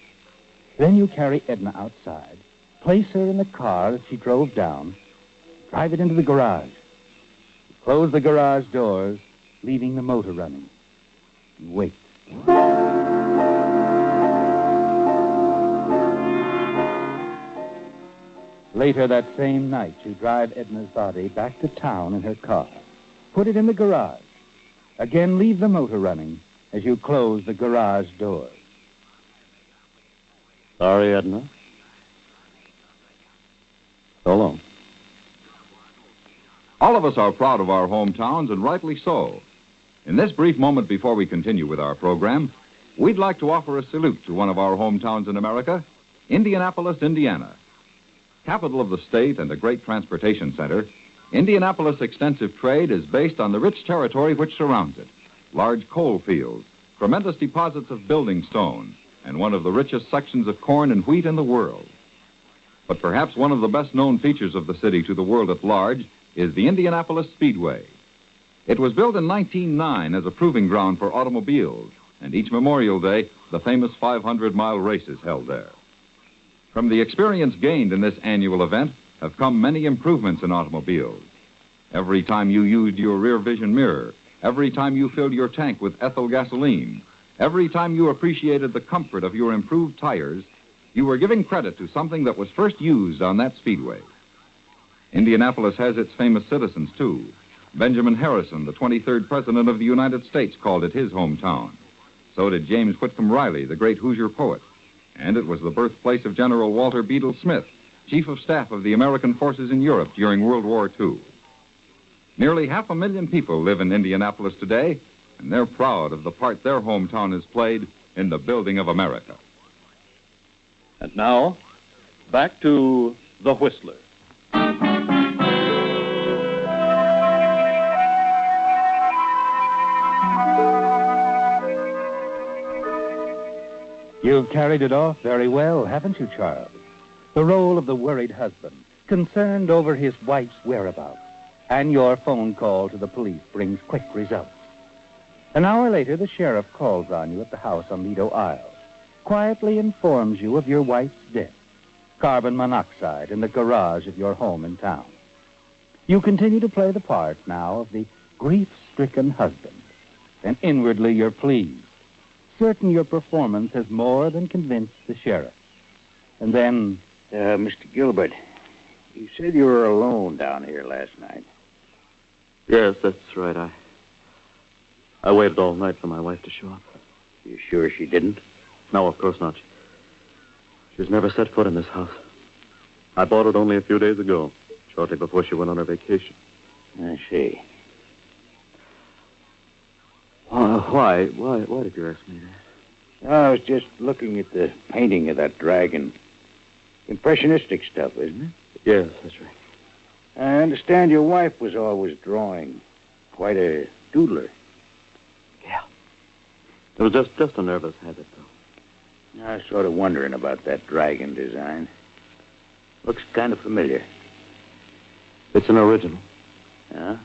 Then you carry Edna outside, place her in the car that she drove down, drive it into the garage. You close the garage doors, leaving the motor running. You wait. Later that same night, you drive Edna's body back to town in her car. Put it in the garage. Again, leave the motor running as you close the garage doors. Sorry, Edna. So long. All of us are proud of our hometowns, and rightly so. In this brief moment before we continue with our program, we'd like to offer a salute to one of our hometowns in America, Indianapolis, Indiana. Capital of the state and a great transportation center, Indianapolis' extensive trade is based on the rich territory which surrounds it. Large coal fields, tremendous deposits of building stone, and one of the richest sections of corn and wheat in the world. But perhaps one of the best-known features of the city to the world at large is the Indianapolis Speedway. It was built in 1909 as a proving ground for automobiles, and each Memorial Day, the famous 500-mile race is held there. From the experience gained in this annual event have come many improvements in automobiles. Every time you used your rear vision mirror, every time you filled your tank with ethyl gasoline, every time you appreciated the comfort of your improved tires, you were giving credit to something that was first used on that speedway. Indianapolis has its famous citizens, too. Benjamin Harrison, the 23rd President of the United States, called it his hometown. So did James Whitcomb Riley, the great Hoosier poet. And it was the birthplace of General Walter Beadle Smith, Chief of Staff of the American forces in Europe during World War II. Nearly 500,000 people live in Indianapolis today, and they're proud of the part their hometown has played in the building of America. And now, back to The Whistler. You've carried it off very well, haven't you, Charles? The role of the worried husband, concerned over his wife's whereabouts, and your phone call to the police brings quick results. An hour later, the sheriff calls on you at the house on Lido Isle, quietly informs you of your wife's death, carbon monoxide in the garage of your home in town. You continue to play the part now of the grief-stricken husband, and inwardly you're pleased, certain your performance has more than convinced the sheriff. And then... Mr. Gilbert, you said you were alone down here last night. Yes, that's right. I waited all night for my wife to show up. You sure she didn't? No, of course not. She's never set foot in this house. I bought it only a few days ago, shortly before she went on her vacation. I see. Why did you ask me that? I was just looking at the painting of that dragon. Impressionistic stuff, isn't it? Yes, that's right. I understand your wife was always drawing. Quite a doodler. Yeah. It was just a nervous habit, though. I was sort of wondering about that dragon design. Looks kind of familiar. It's an original. Huh?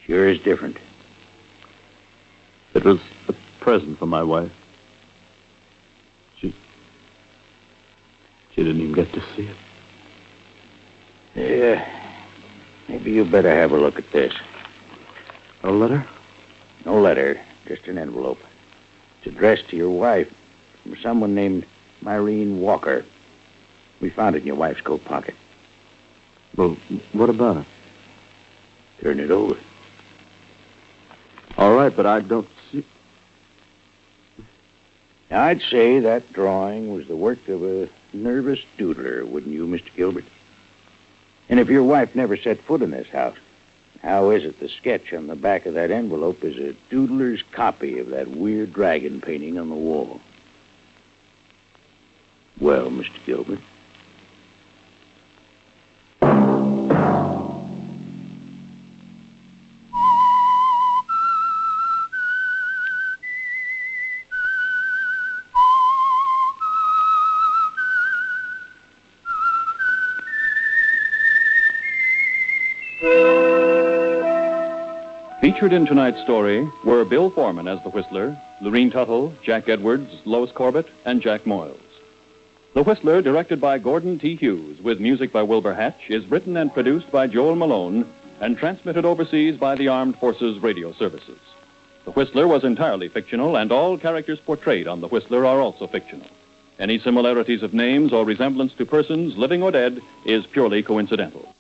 Sure is different. It was a present for my wife. She didn't even get to see it. Yeah. Maybe you better have a look at this. A letter? No letter, just an envelope. It's addressed to your wife from someone named Myrene Walker. We found it in your wife's coat pocket. Well, what about it? Turn it over. All right, but I don't see... Now, I'd say that drawing was the work of a nervous doodler, wouldn't you, Mr. Gilbert? And if your wife never set foot in this house, how is it the sketch on the back of that envelope is a doodler's copy of that weird dragon painting on the wall? Well, Mr. Gilbert. Featured in tonight's story were Bill Foreman as the Whistler, Lurene Tuttle, Jack Edwards, Lois Corbett, and Jack Moyles. The Whistler, directed by Gordon T. Hughes, with music by Wilbur Hatch, is written and produced by Joel Malone and transmitted overseas by the Armed Forces Radio Services. The Whistler was entirely fictional, and all characters portrayed on The Whistler are also fictional. Any similarities of names or resemblance to persons, living or dead, is purely coincidental.